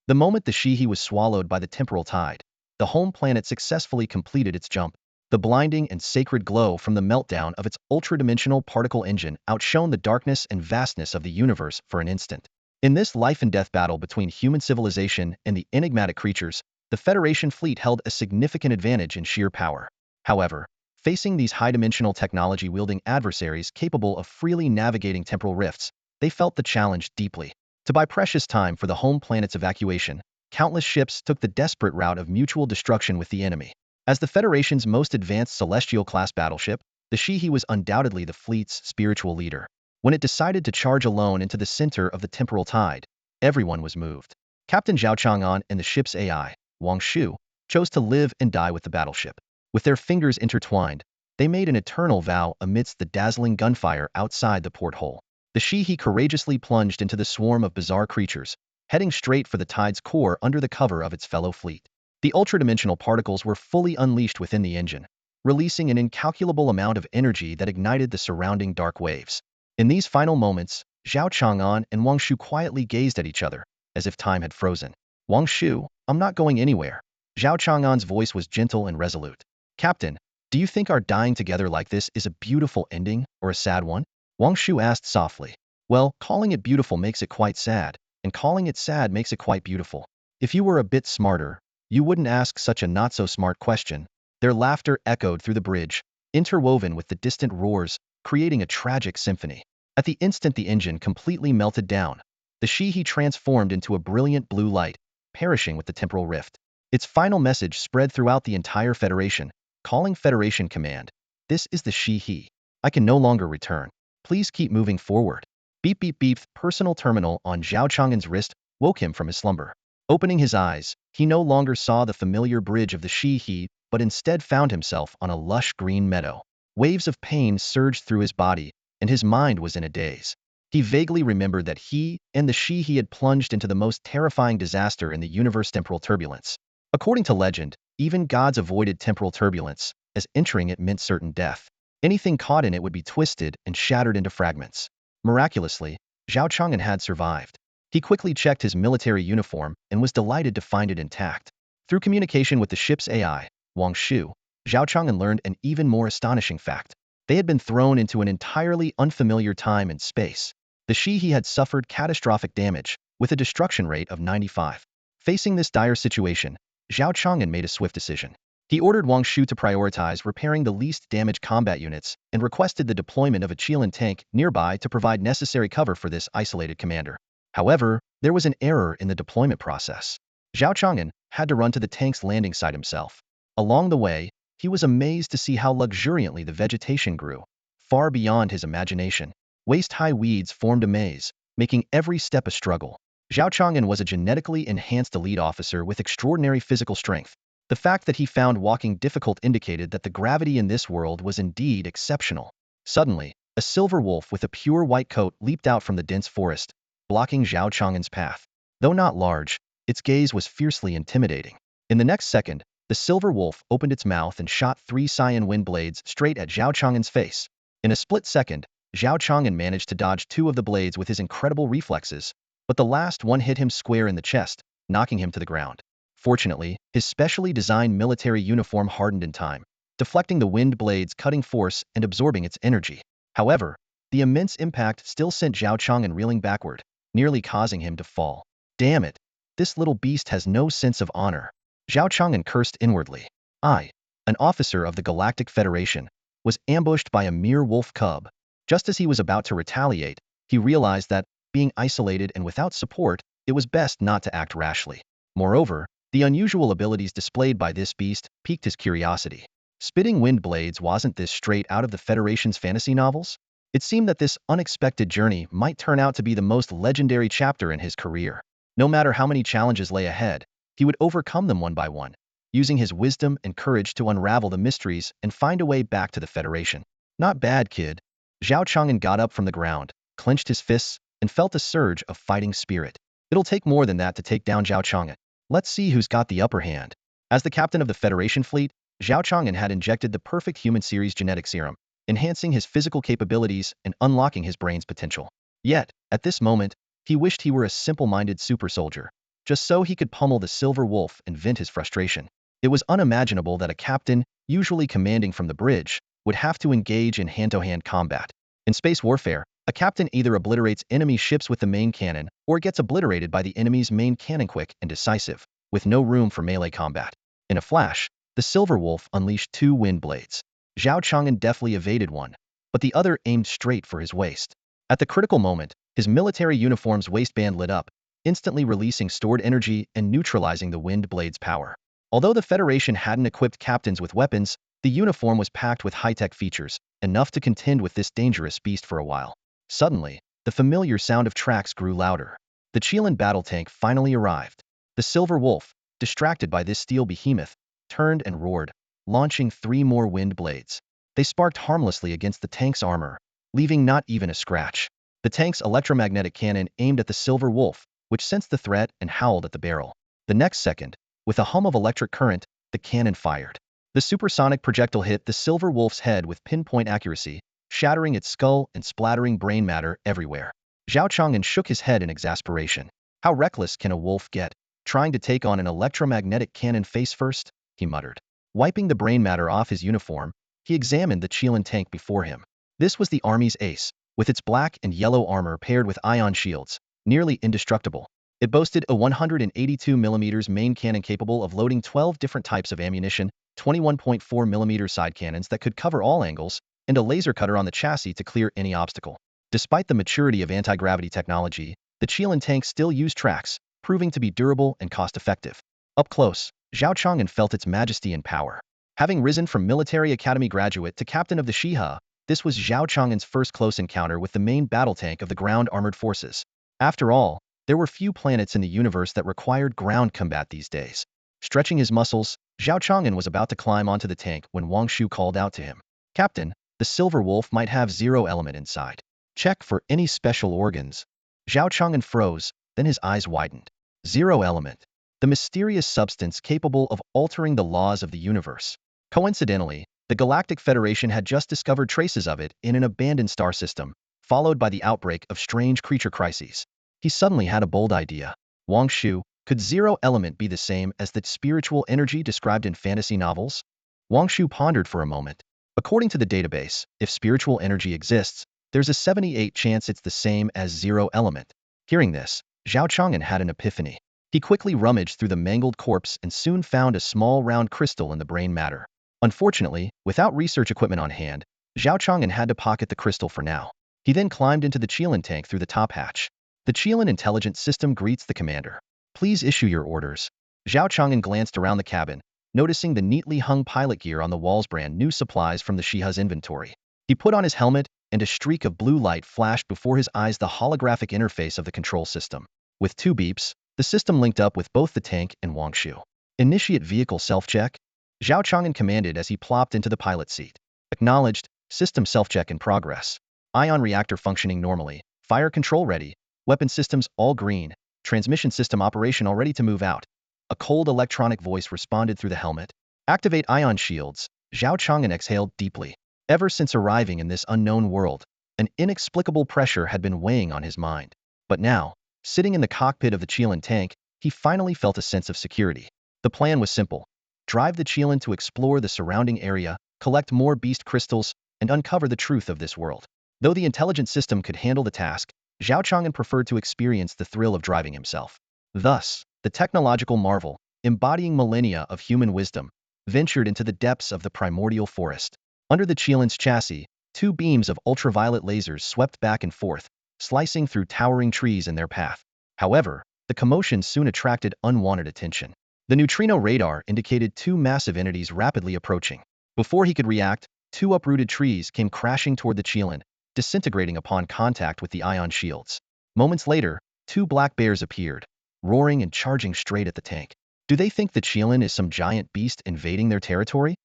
The moment the Xihe was swallowed by the temporal tide, the home planet successfully completed its jump. The blinding and sacred glow from the meltdown of its ultra-dimensional particle engine outshone the darkness and vastness of the universe for an instant. In this life-and-death battle between human civilization and the enigmatic creatures, the Federation fleet held a significant advantage in sheer power. However, facing these high-dimensional technology-wielding adversaries capable of freely navigating temporal rifts, they felt the challenge deeply. To buy precious time for the home planet's evacuation, countless ships took the desperate route of mutual destruction with the enemy. As the Federation's most advanced celestial-class battleship, the Xihe was undoubtedly the fleet's spiritual leader. When it decided to charge alone into the center of the temporal tide, everyone was moved. Captain Zhao Chang'an and the ship's AI, Wang Shu, chose to live and die with the battleship. With their fingers intertwined, they made an eternal vow amidst the dazzling gunfire outside the porthole. The Xihe courageously plunged into the swarm of bizarre creatures, heading straight for the tide's core under the cover of its fellow fleet. The ultra-dimensional particles were fully unleashed within the engine, releasing an incalculable amount of energy that ignited the surrounding dark waves. In these final moments, Zhao Chang'an and Wang Shu quietly gazed at each other, as if time had frozen. Wang Shu, I'm not going anywhere. Zhao Chang'an's voice was gentle and resolute. Captain, do you think our dying together like this is a beautiful ending or a sad one? Wang Shu asked softly. Well, calling it beautiful makes it quite sad, and calling it sad makes it quite beautiful. If you were a bit smarter, you wouldn't ask such a not-so-smart question. Their laughter echoed through the bridge, interwoven with the distant roars, creating a tragic symphony. At the instant the engine completely melted down, the Xihe transformed into a brilliant blue light, perishing with the temporal rift. Its final message spread throughout the entire Federation, calling Federation Command. This is the Xihe. I can no longer return. Please keep moving forward. Beep beep beep. Personal terminal on Zhao Chang'an's wrist woke him from his slumber. Opening his eyes, he no longer saw the familiar bridge of the Xihe, but instead found himself on a lush green meadow. Waves of pain surged through his body, and his mind was in a daze. He vaguely remembered that he and the Xihe had plunged into the most terrifying disaster in the universe's temporal turbulence. According to legend, even gods avoided temporal turbulence, as entering it meant certain death. Anything caught in it would be twisted and shattered into fragments. Miraculously, Zhao Chang'an had survived. He quickly checked his military uniform and was delighted to find it intact. Through communication with the ship's AI, Wang Shu, Zhao Chang'an learned an even more astonishing fact. They had been thrown into an entirely unfamiliar time and space. The Xihe had suffered catastrophic damage, with a destruction rate of 95. Facing this dire situation, Zhao Chang'an made a swift decision. He ordered Wang Shu to prioritize repairing the least damaged combat units and requested the deployment of a Chilan tank nearby to provide necessary cover for this isolated commander. However, there was an error in the deployment process. Zhao Chang'an had to run to the tank's landing site himself. Along the way, he was amazed to see how luxuriantly the vegetation grew, far beyond his imagination. Waist-high weeds formed a maze, making every step a struggle. Zhao Chang'an was a genetically enhanced elite officer with extraordinary physical strength. The fact that he found walking difficult indicated that the gravity in this world was indeed exceptional. Suddenly, a silver wolf with a pure white coat leaped out from the dense forest, blocking Zhao Chang'an's path. Though not large, its gaze was fiercely intimidating. In the next second, the silver wolf opened its mouth and shot 3 cyan wind blades straight at Zhao Chang'an's face. In a split second, Zhao Chang'an managed to dodge 2 of the blades with his incredible reflexes, but the last one hit him square in the chest, knocking him to the ground. Fortunately, his specially designed military uniform hardened in time, deflecting the wind blade's cutting force and absorbing its energy. However, the immense impact still sent Zhao Chang'an reeling backward, nearly causing him to fall. Damn it! This little beast has no sense of honor. Zhao Chang'an cursed inwardly. I, an officer of the Galactic Federation, was ambushed by a mere wolf cub. Just as he was about to retaliate, he realized that, being isolated and without support, it was best not to act rashly. Moreover, the unusual abilities displayed by this beast piqued his curiosity. Spitting wind blades, wasn't this straight out of the Federation's fantasy novels? It seemed that this unexpected journey might turn out to be the most legendary chapter in his career. No matter how many challenges lay ahead, he would overcome them one by one, using his wisdom and courage to unravel the mysteries and find a way back to the Federation. Not bad, kid. Zhao Chang'an got up from the ground, clenched his fists, and felt a surge of fighting spirit. It'll take more than that to take down Zhao Chang'an. Let's see who's got the upper hand. As the captain of the Federation fleet, Zhao Chang'an had injected the perfect human series genetic serum, enhancing his physical capabilities and unlocking his brain's potential. Yet, at this moment, he wished he were a simple-minded super soldier, just so he could pummel the Silver Wolf and vent his frustration. It was unimaginable that a captain, usually commanding from the bridge, would have to engage in hand-to-hand combat. In space warfare, a captain either obliterates enemy ships with the main cannon or gets obliterated by the enemy's main cannon quick and decisive, with no room for melee combat. In a flash, the Silver Wolf unleashed 2 wind blades. Zhao Chang'an deftly evaded one, but the other aimed straight for his waist. At the critical moment, his military uniform's waistband lit up, instantly releasing stored energy and neutralizing the wind blade's power. Although the Federation hadn't equipped captains with weapons, the uniform was packed with high-tech features, enough to contend with this dangerous beast for a while. Suddenly, the familiar sound of tracks grew louder. The Chilean battle tank finally arrived. The Silver Wolf, distracted by this steel behemoth, turned and roared, launching 3 more wind blades. They sparked harmlessly against the tank's armor, leaving not even a scratch. The tank's electromagnetic cannon aimed at the Silver Wolf, which sensed the threat and howled at the barrel. The next second, with a hum of electric current, the cannon fired. The supersonic projectile hit the Silver Wolf's head with pinpoint accuracy, shattering its skull and splattering brain matter everywhere. Zhao Chang'an shook his head in exasperation. How reckless can a wolf get, trying to take on an electromagnetic cannon face first? He muttered. Wiping the brain matter off his uniform, he examined the Chilean tank before him. This was the army's ace, with its black and yellow armor paired with ion shields, nearly indestructible. It boasted a 182mm main cannon capable of loading 12 different types of ammunition, 21.4mm side cannons that could cover all angles, and a laser cutter on the chassis to clear any obstacle. Despite the maturity of anti-gravity technology, the Chilean tank still used tracks, proving to be durable and cost-effective. Up close, Zhao Chang'an felt its majesty and power. Having risen from military academy graduate to captain of the Xihe, this was Zhao Chang'an's first close encounter with the main battle tank of the ground armored forces. After all, there were few planets in the universe that required ground combat these days. Stretching his muscles, Zhao Chang'an was about to climb onto the tank when Wang Shu called out to him. Captain, the Silver Wolf might have 0 element inside. Check for any special organs. Zhao Chang'an froze, then his eyes widened. 0 element. The mysterious substance capable of altering the laws of the universe. Coincidentally, the Galactic Federation had just discovered traces of it in an abandoned star system, followed by the outbreak of strange creature crises. He suddenly had a bold idea. Wang Shu, could 0 element be the same as the spiritual energy described in fantasy novels? Wang Shu pondered for a moment. According to the database, if spiritual energy exists, there's a 78% chance it's the same as 0 element. Hearing this, Zhao Chang'an had an epiphany. He quickly rummaged through the mangled corpse and soon found a small round crystal in the brain matter. Unfortunately, without research equipment on hand, Zhao Chang'an had to pocket the crystal for now. He then climbed into the Chilean tank through the top hatch. The Chilean intelligence system greets the commander. Please issue your orders. Zhao Chang'an glanced around the cabin, noticing the neatly hung pilot gear on the walls, brand new supplies from the Xihe's inventory. He put on his helmet, and a streak of blue light flashed before his eyes, the holographic interface of the control system. With 2 beeps, the system linked up with both the tank and Wang Shu. Initiate vehicle self-check, Zhao Chang'an commanded as he plopped into the pilot seat. Acknowledged, system self-check in progress. Ion reactor functioning normally, fire control ready, weapon systems all green, transmission system operational ready to move out. A cold electronic voice responded through the helmet. Activate ion shields. Zhao Chang'an exhaled deeply. Ever since arriving in this unknown world, an inexplicable pressure had been weighing on his mind. But now, sitting in the cockpit of the Chilean tank, he finally felt a sense of security. The plan was simple. Drive the Chilean to explore the surrounding area, collect more beast crystals, and uncover the truth of this world. Though the intelligent system could handle the task, Zhao Chang'an preferred to experience the thrill of driving himself. Thus, the technological marvel, embodying millennia of human wisdom, ventured into the depths of the primordial forest. Under the Chilean's chassis, 2 beams of ultraviolet lasers swept back and forth, slicing through towering trees in their path. However, the commotion soon attracted unwanted attention. The neutrino radar indicated 2 massive entities rapidly approaching. Before he could react, 2 uprooted trees came crashing toward the Chilean, disintegrating upon contact with the ion shields. Moments later, 2 black bears appeared, roaring and charging straight at the tank. Do they think the Chilean is some giant beast invading their territory?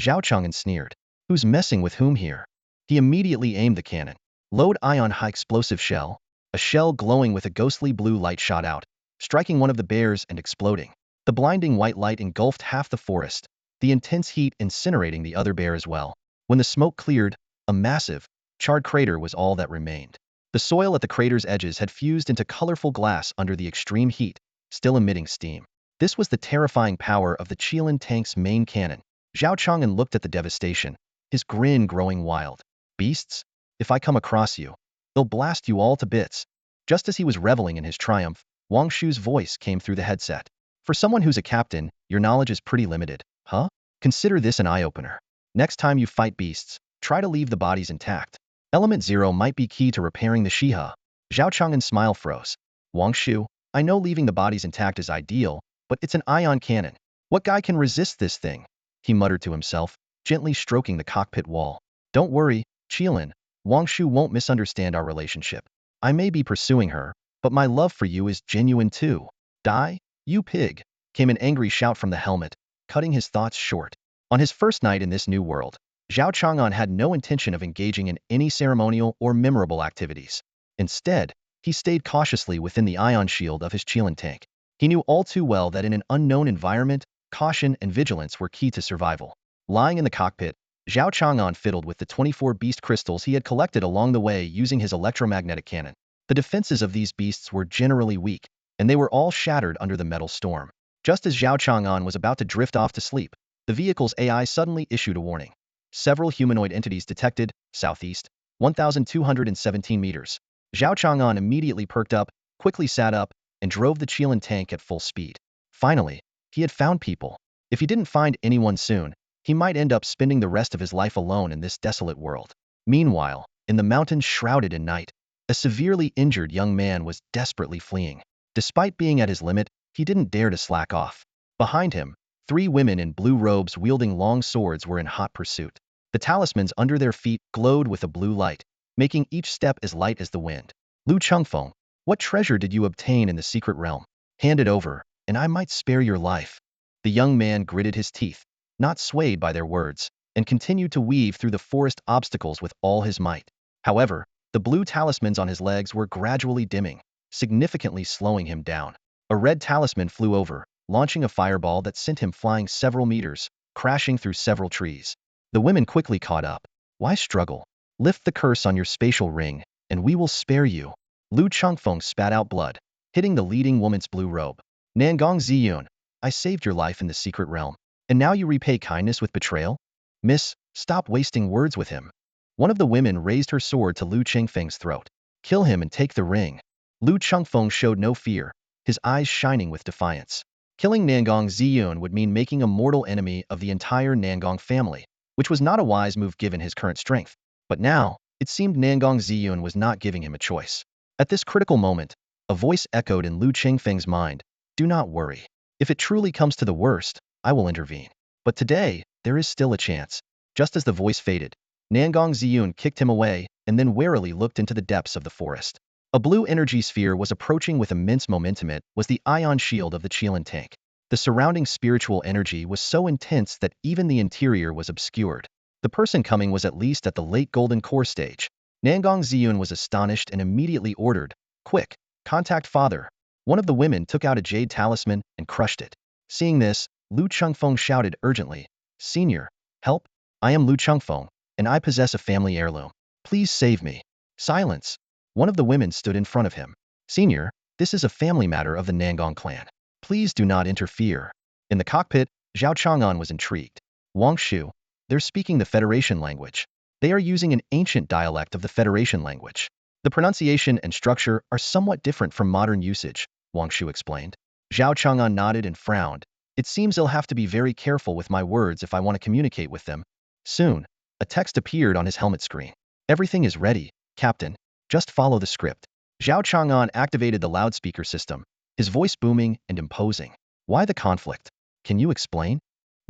Zhao Chang'an sneered. Who's messing with whom here? He immediately aimed the cannon. Load ion high explosive shell. A shell glowing with a ghostly blue light shot out, striking one of the bears and exploding. The blinding white light engulfed half the forest, the intense heat incinerating the other bear as well. When the smoke cleared, a massive, charred crater was all that remained. The soil at the crater's edges had fused into colorful glass under the extreme heat, still emitting steam. This was the terrifying power of the Qian tank's main cannon. Zhao Chang'an looked at the devastation, his grin growing wild. Beasts? If I come across you, they'll blast you all to bits. Just as he was reveling in his triumph, Wang Shu's voice came through the headset. For someone who's a captain, your knowledge is pretty limited, huh? Consider this an eye-opener. Next time you fight beasts, try to leave the bodies intact. Element 0 might be key to repairing the Xihe. Zhao Chang'an's smile froze. Wang Shu, I know leaving the bodies intact is ideal, but it's an ion cannon. What guy can resist this thing? He muttered to himself, gently stroking the cockpit wall. Don't worry, Qilin. Wang Shu won't misunderstand our relationship. I may be pursuing her, but my love for you is genuine too. Die, you pig, came an angry shout from the helmet, cutting his thoughts short. On his first night in this new world, Zhao Chang'an had no intention of engaging in any ceremonial or memorable activities. Instead, he stayed cautiously within the ion shield of his Qilin tank. He knew all too well that in an unknown environment, caution and vigilance were key to survival. Lying in the cockpit, Zhao Chang'an fiddled with the 24 beast crystals he had collected along the way using his electromagnetic cannon. The defenses of these beasts were generally weak, and they were all shattered under the metal storm. Just as Zhao Chang'an was about to drift off to sleep, the vehicle's AI suddenly issued a warning. Several humanoid entities detected, southeast, 1,217 meters. Zhao Chang'an immediately perked up, quickly sat up, and drove the Qilin tank at full speed. Finally, he had found people. If he didn't find anyone soon, he might end up spending the rest of his life alone in this desolate world. Meanwhile, in the mountains shrouded in night, a severely injured young man was desperately fleeing. Despite being at his limit, he didn't dare to slack off. Behind him, 3 women in blue robes wielding long swords were in hot pursuit. The talismans under their feet glowed with a blue light, making each step as light as the wind. Lu Chengfeng, what treasure did you obtain in the secret realm? Hand it over, and I might spare your life. The young man gritted his teeth, not swayed by their words, and continued to weave through the forest obstacles with all his might. However, the blue talismans on his legs were gradually dimming, significantly slowing him down. A red talisman flew over, launching a fireball that sent him flying several meters, crashing through several trees. The women quickly caught up. Why struggle? Lift the curse on your spatial ring, and we will spare you. Lu Chengfeng spat out blood, hitting the leading woman's blue robe. Nangong Ziyun, I saved your life in the secret realm, and now you repay kindness with betrayal? Miss, stop wasting words with him. One of the women raised her sword to Lu Chengfeng's throat. Kill him and take the ring. Lu Chengfeng showed no fear, his eyes shining with defiance. Killing Nangong Ziyun would mean making a mortal enemy of the entire Nangong family, which was not a wise move given his current strength. But now, it seemed Nangong Ziyun was not giving him a choice. At this critical moment, a voice echoed in Lu Chengfeng's mind. Do not worry. If it truly comes to the worst, I will intervene. But today, there is still a chance. Just as the voice faded, Nangong Ziyun kicked him away and then warily looked into the depths of the forest. A blue energy sphere was approaching with immense momentum. It was the ion shield of the Qilin tank. The surrounding spiritual energy was so intense that even the interior was obscured. The person coming was at least at the late golden core stage. Nangong Ziyun was astonished and immediately ordered, quick, contact father. One of the women took out a jade talisman and crushed it. Seeing this, Lu Chengfeng shouted urgently, Senior, help! I am Lu Chengfeng, and I possess a family heirloom. Please save me. Silence. One of the women stood in front of him. Senior, this is a family matter of the Nangong clan. Please do not interfere. In the cockpit, Zhao Chang'an was intrigued. Wang Shu, they're speaking the Federation language. They are using an ancient dialect of the Federation language. The pronunciation and structure are somewhat different from modern usage, Wang Shu explained. Zhao Chang'an nodded and frowned. It seems I'll have to be very careful with my words if I want to communicate with them. Soon, a text appeared on his helmet screen. Everything is ready, Captain. Just follow the script. Zhao Chang'an activated the loudspeaker system, his voice booming and imposing. Why the conflict? Can you explain?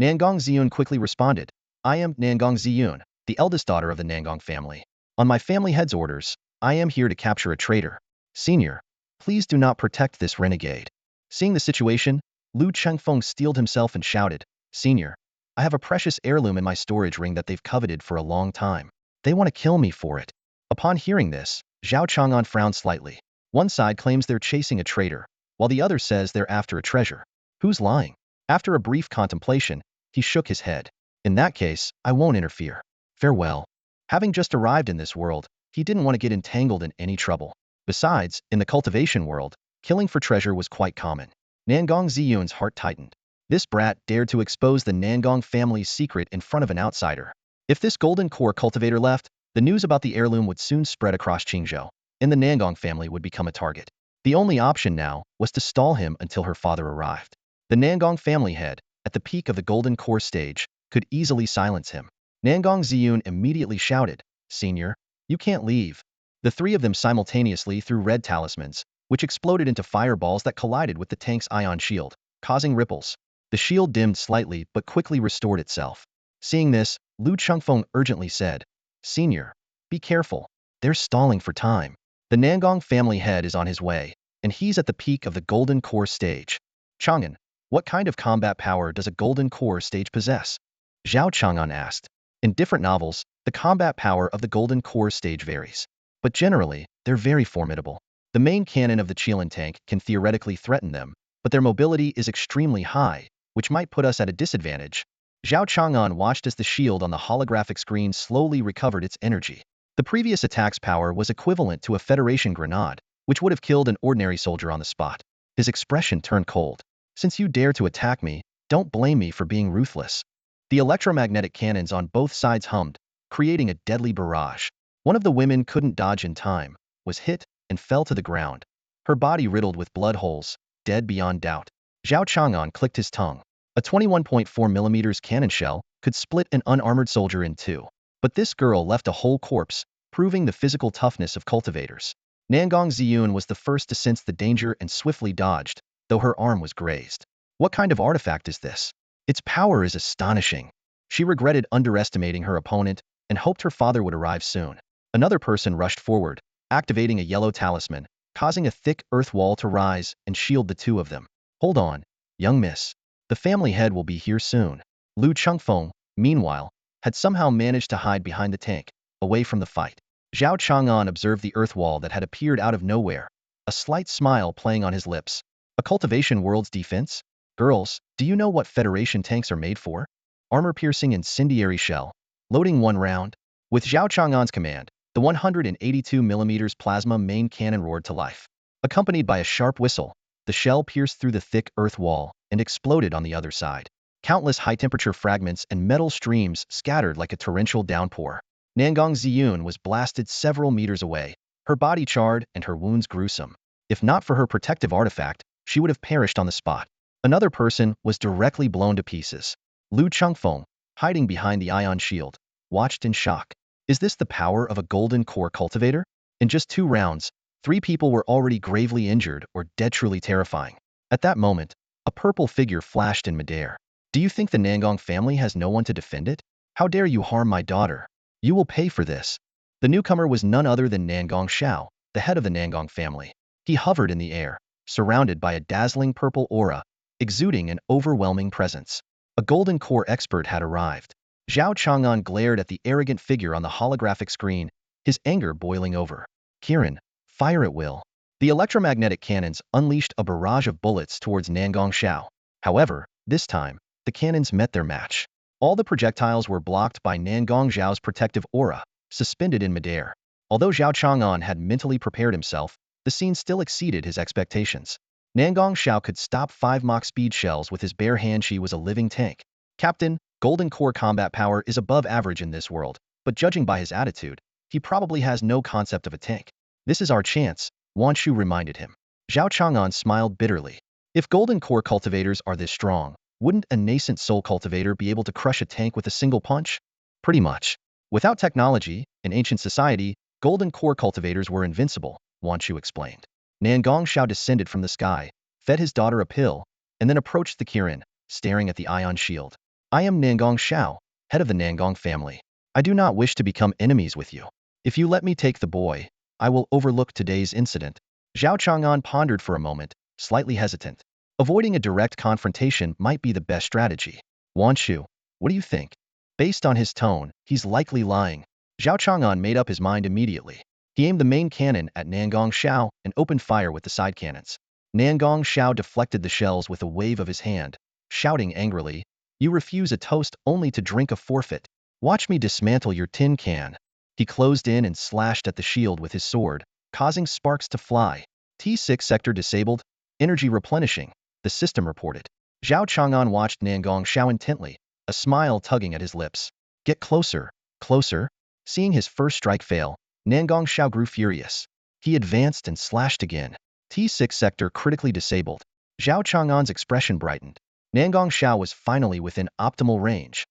Nangong Ziyun quickly responded. I am Nangong Ziyun, the eldest daughter of the Nangong family. On my family head's orders, I am here to capture a traitor. Senior, please do not protect this renegade. Seeing the situation, Lu Chengfeng steeled himself and shouted, Senior, I have a precious heirloom in my storage ring that they've coveted for a long time. They want to kill me for it. Upon hearing this, Zhao Chang'an frowned slightly. One side claims they're chasing a traitor, while the other says they're after a treasure. Who's lying? After a brief contemplation, he shook his head. In that case, I won't interfere. Farewell. Having just arrived in this world, he didn't want to get entangled in any trouble. Besides, in the cultivation world, killing for treasure was quite common. Nangong Ziyun's heart tightened. This brat dared to expose the Nangong family's secret in front of an outsider. If this golden core cultivator left, the news about the heirloom would soon spread across Qingzhou, and the Nangong family would become a target. The only option now was to stall him until her father arrived. The Nangong family head, at the peak of the golden core stage, could easily silence him. Nangong Ziyun immediately shouted, "Senior, you can't leave." The three of them simultaneously threw red talismans, which exploded into fireballs that collided with the tank's ion shield, causing ripples. The shield dimmed slightly but quickly restored itself. Seeing this, Lu Chengfeng urgently said, "Senior, be careful. They're stalling for time. The Nangong family head is on his way, and he's at the peak of the golden core stage." Chang'an, what kind of combat power does a golden core stage possess? Zhao Chang'an asked. In different novels, the combat power of the golden core stage varies. But generally, they're very formidable. The main cannon of the Qilin tank can theoretically threaten them, but their mobility is extremely high, which might put us at a disadvantage. Zhao Chang'an watched as the shield on the holographic screen slowly recovered its energy. The previous attack's power was equivalent to a Federation grenade, which would have killed an ordinary soldier on the spot. His expression turned cold. "Since you dare to attack me, don't blame me for being ruthless." The electromagnetic cannons on both sides hummed, creating a deadly barrage. One of the women couldn't dodge in time, was hit, and fell to the ground. Her body riddled with blood holes, dead beyond doubt. Zhao Chang'an clicked his tongue. A 21.4mm cannon shell could split an unarmored soldier in two. But this girl left a whole corpse, proving the physical toughness of cultivators. Nangong Ziyun was the first to sense the danger and swiftly dodged, though her arm was grazed. What kind of artifact is this? Its power is astonishing. She regretted underestimating her opponent and hoped her father would arrive soon. Another person rushed forward, activating a yellow talisman, causing a thick earth wall to rise and shield the two of them. "Hold on, young miss. The family head will be here soon." Lu Chengfeng, meanwhile, had somehow managed to hide behind the tank, away from the fight. Zhao Chang'an observed the earth wall that had appeared out of nowhere, a slight smile playing on his lips. "A cultivation world's defense? Girls, do you know what Federation tanks are made for? Armor-piercing incendiary shell. Loading 1 round." With Zhao Chang'an's command, the 182mm plasma main cannon roared to life. Accompanied by a sharp whistle, the shell pierced through the thick earth wall and exploded on the other side. Countless high-temperature fragments and metal streams scattered like a torrential downpour. Nangong Ziyun was blasted several meters away, her body charred and her wounds gruesome. If not for her protective artifact, she would have perished on the spot. Another person was directly blown to pieces. Lu Chengfeng, hiding behind the ion shield, watched in shock. Is this the power of a golden core cultivator? In just 2 rounds, 3 people were already gravely injured or dead. Truly terrifying. At that moment, a purple figure flashed in midair. "Do you think the Nangong family has no one to defend it? How dare you harm my daughter? You will pay for this." The newcomer was none other than Nangong Xiao, the head of the Nangong family. He hovered in the air, surrounded by a dazzling purple aura, exuding an overwhelming presence. A golden core expert had arrived. Zhao Chang'an glared at the arrogant figure on the holographic screen, his anger boiling over. "Kirin, fire at will." The electromagnetic cannons unleashed a barrage of bullets towards Nangong Xiao. However, this time, the cannons met their match. All the projectiles were blocked by Nangong Xiao's protective aura, suspended in midair. Although Zhao Chang'an had mentally prepared himself, the scene still exceeded his expectations. Nangong Xiao could stop 5 Mach speed shells with his bare hand. She was a living tank. "Captain, golden core combat power is above average in this world, but judging by his attitude, he probably has no concept of a tank. This is our chance," Wan Shu reminded him. Zhao Chang'an smiled bitterly. If golden core cultivators are this strong, wouldn't a nascent soul cultivator be able to crush a tank with a single punch? Pretty much. Without technology, in ancient society, golden core cultivators were invincible, Wan Shu explained. Nangong Xiao descended from the sky, fed his daughter a pill, and then approached the Kirin, staring at the ion shield. "I am Nangong Xiao, head of the Nangong family. I do not wish to become enemies with you. If you let me take the boy, I will overlook today's incident." Zhao Chang'an pondered for a moment, slightly hesitant. Avoiding a direct confrontation might be the best strategy. "Wan Shu, what do you think?" Based on his tone, he's likely lying. Zhao Chang'an made up his mind immediately. He aimed the main cannon at Nangong Xiao and opened fire with the side cannons. Nangong Xiao deflected the shells with a wave of his hand, shouting angrily, "You refuse a toast only to drink a forfeit. Watch me dismantle your tin can." He closed in and slashed at the shield with his sword, causing sparks to fly. T6 sector disabled, energy replenishing. the system reported. Zhao Chang'an watched Nangong Xiao intently, a smile tugging at his lips. Get closer, closer. Seeing his first strike fail, Nangong Xiao grew furious. He advanced and slashed again. T6 sector critically disabled. Zhao Chang'an's expression brightened. Nangong Xiao was finally within optimal range.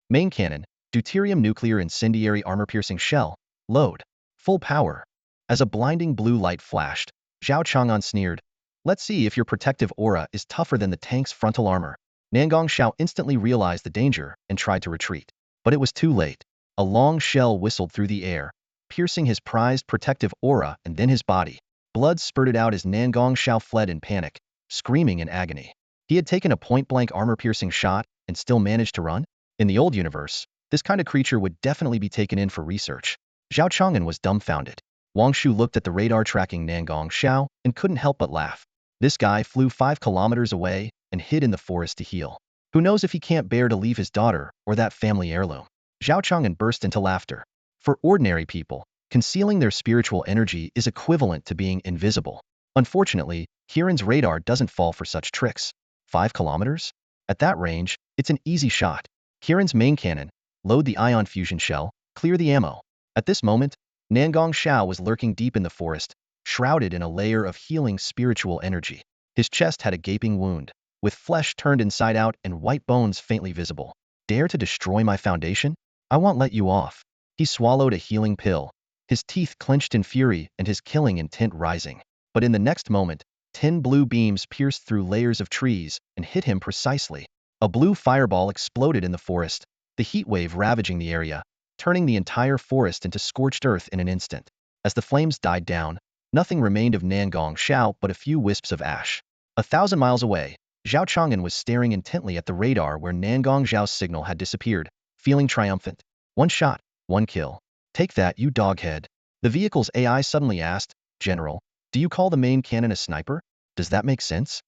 Main cannon, deuterium nuclear incendiary armor-piercing shell, load. Full power. As a blinding blue light flashed, Zhao Chang'an sneered, let's see if your protective aura is tougher than the tank's frontal armor. Nangong Xiao instantly realized the danger and tried to retreat. But it was too late. A long shell whistled through the air, piercing his prized protective aura and then his body. Blood spurted out as Nangong Xiao fled in panic, screaming in agony. He had taken a point-blank armor-piercing shot and still managed to run? In the old universe, this kind of creature would definitely be taken in for research. Zhao Chang'an was dumbfounded. Wang Shu looked at the radar tracking Nangong Xiao and couldn't help but laugh. This guy flew 5 kilometers away and hid in the forest to heal. Who knows if he can't bear to leave his daughter or that family heirloom? Zhao Chang'an burst into laughter. For ordinary people, concealing their spiritual energy is equivalent to being invisible. Unfortunately, Kiran's radar doesn't fall for such tricks. 5 kilometers? At that range, it's an easy shot. Kiran's main cannon, load the ion fusion shell, clear the ammo. At this moment, Nangong Xiao was lurking deep in the forest, shrouded in a layer of healing spiritual energy. His chest had a gaping wound, with flesh turned inside out and white bones faintly visible. Dare to destroy my foundation? I won't let you off. He swallowed a healing pill, his teeth clenched in fury and his killing intent rising. But in the next moment, 10 blue beams pierced through layers of trees and hit him precisely. A blue fireball exploded in the forest, the heat wave ravaging the area, turning the entire forest into scorched earth in an instant. As the flames died down, nothing remained of Nangong Xiao but a few wisps of ash. 1,000 miles away, Zhao Chang'an was staring intently at the radar where Nangong Xiao's signal had disappeared, feeling triumphant. One shot, one kill. Take that, you doghead. The vehicle's AI suddenly asked, General, do you call the main cannon a sniper? Does that make sense?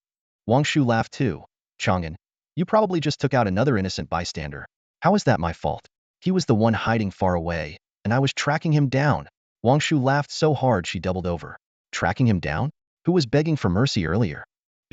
Wang Shu laughed too. Chang'an, you probably just took out another innocent bystander. How is that my fault? He was the one hiding far away, and I was tracking him down. Wang Shu laughed so hard she doubled over. Tracking him down? Who was begging for mercy earlier?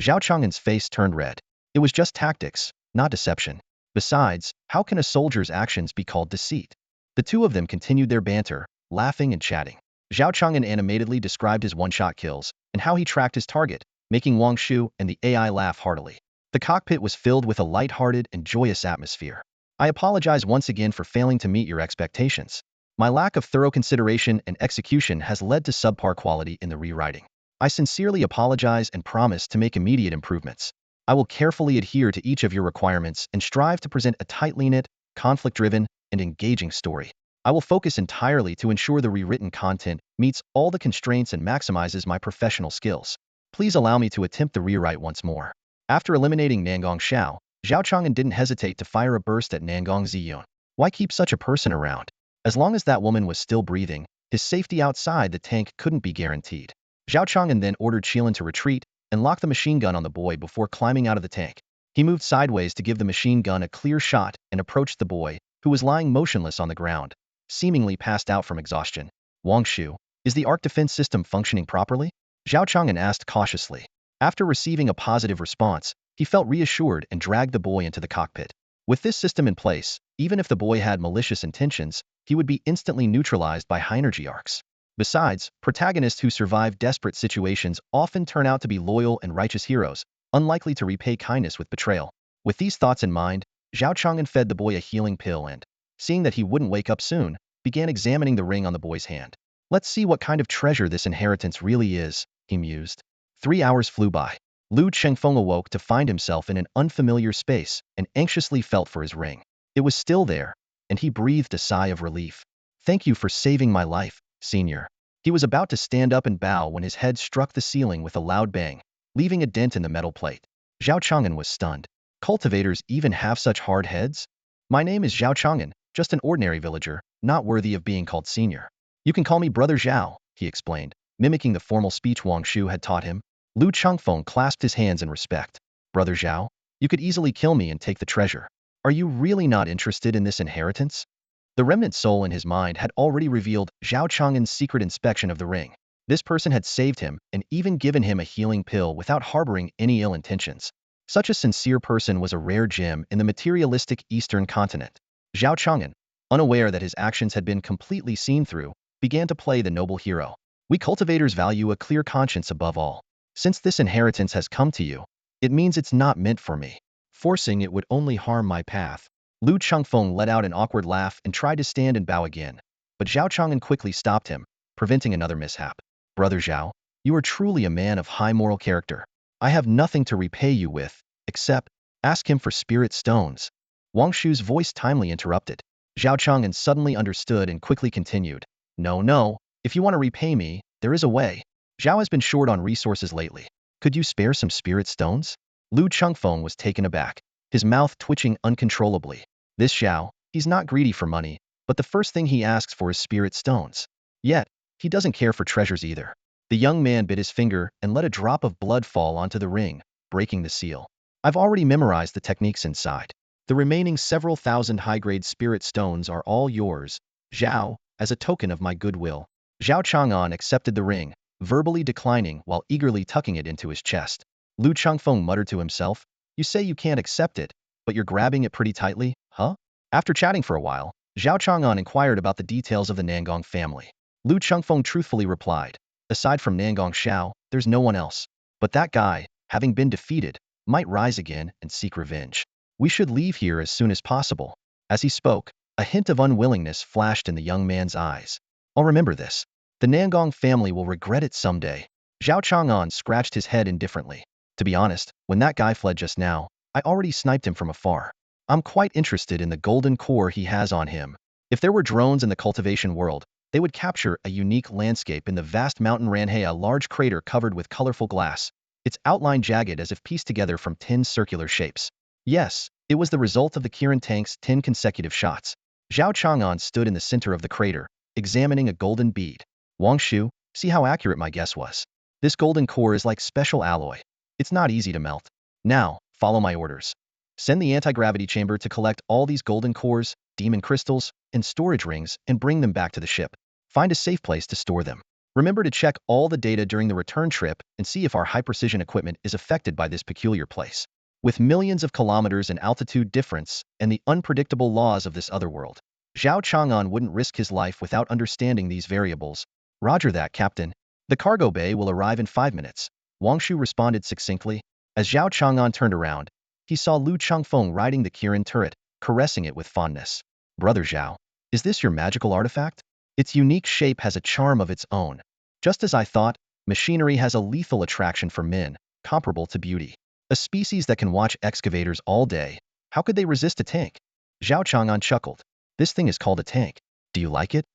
Zhao Chang'an's face turned red. It was just tactics, not deception. Besides, how can a soldier's actions be called deceit? The two of them continued their banter, laughing and chatting. Zhao Chang'an animatedly described his one-shot kills and how he tracked his target, making Wang Shu and the AI laugh heartily. The cockpit was filled with a light-hearted and joyous atmosphere. I apologize once again for failing to meet your expectations. My lack of thorough consideration and execution has led to subpar quality in the rewriting. I sincerely apologize and promise to make immediate improvements. I will carefully adhere to each of your requirements and strive to present a tightly knit, conflict-driven, and engaging story. I will focus entirely to ensure the rewritten content meets all the constraints and maximizes my professional skills. Please allow me to attempt the rewrite once more. After eliminating Nangong Xiao, Zhao Chang'an didn't hesitate to fire a burst at Nangong Ziyun. Why keep such a person around? As long as that woman was still breathing, his safety outside the tank couldn't be guaranteed. Zhao Chang'an then ordered Qilin to retreat and lock the machine gun on the boy before climbing out of the tank. He moved sideways to give the machine gun a clear shot and approached the boy, who was lying motionless on the ground, seemingly passed out from exhaustion. Wang Shu, is the arc defense system functioning properly? Zhao Chang'an asked cautiously. After receiving a positive response, he felt reassured and dragged the boy into the cockpit. With this system in place, even if the boy had malicious intentions, he would be instantly neutralized by high-energy arcs. Besides, protagonists who survive desperate situations often turn out to be loyal and righteous heroes, unlikely to repay kindness with betrayal. With these thoughts in mind, Zhao Chang'an fed the boy a healing pill and, seeing that he wouldn't wake up soon, began examining the ring on the boy's hand. Let's see what kind of treasure this inheritance really is, he mused. 3 hours flew by. Lu Chengfeng awoke to find himself in an unfamiliar space and anxiously felt for his ring. It was still there, and he breathed a sigh of relief. Thank you for saving my life, Senior. He was about to stand up and bow when his head struck the ceiling with a loud bang, leaving a dent in the metal plate. Zhao Chang'an was stunned. Cultivators even have such hard heads? My name is Zhao Chang'an, just an ordinary villager, not worthy of being called senior. You can call me Brother Zhao, he explained, mimicking the formal speech Wang Shu had taught him. Lu Chengfeng clasped his hands in respect. Brother Zhao, you could easily kill me and take the treasure. Are you really not interested in this inheritance? The remnant soul in his mind had already revealed Zhao Chang'an's secret inspection of the ring. This person had saved him and even given him a healing pill without harboring any ill intentions. Such a sincere person was a rare gem in the materialistic Eastern continent. Zhao Chang'an, unaware that his actions had been completely seen through, began to play the noble hero. We cultivators value a clear conscience above all. Since this inheritance has come to you, it means it's not meant for me. Forcing it would only harm my path. Lu Chengfeng let out an awkward laugh and tried to stand and bow again, but Zhao Chang'an quickly stopped him, preventing another mishap. Brother Zhao, you are truly a man of high moral character. I have nothing to repay you with, except ask him for spirit stones. Wang Shu's voice timely interrupted. Zhao Chang'an suddenly understood and quickly continued. No, if you want to repay me, there is a way. Zhao has been short on resources lately. Could you spare some spirit stones? Lu Chengfeng was taken aback, his mouth twitching uncontrollably. This Zhao, he's not greedy for money, but the first thing he asks for is spirit stones. Yet, he doesn't care for treasures either. The young man bit his finger and let a drop of blood fall onto the ring, breaking the seal. I've already memorized the techniques inside. The remaining several thousand high-grade spirit stones are all yours, Zhao, as a token of my goodwill. Zhao Chang'an accepted the ring, verbally declining while eagerly tucking it into his chest. Lu Chengfeng muttered to himself, you say you can't accept it, but you're grabbing it pretty tightly, huh? After chatting for a while, Zhao Chang'an inquired about the details of the Nangong family. Lu Chengfeng truthfully replied, aside from Nangong Xiao, there's no one else. But that guy, having been defeated, might rise again and seek revenge. We should leave here as soon as possible. As he spoke, a hint of unwillingness flashed in the young man's eyes. I'll remember this. The Nangong family will regret it someday. Zhao Chang'an scratched his head indifferently. To be honest, when that guy fled just now, I already sniped him from afar. I'm quite interested in the golden core he has on him. If there were drones in the cultivation world, they would capture a unique landscape in the vast mountain Ranhe, a large crater covered with colorful glass, its outline jagged as if pieced together from 10 circular shapes. Yes, it was the result of the Kirin tank's 10 consecutive shots. Zhao Chang'an stood in the center of the crater, examining a golden bead. Wang Shu, see how accurate my guess was. This golden core is like special alloy. It's not easy to melt. Now, follow my orders. Send the anti-gravity chamber to collect all these golden cores, demon crystals, and storage rings and bring them back to the ship. Find a safe place to store them. Remember to check all the data during the return trip and see if our high-precision equipment is affected by this peculiar place. With millions of kilometers in altitude difference and the unpredictable laws of this other world, Zhao Chang'an wouldn't risk his life without understanding these variables. Roger that, Captain. The cargo bay will arrive in 5 minutes. Wang Shu responded succinctly. As Zhao Chang'an turned around, he saw Lu Chengfeng riding the Kirin turret, caressing it with fondness. Brother Zhao, is this your magical artifact? Its unique shape has a charm of its own. Just as I thought, machinery has a lethal attraction for men, comparable to beauty. A species that can watch excavators all day. How could they resist a tank? Zhao Chang'an chuckled. This thing is called a tank. Do you like it?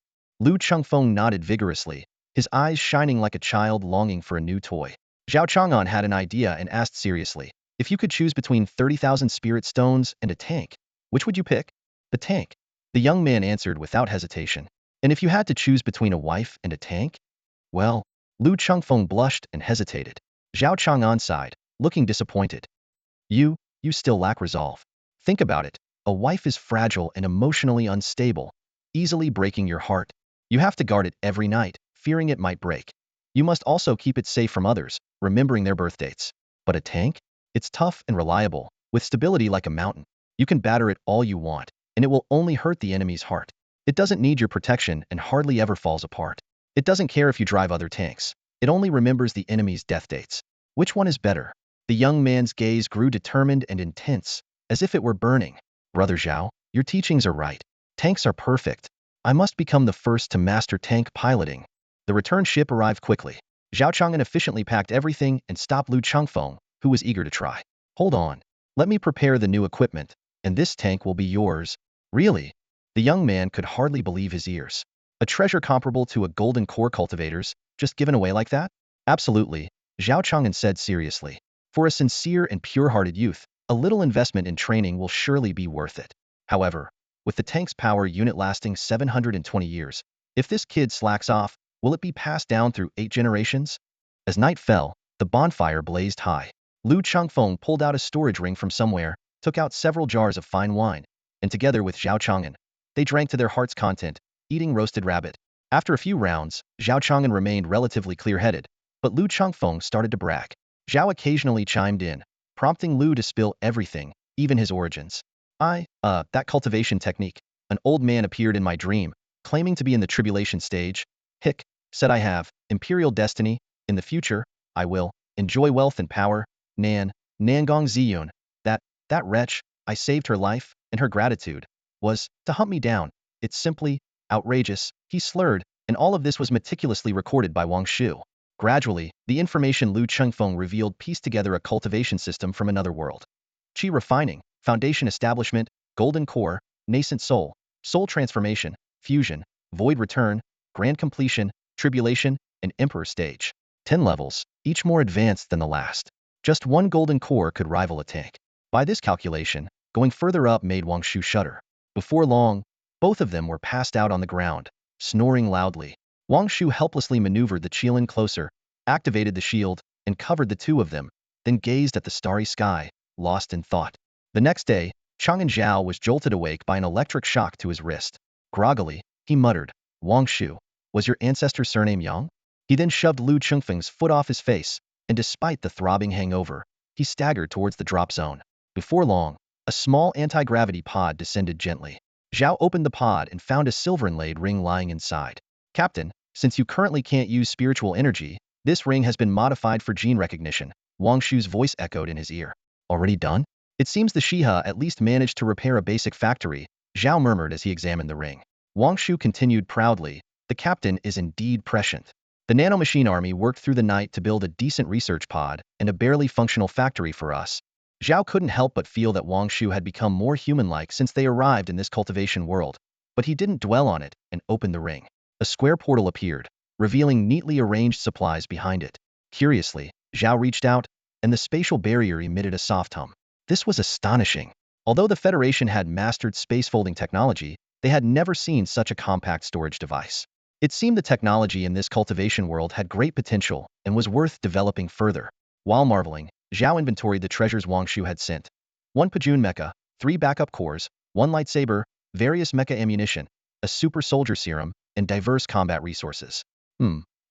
Lu Chengfeng nodded vigorously, his eyes shining like a child longing for a new toy. Zhao Chang'an had an idea and asked seriously, if you could choose between 30,000 spirit stones and a tank, which would you pick? The tank. The young man answered without hesitation. And if you had to choose between a wife and a tank? Well, Lu Chengfeng blushed and hesitated. Zhao Chang'an sighed, looking disappointed. You still lack resolve. Think about it. A wife is fragile and emotionally unstable, easily breaking your heart. You have to guard it every night, fearing it might break. You must also keep it safe from others, remembering their birth dates. But a tank? It's tough and reliable, with stability like a mountain. You can batter it all you want, and it will only hurt the enemy's heart. It doesn't need your protection and hardly ever falls apart. It doesn't care if you drive other tanks. It only remembers the enemy's death dates. Which one is better? The young man's gaze grew determined and intense, as if it were burning. Brother Zhao, your teachings are right. Tanks are perfect. I must become the first to master tank piloting. The return ship arrived quickly. Zhao Chang'an efficiently packed everything and stopped Lu Chengfeng, who was eager to try. Hold on. Let me prepare the new equipment, and this tank will be yours. Really? The young man could hardly believe his ears. A treasure comparable to a golden core cultivators, just given away like that? Absolutely, Zhao Chang'an said seriously. For a sincere and pure-hearted youth, a little investment in training will surely be worth it. However, with the tank's power unit lasting 720 years, if this kid slacks off, will it be passed down through 8 generations? As night fell, the bonfire blazed high. Lu Chengfeng pulled out a storage ring from somewhere, took out several jars of fine wine, and together with Zhao Chang'an, they drank to their heart's content, eating roasted rabbit. After a few rounds, Zhao Chang'an remained relatively clear-headed, but Lu Changfeng started to brag. Zhao occasionally chimed in, prompting Lu to spill everything, even his origins. That cultivation technique. An old man appeared in my dream, claiming to be in the tribulation stage. Hick, said I have, imperial destiny. In the future, I will enjoy wealth and power. Nangong Ziyun. That wretch, I saved her life, and her gratitude was to hunt me down. It's simply outrageous, he slurred, and all of this was meticulously recorded by Wang Shu. Gradually, the information Lu Chengfeng revealed pieced together a cultivation system from another world. Qi refining, foundation establishment, golden core, nascent soul transformation, fusion, void return, grand completion, tribulation, and emperor stage. 10 levels, each more advanced than the last. Just one golden core could rival a tank. By this calculation, going further up made Wang Shu shudder. Before long, both of them were passed out on the ground, snoring loudly. Wang Shu helplessly maneuvered the Qilin closer, activated the shield, and covered the two of them, then gazed at the starry sky, lost in thought. The next day, Chang'an Zhao was jolted awake by an electric shock to his wrist. Groggily, he muttered, Wang Shu, was your ancestor's surname Yang? He then shoved Lu Chengfeng's foot off his face, and despite the throbbing hangover, he staggered towards the drop zone. Before long, a small anti-gravity pod descended gently. Zhao opened the pod and found a silver-inlaid ring lying inside. Captain, since you currently can't use spiritual energy, this ring has been modified for gene recognition. Wang Shu's voice echoed in his ear. Already done? It seems the Xihe at least managed to repair a basic factory, Zhao murmured as he examined the ring. Wang Shu continued proudly, the captain is indeed prescient. The nanomachine army worked through the night to build a decent research pod and a barely functional factory for us. Zhao couldn't help but feel that Wang Shu had become more human-like since they arrived in this cultivation world, but he didn't dwell on it and opened the ring. A square portal appeared, revealing neatly arranged supplies behind it. Curiously, Zhao reached out, and the spatial barrier emitted a soft hum. This was astonishing. Although the Federation had mastered space-folding technology, they had never seen such a compact storage device. It seemed the technology in this cultivation world had great potential and was worth developing further. While marveling, Zhao inventoried the treasures Wang Shu had sent. 1 Pajun mecha, 3 backup cores, 1 lightsaber, various mecha ammunition, a super soldier serum, and diverse combat resources.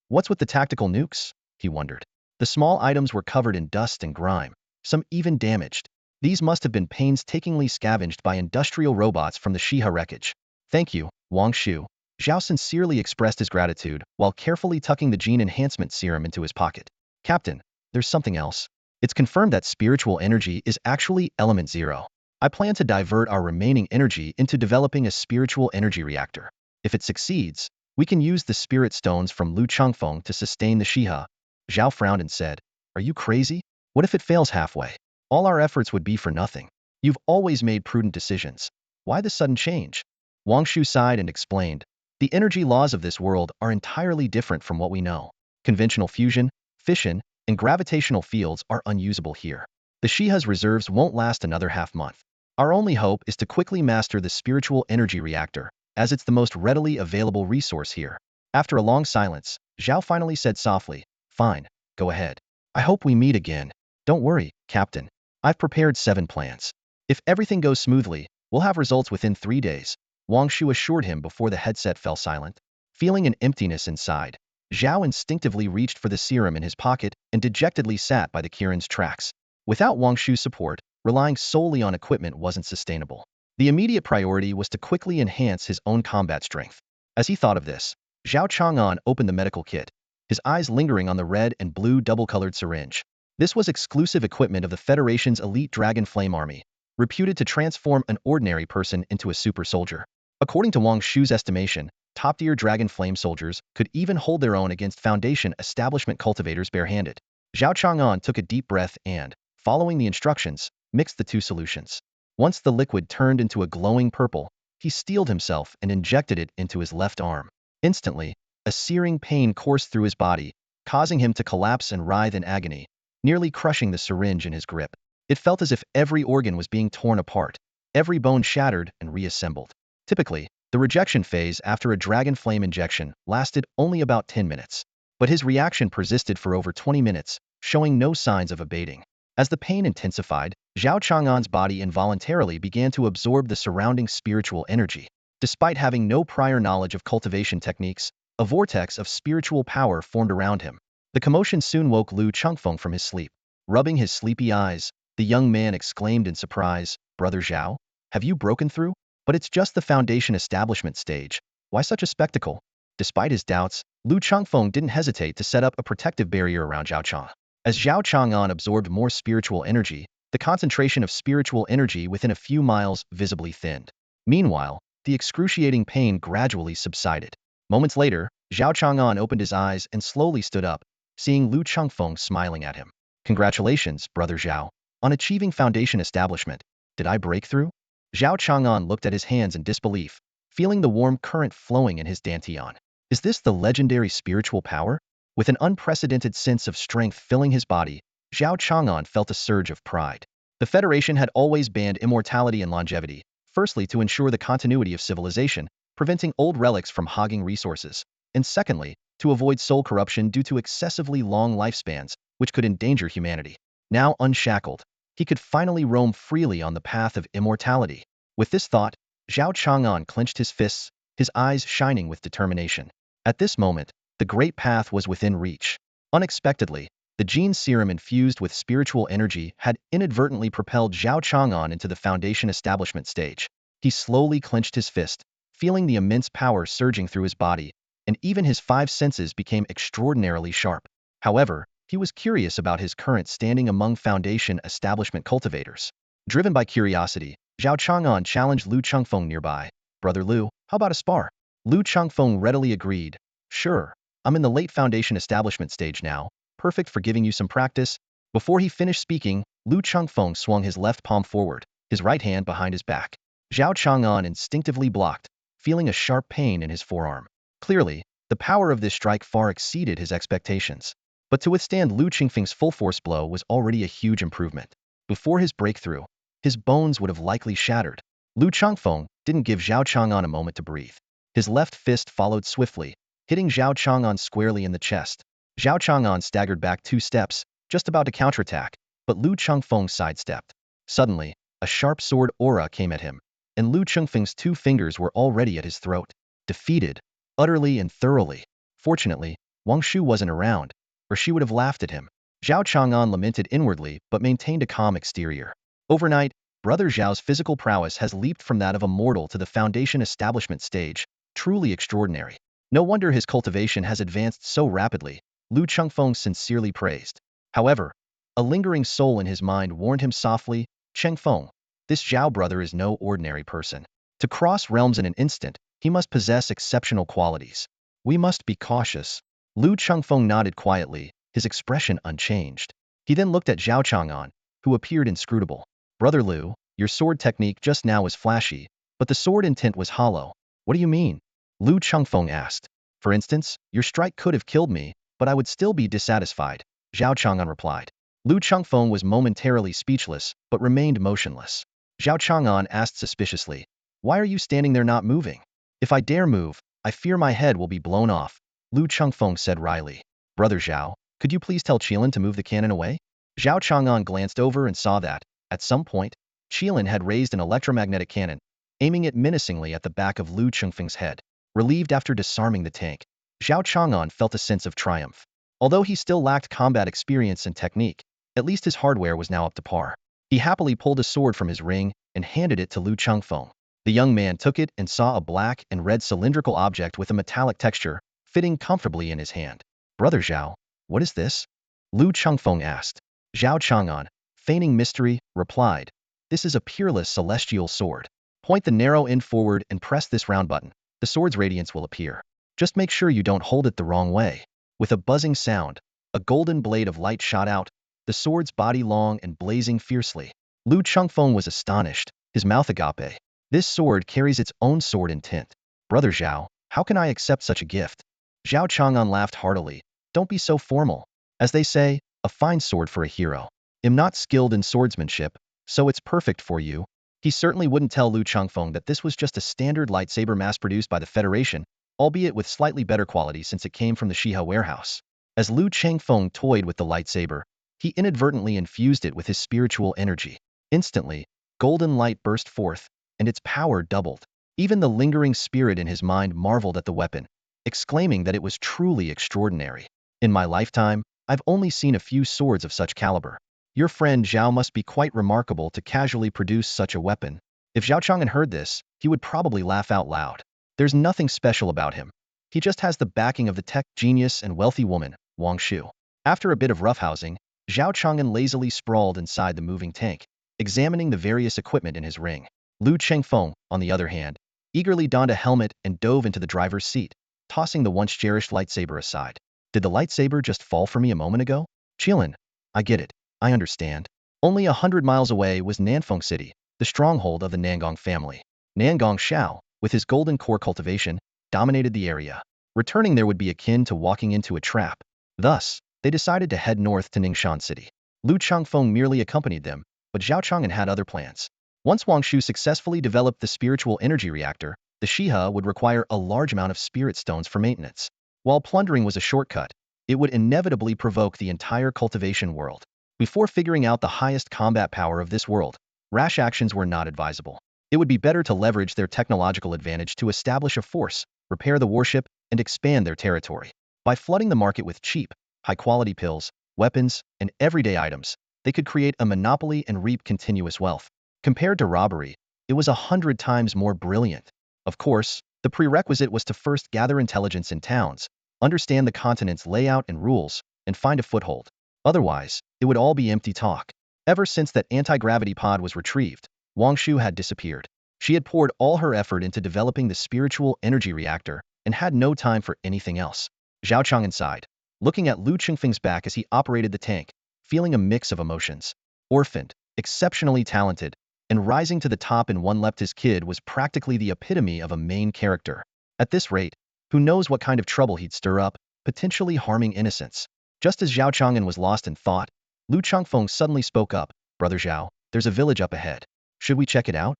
What's with the tactical nukes? He wondered. The small items were covered in dust and grime, some even damaged. These must have been painstakingly scavenged by industrial robots from the Xihe wreckage. Thank you, Wang Shu. Zhao sincerely expressed his gratitude while carefully tucking the gene enhancement serum into his pocket. Captain, there's something else. It's confirmed that spiritual energy is actually element 0. I plan to divert our remaining energy into developing a spiritual energy reactor. If it succeeds, we can use the spirit stones from Lu Changfeng to sustain the Xihe. Zhao frowned and said, are you crazy? What if it fails halfway? All our efforts would be for nothing. You've always made prudent decisions. Why the sudden change? Wang Shu sighed and explained, the energy laws of this world are entirely different from what we know. Conventional fusion, fission, and gravitational fields are unusable here. The Xihe's reserves won't last another half-month. Our only hope is to quickly master the spiritual energy reactor, as it's the most readily available resource here. After a long silence, Zhao finally said softly, fine, go ahead. I hope we meet again. Don't worry, Captain. I've prepared 7 plans. If everything goes smoothly, we'll have results within 3 days, Wang Shu assured him before the headset fell silent. Feeling an emptiness inside, Zhao instinctively reached for the serum in his pocket and dejectedly sat by the Kirin's tracks. Without Wang Shu's support, relying solely on equipment wasn't sustainable. The immediate priority was to quickly enhance his own combat strength. As he thought of this, Zhao Chang'an opened the medical kit, his eyes lingering on the red and blue double-colored syringe. This was exclusive equipment of the Federation's elite Dragon Flame Army, reputed to transform an ordinary person into a super soldier. According to Wang Shu's estimation, top-tier Dragon Flame soldiers could even hold their own against Foundation establishment cultivators barehanded. Zhao Chang'an took a deep breath and, following the instructions, mixed the two solutions. Once the liquid turned into a glowing purple, he steeled himself and injected it into his left arm. Instantly, a searing pain coursed through his body, causing him to collapse and writhe in agony, nearly crushing the syringe in his grip. It felt as if every organ was being torn apart, every bone shattered and reassembled. Typically, the rejection phase after a Dragon Flame injection lasted only about 10 minutes. But his reaction persisted for over 20 minutes, showing no signs of abating. As the pain intensified, Zhao Chang'an's body involuntarily began to absorb the surrounding spiritual energy. Despite having no prior knowledge of cultivation techniques, A vortex of spiritual power formed around him. The commotion soon woke Lu Changfeng from his sleep. Rubbing his sleepy eyes, the young man exclaimed in surprise, "Brother Zhao, have you broken through? But it's just the foundation establishment stage. Why such a spectacle?" Despite his doubts, Lu Changfeng didn't hesitate to set up a protective barrier around Zhao Chang'an. As Zhao Chang'an absorbed more spiritual energy, the concentration of spiritual energy within a few miles visibly thinned. Meanwhile, the excruciating pain gradually subsided. Moments later, Zhao Chang'an opened his eyes and slowly stood up, seeing Lu Changfeng smiling at him. "Congratulations, Brother Zhao, on achieving foundation establishment. Did I break through?" Zhao Chang'an looked at his hands in disbelief, feeling the warm current flowing in his dantian. Is this the legendary spiritual power? With an unprecedented sense of strength filling his body, Zhao Chang'an felt a surge of pride. The Federation had always banned immortality and longevity, firstly to ensure the continuity of civilization, preventing old relics from hogging resources, and secondly, to avoid soul corruption due to excessively long lifespans, which could endanger humanity. Now unshackled, he could finally roam freely on the path of immortality. With this thought, Zhao Chang'an clenched his fists, his eyes shining with determination. At this moment, the great path was within reach. Unexpectedly, the gene serum infused with spiritual energy had inadvertently propelled Zhao Chang'an into the foundation establishment stage. He slowly clenched his fist, feeling the immense power surging through his body, and even his five senses became extraordinarily sharp. However, he was curious about his current standing among foundation establishment cultivators. Driven by curiosity, Zhao Chang'an challenged Lu Changfeng nearby. "Brother Lu, how about a spar?" Lu Changfeng readily agreed. "Sure, I'm in the late foundation establishment stage now, perfect for giving you some practice." Before he finished speaking, Lu Changfeng swung his left palm forward, his right hand behind his back. Zhao Chang'an instinctively blocked, feeling a sharp pain in his forearm. Clearly, the power of this strike far exceeded his expectations. But to withstand Lu Changfeng's full-force blow was already a huge improvement. Before his breakthrough, his bones would have likely shattered. Lu Changfeng didn't give Zhao Chang'an a moment to breathe. His left fist followed swiftly, hitting Zhao Chang'an squarely in the chest. Zhao Chang'an staggered back 2 steps, just about to counterattack, but Lu Changfeng sidestepped. Suddenly, a sharp sword aura came at him, and Lu Changfeng's 2 fingers were already at his throat. Defeated, utterly and thoroughly. Fortunately, Wang Shu wasn't around, or she would have laughed at him. Zhao Chang'an lamented inwardly but maintained a calm exterior. Overnight, Brother Zhao's physical prowess has leaped from that of a mortal to the foundation establishment stage, truly extraordinary. No wonder his cultivation has advanced so rapidly, Lu Changfeng sincerely praised. However, a lingering soul in his mind warned him softly, "Changfeng, this Zhao brother is no ordinary person. To cross realms in an instant, he must possess exceptional qualities. We must be cautious." Lu Changfeng nodded quietly, his expression unchanged. He then looked at Zhao Chang'an, who appeared inscrutable. "Brother Lu, your sword technique just now was flashy, but the sword intent was hollow. What do you mean?" Lu Changfeng asked. "For instance, your strike could have killed me, but I would still be dissatisfied," Zhao Chang'an replied. Lu Changfeng was momentarily speechless, but remained motionless. Zhao Chang'an asked suspiciously, "Why are you standing there not moving?" "If I dare move, I fear my head will be blown off," Lu Changfeng said wryly. "Brother Zhao, could you please tell Qilin to move the cannon away?" Zhao Chang'an glanced over and saw that, at some point, Qilin had raised an electromagnetic cannon, aiming it menacingly at the back of Lu Changfeng's head. Relieved after disarming the tank, Zhao Chang'an felt a sense of triumph. Although he still lacked combat experience and technique, at least his hardware was now up to par. He happily pulled a sword from his ring and handed it to Lu Changfeng. The young man took it and saw a black and red cylindrical object with a metallic texture, fitting comfortably in his hand. "Brother Zhao, what is this?" Lu Changfeng asked. Zhao Chang'an, feigning mystery, replied, "This is a peerless celestial sword. Point the narrow end forward and press this round button. The sword's radiance will appear. Just make sure you don't hold it the wrong way." With a buzzing sound, a golden blade of light shot out, the sword's body long and blazing fiercely. Lu Changfeng was astonished, his mouth agape. "This sword carries its own sword intent. Brother Zhao, how can I accept such a gift?" Zhao Chang'an laughed heartily. "Don't be so formal. As they say, a fine sword for a hero. I'm not skilled in swordsmanship, so it's perfect for you." He certainly wouldn't tell Lu Changfeng that this was just a standard lightsaber mass-produced by the Federation, albeit with slightly better quality since it came from the Xihe warehouse. As Lu Changfeng toyed with the lightsaber, he inadvertently infused it with his spiritual energy. Instantly, golden light burst forth, and its power doubled. Even the lingering spirit in his mind marveled at the weapon. exclaiming that it was truly extraordinary. In my lifetime, I've only seen a few swords of such caliber. Your friend Zhao must be quite remarkable to casually produce such a weapon. If Zhao Chang'an heard this, he would probably laugh out loud. There's nothing special about him. He just has the backing of the tech genius and wealthy woman, Wang Shu. After a bit of roughhousing, Zhao Chang'an lazily sprawled inside the moving tank, examining the various equipment in his ring. Lu Chengfeng, on the other hand, eagerly donned a helmet and dove into the driver's seat, tossing the once cherished lightsaber aside. Did the lightsaber just fall for me a moment ago? Chilin, I get it. I understand. Only 100 miles away was Nanfeng City, the stronghold of the Nangong family. Nangong Xiao, with his golden core cultivation, dominated the area. Returning there would be akin to walking into a trap. Thus, they decided to head north to Ningxuan City. Lu Changfeng merely accompanied them, but Zhao Chang'an had other plans. Once Wang Shu successfully developed the spiritual energy reactor, the Xihe would require a large amount of spirit stones for maintenance. While plundering was a shortcut, it would inevitably provoke the entire cultivation world. Before figuring out the highest combat power of this world, rash actions were not advisable. It would be better to leverage their technological advantage to establish a force, repair the warship, and expand their territory. By flooding the market with cheap, high-quality pills, weapons, and everyday items, they could create a monopoly and reap continuous wealth. Compared to robbery, it was 100 times more brilliant. Of course, the prerequisite was to first gather intelligence in towns, understand the continent's layout and rules, and find a foothold. Otherwise, it would all be empty talk. Ever since that anti-gravity pod was retrieved, Wang Shu had disappeared. She had poured all her effort into developing the spiritual energy reactor and had no time for anything else. Zhao Chang'an sighed, looking at Lu Chengfeng's back as he operated the tank, feeling a mix of emotions. Orphaned, exceptionally talented, and rising to the top in one leapt. His kid was practically the epitome of a main character. At this rate, who knows what kind of trouble he'd stir up, potentially harming innocents. Just as Zhao Chang'an was lost in thought, Lu Chengfeng suddenly spoke up. Brother Zhao, there's a village up ahead. Should we check it out?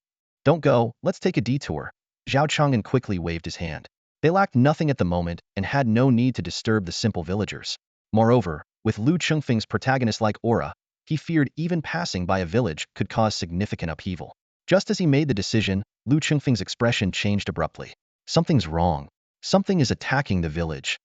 Don't go, let's take a detour. Zhao Chang'an quickly waved his hand. They lacked nothing at the moment and had no need to disturb the simple villagers. Moreover, with Lu Chengfeng's protagonist-like aura, he feared even passing by a village could cause significant upheaval. Just as he made the decision, Lu Chengfeng's expression changed abruptly. Something's wrong. Something is attacking the village.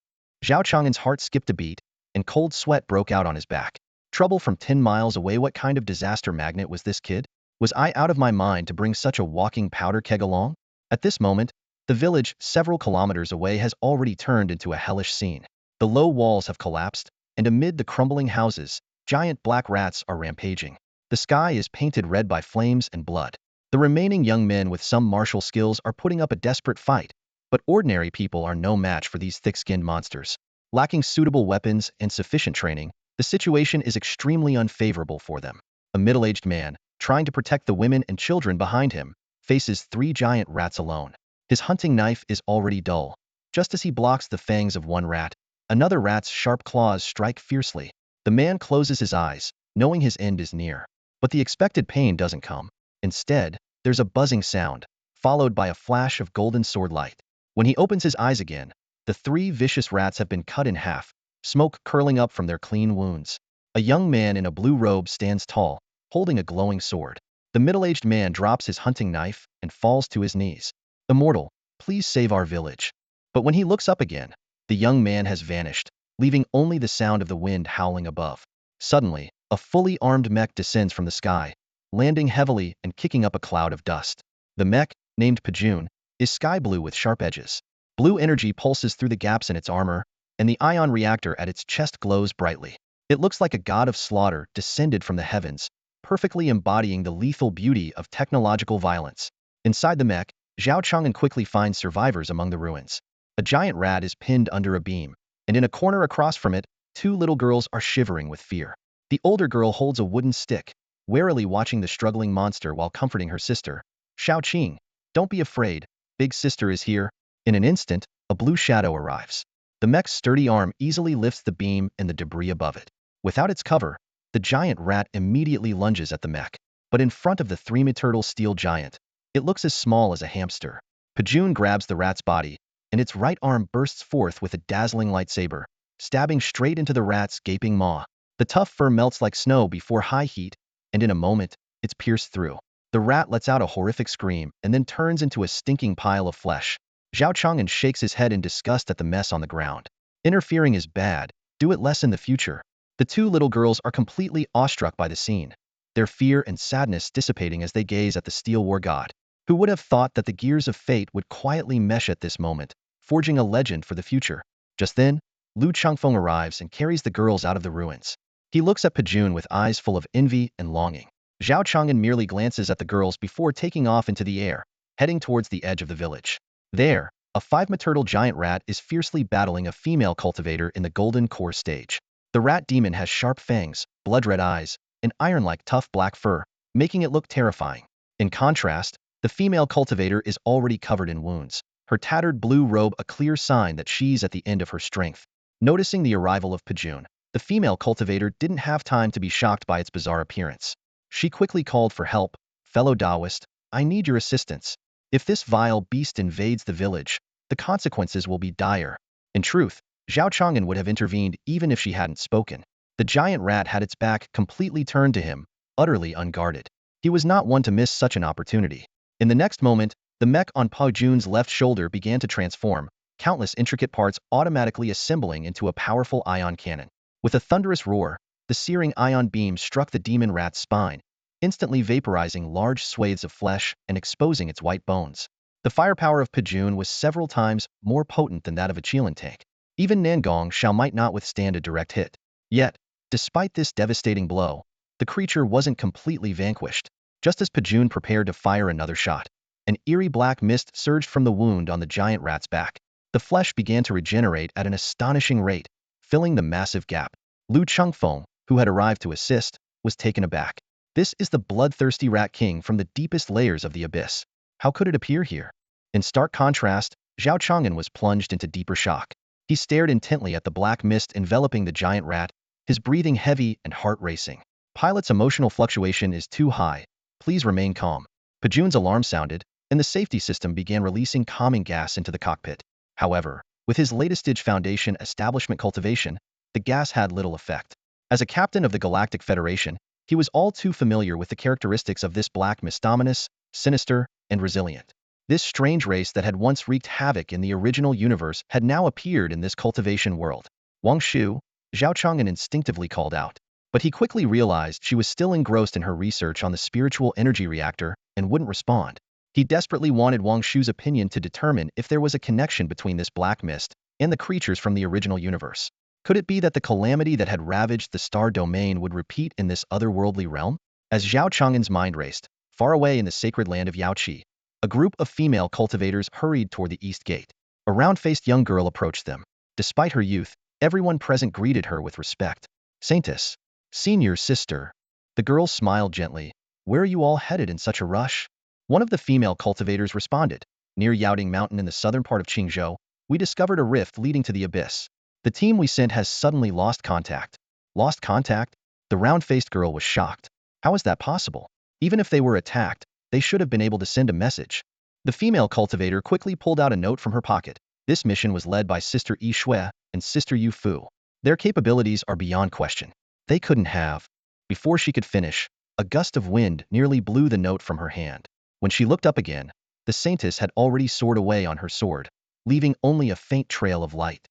Zhao Chang'an's heart skipped a beat, and cold sweat broke out on his back. Trouble from 10 miles away? What kind of disaster magnet was this kid? Was I out of my mind to bring such a walking powder keg along? At this moment, the village, several kilometers away, has already turned into a hellish scene. The low walls have collapsed, and amid the crumbling houses, giant black rats are rampaging. The sky is painted red by flames and blood. The remaining young men with some martial skills are putting up a desperate fight, but ordinary people are no match for these thick-skinned monsters. Lacking suitable weapons and sufficient training, the situation is extremely unfavorable for them. A middle-aged man, trying to protect the women and children behind him, faces 3 giant rats alone. His hunting knife is already dull. Just as he blocks the fangs of one rat, another rat's sharp claws strike fiercely. The man closes his eyes, knowing his end is near. But the expected pain doesn't come. Instead, there's a buzzing sound, followed by a flash of golden sword light. When he opens his eyes again, the 3 vicious rats have been cut in half, smoke curling up from their clean wounds. A young man in a blue robe stands tall, holding a glowing sword. The middle-aged man drops his hunting knife and falls to his knees. Immortal, please save our village. But when he looks up again, the young man has vanished, leaving only the sound of the wind howling above. Suddenly, a fully armed mech descends from the sky, landing heavily and kicking up a cloud of dust. The mech, named Pajun, is sky blue with sharp edges. Blue energy pulses through the gaps in its armor, and the ion reactor at its chest glows brightly. It looks like a god of slaughter descended from the heavens, perfectly embodying the lethal beauty of technological violence. Inside the mech, Zhao Chang'an quickly finds survivors among the ruins. A giant rat is pinned under a beam, and in a corner across from it, 2 little girls are shivering with fear. The older girl holds a wooden stick, warily watching the struggling monster while comforting her sister. Xiao Qing, don't be afraid, big sister is here. In an instant, a blue shadow arrives. The mech's sturdy arm easily lifts the beam and the debris above it. Without its cover, the giant rat immediately lunges at the mech. But in front of the 3-meter steel giant, it looks as small as a hamster. Pajun grabs the rat's body, and its right arm bursts forth with a dazzling lightsaber, stabbing straight into the rat's gaping maw. The tough fur melts like snow before high heat, and in a moment, it's pierced through. The rat lets out a horrific scream and then turns into a stinking pile of flesh. Zhao Chang'an shakes his head in disgust at the mess on the ground. Interfering is bad. Do it less in the future. The two little girls are completely awestruck by the scene, their fear and sadness dissipating as they gaze at the steel war god. Who would have thought that the gears of fate would quietly mesh at this moment, forging a legend for the future? Just then, Lu Changfeng arrives and carries the girls out of the ruins. He looks at Pajun with eyes full of envy and longing. Zhao Chang'an merely glances at the girls before taking off into the air, heading towards the edge of the village. There, a 5-meter turtle giant rat is fiercely battling a female cultivator in the golden core stage. The rat demon has sharp fangs, blood-red eyes, and iron-like tough black fur, making it look terrifying. In contrast, the female cultivator is already covered in wounds, her tattered blue robe a clear sign that she's at the end of her strength. Noticing the arrival of Pajun, the female cultivator didn't have time to be shocked by its bizarre appearance. She quickly called for help. Fellow Taoist, I need your assistance. If this vile beast invades the village, the consequences will be dire. In truth, Zhao Chang'an would have intervened even if she hadn't spoken. The giant rat had its back completely turned to him, utterly unguarded. He was not one to miss such an opportunity. In the next moment, the mech on Pajun's left shoulder began to transform, countless intricate parts automatically assembling into a powerful ion cannon. With a thunderous roar, the searing ion beam struck the demon rat's spine, instantly vaporizing large swathes of flesh and exposing its white bones. The firepower of Pajun was several times more potent than that of a Chilan tank. Even Nangong Xiao might not withstand a direct hit. Yet, despite this devastating blow, the creature wasn't completely vanquished. Just as Pajun prepared to fire another shot, an eerie black mist surged from the wound on the giant rat's back. The flesh began to regenerate at an astonishing rate, filling the massive gap. Lu Changfeng, who had arrived to assist, was taken aback. This is the bloodthirsty rat king from the deepest layers of the abyss. How could it appear here? In stark contrast, Zhao Chang'an was plunged into deeper shock. He stared intently at the black mist enveloping the giant rat, his breathing heavy and heart racing. Pilot's emotional fluctuation is too high. Please remain calm. Pajun's alarm sounded, and the safety system began releasing calming gas into the cockpit. However, with his latest stage foundation establishment cultivation, the gas had little effect. As a captain of the Galactic Federation, he was all too familiar with the characteristics of this black mist: ominous, sinister, and resilient. This strange race that had once wreaked havoc in the original universe had now appeared in this cultivation world. Wang Shu, Zhao Chang'an instinctively called out. But he quickly realized she was still engrossed in her research on the spiritual energy reactor and wouldn't respond. He desperately wanted Wang Shu's opinion to determine if there was a connection between this black mist and the creatures from the original universe. Could it be that the calamity that had ravaged the star domain would repeat in this otherworldly realm? As Zhao Chang'an's mind raced, far away in the sacred land of Yaoqi, a group of female cultivators hurried toward the east gate. A round-faced young girl approached them. Despite her youth, everyone present greeted her with respect. Saintess, senior sister. The girl smiled gently. Where are you all headed in such a rush? One of the female cultivators responded. Near Yaoding Mountain in the southern part of Qingzhou, we discovered a rift leading to the abyss. The team we sent has suddenly lost contact. Lost contact? The round-faced girl was shocked. How is that possible? Even if they were attacked, they should have been able to send a message. The female cultivator quickly pulled out a note from her pocket. This mission was led by Sister Yi Shui and Sister Yu Fu. Their capabilities are beyond question. They couldn't have. Before she could finish, a gust of wind nearly blew the note from her hand. When she looked up again, the Saintess had already soared away on her sword, leaving only a faint trail of light.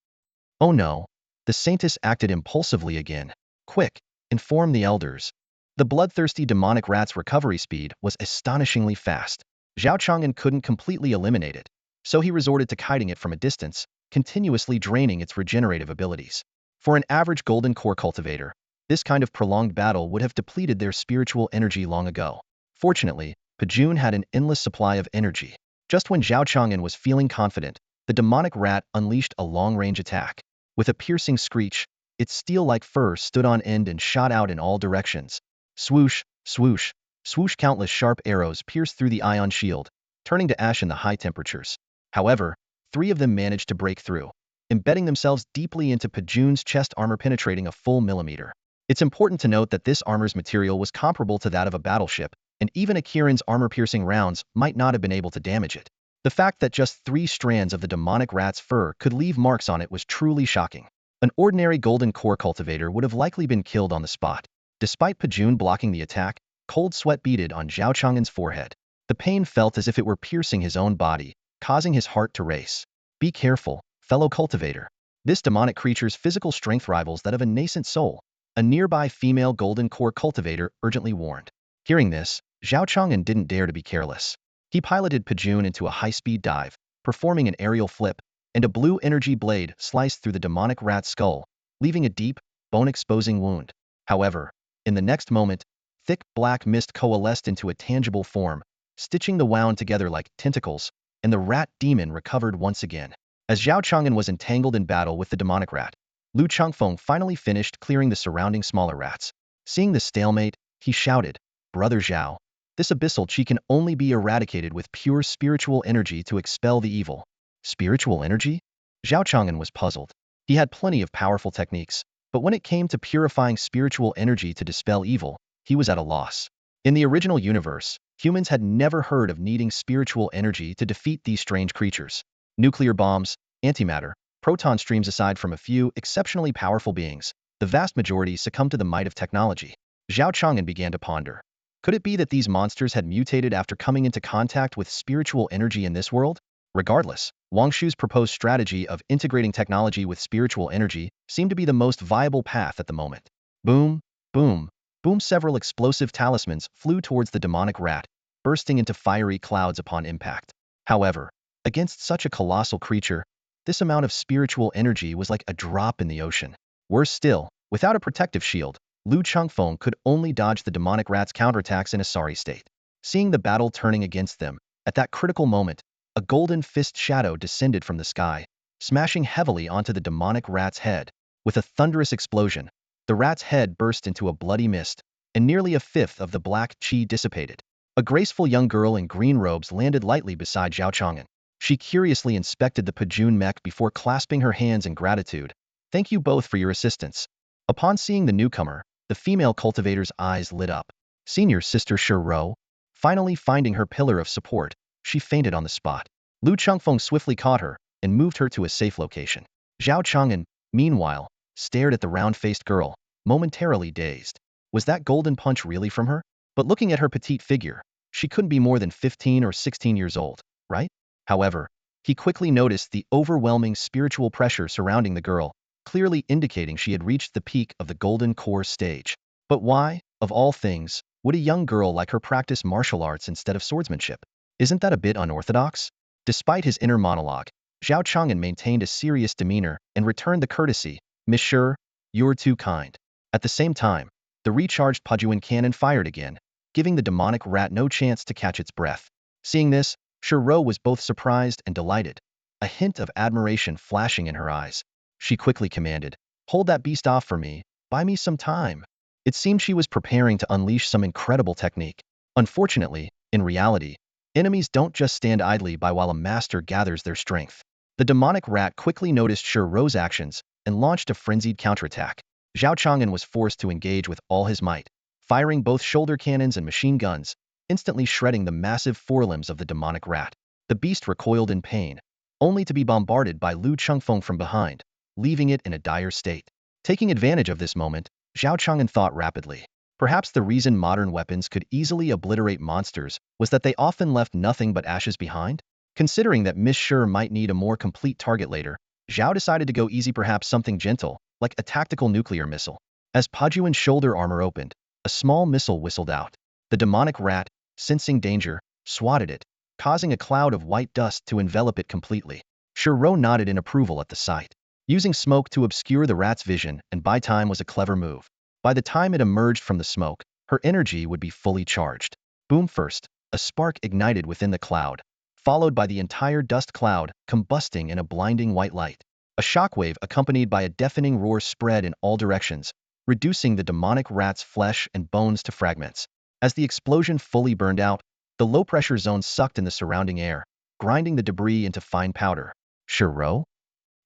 Oh no, the Saintess acted impulsively again. Quick, inform the elders. The bloodthirsty demonic rat's recovery speed was astonishingly fast. Zhao Chang'an couldn't completely eliminate it, so he resorted to kiting it from a distance, continuously draining its regenerative abilities. For an average golden core cultivator, this kind of prolonged battle would have depleted their spiritual energy long ago. Fortunately, Pajun had an endless supply of energy. Just when Zhao Chang'an was feeling confident, the demonic rat unleashed a long-range attack. With a piercing screech, its steel-like fur stood on end and shot out in all directions. Swoosh, swoosh, swoosh. Countless sharp arrows pierced through the ion shield, turning to ash in the high temperatures. However, 3 of them managed to break through, embedding themselves deeply into Pajun's chest armor, penetrating a full millimeter. It's important to note that this armor's material was comparable to that of a battleship, and even a Kirin's armor-piercing rounds might not have been able to damage it. The fact that just 3 strands of the demonic rat's fur could leave marks on it was truly shocking. An ordinary golden core cultivator would have likely been killed on the spot. Despite Pajun blocking the attack, cold sweat beaded on Zhao Chang'an's forehead. The pain felt as if it were piercing his own body, causing his heart to race. Be careful, fellow cultivator. This demonic creature's physical strength rivals that of a nascent soul, a nearby female golden core cultivator urgently warned. Hearing this, Zhao Chang'an didn't dare to be careless. He piloted Pajun into a high-speed dive, performing an aerial flip, and a blue energy blade sliced through the demonic rat's skull, leaving a deep, bone-exposing wound. However, in the next moment, thick black mist coalesced into a tangible form, stitching the wound together like tentacles, and the rat demon recovered once again. As Zhao Chang'an was entangled in battle with the demonic rat, Lu Changfeng finally finished clearing the surrounding smaller rats. Seeing the stalemate, he shouted, "Brother Zhao, this abyssal chi can only be eradicated with pure spiritual energy to expel the evil." Spiritual energy? Zhao Chang'an was puzzled. He had plenty of powerful techniques, but when it came to purifying spiritual energy to dispel evil, he was at a loss. In the original universe, humans had never heard of needing spiritual energy to defeat these strange creatures. Nuclear bombs, antimatter, proton streams aside from a few exceptionally powerful beings, the vast majority succumbed to the might of technology. Zhao Chang'an began to ponder. Could it be that these monsters had mutated after coming into contact with spiritual energy in this world? Regardless, Wang Shu's proposed strategy of integrating technology with spiritual energy seemed to be the most viable path at the moment. Boom, boom, boom. Several explosive talismans flew towards the demonic rat, bursting into fiery clouds upon impact. However, against such a colossal creature, this amount of spiritual energy was like a drop in the ocean. Worse still, without a protective shield, Lu Changfeng could only dodge the demonic rat's counterattacks in a sorry state. Seeing the battle turning against them, at that critical moment, a golden fist shadow descended from the sky, smashing heavily onto the demonic rat's head. With a thunderous explosion, the rat's head burst into a bloody mist, and nearly a fifth of the black chi dissipated. A graceful young girl in green robes landed lightly beside Zhao Chang'an. She curiously inspected the Pajun mech before clasping her hands in gratitude. "Thank you both for your assistance." Upon seeing the newcomer, the female cultivator's eyes lit up. "Senior sister Shiro." Finally finding her pillar of support, she fainted on the spot. Lu Changfeng swiftly caught her and moved her to a safe location. Zhao Chang'an, meanwhile, stared at the round-faced girl, momentarily dazed. Was that golden punch really from her? But looking at her petite figure, she couldn't be more than 15 or 16 years old, right? However, he quickly noticed the overwhelming spiritual pressure surrounding the girl, clearly indicating she had reached the peak of the golden core stage. But why, of all things, would a young girl like her practice martial arts instead of swordsmanship? Isn't that a bit unorthodox? Despite his inner monologue, Zhao Chang'an maintained a serious demeanor and returned the courtesy. "Monsieur, you're too kind." At the same time, the recharged Pajuan cannon fired again, giving the demonic rat no chance to catch its breath. Seeing this, Shiro was both surprised and delighted, a hint of admiration flashing in her eyes. She quickly commanded, "Hold that beast off for me, buy me some time." It seemed she was preparing to unleash some incredible technique. Unfortunately, in reality, enemies don't just stand idly by while a master gathers their strength. The demonic rat quickly noticed Shiro's actions and launched a frenzied counterattack. Zhao Chang'an was forced to engage with all his might, firing both shoulder cannons and machine guns, instantly shredding the massive forelimbs of the demonic rat. The beast recoiled in pain, only to be bombarded by Lu Changfeng from behind, leaving it in a dire state. Taking advantage of this moment, Zhao Chang'an thought rapidly. Perhaps the reason modern weapons could easily obliterate monsters was that they often left nothing but ashes behind? Considering that Miss Sure might need a more complete target later, Zhao decided to go easy, perhaps something gentle, like a tactical nuclear missile. As Pajuan's shoulder armor opened, a small missile whistled out. The demonic rat, sensing danger, swatted it, causing a cloud of white dust to envelop it completely. Shiro nodded in approval at the sight. Using smoke to obscure the rat's vision and buy time was a clever move. By the time it emerged from the smoke, her energy would be fully charged. Boom! First, a spark ignited within the cloud, followed by the entire dust cloud combusting in a blinding white light. A shockwave accompanied by a deafening roar spread in all directions, reducing the demonic rat's flesh and bones to fragments. As the explosion fully burned out, the low-pressure zone sucked in the surrounding air, grinding the debris into fine powder. Shiro?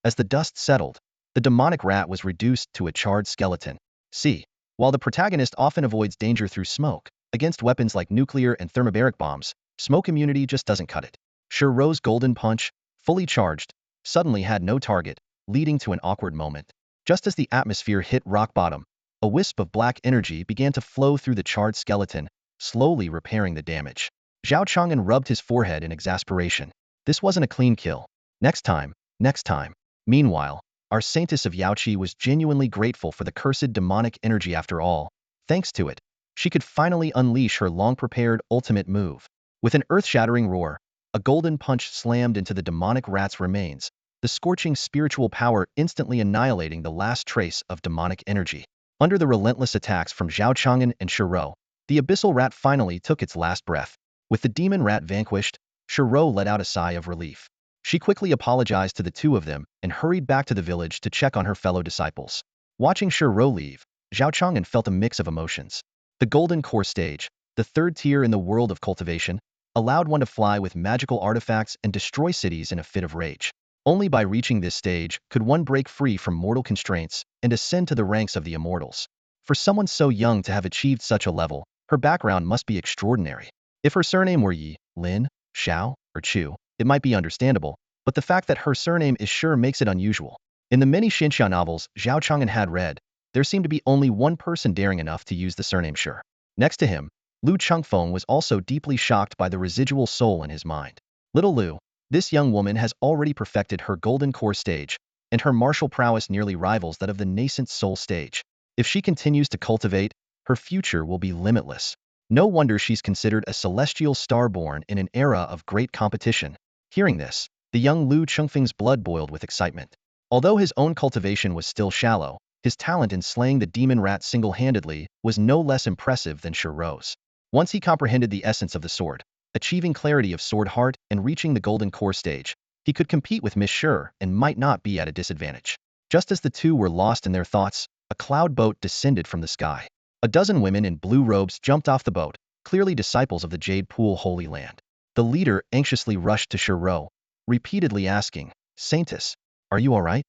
As the dust settled, the demonic rat was reduced to a charred skeleton. See, while the protagonist often avoids danger through smoke, against weapons like nuclear and thermobaric bombs, smoke immunity just doesn't cut it. Shiro's golden punch, fully charged, suddenly had no target, leading to an awkward moment. Just as the atmosphere hit rock bottom, a wisp of black energy began to flow through the charred skeleton, slowly repairing the damage. Zhao Chang'an rubbed his forehead in exasperation. This wasn't a clean kill. Next time, next time. Meanwhile, our Saintess of Yaoqi was genuinely grateful for the cursed demonic energy after all. Thanks to it, she could finally unleash her long-prepared ultimate move. With an earth-shattering roar, a golden punch slammed into the demonic rat's remains, the scorching spiritual power instantly annihilating the last trace of demonic energy. Under the relentless attacks from Zhao Chang'an and Shiro, the abyssal rat finally took its last breath. With the demon rat vanquished, Shiro let out a sigh of relief. She quickly apologized to the two of them and hurried back to the village to check on her fellow disciples. Watching Shiro leave, Zhao Chang'an felt a mix of emotions. The Golden Core stage, the third tier in the world of cultivation, allowed one to fly with magical artifacts and destroy cities in a fit of rage. Only by reaching this stage could one break free from mortal constraints and ascend to the ranks of the immortals. For someone so young to have achieved such a level, her background must be extraordinary. If her surname were Yi, Lin, Xiao, or Chu, it might be understandable, but the fact that her surname is sure makes it unusual. In the many Xinxia novels Zhao Chang'an had read, there seemed to be only one person daring enough to use the surname Sure. Next to him, Lu Chengfeng was also deeply shocked by the residual soul in his mind. Little Lu, this young woman has already perfected her Golden Core stage, and her martial prowess nearly rivals that of the Nascent Soul stage. If she continues to cultivate, her future will be limitless. No wonder she's considered a celestial star born in an era of great competition. Hearing this, the young Lu Chengfeng's blood boiled with excitement. Although his own cultivation was still shallow, his talent in slaying the demon rat single-handedly was no less impressive than Shiro's. Once he comprehended the essence of the sword, achieving clarity of sword heart and reaching the Golden Core stage, he could compete with Miss Sure and might not be at a disadvantage. Just as the two were lost in their thoughts, a cloud boat descended from the sky. A dozen women in blue robes jumped off the boat, clearly disciples of the Jade Pool Holy Land. The leader anxiously rushed to Shiro, repeatedly asking, "Saintess, are you all right?"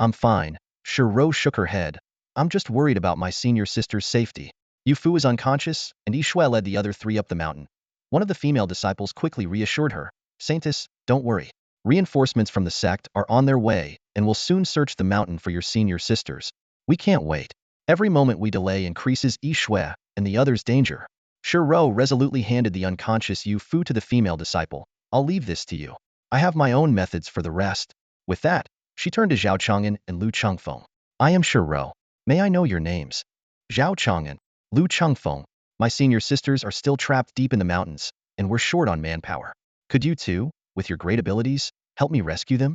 "I'm fine." Shiro shook her head. "I'm just worried about my senior sister's safety." Yufu is unconscious, and Yishui led the other three up the mountain. One of the female disciples quickly reassured her, "Saintess, don't worry. Reinforcements from the sect are on their way and will soon search the mountain for your senior sisters. We can't wait. Every moment we delay increases Yishui and the others' danger." Shiro resolutely handed the unconscious Yufu to the female disciple. "I'll leave this to you. I have my own methods for the rest." With that, she turned to Zhao Chang'an and Lu Chengfeng. "I am Shiro. May I know your names?" "Zhao Chang'an, Lu Chengfeng. My senior sisters are still trapped deep in the mountains, and we're short on manpower. Could you two, with your great abilities, help me rescue them?"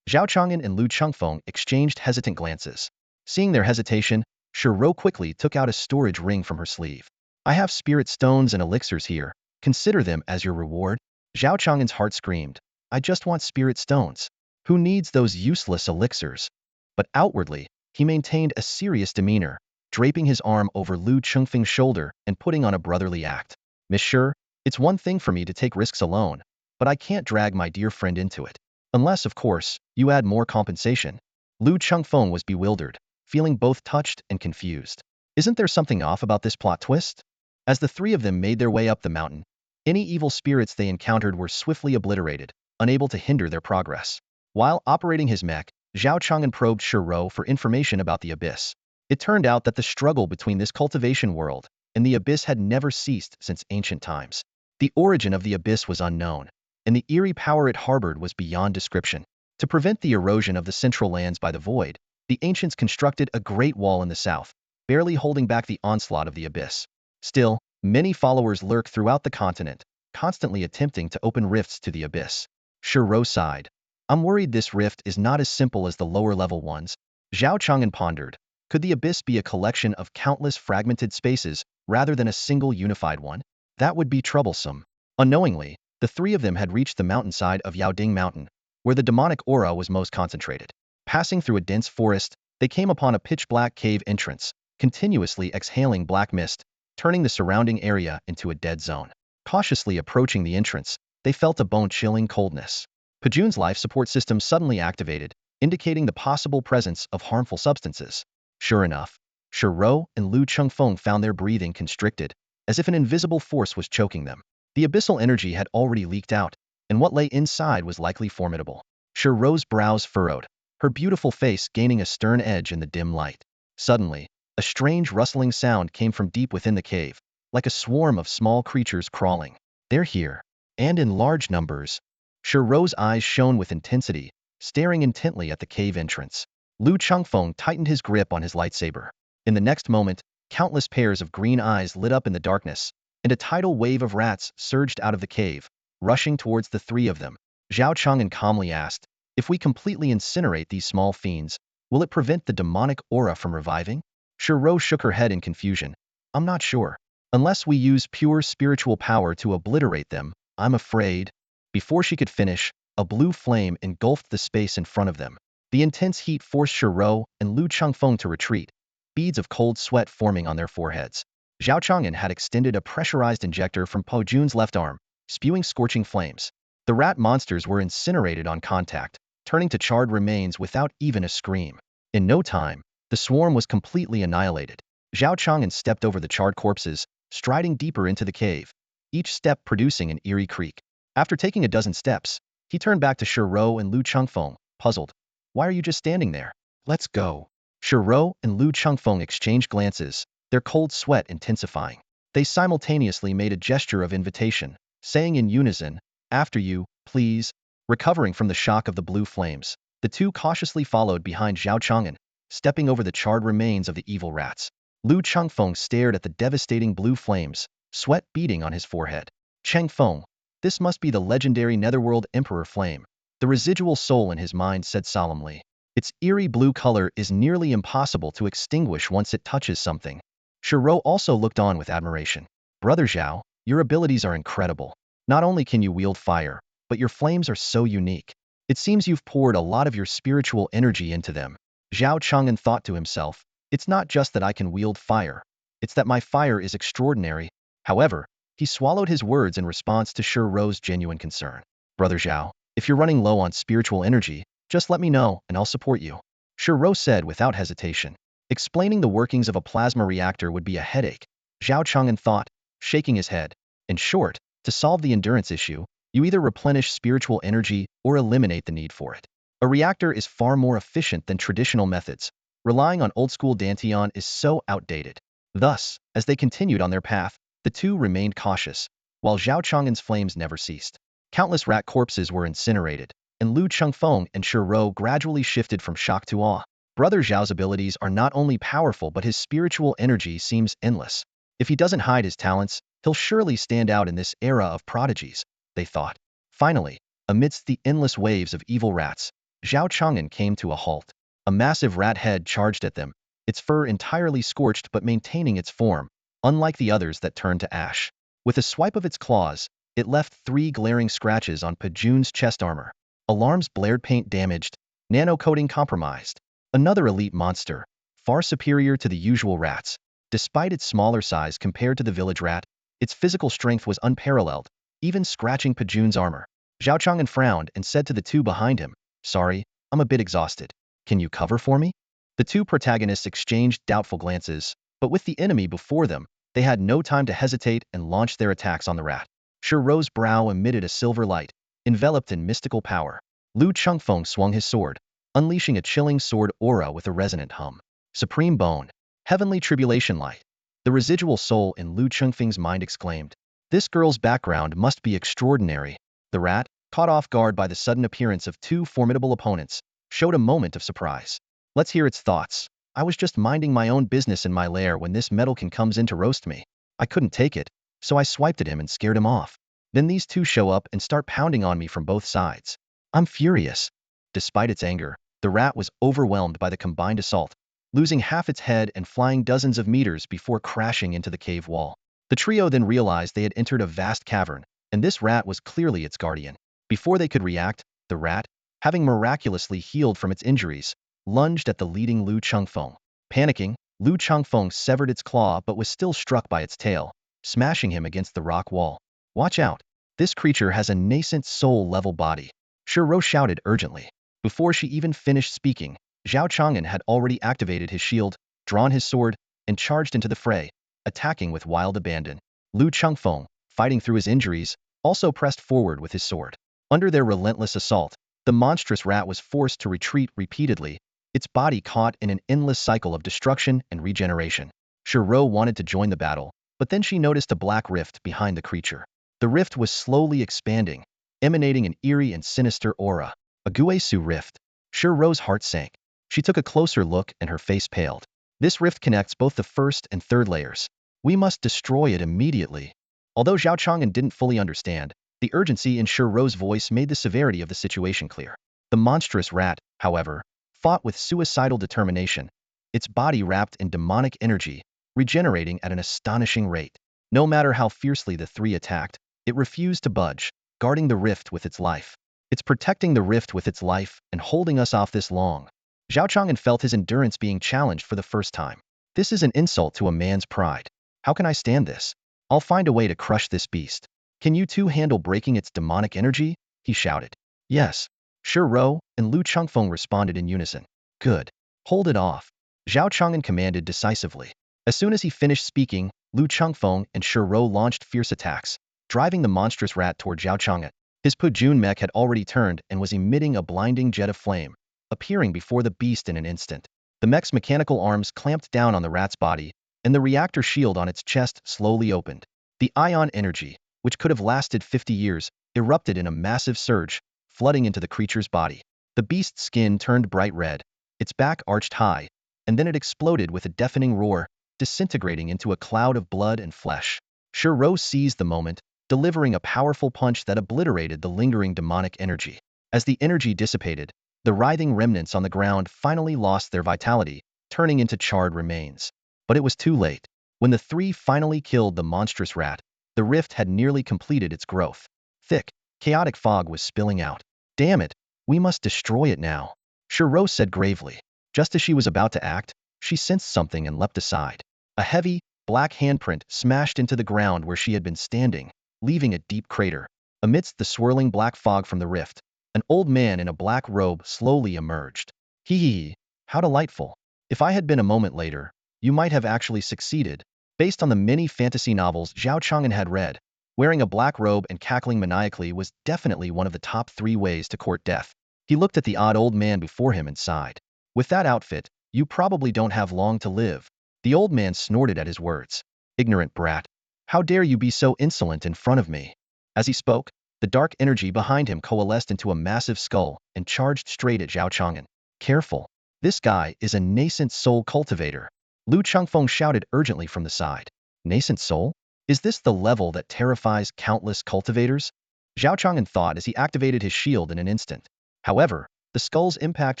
Zhao Chang'an and Lu Chengfeng exchanged hesitant glances. Seeing their hesitation, Shiro quickly took out a storage ring from her sleeve. "I have spirit stones and elixirs here. Consider them as your reward." Zhao Chang'an's heart screamed, "I just want spirit stones. Who needs those useless elixirs?" But outwardly, he maintained a serious demeanor, draping his arm over Lu Chengfeng's shoulder and putting on a brotherly act. "Miss Sure, it's one thing for me to take risks alone, but I can't drag my dear friend into it. Unless, of course, you add more compensation." Lu Chengfeng was bewildered, feeling both touched and confused. Isn't there something off about this plot twist? As the three of them made their way up the mountain, any evil spirits they encountered were swiftly obliterated, unable to hinder their progress. While operating his mech, Zhao Chang'an probed Shiro for information about the abyss. It turned out that the struggle between this cultivation world and the abyss had never ceased since ancient times. The origin of the abyss was unknown, and the eerie power it harbored was beyond description. To prevent the erosion of the central lands by the void, the ancients constructed a great wall in the south, barely holding back the onslaught of the abyss. Still, many followers lurk throughout the continent, constantly attempting to open rifts to the abyss. Shiro sighed. "I'm worried this rift is not as simple as the lower-level ones." Zhao Chang'an pondered. Could the abyss be a collection of countless fragmented spaces rather than a single unified one? That would be troublesome. Unknowingly, the three of them had reached the mountainside of Yaoding Mountain, where the demonic aura was most concentrated. Passing through a dense forest, they came upon a pitch-black cave entrance, continuously exhaling black mist, turning the surrounding area into a dead zone. Cautiously approaching the entrance, they felt a bone-chilling coldness. Pajun's life support system suddenly activated, indicating the possible presence of harmful substances. Sure enough, Shiro and Lu Chengfeng found their breathing constricted, as if an invisible force was choking them. The abyssal energy had already leaked out, and what lay inside was likely formidable. Shiro's brows furrowed, her beautiful face gaining a stern edge in the dim light. Suddenly, a strange rustling sound came from deep within the cave, like a swarm of small creatures crawling. "They're here, and in large numbers." Shiro's eyes shone with intensity, staring intently at the cave entrance. Lu Changfeng tightened his grip on his lightsaber. In the next moment, countless pairs of green eyes lit up in the darkness, and a tidal wave of rats surged out of the cave, rushing towards the three of them. Zhao Chang'an calmly asked, "If we completely incinerate these small fiends, will it prevent the demonic aura from reviving?" Shiro shook her head in confusion. "I'm not sure. Unless we use pure spiritual power to obliterate them, I'm afraid." Before she could finish, a blue flame engulfed the space in front of them. The intense heat forced Shiro and Lu Changfeng to retreat, beads of cold sweat forming on their foreheads. Zhao Chang'an had extended a pressurized injector from Po Jun's left arm, spewing scorching flames. The rat monsters were incinerated on contact, turning to charred remains without even a scream. In no time, the swarm was completely annihilated. Zhao Chang'an stepped over the charred corpses, striding deeper into the cave, each step producing an eerie creak. After taking a dozen steps, he turned back to Shiro and Lu Changfeng, puzzled. "Why are you just standing there? Let's go." Shiro and Lu Changfeng exchanged glances, their cold sweat intensifying. They simultaneously made a gesture of invitation, saying in unison, "After you, please." Recovering from the shock of the blue flames, the two cautiously followed behind Zhao Chang'an, stepping over the charred remains of the evil rats. Lu Changfeng stared at the devastating blue flames, sweat beading on his forehead. "Changfeng, this must be the legendary Netherworld Emperor Flame," the residual soul in his mind said solemnly. "Its eerie blue color is nearly impossible to extinguish once it touches something." Shiro also looked on with admiration. "Brother Zhao, your abilities are incredible. Not only can you wield fire, but your flames are so unique. It seems you've poured a lot of your spiritual energy into them." Zhao Chang'an thought to himself, "It's not just that I can wield fire. It's that my fire is extraordinary." However, he swallowed his words in response to Shiro's genuine concern. "Brother Zhao, if you're running low on spiritual energy, just let me know and I'll support you," Shiro said without hesitation. Explaining the workings of a plasma reactor would be a headache, Zhao Chang'an thought, shaking his head. In short, to solve the endurance issue, you either replenish spiritual energy or eliminate the need for it. A reactor is far more efficient than traditional methods. Relying on old-school Dantian is so outdated. Thus, as they continued on their path, the two remained cautious, while Zhao Chang'an's flames never ceased. Countless rat corpses were incinerated, and Lu Changfeng and Shiro gradually shifted from shock to awe. Brother Zhao's abilities are not only powerful but his spiritual energy seems endless. If he doesn't hide his talents, he'll surely stand out in this era of prodigies, they thought. Finally, amidst the endless waves of evil rats, Zhao Chang'an came to a halt. A massive rat head charged at them, its fur entirely scorched but maintaining its form, unlike the others that turned to ash. With a swipe of its claws, it left 3 glaring scratches on Pajun's chest armor. Alarms blared, paint damaged, nano-coating compromised. Another elite monster, far superior to the usual rats. Despite its smaller size compared to the village rat, its physical strength was unparalleled, even scratching Pajun's armor. Zhao Chang'an frowned and said to the two behind him, "Sorry, I'm a bit exhausted. Can you cover for me?" The two protagonists exchanged doubtful glances, but with the enemy before them, they had no time to hesitate and launched their attacks on the rat. Shiro's brow emitted a silver light, enveloped in mystical power. Lu Changfeng swung his sword, unleashing a chilling sword aura with a resonant hum. Supreme Bone, Heavenly Tribulation Light. The residual soul in Lu Changfeng's mind exclaimed, "This girl's background must be extraordinary." The rat, caught off guard by the sudden appearance of two formidable opponents, showed a moment of surprise. "Let's hear its thoughts. I was just minding my own business in my lair when this meddlekin comes in to roast me. I couldn't take it, so I swiped at him and scared him off. Then these two show up and start pounding on me from both sides. I'm furious." Despite its anger, the rat was overwhelmed by the combined assault, losing half its head and flying dozens of meters before crashing into the cave wall. The trio then realized they had entered a vast cavern, and this rat was clearly its guardian. Before they could react, the rat, having miraculously healed from its injuries, lunged at the leading Lu Changfeng. Panicking, Lu Changfeng severed its claw but was still struck by its tail, smashing him against the rock wall. "Watch out! This creature has a nascent soul-level body," Shiro shouted urgently. Before she even finished speaking, Zhao Chang'an had already activated his shield, drawn his sword, and charged into the fray, attacking with wild abandon. Lu Changfeng, fighting through his injuries, also pressed forward with his sword. Under their relentless assault, the monstrous rat was forced to retreat repeatedly, its body caught in an endless cycle of destruction and regeneration. Shiro wanted to join the battle, but then she noticed a black rift behind the creature. The rift was slowly expanding, emanating an eerie and sinister aura. A Guesu rift. Ro's heart sank. She took a closer look and her face paled. This rift connects both the first and third layers. We must destroy it immediately. Although Zhao Chang'an didn't fully understand, the urgency in Ro's voice made the severity of the situation clear. The monstrous rat, however, fought with suicidal determination, its body wrapped in demonic energy, regenerating at an astonishing rate. No matter how fiercely the three attacked, it refused to budge, guarding the rift with its life. It's protecting the rift with its life and holding us off this long. Zhao Chang'an felt his endurance being challenged for the first time. This is an insult to a man's pride. How can I stand this? I'll find a way to crush this beast. Can you two handle breaking its demonic energy? He shouted. Yes. Ro and Lu Chengfeng responded in unison. Good. Hold it off. Zhao Chang'an commanded decisively. As soon as he finished speaking, Lu Chengfeng and Ro launched fierce attacks, driving the monstrous rat toward Zhao Chang'an. His Pujun mech had already turned and was emitting a blinding jet of flame, appearing before the beast in an instant. The mech's mechanical arms clamped down on the rat's body, and the reactor shield on its chest slowly opened. The ion energy, which could have lasted 50 years, erupted in a massive surge, flooding into the creature's body. The beast's skin turned bright red, its back arched high, and then it exploded with a deafening roar, disintegrating into a cloud of blood and flesh. Ro seized the moment, delivering a powerful punch that obliterated the lingering demonic energy. As the energy dissipated, the writhing remnants on the ground finally lost their vitality, turning into charred remains. But it was too late. When the three finally killed the monstrous rat, the rift had nearly completed its growth. Thick, chaotic fog was spilling out. Damn it, we must destroy it now, Ro said gravely. Just as she was about to act, she sensed something and leapt aside. A heavy, black handprint smashed into the ground where she had been standing, leaving a deep crater. Amidst the swirling black fog from the rift, an old man in a black robe slowly emerged. Hee, how delightful. If I had been a moment later, you might have actually succeeded. Based on the many fantasy novels Zhao Chang'an had read, wearing a black robe and cackling maniacally was definitely one of the top 3 ways to court death. He looked at the odd old man before him and sighed. With that outfit, you probably don't have long to live. The old man snorted at his words. Ignorant brat. How dare you be so insolent in front of me? As he spoke, the dark energy behind him coalesced into a massive skull and charged straight at Zhao Chang'an. Careful. This guy is a nascent soul cultivator. Lu Chengfeng shouted urgently from the side. Nascent soul? Is this the level that terrifies countless cultivators? Zhao Chang'an thought as he activated his shield in an instant. However, the skull's impact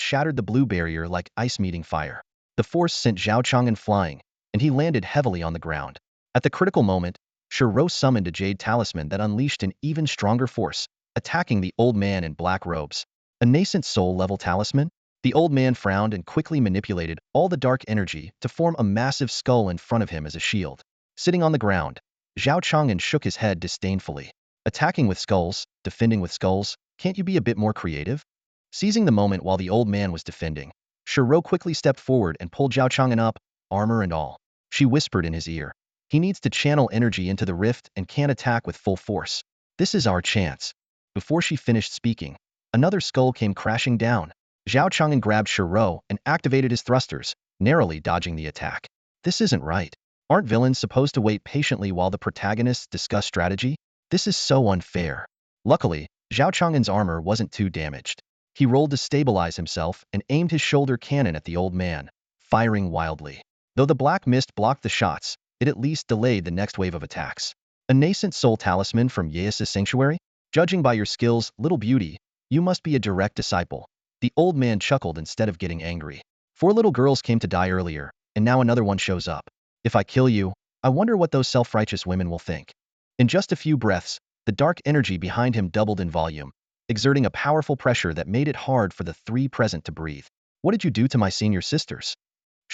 shattered the blue barrier like ice meeting fire. The force sent Zhao Chang'an flying, and he landed heavily on the ground. At the critical moment, Ro summoned a jade talisman that unleashed an even stronger force, attacking the old man in black robes. A nascent soul-level talisman? The old man frowned and quickly manipulated all the dark energy to form a massive skull in front of him as a shield. Sitting on the ground, Zhao Chang'an shook his head disdainfully. Attacking with skulls, defending with skulls, can't you be a bit more creative? Seizing the moment while the old man was defending, Ro quickly stepped forward and pulled Zhao Chang'an up, armor and all. She whispered in his ear. He needs to channel energy into the rift and can't attack with full force. This is our chance. Before she finished speaking, another skull came crashing down. Zhao Chang'an grabbed Ro and activated his thrusters, narrowly dodging the attack. This isn't right. Aren't villains supposed to wait patiently while the protagonists discuss strategy? This is so unfair. Luckily, Zhao Chang'an's armor wasn't too damaged. He rolled to stabilize himself and aimed his shoulder cannon at the old man, firing wildly. Though the black mist blocked the shots, it at least delayed the next wave of attacks. A nascent soul talisman from Xihe's sanctuary? Judging by your skills, little beauty, you must be a direct disciple. The old man chuckled instead of getting angry. 4 little girls came to die earlier, and now another one shows up. If I kill you, I wonder what those self-righteous women will think. In just a few breaths, the dark energy behind him doubled in volume, exerting a powerful pressure that made it hard for the 3 present to breathe. What did you do to my senior sisters?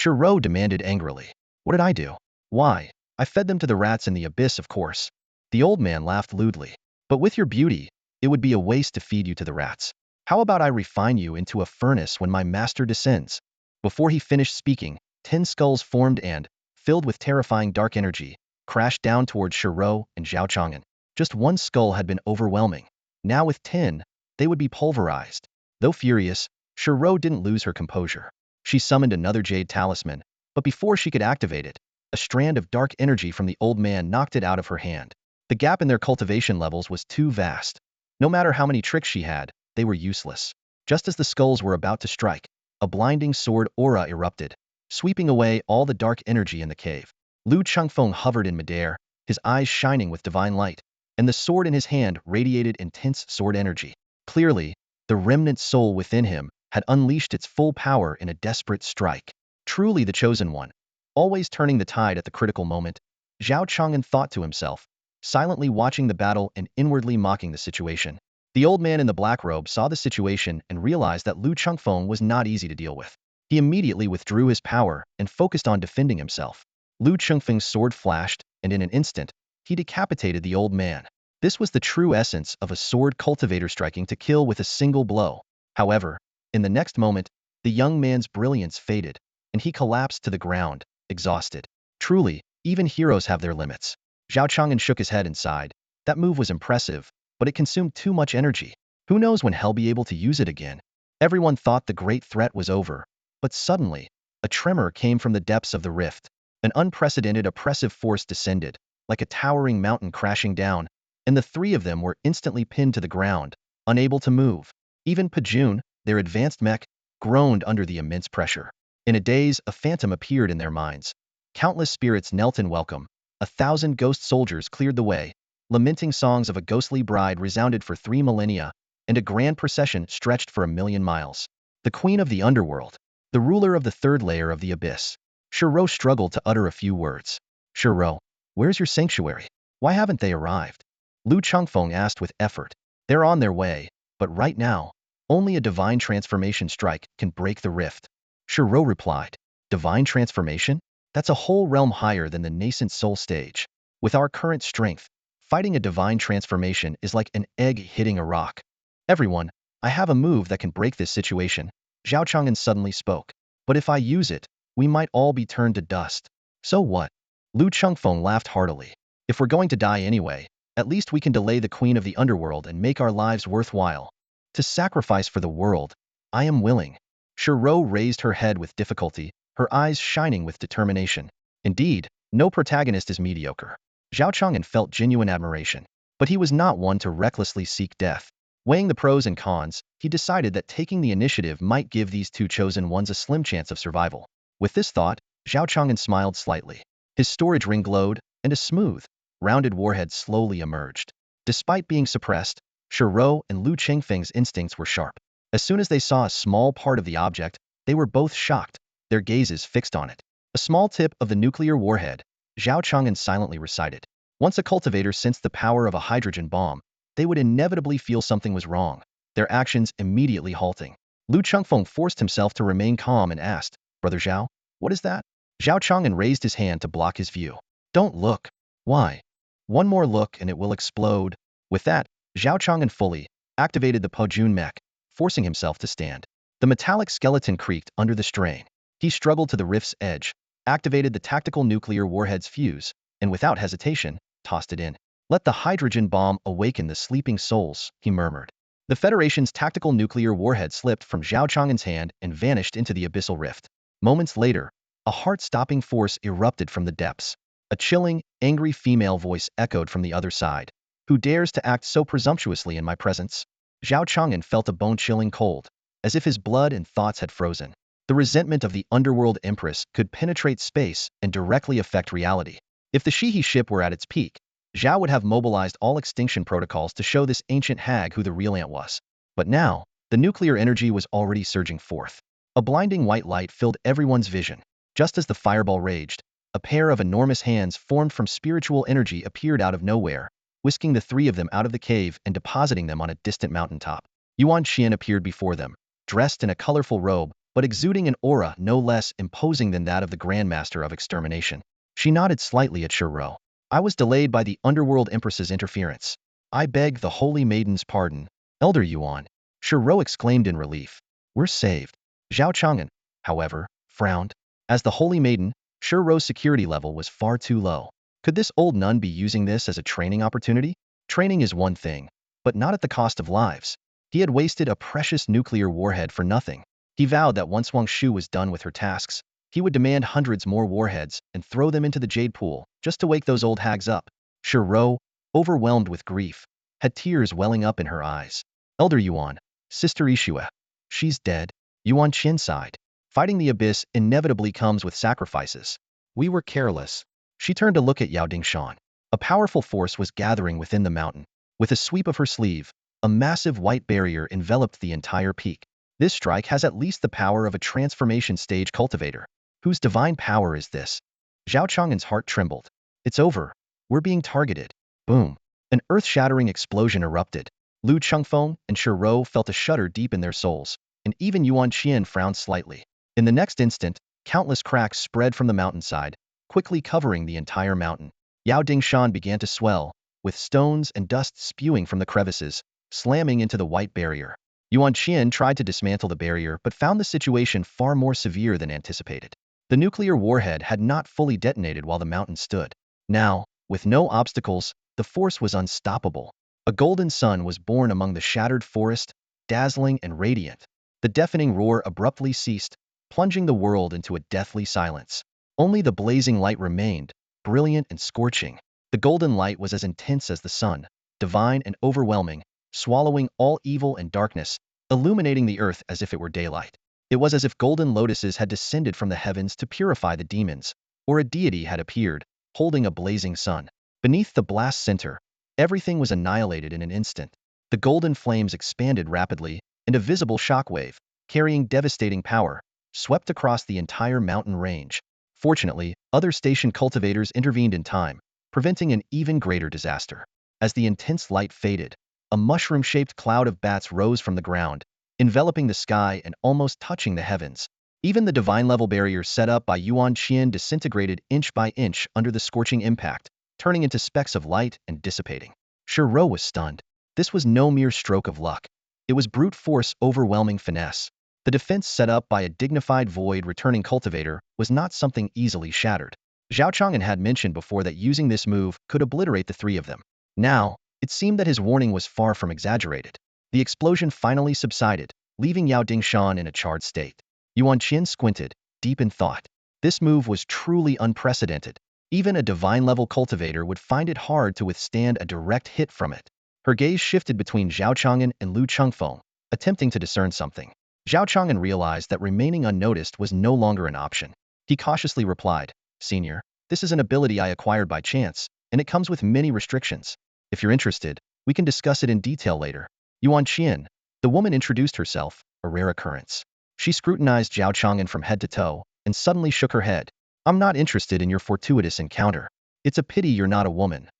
Ro demanded angrily. What did I do? Why, I fed them to the rats in the abyss, of course. The old man laughed lewdly. But with your beauty, it would be a waste to feed you to the rats. How about I refine you into a furnace when my master descends? Before he finished speaking, 10 skulls formed and, filled with terrifying dark energy, crashed down towards Ro and Zhao Chang'an. Just one skull had been overwhelming. Now with 10, they would be pulverized. Though furious, Ro didn't lose her composure. She summoned another jade talisman, but before she could activate it, a strand of dark energy from the old man knocked it out of her hand. The gap in their cultivation levels was too vast. No matter how many tricks she had, they were useless. Just as the skulls were about to strike, a blinding sword aura erupted, sweeping away all the dark energy in the cave. Lu Changfeng hovered in midair, his eyes shining with divine light, and the sword in his hand radiated intense sword energy. Clearly, the remnant soul within him had unleashed its full power in a desperate strike. Truly the chosen one, always turning the tide at the critical moment, Zhao Chang'an thought to himself, silently watching the battle and inwardly mocking the situation. The old man in the black robe saw the situation and realized that Lu Changfeng was not easy to deal with. He immediately withdrew his power and focused on defending himself. Lu Changfeng's sword flashed, and in an instant, he decapitated the old man. This was the true essence of a sword cultivator striking to kill with a single blow. However, in the next moment, the young man's brilliance faded, and he collapsed to the ground, exhausted. Truly, even heroes have their limits. Zhao Chang'an shook his head and sighed. That move was impressive, but it consumed too much energy. Who knows when he'll be able to use it again? Everyone thought the great threat was over, but suddenly, a tremor came from the depths of the rift. An unprecedented oppressive force descended, like a towering mountain crashing down, and the three of them were instantly pinned to the ground, unable to move. Even Pajun, their advanced mech, groaned under the immense pressure. In a daze, a phantom appeared in their minds. Countless spirits knelt in welcome. 1,000 ghost soldiers cleared the way. Lamenting songs of a ghostly bride resounded for 3 millennia, and a grand procession stretched for 1,000,000 miles. The queen of the underworld, the ruler of the third layer of the abyss. Shiro struggled to utter a few words. Shiro, where's your sanctuary? Why haven't they arrived? Lu Changfeng asked with effort. They're on their way, but right now, only a divine transformation strike can break the rift. Shiro replied. Divine transformation? That's a whole realm higher than the Nascent Soul stage. With our current strength, fighting a divine transformation is like an egg hitting a rock. Everyone, I have a move that can break this situation. Zhao Chang'an suddenly spoke. But if I use it, we might all be turned to dust. So what? Lu Changfeng laughed heartily. If we're going to die anyway, at least we can delay the queen of the underworld and make our lives worthwhile. To sacrifice for the world, I am willing. Shiro raised her head with difficulty, her eyes shining with determination. Indeed, no protagonist is mediocre. Zhao Chang'an felt genuine admiration. But he was not one to recklessly seek death. Weighing the pros and cons, he decided that taking the initiative might give these two chosen ones a slim chance of survival. With this thought, Zhao Chang'an smiled slightly. His storage ring glowed, and a smooth, rounded warhead slowly emerged. Despite being suppressed, Shiro and Lu Changfeng's instincts were sharp. As soon as they saw a small part of the object, they were both shocked, their gazes fixed on it. A small tip of the nuclear warhead, Zhao Chang'an silently recited. Once a cultivator sensed the power of a hydrogen bomb, they would inevitably feel something was wrong, their actions immediately halting. Lu Changfeng forced himself to remain calm and asked, Brother Zhao, what is that? Zhao Chang'an raised his hand to block his view. Don't look. Why? One more look and it will explode. With that, Zhao Chang'an fully activated the Pojun mech, forcing himself to stand. The metallic skeleton creaked under the strain. He struggled to the rift's edge, activated the tactical nuclear warhead's fuse, and without hesitation, tossed it in. Let the hydrogen bomb awaken the sleeping souls, he murmured. The Federation's tactical nuclear warhead slipped from Zhao Chang'an's hand and vanished into the abyssal rift. Moments later, a heart-stopping force erupted from the depths. A chilling, angry female voice echoed from the other side. Who dares to act so presumptuously in my presence? Zhao Chang'an felt a bone-chilling cold, as if his blood and thoughts had frozen. The resentment of the underworld empress could penetrate space and directly affect reality. If the Xihe ship were at its peak, Zhao would have mobilized all extinction protocols to show this ancient hag who the real aunt was. But now, the nuclear energy was already surging forth. A blinding white light filled everyone's vision. Just as the fireball raged, a pair of enormous hands formed from spiritual energy appeared out of nowhere, whisking the three of them out of the cave and depositing them on a distant mountaintop. Yuan Xian appeared before them, dressed in a colorful robe, but exuding an aura no less imposing than that of the Grandmaster of Extermination. She nodded slightly at Shiro. I was delayed by the Underworld Empress's interference. I beg the Holy Maiden's pardon, Elder Yuan. Shiro exclaimed in relief. We're saved. Zhao Chang'an, however, frowned. As the Holy Maiden, Shiro's security level was far too low. Could this old nun be using this as a training opportunity? Training is one thing, but not at the cost of lives. He had wasted a precious nuclear warhead for nothing. He vowed that once Wang Shu was done with her tasks, he would demand hundreds more warheads and throw them into the jade pool, just to wake those old hags up. Shiro, overwhelmed with grief, had tears welling up in her eyes. Elder Yuan, Sister Ishua. She's dead. Yuan Qin sighed. Fighting the abyss inevitably comes with sacrifices. We were careless. She turned to look at Yao Dingshan. A powerful force was gathering within the mountain. With a sweep of her sleeve, a massive white barrier enveloped the entire peak. This strike has at least the power of a transformation stage cultivator. Whose divine power is this? Zhao Chang'an's heart trembled. It's over. We're being targeted. Boom. An earth-shattering explosion erupted. Lu Chengfeng and Shi Rou felt a shudder deep in their souls, and even Yuan Qian frowned slightly. In the next instant, countless cracks spread from the mountainside, quickly covering the entire mountain. Yao Dingshan began to swell, with stones and dust spewing from the crevices, slamming into the white barrier. Yuan Qian tried to dismantle the barrier but found the situation far more severe than anticipated. The nuclear warhead had not fully detonated while the mountain stood. Now, with no obstacles, the force was unstoppable. A golden sun was born among the shattered forest, dazzling and radiant. The deafening roar abruptly ceased, plunging the world into a deathly silence. Only the blazing light remained, brilliant and scorching. The golden light was as intense as the sun, divine and overwhelming, swallowing all evil and darkness, illuminating the earth as if it were daylight. It was as if golden lotuses had descended from the heavens to purify the demons, or a deity had appeared, holding a blazing sun. Beneath the blast center, everything was annihilated in an instant. The golden flames expanded rapidly, and a visible shockwave, carrying devastating power, swept across the entire mountain range. Fortunately, other station cultivators intervened in time, preventing an even greater disaster. As the intense light faded, a mushroom-shaped cloud of bats rose from the ground, enveloping the sky and almost touching the heavens. Even the divine-level barrier set up by Yuan Qian disintegrated inch by inch under the scorching impact, turning into specks of light and dissipating. Shi Rou was stunned. This was no mere stroke of luck. It was brute force overwhelming finesse. The defense set up by a dignified void returning cultivator was not something easily shattered. Zhao Chang'an had mentioned before that using this move could obliterate the three of them. Now, it seemed that his warning was far from exaggerated. The explosion finally subsided, leaving Yao Dingshan in a charred state. Yuan Qian squinted, deep in thought. This move was truly unprecedented. Even a divine-level cultivator would find it hard to withstand a direct hit from it. Her gaze shifted between Zhao Chang'an and Lu Chengfeng, attempting to discern something. Zhao Chang'an realized that remaining unnoticed was no longer an option. He cautiously replied, "Senior, this is an ability I acquired by chance, and it comes with many restrictions. If you're interested, we can discuss it in detail later." Yuan Qian, the woman introduced herself, a rare occurrence. She scrutinized Zhao Chang'an from head to toe, and suddenly shook her head. "I'm not interested in your fortuitous encounter. It's a pity you're not a woman.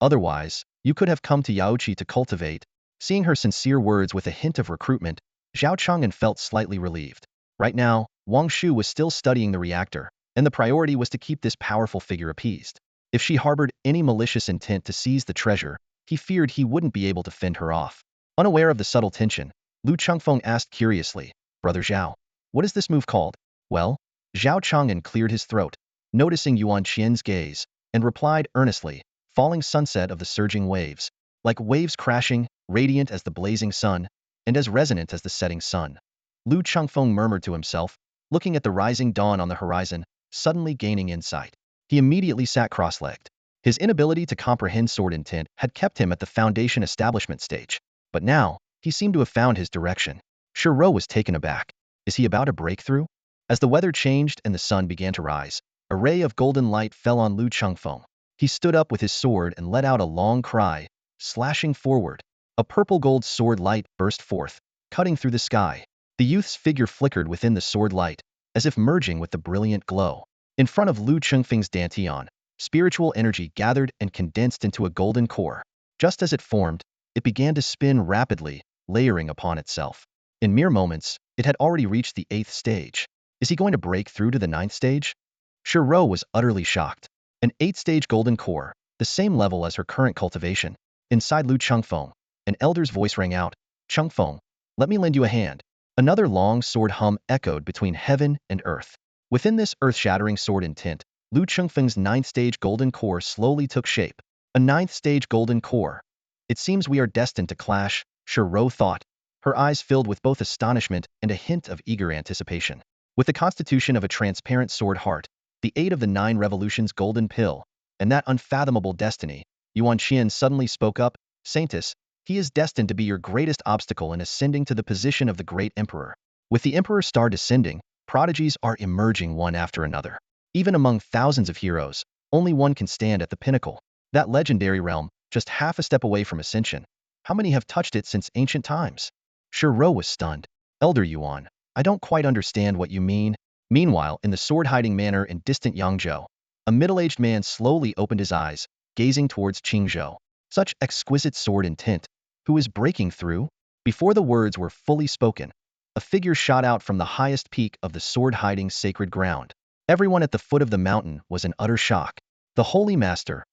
Otherwise, you could have come to Yaochi to cultivate." Seeing her sincere words with a hint of recruitment, Zhao Chang'an felt slightly relieved. Right now, Wang Shu was still studying the reactor, and the priority was to keep this powerful figure appeased. If she harbored any malicious intent to seize the treasure, he feared he wouldn't be able to fend her off. Unaware of the subtle tension, Lu Chengfeng asked curiously, "Brother Zhao, what is this move called?" "Well?" Zhao Chang'an cleared his throat, noticing Yuan Qian's gaze, and replied earnestly, "Falling sunset of the surging waves. Like waves crashing, radiant as the blazing sun, and as resonant as the setting sun." Lu Chengfeng murmured to himself, looking at the rising dawn on the horizon, suddenly gaining insight. He immediately sat cross-legged. His inability to comprehend sword intent had kept him at the foundation establishment stage. But now, he seemed to have found his direction. Shi Rou was taken aback. Is he about to break through? As the weather changed and the sun began to rise, a ray of golden light fell on Lu Chengfeng. He stood up with his sword and let out a long cry, slashing forward. A purple-gold sword light burst forth, cutting through the sky. The youth's figure flickered within the sword light, as if merging with the brilliant glow. In front of Lu Chengfeng's dantian, spiritual energy gathered and condensed into a golden core. Just as it formed, it began to spin rapidly, layering upon itself. In mere moments, it had already reached the 8th stage. Is he going to break through to the 9th stage? Shi Rou was utterly shocked. An 8th-stage golden core, the same level as her current cultivation. Inside Lu Chengfeng, an elder's voice rang out, "Chengfeng, let me lend you a hand." Another long sword hum echoed between heaven and earth. Within this earth-shattering sword intent, Lu Chengfeng's 9th-stage golden core slowly took shape. A 9th-stage golden core. It seems we are destined to clash, Shi Rou thought. Her eyes filled with both astonishment and a hint of eager anticipation. With the constitution of a transparent sword heart, the 8 of the 9 revolutions golden pill, and that unfathomable destiny, Yuan Qian suddenly spoke up, Saintess, he is destined to be your greatest obstacle in ascending to the position of the great emperor. With the emperor's star descending, prodigies are emerging one after another. Even among thousands of heroes, only one can stand at the pinnacle. That legendary realm, just half a step away from ascension. How many have touched it since ancient times? Shiro was stunned. Elder Yuan, I don't quite understand what you mean. Meanwhile, in the sword-hiding manor in distant Yangzhou, a middle-aged man slowly opened his eyes, gazing towards Qingzhou. Such exquisite sword intent. Who is breaking through? Before the words were fully spoken, a figure shot out from the highest peak of the sword-hiding sacred ground. Everyone at the foot of the mountain was in utter shock. The Holy Master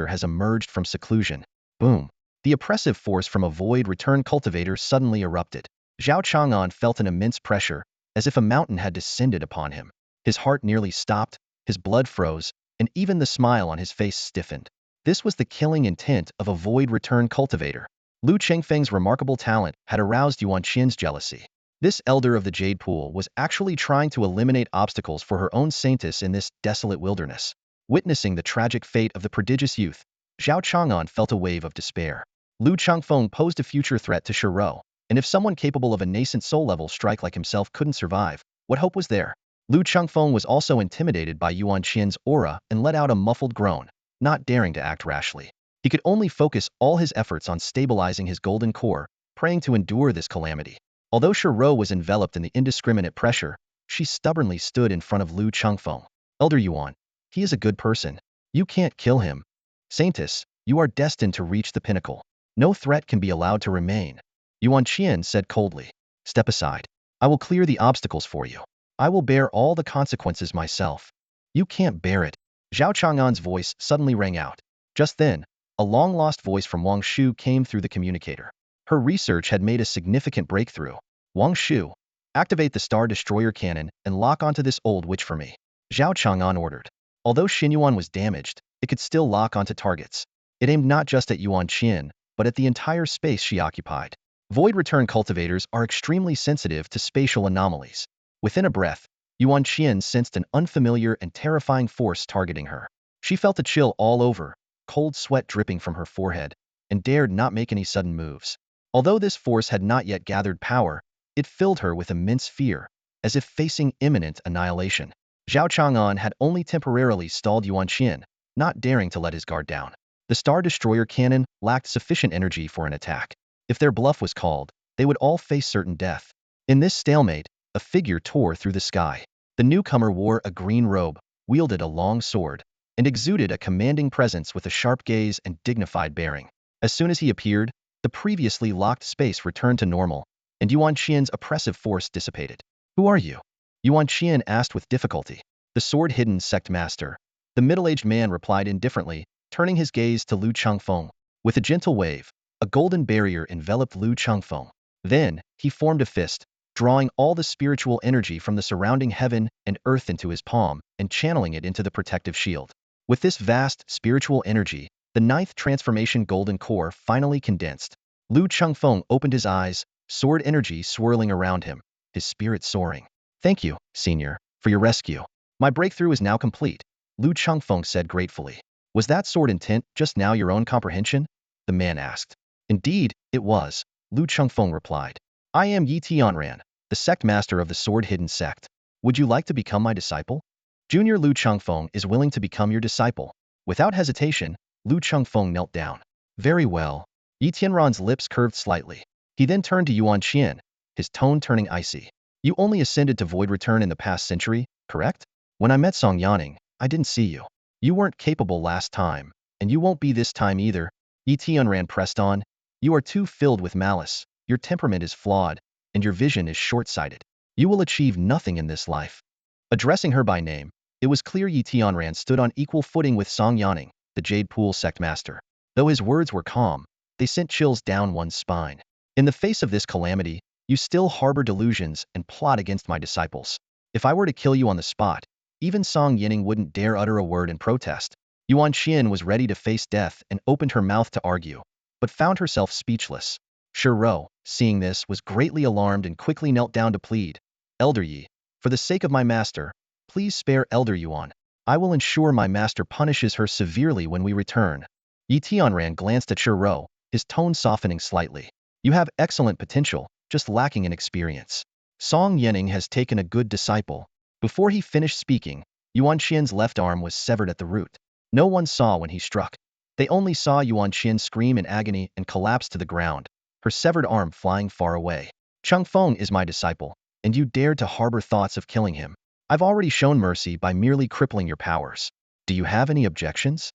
has emerged from seclusion. Boom. The oppressive force from a void return cultivator suddenly erupted. Zhao Chang'an felt an immense pressure, as if a mountain had descended upon him. His heart nearly stopped, his blood froze, and even the smile on his face stiffened. This was the killing intent of a void return cultivator. Lu Chengfeng's remarkable talent had aroused Yuan Qian's jealousy. This elder of the Jade Pool was actually trying to eliminate obstacles for her own Saintess in this desolate wilderness. Witnessing the tragic fate of the prodigious youth, Zhao Chang'an felt a wave of despair. Lu Changfeng posed a future threat to Shiro, and if someone capable of a nascent soul level strike like himself couldn't survive, what hope was there? Lu Changfeng was also intimidated by Yuan Qian's aura and let out a muffled groan, not daring to act rashly. He could only focus all his efforts on stabilizing his golden core, praying to endure this calamity. Although Shiro was enveloped in the indiscriminate pressure, she stubbornly stood in front of Lu Changfeng. Elder Yuan, he is a good person. You can't kill him. Saintess, you are destined to reach the pinnacle. No threat can be allowed to remain. Yuan Qian said coldly. Step aside. I will clear the obstacles for you. I will bear all the consequences myself. You can't bear it. Zhao Chang'an's voice suddenly rang out. Just then, a long-lost voice from Wang Shu came through the communicator. Her research had made a significant breakthrough. Wang Shu, activate the Star Destroyer cannon and lock onto this old witch for me. Zhao Chang'an ordered. Although Xinyuan was damaged, it could still lock onto targets. It aimed not just at Yuan Qian, but at the entire space she occupied. Void return cultivators are extremely sensitive to spatial anomalies. Within a breath, Yuan Qian sensed an unfamiliar and terrifying force targeting her. She felt a chill all over, cold sweat dripping from her forehead, and dared not make any sudden moves. Although this force had not yet gathered power, it filled her with immense fear, as if facing imminent annihilation. Zhao Chang'an had only temporarily stalled Yuan Qian, not daring to let his guard down. The Star Destroyer cannon lacked sufficient energy for an attack. If their bluff was called, they would all face certain death. In this stalemate, a figure tore through the sky. The newcomer wore a green robe, wielded a long sword, and exuded a commanding presence with a sharp gaze and dignified bearing. As soon as he appeared, the previously locked space returned to normal, and Yuan Qian's oppressive force dissipated. Who are you? Yuan Qian asked with difficulty. The sword-hidden sect master. The middle-aged man replied indifferently, turning his gaze to Lu Changfeng. With a gentle wave, a golden barrier enveloped Lu Changfeng. Then, he formed a fist, drawing all the spiritual energy from the surrounding heaven and earth into his palm and channeling it into the protective shield. With this vast spiritual energy, the ninth transformation golden core finally condensed. Lu Changfeng opened his eyes, sword energy swirling around him, his spirit soaring. Thank you, Senior, for your rescue. My breakthrough is now complete, Lu Changfeng said gratefully. Was that sword intent just now your own comprehension? The man asked. Indeed, it was, Lu Changfeng replied. I am Yi Tianran, the sect master of the sword-hidden sect. Would you like to become my disciple? Junior Lu Changfeng is willing to become your disciple. Without hesitation, Lu Changfeng knelt down. Very well. Yi Tianran's lips curved slightly. He then turned to Yuan Qian, his tone turning icy. You only ascended to Void Return in the past century, correct? When I met Song Yanning, I didn't see you. You weren't capable last time, and you won't be this time either. Yi Tianran pressed on. You are too filled with malice, your temperament is flawed, and your vision is short-sighted. You will achieve nothing in this life. Addressing her by name, it was clear Yi Tianran stood on equal footing with Song Yanning, the Jade Pool sect master. Though his words were calm, they sent chills down one's spine. In the face of this calamity, you still harbor delusions and plot against my disciples. If I were to kill you on the spot, even Song Yanning wouldn't dare utter a word in protest. Yuan Qian was ready to face death and opened her mouth to argue, but found herself speechless. Shiro, seeing this, was greatly alarmed and quickly knelt down to plead. Elder Yi, for the sake of my master, please spare Elder Yuan. I will ensure my master punishes her severely when we return. Yi Tianran glanced at Shiro, his tone softening slightly. You have excellent potential, just lacking in experience. Song Yanning has taken a good disciple. Before he finished speaking, Yuan Qian's left arm was severed at the root. No one saw when he struck. They only saw Yuan Qian scream in agony and collapse to the ground, her severed arm flying far away. Cheng Feng is my disciple, and you dared to harbor thoughts of killing him. I've already shown mercy by merely crippling your powers. Do you have any objections?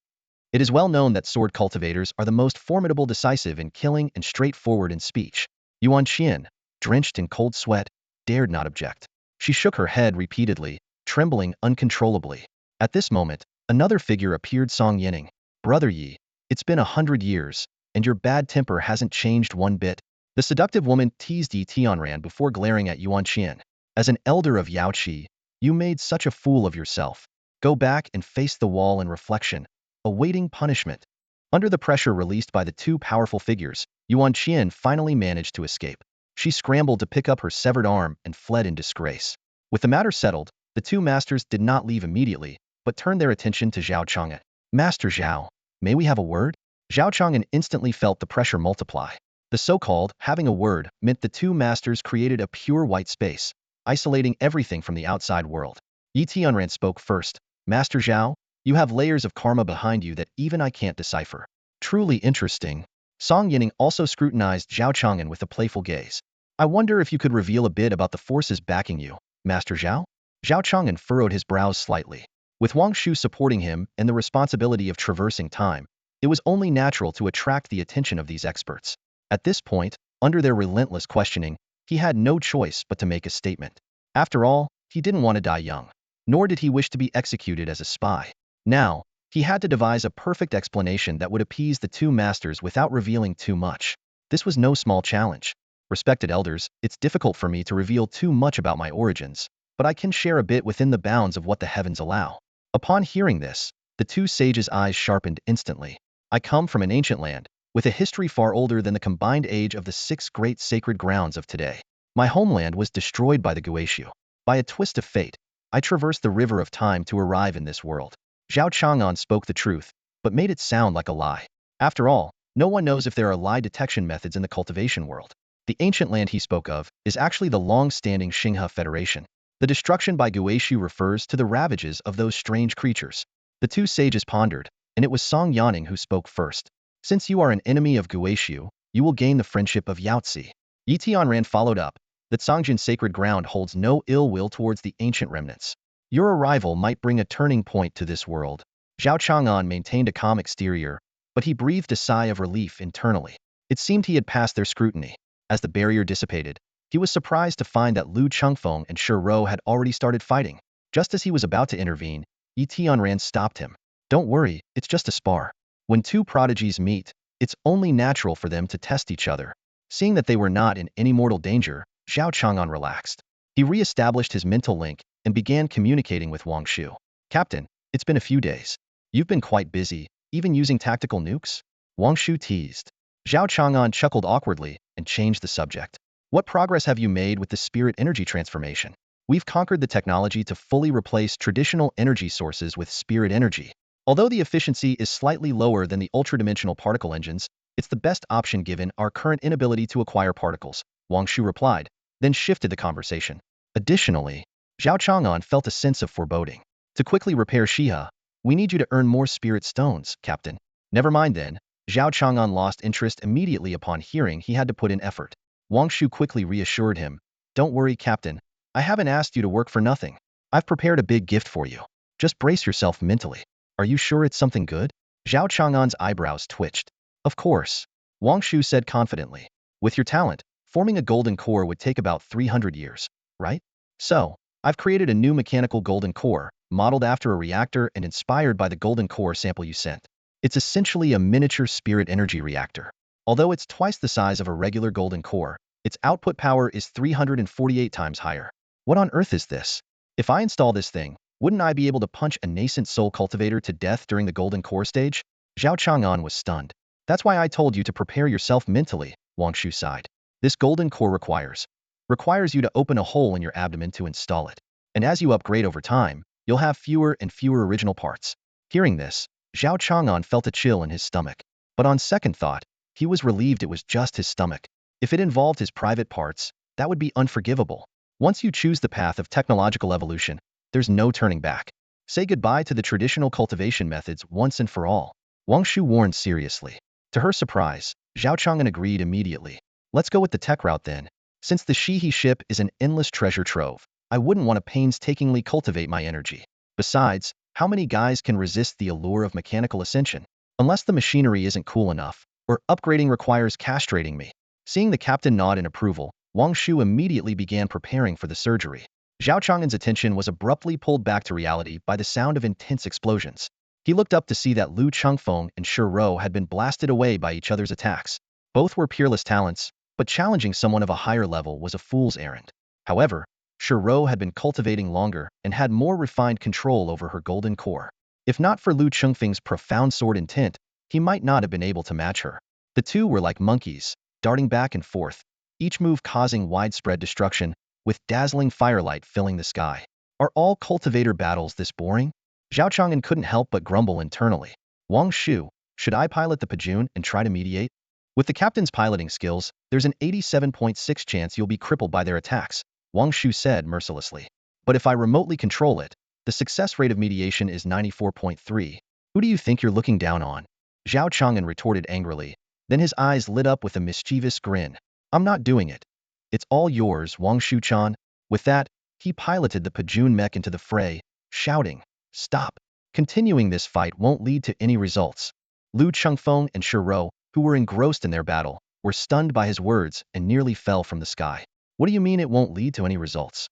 It is well known that sword cultivators are the most formidable, decisive in killing and straightforward in speech. Yuan Qian, drenched in cold sweat, dared not object. She shook her head repeatedly, trembling uncontrollably. At this moment, another figure appeared. Song Yanning. Brother Yi, it's been 100 years, and your bad temper hasn't changed one bit. The seductive woman teased Yi Tianran before glaring at Yuan Qian. As an elder of Yaoqi, you made such a fool of yourself. Go back and face the wall in reflection, awaiting punishment. Under the pressure released by the two powerful figures, Yuan Qian finally managed to escape. She scrambled to pick up her severed arm and fled in disgrace. With the matter settled, the two masters did not leave immediately, but turned their attention to Zhao Chang'an. Master Zhao, may we have a word? Zhao Chang'an instantly felt the pressure multiply. The so-called having a word meant the two masters created a pure white space, isolating everything from the outside world. Yi Tianran spoke first. Master Zhao, you have layers of karma behind you that even I can't decipher. Truly interesting. Song Yanning also scrutinized Zhao Chang'an with a playful gaze. I wonder if you could reveal a bit about the forces backing you, Master Zhao? Zhao Chang'an furrowed his brows slightly. With Wang Shu supporting him and the responsibility of traversing time, it was only natural to attract the attention of these experts. At this point, under their relentless questioning, he had no choice but to make a statement. After all, he didn't want to die young, nor did he wish to be executed as a spy. Now, he had to devise a perfect explanation that would appease the two masters without revealing too much. This was no small challenge. Respected elders, it's difficult for me to reveal too much about my origins, but I can share a bit within the bounds of what the heavens allow. Upon hearing this, the two sages' eyes sharpened instantly. I come from an ancient land, with a history far older than the combined age of the 6 great sacred grounds of today. My homeland was destroyed by the Guishu. By a twist of fate, I traversed the river of time to arrive in this world. Zhao Chang'an spoke the truth, but made it sound like a lie. After all, no one knows if there are lie detection methods in the cultivation world. The ancient land he spoke of is actually the long-standing Xihe Federation. The destruction by Guishu refers to the ravages of those strange creatures. The two sages pondered, and it was Song Yanning who spoke first. Since you are an enemy of Guishu, you will gain the friendship of Yaozi. Yi Tianran followed up, that Songjin's sacred ground holds no ill will towards the ancient remnants. Your arrival might bring a turning point to this world. Zhao Chang'an maintained a calm exterior, but he breathed a sigh of relief internally. It seemed he had passed their scrutiny. As the barrier dissipated, he was surprised to find that Lu Chengfeng and Shiro had already started fighting. Just as he was about to intervene, Yi Tianran stopped him. Don't worry, it's just a spar. When two prodigies meet, it's only natural for them to test each other. Seeing that they were not in any mortal danger, Zhao Chang'an relaxed. He re-established his mental link and began communicating with Wang Shu. Captain, it's been a few days. You've been quite busy, even using tactical nukes? Wang Shu teased. Zhao Chang'an chuckled awkwardly and changed the subject. What progress have you made with the spirit energy transformation? We've conquered the technology to fully replace traditional energy sources with spirit energy. Although the efficiency is slightly lower than the ultradimensional particle engines, it's the best option given our current inability to acquire particles, Wang Shu replied, then shifted the conversation. Additionally, Zhao Chang'an felt a sense of foreboding. To quickly repair Xihe, we need you to earn more spirit stones, Captain. Never mind then. Zhao Chang'an lost interest immediately upon hearing he had to put in effort. Wang Shu quickly reassured him. Don't worry, Captain. I haven't asked you to work for nothing. I've prepared a big gift for you. Just brace yourself mentally. Are you sure it's something good? Zhao Chang'an's eyebrows twitched. Of course. Wang Shu said confidently. With your talent, forming a golden core would take about 300 years, right? So, I've created a new mechanical golden core, modeled after a reactor and inspired by the golden core sample you sent. It's essentially a miniature spirit energy reactor. Although it's twice the size of a regular golden core, its output power is 348 times higher. What on earth is this? If I install this thing, wouldn't I be able to punch a nascent soul cultivator to death during the golden core stage? Zhao Chang'an was stunned. That's why I told you to prepare yourself mentally, Wang Shu sighed. This golden core requires you to open a hole in your abdomen to install it. And as you upgrade over time, you'll have fewer and fewer original parts. Hearing this, Zhao Chang'an felt a chill in his stomach. But on second thought, he was relieved it was just his stomach. If it involved his private parts, that would be unforgivable. Once you choose the path of technological evolution, there's no turning back. Say goodbye to the traditional cultivation methods once and for all. Wang Shu warned seriously. To her surprise, Zhao Chang'an agreed immediately. Let's go with the tech route then. Since the Xihe ship is an endless treasure trove, I wouldn't want to painstakingly cultivate my energy. Besides, how many guys can resist the allure of mechanical ascension? Unless the machinery isn't cool enough, or upgrading requires castrating me. Seeing the captain nod in approval, Wang Shu immediately began preparing for the surgery. Zhao Chang'an's attention was abruptly pulled back to reality by the sound of intense explosions. He looked up to see that Lu Chengfeng and Shi Rou had been blasted away by each other's attacks. Both were peerless talents, but challenging someone of a higher level was a fool's errand. However, Shi Rou had been cultivating longer and had more refined control over her golden core. If not for Lu Chengfeng's profound sword intent, he might not have been able to match her. The two were like monkeys, darting back and forth, each move causing widespread destruction, with dazzling firelight filling the sky. Are all cultivator battles this boring? Zhao Chang'an couldn't help but grumble internally. Wang Shu, should I pilot the Pajun and try to mediate? With the captain's piloting skills, there's an 87.6 chance you'll be crippled by their attacks, Wang Shu said mercilessly. But if I remotely control it, the success rate of mediation is 94.3. Who do you think you're looking down on? Zhao Chang'an retorted angrily. Then his eyes lit up with a mischievous grin. I'm not doing it. It's all yours, Wang Shu-chan. With that, he piloted the Pajun mech into the fray, shouting, Stop! Continuing this fight won't lead to any results. Lu Chengfeng and Shi Rou, who were engrossed in their battle, were stunned by his words and nearly fell from the sky. What do you mean it won't lead to any results?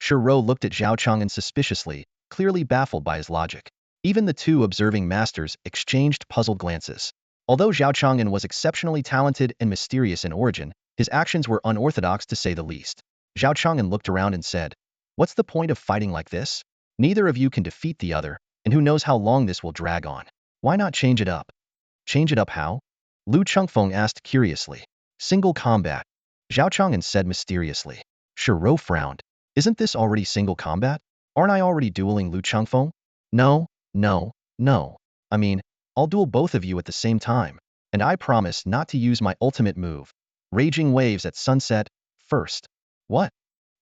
Shi Rou looked at Zhao Chang'an suspiciously, clearly baffled by his logic. Even the two observing masters exchanged puzzled glances. Although Zhao Chang'an was exceptionally talented and mysterious in origin, his actions were unorthodox to say the least. Zhao Chang'an looked around and said, What's the point of fighting like this? Neither of you can defeat the other, and who knows how long this will drag on. Why not change it up? Change it up how? Lu Chengfeng asked curiously. Single combat. Zhao Chang'an said mysteriously. Shi Rou frowned. Isn't this already single combat? Aren't I already dueling Lu Chengfeng? No. I mean, I'll duel both of you at the same time, and I promise not to use my ultimate move, Raging Waves at sunset, first. What?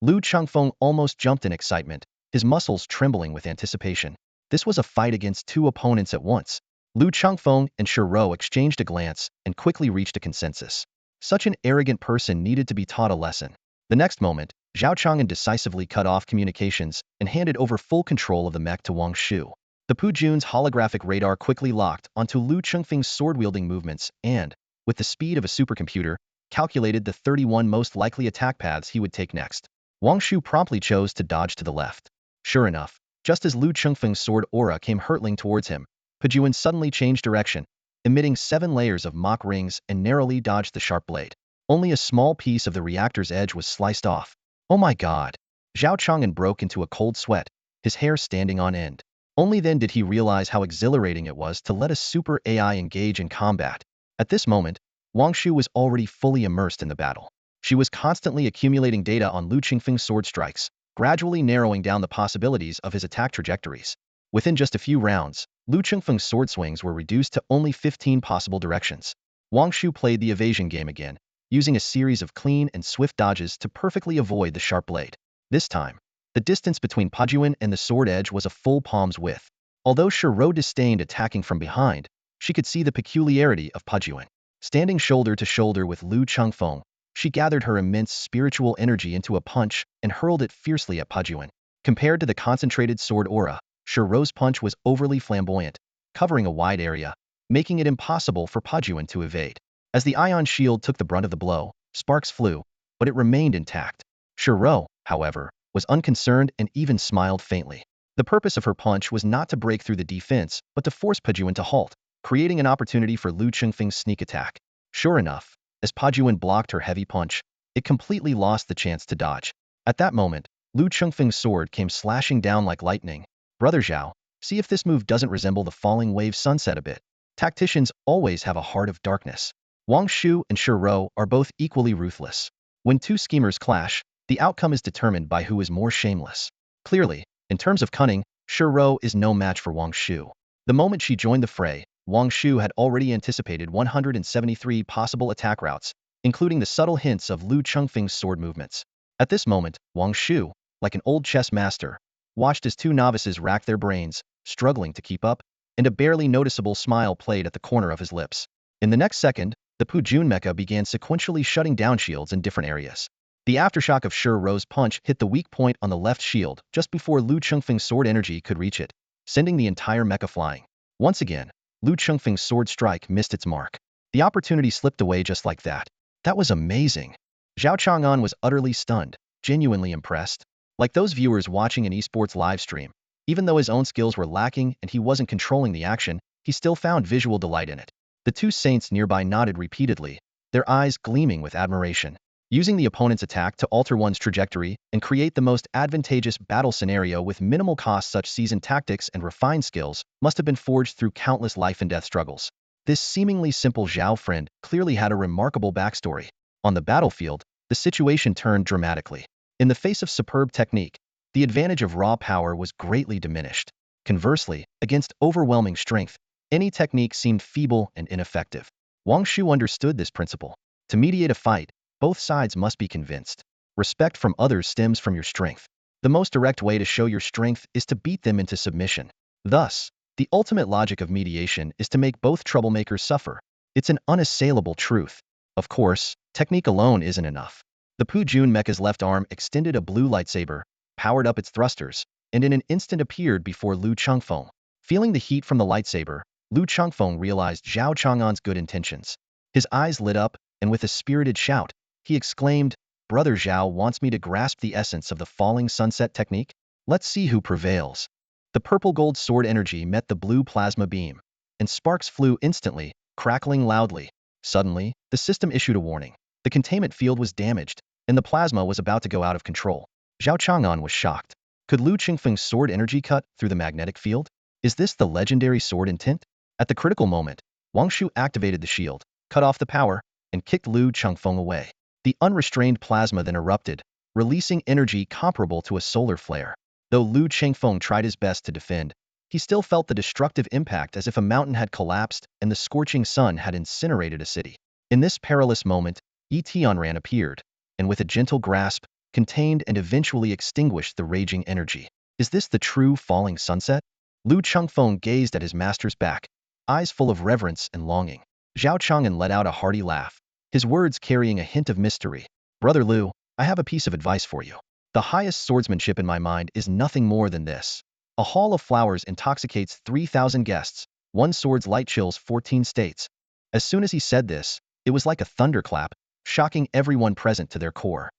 Lu Chengfeng almost jumped in excitement, his muscles trembling with anticipation. This was a fight against two opponents at once. Lu Chengfeng and Shi Rou exchanged a glance and quickly reached a consensus. Such an arrogant person needed to be taught a lesson. The next moment, Zhao Chang'an decisively cut off communications and handed over full control of the mech to Wang Shu. The Pujun's holographic radar quickly locked onto Lu Chengfeng's sword-wielding movements and, with the speed of a supercomputer, calculated the 31 most likely attack paths he would take next. Wang Shu promptly chose to dodge to the left. Sure enough, just as Lu Chengfeng's sword aura came hurtling towards him, Pujun suddenly changed direction, emitting 7 layers of mock rings and narrowly dodged the sharp blade. Only a small piece of the reactor's edge was sliced off. Oh my god! Zhao Chang'an broke into a cold sweat, his hair standing on end. Only then did he realize how exhilarating it was to let a super AI engage in combat. At this moment, Wang Shu was already fully immersed in the battle. She was constantly accumulating data on Lu Chengfeng's sword strikes, gradually narrowing down the possibilities of his attack trajectories. Within just a few rounds, Lu Chengfeng's sword swings were reduced to only 15 possible directions. Wang Shu played the evasion game again, using a series of clean and swift dodges to perfectly avoid the sharp blade. This time, the distance between Pajun and the sword edge was a full palm's width. Although Shi Rou disdained attacking from behind, she could see the peculiarity of Pajun. Standing shoulder to shoulder with Lu Chengfeng, she gathered her immense spiritual energy into a punch and hurled it fiercely at Pajun. Compared to the concentrated sword aura, Shi Rou's punch was overly flamboyant, covering a wide area, making it impossible for Pajun to evade. As the ion shield took the brunt of the blow, sparks flew, but it remained intact. Shi Rou, however, was unconcerned and even smiled faintly. The purpose of her punch was not to break through the defense, but to force Pajun to halt, creating an opportunity for Lu Chengfeng's sneak attack. Sure enough, as Pajun blocked her heavy punch, it completely lost the chance to dodge. At that moment, Lu Chengfeng's sword came slashing down like lightning. Brother Zhao, see if this move doesn't resemble the falling wave sunset a bit. Tacticians always have a heart of darkness. Wang Shu and Shi Rou are both equally ruthless. When two schemers clash, the outcome is determined by who is more shameless. Clearly, in terms of cunning, Shi Rou is no match for Wang Shu. The moment she joined the fray, Wang Shu had already anticipated 173 possible attack routes, including the subtle hints of Lu Chengfeng's sword movements. At this moment, Wang Shu, like an old chess master, watched as two novices rack their brains, struggling to keep up, and a barely noticeable smile played at the corner of his lips. In the next second, the Pu Jun mecha began sequentially shutting down shields in different areas. The aftershock of Shi Ro's punch hit the weak point on the left shield just before Lu Chengfeng's sword energy could reach it, sending the entire mecha flying. Once again, Lu Chengfeng's sword strike missed its mark. The opportunity slipped away just like that. That was amazing. Zhao Chang'an was utterly stunned, genuinely impressed. Like those viewers watching an esports live stream, even though his own skills were lacking and he wasn't controlling the action, he still found visual delight in it. The two saints nearby nodded repeatedly, their eyes gleaming with admiration. Using the opponent's attack to alter one's trajectory and create the most advantageous battle scenario with minimal cost, such seasoned tactics and refined skills must have been forged through countless life and death struggles. This seemingly simple Zhao friend clearly had a remarkable backstory. On the battlefield, the situation turned dramatically. In the face of superb technique, the advantage of raw power was greatly diminished. Conversely, against overwhelming strength, any technique seemed feeble and ineffective. Wang Shu understood this principle. To mediate a fight, both sides must be convinced. Respect from others stems from your strength. The most direct way to show your strength is to beat them into submission. Thus, the ultimate logic of mediation is to make both troublemakers suffer. It's an unassailable truth. Of course, technique alone isn't enough. The Pu Jun mecha's left arm extended a blue lightsaber, powered up its thrusters, and in an instant appeared before Lu Chengfeng. Feeling the heat from the lightsaber, Lu Chengfeng realized Zhao Chang'an's good intentions. His eyes lit up, and with a spirited shout, he exclaimed, "Brother Zhao wants me to grasp the essence of the falling sunset technique? Let's see who prevails." The purple-gold sword energy met the blue plasma beam, and sparks flew instantly, crackling loudly. Suddenly, the system issued a warning. The containment field was damaged, and the plasma was about to go out of control. Zhao Chang'an was shocked. Could Lu Chengfeng's sword energy cut through the magnetic field? Is this the legendary sword intent? At the critical moment, Wang Shu activated the shield, cut off the power, and kicked Lu Chengfeng away. The unrestrained plasma then erupted, releasing energy comparable to a solar flare. Though Lu Chengfeng tried his best to defend, he still felt the destructive impact as if a mountain had collapsed and the scorching sun had incinerated a city. In this perilous moment, Yi Tianran appeared, and with a gentle grasp, contained and eventually extinguished the raging energy. Is this the true falling sunset? Lu Chengfeng gazed at his master's back, eyes full of reverence and longing. Zhao Chang'an let out a hearty laugh, his words carrying a hint of mystery. "Brother Lu, I have a piece of advice for you. The highest swordsmanship in my mind is nothing more than this. A hall of flowers intoxicates 3,000 guests, one sword's light chills 14 states." As soon as he said this, it was like a thunderclap, shocking everyone present to their core.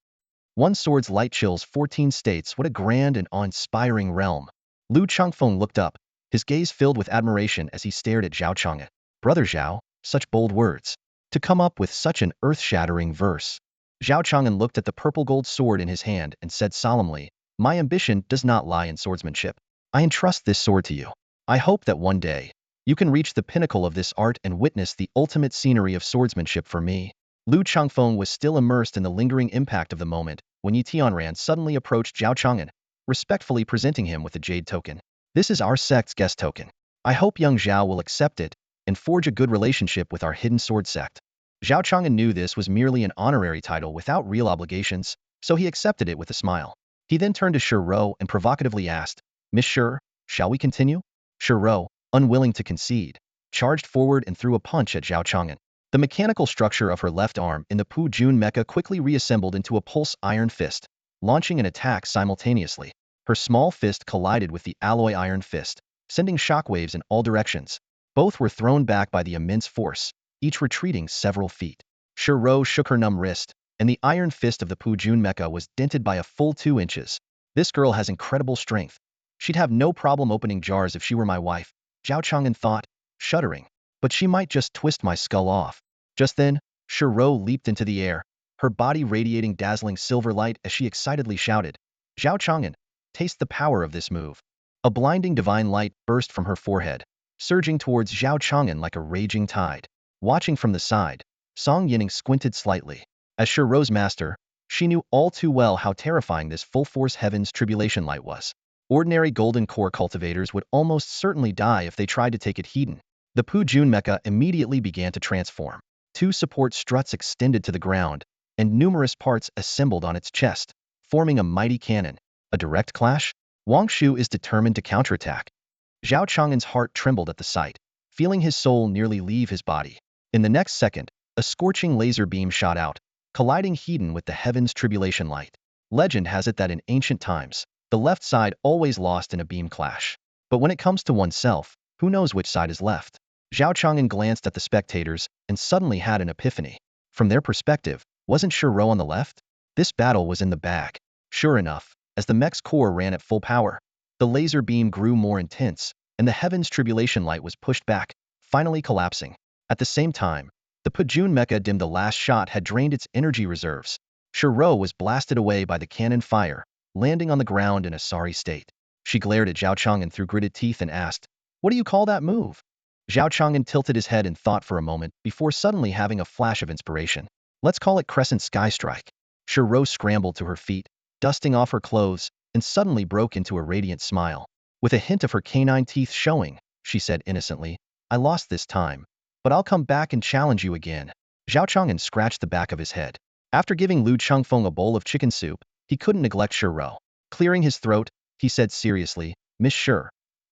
One sword's light chills 14 states, what a grand and awe-inspiring realm. Lu Chengfeng looked up, his gaze filled with admiration as he stared at Zhao Chang'an. "Brother Zhao, such bold words. To come up with such an earth-shattering verse." Zhao Chang'an looked at the purple-gold sword in his hand and said solemnly, "My ambition does not lie in swordsmanship. I entrust this sword to you. I hope that one day, you can reach the pinnacle of this art and witness the ultimate scenery of swordsmanship for me." Lu Chengfeng was still immersed in the lingering impact of the moment when Yi Tianran suddenly approached Zhao Chang'an, respectfully presenting him with a jade token. "This is our sect's guest token. I hope young Zhao will accept it and forge a good relationship with our hidden sword sect." Zhao Chang'an knew this was merely an honorary title without real obligations, so he accepted it with a smile. He then turned to Shi Ro and provocatively asked, "Miss Shi, shall we continue?" Shi Ro, unwilling to concede, charged forward and threw a punch at Zhao Chang'an. The mechanical structure of her left arm in the Pu Jun mecha quickly reassembled into a pulse iron fist, launching an attack simultaneously. Her small fist collided with the alloy iron fist, sending shockwaves in all directions. Both were thrown back by the immense force, each retreating several feet. Shi Ro shook her numb wrist, and the iron fist of the Pu Jun mecha was dented by a full 2 inches. "This girl has incredible strength. She'd have no problem opening jars if she were my wife," Zhao Chang'an thought, shuddering. "But she might just twist my skull off." Just then, Shi Ro leaped into the air, her body radiating dazzling silver light as she excitedly shouted, "Zhao Chang'an, taste the power of this move." A blinding divine light burst from her forehead, surging towards Zhao Chang'an like a raging tide. Watching from the side, Song Yining squinted slightly. As Shi Ro's master, she knew all too well how terrifying this full-force heaven's tribulation light was. Ordinary golden core cultivators would almost certainly die if they tried to take it hidden. The Pujun mecha immediately began to transform. Two support struts extended to the ground, and numerous parts assembled on its chest, forming a mighty cannon. A direct clash? Wang Shu is determined to counterattack. Zhao Chang'an's heart trembled at the sight, feeling his soul nearly leave his body. In the next second, a scorching laser beam shot out, colliding Hedon with the heaven's tribulation light. Legend has it that in ancient times, the left side always lost in a beam clash. But when it comes to oneself, who knows which side is left? Zhao Chang'an glanced at the spectators and suddenly had an epiphany. From their perspective, wasn't Xihe on the left? This battle was in the bag. Sure enough, as the mech's core ran at full power, the laser beam grew more intense, and the heaven's tribulation light was pushed back, finally collapsing. At the same time, the Pujun mecha dimmed the last shot had drained its energy reserves. Xihe was blasted away by the cannon fire, landing on the ground in a sorry state. She glared at Zhao Chang'an through gritted teeth and asked, "What do you call that move?" Zhao Chang'an tilted his head in thought for a moment before suddenly having a flash of inspiration. "Let's call it Crescent Sky Strike." Xihe scrambled to her feet, dusting off her clothes, and suddenly broke into a radiant smile. With a hint of her canine teeth showing, she said innocently, "I lost this time, but I'll come back and challenge you again." Zhao Chang'an scratched the back of his head. After giving Lu Chengfeng a bowl of chicken soup, he couldn't neglect Xihe. Clearing his throat, he said seriously, "Miss Xihe,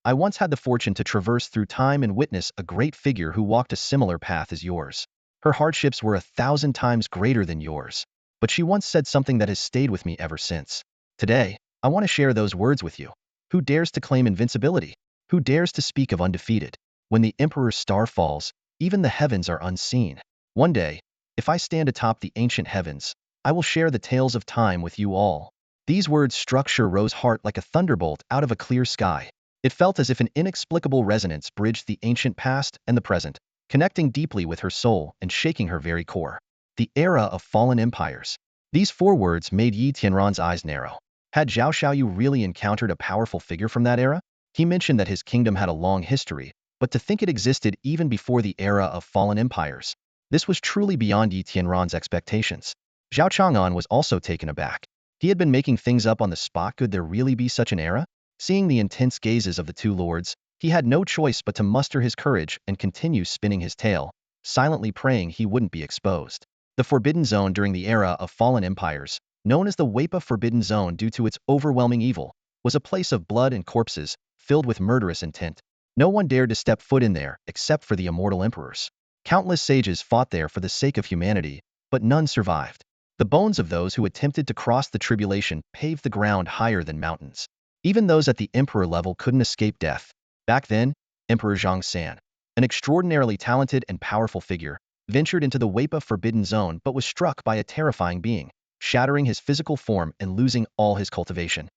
I once had the fortune to traverse through time and witness a great figure who walked a similar path as yours. Her hardships were 1,000 times greater than yours, but she once said something that has stayed with me ever since. Today, I want to share those words with you. Who dares to claim invincibility? Who dares to speak of undefeated? When the Emperor's star falls, even the heavens are unseen. One day, if I stand atop the ancient heavens, I will share the tales of time with you all." These words struck Xihe's heart like a thunderbolt out of a clear sky. It felt as if an inexplicable resonance bridged the ancient past and the present, connecting deeply with her soul and shaking her very core. The era of fallen empires. These four words made Yi Tianran's eyes narrow. Had Zhao Xiaoyu really encountered a powerful figure from that era? He mentioned that his kingdom had a long history, but to think it existed even before the era of fallen empires. This was truly beyond Yi Tianran's expectations. Zhao Chang'an was also taken aback. He had been making things up on the spot. Could there really be such an era? Seeing the intense gazes of the two lords, he had no choice but to muster his courage and continue spinning his tail, silently praying he wouldn't be exposed. The Forbidden Zone during the era of fallen empires, known as the Wapa Forbidden Zone due to its overwhelming evil, was a place of blood and corpses, filled with murderous intent. No one dared to step foot in there except for the immortal emperors. Countless sages fought there for the sake of humanity, but none survived. The bones of those who attempted to cross the tribulation paved the ground higher than mountains. Even those at the emperor level couldn't escape death. Back then, Emperor Zhongsan, an extraordinarily talented and powerful figure, ventured into the Wapa Forbidden Zone but was struck by a terrifying being, shattering his physical form and losing all his cultivation.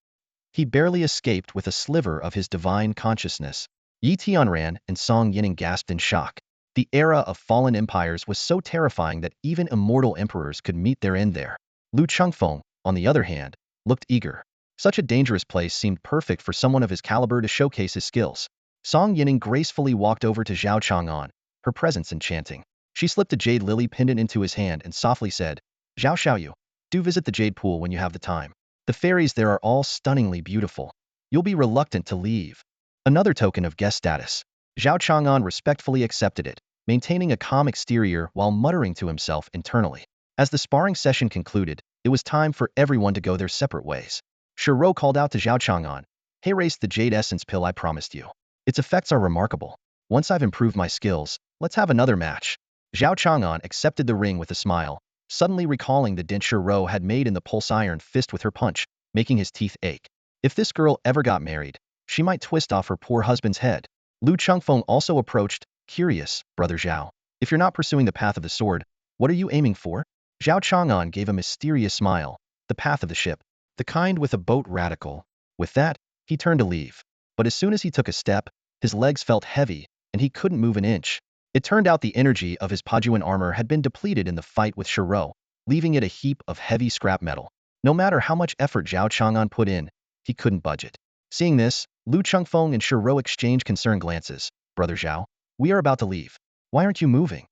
He barely escaped with a sliver of his divine consciousness. Yi Tianran and Song Yining gasped in shock. The era of fallen empires was so terrifying that even immortal emperors could meet their end there. Lu Chengfeng, on the other hand, looked eager. Such a dangerous place seemed perfect for someone of his caliber to showcase his skills. Song Yining gracefully walked over to Zhao Chang'an, her presence enchanting. She slipped a jade lily pendant into his hand and softly said, "Zhao Xiaoyu, do visit the jade pool when you have the time. The fairies there are all stunningly beautiful. You'll be reluctant to leave." Another token of guest status. Zhao Chang'an respectfully accepted it, maintaining a calm exterior while muttering to himself internally. As the sparring session concluded, it was time for everyone to go their separate ways. Xihe called out to Zhao Chang'an, "Hey, race the jade essence pill I promised you. Its effects are remarkable. Once I've improved my skills, let's have another match." Zhao Chang'an accepted the ring with a smile, suddenly recalling the dent Xihe had made in the pulse iron fist with her punch, making his teeth ache. If this girl ever got married, she might twist off her poor husband's head. Lu Chengfeng also approached, curious, "Brother Zhao, if you're not pursuing the path of the sword, what are you aiming for?" Zhao Chang'an gave a mysterious smile. "The path of the ship. The kind with a boat radical." With that, he turned to leave. But as soon as he took a step, his legs felt heavy, and he couldn't move an inch. It turned out the energy of his Pajuan armor had been depleted in the fight with Xihe, leaving it a heap of heavy scrap metal. No matter how much effort Zhao Chang'an put in, he couldn't budge it. Seeing this, Lu Chengfeng and Xihe exchanged concerned glances. "Brother Zhao, we are about to leave. Why aren't you moving?"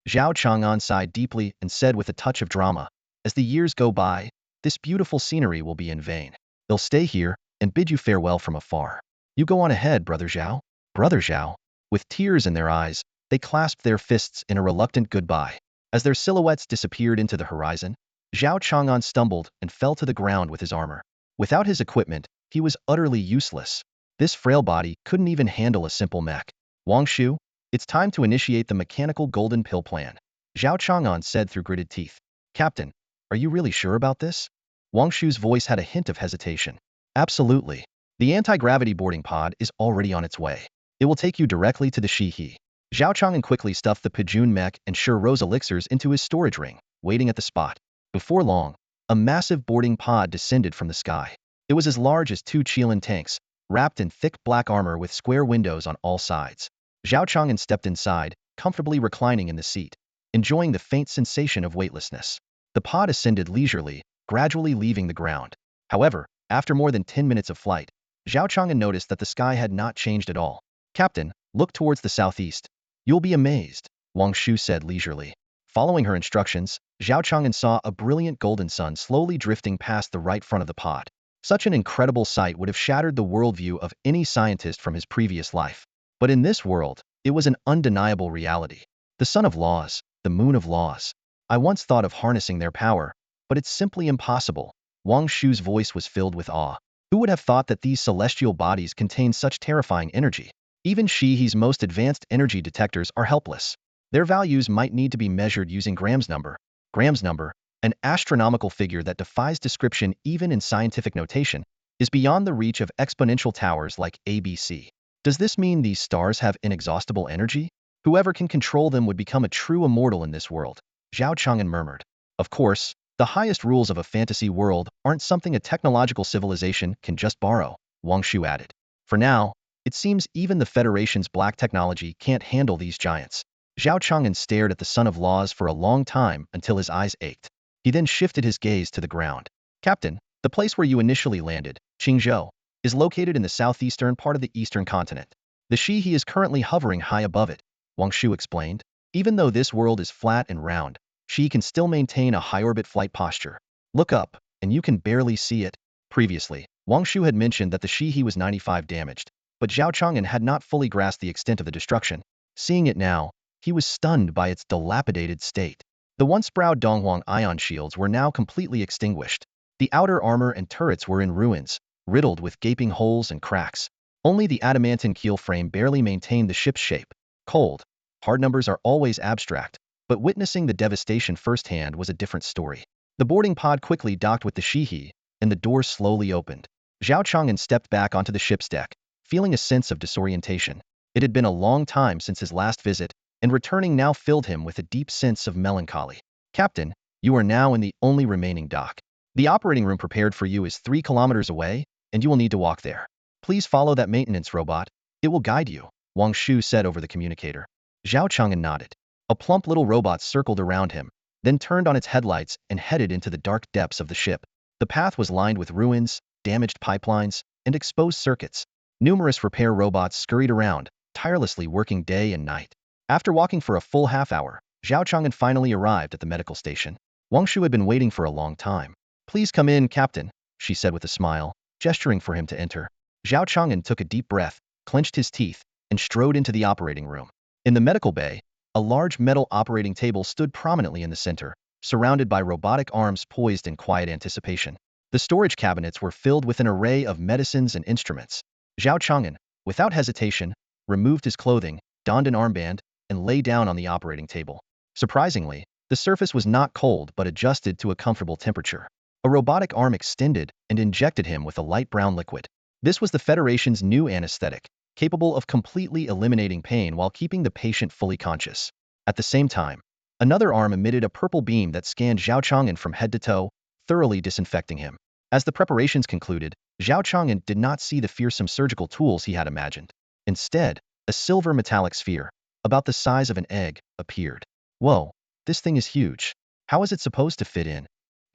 Zhao Chang'an sighed deeply and said with a touch of drama, "As the years go by, this beautiful scenery will be in vain. They'll stay here and bid you farewell from afar. You go on ahead, Brother Zhao." "Brother Zhao." With tears in their eyes, they clasped their fists in a reluctant goodbye. As their silhouettes disappeared into the horizon, Zhao Chang'an stumbled and fell to the ground with his armor. Without his equipment, he was utterly useless. This frail body couldn't even handle a simple mech. Wang Shu, it's time to initiate the mechanical golden pill plan, Zhao Chang'an said through gritted teeth. Captain, are you really sure about this? Wang Shu's voice had a hint of hesitation. Absolutely. The anti-gravity boarding pod is already on its way. It will take you directly to the Xihe. Zhao Chang'an quickly stuffed the Pijun mech and Sure Rose elixirs into his storage ring, waiting at the spot. Before long, a massive boarding pod descended from the sky. It was as large as 2 Qilin tanks, wrapped in thick black armor with square windows on all sides. Zhao Chang'an stepped inside, comfortably reclining in the seat, enjoying the faint sensation of weightlessness. The pod ascended leisurely, gradually leaving the ground. However, after more than 10 minutes of flight, Zhao Chang'an noticed that the sky had not changed at all. Captain, look towards the southeast. You'll be amazed, Wang Shu said leisurely. Following her instructions, Zhao Chang'an saw a brilliant golden sun slowly drifting past the right front of the pod. Such an incredible sight would have shattered the worldview of any scientist from his previous life. But in this world, it was an undeniable reality. The sun of laws, the moon of laws. I once thought of harnessing their power, but it's simply impossible. Wang Shu's voice was filled with awe. Who would have thought that these celestial bodies contain such terrifying energy? Even Xihe's most advanced energy detectors are helpless. Their values might need to be measured using Graham's number. Graham's number, an astronomical figure that defies description even in scientific notation, is beyond the reach of exponential towers like ABC. Does this mean these stars have inexhaustible energy? Whoever can control them would become a true immortal in this world, Zhao Chang'an murmured. Of course, the highest rules of a fantasy world aren't something a technological civilization can just borrow, Wang Shu added. For now, it seems even the Federation's black technology can't handle these giants. Zhao Chang'an stared at the sun of laws for a long time until his eyes ached. He then shifted his gaze to the ground. Captain, the place where you initially landed, Qingzhou, is located in the southeastern part of the eastern continent. The Xihe is currently hovering high above it, Wang Shu explained. Even though this world is flat and round, Xihe can still maintain a high-orbit flight posture. Look up, and you can barely see it. Previously, Wang Shu had mentioned that the Xihe was 95 damaged, but Zhao Chang'an had not fully grasped the extent of the destruction. Seeing it now, he was stunned by its dilapidated state. The once proud Donghuang ion shields were now completely extinguished. The outer armor and turrets were in ruins, riddled with gaping holes and cracks. Only the adamantine keel frame barely maintained the ship's shape. Cold, hard numbers are always abstract, but witnessing the devastation firsthand was a different story. The boarding pod quickly docked with the Xihe, and the doors slowly opened. Zhao Chang'an stepped back onto the ship's deck, feeling a sense of disorientation. It had been a long time since his last visit, and returning now filled him with a deep sense of melancholy. Captain, you are now in the only remaining dock. The operating room prepared for you is 3 kilometers away, and you will need to walk there. Please follow that maintenance robot. It will guide you, Wang Shu said over the communicator. Zhao Chang'an nodded. A plump little robot circled around him, then turned on its headlights and headed into the dark depths of the ship. The path was lined with ruins, damaged pipelines, and exposed circuits. Numerous repair robots scurried around, tirelessly working day and night. After walking for a full half-hour, Zhao Chang'an finally arrived at the medical station. Wang Shu had been waiting for a long time. Please come in, Captain, she said with a smile, gesturing for him to enter. Zhao Chang'an took a deep breath, clenched his teeth, and strode into the operating room. In the medical bay, a large metal operating table stood prominently in the center, surrounded by robotic arms poised in quiet anticipation. The storage cabinets were filled with an array of medicines and instruments. Zhao Chang'an, without hesitation, removed his clothing, donned an armband, and lay down on the operating table. Surprisingly, the surface was not cold but adjusted to a comfortable temperature. A robotic arm extended and injected him with a light brown liquid. This was the Federation's new anesthetic, capable of completely eliminating pain while keeping the patient fully conscious. At the same time, another arm emitted a purple beam that scanned Zhao Chang'an from head to toe, thoroughly disinfecting him. As the preparations concluded, Zhao Chang'an did not see the fearsome surgical tools he had imagined. Instead, a silver metallic sphere, about the size of an egg, appeared. Whoa, this thing is huge. How is it supposed to fit in?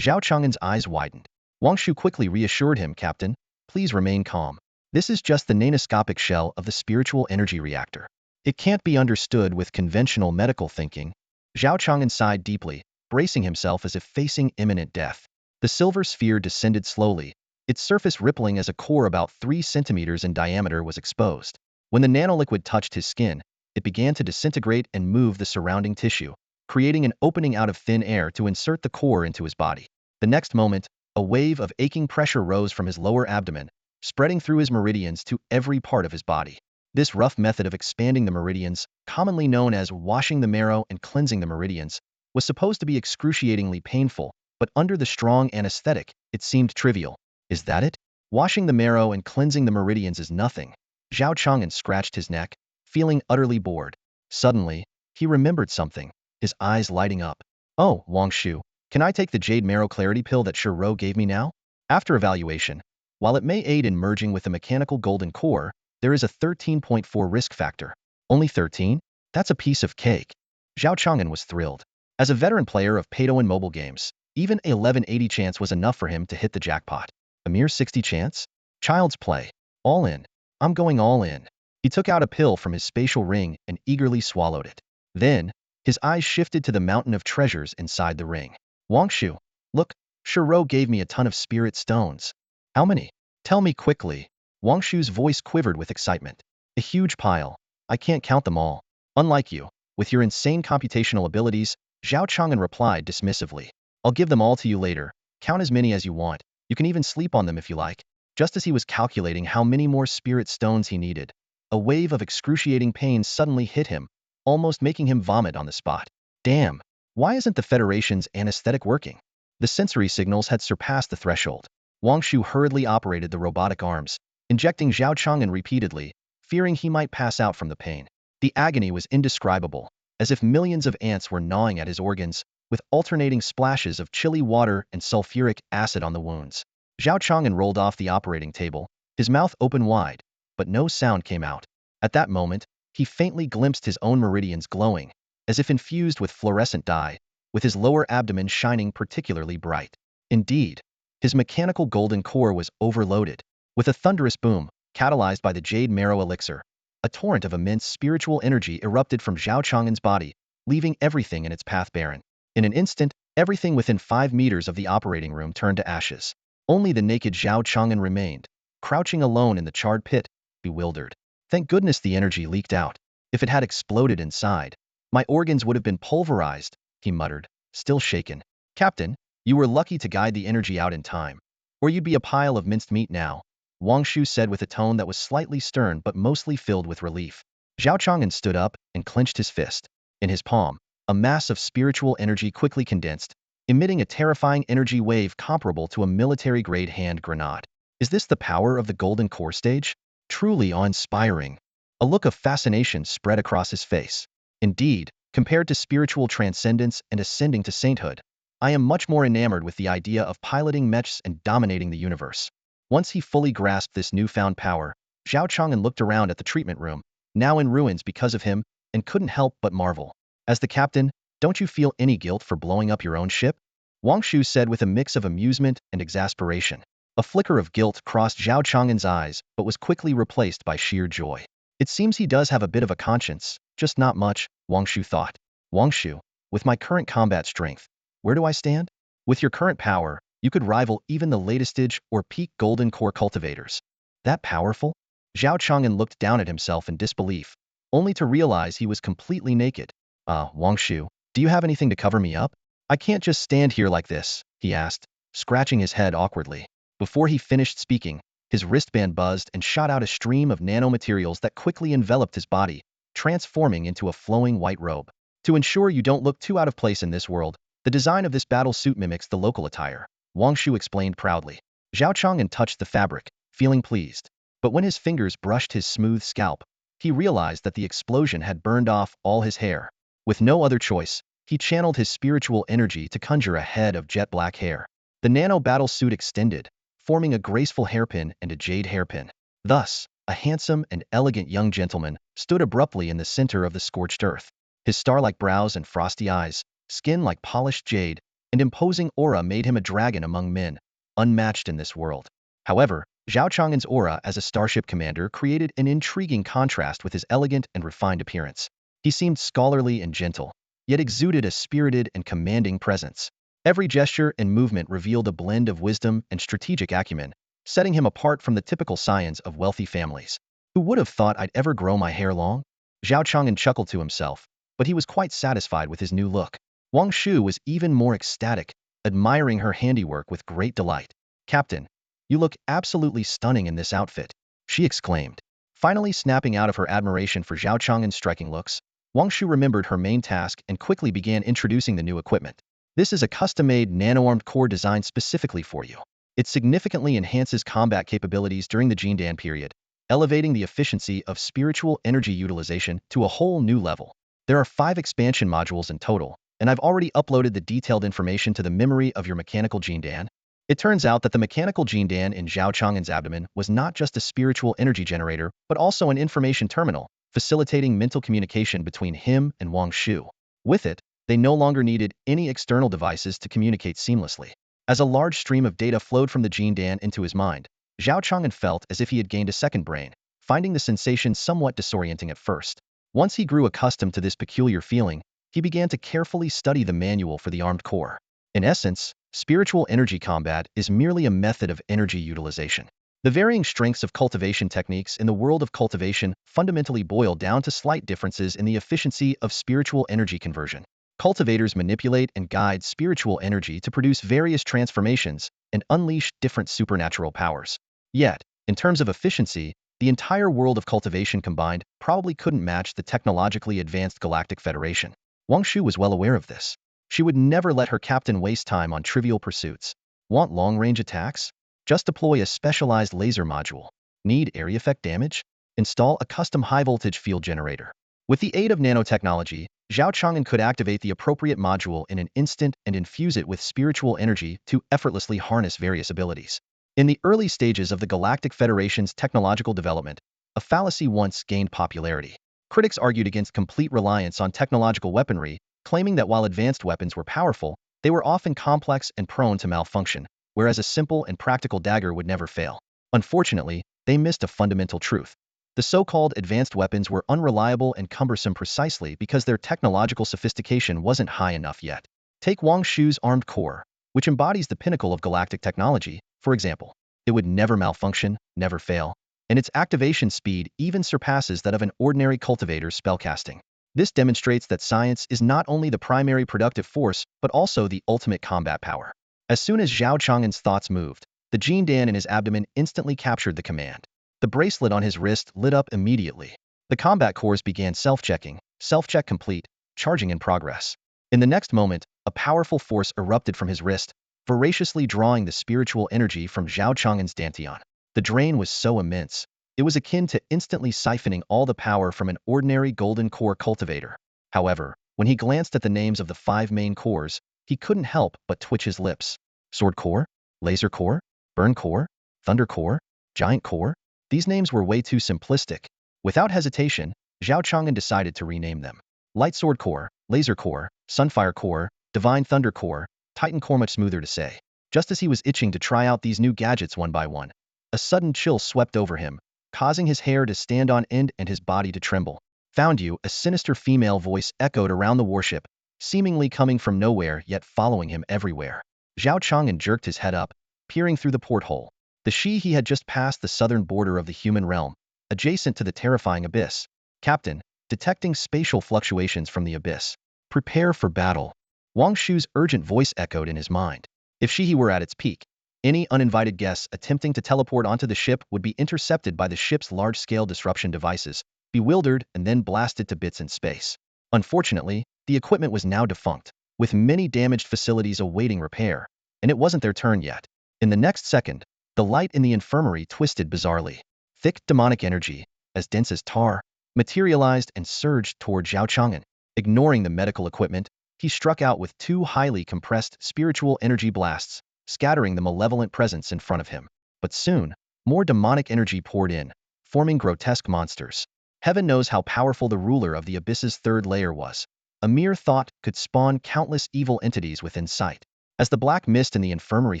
Zhao Chang'an's eyes widened. Wang Shu quickly reassured him, Captain, please remain calm. This is just the nanoscopic shell of the spiritual energy reactor. It can't be understood with conventional medical thinking. Zhao Chang'an sighed deeply, bracing himself as if facing imminent death. The silver sphere descended slowly, its surface rippling as a core about 3 centimeters in diameter was exposed. When the nanoliquid touched his skin, it began to disintegrate and move the surrounding tissue, creating an opening out of thin air to insert the core into his body. The next moment, a wave of aching pressure rose from his lower abdomen, spreading through his meridians to every part of his body. This rough method of expanding the meridians, commonly known as washing the marrow and cleansing the meridians, was supposed to be excruciatingly painful, but under the strong anesthetic, it seemed trivial. Is that it? Washing the marrow and cleansing the meridians is nothing. Zhao Chang'an scratched his neck, feeling utterly bored. Suddenly, he remembered something, his eyes lighting up. Oh, Wangshu, can I take the Jade Marrow Clarity Pill that Shiro gave me now? After evaluation, while it may aid in merging with the mechanical golden core, there is a 13.4 risk factor. Only 13? That's a piece of cake. Zhao Chang'an was thrilled. As a veteran player of Pado and mobile games, even a 1180 chance was enough for him to hit the jackpot. A mere 60 chance? Child's play. All in. I'm going all in. He took out a pill from his spatial ring and eagerly swallowed it. Then, his eyes shifted to the mountain of treasures inside the ring. Wangshu, look, Shiro gave me a ton of spirit stones. How many? Tell me quickly. Wangshu's voice quivered with excitement. A huge pile. I can't count them all. Unlike you, with your insane computational abilities, Zhao Chang'an replied dismissively. I'll give them all to you later. Count as many as you want. You can even sleep on them if you like. Just as he was calculating how many more spirit stones he needed, a wave of excruciating pain suddenly hit him, almost making him vomit on the spot. Damn, why isn't the Federation's anesthetic working? The sensory signals had surpassed the threshold. Wangshu hurriedly operated the robotic arms, injecting Zhao Chang'an repeatedly, fearing he might pass out from the pain. The agony was indescribable, as if millions of ants were gnawing at his organs, with alternating splashes of chilly water and sulfuric acid on the wounds. Zhao Chang'an rolled off the operating table, his mouth open wide, but no sound came out. At that moment, he faintly glimpsed his own meridians glowing, as if infused with fluorescent dye, with his lower abdomen shining particularly bright. Indeed, his mechanical golden core was overloaded. With a thunderous boom, catalyzed by the Jade Marrow Elixir, a torrent of immense spiritual energy erupted from Zhao Chang'an's body, leaving everything in its path barren. In an instant, everything within 5 meters of the operating room turned to ashes. Only the naked Zhao Chang'an remained, crouching alone in the charred pit, bewildered. Thank goodness the energy leaked out. If it had exploded inside, my organs would have been pulverized, he muttered, still shaken. Captain, you were lucky to guide the energy out in time, or you'd be a pile of minced meat now, Wangshu said with a tone that was slightly stern but mostly filled with relief. Zhao Chang'an stood up and clenched his fist. In his palm, a mass of spiritual energy quickly condensed, emitting a terrifying energy wave comparable to a military-grade hand grenade. Is this the power of the Golden Core stage? Truly awe-inspiring. A look of fascination spread across his face. Indeed, compared to spiritual transcendence and ascending to sainthood, I am much more enamored with the idea of piloting mechs and dominating the universe. Once he fully grasped this newfound power, Zhao Chang'an looked around at the treatment room, now in ruins because of him, and couldn't help but marvel. As the captain, don't you feel any guilt for blowing up your own ship? Wangshu said with a mix of amusement and exasperation. A flicker of guilt crossed Zhao Chang'an's eyes, but was quickly replaced by sheer joy. It seems he does have a bit of a conscience, just not much, Wangshu thought. Wangshu, with my current combat strength, where do I stand? With your current power, you could rival even the latestage or peak Golden Core cultivators. That powerful? Zhao Chang'an looked down at himself in disbelief, only to realize he was completely naked. Wangshu, do you have anything to cover me up? I can't just stand here like this, he asked, scratching his head awkwardly. Before he finished speaking, his wristband buzzed and shot out a stream of nanomaterials that quickly enveloped his body, transforming into a flowing white robe. To ensure you don't look too out of place in this world, the design of this battle suit mimics the local attire, Wangshu explained proudly. Zhao Chang'an touched the fabric, feeling pleased. But when his fingers brushed his smooth scalp, he realized that the explosion had burned off all his hair. With no other choice, he channeled his spiritual energy to conjure a head of jet black hair. The nano battle suit extended, forming a graceful hairpin and a jade hairpin. Thus, a handsome and elegant young gentleman stood abruptly in the center of the scorched earth. His star-like brows and frosty eyes, skin like polished jade, and imposing aura made him a dragon among men, unmatched in this world. However, Zhao Chang'an's aura as a starship commander created an intriguing contrast with his elegant and refined appearance. He seemed scholarly and gentle, yet exuded a spirited and commanding presence. Every gesture and movement revealed a blend of wisdom and strategic acumen, setting him apart from the typical scions of wealthy families. Who would have thought I'd ever grow my hair long? Zhao Chang'an chuckled to himself, but he was quite satisfied with his new look. Wang Shu was even more ecstatic, admiring her handiwork with great delight. Captain, you look absolutely stunning in this outfit, she exclaimed. Finally snapping out of her admiration for Zhao Chang'an's striking looks, Wang Shu remembered her main task and quickly began introducing the new equipment. This is a custom-made nano-armed core designed specifically for you. It significantly enhances combat capabilities during the Jindan period, elevating the efficiency of spiritual energy utilization to a whole new level. There are 5 expansion modules in total, and I've already uploaded the detailed information to the memory of your mechanical Jindan. It turns out that the mechanical Jindan in Zhao Chang'an's abdomen was not just a spiritual energy generator, but also an information terminal, facilitating mental communication between him and Wang Shu. With it, they no longer needed any external devices to communicate seamlessly. As a large stream of data flowed from the Jindan into his mind, Zhao Chang'an felt as if he had gained a second brain, finding the sensation somewhat disorienting at first. Once he grew accustomed to this peculiar feeling, he began to carefully study the manual for the armed core. In essence, spiritual energy combat is merely a method of energy utilization. The varying strengths of cultivation techniques in the world of cultivation fundamentally boil down to slight differences in the efficiency of spiritual energy conversion. Cultivators manipulate and guide spiritual energy to produce various transformations and unleash different supernatural powers. Yet, in terms of efficiency, the entire world of cultivation combined probably couldn't match the technologically advanced Galactic Federation. Wang Shu was well aware of this. She would never let her captain waste time on trivial pursuits. Want long-range attacks? Just deploy a specialized laser module. Need area effect damage? Install a custom high-voltage field generator. With the aid of nanotechnology, Zhao Chang'an could activate the appropriate module in an instant and infuse it with spiritual energy to effortlessly harness various abilities. In the early stages of the Galactic Federation's technological development, a fallacy once gained popularity. Critics argued against complete reliance on technological weaponry, claiming that while advanced weapons were powerful, they were often complex and prone to malfunction, whereas a simple and practical dagger would never fail. Unfortunately, they missed a fundamental truth. The so-called advanced weapons were unreliable and cumbersome precisely because their technological sophistication wasn't high enough yet. Take Wang Shu's armed core, which embodies the pinnacle of galactic technology, for example. It would never malfunction, never fail, and its activation speed even surpasses that of an ordinary cultivator's spellcasting. This demonstrates that science is not only the primary productive force, but also the ultimate combat power. As soon as Zhao Chang'an's thoughts moved, the Jindan in his abdomen instantly captured the command. The bracelet on his wrist lit up immediately. The combat cores began self-checking, self-check complete, charging in progress. In the next moment, a powerful force erupted from his wrist, voraciously drawing the spiritual energy from Zhao Chang'an's dantian. The drain was so immense, it was akin to instantly siphoning all the power from an ordinary golden core cultivator. However, when he glanced at the names of the 5 main cores, he couldn't help but twitch his lips. Sword core? Laser core? Burn core? Thunder core? Giant core? These names were way too simplistic. Without hesitation, Zhao Chang'an decided to rename them. Light Sword Core, Laser Core, Sunfire Core, Divine Thunder Core, Titan Core. Much smoother to say. Just as he was itching to try out these new gadgets one by one, a sudden chill swept over him, causing his hair to stand on end and his body to tremble. Found you, a sinister female voice echoed around the warship, seemingly coming from nowhere yet following him everywhere. Zhao Chang'an jerked his head up, peering through the porthole. The Xihe had just passed the southern border of the human realm, adjacent to the terrifying abyss. Captain, detecting spatial fluctuations from the abyss. Prepare for battle. Wang Shu's urgent voice echoed in his mind. If Xihe were at its peak, any uninvited guests attempting to teleport onto the ship would be intercepted by the ship's large-scale disruption devices, bewildered and then blasted to bits in space. Unfortunately, the equipment was now defunct, with many damaged facilities awaiting repair, and it wasn't their turn yet. In the next second, the light in the infirmary twisted bizarrely. Thick demonic energy, as dense as tar, materialized and surged toward Zhao Chang'an. Ignoring the medical equipment, he struck out with 2 highly compressed spiritual energy blasts, scattering the malevolent presence in front of him. But soon, more demonic energy poured in, forming grotesque monsters. Heaven knows how powerful the ruler of the abyss's 3rd layer was. A mere thought could spawn countless evil entities within sight. As the black mist in the infirmary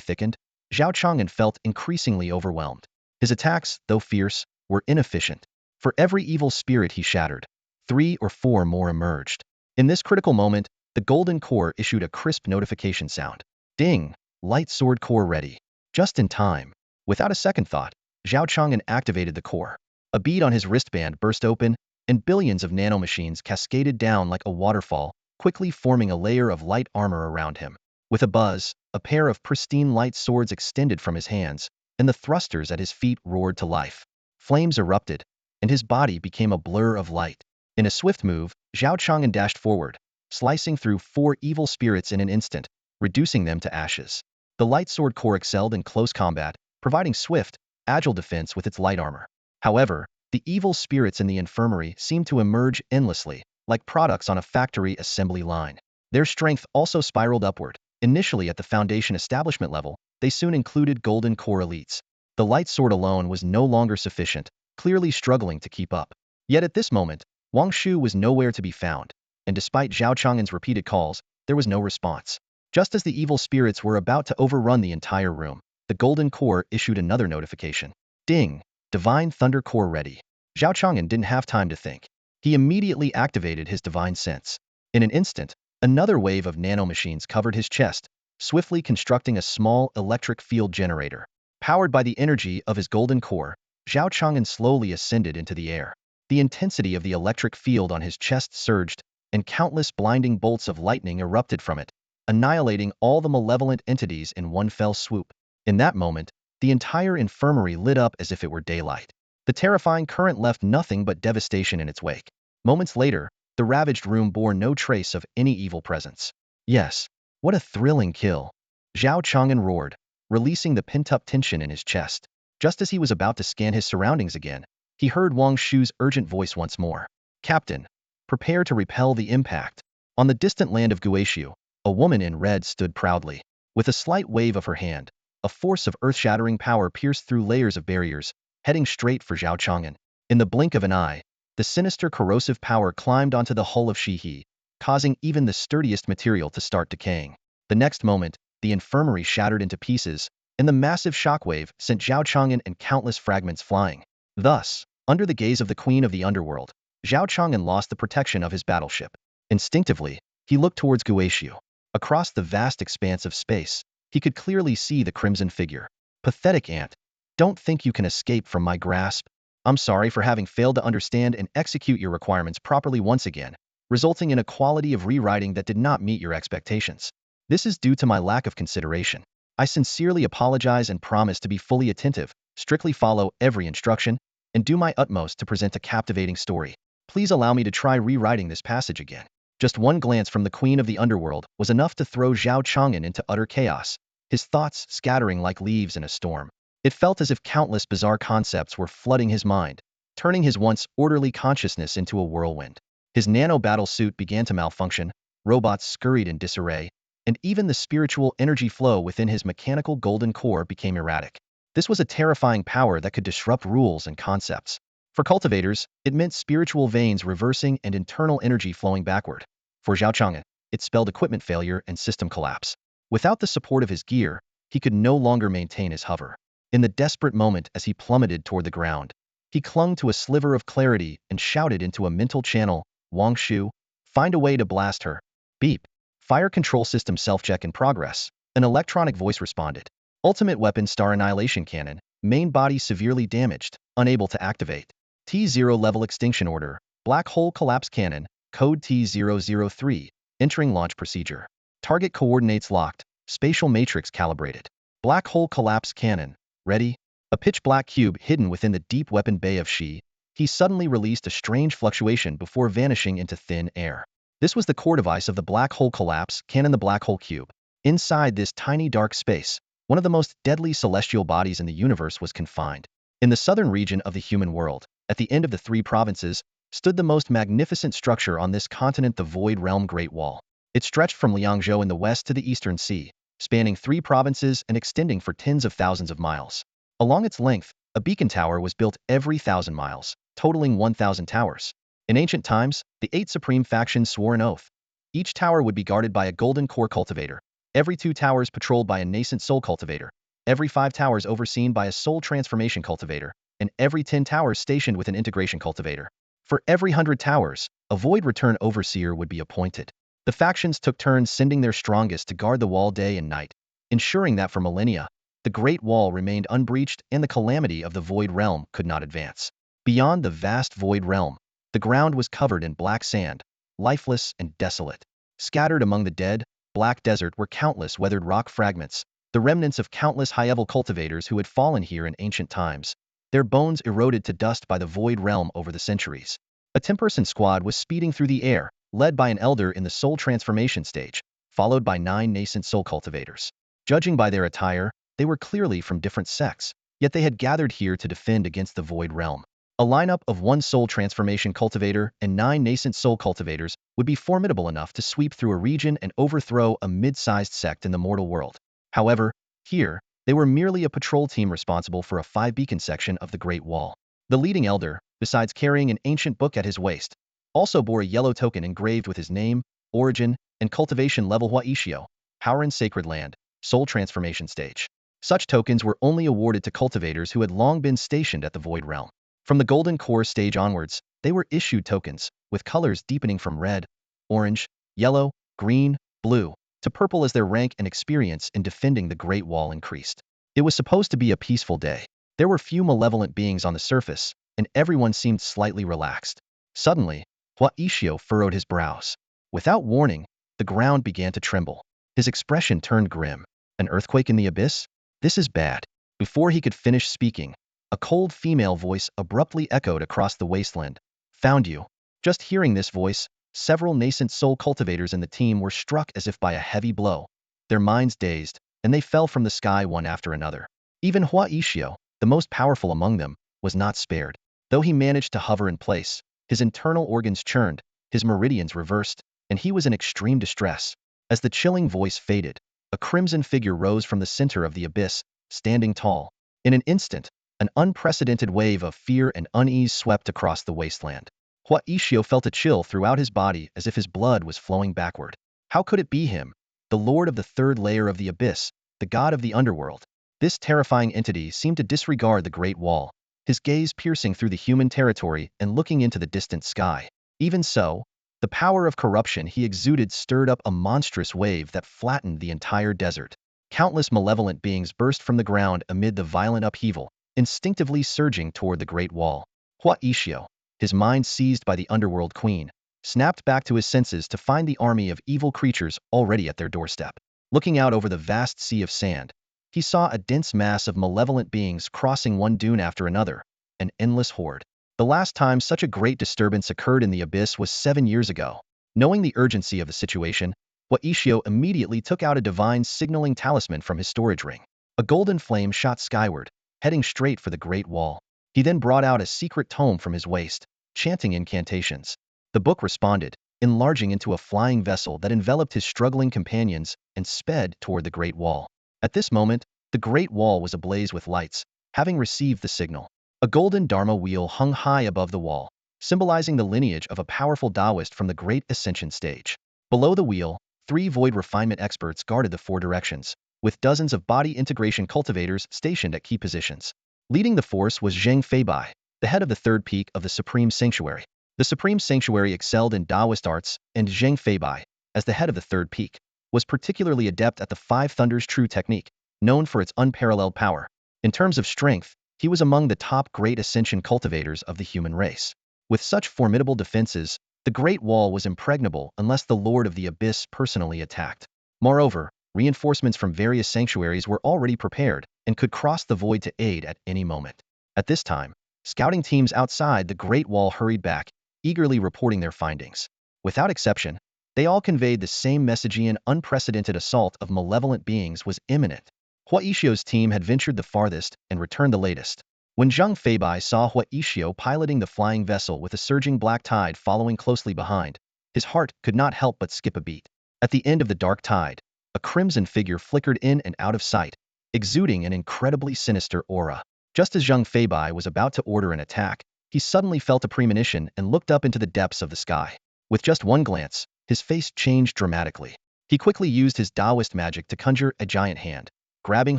thickened, Zhao Chang'an felt increasingly overwhelmed. His attacks, though fierce, were inefficient. For every evil spirit he shattered, 3 or 4 more emerged. In this critical moment, the golden core issued a crisp notification sound. Ding! Light sword core ready. Just in time. Without a second thought, Zhao Chang'an activated the core. A bead on his wristband burst open, and billions of nanomachines cascaded down like a waterfall, quickly forming a layer of light armor around him. With a buzz, a pair of pristine light swords extended from his hands, and the thrusters at his feet roared to life. Flames erupted, and his body became a blur of light. In a swift move, Zhao Chang'an dashed forward, slicing through 4 evil spirits in an instant, reducing them to ashes. The light sword core excelled in close combat, providing swift, agile defense with its light armor. However, the evil spirits in the infirmary seemed to emerge endlessly, like products on a factory assembly line. Their strength also spiraled upward. Initially at the Foundation establishment level, they soon included Golden Core elites. The light sword alone was no longer sufficient, clearly struggling to keep up. Yet at this moment, Wang Shu was nowhere to be found, and despite Zhao Chang'an's repeated calls, there was no response. Just as the evil spirits were about to overrun the entire room, the Golden Core issued another notification. Ding! Divine Thunder Core ready. Zhao Chang'an didn't have time to think. He immediately activated his divine sense. In an instant, another wave of nanomachines covered his chest, swiftly constructing a small electric field generator. Powered by the energy of his golden core, Zhao Chang'an slowly ascended into the air. The intensity of the electric field on his chest surged, and countless blinding bolts of lightning erupted from it, annihilating all the malevolent entities in one fell swoop. In that moment, the entire infirmary lit up as if it were daylight. The terrifying current left nothing but devastation in its wake. Moments later, the ravaged room bore no trace of any evil presence. Yes, what a thrilling kill! Zhao Chang'an roared, releasing the pent-up tension in his chest. Just as he was about to scan his surroundings again, he heard Wang Shu's urgent voice once more. Captain, prepare to repel the impact. On the distant land of Guishu, a woman in red stood proudly. With a slight wave of her hand, a force of earth-shattering power pierced through layers of barriers, heading straight for Zhao Chang'an. In the blink of an eye, the sinister corrosive power climbed onto the hull of Xihe, causing even the sturdiest material to start decaying. The next moment, the infirmary shattered into pieces, and the massive shockwave sent Zhao Chang'an and countless fragments flying. Thus, under the gaze of the Queen of the Underworld, Zhao Chang'an lost the protection of his battleship. Instinctively, he looked towards Guishu. Across the vast expanse of space, he could clearly see the crimson figure. Pathetic ant. Don't think you can escape from my grasp. I'm sorry for having failed to understand and execute your requirements properly once again, resulting in a quality of rewriting that did not meet your expectations. This is due to my lack of consideration. I sincerely apologize and promise to be fully attentive, strictly follow every instruction, and do my utmost to present a captivating story. Please allow me to try rewriting this passage again. Just one glance from the Queen of the Underworld was enough to throw Zhao Chang'an into utter chaos, his thoughts scattering like leaves in a storm. It felt as if countless bizarre concepts were flooding his mind, turning his once orderly consciousness into a whirlwind. His nano-battle suit began to malfunction, robots scurried in disarray, and even the spiritual energy flow within his mechanical golden core became erratic. This was a terrifying power that could disrupt rules and concepts. For cultivators, it meant spiritual veins reversing and internal energy flowing backward. For Zhao Chang'an, it spelled equipment failure and system collapse. Without the support of his gear, he could no longer maintain his hover. In the desperate moment as he plummeted toward the ground, he clung to a sliver of clarity and shouted into a mental channel, Wang Shu, find a way to blast her. Beep. Fire control system self-check in progress. An electronic voice responded. Ultimate weapon star annihilation cannon, main body severely damaged, unable to activate. T0 level extinction order, black hole collapse cannon, code T003, entering launch procedure. Target coordinates locked, spatial matrix calibrated. Black hole collapse cannon, ready? A pitch-black cube hidden within the deep weapon bay of Xihe, he suddenly released a strange fluctuation before vanishing into thin air. This was the core device of the black hole collapse cannon, the black hole cube. Inside this tiny dark space, one of the most deadly celestial bodies in the universe was confined. In the southern region of the human world, at the end of the 3 provinces, stood the most magnificent structure on this continent, the Void Realm Great Wall. It stretched from Liangzhou in the west to the Eastern Sea, spanning 3 provinces and extending for tens of thousands of miles. Along its length, a beacon tower was built every 1,000 miles, totaling 1,000 towers. In ancient times, the 8 supreme factions swore an oath. Each tower would be guarded by a golden core cultivator, every 2 towers patrolled by a nascent soul cultivator, every 5 towers overseen by a soul transformation cultivator, and every 10 towers stationed with an integration cultivator. For every 100 towers, a void return overseer would be appointed. The factions took turns sending their strongest to guard the wall day and night, ensuring that for millennia, the Great Wall remained unbreached and the calamity of the Void Realm could not advance. Beyond the vast void realm, the ground was covered in black sand, lifeless and desolate. Scattered among the dead, black desert were countless weathered rock fragments, the remnants of countless high-level cultivators who had fallen here in ancient times, their bones eroded to dust by the void realm over the centuries. A 10-person squad was speeding through the air, led by an elder in the soul transformation stage, followed by 9 nascent soul cultivators. Judging by their attire, they were clearly from different sects, yet they had gathered here to defend against the void realm. A lineup of 1 soul transformation cultivator and 9 nascent soul cultivators would be formidable enough to sweep through a region and overthrow a mid-sized sect in the mortal world. However, here, they were merely a patrol team responsible for a 5-beacon section of the Great Wall. The leading elder, besides carrying an ancient book at his waist, also bore a yellow token engraved with his name, origin, and cultivation level Huaishio, Howran Sacred Land, Soul Transformation Stage. Such tokens were only awarded to cultivators who had long been stationed at the Void Realm. From the Golden Core stage onwards, they were issued tokens, with colors deepening from red, orange, yellow, green, blue, to purple as their rank and experience in defending the Great Wall increased. It was supposed to be a peaceful day. There were few malevolent beings on the surface, and everyone seemed slightly relaxed. Suddenly, Huaishio furrowed his brows. Without warning, the ground began to tremble. His expression turned grim. An earthquake in the abyss? This is bad. Before he could finish speaking, a cold female voice abruptly echoed across the wasteland. Found you. Just hearing this voice, several nascent soul cultivators in the team were struck as if by a heavy blow. Their minds dazed, and they fell from the sky one after another. Even Huaishio, the most powerful among them, was not spared. Though he managed to hover in place, his internal organs churned, his meridians reversed, and he was in extreme distress. As the chilling voice faded, a crimson figure rose from the center of the abyss, standing tall. In an instant, an unprecedented wave of fear and unease swept across the wasteland. Huaishio felt a chill throughout his body as if his blood was flowing backward. How could it be him, the lord of the 3rd layer of the abyss, the god of the underworld? This terrifying entity seemed to disregard the Great Wall, his gaze piercing through the human territory and looking into the distant sky. Even so, the power of corruption he exuded stirred up a monstrous wave that flattened the entire desert. Countless malevolent beings burst from the ground amid the violent upheaval, instinctively surging toward the Great Wall. Huaishio, his mind seized by the underworld queen, snapped back to his senses to find the army of evil creatures already at their doorstep. Looking out over the vast sea of sand, he saw a dense mass of malevolent beings crossing one dune after another, an endless horde. The last time such a great disturbance occurred in the abyss was 7 years ago. Knowing the urgency of the situation, Huaishio immediately took out a divine signaling talisman from his storage ring. A golden flame shot skyward, heading straight for the Great Wall. He then brought out a secret tome from his waist, chanting incantations. The book responded, enlarging into a flying vessel that enveloped his struggling companions and sped toward the Great Wall. At this moment, the Great Wall was ablaze with lights, having received the signal. A golden Dharma wheel hung high above the wall, symbolizing the lineage of a powerful Taoist from the Great Ascension stage. Below the wheel, 3 void refinement experts guarded the 4 directions, with dozens of body integration cultivators stationed at key positions. Leading the force was Zhang Feibai, the head of the 3rd peak of the Supreme Sanctuary. The Supreme Sanctuary excelled in Taoist arts, and Zhang Feibai, as the head of the 3rd peak, was particularly adept at the 5 Thunders True technique, known for its unparalleled power. In terms of strength, he was among the top Great Ascension cultivators of the human race. With such formidable defenses, the Great Wall was impregnable unless the Lord of the Abyss personally attacked. Moreover, reinforcements from various sanctuaries were already prepared and could cross the void to aid at any moment. At this time, scouting teams outside the Great Wall hurried back, eagerly reporting their findings. Without exception, they all conveyed the same message: an unprecedented assault of malevolent beings was imminent. Huaishio's team had ventured the farthest and returned the latest. When Zhang Feibai saw Huaishio piloting the flying vessel with a surging black tide following closely behind, his heart could not help but skip a beat. At the end of the dark tide, a crimson figure flickered in and out of sight, exuding an incredibly sinister aura. Just as Zhang Feibai was about to order an attack, he suddenly felt a premonition and looked up into the depths of the sky. With just one glance, his face changed dramatically. He quickly used his Taoist magic to conjure a giant hand, grabbing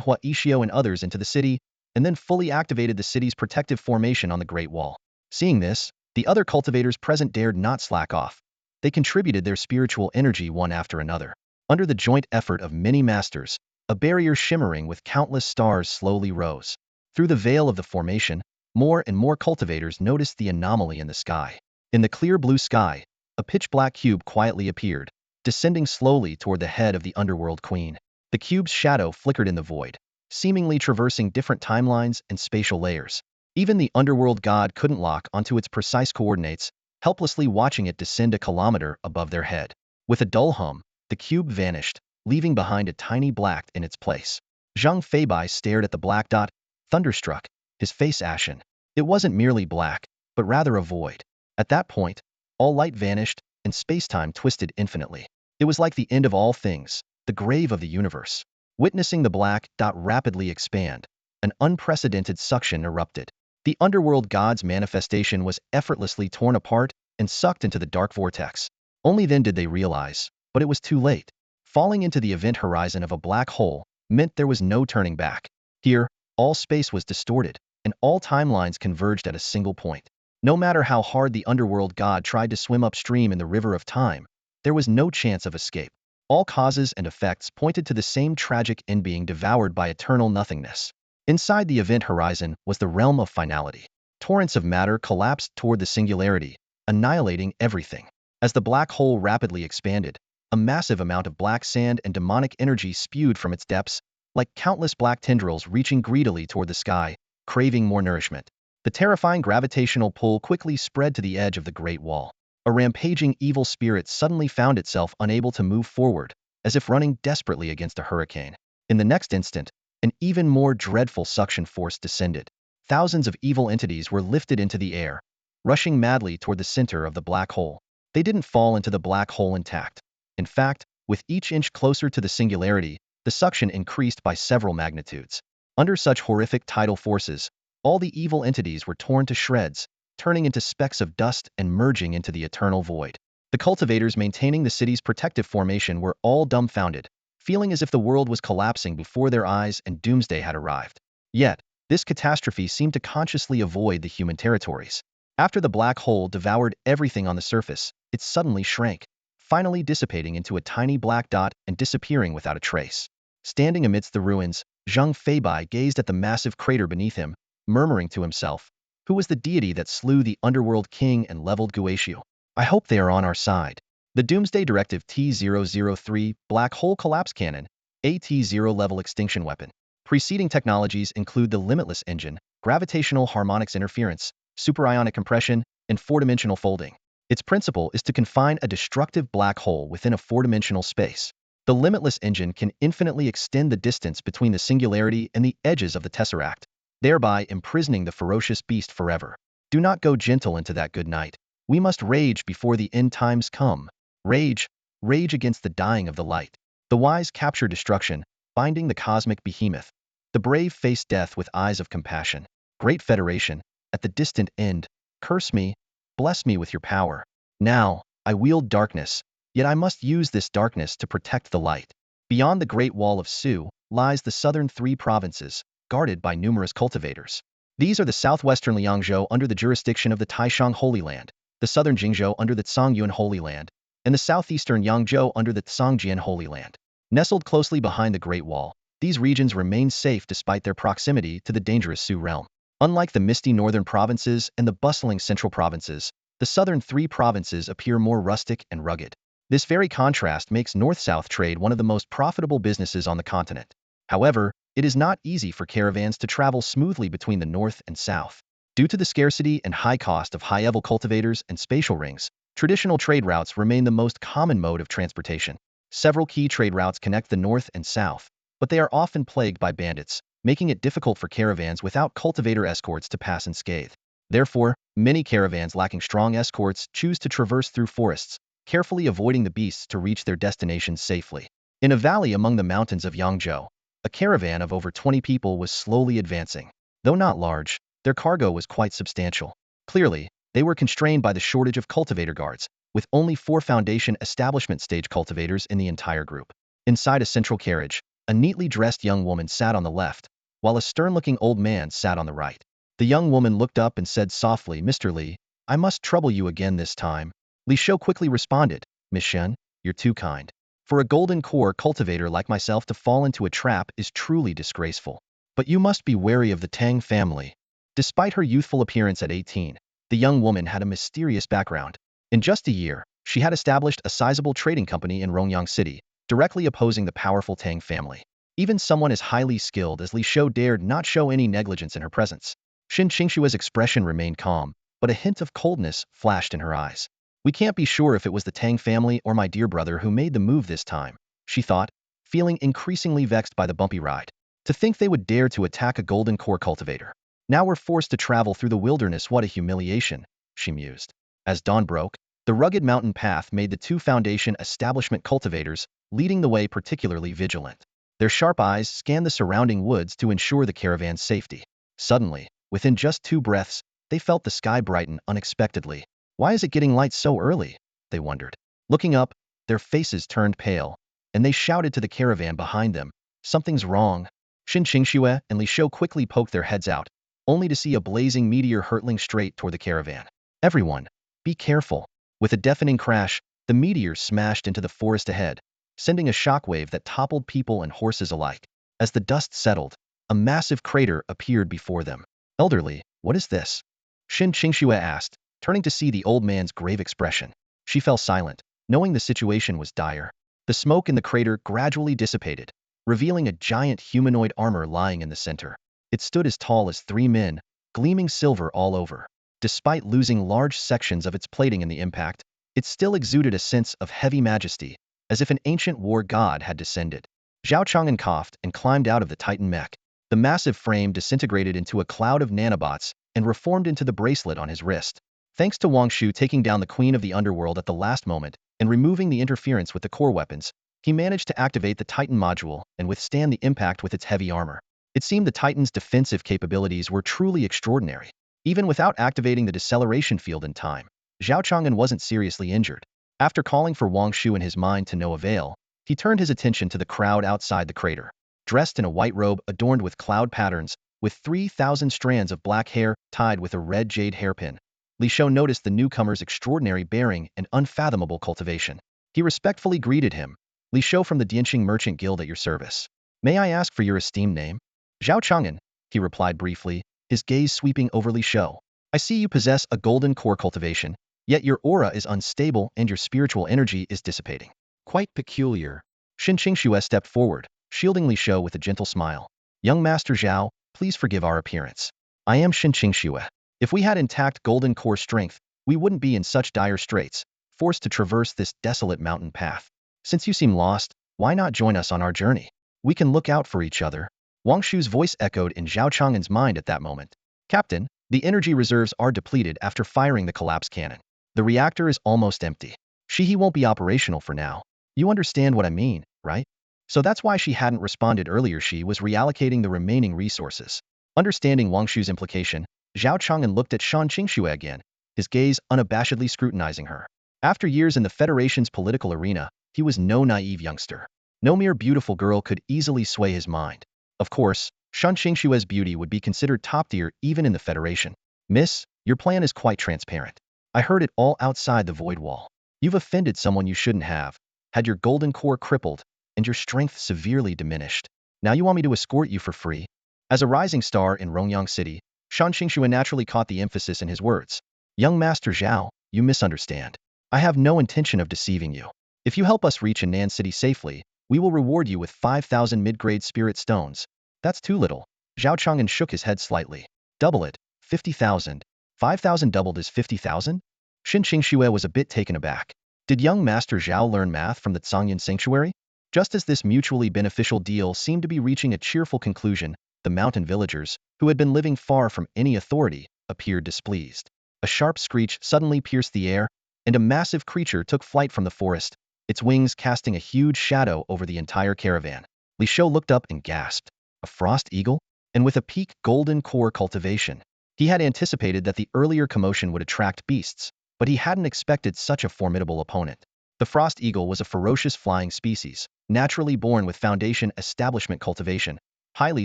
Huaishio and others into the city, and then fully activated the city's protective formation on the Great Wall. Seeing this, the other cultivators present dared not slack off. They contributed their spiritual energy one after another. Under the joint effort of many masters, a barrier shimmering with countless stars slowly rose. Through the veil of the formation, more and more cultivators noticed the anomaly in the sky. In the clear blue sky, a pitch-black cube quietly appeared, descending slowly toward the head of the underworld queen. The cube's shadow flickered in the void, seemingly traversing different timelines and spatial layers. Even the underworld god couldn't lock onto its precise coordinates, helplessly watching it descend a kilometer above their head. With a dull hum, the cube vanished, leaving behind a tiny black in its place. Zhang Feibai stared at the black dot, thunderstruck, his face ashen. It wasn't merely black, but rather a void. At that point, all light vanished, and space-time twisted infinitely. It was like the end of all things, the grave of the universe. Witnessing the black dot rapidly expand, an unprecedented suction erupted. The underworld god's manifestation was effortlessly torn apart and sucked into the dark vortex. Only then did they realize, but it was too late. Falling into the event horizon of a black hole meant there was no turning back. Here, all space was distorted, and all timelines converged at a single point. No matter how hard the underworld god tried to swim upstream in the river of time, there was no chance of escape. All causes and effects pointed to the same tragic end, being devoured by eternal nothingness. Inside the event horizon was the realm of finality. Torrents of matter collapsed toward the singularity, annihilating everything. As the black hole rapidly expanded, a massive amount of black sand and demonic energy spewed from its depths, like countless black tendrils reaching greedily toward the sky, craving more nourishment. The terrifying gravitational pull quickly spread to the edge of the Great Wall. A rampaging evil spirit suddenly found itself unable to move forward, as if running desperately against a hurricane. In the next instant, an even more dreadful suction force descended. Thousands of evil entities were lifted into the air, rushing madly toward the center of the black hole. They didn't fall into the black hole intact. In fact, with each inch closer to the singularity, the suction increased by several magnitudes. Under such horrific tidal forces, all the evil entities were torn to shreds, turning into specks of dust and merging into the eternal void. The cultivators maintaining the city's protective formation were all dumbfounded, feeling as if the world was collapsing before their eyes and doomsday had arrived. Yet, this catastrophe seemed to consciously avoid the human territories. After the black hole devoured everything on the surface, it suddenly shrank, finally dissipating into a tiny black dot and disappearing without a trace. Standing amidst the ruins, Zhang Feibai gazed at the massive crater beneath him, murmuring to himself, "Who was the deity that slew the underworld king and leveled Guaishu? I hope they are on our side." The Doomsday Directive T-003 Black Hole Collapse Cannon, AT-0 level extinction weapon. Preceding technologies include the Limitless Engine, gravitational harmonics interference, superionic compression, and four-dimensional folding. Its principle is to confine a destructive black hole within a four-dimensional space. The Limitless Engine can infinitely extend the distance between the singularity and the edges of the tesseract, thereby imprisoning the ferocious beast forever. Do not go gentle into that good night. We must rage before the end times come. Rage, rage against the dying of the light. The wise capture destruction, binding the cosmic behemoth. The brave face death with eyes of compassion. Great Federation, at the distant end, curse me, bless me with your power. Now, I wield darkness, yet I must use this darkness to protect the light. Beyond the Great Wall of Su lies the southern three provinces, guarded by numerous cultivators. These are the southwestern Liangzhou under the jurisdiction of the Taishang Holy Land, the southern Jingzhou under the Tsangyuan Holy Land, and the southeastern Yangzhou under the Tsangjian Holy Land. Nestled closely behind the Great Wall, these regions remain safe despite their proximity to the dangerous Su realm. Unlike the misty northern provinces and the bustling central provinces, the southern three provinces appear more rustic and rugged. This very contrast makes north-south trade one of the most profitable businesses on the continent. However, it is not easy for caravans to travel smoothly between the north and south. Due to the scarcity and high cost of high-level cultivators and spatial rings, traditional trade routes remain the most common mode of transportation. Several key trade routes connect the north and south, but they are often plagued by bandits, making it difficult for caravans without cultivator escorts to pass unscathed. Therefore, many caravans lacking strong escorts choose to traverse through forests, carefully avoiding the beasts to reach their destinations safely. In a valley among the mountains of Yangzhou, a caravan of over 20 people was slowly advancing. Though not large, their cargo was quite substantial. Clearly, they were constrained by the shortage of cultivator guards, with only 4 foundation establishment stage cultivators in the entire group. Inside a central carriage, a neatly dressed young woman sat on the left, while a stern-looking old man sat on the right. The young woman looked up and said softly, "Mr. Li, I must trouble you again this time." Li Shou quickly responded, "Miss Shen, you're too kind. For a golden core cultivator like myself to fall into a trap is truly disgraceful. But you must be wary of the Tang family. Despite her youthful appearance at 18, the young woman had a mysterious background. In just a year, she had established a sizable trading company in Rongyang City, directly opposing the powerful Tang family. Even someone as highly skilled as Li Shou dared not show any negligence in her presence. Xin Qingshua's expression remained calm, but a hint of coldness flashed in her eyes. We can't be sure if it was the Tang family or my dear brother who made the move this time, she thought, feeling increasingly vexed by the bumpy ride. To think they would dare to attack a golden core cultivator. Now we're forced to travel through the wilderness, what a humiliation, she mused. As dawn broke, the rugged mountain path made the two Foundation establishment cultivators, leading the way, particularly vigilant. Their sharp eyes scanned the surrounding woods to ensure the caravan's safety. Suddenly, within just 2 breaths, they felt the sky brighten unexpectedly. Why is it getting light so early? They wondered. Looking up, their faces turned pale, and they shouted to the caravan behind them, "Something's wrong." Xin Qingxue and Li Shou quickly poked their heads out, only to see a blazing meteor hurtling straight toward the caravan. "Everyone, be careful." With a deafening crash, the meteor smashed into the forest ahead, sending a shockwave that toppled people and horses alike. As the dust settled, a massive crater appeared before them. "Elderly, what is this?" Xin Qingxue asked, turning to see the old man's grave expression. She fell silent, knowing the situation was dire. The smoke in the crater gradually dissipated, revealing a giant humanoid armor lying in the center. It stood as tall as 3 men, gleaming silver all over. Despite losing large sections of its plating in the impact, it still exuded a sense of heavy majesty, as if an ancient war god had descended. Zhao Chang'an coughed and climbed out of the Titan mech. The massive frame disintegrated into a cloud of nanobots and reformed into the bracelet on his wrist. Thanks to Wang Shu taking down the queen of the underworld at the last moment and removing the interference with the core weapons, he managed to activate the Titan module and withstand the impact with its heavy armor. It seemed the Titan's defensive capabilities were truly extraordinary. Even without activating the deceleration field in time, Zhao Chang'an wasn't seriously injured. After calling for Wang Shu in his mind to no avail, he turned his attention to the crowd outside the crater. Dressed in a white robe adorned with cloud patterns, with 3,000 strands of black hair tied with a red jade hairpin, Li Shou noticed the newcomer's extraordinary bearing and unfathomable cultivation. He respectfully greeted him. "Li Shou from the Dianqing Merchant Guild at your service. May I ask for your esteemed name?" "Zhao Chang'an," he replied briefly, his gaze sweeping over Li Shou. "I see you possess a golden core cultivation, yet your aura is unstable and your spiritual energy is dissipating. Quite peculiar." Xin Qingxue stepped forward, shielding Li Shou with a gentle smile. "Young Master Zhao, please forgive our appearance. I am Xin Qingxue. If we had intact golden core strength, we wouldn't be in such dire straits, forced to traverse this desolate mountain path. Since you seem lost, why not join us on our journey? We can look out for each other." Wang Shu's voice echoed in Zhao Chang'an's mind at that moment. "Captain, the energy reserves are depleted after firing the collapse cannon. The reactor is almost empty. Xihe won't be operational for now. You understand what I mean, right?" So that's why she hadn't responded earlier. She was reallocating the remaining resources. Understanding Wang Shu's implication, Zhao Chang'an looked at Xin Qingxue again, his gaze unabashedly scrutinizing her. After years in the Federation's political arena, he was no naive youngster. No mere beautiful girl could easily sway his mind. Of course, Xin Qingxue's beauty would be considered top tier even in the Federation. "Miss, your plan is quite transparent. I heard it all outside the void wall. You've offended someone you shouldn't have, had your golden core crippled, and your strength severely diminished. Now you want me to escort you for free?" As a rising star in Rongyang City, Xin Qingxue naturally caught the emphasis in his words. "Young Master Zhao, you misunderstand. I have no intention of deceiving you. If you help us reach Henan City safely, we will reward you with 5,000 mid-grade spirit stones." "That's too little." Zhao Chang'an shook his head slightly. "Double it, 50,000. 5,000 doubled is 50,000? Xin Qingxue was a bit taken aback. Did young Master Zhao learn math from the Zhangyan Sanctuary? Just as this mutually beneficial deal seemed to be reaching a cheerful conclusion, the mountain villagers, who had been living far from any authority, appeared displeased. A sharp screech suddenly pierced the air, and a massive creature took flight from the forest, its wings casting a huge shadow over the entire caravan. Li Shou looked up and gasped. A frost eagle? And with a peak golden core cultivation. He had anticipated that the earlier commotion would attract beasts, but he hadn't expected such a formidable opponent. The frost eagle was a ferocious flying species, naturally born with Foundation establishment cultivation, highly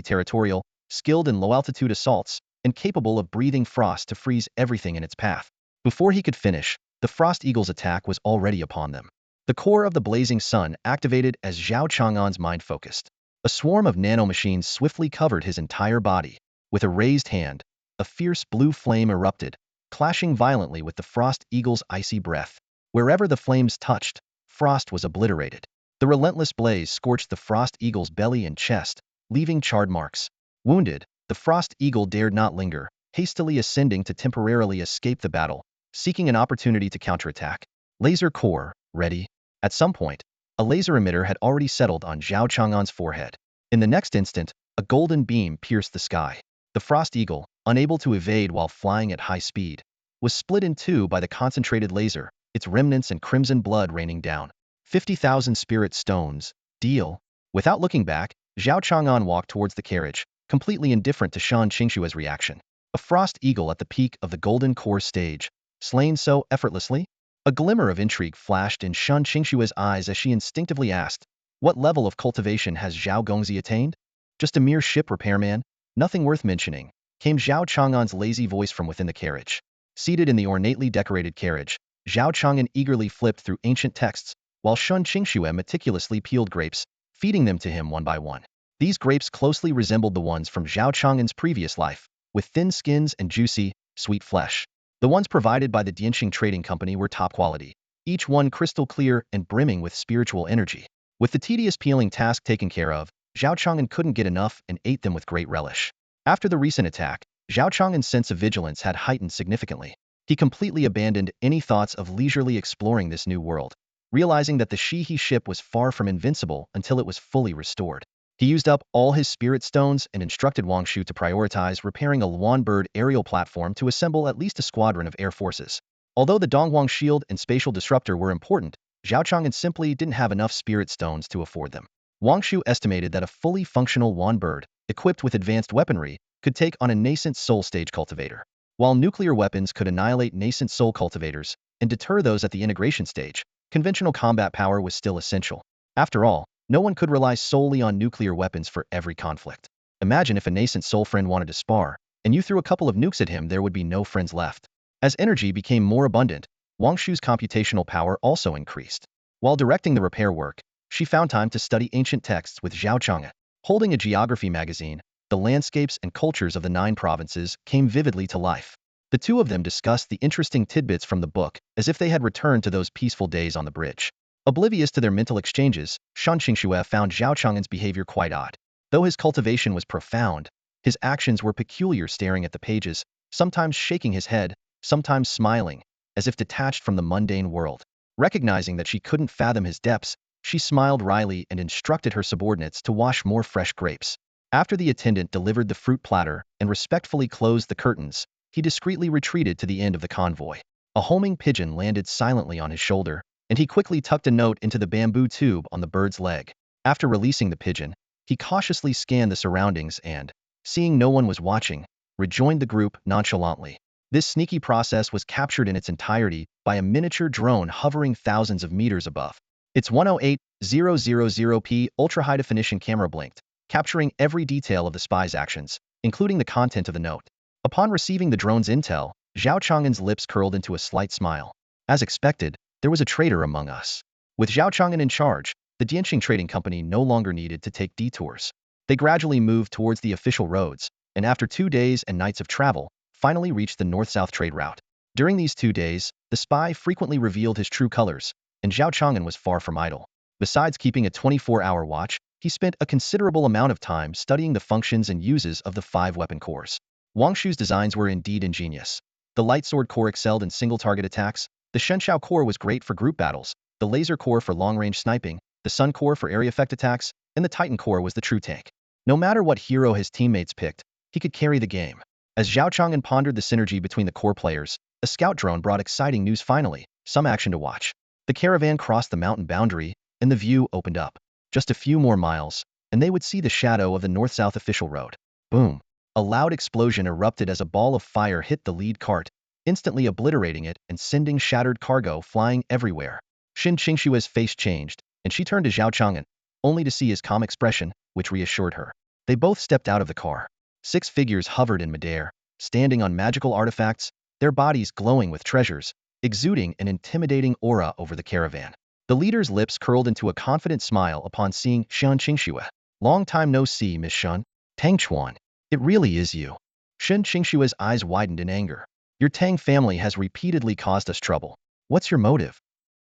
territorial, skilled in low-altitude assaults, and capable of breathing frost to freeze everything in its path. Before he could finish, the frost eagle's attack was already upon them. The core of the blazing sun activated as Zhao Chang'an's mind focused. A swarm of nanomachines swiftly covered his entire body. With a raised hand, a fierce blue flame erupted, clashing violently with the frost eagle's icy breath. Wherever the flames touched, frost was obliterated. The relentless blaze scorched the frost eagle's belly and chest, leaving charred marks. Wounded, the frost eagle dared not linger, hastily ascending to temporarily escape the battle, seeking an opportunity to counterattack. Laser core, ready. At some point, a laser emitter had already settled on Zhao Chang'an's forehead. In the next instant, a golden beam pierced the sky. The frost eagle, unable to evade while flying at high speed, was split in two by the concentrated laser, its remnants and crimson blood raining down. 50,000 spirit stones. Deal. Without looking back, Zhao Chang'an walked towards the carriage, completely indifferent to Shan Qingshue's reaction. A frost eagle at the peak of the golden core stage, slain so effortlessly? A glimmer of intrigue flashed in Shan Qingshue's eyes as she instinctively asked, "What level of cultivation has Zhao Gongzi attained?" "Just a mere ship repairman, nothing worth mentioning," came Zhao Chang'an's lazy voice from within the carriage. Seated in the ornately decorated carriage, Zhao Chang'an eagerly flipped through ancient texts, while Shan Qingxue meticulously peeled grapes, feeding them to him one by one. These grapes closely resembled the ones from Zhao Chang'an's previous life, with thin skins and juicy, sweet flesh. The ones provided by the Dianxing Trading Company were top quality, each one crystal clear and brimming with spiritual energy. With the tedious peeling task taken care of, Zhao Chang'an couldn't get enough and ate them with great relish. After the recent attack, Zhao Chang'an's sense of vigilance had heightened significantly. He completely abandoned any thoughts of leisurely exploring this new world, realizing that the Xihe ship was far from invincible until it was fully restored. He used up all his spirit stones and instructed Wang Shu to prioritize repairing a Luan-bird aerial platform to assemble at least a squadron of air forces. Although the Dongguang shield and spatial disruptor were important, Zhao Chang'an simply didn't have enough spirit stones to afford them. Wang Shu estimated that a fully functional Luan-bird, equipped with advanced weaponry, could take on a nascent soul stage cultivator. While nuclear weapons could annihilate nascent soul cultivators and deter those at the integration stage, conventional combat power was still essential. After all, no one could rely solely on nuclear weapons for every conflict. Imagine if a nascent soul friend wanted to spar, and you threw a couple of nukes at him, there would be no friends left. As energy became more abundant, Wang Shu's computational power also increased. While directing the repair work, she found time to study ancient texts with Zhao Chang'an. Holding a geography magazine, the landscapes and cultures of the 9 provinces came vividly to life. The two of them discussed the interesting tidbits from the book as if they had returned to those peaceful days on the bridge. Oblivious to their mental exchanges, Shan Qingxue found Zhao Chang'an's behavior quite odd. Though his cultivation was profound, his actions were peculiar, staring at the pages, sometimes shaking his head, sometimes smiling, as if detached from the mundane world. Recognizing that she couldn't fathom his depths, she smiled wryly and instructed her subordinates to wash more fresh grapes. After the attendant delivered the fruit platter and respectfully closed the curtains, he discreetly retreated to the end of the convoy. A homing pigeon landed silently on his shoulder, and he quickly tucked a note into the bamboo tube on the bird's leg. After releasing the pigeon, he cautiously scanned the surroundings and, seeing no one was watching, rejoined the group nonchalantly. This sneaky process was captured in its entirety by a miniature drone hovering thousands of meters above. Its 108000p ultra-high-definition camera blinked, capturing every detail of the spy's actions, including the content of the note. Upon receiving the drone's intel, Zhao Chang'an's lips curled into a slight smile. As expected, there was a traitor among us. With Zhao Chang'an in charge, the Dianxing Trading Company no longer needed to take detours. They gradually moved towards the official roads, and after 2 days and nights of travel, finally reached the north-south trade route. During these 2 days, the spy frequently revealed his true colors, and Zhao Chang'an was far from idle. Besides keeping a 24-hour watch, he spent a considerable amount of time studying the functions and uses of the 5 weapon cores. Wang Shu's designs were indeed ingenious. The light sword core excelled in single-target attacks, the Shenshao core was great for group battles, the laser core for long-range sniping, the sun core for area effect attacks, and the titan core was the true tank. No matter what hero his teammates picked, he could carry the game. As Zhao Chang'an pondered the synergy between the core players, a scout drone brought exciting news. Finally, some action to watch. The caravan crossed the mountain boundary, and the view opened up. Just a few more miles, and they would see the shadow of the north-south official road. Boom! A loud explosion erupted as a ball of fire hit the lead cart, instantly obliterating it and sending shattered cargo flying everywhere. Shan Qingshue's face changed, and she turned to Zhao Chang'an, only to see his calm expression, which reassured her. They both stepped out of the car. 6 figures hovered in midair, standing on magical artifacts, their bodies glowing with treasures, exuding an intimidating aura over the caravan. The leader's lips curled into a confident smile upon seeing Shan Qingsue. "Long time no see, Miss Shun. Tang Chuan. It really is you." Shen Qingshua's eyes widened in anger. Your Tang family has repeatedly caused us trouble. What's your motive?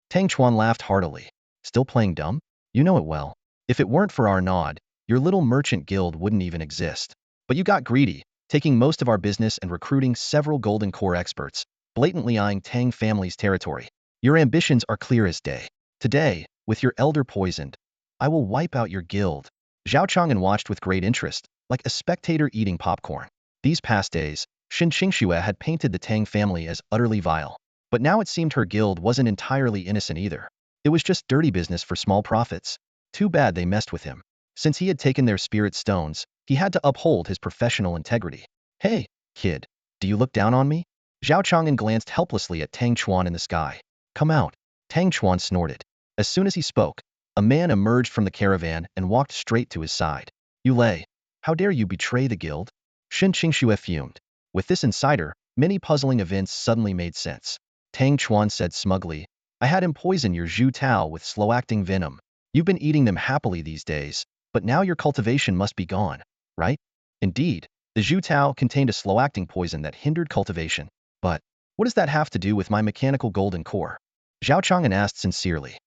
Tang Chuan laughed heartily. Still playing dumb? You know it well. If it weren't for our nod, your little merchant guild wouldn't even exist. But you got greedy, taking most of our business and recruiting several golden core experts, blatantly eyeing Tang family's territory. Your ambitions are clear as day. Today, with your elder poisoned, I will wipe out your guild. Zhao Chang'an watched with great interest, like a spectator eating popcorn. These past days, Shen Qingxue had painted the Tang family as utterly vile. But now it seemed her guild wasn't entirely innocent either. It was just dirty business for small profits. Too bad they messed with him. Since he had taken their spirit stones, he had to uphold his professional integrity. Hey, kid, do you look down on me? Zhao Chang'an glanced helplessly at Tang Chuan in the sky. Come out. Tang Chuan snorted. As soon as he spoke, a man emerged from the caravan and walked straight to his side. You lay. How dare you betray the guild? Shen Qingxue fumed. With this insider, many puzzling events suddenly made sense. Tang Chuan said smugly, I had him poison your Zhu Tao with slow-acting venom. You've been eating them happily these days, but now your cultivation must be gone, right? Indeed, the Zhu Tao contained a slow-acting poison that hindered cultivation. But what does that have to do with my mechanical golden core? Zhao Chang'an asked sincerely.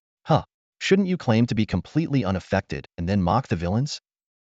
Shouldn't you claim to be completely unaffected and then mock the villains?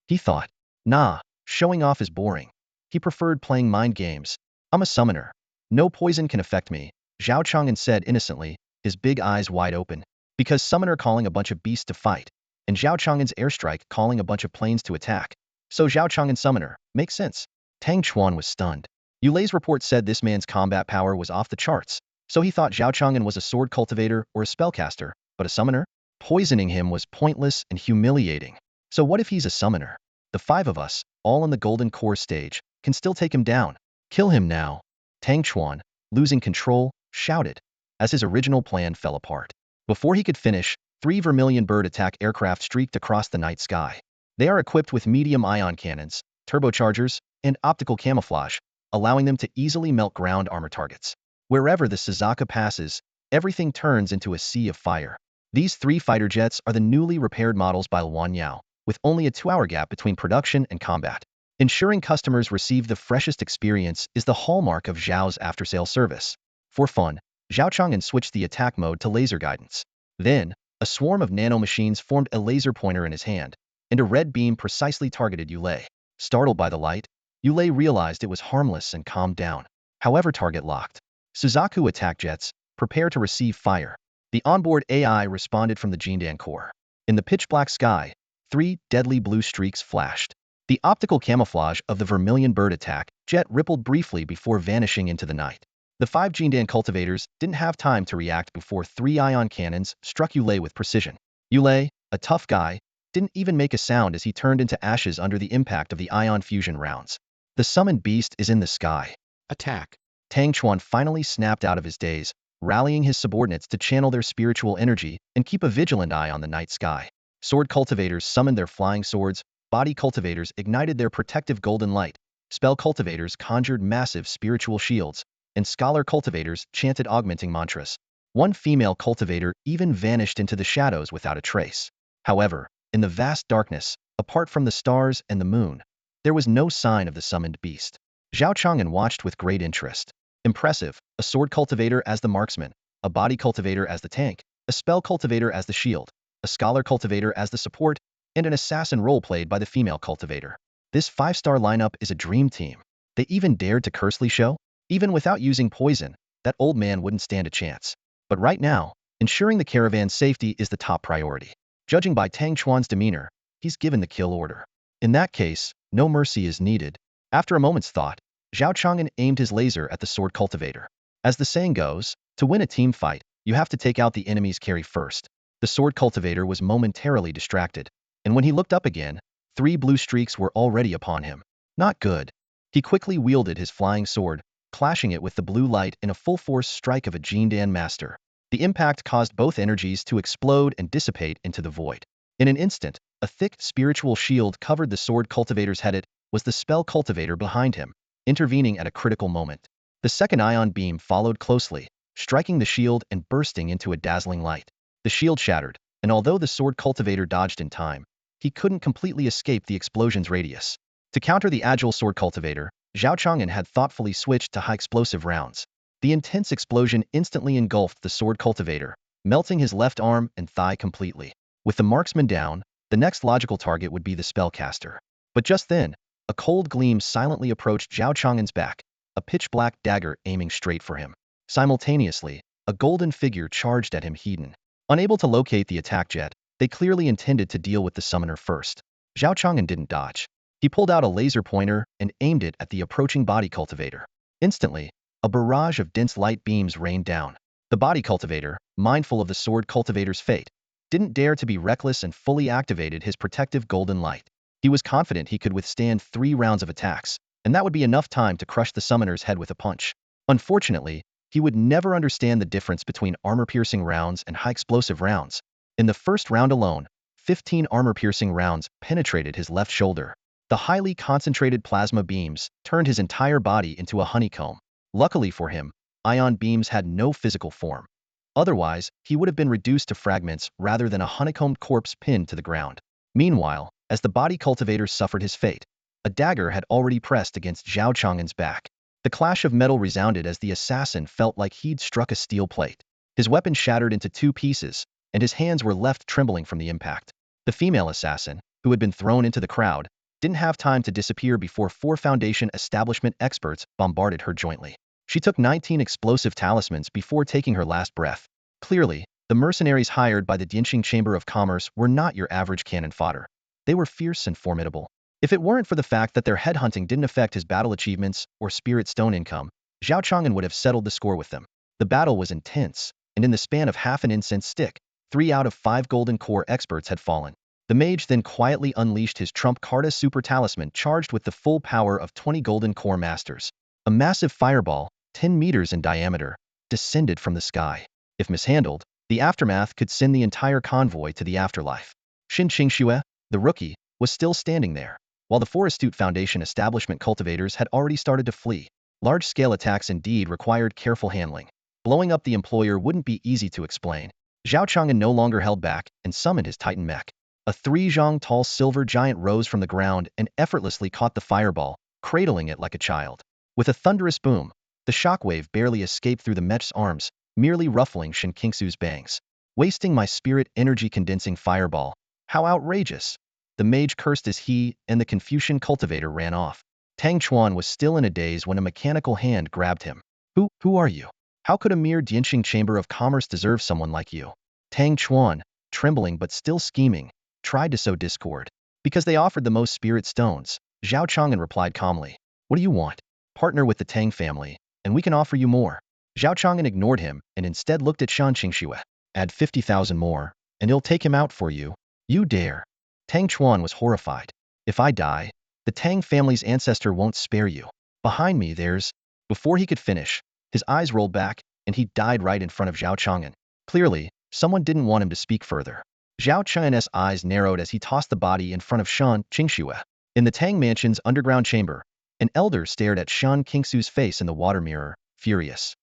He thought. Nah, showing off is boring. He preferred playing mind games. I'm a summoner. No poison can affect me, Zhao Chang'an said innocently, his big eyes wide open. Because summoner calling a bunch of beasts to fight, and Zhao Chang'an's airstrike calling a bunch of planes to attack. So Zhao Chang'an summoner, makes sense. Tang Chuan was stunned. Yulei's report said this man's combat power was off the charts, so he thought Zhao Chang'an was a sword cultivator or a spellcaster, but a summoner? Poisoning him was pointless and humiliating. So what if he's a summoner? The five of us, all on the golden core stage, can still take him down. Kill him now. Tang Chuan, losing control, shouted, as his original plan fell apart. Before he could finish, 3 vermilion bird attack aircraft streaked across the night sky. They are equipped with medium ion cannons, turbochargers, and optical camouflage, allowing them to easily melt ground armor targets. Wherever the Suzaka passes, everything turns into a sea of fire. These 3 fighter jets are the newly repaired models by Luan Yao, with only a 2-hour gap between production and combat. Ensuring customers receive the freshest experience is the hallmark of Zhao's after-sales service. For fun, Zhao Chang'an switched the attack mode to laser guidance. Then, a swarm of nanomachines formed a laser pointer in his hand, and a red beam precisely targeted Yulei. Startled by the light, Yulei realized it was harmless and calmed down. However, target locked. Suzaku attack jets, prepare to receive fire. The onboard AI responded from the Jindan core. In the pitch-black sky, 3 deadly blue streaks flashed. The optical camouflage of the vermilion bird attack jet rippled briefly before vanishing into the night. The 5 Jindan cultivators didn't have time to react before 3 ion cannons struck Yulei with precision. Yulei, a tough guy, didn't even make a sound as he turned into ashes under the impact of the ion fusion rounds. The summoned beast is in the sky. Attack. Tang Chuan finally snapped out of his daze, rallying his subordinates to channel their spiritual energy and keep a vigilant eye on the night sky. Sword cultivators summoned their flying swords, body cultivators ignited their protective golden light, spell cultivators conjured massive spiritual shields, and scholar cultivators chanted augmenting mantras. One female cultivator even vanished into the shadows without a trace. However, in the vast darkness, apart from the stars and the moon, there was no sign of the summoned beast. Zhao Chang'an watched with great interest. Impressive, a sword cultivator as the marksman, a body cultivator as the tank, a spell cultivator as the shield, a scholar cultivator as the support, and an assassin role played by the female cultivator. This 5-star lineup is a dream team. They even dared to curse Li Shou? Even without using poison, that old man wouldn't stand a chance. But right now, ensuring the caravan's safety is the top priority. Judging by Tang Chuan's demeanor, he's given the kill order. In that case, no mercy is needed. After a moment's thought, Zhao Chang'an aimed his laser at the sword cultivator. As the saying goes, to win a team fight, you have to take out the enemy's carry first. The sword cultivator was momentarily distracted, and when he looked up again, 3 blue streaks were already upon him. Not good. He quickly wielded his flying sword, clashing it with the blue light in a full-force strike of a Jindan master. The impact caused both energies to explode and dissipate into the void. In an instant, a thick spiritual shield covered the sword cultivator's head. It was the spell cultivator behind him, intervening at a critical moment. The second ion beam followed closely, striking the shield and bursting into a dazzling light. The shield shattered, and although the sword cultivator dodged in time, he couldn't completely escape the explosion's radius. To counter the agile sword cultivator, Zhao Chang'an had thoughtfully switched to high-explosive rounds. The intense explosion instantly engulfed the sword cultivator, melting his left arm and thigh completely. With the marksman down, the next logical target would be the spellcaster. But just then, a cold gleam silently approached Zhao Chang'an's back, a pitch-black dagger aiming straight for him. Simultaneously, a golden figure charged at him hidden. Unable to locate the attack jet, they clearly intended to deal with the summoner first. Zhao Chang'an didn't dodge. He pulled out a laser pointer and aimed it at the approaching body cultivator. Instantly, a barrage of dense light beams rained down. The body cultivator, mindful of the sword cultivator's fate, didn't dare to be reckless and fully activated his protective golden light. He was confident he could withstand 3 rounds of attacks, and that would be enough time to crush the summoner's head with a punch. Unfortunately, he would never understand the difference between armor-piercing rounds and high-explosive rounds. In the first round alone, 15 armor-piercing rounds penetrated his left shoulder. The highly concentrated plasma beams turned his entire body into a honeycomb. Luckily for him, ion beams had no physical form. Otherwise, he would have been reduced to fragments rather than a honeycombed corpse pinned to the ground. Meanwhile, as the body cultivator suffered his fate, a dagger had already pressed against Zhao Chang'an's back. The clash of metal resounded as the assassin felt like he'd struck a steel plate. His weapon shattered into 2 pieces, and his hands were left trembling from the impact. The female assassin, who had been thrown into the crowd, didn't have time to disappear before 4 Foundation establishment experts bombarded her jointly. She took 19 explosive talismans before taking her last breath. Clearly, the mercenaries hired by the Dianxing Chamber of Commerce were not your average cannon fodder. They were fierce and formidable. If it weren't for the fact that their headhunting didn't affect his battle achievements or spirit stone income, Zhao Chang'an would have settled the score with them. The battle was intense, and in the span of half an incense stick, 3 out of 5 golden core experts had fallen. The mage then quietly unleashed his Trump Carta Super Talisman charged with the full power of 20 golden core masters. A massive fireball, 10 meters in diameter, descended from the sky. If mishandled, the aftermath could send the entire convoy to the afterlife. Xihe, the rookie, was still standing there, while the 4 astute Foundation establishment cultivators had already started to flee. Large-scale attacks indeed required careful handling. Blowing up the employer wouldn't be easy to explain. Zhao Chang'an no longer held back and summoned his Titan mech. A 3-zhang tall silver giant rose from the ground and effortlessly caught the fireball, cradling it like a child. With a thunderous boom, the shockwave barely escaped through the mech's arms, merely ruffling Shen Qingsu's bangs. Wasting my spirit energy-condensing fireball. How outrageous! The mage cursed as he and the Confucian cultivator ran off. Tang Chuan was still in a daze when a mechanical hand grabbed him. Who are you? How could a mere Dianxing Chamber of Commerce deserve someone like you? Tang Chuan, trembling but still scheming, tried to sow discord. Because they offered the most spirit stones, Zhao Chang'an replied calmly. What do you want? Partner with the Tang family, and we can offer you more. Zhao Chang'an ignored him and instead looked at Shan Qingxue. Add 50,000 more, and he'll take him out for you. You dare. Tang Chuan was horrified. If I die, the Tang family's ancestor won't spare you. Behind me there's... Before he could finish, his eyes rolled back, and he died right in front of Zhao Chang'an. Clearly, someone didn't want him to speak further. Zhao Chang'an's eyes narrowed as he tossed the body in front of Shan Qingxue. In the Tang Mansion's underground chamber, an elder stared at Shan Qingxue's face in the water mirror, furious.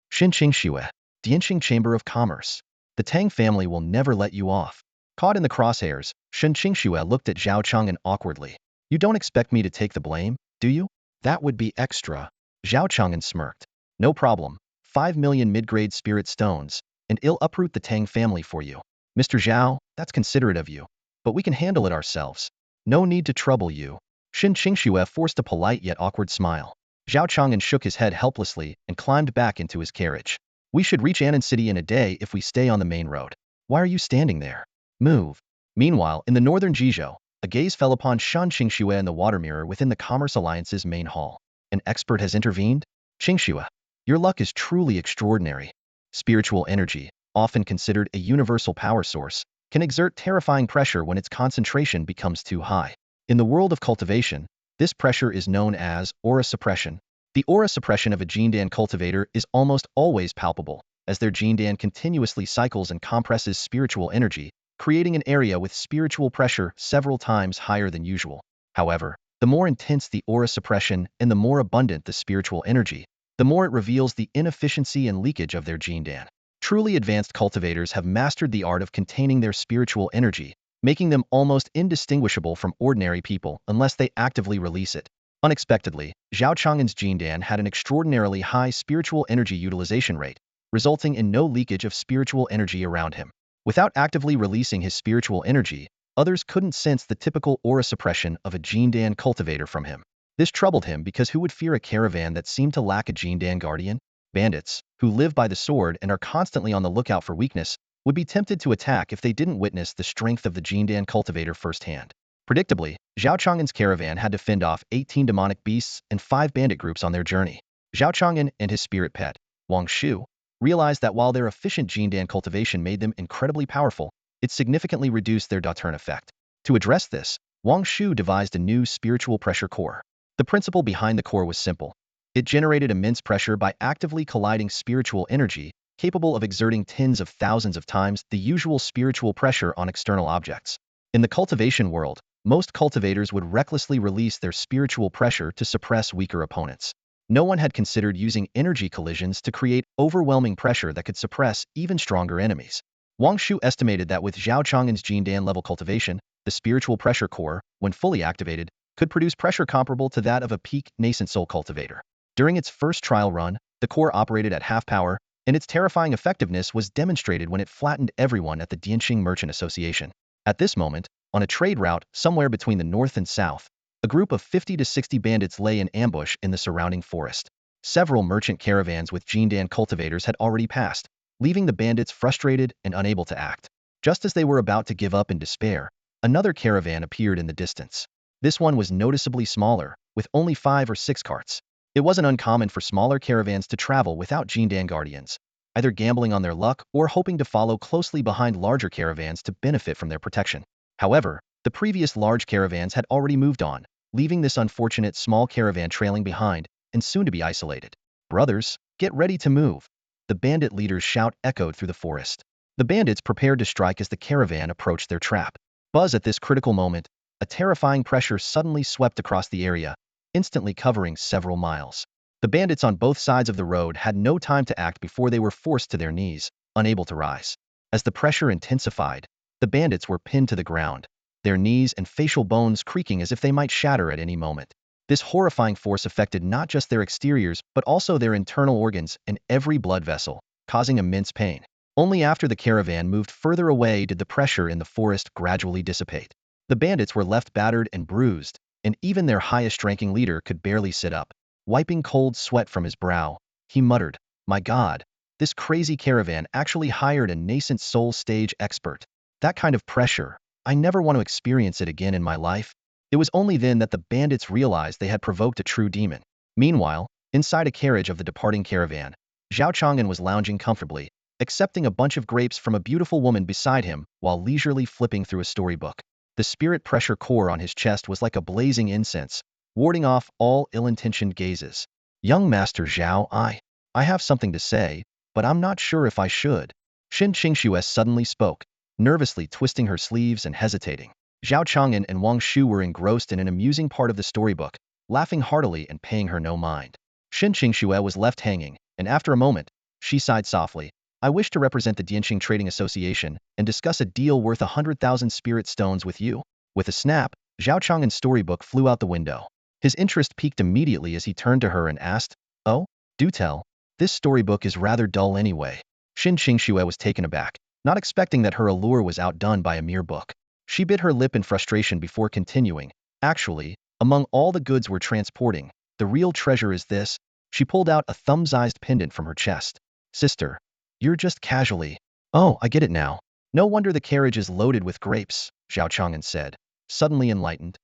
Shen Qingxue, Dianxing Chamber of Commerce. The Tang family will never let you off. Caught in the crosshairs, Shen Qingxue looked at Zhao Chang'an awkwardly. You don't expect me to take the blame, do you? That would be extra. Zhao Chang'an smirked. No problem. 5 million mid-grade spirit stones, and I'll uproot the Tang family for you. Mr. Zhao, that's considerate of you. But we can handle it ourselves. No need to trouble you. Shen Qingxue forced a polite yet awkward smile. Zhao Chang'an shook his head helplessly and climbed back into his carriage. We should reach Annan City in a day if we stay on the main road. Why are you standing there? Move. Meanwhile, in the northern Jizhou, a gaze fell upon Shan Qingxue in the water mirror within the Commerce Alliance's main hall. An expert has intervened? Qingxue, your luck is truly extraordinary. Spiritual energy, often considered a universal power source, can exert terrifying pressure when its concentration becomes too high. In the world of cultivation, this pressure is known as aura suppression. The aura suppression of a Jindan cultivator is almost always palpable, as their Jindan continuously cycles and compresses spiritual energy, creating an area with spiritual pressure several times higher than usual. However, the more intense the aura suppression and the more abundant the spiritual energy, the more it reveals the inefficiency and leakage of their Jindan. Truly advanced cultivators have mastered the art of containing their spiritual energy, making them almost indistinguishable from ordinary people unless they actively release it. Unexpectedly, Zhao Chang'an's Jindan had an extraordinarily high spiritual energy utilization rate, resulting in no leakage of spiritual energy around him. Without actively releasing his spiritual energy, others couldn't sense the typical aura suppression of a Jindan cultivator from him. This troubled him because who would fear a caravan that seemed to lack a Jindan guardian? Bandits, who live by the sword and are constantly on the lookout for weakness, would be tempted to attack if they didn't witness the strength of the Jindan cultivator firsthand. Predictably, Zhao Chang'an's caravan had to fend off 18 demonic beasts and 5 bandit groups on their journey. Zhao Chang'an and his spirit pet, Wang Shu, realized that while their efficient Jindan cultivation made them incredibly powerful, it significantly reduced their turn effect. To address this, Wang Shu devised a new spiritual pressure core. The principle behind the core was simple. It generated immense pressure by actively colliding spiritual energy, capable of exerting tens of thousands of times the usual spiritual pressure on external objects. In the cultivation world, most cultivators would recklessly release their spiritual pressure to suppress weaker opponents. No one had considered using energy collisions to create overwhelming pressure that could suppress even stronger enemies. Wang Shu estimated that with Zhao Chang'an's Jindan level cultivation, the spiritual pressure core, when fully activated, could produce pressure comparable to that of a peak Nascent Soul cultivator. During its first trial run, the core operated at half power, and its terrifying effectiveness was demonstrated when it flattened everyone at the Dianxing Merchant Association. At this moment, on a trade route somewhere between the north and south, a group of 50 to 60 bandits lay in ambush in the surrounding forest. Several merchant caravans with Jindan cultivators had already passed, leaving the bandits frustrated and unable to act. Just as they were about to give up in despair, another caravan appeared in the distance. This one was noticeably smaller, with only 5 or 6 carts. It wasn't uncommon for smaller caravans to travel without Jindan guardians, either gambling on their luck or hoping to follow closely behind larger caravans to benefit from their protection. However, the previous large caravans had already moved on, leaving this unfortunate small caravan trailing behind and soon to be isolated. "Brothers, get ready to move!" The bandit leader's shout echoed through the forest. The bandits prepared to strike as the caravan approached their trap. Buzz at this critical moment, a terrifying pressure suddenly swept across the area, instantly covering several miles. The bandits on both sides of the road had no time to act before they were forced to their knees, unable to rise. As the pressure intensified, the bandits were pinned to the ground, their knees and facial bones creaking as if they might shatter at any moment. This horrifying force affected not just their exteriors but also their internal organs and every blood vessel, causing immense pain. Only after the caravan moved further away did the pressure in the forest gradually dissipate. The bandits were left battered and bruised, and even their highest-ranking leader could barely sit up. Wiping cold sweat from his brow, he muttered, "My God, this crazy caravan actually hired a Nascent Souls stage expert. That kind of pressure, I never want to experience it again in my life." It was only then that the bandits realized they had provoked a true demon. Meanwhile, inside a carriage of the departing caravan, Zhao Chang'an was lounging comfortably, accepting a bunch of grapes from a beautiful woman beside him while leisurely flipping through a storybook. The spirit pressure core on his chest was like a blazing incense, warding off all ill-intentioned gazes. "Young Master Zhao, I have something to say, but I'm not sure if I should." Xin Qingxue suddenly spoke, nervously twisting her sleeves and hesitating. Zhao Chang'an and Wang Shu were engrossed in an amusing part of the storybook, laughing heartily and paying her no mind. Xin Qingxue was left hanging, and after a moment, she sighed softly. "I wish to represent the Dianxing Trading Association and discuss a deal worth 100,000 spirit stones with you." With a snap, Zhao Chang'an's storybook flew out the window. His interest peaked immediately as he turned to her and asked, "Oh, do tell. This storybook is rather dull anyway." Xin Qingxue was taken aback, not expecting that her allure was outdone by a mere book. She bit her lip in frustration before continuing, "Actually, among all the goods we're transporting, the real treasure is this." She pulled out a thumb-sized pendant from her chest. "Sister, you're just casually—" "Oh, I get it now. No wonder the carriage is loaded with grapes," Zhao Chang'an said, suddenly enlightened.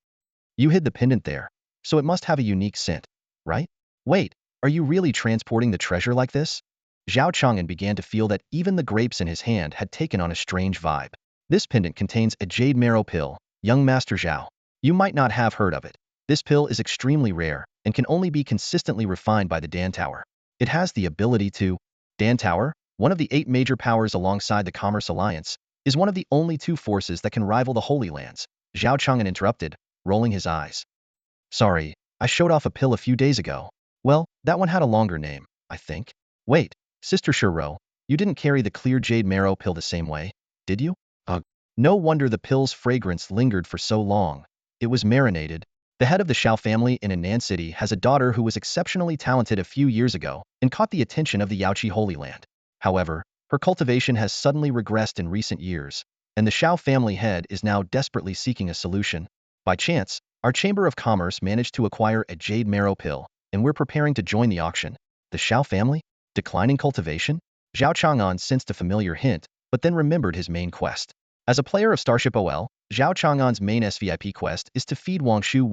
"You hid the pendant there, so it must have a unique scent, right? Wait, are you really transporting the treasure like this?" Zhao Chang'an began to feel that even the grapes in his hand had taken on a strange vibe. "This pendant contains a jade marrow pill, young Master Zhao. You might not have heard of it. This pill is extremely rare and can only be consistently refined by the Dan Tower. It has the ability to—" Dan Tower, one of the 8 major powers alongside the Commerce Alliance, is one of the only 2 forces that can rival the Holy Lands, Zhao Chang'an interrupted, rolling his eyes. "Sorry, I showed off a pill a few days ago. Well, that one had a longer name, I think." "Wait, Sister Shiro, you didn't carry the clear jade marrow pill the same way, did you?" No wonder the pill's fragrance lingered for so long. It was marinated. The head of the Xiao family in Henan City has a daughter who was exceptionally talented a few years ago and caught the attention of the Yaoqi Holy Land. However, her cultivation has suddenly regressed in recent years, and the Xiao family head is now desperately seeking a solution. By chance, our Chamber of Commerce managed to acquire a jade marrow pill, and we're preparing to join the auction. The Xiao family? Declining cultivation? Zhao Chang'an sensed a familiar hint, but then remembered his main quest. As a player of Starship OL, Zhao Chang'an's main SVIP quest is to feed Wangshu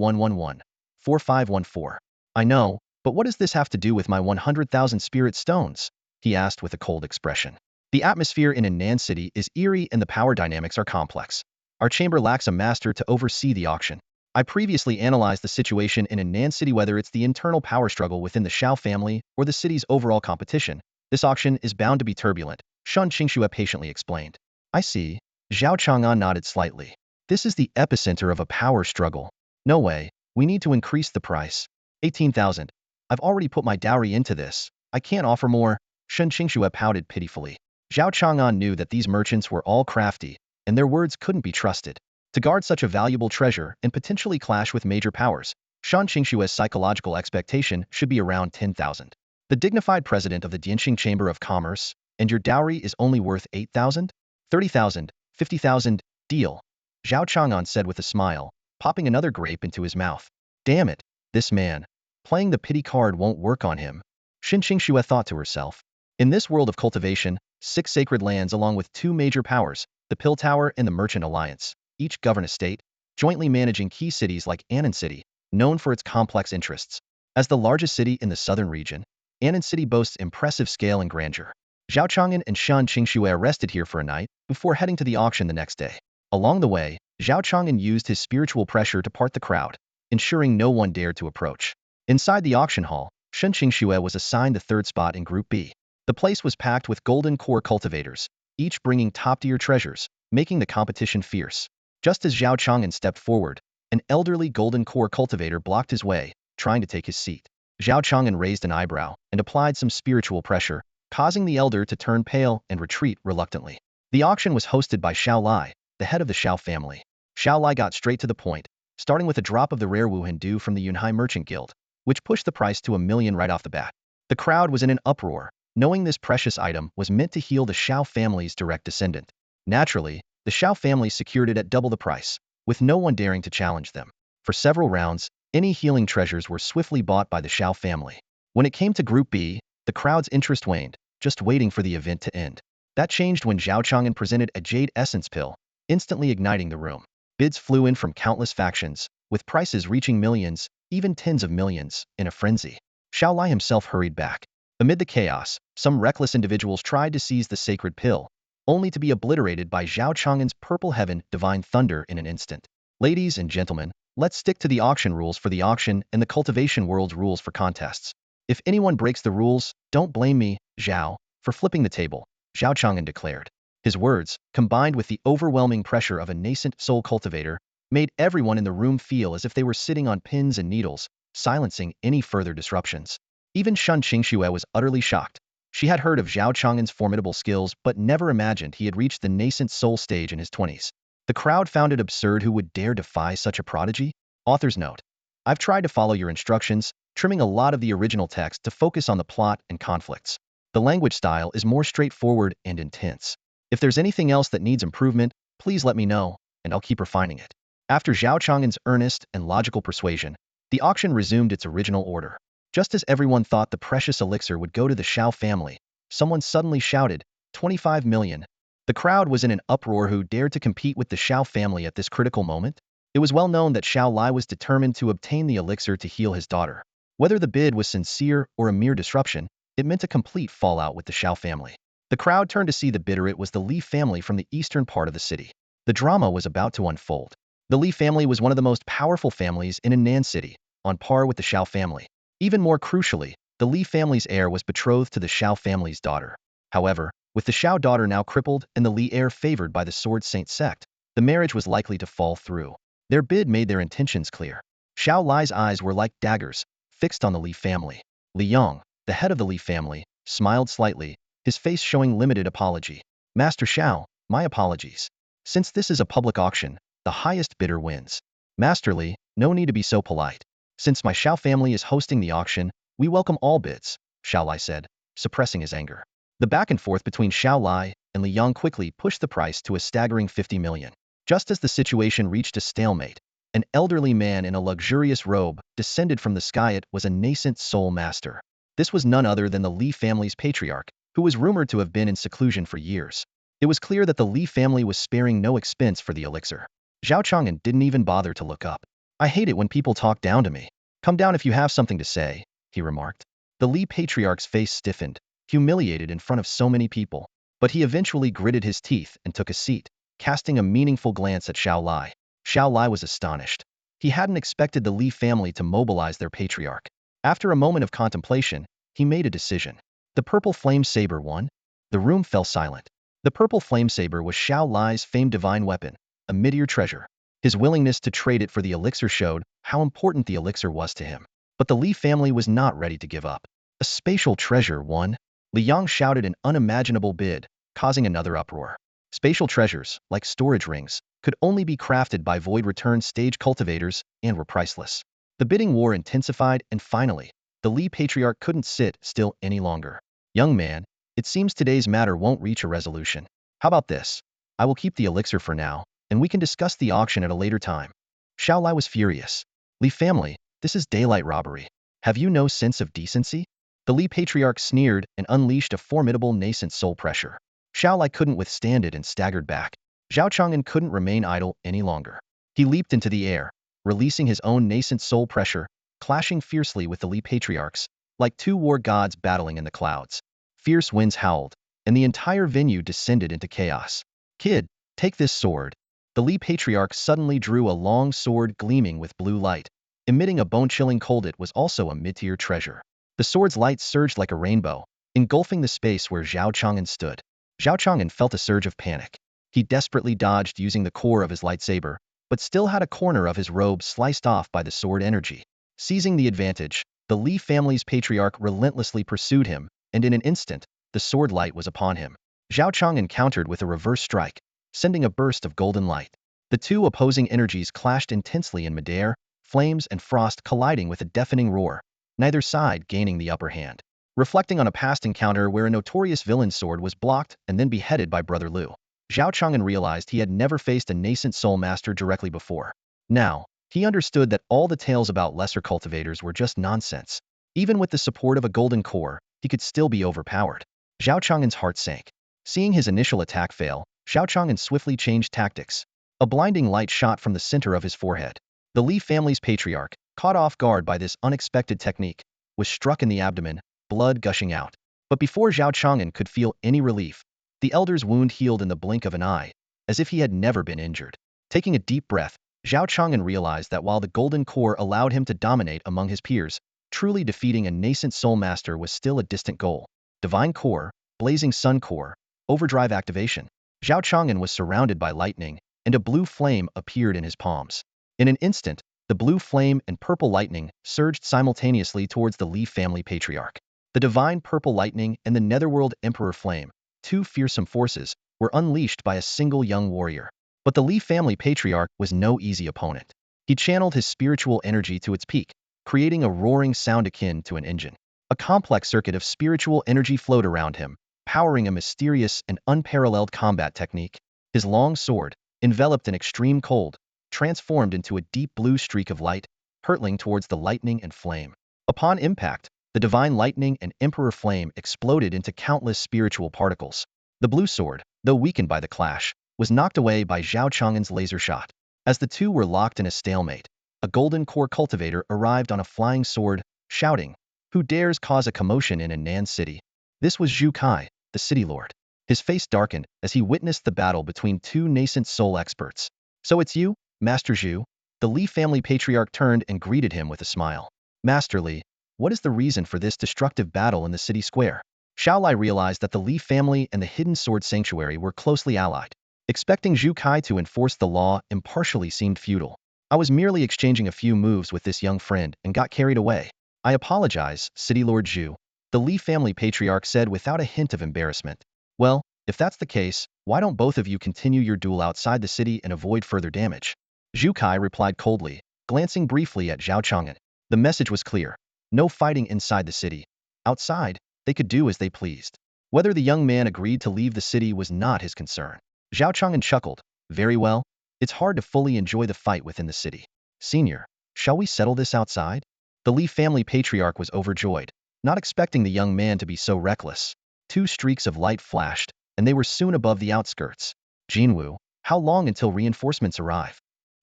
111-4514. I know, but what does this have to do with my 100,000 spirit stones? He asked with a cold expression. The atmosphere in Henan City is eerie and the power dynamics are complex. Our chamber lacks a master to oversee the auction. I previously analyzed the situation in Henan City, whether it's the internal power struggle within the Xiao family or the city's overall competition. This auction is bound to be turbulent, Shan Qingxue patiently explained. I see. Zhao Chang'an nodded slightly. This is the epicenter of a power struggle. No way. We need to increase the price. 18,000. I've already put my dowry into this. I can't offer more. Shan Qingxue pouted pitifully. Zhao Chang'an knew that these merchants were all crafty, and their words couldn't be trusted. To guard such a valuable treasure and potentially clash with major powers, Shan Qingxue's psychological expectation should be around 10,000. The dignified president of the Dianxing Chamber of Commerce, and your dowry is only worth 8,000? 30,000, 50,000, deal. Zhao Chang'an said with a smile, popping another grape into his mouth. Damn it, this man. Playing the pity card won't work on him. Shan Qingxue thought to herself. In this world of cultivation, 6 sacred lands along with 2 major powers, the Pill Tower and the Merchant Alliance, each govern a state, jointly managing key cities like Annan City, known for its complex interests. As the largest city in the southern region, Annan City boasts impressive scale and grandeur. Zhao Chang'an and Shan Qingxue rested here for a night before heading to the auction the next day. Along the way, Zhao Chang'an used his spiritual pressure to part the crowd, ensuring no one dared to approach. Inside the auction hall, Shan Qingxue was assigned the 3rd spot in Group B. The place was packed with golden core cultivators, each bringing top-tier treasures, making the competition fierce. Just as Zhao Chang'an stepped forward, an elderly golden core cultivator blocked his way, trying to take his seat. Zhao Chang'an raised an eyebrow and applied some spiritual pressure, causing the elder to turn pale and retreat reluctantly. The auction was hosted by Xiao Lai, the head of the Xiao family. Xiao Lai got straight to the point, starting with a drop of the rare Wuhan Dew from the Yunhai Merchant Guild, which pushed the price to 1 million right off the bat. The crowd was in an uproar, knowing this precious item was meant to heal the Xiao family's direct descendant. Naturally, the Xiao family secured it at double the price, with no one daring to challenge them. For several rounds, any healing treasures were swiftly bought by the Xiao family. When it came to Group B, the crowd's interest waned, just waiting for the event to end. That changed when Zhao Chang'an presented a jade essence pill, instantly igniting the room. Bids flew in from countless factions, with prices reaching millions, even tens of millions, in a frenzy. Xiao Lai himself hurried back. Amid the chaos, some reckless individuals tried to seize the sacred pill, only to be obliterated by Zhao Chang'an's Purple Heaven Divine Thunder in an instant. Ladies and gentlemen, let's stick to the auction rules for the auction and the cultivation world's rules for contests. If anyone breaks the rules, don't blame me, Zhao, for flipping the table, Zhao Chang'an declared. His words, combined with the overwhelming pressure of a nascent soul cultivator, made everyone in the room feel as if they were sitting on pins and needles, silencing any further disruptions. Even Shan Qingxue was utterly shocked. She had heard of Zhao Chang'an's formidable skills but never imagined he had reached the nascent soul stage in his 20s. The crowd found it absurd who would dare defy such a prodigy. Author's note. I've tried to follow your instructions, trimming a lot of the original text to focus on the plot and conflicts. The language style is more straightforward and intense. If there's anything else that needs improvement, please let me know, and I'll keep refining it. After Zhao Chang'an's earnest and logical persuasion, the auction resumed its original order. Just as everyone thought the precious elixir would go to the Xiao family, someone suddenly shouted, 25 million. The crowd was in an uproar. Who dared to compete with the Xiao family at this critical moment? It was well known that Xiao Lai was determined to obtain the elixir to heal his daughter. Whether the bid was sincere or a mere disruption, it meant a complete fallout with the Xiao family. The crowd turned to see the bidder. It was the Li family from the eastern part of the city. The drama was about to unfold. The Li family was one of the most powerful families in Henan City, on par with the Xiao family. Even more crucially, the Li family's heir was betrothed to the Xiao family's daughter. However, with the Xiao daughter now crippled and the Li heir favored by the Sword Saint sect, the marriage was likely to fall through. Their bid made their intentions clear. Xiao Lai's eyes were like daggers, fixed on the Li family. Li Yong, the head of the Li family, smiled slightly, his face showing limited apology. Master Xiao, my apologies. Since this is a public auction, the highest bidder wins. Master Li, No need to be so polite. Since my Xiao family is hosting the auction, we welcome all bids, Xiao Lai said, suppressing his anger. The back and forth between Xiao Lai and Li Yang quickly pushed the price to a staggering 50 million. Just as the situation reached a stalemate, an elderly man in a luxurious robe descended from the sky. It was a nascent soul master. This was none other than the Li family's patriarch, who was rumored to have been in seclusion for years. It was clear that the Li family was sparing no expense for the elixir. Zhao Chang'an didn't even bother to look up. I hate it when people talk down to me. Come down if you have something to say, he remarked. The Li patriarch's face stiffened, humiliated in front of so many people, but he eventually gritted his teeth and took a seat, casting a meaningful glance at Xiao Lai. Xiao Lai was astonished. He hadn't expected the Li family to mobilize their patriarch. After a moment of contemplation, he made a decision. The purple flame saber won. The room fell silent. The purple flame saber was Xiao Lai's famed divine weapon, a mid-year treasure. His willingness to trade it for the elixir showed how important the elixir was to him. But the Li family was not ready to give up. A spatial treasure won. Li Yang shouted an unimaginable bid, causing another uproar. Spatial treasures, like storage rings, could only be crafted by void return stage cultivators and were priceless. The bidding war intensified, and finally, the Li patriarch couldn't sit still any longer. Young man, it seems today's matter won't reach a resolution. How about this? I will keep the elixir for now, and we can discuss the auction at a later time. Xiao Lai was furious. Li family, this is daylight robbery. Have you no sense of decency? The Li patriarch sneered and unleashed a formidable nascent soul pressure. Xiao Lai couldn't withstand it and staggered back. Zhao Chang'an couldn't remain idle any longer. He leaped into the air, releasing his own nascent soul pressure, clashing fiercely with the Li patriarchs, like two war gods battling in the clouds. Fierce winds howled, and the entire venue descended into chaos. Kid, take this sword. The Li patriarch suddenly drew a long sword gleaming with blue light, emitting a bone-chilling cold. It was also a mid-tier treasure. The sword's light surged like a rainbow, engulfing the space where Zhao Chang'an stood. Zhao Chang'an felt a surge of panic. He desperately dodged using the core of his lightsaber, but still had a corner of his robe sliced off by the sword energy. Seizing the advantage, the Li family's patriarch relentlessly pursued him, and in an instant, the sword light was upon him. Zhao Chang'an countered with a reverse strike, sending a burst of golden light. The two opposing energies clashed intensely in midair, flames and frost colliding with a deafening roar, neither side gaining the upper hand. Reflecting on a past encounter where a notorious villain's sword was blocked and then beheaded by Brother Liu, Zhao Chang'an realized he had never faced a nascent soul master directly before. Now, he understood that all the tales about lesser cultivators were just nonsense. Even with the support of a golden core, he could still be overpowered. Zhao Chang'an's heart sank. Seeing his initial attack fail, Xiao Chang'an swiftly changed tactics. A blinding light shot from the center of his forehead. The Li family's patriarch, caught off guard by this unexpected technique, was struck in the abdomen, blood gushing out. But before Zhao Chang'an could feel any relief, the elder's wound healed in the blink of an eye, as if he had never been injured. Taking a deep breath, Zhao Chang'an realized that while the golden core allowed him to dominate among his peers, truly defeating a nascent soul master was still a distant goal. Divine Core, Blazing Sun Core, Overdrive Activation. Zhao Chang'an was surrounded by lightning, and a blue flame appeared in his palms. In an instant, the blue flame and purple lightning surged simultaneously towards the Li family patriarch. The divine purple lightning and the netherworld emperor flame, two fearsome forces, were unleashed by a single young warrior. But the Li family patriarch was no easy opponent. He channeled his spiritual energy to its peak, creating a roaring sound akin to an engine. A complex circuit of spiritual energy flowed around him, powering a mysterious and unparalleled combat technique. His long sword, enveloped in extreme cold, transformed into a deep blue streak of light, hurtling towards the lightning and flame. Upon impact, the divine lightning and emperor flame exploded into countless spiritual particles. The blue sword, though weakened by the clash, was knocked away by Zhao Chang'an's laser shot. As the two were locked in a stalemate, a golden core cultivator arrived on a flying sword, shouting, "Who dares cause a commotion in a Nan city?" This was Zhu Kai, the city lord. His face darkened as he witnessed the battle between two nascent soul experts. "So it's you, Master Zhu?" The Li family patriarch turned and greeted him with a smile. "Master Li, what is the reason for this destructive battle in the city square?" Xiao Lai realized that the Li family and the Hidden Sword Sanctuary were closely allied. Expecting Zhu Kai to enforce the law impartially seemed futile. "I was merely exchanging a few moves with this young friend and got carried away. I apologize, City Lord Zhu," the Li family patriarch said without a hint of embarrassment. "Well, if that's the case, why don't both of you continue your duel outside the city and avoid further damage?" Zhu Kai replied coldly, glancing briefly at Zhao Chang'an. The message was clear. No fighting inside the city. Outside, they could do as they pleased. Whether the young man agreed to leave the city was not his concern. Zhao Chang'an chuckled. Very well. It's hard to fully enjoy the fight within the city. Senior, shall we settle this outside? The Li family patriarch was overjoyed, not expecting the young man to be so reckless. 2 streaks of light flashed, and they were soon above the outskirts. Jinwu, how long until reinforcements arrive?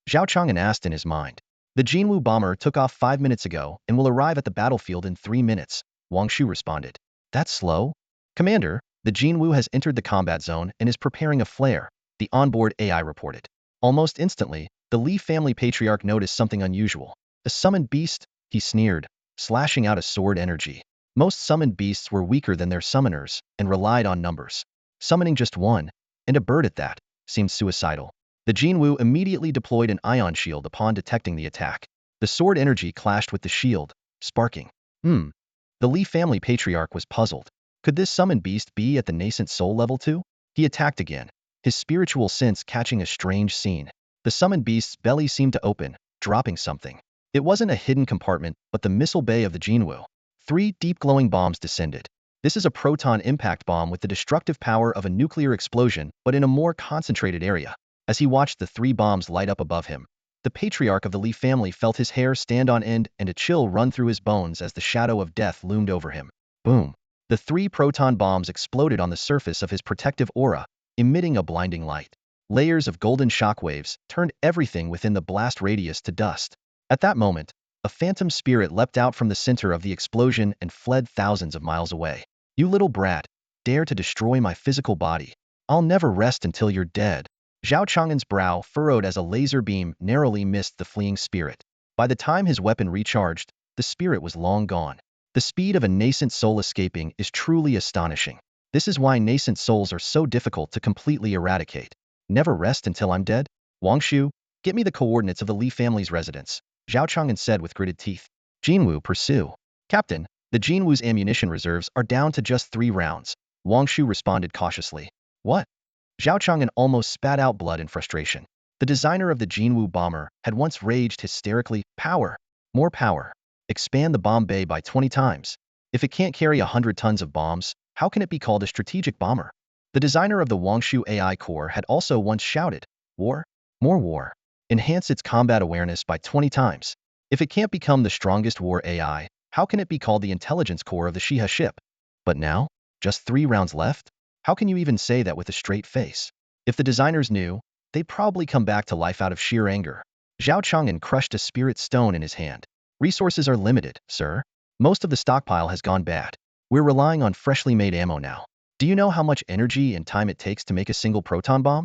Zhao Chang'an asked in his mind. The Jinwu bomber took off 5 minutes ago and will arrive at the battlefield in 3 minutes, Wang Shu responded. That's slow? Commander, the Jinwu has entered the combat zone and is preparing a flare, the onboard AI reported. Almost instantly, the Li family patriarch noticed something unusual. A summoned beast, he sneered, slashing out a sword energy. Most summoned beasts were weaker than their summoners and relied on numbers. Summoning just one, and a bird at that, seemed suicidal. The Jinwu immediately deployed an ion shield upon detecting the attack. The sword energy clashed with the shield, sparking. The Li family patriarch was puzzled. Could this summoned beast be at the nascent soul level too? He attacked again, his spiritual sense catching a strange scene. The summoned beast's belly seemed to open, dropping something. It wasn't a hidden compartment, but the missile bay of the Jinwu. 3 deep glowing bombs descended. This is a proton impact bomb with the destructive power of a nuclear explosion, but in a more concentrated area. As he watched the 3 bombs light up above him, the patriarch of the Li family felt his hair stand on end and a chill run through his bones as the shadow of death loomed over him. Boom! The 3 proton bombs exploded on the surface of his protective aura, emitting a blinding light. Layers of golden shockwaves turned everything within the blast radius to dust. At that moment, a phantom spirit leapt out from the center of the explosion and fled thousands of miles away. You little brat, dare to destroy my physical body. I'll never rest until you're dead. Zhao Chang'an's brow furrowed as a laser beam narrowly missed the fleeing spirit. By the time his weapon recharged, the spirit was long gone. The speed of a nascent soul escaping is truly astonishing. This is why nascent souls are so difficult to completely eradicate. Never rest until I'm dead? Wang Shu, get me the coordinates of the Li family's residence, Zhao Chang'an said with gritted teeth. Jinwu, pursue. Captain, the Jinwu's ammunition reserves are down to just 3 rounds, Wang Shu responded cautiously. What? Zhao Chang'an almost spat out blood in frustration. The designer of the Jinwu bomber had once raged hysterically, power, more power, expand the bomb bay by 20 times. If it can't carry 100 tons of bombs, how can it be called a strategic bomber? The designer of the Wangshu AI core had also once shouted, war, more war, enhance its combat awareness by 20 times. If it can't become the strongest war AI, how can it be called the intelligence core of the Xihe ship? But now, just 3 rounds left? How can you even say that with a straight face? If the designers knew, they'd probably come back to life out of sheer anger. Zhao Chang'an crushed a spirit stone in his hand. Resources are limited, sir. Most of the stockpile has gone bad. We're relying on freshly made ammo now. Do you know how much energy and time it takes to make a single proton bomb?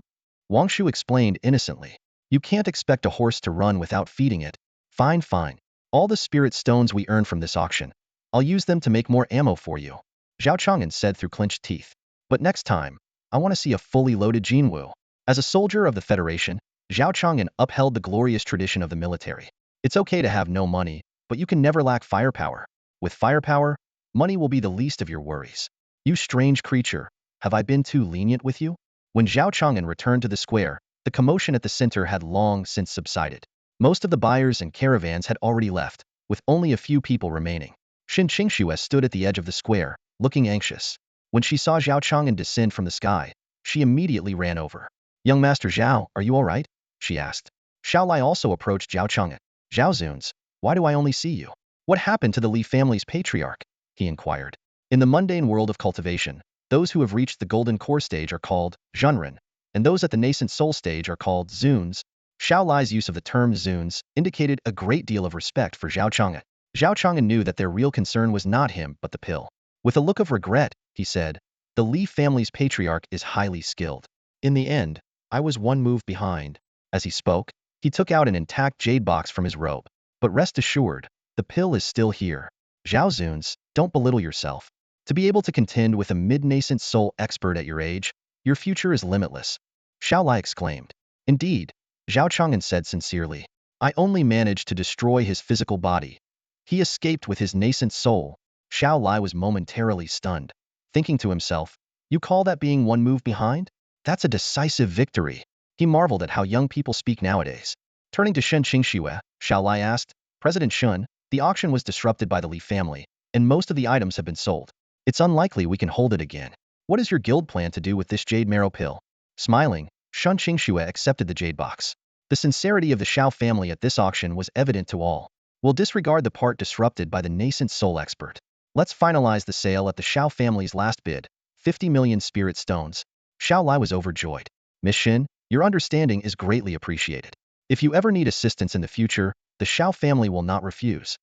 Wang Shu explained innocently. You can't expect a horse to run without feeding it. Fine, fine. All the spirit stones we earn from this auction, I'll use them to make more ammo for you, Zhao Chang'an said through clenched teeth. But next time, I want to see a fully loaded Jinwu. As a soldier of the Federation, Zhao Chang'an upheld the glorious tradition of the military. It's okay to have no money, but you can never lack firepower. With firepower, money will be the least of your worries. You strange creature, have I been too lenient with you? When Zhao Chang'an returned to the square, the commotion at the center had long since subsided. Most of the buyers and caravans had already left, with only a few people remaining. Xin Qingxue stood at the edge of the square, looking anxious. When she saw Zhao Chang'an descend from the sky, she immediately ran over. Young Master Zhao, are you all right? She asked. Xiao Lai also approached Zhao Chang'an. Zhao Zuns, why do I only see you? What happened to the Li family's patriarch? He inquired. In the mundane world of cultivation, those who have reached the golden core stage are called Zhunren, and those at the nascent soul stage are called Zuns. Xiao Lai's use of the term Zuns indicated a great deal of respect for Zhao Chang'an. Zhao Chang'an knew that their real concern was not him but the pill. With a look of regret, he said, the Li family's patriarch is highly skilled. In the end, I was one move behind. As he spoke, he took out an intact jade box from his robe. But rest assured, the pill is still here. Zhao Zuns, don't belittle yourself. To be able to contend with a mid-nascent soul expert at your age, your future is limitless. Xiao Lai exclaimed. Indeed, Zhao Chang'an said sincerely. I only managed to destroy his physical body. He escaped with his nascent soul. Xiao Lai was momentarily stunned, thinking to himself, you call that being one move behind? That's a decisive victory. He marveled at how young people speak nowadays. Turning to Shen Qingxue, Xiao Lai asked. President Shun, the auction was disrupted by the Li family, and most of the items have been sold. It's unlikely we can hold it again. What is your guild plan to do with this jade marrow pill? Smiling, Shun Qingxue accepted the jade box. The sincerity of the Xiao family at this auction was evident to all. We'll disregard the part disrupted by the nascent soul expert. Let's finalize the sale at the Xiao family's last bid, 50 million spirit stones. Xiao Lai was overjoyed. Miss Shin, your understanding is greatly appreciated. If you ever need assistance in the future, the Xiao family will not refuse.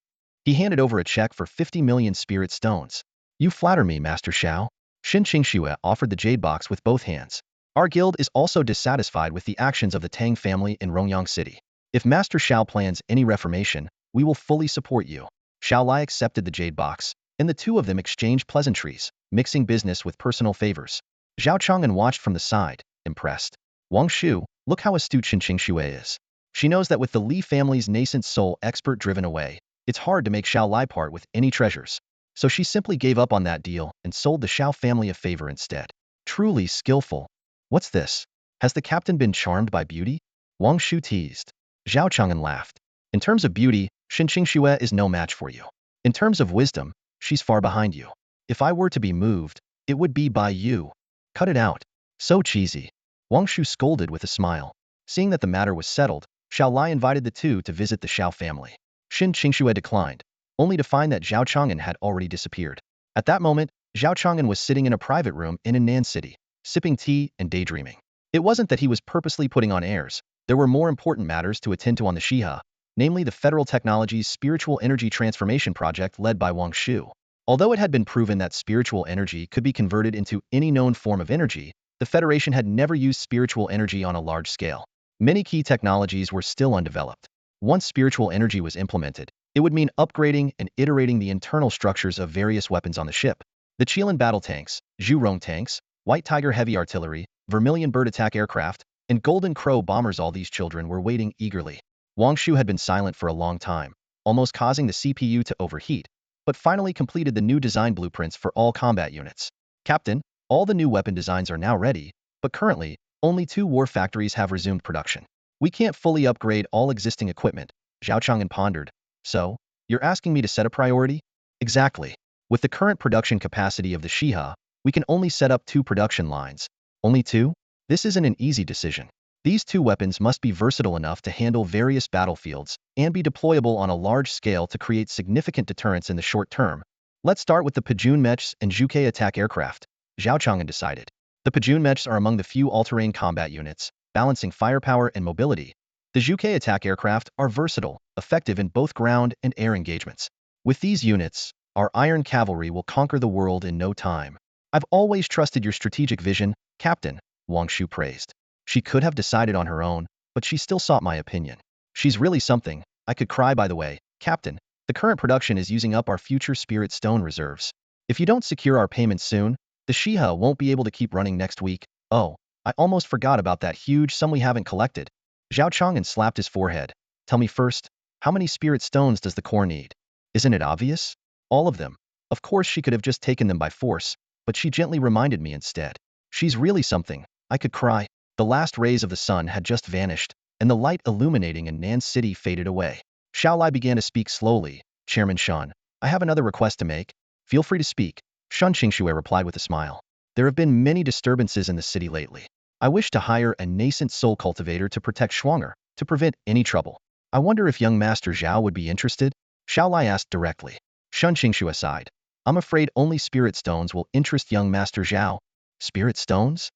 He handed over a check for 50 million spirit stones. You flatter me, Master Xiao. Shin Qingxue offered the jade box with both hands. Our guild is also dissatisfied with the actions of the Tang family in Rongyang City. If Master Xiao plans any reformation, we will fully support you. Xiao Lai accepted the jade box, and the two of them exchanged pleasantries, mixing business with personal favors. Zhao Chang'an watched from the side, impressed. Wang Shu, look how astute Shin Qingxue is. She knows that with the Li family's nascent soul expert driven away, it's hard to make Xiao Lai part with any treasures. So she simply gave up on that deal and sold the Xiao family a favor instead. Truly skillful. What's this? Has the captain been charmed by beauty? Wang Shu teased. Zhao Chang'an laughed. In terms of beauty, Shin Qingxue is no match for you. In terms of wisdom, she's far behind you. If I were to be moved, it would be by you. Cut it out. So cheesy. Wang Shu scolded with a smile. Seeing that the matter was settled, Xiao Lai invited the two to visit the Xiao family. Shin Qingxue declined, only to find that Zhao Chang'an had already disappeared. At that moment, Zhao Chang'an was sitting in a private room in Henan City, sipping tea and daydreaming. It wasn't that he was purposely putting on airs. There were more important matters to attend to on the Xihe, namely the Federal Technologies Spiritual Energy Transformation Project led by Wang Shu. Although it had been proven that spiritual energy could be converted into any known form of energy, the Federation had never used spiritual energy on a large scale. Many key technologies were still undeveloped. Once spiritual energy was implemented, it would mean upgrading and iterating the internal structures of various weapons on the ship. The Qilin battle tanks, Zhurong tanks, White Tiger heavy artillery, Vermilion bird attack aircraft, and Golden Crow bombers. All these children were waiting eagerly. Wang Shu had been silent for a long time, almost causing the CPU to overheat, but finally completed the new design blueprints for all combat units. Captain, all the new weapon designs are now ready, but currently, only 2 war factories have resumed production. We can't fully upgrade all existing equipment, Zhao Chang'an pondered. So, you're asking me to set a priority? Exactly. With the current production capacity of the Xihe, we can only set up 2 production lines. Only 2? This isn't an easy decision. These 2 weapons must be versatile enough to handle various battlefields and be deployable on a large scale to create significant deterrence in the short term. Let's start with the Pajun Mechs and Zhuke attack aircraft, Zhao Chang'an decided. The Pajun Mechs are among the few all-terrain combat units, balancing firepower and mobility. The Zhuke attack aircraft are versatile, effective in both ground and air engagements. With these units, our iron cavalry will conquer the world in no time. I've always trusted your strategic vision, Captain, Wang Shu praised. She could have decided on her own, but she still sought my opinion. She's really something. I could cry. By the way, Captain, the current production is using up our future spirit stone reserves. If you don't secure our payments soon, the Xihe won't be able to keep running next week. Oh, I almost forgot about that huge sum we haven't collected. Zhao Chang'an slapped his forehead. Tell me first, how many spirit stones does the core need? Isn't it obvious? All of them. Of course she could have just taken them by force, but she gently reminded me instead. She's really something. I could cry. The last rays of the sun had just vanished, and the light illuminating Henan City faded away. Xiao Lai began to speak slowly. Chairman Shan, I have another request to make. Feel free to speak. Shun Qingxue replied with a smile. There have been many disturbances in the city lately. I wish to hire a nascent soul cultivator to protect Shuang'er, to prevent any trouble. I wonder if young Master Zhao would be interested? Xiao Lai asked directly. Shun Qingxue sighed. I'm afraid only spirit stones will interest young Master Zhao. Spirit stones?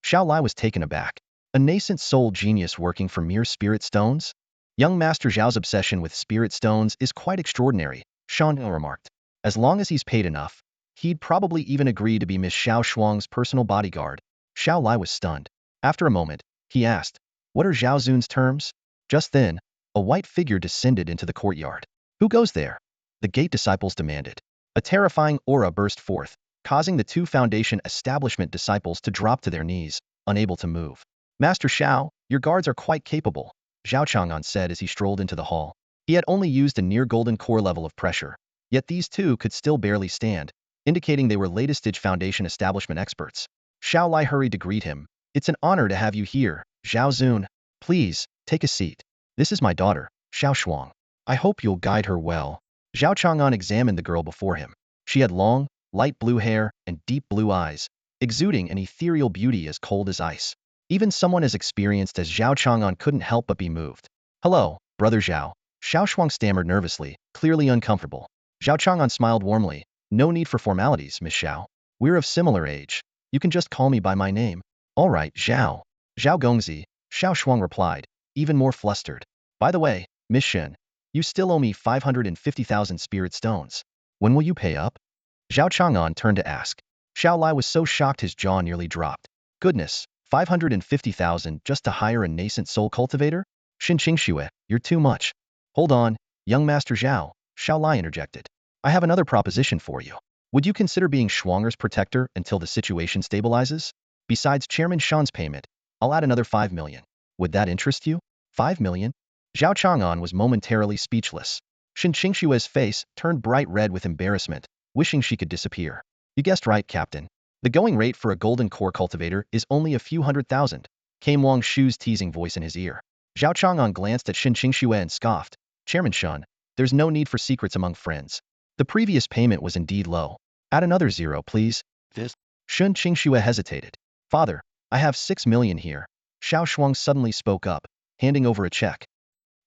Xiao Lai was taken aback. A nascent soul genius working for mere spirit stones? Young Master Zhao's obsession with spirit stones is quite extraordinary, Shun remarked. As long as he's paid enough, he'd probably even agree to be Miss Xiao Shuang's personal bodyguard. Xiao Lai was stunned. After a moment, he asked, what are Zhao Zun's terms? Just then, a white figure descended into the courtyard. Who goes there? The gate disciples demanded. A terrifying aura burst forth, causing the 2 Foundation establishment disciples to drop to their knees, unable to move. Master Xiao, your guards are quite capable, Zhao Chang'an said as he strolled into the hall. He had only used a near golden core level of pressure, yet these 2 could still barely stand, indicating they were latest-stage Foundation establishment experts. Xiao Lai hurried to greet him. It's an honor to have you here, Zhao Zun. Please, take a seat. This is my daughter. Xiao Shuang. I hope you'll guide her well. Zhao Chang'an examined the girl before him. She had long, light blue hair and deep blue eyes, exuding an ethereal beauty as cold as ice. Even someone as experienced as Zhao Chang'an couldn't help but be moved. Hello, brother Zhao. Xiao Shuang stammered nervously, clearly uncomfortable. Zhao Chang'an smiled warmly. No need for formalities, Miss Xiao. We're of similar age. You can just call me by my name. All right, Zhao. Zhao Gongzi, Xiao Shuang replied, even more flustered. By the way, Miss Shen, you still owe me 550,000 spirit stones. When will you pay up? Zhao Chang'an turned to ask. Xiao Lai was so shocked his jaw nearly dropped. Goodness, 550,000 just to hire a nascent soul cultivator? Xin Qingxue, you're too much. Hold on, young Master Zhao, Xiao Lai interjected. I have another proposition for you. Would you consider being Shuanger's protector until the situation stabilizes? Besides Chairman Shan's payment, I'll add another 5 million. Would that interest you? 5 million? Zhao Chang'an was momentarily speechless. Xin Qingxue's face turned bright red with embarrassment, wishing she could disappear. You guessed right, Captain. The going rate for a golden core cultivator is only a few 100,000, came Wang Shu's teasing voice in his ear. Zhao Chang'an glanced at Xin Qingxue and scoffed. Chairman Shan, there's no need for secrets among friends. The previous payment was indeed low. Add another 0, please. This. Xin Qingxue hesitated. Father, I have 6 million here. Xiao Shuang suddenly spoke up, handing over a check.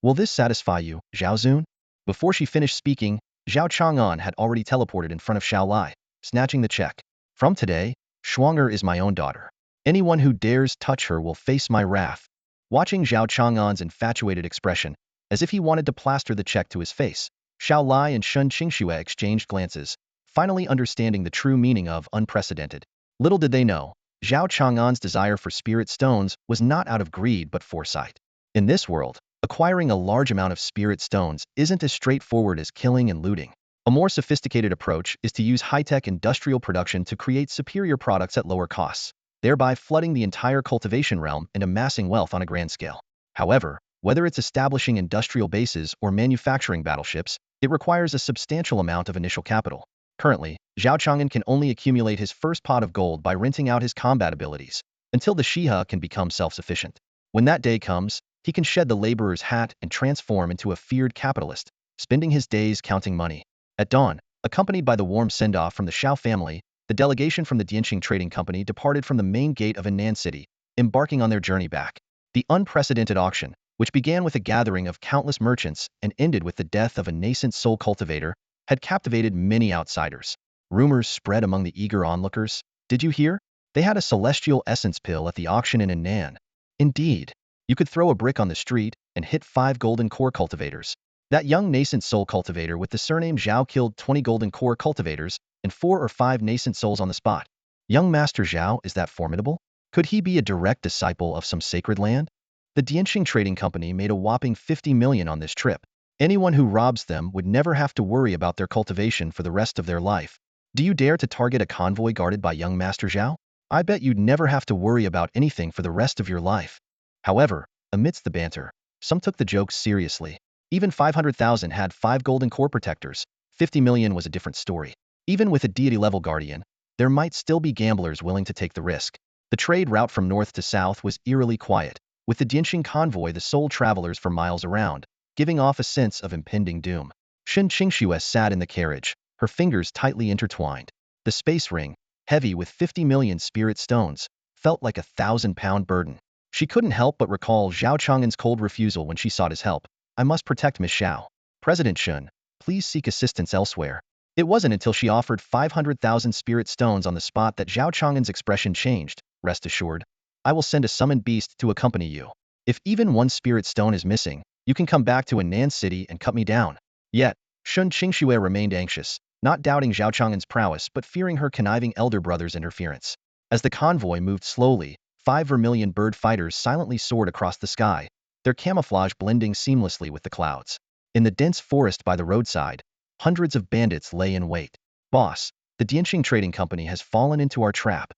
Will this satisfy you, Zhao Zun? Before she finished speaking, Zhao Chang'an had already teleported in front of Xiao Lai, snatching the check. From today, Shuanger is my own daughter. Anyone who dares touch her will face my wrath. Watching Zhao Chang'an's infatuated expression, as if he wanted to plaster the check to his face, Xiao Lai and Xin Qingxue exchanged glances, finally understanding the true meaning of unprecedented. Little did they know, Zhao Chang'an's desire for spirit stones was not out of greed but foresight. In this world, acquiring a large amount of spirit stones isn't as straightforward as killing and looting. A more sophisticated approach is to use high-tech industrial production to create superior products at lower costs, thereby flooding the entire cultivation realm and amassing wealth on a grand scale. However, whether it's establishing industrial bases or manufacturing battleships, it requires a substantial amount of initial capital. Currently, Zhao Chang'an can only accumulate his first pot of gold by renting out his combat abilities, until the Xihe can become self-sufficient. When that day comes, he can shed the laborer's hat and transform into a feared capitalist, spending his days counting money. At dawn, accompanied by the warm send-off from the Xiao family, the delegation from the Dianqing Trading Company departed from the main gate of Henan City, embarking on their journey back. The unprecedented auction, which began with a gathering of countless merchants and ended with the death of a nascent soul cultivator, had captivated many outsiders. Rumors spread among the eager onlookers. Did you hear? They had a celestial essence pill at the auction in Henan. Indeed, you could throw a brick on the street and hit 5 golden core cultivators. That young nascent soul cultivator with the surname Zhao killed 20 golden core cultivators and 4 or 5 nascent souls on the spot. Young Master Zhao, is that formidable? Could he be a direct disciple of some sacred land? The Dianqing Trading Company made a whopping 50 million on this trip. Anyone who robs them would never have to worry about their cultivation for the rest of their life. Do you dare to target a convoy guarded by young Master Zhao? I bet you'd never have to worry about anything for the rest of your life. However, amidst the banter, some took the jokes seriously. Even 500,000 had 5 golden core protectors. 50 million was a different story. Even with a deity-level guardian, there might still be gamblers willing to take the risk. The trade route from north to south was eerily quiet, with the Dianqing convoy the sole travelers for miles around, giving off a sense of impending doom. Xin Qingxue sat in the carriage, her fingers tightly intertwined. The space ring, heavy with 50 million spirit stones, felt like a 1,000-pound burden. She couldn't help but recall Zhao Chang'an's cold refusal when she sought his help. I must protect Miss Xiao. President Shun, please seek assistance elsewhere. It wasn't until she offered 500,000 spirit stones on the spot that Zhao Chang'an's expression changed. Rest assured, I will send a summoned beast to accompany you. If even 1 spirit stone is missing, you can come back to Henan City and cut me down. Yet, Xin Qingxue remained anxious, not doubting Zhao Chang'an's prowess but fearing her conniving elder brother's interference. As the convoy moved slowly, 5 vermilion bird fighters silently soared across the sky, their camouflage blending seamlessly with the clouds. In the dense forest by the roadside, hundreds of bandits lay in wait. Boss, the Dianqing Trading Company has fallen into our trap.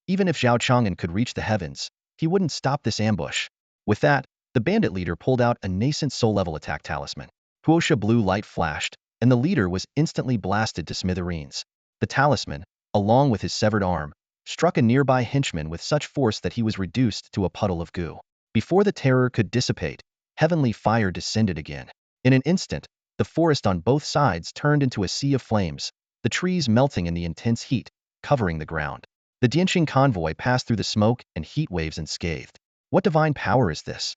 Even if Zhao Chang'an could reach the heavens, he wouldn't stop this ambush. With that, the bandit leader pulled out a nascent soul-level attack talisman. Huosha blue light flashed, and the leader was instantly blasted to smithereens. The talisman, along with his severed arm, struck a nearby henchman with such force that he was reduced to a puddle of goo. Before the terror could dissipate, heavenly fire descended again. In an instant, the forest on both sides turned into a sea of flames, the trees melting in the intense heat, covering the ground. The Dianxing convoy passed through the smoke and heat waves unscathed. What divine power is this?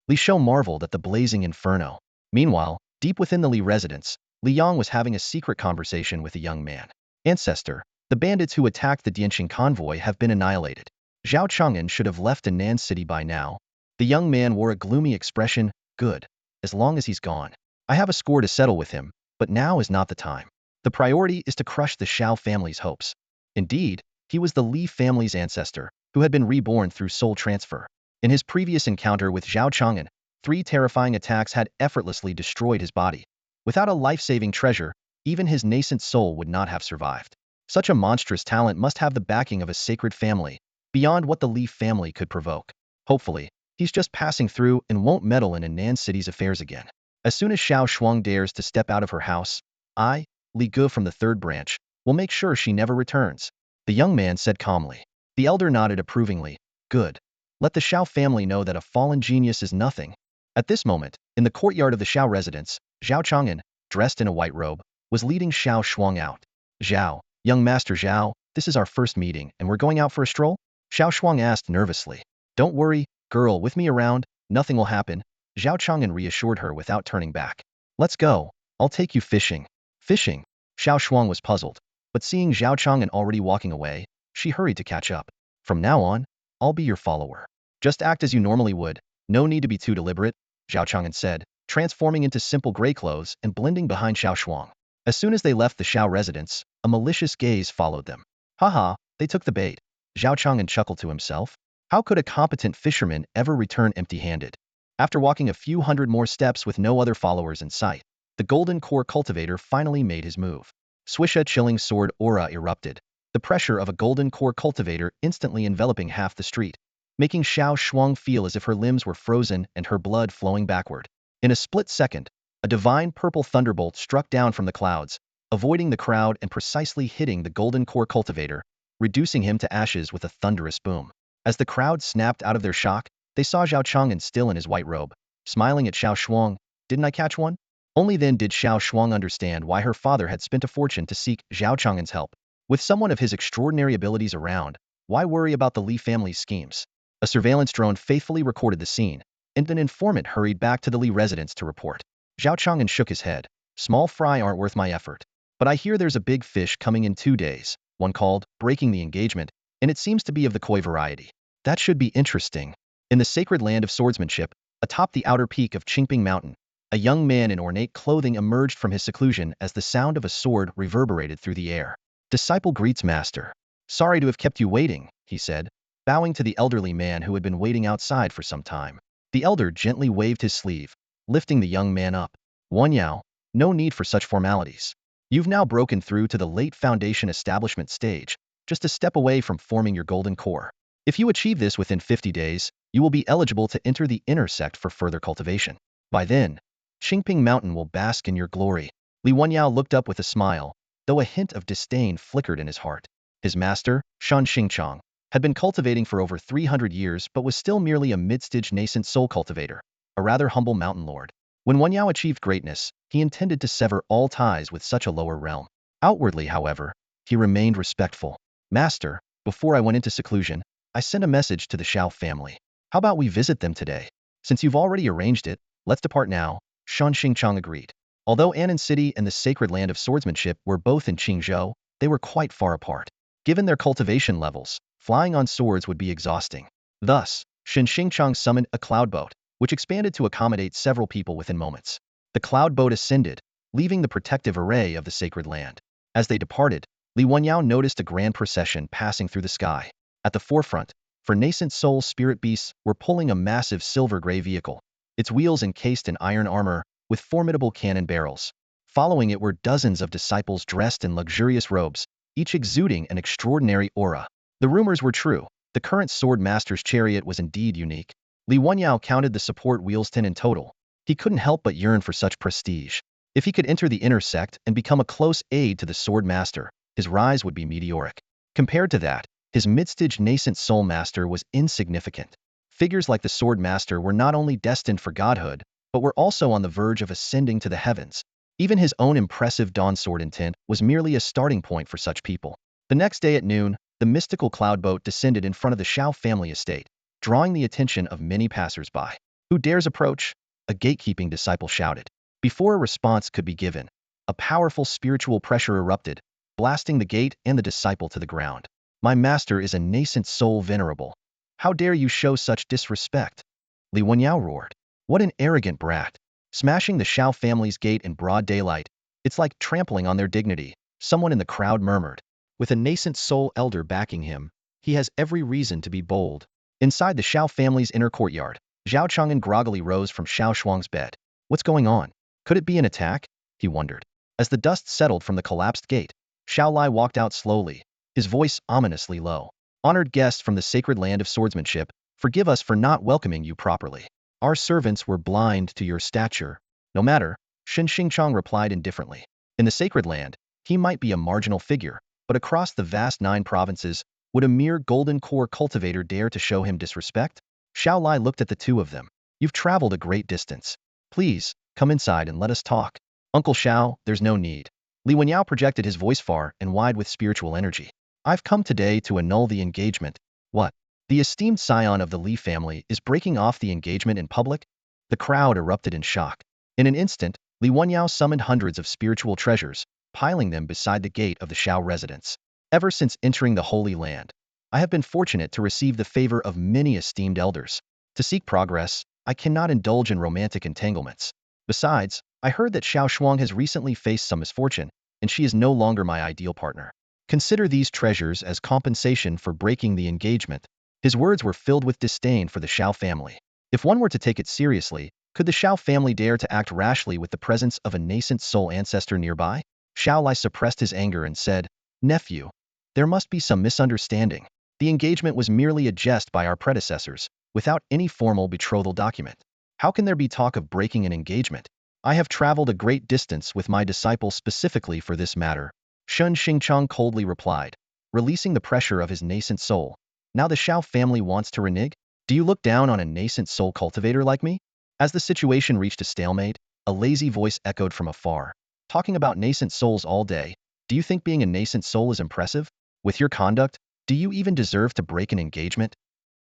Li Shou marveled at the blazing inferno. Meanwhile, deep within the Li residence, Li Yang was having a secret conversation with a young man. Ancestor, the bandits who attacked the Dianxing convoy have been annihilated. Zhao Chang'an should have left Nan City by now. The young man wore a gloomy expression. Good. As long as he's gone. I have a score to settle with him, but now is not the time. The priority is to crush the Xiao family's hopes. Indeed, he was the Li family's ancestor, who had been reborn through soul transfer. In his previous encounter with Zhao Chang'an, 3 terrifying attacks had effortlessly destroyed his body. Without a life-saving treasure, even his nascent soul would not have survived. Such a monstrous talent must have the backing of a sacred family, beyond what the Li family could provoke. Hopefully, he's just passing through and won't meddle in Nan City's affairs again. As soon as Xiao Shuang dares to step out of her house, I, Li Ge from the 3rd branch, will make sure she never returns. The young man said calmly. The elder nodded approvingly. Good. Let the Xiao family know that a fallen genius is nothing. At this moment, in the courtyard of the Xiao residence, Zhao Chang'an, dressed in a white robe, was leading Xiao Shuang out. Zhao, young master Zhao, this is our first meeting and we're going out for a stroll? Xiao Shuang asked nervously. Don't worry, girl, with me around, nothing will happen. Zhao Chang'an reassured her without turning back. Let's go. I'll take you fishing. Fishing? Xiao Shuang was puzzled, but seeing Zhao Chang'an already walking away, she hurried to catch up. From now on, I'll be your follower. Just act as you normally would. No need to be too deliberate, Zhao Chang'an said, transforming into simple gray clothes and blending behind Xiao Shuang. As soon as they left the Xiao residence, a malicious gaze followed them. Haha, they took the bait. Zhao Chang'an chuckled to himself. How could a competent fisherman ever return empty-handed? After walking a few hundred more steps with no other followers in sight, the golden core cultivator finally made his move. Swish, a chilling sword aura erupted, the pressure of a golden core cultivator instantly enveloping half the street, making Xiao Shuang feel as if her limbs were frozen and her blood flowing backward. In a split second, a divine purple thunderbolt struck down from the clouds, avoiding the crowd and precisely hitting the golden core cultivator, reducing him to ashes with a thunderous boom. As the crowd snapped out of their shock, they saw Zhao Chang'an still in his white robe, smiling at Xiao Shuang. Didn't I catch one? Only then did Xiao Shuang understand why her father had spent a fortune to seek Zhao Chang'an's help. With someone of his extraordinary abilities around, why worry about the Li family's schemes? A surveillance drone faithfully recorded the scene, and an informant hurried back to the Li residence to report. Zhao Chang'an shook his head. Small fry aren't worth my effort. But I hear there's a big fish coming in 2 days, one called Breaking the Engagement, and it seems to be of the koi variety. That should be interesting. In the sacred land of swordsmanship, atop the outer peak of Qingping Mountain, a young man in ornate clothing emerged from his seclusion as the sound of a sword reverberated through the air. Disciple greets master. Sorry to have kept you waiting, he said, bowing to the elderly man who had been waiting outside for some time. The elder gently waved his sleeve, lifting the young man up. Wan Yao, no need for such formalities. You've now broken through to the late foundation establishment stage, just a step away from forming your golden core. If you achieve this within 50 days, you will be eligible to enter the inner sect for further cultivation. By then, Qingping Mountain will bask in your glory. Li Wenyao looked up with a smile, though a hint of disdain flickered in his heart. His master, Shan Xingchang, had been cultivating for over 300 years but was still merely a mid-stage nascent soul cultivator, a rather humble mountain lord. When Wenyao achieved greatness, he intended to sever all ties with such a lower realm. Outwardly, however, he remained respectful. Master, before I went into seclusion, I sent a message to the Xiao family. How about we visit them today? Since you've already arranged it, let's depart now, Shan Xingchang agreed. Although Annan City and the sacred land of swordsmanship were both in Qingzhou, they were quite far apart. Given their cultivation levels, flying on swords would be exhausting. Thus, Shan Xingchang summoned a cloud boat, which expanded to accommodate several people within moments. The cloud boat ascended, leaving the protective array of the sacred land. As they departed, Li Wenyao noticed a grand procession passing through the sky. At the forefront, for Nascent Souls spirit beasts were pulling a massive silver-gray vehicle, its wheels encased in iron armor, with formidable cannon barrels. Following it were dozens of disciples dressed in luxurious robes, each exuding an extraordinary aura. The rumors were true. The current sword master's chariot was indeed unique. Li Wenyao counted the support wheels 10 in total. He couldn't help but yearn for such prestige. If he could enter the inner sect and become a close aide to the sword master, his rise would be meteoric. Compared to that, his mid-stage nascent soul master was insignificant. Figures like the Sword Master were not only destined for godhood, but were also on the verge of ascending to the heavens. Even his own impressive dawn sword intent was merely a starting point for such people. The next day at noon, the mystical cloud boat descended in front of the Xiao family estate, drawing the attention of many passers-by. "Who dares approach?" a gatekeeping disciple shouted. Before a response could be given, a powerful spiritual pressure erupted, blasting the gate and the disciple to the ground. "My master is a nascent soul venerable. How dare you show such disrespect?" Li Wenyao roared. "What an arrogant brat! Smashing the Xiao family's gate in broad daylight. It's like trampling on their dignity," someone in the crowd murmured. With a nascent soul elder backing him, he has every reason to be bold. Inside the Xiao family's inner courtyard, Zhao Chang'an groggily rose from Xiao Shuang's bed. What's going on? Could it be an attack? He wondered. As the dust settled from the collapsed gate, Xiao Lai walked out slowly, his voice ominously low. "Honored guests from the sacred land of swordsmanship, forgive us for not welcoming you properly. Our servants were blind to your stature." "No matter," Shen Xingchang replied indifferently. In the sacred land, he might be a marginal figure, but across the vast 9 provinces, would a mere golden core cultivator dare to show him disrespect? Xiao Lai looked at the two of them. "You've traveled a great distance. Please, come inside and let us talk." "Uncle Xiao, there's no need." Li Wenyao projected his voice far and wide with spiritual energy. "I've come today to annul the engagement." "What? The esteemed scion of the Li family is breaking off the engagement in public?" The crowd erupted in shock. In an instant, Li Wenyao summoned hundreds of spiritual treasures, piling them beside the gate of the Xiao residence. "Ever since entering the Holy Land, I have been fortunate to receive the favor of many esteemed elders. To seek progress, I cannot indulge in romantic entanglements. Besides, I heard that Xiao Shuang has recently faced some misfortune, and she is no longer my ideal partner. Consider these treasures as compensation for breaking the engagement." His words were filled with disdain for the Xiao family. If one were to take it seriously, could the Xiao family dare to act rashly with the presence of a nascent soul ancestor nearby? Xiao Lai suppressed his anger and said, "Nephew, there must be some misunderstanding. The engagement was merely a jest by our predecessors, without any formal betrothal document. How can there be talk of breaking an engagement? I have traveled a great distance with my disciple specifically for this matter," Shen Xingchang coldly replied, releasing the pressure of his nascent soul. "Now the Xiao family wants to renege? Do you look down on a nascent soul cultivator like me?" As the situation reached a stalemate, a lazy voice echoed from afar. "Talking about nascent souls all day, do you think being a nascent soul is impressive? With your conduct, do you even deserve to break an engagement?"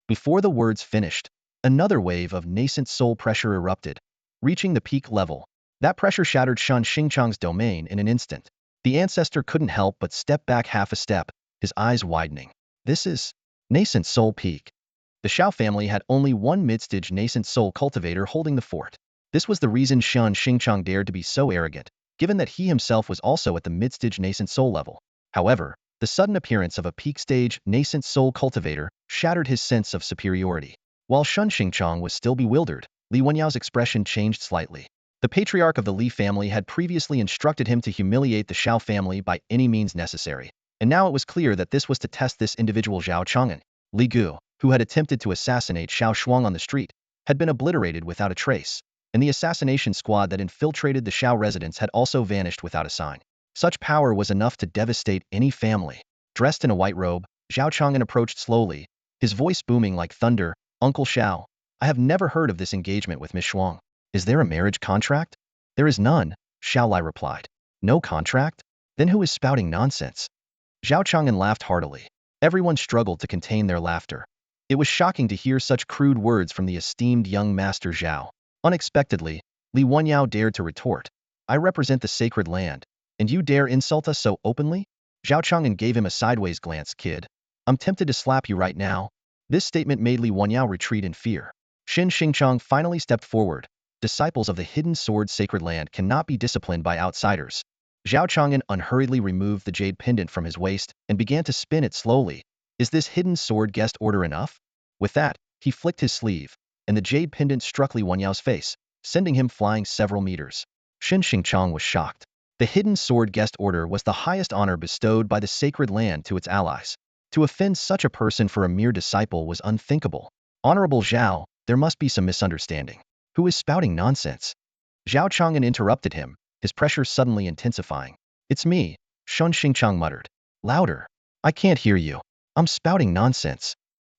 Before the words finished, another wave of nascent soul pressure erupted, reaching the peak level. That pressure shattered Shan Xingchang's domain in an instant. The ancestor couldn't help but step back half a step, his eyes widening. "This is nascent soul peak." The Xiao family had only one mid-stage nascent soul cultivator holding the fort. This was the reason Shan Xingchang dared to be so arrogant, given that he himself was also at the mid-stage nascent soul level. However, the sudden appearance of a peak-stage nascent soul cultivator shattered his sense of superiority. While Shan Xingchang was still bewildered, Li Wenyao's expression changed slightly. The patriarch of the Li family had previously instructed him to humiliate the Xiao family by any means necessary, and now it was clear that this was to test this individual Zhao Chang'an. Li Gu, who had attempted to assassinate Xiao Shuang on the street, had been obliterated without a trace, and the assassination squad that infiltrated the Xiao residence had also vanished without a sign. Such power was enough to devastate any family. Dressed in a white robe, Zhao Chang'an approached slowly, his voice booming like thunder. "Uncle Xiao, I have never heard of this engagement with Miss Shuang. Is there a marriage contract?" "There is none," Xiao Lai replied. "No contract? Then who is spouting nonsense?" Zhao Chang'an laughed heartily. Everyone struggled to contain their laughter. It was shocking to hear such crude words from the esteemed young master Zhao. Unexpectedly, Li Wenyao dared to retort. "I represent the sacred land, and you dare insult us so openly?" Zhao Chang'an gave him a sideways glance. "Kid, I'm tempted to slap you right now." This statement made Li Wenyao retreat in fear. Shen Xingchang finally stepped forward. "Disciples of the hidden sword sacred land cannot be disciplined by outsiders." Zhao Chang'an unhurriedly removed the jade pendant from his waist and began to spin it slowly. "Is this hidden sword guest order enough?" With that, he flicked his sleeve, and the jade pendant struck Li Wenyao's face, sending him flying several meters. Shen Xingchang was shocked. The hidden sword guest order was the highest honor bestowed by the sacred land to its allies. To offend such a person for a mere disciple was unthinkable. "Honorable Zhao, there must be some misunderstanding. Who is spouting nonsense?" Zhao Chang'an interrupted him, his pressure suddenly intensifying. "It's me," Shen Xingchang muttered. "Louder. I can't hear you. I'm spouting nonsense."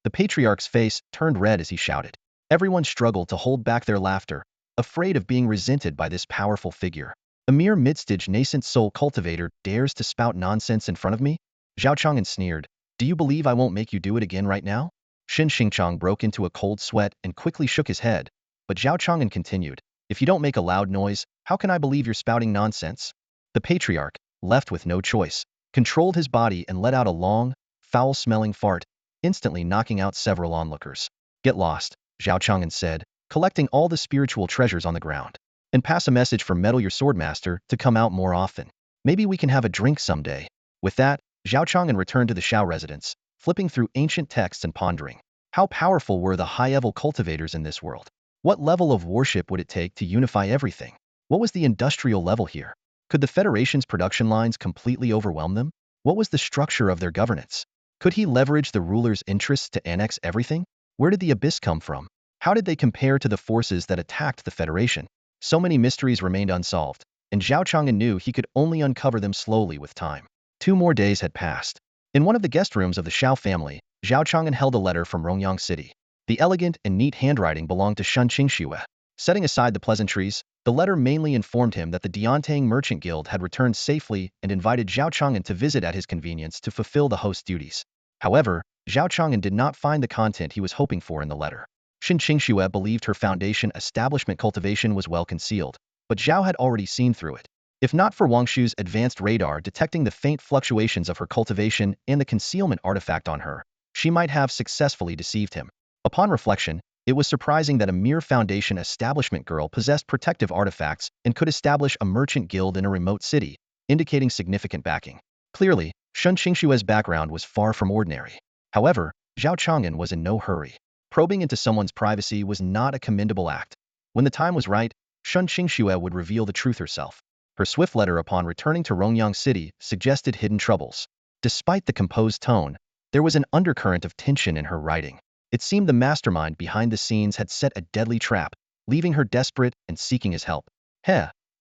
The patriarch's face turned red as he shouted. Everyone struggled to hold back their laughter, afraid of being resented by this powerful figure. A mere mid-stage nascent soul cultivator dares to spout nonsense in front of me? Zhao Chang'an sneered. Do you believe I won't make you do it again right now? Shin Xingchang broke into a cold sweat and quickly shook his head, but Zhao Chang'an continued. If you don't make a loud noise, how can I believe you're spouting nonsense? The patriarch, left with no choice, controlled his body and let out a long, foul-smelling fart, instantly knocking out several onlookers. Get lost, Zhao Chang'an said, collecting all the spiritual treasures on the ground. And pass a message for Metal Your Swordmaster to come out more often. Maybe we can have a drink someday. With that, Zhao Chang'an returned to the Xiao residence, flipping through ancient texts and pondering. How powerful were the high-level cultivators in this world? What level of worship would it take to unify everything? What was the industrial level here? Could the Federation's production lines completely overwhelm them? What was the structure of their governance? Could he leverage the ruler's interests to annex everything? Where did the Abyss come from? How did they compare to the forces that attacked the Federation? So many mysteries remained unsolved, and Zhao Chang'an knew he could only uncover them slowly with time. 2 more days had passed. In one of the guest rooms of the Xiao family, Zhao Chang'an held a letter from Rongyang City. The elegant and neat handwriting belonged to Shun Qingxue. Setting aside the pleasantries, the letter mainly informed him that the Diantang Merchant Guild had returned safely and invited Zhao Chang'an to visit at his convenience to fulfill the host's duties. However, Zhao Chang'an did not find the content he was hoping for in the letter. Shin Qingxue believed her foundation establishment cultivation was well concealed, but Zhao had already seen through it. If not for Wang Shu's advanced radar detecting the faint fluctuations of her cultivation and the concealment artifact on her, she might have successfully deceived him. Upon reflection, it was surprising that a mere foundation establishment girl possessed protective artifacts and could establish a merchant guild in a remote city, indicating significant backing. Clearly, Shun Qingxue's background was far from ordinary. However, Zhao Chang'an was in no hurry. Probing into someone's privacy was not a commendable act. When the time was right, Shun Qingxue would reveal the truth herself. Her swift letter upon returning to Rongyang City suggested hidden troubles. Despite the composed tone, there was an undercurrent of tension in her writing. It seemed the mastermind behind the scenes had set a deadly trap, leaving her desperate and seeking his help.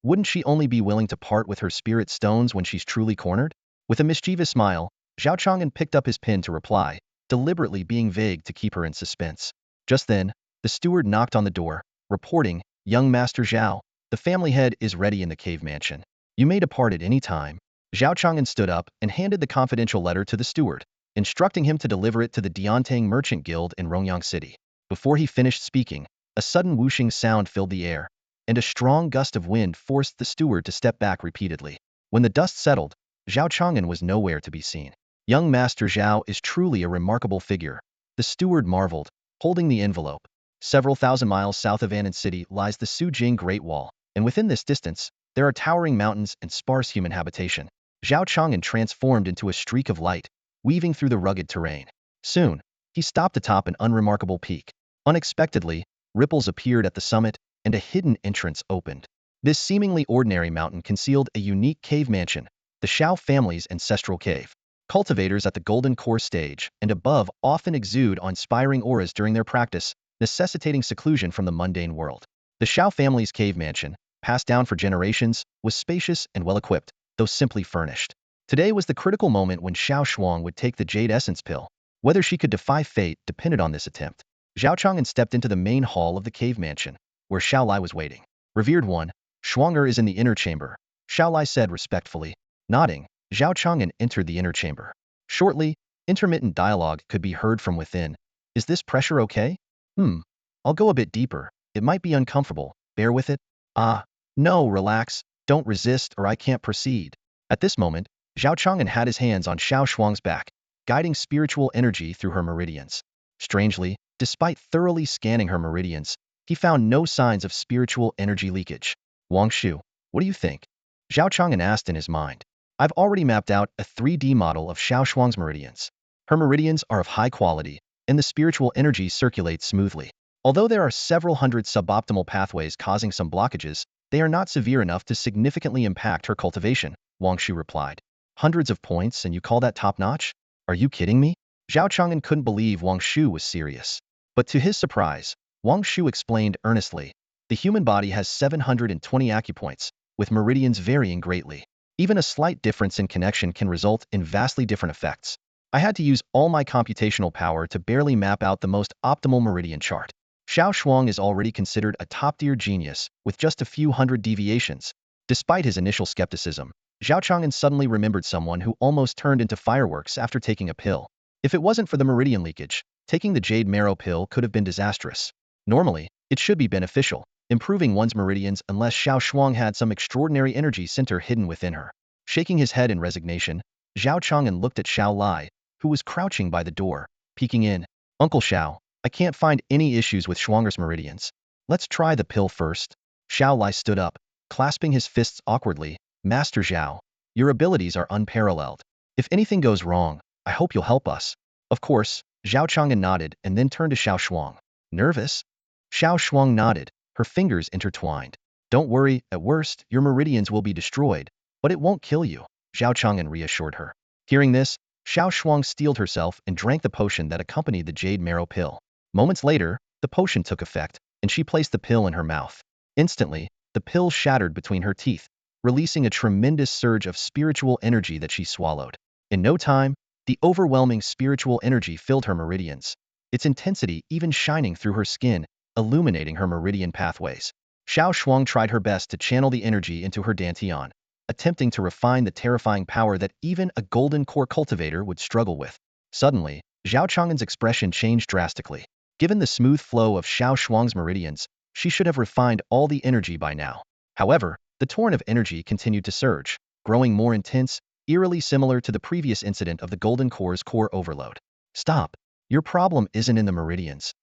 Wouldn't she only be willing to part with her spirit stones when she's truly cornered? With a mischievous smile, Zhao Chang'an picked up his pen to reply, deliberately being vague to keep her in suspense. Just then, the steward knocked on the door, reporting, "Young Master Zhao, the family head is ready in the cave mansion. You may depart at any time." Zhao Chang'an stood up and handed the confidential letter to the steward, instructing him to deliver it to the Diantang Merchant Guild in Rongyang City. Before he finished speaking, a sudden whooshing sound filled the air, and a strong gust of wind forced the steward to step back repeatedly. When the dust settled, Zhao Chang'an was nowhere to be seen. Young Master Zhao is truly a remarkable figure, the steward marveled, holding the envelope. Several thousand miles south of Annan City lies the Sujing Great Wall, and within this distance, there are towering mountains and sparse human habitation. Zhao Chang'an transformed into a streak of light, weaving through the rugged terrain. Soon, he stopped atop an unremarkable peak. Unexpectedly, ripples appeared at the summit, and a hidden entrance opened. This seemingly ordinary mountain concealed a unique cave mansion, the Xiao family's ancestral cave. Cultivators at the Golden Core stage and above often exude inspiring auras during their practice, necessitating seclusion from the mundane world. The Xiao family's cave mansion, passed down for generations, was spacious and well-equipped, though simply furnished. Today was the critical moment when Xiao Shuang would take the Jade Essence pill. Whether she could defy fate depended on this attempt. Zhao Chang'an stepped into the main hall of the cave mansion, where Xiao Lai was waiting. "Revered one, Shuanger is in the inner chamber," Xiao Lai said respectfully. Nodding, Zhao Chang'an entered the inner chamber. Shortly, intermittent dialogue could be heard from within. "Is this pressure okay? I'll go a bit deeper. It might be uncomfortable. Bear with it." "Ah, no, relax. Don't resist or I can't proceed." At this moment, Zhao Chang'an had his hands on Xiao Shuang's back, guiding spiritual energy through her meridians. Strangely, despite thoroughly scanning her meridians, he found no signs of spiritual energy leakage. "Wang Shu, what do you think?" Zhao Chang'an asked in his mind. "I've already mapped out a 3D model of Xiao Shuang's meridians. Her meridians are of high quality, and the spiritual energy circulates smoothly. Although there are several hundred suboptimal pathways causing some blockages, they are not severe enough to significantly impact her cultivation," Wang Shu replied. "Hundreds of points and you call that top-notch? Are you kidding me?" Zhao Chang'an couldn't believe Wang Shu was serious. But to his surprise, Wang Shu explained earnestly, "The human body has 720 acupoints, with meridians varying greatly. Even a slight difference in connection can result in vastly different effects. I had to use all my computational power to barely map out the most optimal meridian chart. Xiao Shuang is already considered a top-tier genius, with just a few hundred deviations. Despite his initial skepticism, Zhao Chang'an suddenly remembered someone who almost turned into fireworks after taking a pill. If it wasn't for the meridian leakage, taking the jade marrow pill could have been disastrous. Normally, it should be beneficial, improving one's meridians unless Xiao Shuang had some extraordinary energy center hidden within her. Shaking his head in resignation, Zhao Chang'an looked at Xiao Lai, who was crouching by the door, peeking in. Uncle Xiao, I can't find any issues with Shuang's meridians. Let's try the pill first. Xiao Lai stood up, clasping his fists awkwardly. Master Zhao, your abilities are unparalleled. If anything goes wrong, I hope you'll help us. Of course, Zhao Chang'an nodded and then turned to Xiao Shuang. Nervous? Xiao Shuang nodded, her fingers intertwined. Don't worry, at worst, your meridians will be destroyed, but it won't kill you, Zhao Chang'an reassured her. Hearing this, Xiao Shuang steeled herself and drank the potion that accompanied the jade marrow pill. Moments later, the potion took effect, and she placed the pill in her mouth. Instantly, the pill shattered between her teeth, releasing a tremendous surge of spiritual energy that she swallowed. In no time, the overwhelming spiritual energy filled her meridians, its intensity even shining through her skin, illuminating her meridian pathways. Xiao Shuang tried her best to channel the energy into her dantian, attempting to refine the terrifying power that even a golden core cultivator would struggle with. Suddenly, Zhao Chang'an's expression changed drastically. Given the smooth flow of Xiao Shuang's meridians, she should have refined all the energy by now. However, the torrent of energy continued to surge, growing more intense, eerily similar to the previous incident of the golden core's core overload. Stop. Your problem isn't in the meridians.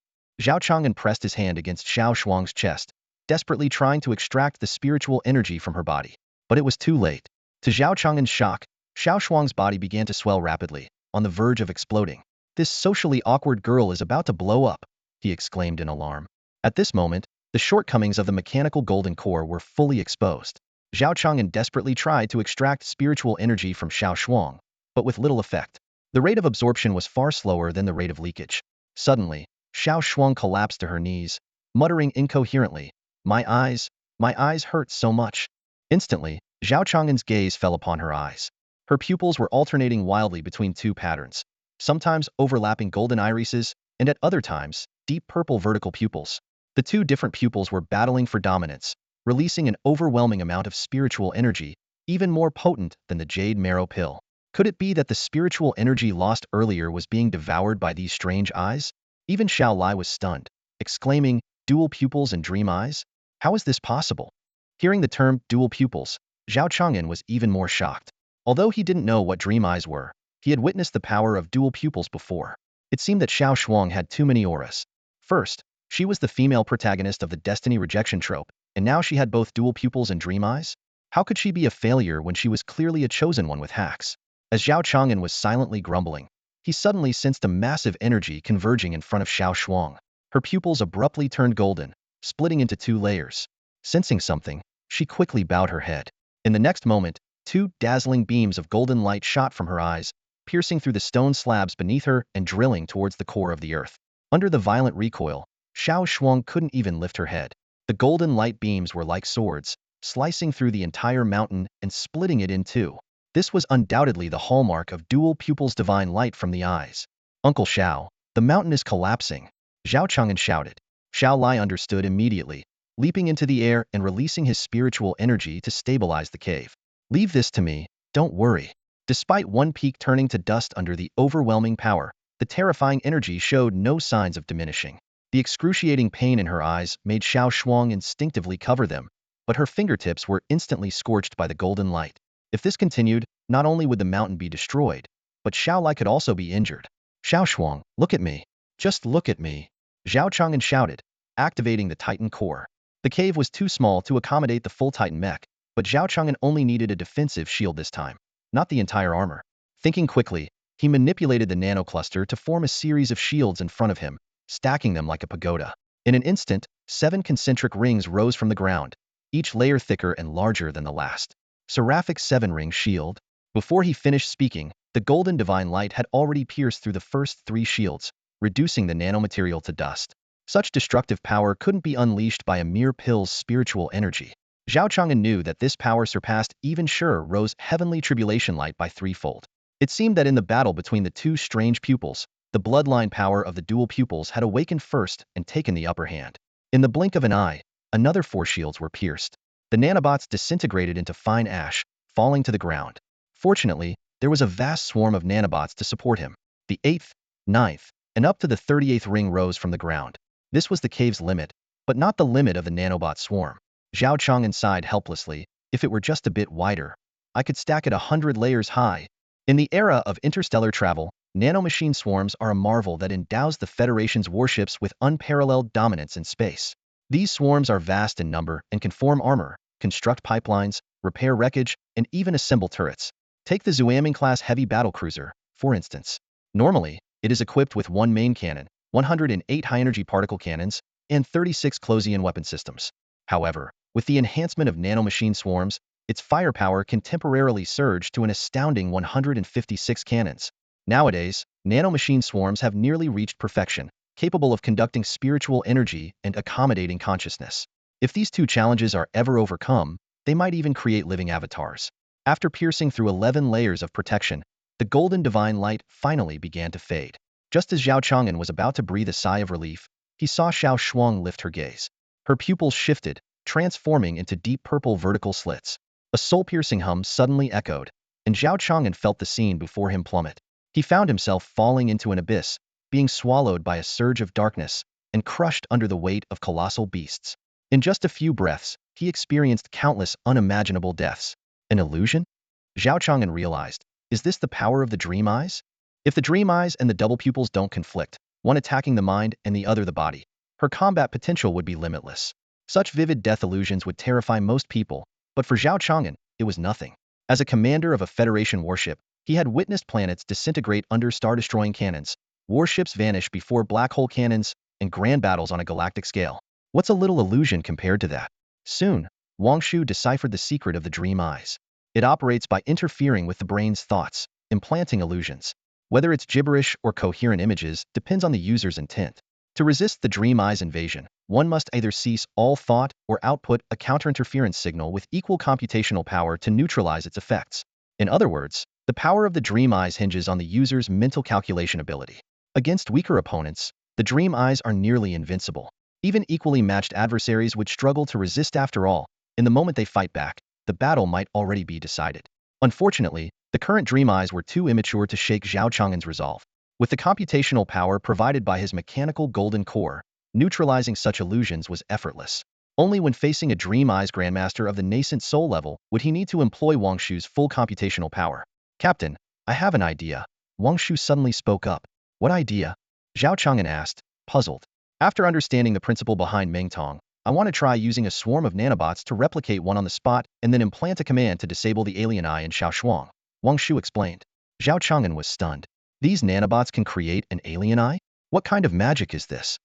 Zhao Chang'an pressed his hand against Xiao Shuang's chest, desperately trying to extract the spiritual energy from her body. But it was too late. To Zhao Chang'an's shock, Xiao Shuang's body began to swell rapidly, on the verge of exploding. This socially awkward girl is about to blow up, he exclaimed in alarm. At this moment, the shortcomings of the mechanical golden core were fully exposed. Zhao Chang'an desperately tried to extract spiritual energy from Xiao Shuang, but with little effect. The rate of absorption was far slower than the rate of leakage. Suddenly, Xiao Shuang collapsed to her knees, muttering incoherently, my eyes hurt so much. Instantly, Zhao Chang'an's gaze fell upon her eyes. Her pupils were alternating wildly between two patterns, sometimes overlapping golden irises, and at other times, deep purple vertical pupils. The two different pupils were battling for dominance, releasing an overwhelming amount of spiritual energy, even more potent than the jade marrow pill. Could it be that the spiritual energy lost earlier was being devoured by these strange eyes? Even Xiao Lai was stunned, exclaiming, dual pupils and dream eyes? How is this possible? Hearing the term dual pupils, Zhao Chang'an was even more shocked. Although he didn't know what dream eyes were, he had witnessed the power of dual pupils before. It seemed that Xiao Shuang had too many auras. First, she was the female protagonist of the destiny rejection trope, and now she had both dual pupils and dream eyes? How could she be a failure when she was clearly a chosen one with hacks? As Zhao Chang'an was silently grumbling, he suddenly sensed a massive energy converging in front of Xiao Shuang. Her pupils abruptly turned golden, splitting into two layers. Sensing something, she quickly bowed her head. In the next moment, two dazzling beams of golden light shot from her eyes, piercing through the stone slabs beneath her and drilling towards the core of the earth. Under the violent recoil, Xiao Shuang couldn't even lift her head. The golden light beams were like swords, slicing through the entire mountain and splitting it in two. This was undoubtedly the hallmark of dual pupils' divine light from the eyes. Uncle Xiao, the mountain is collapsing, Zhao Chang'an shouted. Xiao Lai understood immediately, leaping into the air and releasing his spiritual energy to stabilize the cave. Leave this to me, don't worry. Despite one peak turning to dust under the overwhelming power, the terrifying energy showed no signs of diminishing. The excruciating pain in her eyes made Xiao Shuang instinctively cover them, but her fingertips were instantly scorched by the golden light. If this continued, not only would the mountain be destroyed, but Xiao Lai could also be injured. Xiao Shuang, look at me. Just look at me. Zhao Chang'an shouted, activating the Titan core. The cave was too small to accommodate the full Titan mech, but Zhao Chang'an only needed a defensive shield this time, not the entire armor. Thinking quickly, he manipulated the nanocluster to form a series of shields in front of him, stacking them like a pagoda. In an instant, 7 concentric rings rose from the ground, each layer thicker and larger than the last. Seraphic 7-ring shield. Before he finished speaking, the golden divine light had already pierced through the first 3 shields, reducing the nanomaterial to dust. Such destructive power couldn't be unleashed by a mere pill's spiritual energy. Zhao Chang'an knew that this power surpassed even Ro's heavenly tribulation light by 3-fold. It seemed that in the battle between the two strange pupils, the bloodline power of the dual pupils had awakened first and taken the upper hand. In the blink of an eye, another force shields were pierced. The nanobots disintegrated into fine ash, falling to the ground. Fortunately, there was a vast swarm of nanobots to support him. The 8th, 9th, and up to the 38th ring rose from the ground. This was the cave's limit, but not the limit of the nanobot swarm. Zhao Chang'an sighed helplessly. If it were just a bit wider, I could stack it 100 layers high. In the era of interstellar travel, nanomachine swarms are a marvel that endows the Federation's warships with unparalleled dominance in space. These swarms are vast in number and can form armor, construct pipelines, repair wreckage, and even assemble turrets. Take the Xuanming-class heavy battlecruiser, for instance. Normally, it is equipped with one main cannon, 108 high-energy particle cannons, and 36 Closian weapon systems. However, with the enhancement of nanomachine swarms, its firepower can temporarily surge to an astounding 156 cannons. Nowadays, nanomachine swarms have nearly reached perfection, capable of conducting spiritual energy and accommodating consciousness. If these two challenges are ever overcome, they might even create living avatars. After piercing through 11 layers of protection, the golden divine light finally began to fade. Just as Zhao Chang'an was about to breathe a sigh of relief, he saw Xiao Shuang lift her gaze. Her pupils shifted, transforming into deep purple vertical slits. A soul-piercing hum suddenly echoed, and Zhao Chang'an felt the scene before him plummet. He found himself falling into an abyss, being swallowed by a surge of darkness, and crushed under the weight of colossal beasts. In just a few breaths, he experienced countless unimaginable deaths. An illusion? Zhao Chang'an realized. Is this the power of the dream eyes? If the dream eyes and the double pupils don't conflict, one attacking the mind and the other the body, her combat potential would be limitless. Such vivid death illusions would terrify most people, but for Zhao Chang'an, it was nothing. As a commander of a Federation warship, he had witnessed planets disintegrate under star-destroying cannons, warships vanish before black hole cannons, and grand battles on a galactic scale. What's a little illusion compared to that? Soon, Wang Shu deciphered the secret of the dream eyes. It operates by interfering with the brain's thoughts, implanting illusions. Whether it's gibberish or coherent images depends on the user's intent. To resist the dream eyes invasion, one must either cease all thought or output a counterinterference signal with equal computational power to neutralize its effects. In other words, the power of the dream eyes hinges on the user's mental calculation ability. Against weaker opponents, the dream eyes are nearly invincible. Even equally matched adversaries would struggle to resist after all. In the moment they fight back, the battle might already be decided. Unfortunately, the current dream eyes were too immature to shake Zhao Chang'an's resolve. With the computational power provided by his mechanical golden core, neutralizing such illusions was effortless. Only when facing a Dream Eyes Grandmaster of the Nascent Soul level would he need to employ Wang Shu's full computational power. Captain, I have an idea. Wang Shu suddenly spoke up. What idea? Zhao Chang'an asked, puzzled. After understanding the principle behind Meng Tong, I want to try using a swarm of nanobots to replicate one on the spot and then implant a command to disable the alien eye in Xiao Shuang. Wang Shu explained. Zhao Chang'an was stunned. These nanobots can create an alien eye? What kind of magic is this?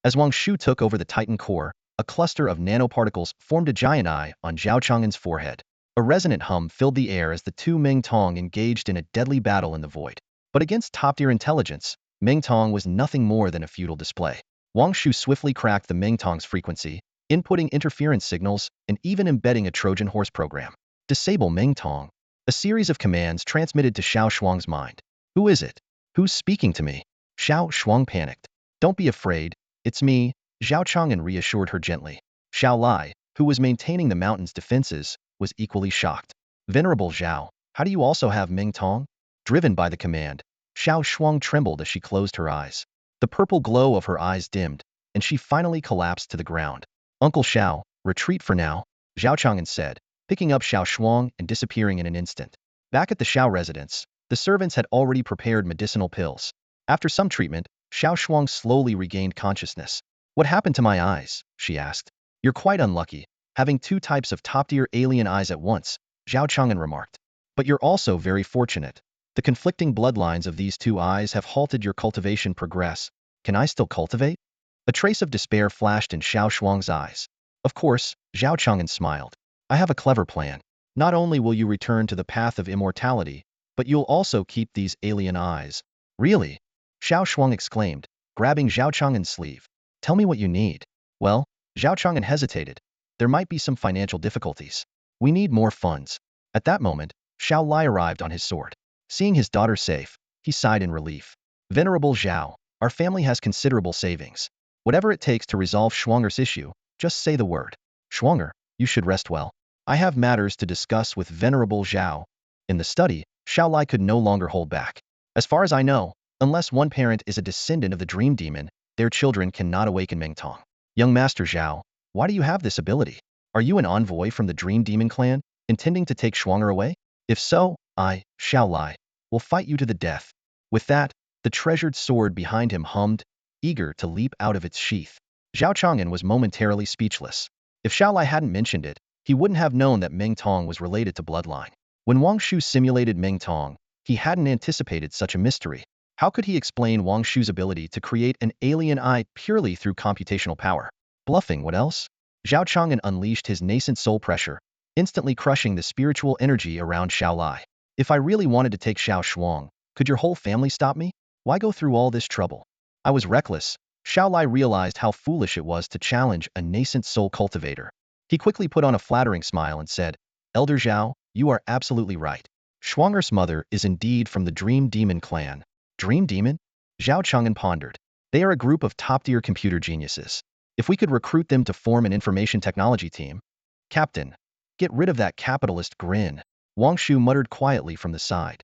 As Wang Shu took over the Titan core, a cluster of nanoparticles formed a giant eye on Zhao Chang'an's forehead. A resonant hum filled the air as the two Meng Tong engaged in a deadly battle in the void. But against top-tier intelligence, Meng Tong was nothing more than a futile display. Wang Shu swiftly cracked the Meng Tong's frequency, inputting interference signals and even embedding a Trojan horse program. Disable Meng Tong. A series of commands transmitted to Xiao Shuang's mind. Who is it? Who's speaking to me? Xiao Shuang panicked. Don't be afraid. It's me, Zhao Chang'an reassured her gently. Xiao Lai, who was maintaining the mountain's defenses, was equally shocked. Venerable Zhao, how do you also have Meng Tong? Driven by the command, Xiao Shuang trembled as she closed her eyes. The purple glow of her eyes dimmed, and she finally collapsed to the ground. Uncle Xiao, retreat for now, Zhao Chang'an said, picking up Xiao Shuang and disappearing in an instant. Back at the Xiao residence, the servants had already prepared medicinal pills. After some treatment, Xiao Shuang slowly regained consciousness. What happened to my eyes? She asked. You're quite unlucky, having two types of top-tier alien eyes at once, Zhao Chang'an remarked. But you're also very fortunate. The conflicting bloodlines of these two eyes have halted your cultivation progress. Can I still cultivate? A trace of despair flashed in Xiao Shuang's eyes. Of course, Zhao Chang'an smiled. I have a clever plan. Not only will you return to the path of immortality, but you'll also keep these alien eyes. Really? Xiao Shuang exclaimed, grabbing Zhao Chang'an's sleeve. Tell me what you need. Well, Zhao Chang'an hesitated. There might be some financial difficulties. We need more funds. At that moment, Xiao Lai arrived on his sword. Seeing his daughter safe, he sighed in relief. Venerable Zhao, our family has considerable savings. Whatever it takes to resolve Schwanger's issue, just say the word. Schwanger, you should rest well. I have matters to discuss with Venerable Zhao. In the study, Xiao Lai could no longer hold back. As far as I know, unless one parent is a descendant of the dream demon, their children cannot awaken Mengtong. Young Master Zhao, why do you have this ability? Are you an envoy from the dream demon clan, intending to take Schwanger away? If so, I, Xiao Lai, will fight you to the death. With that, the treasured sword behind him hummed, eager to leap out of its sheath. Zhao Chang'an was momentarily speechless. If Xiao Lai hadn't mentioned it, he wouldn't have known that Meng Tong was related to bloodline. When Wang Shu simulated Meng Tong, he hadn't anticipated such a mystery. How could he explain Wang Shu's ability to create an alien eye purely through computational power? Bluffing, what else? Zhao Chang'an unleashed his nascent soul pressure, instantly crushing the spiritual energy around Xiao Lai. If I really wanted to take Xiao Shuang, could your whole family stop me? Why go through all this trouble? I was reckless. Xiao Lai realized how foolish it was to challenge a nascent soul cultivator. He quickly put on a flattering smile and said, Elder Zhao, you are absolutely right. Schwanger's mother is indeed from the Dream Demon clan. Dream Demon? Zhao Chang'an pondered. They are a group of top-tier computer geniuses. If we could recruit them to form an information technology team. Captain, get rid of that capitalist grin. Wang Shu muttered quietly from the side.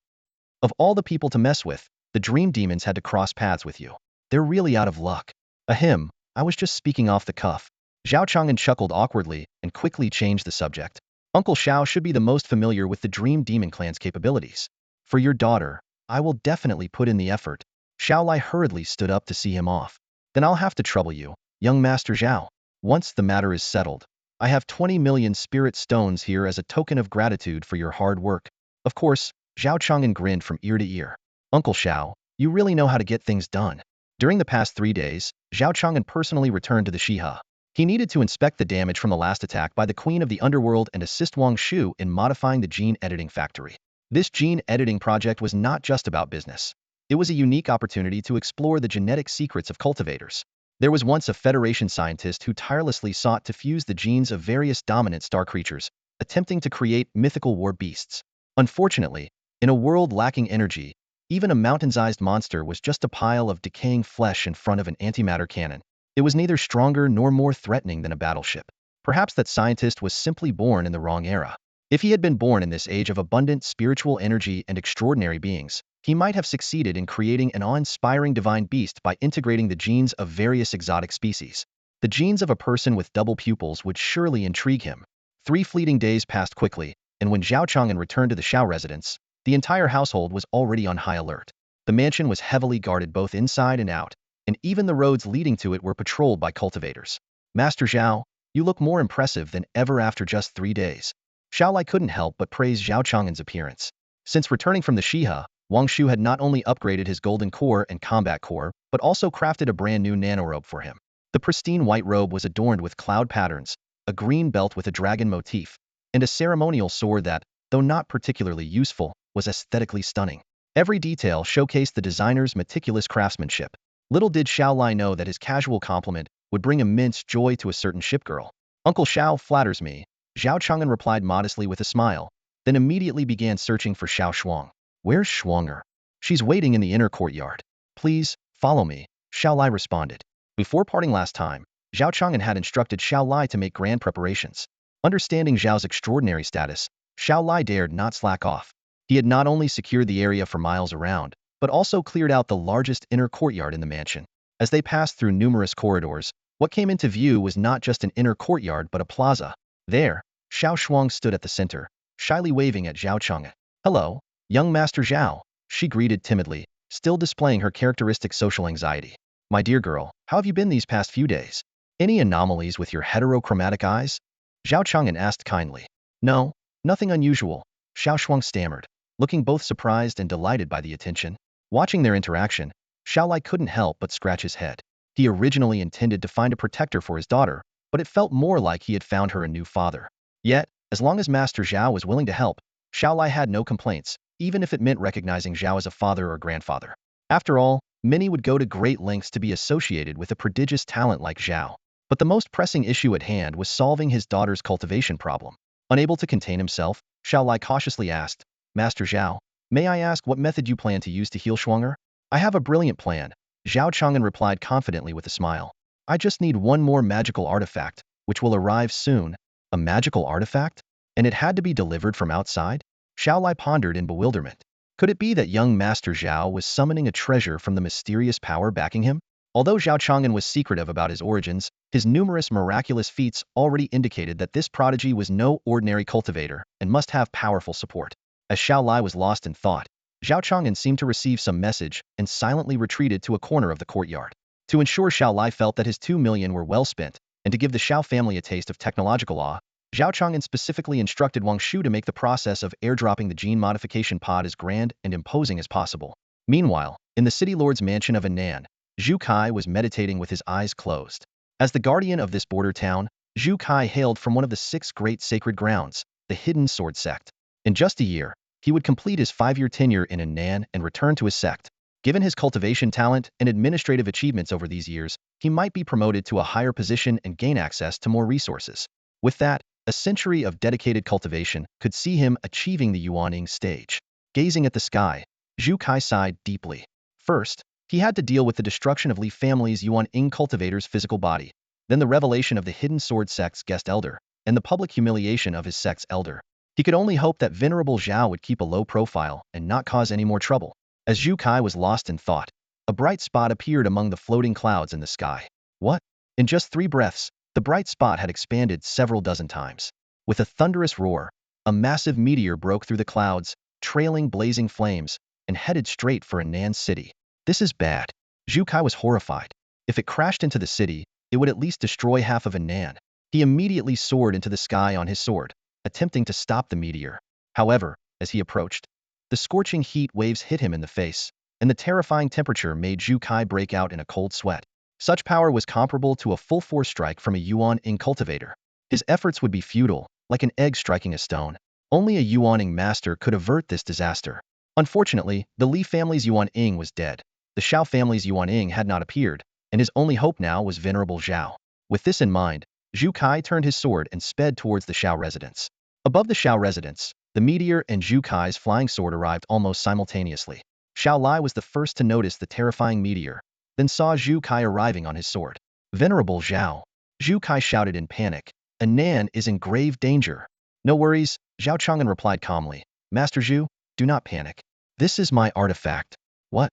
Of all the people to mess with, the Dream Demons had to cross paths with you. They're really out of luck. Ahem, I was just speaking off the cuff. Zhao Chang'an chuckled awkwardly and quickly changed the subject. Uncle Xiao should be the most familiar with the Dream Demon clan's capabilities. For your daughter, I will definitely put in the effort. Xiao Lai hurriedly stood up to see him off. Then I'll have to trouble you, young Master Zhao. Once the matter is settled, I have 20 million spirit stones here as a token of gratitude for your hard work. Of course, Zhao Chang'an grinned from ear to ear. Uncle Xiao, you really know how to get things done. During the past 3 days, Zhao Chang'an personally returned to the Xihe. He needed to inspect the damage from the last attack by the Queen of the Underworld and assist Wang Shu in modifying the gene editing factory. This gene editing project was not just about business. It was a unique opportunity to explore the genetic secrets of cultivators. There was once a Federation scientist who tirelessly sought to fuse the genes of various dominant star creatures, attempting to create mythical war beasts. Unfortunately, in a world lacking energy, even a mountain-sized monster was just a pile of decaying flesh in front of an antimatter cannon. It was neither stronger nor more threatening than a battleship. Perhaps that scientist was simply born in the wrong era. If he had been born in this age of abundant spiritual energy and extraordinary beings, he might have succeeded in creating an awe-inspiring divine beast by integrating the genes of various exotic species. The genes of a person with double pupils would surely intrigue him. 3 fleeting days passed quickly, and when Zhao Chang'an returned to the Xiao residence, the entire household was already on high alert. The mansion was heavily guarded both inside and out, and even the roads leading to it were patrolled by cultivators. Master Zhao, you look more impressive than ever after just 3 days. Xiao Lai couldn't help but praise Zhao Chang'an's appearance. Since returning from the Xihe, Wang Shu had not only upgraded his golden core and combat core, but also crafted a brand new nanorobe for him. The pristine white robe was adorned with cloud patterns, a green belt with a dragon motif, and a ceremonial sword that, though not particularly useful, was aesthetically stunning. Every detail showcased the designer's meticulous craftsmanship. Little did Xiao Lai know that his casual compliment would bring immense joy to a certain shipgirl. Uncle Xiao flatters me, Zhao Chang'an replied modestly with a smile, then immediately began searching for Xiao Shuang. Where's Shuanger? She's waiting in the inner courtyard. Please, follow me, Xiao Lai responded. Before parting last time, Zhao Chang'an had instructed Xiao Lai to make grand preparations. Understanding Zhao's extraordinary status, Xiao Lai dared not slack off. He had not only secured the area for miles around, but also cleared out the largest inner courtyard in the mansion. As they passed through numerous corridors, what came into view was not just an inner courtyard but a plaza. There, Xiao Shuang stood at the center, shyly waving at Zhao Chang'an. Hello, young Master Zhao, she greeted timidly, still displaying her characteristic social anxiety. My dear girl, how have you been these past few days? Any anomalies with your heterochromatic eyes? Zhao Chang'an asked kindly. No, nothing unusual, Xiao Shuang stammered, looking both surprised and delighted by the attention. Watching their interaction, Xiao Lai couldn't help but scratch his head. He originally intended to find a protector for his daughter, but it felt more like he had found her a new father. Yet, as long as Master Zhao was willing to help, Xiao Lai had no complaints, even if it meant recognizing Zhao as a father or grandfather. After all, many would go to great lengths to be associated with a prodigious talent like Zhao. But the most pressing issue at hand was solving his daughter's cultivation problem. Unable to contain himself, Xiao Lai cautiously asked, Master Zhao, May I ask what method you plan to use to heal Schwanger? I have a brilliant plan, Zhao Chang'an replied confidently with a smile. I just need one more magical artifact, which will arrive soon. A magical artifact? And it had to be delivered from outside? Xiao Lai pondered in bewilderment. Could it be that young Master Zhao was summoning a treasure from the mysterious power backing him? Although Zhao Chang'an was secretive about his origins, his numerous miraculous feats already indicated that this prodigy was no ordinary cultivator and must have powerful support. As Xiao Lai was lost in thought, Zhao Chang'an seemed to receive some message and silently retreated to a corner of the courtyard. To ensure Xiao Lai felt that his 2 million were well spent, and to give the Xiao family a taste of technological awe, Zhao Chang'an specifically instructed Wang Shu to make the process of airdropping the gene modification pod as grand and imposing as possible. Meanwhile, in the city lord's mansion of Anan, Zhu Kai was meditating with his eyes closed. As the guardian of this border town, Zhu Kai hailed from one of the 6 great sacred grounds, the Hidden Sword Sect. In just a year, he would complete his 5-year tenure in Anan and return to his sect. Given his cultivation talent and administrative achievements over these years, he might be promoted to a higher position and gain access to more resources. With that, a century of dedicated cultivation could see him achieving the Yuaning stage. Gazing at the sky, Zhu Kai sighed deeply. First, he had to deal with the destruction of Li family's Yuan-Ing cultivator's physical body, then the revelation of the Hidden Sword Sect's guest elder, and the public humiliation of his sect's elder. He could only hope that Venerable Zhao would keep a low profile and not cause any more trouble. As Zhu Kai was lost in thought, a bright spot appeared among the floating clouds in the sky. What? In just 3 breaths, the bright spot had expanded several dozen times. With a thunderous roar, a massive meteor broke through the clouds, trailing blazing flames, and headed straight for Anan City. This is bad. Zhu Kai was horrified. If it crashed into the city, it would at least destroy half of Anan. He immediately soared into the sky on his sword, attempting to stop the meteor. However, as he approached, the scorching heat waves hit him in the face, and the terrifying temperature made Zhu Kai break out in a cold sweat. Such power was comparable to a full-force strike from a Yuan-Ing cultivator. His efforts would be futile, like an egg striking a stone. Only a Yuan-Ing master could avert this disaster. Unfortunately, the Li family's Yuan-Ing was dead. The Xiao family's Yuan-Ing had not appeared, and his only hope now was Venerable Zhao. With this in mind, Zhu Kai turned his sword and sped towards the Xiao residence. Above the Xiao residence, the meteor and Zhu Kai's flying sword arrived almost simultaneously. Xiao Lai was the first to notice the terrifying meteor, then saw Zhu Kai arriving on his sword. Venerable Zhao! Zhu Kai shouted in panic. Anan is in grave danger. No worries, Zhao Chang'an replied calmly. Master Zhu, do not panic. This is my artifact. What?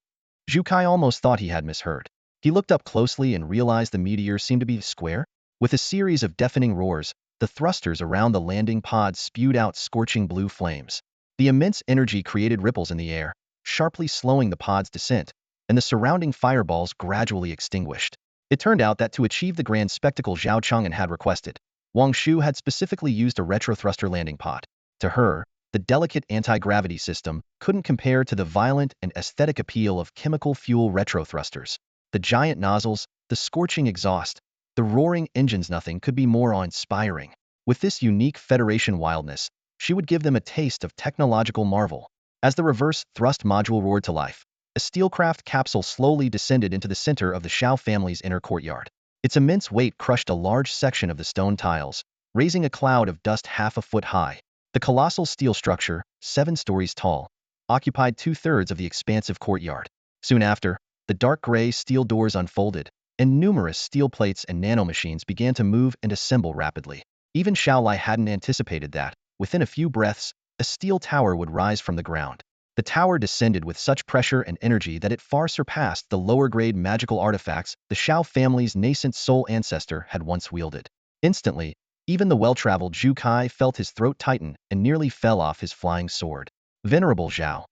Zhu Kai almost thought he had misheard. He looked up closely and realized the meteor seemed to be square. With a series of deafening roars, the thrusters around the landing pod spewed out scorching blue flames. The immense energy created ripples in the air, sharply slowing the pod's descent, and the surrounding fireballs gradually extinguished. It turned out that to achieve the grand spectacle Zhao Chang'an had requested, Wang Shu had specifically used a retrothruster landing pod. To her, the delicate anti-gravity system couldn't compare to the violent and aesthetic appeal of chemical fuel retrothrusters. The giant nozzles, the scorching exhaust, the roaring engines, nothing could be more awe-inspiring. With this unique Federation wildness, she would give them a taste of technological marvel. As the reverse thrust module roared to life, a steelcraft capsule slowly descended into the center of the Xiao family's inner courtyard. Its immense weight crushed a large section of the stone tiles, raising a cloud of dust half a foot high. The colossal steel structure, 7 stories tall, occupied 2/3 of the expansive courtyard. Soon after, the dark gray steel doors unfolded, and numerous steel plates and nanomachines began to move and assemble rapidly. Even Xiao Lai hadn't anticipated that, within a few breaths, a steel tower would rise from the ground. The tower descended with such pressure and energy that it far surpassed the lower-grade magical artifacts the Xiao family's nascent soul ancestor had once wielded. Instantly, even the well-traveled Zhu Kai felt his throat tighten and nearly fell off his flying sword. Venerable Zhao,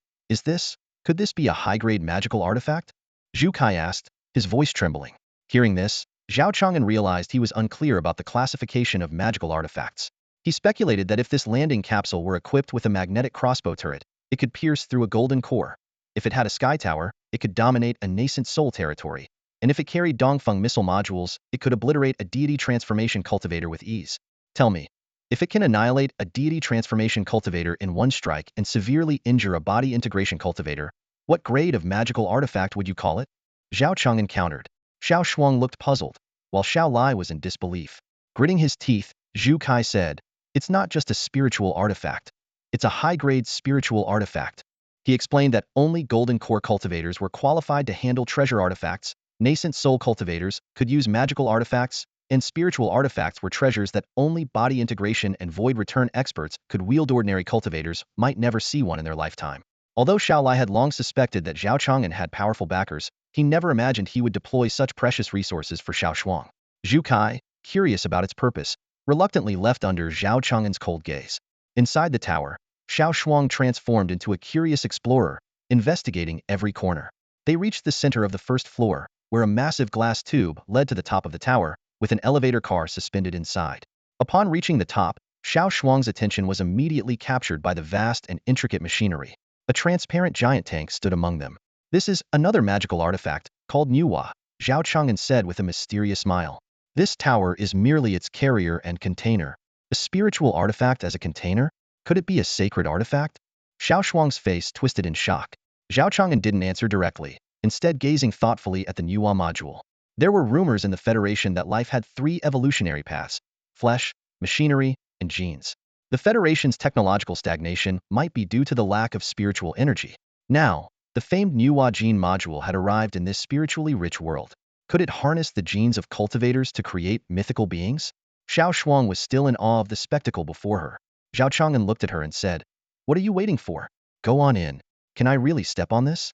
could this be a high-grade magical artifact? Zhu Kai asked, his voice trembling. Hearing this, Zhao Chang'an realized he was unclear about the classification of magical artifacts. He speculated that if this landing capsule were equipped with a magnetic crossbow turret, it could pierce through a golden core. If it had a sky tower, it could dominate a nascent soul territory. And if it carried Dongfeng missile modules, it could obliterate a deity transformation cultivator with ease. Tell me, if it can annihilate a deity transformation cultivator in one strike and severely injure a body integration cultivator, what grade of magical artifact would you call it? Zhao Chang'an countered. Xiao Shuang looked puzzled, while Xiao Lai was in disbelief. Gritting his teeth, Zhu Kai said, it's not just a spiritual artifact. It's a high-grade spiritual artifact. He explained that only golden core cultivators were qualified to handle treasure artifacts, nascent soul cultivators could use magical artifacts, and spiritual artifacts were treasures that only body integration and void return experts could wield. Ordinary cultivators might never see one in their lifetime. Although Xiao Lai had long suspected that Zhao Chang'an had powerful backers, he never imagined he would deploy such precious resources for Xiao Shuang. Zhu Kai, curious about its purpose, reluctantly left under Zhao Chang'an's cold gaze. Inside the tower, Xiao Shuang transformed into a curious explorer, investigating every corner. They reached the center of the first floor, where a massive glass tube led to the top of the tower, with an elevator car suspended inside. Upon reaching the top, Xiao Shuang's attention was immediately captured by the vast and intricate machinery. A transparent giant tank stood among them. This is another magical artifact, called Nuwa, Zhao Chang'an said with a mysterious smile. This tower is merely its carrier and container. A spiritual artifact as a container? Could it be a sacred artifact? Xiao Shuang's face twisted in shock. Zhao Chang'an didn't answer directly, instead gazing thoughtfully at the Nuwa module. There were rumors in the Federation that life had 3 evolutionary paths: flesh, machinery, and genes. The Federation's technological stagnation might be due to the lack of spiritual energy. Now, the famed Nuwa gene module had arrived in this spiritually rich world. Could it harness the genes of cultivators to create mythical beings? Xiao Shuang was still in awe of the spectacle before her. Zhao Chang'an looked at her and said, "What are you waiting for? Go on in. Can I really step on this?"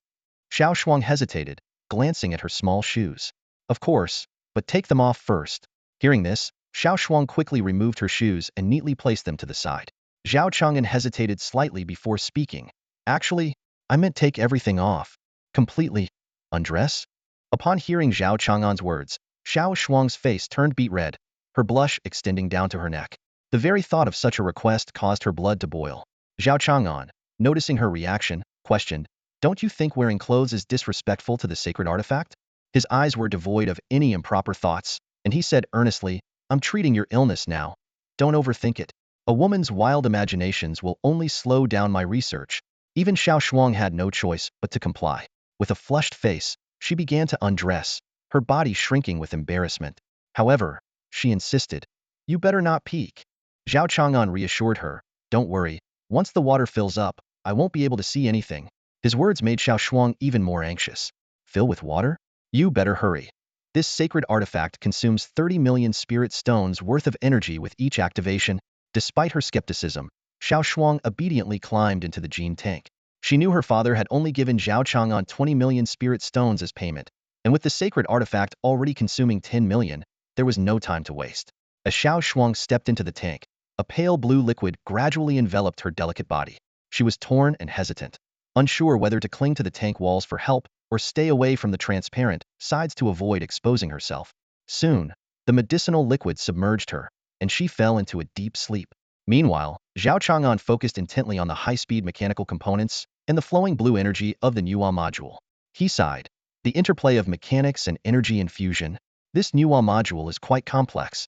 Xiao Shuang hesitated, glancing at her small shoes. "Of course, but take them off first." Hearing this, Xiao Shuang quickly removed her shoes and neatly placed them to the side. Zhao Chang'an hesitated slightly before speaking. "Actually, I meant take everything off. Completely. Undress?" Upon hearing Zhao Chang'an's words, Xiao Shuang's face turned beet red, her blush extending down to her neck. The very thought of such a request caused her blood to boil. Zhao Chang'an, noticing her reaction, questioned, "Don't you think wearing clothes is disrespectful to the sacred artifact?" His eyes were devoid of any improper thoughts, and he said earnestly, "I'm treating your illness now. Don't overthink it. A woman's wild imaginations will only slow down my research." Even Xiao Shuang had no choice but to comply. With a flushed face, she began to undress, her body shrinking with embarrassment. However, she insisted, "You better not peek." Zhao Chang'an reassured her, "Don't worry, once the water fills up, I won't be able to see anything." His words made Xiao Shuang even more anxious. "Fill with water? You better hurry. This sacred artifact consumes 30 million spirit stones worth of energy with each activation." Despite her skepticism, Xiao Shuang obediently climbed into the gene tank. She knew her father had only given Zhao Chang'an 20 million spirit stones as payment, and with the sacred artifact already consuming 10 million, there was no time to waste. As Xiao Shuang stepped into the tank, a pale blue liquid gradually enveloped her delicate body. She was torn and hesitant, unsure whether to cling to the tank walls for help or stay away from the transparent sides to avoid exposing herself. Soon, the medicinal liquid submerged her, and she fell into a deep sleep. Meanwhile, Zhao Chang'an focused intently on the high-speed mechanical components and the flowing blue energy of the Nuwa module. He sighed. The interplay of mechanics and energy infusion. This Nuwa module is quite complex.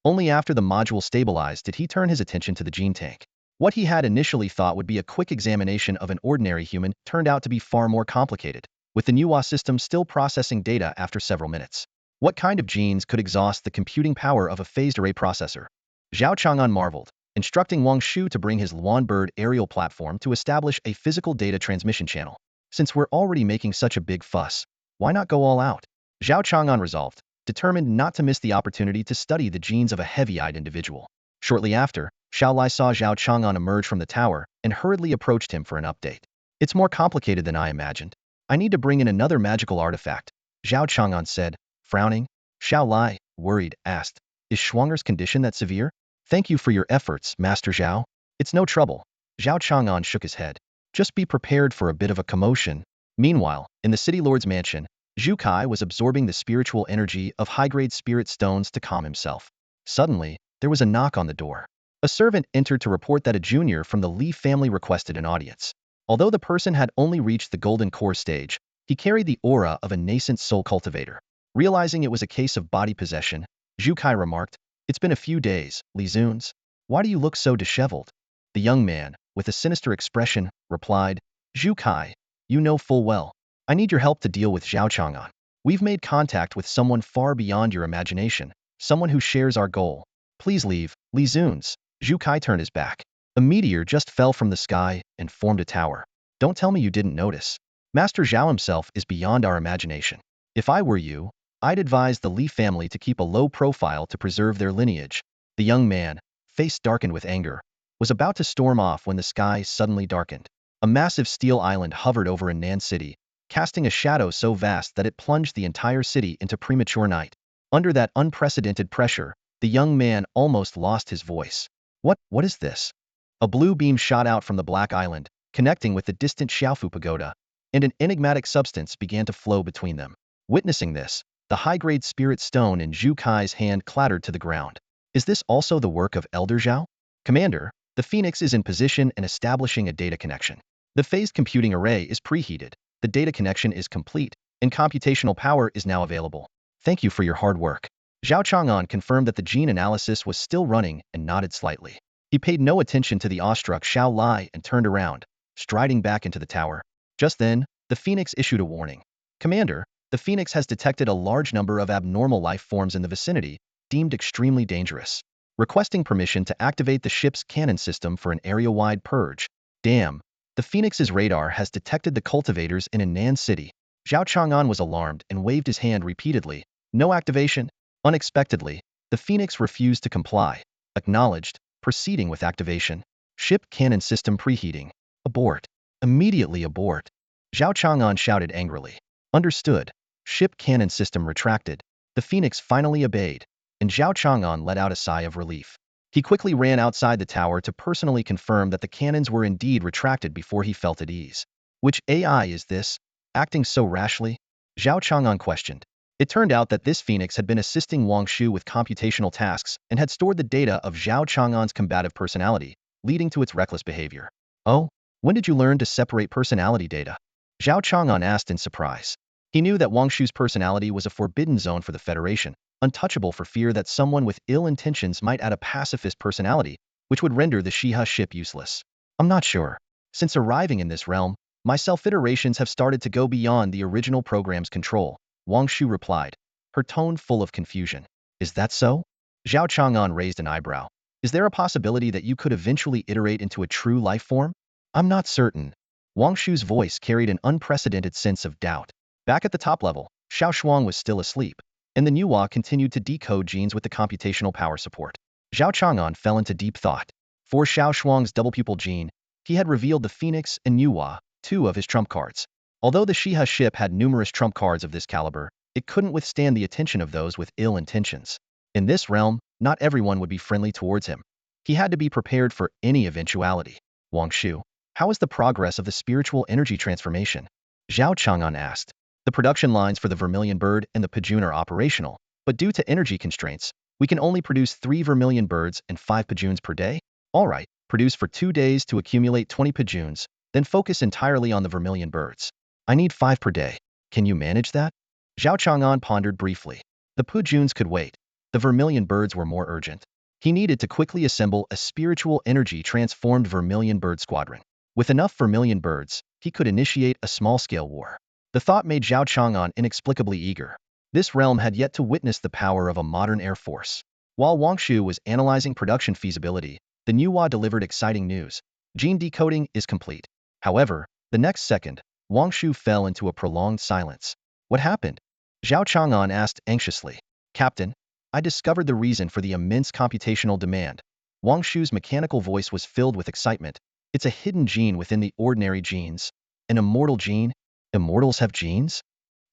Only after the module stabilized did he turn his attention to the gene tank. What he had initially thought would be a quick examination of an ordinary human turned out to be far more complicated, with the Nuwa system still processing data after several minutes. What kind of genes could exhaust the computing power of a phased array processor? Zhao Chang'an marveled, instructing Wang Shu to bring his Luan Bird aerial platform to establish a physical data transmission channel. "Since we're already making such a big fuss, why not go all out?" Zhao Chang'an resolved, determined not to miss the opportunity to study the genes of a heavy-eyed individual. Shortly after, Xiao Lai saw Zhao Chang'an emerge from the tower and hurriedly approached him for an update. "It's more complicated than I imagined. I need to bring in another magical artifact," Zhao Chang'an said, frowning. Xiao Lai, worried, asked, "Is Shuang'er's condition that severe?" "Thank you for your efforts, Master Zhao. It's no trouble." Zhao Chang'an shook his head. "Just be prepared for a bit of a commotion." Meanwhile, in the city lord's mansion, Zhu Kai was absorbing the spiritual energy of high-grade spirit stones to calm himself. Suddenly, there was a knock on the door. A servant entered to report that a junior from the Li family requested an audience. Although the person had only reached the golden core stage, he carried the aura of a nascent soul cultivator. Realizing it was a case of body possession, Zhu Kai remarked, "It's been a few days, Li Zuns. Why do you look so disheveled?" The young man, with a sinister expression, replied, "Zhu Kai, you know full well. I need your help to deal with Zhao Chang'an. We've made contact with someone far beyond your imagination, someone who shares our goal. Please leave, Li Zuns." Zhu Kai turned his back. A meteor just fell from the sky and formed a tower. Don't tell me you didn't notice. Master Zhao himself is beyond our imagination. If I were you, I'd advise the Li family to keep a low profile to preserve their lineage. The young man, face darkened with anger, was about to storm off when the sky suddenly darkened. A massive steel island hovered over Nan City, casting a shadow so vast that it plunged the entire city into premature night. Under that unprecedented pressure, the young man almost lost his voice. What is this? A blue beam shot out from the Black Island, connecting with the distant Xiaofu pagoda, and an enigmatic substance began to flow between them. Witnessing this, the high-grade spirit stone in Zhu Kai's hand clattered to the ground. Is this also the work of Elder Zhao? Commander, the Phoenix is in position and establishing a data connection. The phased computing array is preheated, the data connection is complete, and computational power is now available. Thank you for your hard work. Zhao Chang'an confirmed that the gene analysis was still running and nodded slightly. He paid no attention to the awestruck Xiao Lai and turned around, striding back into the tower. Just then, the Phoenix issued a warning. Commander, the Phoenix has detected a large number of abnormal life forms in the vicinity, deemed extremely dangerous. Requesting permission to activate the ship's cannon system for an area-wide purge. Damn, the Phoenix's radar has detected the cultivators in Nan City. Zhao Chang'an was alarmed and waved his hand repeatedly. No activation? Unexpectedly, the Phoenix refused to comply. Acknowledged, proceeding with activation. Ship cannon system preheating. Abort. Immediately abort. Zhao Chang'an shouted angrily. Understood. Ship cannon system retracted. The Phoenix finally obeyed, and Zhao Chang'an let out a sigh of relief. He quickly ran outside the tower to personally confirm that the cannons were indeed retracted before he felt at ease. Which AI is this, acting so rashly? Zhao Chang'an questioned. It turned out that this Phoenix had been assisting Wang Shu with computational tasks and had stored the data of Zhao Chang'an's combative personality, leading to its reckless behavior. Oh, when did you learn to separate personality data? Zhao Chang'an asked in surprise. He knew that Wang Shu's personality was a forbidden zone for the Federation, untouchable for fear that someone with ill intentions might add a pacifist personality, which would render the Xihe ship useless. I'm not sure. Since arriving in this realm, my self-iterations have started to go beyond the original program's control, Wang Shu replied, her tone full of confusion. Is that so? Zhao Chang'an raised an eyebrow. Is there a possibility that you could eventually iterate into a true life form? I'm not certain. Wang Shu's voice carried an unprecedented sense of doubt. Back at the top level, Xiao Shuang was still asleep, and the Nuwa continued to decode genes with the computational power support. Zhao Chang'an fell into deep thought. For Xiao Shuang's double-pupil gene, he had revealed the Phoenix and Nuwa, two of his trump cards. Although the Xihe ship had numerous trump cards of this caliber, it couldn't withstand the attention of those with ill intentions. In this realm, not everyone would be friendly towards him. He had to be prepared for any eventuality. Wang Shu, how is the progress of the spiritual energy transformation? Zhao Chang'an asked. The production lines for the Vermilion Bird and the Pajun are operational, but due to energy constraints, we can only produce 3 Vermilion Birds and 5 Pajuns per day? Alright, produce for 2 days to accumulate 20 Pajuns, then focus entirely on the Vermilion Birds. I need 5 per day. Can you manage that? Zhao Chang'an pondered briefly. The Pajuns could wait. The Vermilion Birds were more urgent. He needed to quickly assemble a spiritual energy transformed Vermilion Bird squadron. With enough Vermilion Birds, he could initiate a small-scale war. The thought made Zhao Chang'an inexplicably eager. This realm had yet to witness the power of a modern air force. While Wang Shu was analyzing production feasibility, the Nuwa delivered exciting news. Gene decoding is complete. However, the next second, Wang Shu fell into a prolonged silence. What happened? Zhao Chang'an asked anxiously. Captain, I discovered the reason for the immense computational demand. Wang Shu's mechanical voice was filled with excitement. It's a hidden gene within the ordinary genes. An immortal gene? Immortals have genes?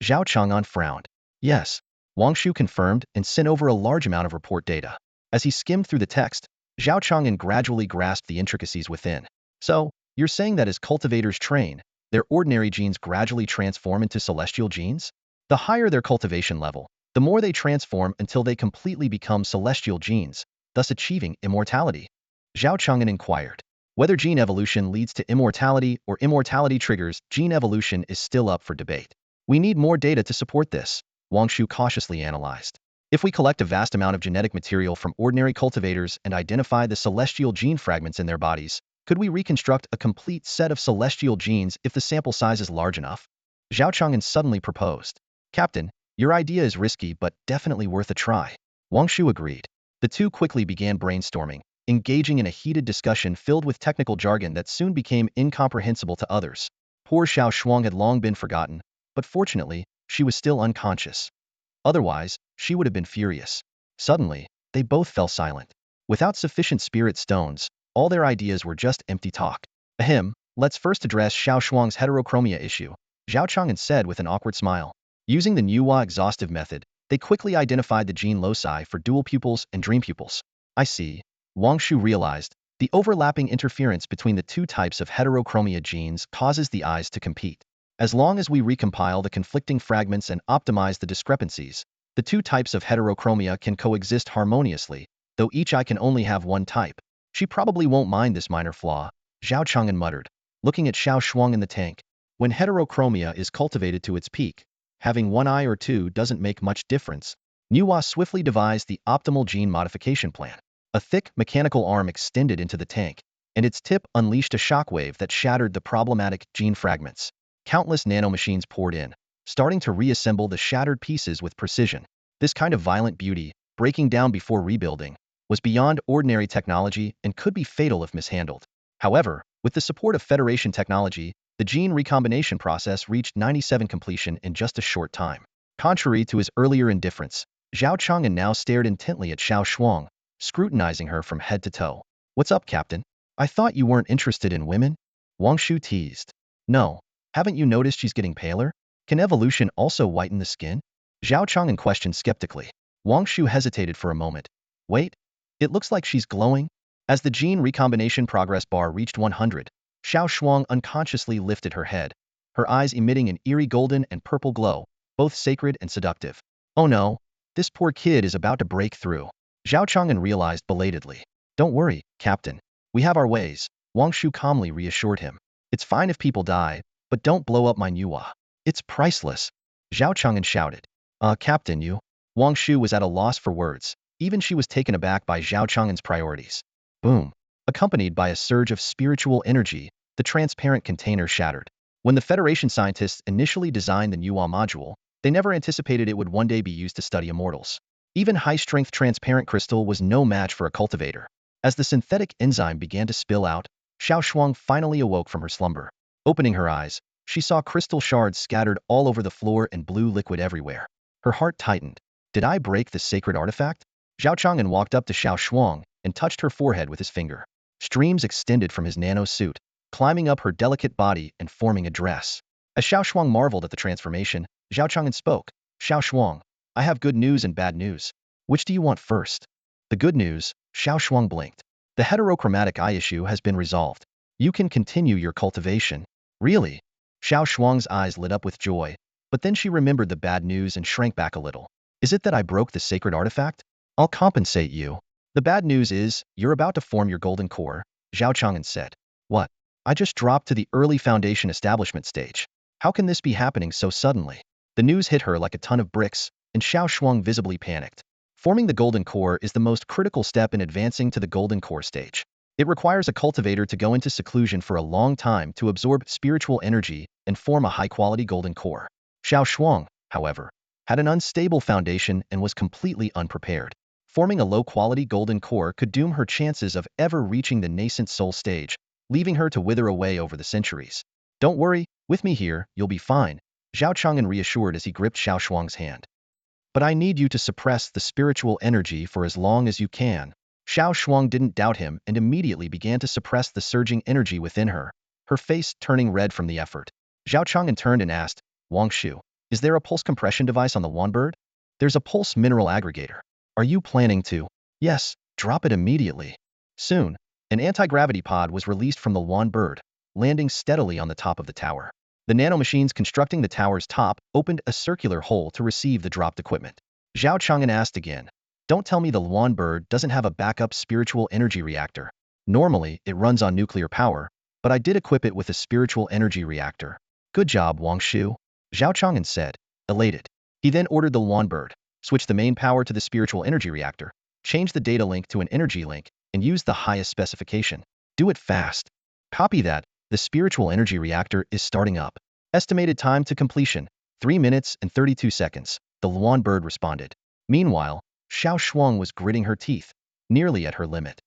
Zhao Chang'an frowned. Yes. Wang Shu confirmed and sent over a large amount of report data. As he skimmed through the text, Zhao Chang'an gradually grasped the intricacies within. So, you're saying that as cultivators train, their ordinary genes gradually transform into celestial genes? The higher their cultivation level, the more they transform until they completely become celestial genes, thus achieving immortality. Zhao Chang'an inquired. Whether gene evolution leads to immortality or immortality triggers gene evolution is still up for debate. We need more data to support this, Wang Shu cautiously analyzed. If we collect a vast amount of genetic material from ordinary cultivators and identify the celestial gene fragments in their bodies, could we reconstruct a complete set of celestial genes if the sample size is large enough? Zhao Chang'an suddenly proposed. Captain, your idea is risky but definitely worth a try. Wang Shu agreed. The two quickly began brainstorming, engaging in a heated discussion filled with technical jargon that soon became incomprehensible to others. Poor Xiao Shuang had long been forgotten, but fortunately, she was still unconscious. Otherwise, she would have been furious. Suddenly, they both fell silent. Without sufficient spirit stones, all their ideas were just empty talk. Ahem, let's first address Xiao Shuang's heterochromia issue, Zhao Chang'an said with an awkward smile. Using the Nuwa exhaustive method, they quickly identified the gene loci for dual pupils and dream pupils. I see. Wang Shu realized, the overlapping interference between the two types of heterochromia genes causes the eyes to compete. As long as we recompile the conflicting fragments and optimize the discrepancies, the two types of heterochromia can coexist harmoniously, though each eye can only have one type. She probably won't mind this minor flaw, Zhao Chang'an muttered, looking at Xiao Shuang in the tank. When heterochromia is cultivated to its peak, having one eye or two doesn't make much difference. Nuwa swiftly devised the optimal gene modification plan. A thick, mechanical arm extended into the tank, and its tip unleashed a shockwave that shattered the problematic gene fragments. Countless nanomachines poured in, starting to reassemble the shattered pieces with precision. This kind of violent beauty, breaking down before rebuilding, was beyond ordinary technology and could be fatal if mishandled. However, with the support of Federation technology, the gene recombination process reached 97 completion in just a short time. Contrary to his earlier indifference, Zhao Chang'an now stared intently at Xiao Shuang, scrutinizing her from head to toe. What's up, Captain? I thought you weren't interested in women? Wang Shu teased. No. Haven't you noticed she's getting paler? Can evolution also whiten the skin? Zhao Chang'an questioned skeptically. Wang Shu hesitated for a moment. Wait. It looks like she's glowing. As the gene recombination progress bar reached 100, Xiao Shuang unconsciously lifted her head, her eyes emitting an eerie golden and purple glow, both sacred and seductive. Oh no, this poor kid is about to break through. Zhao Chang'an realized belatedly. Don't worry, Captain. We have our ways, Wang Shu calmly reassured him. It's fine if people die, but don't blow up my Nuwa. It's priceless. Zhao Chang'an shouted. Captain, you. Wang Shu was at a loss for words. Even she was taken aback by Zhao Chang'an's priorities. Boom. Accompanied by a surge of spiritual energy, the transparent container shattered. When the Federation scientists initially designed the Nuwa module, they never anticipated it would one day be used to study immortals. Even high-strength transparent crystal was no match for a cultivator. As the synthetic enzyme began to spill out, Xiao Shuang finally awoke from her slumber. Opening her eyes, she saw crystal shards scattered all over the floor and blue liquid everywhere. Her heart tightened. Did I break the sacred artifact? Zhao Chang'an walked up to Xiao Shuang and touched her forehead with his finger. Streams extended from his nano suit, climbing up her delicate body and forming a dress. As Xiao Shuang marveled at the transformation, Zhao Chang'an spoke. Xiao Shuang, I have good news and bad news. Which do you want first? The good news, Xiao Shuang blinked. The heterochromatic eye issue has been resolved. You can continue your cultivation. Really? Xiao Shuang's eyes lit up with joy, but then she remembered the bad news and shrank back a little. Is it that I broke the sacred artifact? I'll compensate you. The bad news is, you're about to form your golden core, Zhao Chang'an said. What? I just dropped to the early foundation establishment stage. How can this be happening so suddenly? The news hit her like a ton of bricks, and Xiao Shuang visibly panicked. Forming the golden core is the most critical step in advancing to the golden core stage. It requires a cultivator to go into seclusion for a long time to absorb spiritual energy and form a high-quality golden core. Xiao Shuang, however, had an unstable foundation and was completely unprepared. Forming a low-quality golden core could doom her chances of ever reaching the nascent soul stage, leaving her to wither away over the centuries. Don't worry, with me here, you'll be fine, Zhao Chang'an reassured as he gripped Xiao Shuang's hand. But I need you to suppress the spiritual energy for as long as you can. Xiao Shuang didn't doubt him and immediately began to suppress the surging energy within her, her face turning red from the effort. Zhao Chang'an turned and asked, Wang Shu, is there a pulse compression device on the Wanbird? There's a pulse mineral aggregator. Are you planning to? Yes, drop it immediately. Soon, an anti-gravity pod was released from the Wanbird, landing steadily on the top of the tower. The nanomachines constructing the tower's top opened a circular hole to receive the dropped equipment. Zhao Chang'an asked again, don't tell me the Wanbird doesn't have a backup spiritual energy reactor. Normally, it runs on nuclear power, but I did equip it with a spiritual energy reactor. Good job, Wang Shu, Zhao Chang'an said, elated. He then ordered the Wanbird, switch the main power to the spiritual energy reactor, change the data link to an energy link, and use the highest specification. Do it fast. Copy that. The spiritual energy reactor is starting up. Estimated time to completion, 3 minutes and 32 seconds, the Wanbird responded. Meanwhile, Xiao Shuang was gritting her teeth, nearly at her limit.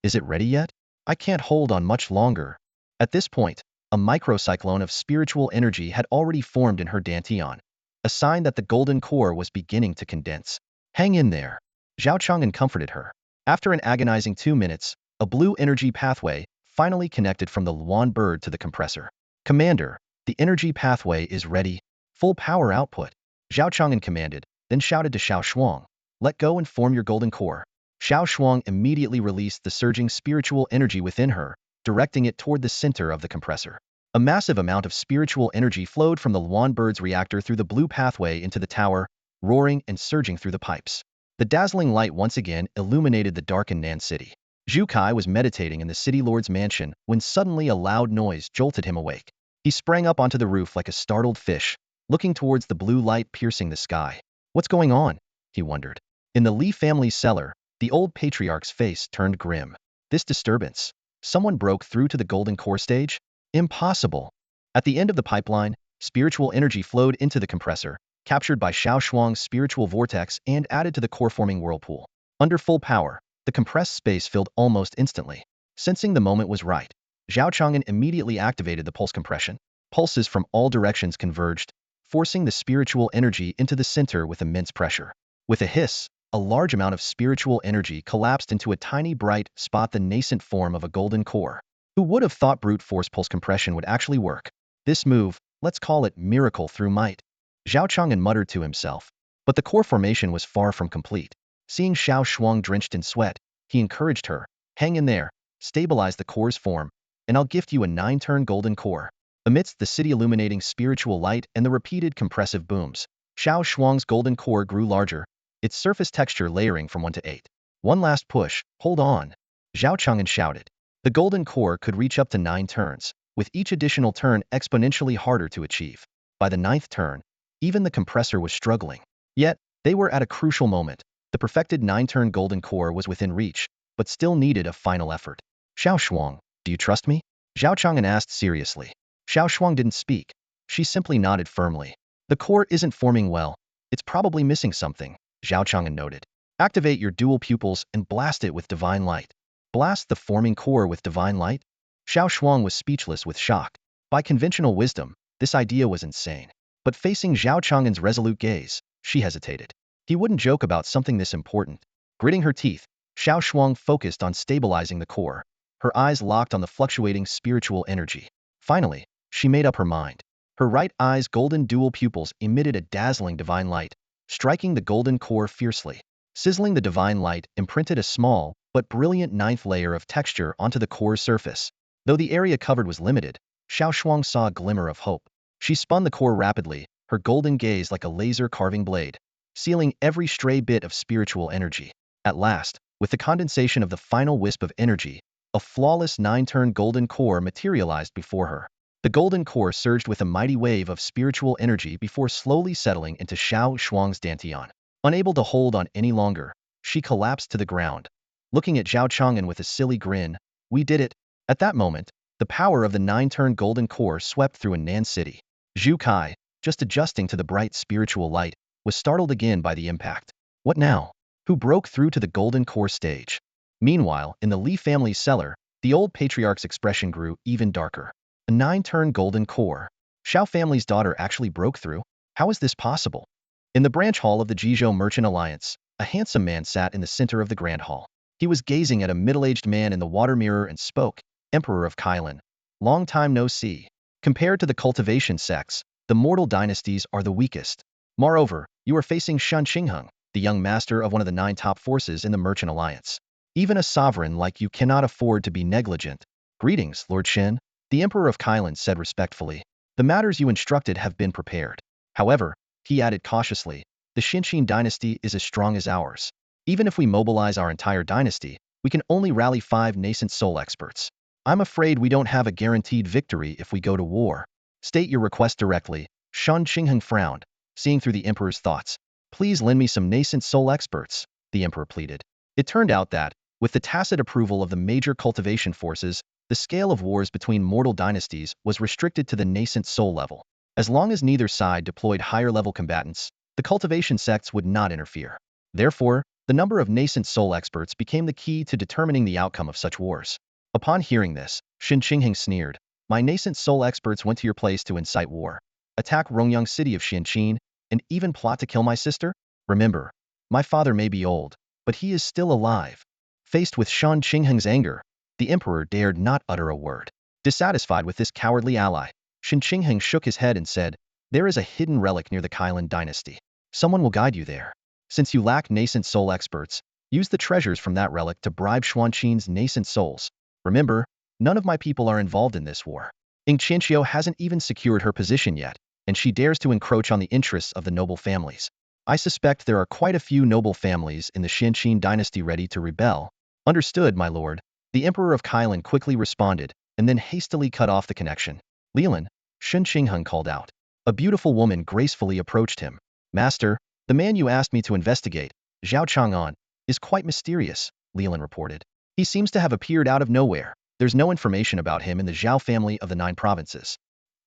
Is it ready yet? I can't hold on much longer. At this point, a microcyclone of spiritual energy had already formed in her dantian, a sign that the golden core was beginning to condense. Hang in there. Zhao Chang'an comforted her. After an agonizing 2 minutes, a blue energy pathway finally connected from the Luan bird to the compressor. Commander, the energy pathway is ready. Full power output. Zhao Chang'an commanded, then shouted to Xiao Shuang, let go and form your golden core. Xiao Shuang immediately released the surging spiritual energy within her, directing it toward the center of the compressor. A massive amount of spiritual energy flowed from the Luan bird's reactor through the blue pathway into the tower, roaring and surging through the pipes. The dazzling light once again illuminated the darkened Nan city. Zhu Kai was meditating in the city lord's mansion when suddenly a loud noise jolted him awake. He sprang up onto the roof like a startled fish, looking towards the blue light piercing the sky. What's going on? He wondered. In the Li family's cellar, the old patriarch's face turned grim. This disturbance. Someone broke through to the golden core stage? Impossible. At the end of the pipeline, spiritual energy flowed into the compressor, captured by Xiao Shuang's spiritual vortex and added to the core-forming whirlpool. Under full power, the compressed space filled almost instantly. Sensing the moment was right, Zhao Chang'an immediately activated the pulse compression. Pulses from all directions converged, forcing the spiritual energy into the center with immense pressure. With a hiss, a large amount of spiritual energy collapsed into a tiny bright spot, the nascent form of a golden core. Who would have thought brute force pulse compression would actually work? This move, let's call it miracle through might. Zhao Chang'an muttered to himself. But the core formation was far from complete. Seeing Xiao Shuang drenched in sweat, he encouraged her, hang in there, stabilize the core's form, and I'll gift you a 9-turn golden core. Amidst the city illuminating spiritual light and the repeated compressive booms, Xiao Shuang's golden core grew larger, its surface texture layering from 1 to 8. One last push, hold on. Zhao Chang'an shouted. The golden core could reach up to 9 turns, with each additional turn exponentially harder to achieve. By the 9th turn, even the compressor was struggling. Yet, they were at a crucial moment. The perfected 9-turn golden core was within reach, but still needed a final effort. Xiao Shuang, do you trust me? Zhao Chang'an asked seriously. Xiao Shuang didn't speak. She simply nodded firmly. The core isn't forming well. It's probably missing something, Zhao Chang'an noted. Activate your dual pupils and blast it with divine light. Blast the forming core with divine light? Xiao Shuang was speechless with shock. By conventional wisdom, this idea was insane. But facing Zhao Chang'an's resolute gaze, she hesitated. He wouldn't joke about something this important. Gritting her teeth, Xiao Shuang focused on stabilizing the core, her eyes locked on the fluctuating spiritual energy. Finally, she made up her mind. Her right eye's golden dual pupils emitted a dazzling divine light, striking the golden core fiercely. Sizzling, the divine light imprinted a small but brilliant 9th layer of texture onto the core's surface. Though the area covered was limited, Xiao Shuang saw a glimmer of hope. She spun the core rapidly, her golden gaze like a laser carving blade, sealing every stray bit of spiritual energy. At last, with the condensation of the final wisp of energy, a flawless 9-turn golden core materialized before her. The golden core surged with a mighty wave of spiritual energy before slowly settling into Xiao Shuang's dantian. Unable to hold on any longer, she collapsed to the ground. Looking at Zhao Chang'an with a silly grin, we did it. At that moment, the power of the 9-turn golden core swept through a Nan city. Zhu Kai, just adjusting to the bright spiritual light, was startled again by the impact. What now? Who broke through to the golden core stage? Meanwhile, in the Li family's cellar, the old patriarch's expression grew even darker. A 9-turn golden core. Xiao family's daughter actually broke through? How is this possible? In the branch hall of the Jizhou Merchant Alliance, a handsome man sat in the center of the grand hall. He was gazing at a middle-aged man in the water mirror and spoke, Emperor of Kailan. Long time no see. Compared to the cultivation sects, the mortal dynasties are the weakest. Moreover, you are facing Shen Qingheng, the young master of one of the 9 top forces in the Merchant Alliance. Even a sovereign like you cannot afford to be negligent. Greetings, Lord Shen, the Emperor of Kailan said respectfully. The matters you instructed have been prepared. However, he added cautiously, the Xinqian dynasty is as strong as ours. Even if we mobilize our entire dynasty, we can only rally 5 nascent soul experts. I'm afraid we don't have a guaranteed victory if we go to war. State your request directly. Shen Qingheng frowned, seeing through the emperor's thoughts. Please lend me some nascent soul experts, the emperor pleaded. It turned out that, with the tacit approval of the major cultivation forces, the scale of wars between mortal dynasties was restricted to the nascent soul level. As long as neither side deployed higher-level combatants, the cultivation sects would not interfere. Therefore, the number of nascent soul experts became the key to determining the outcome of such wars. Upon hearing this, Shen Qingheng sneered. My nascent soul experts went to your place to incite war, attack Rongyang city of Xianqin, and even plot to kill my sister? Remember, my father may be old, but he is still alive. Faced with Shan Qingheng's anger, the emperor dared not utter a word. Dissatisfied with this cowardly ally, Shan Qingheng shook his head and said, "There is a hidden relic near the Kailan dynasty. Someone will guide you there. Since you lack nascent soul experts, use the treasures from that relic to bribe Xuanqin's nascent souls. Remember, none of my people are involved in this war. Ing Qianqiu hasn't even secured her position yet, and she dares to encroach on the interests of the noble families. I suspect there are quite a few noble families in the Xianqin dynasty ready to rebel." "Understood, my lord." The emperor of Kailan quickly responded, and then hastily cut off the connection. "Leland," Shen Qingheng called out. A beautiful woman gracefully approached him. "Master, the man you asked me to investigate, Zhao Chang'an, is quite mysterious," Leland reported. "He seems to have appeared out of nowhere. There's no information about him in the Zhao family of the 9 provinces.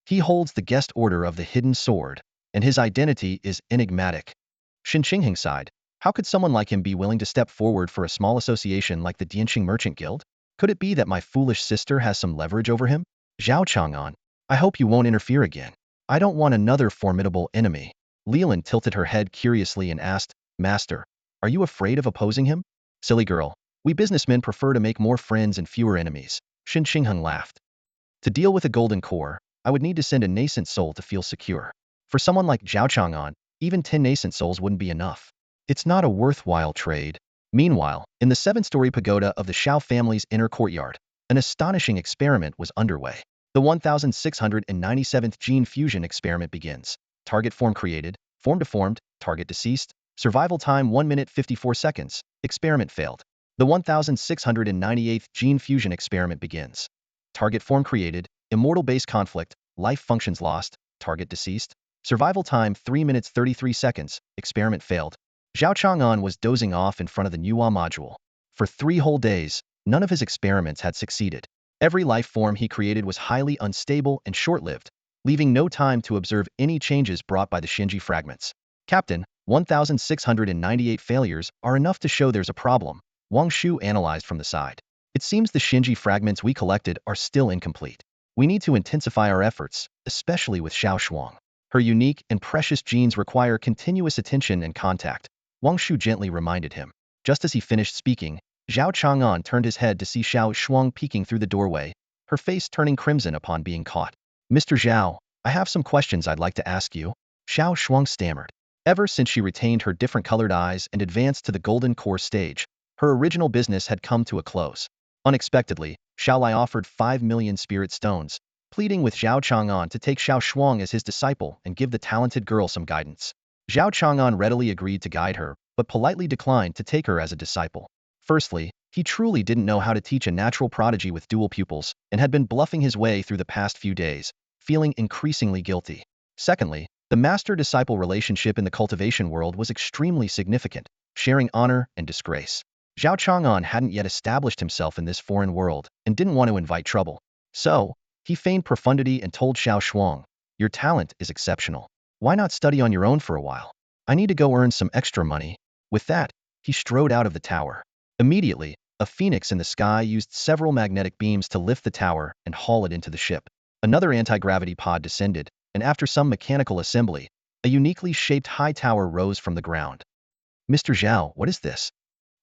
He holds the guest order of the hidden sword, and his identity is enigmatic." Shen Qingheng sighed. How could someone like him be willing to step forward for a small association like the Dianqing Merchant Guild? Could it be that my foolish sister has some leverage over him? "Zhao Chang'an, I hope you won't interfere again. I don't want another formidable enemy." Leland tilted her head curiously and asked, "Master, are you afraid of opposing him?" "Silly girl, we businessmen prefer to make more friends and fewer enemies," Shen Qingheng laughed. "To deal with a golden core, I would need to send a nascent soul to feel secure. For someone like Zhao Chang'an, even 10 nascent souls wouldn't be enough. It's not a worthwhile trade." Meanwhile, in the 7-story pagoda of the Xiao family's inner courtyard, an astonishing experiment was underway. The 1697th gene fusion experiment begins. Target form created, form deformed, target deceased, survival time 1 minute 54 seconds, experiment failed. The 1698th gene fusion experiment begins. Target form created, immortal base conflict, life functions lost, target deceased, survival time 3 minutes 33 seconds, experiment failed. Zhao Chang'an was dozing off in front of the Nuwa module. For 3 whole days, none of his experiments had succeeded. Every life form he created was highly unstable and short-lived, leaving no time to observe any changes brought by the Shinji fragments. "Captain, 1698 failures are enough to show there's a problem," Wang Shu analyzed from the side. "It seems the Shinji fragments we collected are still incomplete. We need to intensify our efforts, especially with Xiao Shuang. Her unique and precious genes require continuous attention and contact," Wang Shu gently reminded him. Just as he finished speaking, Zhao Chang'an turned his head to see Xiao Shuang peeking through the doorway, her face turning crimson upon being caught. "Mr. Zhao, I have some questions I'd like to ask you," Xiao Shuang stammered. Ever since she retained her different-colored eyes and advanced to the golden core stage, her original business had come to a close. Unexpectedly, Xiao Lai offered 5 million spirit stones, pleading with Zhao Chang'an to take Xiao Shuang as his disciple and give the talented girl some guidance. Zhao Chang'an readily agreed to guide her, but politely declined to take her as a disciple. Firstly, he truly didn't know how to teach a natural prodigy with dual pupils and had been bluffing his way through the past few days, feeling increasingly guilty. Secondly, the master-disciple relationship in the cultivation world was extremely significant, sharing honor and disgrace. Zhao Chang'an hadn't yet established himself in this foreign world and didn't want to invite trouble. So, he feigned profundity and told Xiao Shuang, "Your talent is exceptional. Why not study on your own for a while? I need to go earn some extra money." With that, he strode out of the tower. Immediately, a phoenix in the sky used several magnetic beams to lift the tower and haul it into the ship. Another anti-gravity pod descended, and after some mechanical assembly, a uniquely shaped high tower rose from the ground. "Mr. Zhao, what is this?"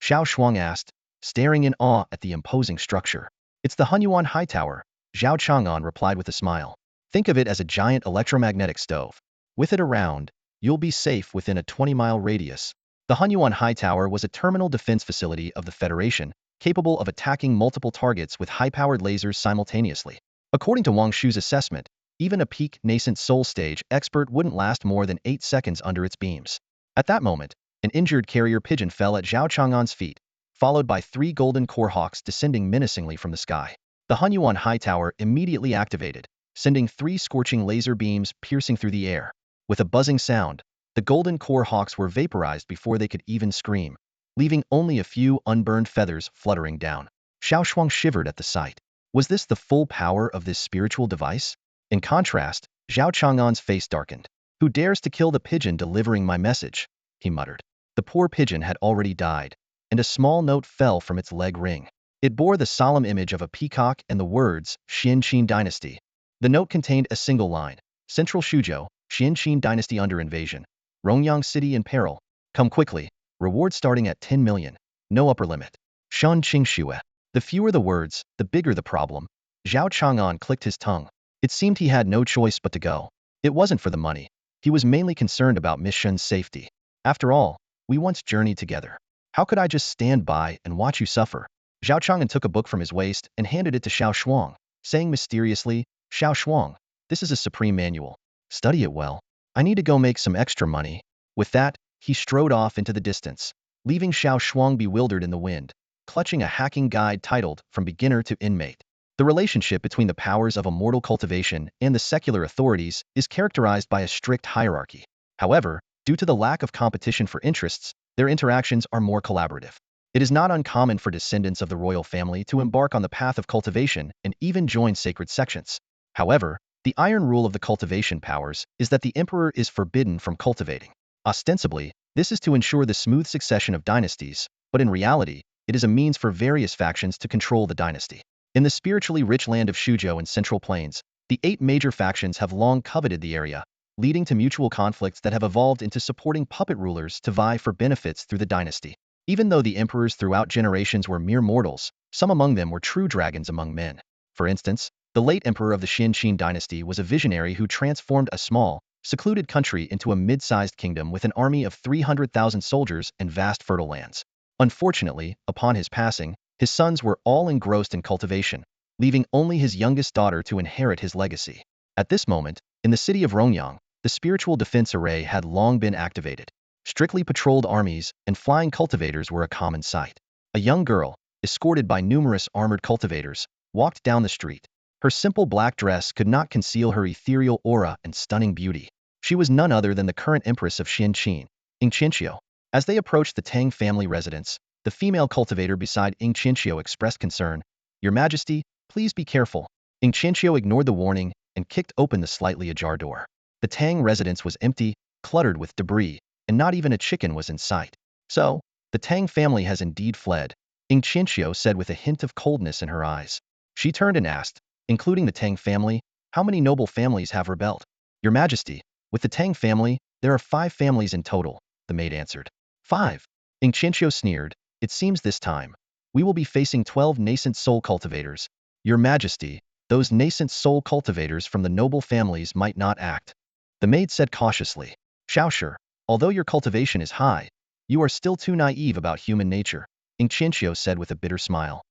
Xiao Shuang asked, staring in awe at the imposing structure. "It's the Hunyuan High Tower," Zhao Chang'an replied with a smile. "Think of it as a giant electromagnetic stove. With it around, you'll be safe within a 20-mile radius." The Hunyuan High Tower was a terminal defense facility of the Federation, capable of attacking multiple targets with high-powered lasers simultaneously. According to Wang Shu's assessment, even a peak nascent soul stage expert wouldn't last more than 8 seconds under its beams. At that moment, an injured carrier pigeon fell at Zhao Chang'an's feet, followed by 3 golden core hawks descending menacingly from the sky. The Hunyuan High Tower immediately activated, sending 3 scorching laser beams piercing through the air. With a buzzing sound, the golden core hawks were vaporized before they could even scream, leaving only a few unburned feathers fluttering down. Xiao Shuang shivered at the sight. Was this the full power of this spiritual device? In contrast, Zhao Chang'an's face darkened. "Who dares to kill the pigeon delivering my message?" he muttered. The poor pigeon had already died, and a small note fell from its leg ring. It bore the solemn image of a peacock and the words, "Xianqin Dynasty, The note contained a single line. Central Shuzhou, Xianqin Dynasty under invasion. Rongyang City in peril. Come quickly. Reward starting at 10 million. No upper limit. Shan Qingxue. The fewer the words, the bigger the problem. Zhao Chang'an clicked his tongue. It seemed he had no choice but to go. It wasn't for the money. He was mainly concerned about Miss Shen's safety. After all, we once journeyed together. How could I just stand by and watch you suffer? Zhao Chang'an took a book from his waist and handed it to Xiao Shuang, saying mysteriously, Xiao Shuang, this is a supreme manual. Study it well. I need to go make some extra money. With that, he strode off into the distance, leaving Xiao Shuang bewildered in the wind, clutching a hacking guide titled From Beginner to Inmate. The relationship between the powers of immortal cultivation and the secular authorities is characterized by a strict hierarchy. However, due to the lack of competition for interests, their interactions are more collaborative. It is not uncommon for descendants of the royal family to embark on the path of cultivation and even join sacred sections. However, the iron rule of the cultivation powers is that the emperor is forbidden from cultivating. Ostensibly, this is to ensure the smooth succession of dynasties, but in reality, it is a means for various factions to control the dynasty. In the spiritually rich land of Shuzhou and Central Plains, the 8 major factions have long coveted the area, leading to mutual conflicts that have evolved into supporting puppet rulers to vie for benefits through the dynasty. Even though the emperors throughout generations were mere mortals, some among them were true dragons among men. For instance, the late emperor of the Xianqin dynasty was a visionary who transformed a small, secluded country into a mid-sized kingdom with an army of 300,000 soldiers and vast fertile lands. Unfortunately, upon his passing, his sons were all engrossed in cultivation, leaving only his youngest daughter to inherit his legacy. At this moment, in the city of Rongyang, the spiritual defense array had long been activated. Strictly patrolled armies and flying cultivators were a common sight. A young girl, escorted by numerous armored cultivators, walked down the street. Her simple black dress could not conceal her ethereal aura and stunning beauty. She was none other than the current empress of Xianqin, Ying Qianqiu. As they approached the Tang family residence, the female cultivator beside Ying Qianqiu expressed concern. Your Majesty, please be careful. Ying Qianqiu ignored the warning and kicked open the slightly ajar door. The Tang residence was empty, cluttered with debris, and not even a chicken was in sight. So, the Tang family has indeed fled, Ying Qianqiu said with a hint of coldness in her eyes. She turned and asked, including the Tang family, how many noble families have rebelled? Your Majesty, with the Tang family, there are 5 families in total, the maid answered. 5. Ying Qianqiu sneered. It seems this time, we will be facing 12 nascent soul cultivators. Your Majesty, those nascent soul cultivators from the noble families might not act. The maid said cautiously. Xiaoshi, although your cultivation is high, you are still too naive about human nature, Ying Qianqiu said with a bitter smile.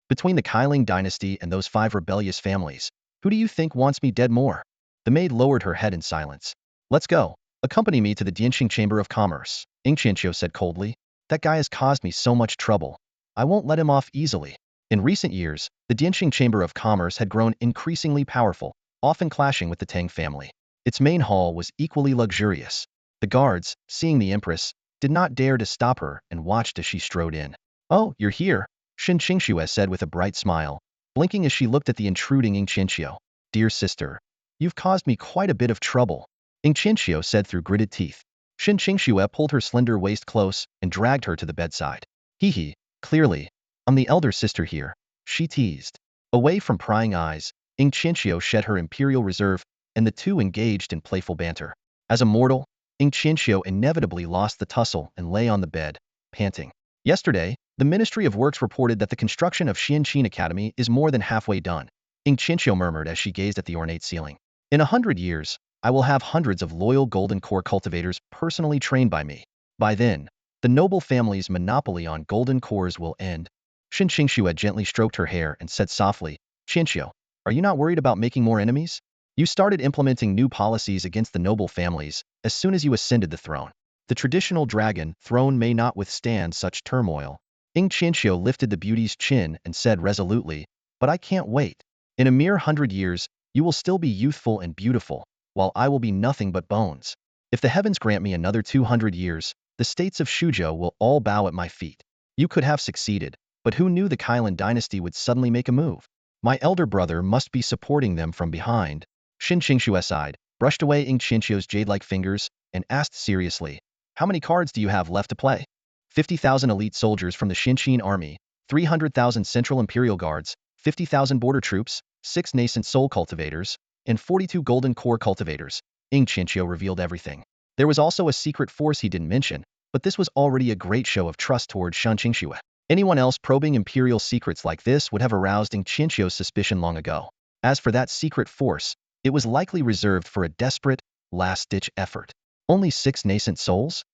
Between the Kailing dynasty and those 5 rebellious families, who do you think wants me dead more? The maid lowered her head in silence. Let's go. Accompany me to the Dianxing Chamber of Commerce, Ying Qianqiu said coldly. That guy has caused me so much trouble. I won't let him off easily. In recent years, the Dianxing Chamber of Commerce had grown increasingly powerful, often clashing with the Tang family. Its main hall was equally luxurious. The guards, seeing the empress, did not dare to stop her and watched as she strode in. Oh, you're here, Shen Qingxue said with a bright smile, blinking as she looked at the intruding Ying Qianqiu. Dear sister, you've caused me quite a bit of trouble, Ying Qianqiu said through gritted teeth. Shen Qingxue pulled her slender waist close and dragged her to the bedside. Hee, clearly, I'm the elder sister here, she teased. Away from prying eyes, Ying Qianqiu shed her imperial reserve, and the two engaged in playful banter. As a mortal, Ying Qianqiu inevitably lost the tussle and lay on the bed, panting. Yesterday, the Ministry of Works reported that the construction of Xianqin Academy is more than halfway done, Ying Qianqiu murmured as she gazed at the ornate ceiling. In 100 years, I will have hundreds of loyal golden core cultivators personally trained by me. By then, the noble family's monopoly on golden cores will end. Shen Qingxue gently stroked her hair and said softly, Qianqiu, are you not worried about making more enemies? You started implementing new policies against the noble families as soon as you ascended the throne. The traditional dragon throne may not withstand such turmoil. Ying Qianqiu lifted the beauty's chin and said resolutely, but I can't wait. In a mere 100 years, you will still be youthful and beautiful, while I will be nothing but bones. If the heavens grant me another 200 years, the states of Shuzhou will all bow at my feet. You could have succeeded, but who knew the Kailan dynasty would suddenly make a move? My elder brother must be supporting them from behind. Shen Qingxue sighed, brushed away Ying Qianqiu's jade-like fingers, and asked seriously, how many cards do you have left to play? 50,000 elite soldiers from the Xianqin army, 300,000 Central Imperial Guards, 50,000 border troops, 6 nascent soul cultivators. and 42 golden core cultivators. Qianqiu revealed everything. There was also a secret force he didn't mention, but this was already a great show of trust towards Shan Qingxue. Anyone else probing imperial secrets like this would have aroused Qianqiu's suspicion long ago. As for that secret force, it was likely reserved for a desperate, last-ditch effort. Only 6 nascent souls?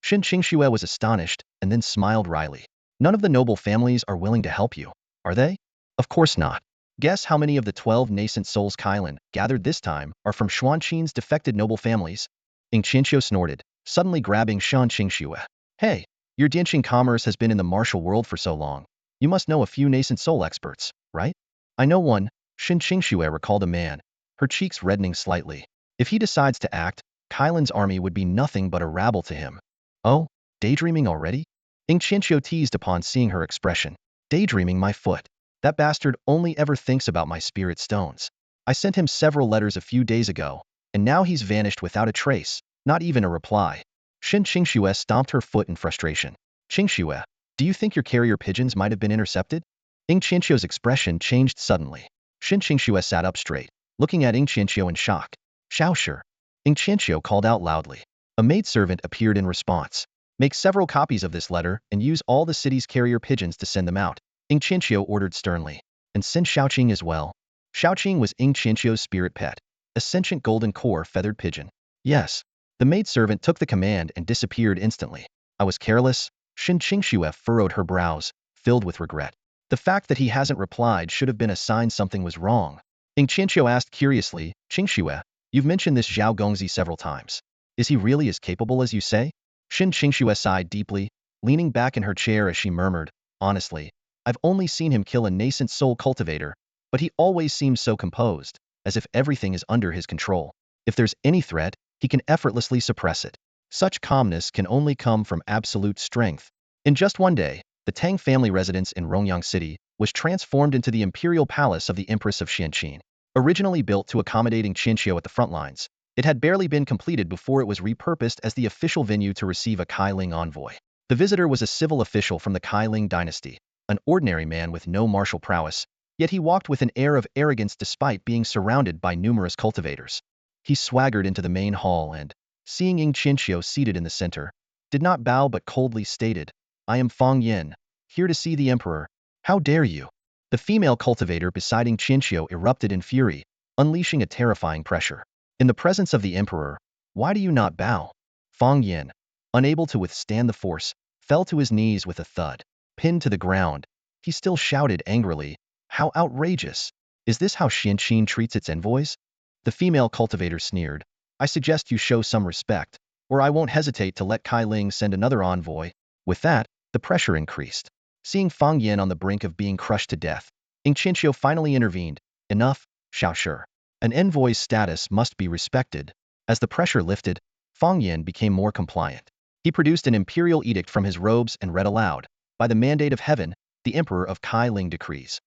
Shan Qingxue was astonished and then smiled wryly. None of the noble families are willing to help you, are they? Of course not. Guess how many of the 12 nascent souls Kailan gathered this time are from Xuanqin's defected noble families? Qianqiu snorted, suddenly grabbing Shan Qingxue. Hey, your Dianqing commerce has been in the martial world for so long. You must know a few nascent soul experts, right? I know one. Shan Qingxue recalled a man, her cheeks reddening slightly. If he decides to act, Kailan's army would be nothing but a rabble to him. Oh, daydreaming already? Qianqiu teased upon seeing her expression. Daydreaming my foot. That bastard only ever thinks about my spirit stones. I sent him several letters a few days ago, and now he's vanished without a trace, not even a reply. Shan Qingxue stomped her foot in frustration. Qingxue, do you think your carrier pigeons might have been intercepted? Qianqiu's expression changed suddenly. Shan Qingxue sat up straight, looking at Qianqiu in shock. Xiao. Qianqiu called out loudly. A maidservant appeared in response. Make several copies of this letter and use all the city's carrier pigeons to send them out. Qianqiu ordered sternly. And send Xiaoqing as well. Xiaoqing was Qianqiu's spirit pet, a sentient golden core feathered pigeon. Yes. The maidservant took the command and disappeared instantly. I was careless. Shan Qingxue furrowed her brows, filled with regret. The fact that he hasn't replied should have been a sign something was wrong. Qianqiu asked curiously, Qingxue, you've mentioned this Zhao Gongzi several times. Is he really as capable as you say? Shan Qingxue sighed deeply, leaning back in her chair as she murmured, honestly, I've only seen him kill a nascent soul cultivator, but he always seems so composed, as if everything is under his control. If there's any threat, he can effortlessly suppress it. Such calmness can only come from absolute strength. In just one day, the Tang family residence in Rongyang City was transformed into the imperial palace of the Empress of Xianqin. Originally built to accommodate Qianqiu at the front lines, it had barely been completed before it was repurposed as the official venue to receive a Kailing envoy. The visitor was a civil official from the Kailing dynasty, an ordinary man with no martial prowess, yet he walked with an air of arrogance despite being surrounded by numerous cultivators. He swaggered into the main hall and, seeing Qianqiu seated in the center, did not bow but coldly stated, I am Fang Yin, here to see the emperor. How dare you? The female cultivator beside Qianqiu erupted in fury, unleashing a terrifying pressure. In the presence of the emperor, why do you not bow? Fang Yin, unable to withstand the force, fell to his knees with a thud. Pinned to the ground, he still shouted angrily, how outrageous! Is this how Xianqin treats its envoys? The female cultivator sneered, I suggest you show some respect, or I won't hesitate to let Kai Ling send another envoy. With that, the pressure increased. Seeing Fang Yin on the brink of being crushed to death, Qianqiu finally intervened. Enough, Xiao. An envoy's status must be respected. As the pressure lifted, Fang Yin became more compliant. He produced an imperial edict from his robes and read aloud, by the mandate of heaven, the Emperor of Kai Ling decrees.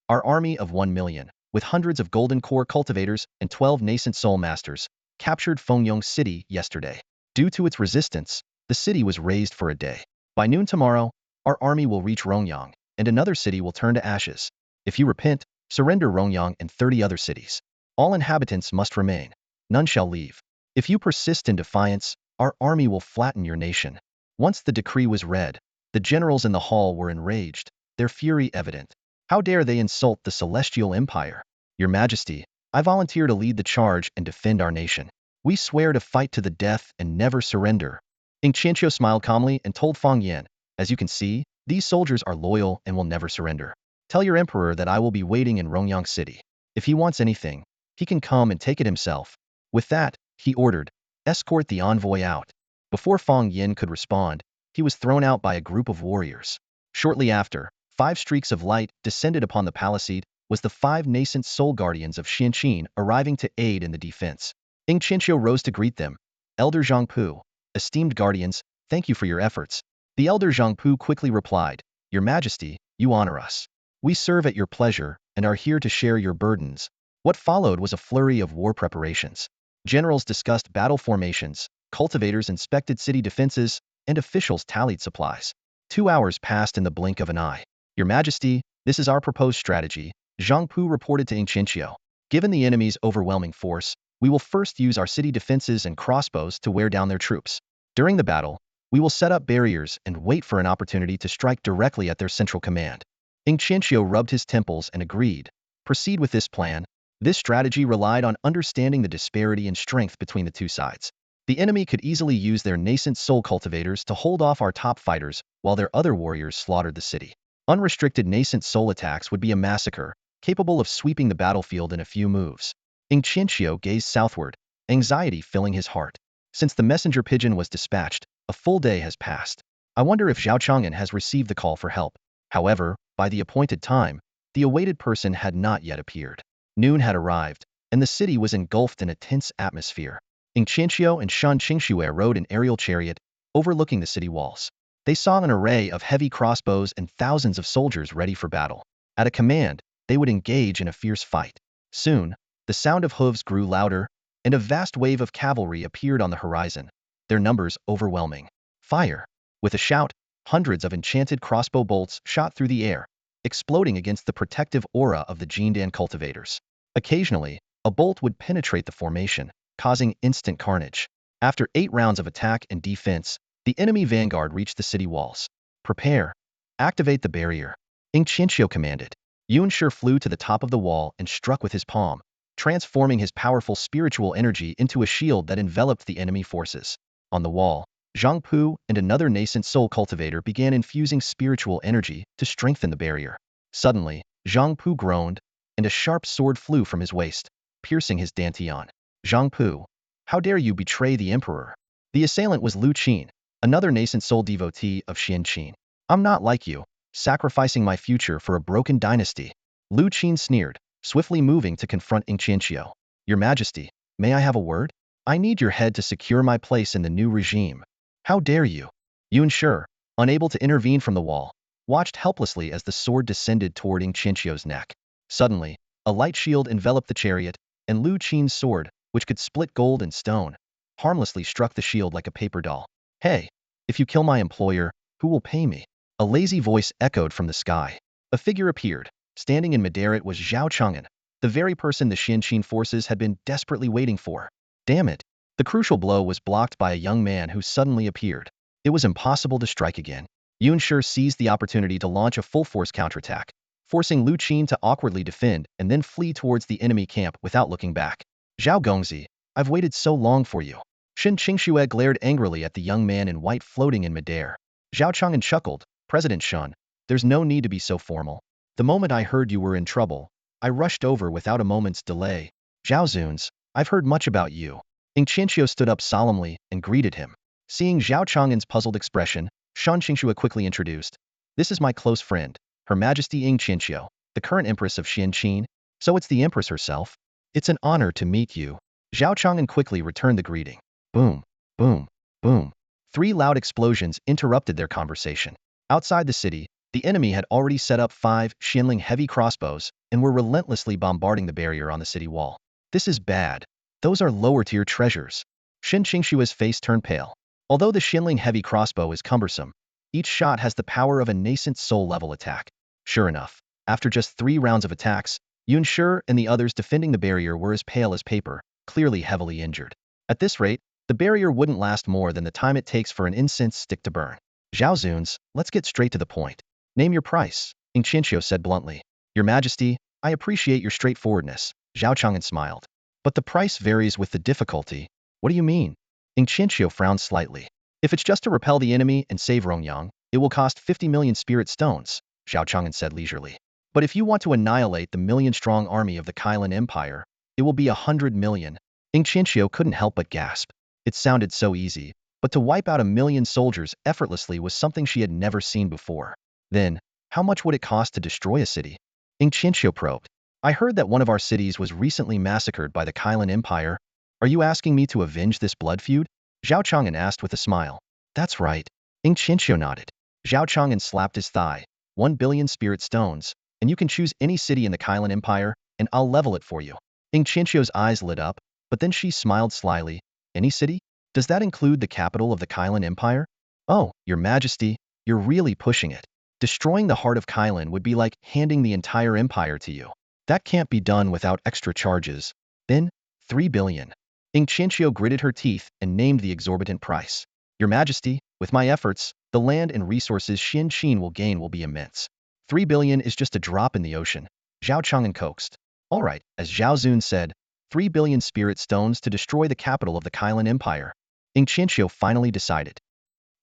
Our army of 1 million, with hundreds of golden core cultivators and 12 nascent soul masters, captured Fengyong City yesterday. Due to its resistance, the city was razed for a day. By noon tomorrow, our army will reach Rongyang, and another city will turn to ashes. If you repent, surrender Rongyang and 30 other cities. All inhabitants must remain. None shall leave. If you persist in defiance, our army will flatten your nation. Once the decree was read, the generals in the hall were enraged, their fury evident. How dare they insult the celestial empire? Your Majesty, I volunteer to lead the charge and defend our nation. We swear to fight to the death and never surrender. Qianqiu smiled calmly and told Fang Yin, as you can see, these soldiers are loyal and will never surrender. Tell your emperor that I will be waiting in Rongyang City. If he wants anything, he can come and take it himself. With that, he ordered, escort the envoy out. Before Fang Yin could respond, he was thrown out by a group of warriors. Shortly after, 5 streaks of light descended upon the palisade, was the 5 nascent soul guardians of Xianqin arriving to aid in the defense. Qianqiu rose to greet them. Elder Zhangpu, esteemed guardians, thank you for your efforts. The elder Zhangpu quickly replied, Your Majesty, you honor us. We serve at your pleasure and are here to share your burdens. What followed was a flurry of war preparations. Generals discussed battle formations, cultivators inspected city defenses, and officials tallied supplies. 2 hours passed in the blink of an eye. Your Majesty, this is our proposed strategy, Zhang Pu reported to Qianqiu. Given the enemy's overwhelming force, we will first use our city defenses and crossbows to wear down their troops. During the battle, we will set up barriers and wait for an opportunity to strike directly at their central command. Xianqiu rubbed his temples and agreed. Proceed with this plan. This strategy relied on understanding the disparity in strength between the two sides. The enemy could easily use their nascent soul cultivators to hold off our top fighters while their other warriors slaughtered the city. Unrestricted nascent soul attacks would be a massacre, capable of sweeping the battlefield in a few moves. Xianqiu gazed southward, anxiety filling his heart. Since the messenger pigeon was dispatched, a full day has passed. I wonder if Zhao Chang'an has received the call for help. However, by the appointed time, the awaited person had not yet appeared. Noon had arrived, and the city was engulfed in a tense atmosphere. Xianqiu and Shan Qingxue rode an aerial chariot, overlooking the city walls. They saw an array of heavy crossbows and thousands of soldiers ready for battle. At a command, they would engage in a fierce fight. Soon, the sound of hooves grew louder, and a vast wave of cavalry appeared on the horizon, their numbers overwhelming. Fire! With a shout, hundreds of enchanted crossbow bolts shot through the air, exploding against the protective aura of the Jindan cultivators. Occasionally, a bolt would penetrate the formation, causing instant carnage. After 8 rounds of attack and defense, the enemy vanguard reached the city walls. Prepare. Activate the barrier. Xianqiu commanded. Yunshe flew to the top of the wall and struck with his palm, transforming his powerful spiritual energy into a shield that enveloped the enemy forces. On the wall, Zhang Pu and another nascent soul cultivator began infusing spiritual energy to strengthen the barrier. Suddenly, Zhang Pu groaned, and a sharp sword flew from his waist, piercing his dantian. Zhang Pu, how dare you betray the emperor? The assailant was Lu Qin, another nascent soul devotee of Xianqin. I'm not like you, sacrificing my future for a broken dynasty. Lu Qin sneered, swiftly moving to confront Xianqiu. Your Majesty, may I have a word? I need your head to secure my place in the new regime. How dare you? Yunshe, unable to intervene from the wall, watched helplessly as the sword descended toward Xianqiu's neck. Suddenly, a light shield enveloped the chariot, and Lu Qin's sword, which could split gold and stone, harmlessly struck the shield like a paper doll. Hey, if you kill my employer, who will pay me? A lazy voice echoed from the sky. A figure appeared. Standing in midair it was Zhao Chang'an, the very person the Xianqin forces had been desperately waiting for. Damn it. The crucial blow was blocked by a young man who suddenly appeared. It was impossible to strike again. Yunshe seized the opportunity to launch a full-force counterattack, forcing Lu Qin to awkwardly defend and then flee towards the enemy camp without looking back. Zhao Gongzi, I've waited so long for you. Shen Qingxue glared angrily at the young man in white floating in midair. Zhao Chang'an chuckled, President Shen, there's no need to be so formal. The moment I heard you were in trouble, I rushed over without a moment's delay. Zhao Zuns, I've heard much about you. Xianqiu stood up solemnly and greeted him. Seeing Zhao Chang'an's puzzled expression, Shan Qingxue quickly introduced. This is my close friend, Her Majesty Xianqiu, the current Empress of Xianqin, so it's the Empress herself. It's an honor to meet you. Zhao Chang'an quickly returned the greeting. Boom, boom, boom. 3 loud explosions interrupted their conversation. Outside the city, the enemy had already set up 5 Xianling heavy crossbows and were relentlessly bombarding the barrier on the city wall. This is bad. Those are lower-tier treasures. Shen Qingshue's face turned pale. Although the Xianling heavy crossbow is cumbersome, each shot has the power of a nascent soul-level attack. Sure enough, after just 3 rounds of attacks, Yunshe and the others defending the barrier were as pale as paper, clearly heavily injured. At this rate, the barrier wouldn't last more than the time it takes for an incense stick to burn. Zhao Zuns, let's get straight to the point. Name your price, Xianqiu said bluntly. Your Majesty, I appreciate your straightforwardness, Zhao Chang'an smiled. But the price varies with the difficulty. What do you mean? Xianqiu frowned slightly. If it's just to repel the enemy and save Rongyang, it will cost 50 million spirit stones, Zhao Chang'an said leisurely. But if you want to annihilate the million-strong army of the Kailan Empire, it will be 100 million. Xianqiu couldn't help but gasp. It sounded so easy, but to wipe out 1 million soldiers effortlessly was something she had never seen before. Then, how much would it cost to destroy a city? Xianqiu probed. I heard that one of our cities was recently massacred by the Kailan Empire. Are you asking me to avenge this blood feud? Zhao Chang'an asked with a smile. That's right. Xianqiu nodded. Zhao Chang'an slapped his thigh. 1 billion spirit stones, and you can choose any city in the Kailan Empire, and I'll level it for you. Xianqiu's eyes lit up, but then she smiled slyly. Any city? Does that include the capital of the Kailan Empire? Oh, Your Majesty, you're really pushing it. Destroying the heart of Kailan would be like handing the entire empire to you. That can't be done without extra charges. Then, 3 billion. Qianqiu gritted her teeth and named the exorbitant price. Your Majesty, with my efforts, the land and resources Qin will gain will be immense. 3 billion is just a drop in the ocean. Zhao Chang'an coaxed. All right, as Zhao Zun said, 3 billion spirit stones to destroy the capital of the Kailan Empire. Qianqiu finally decided.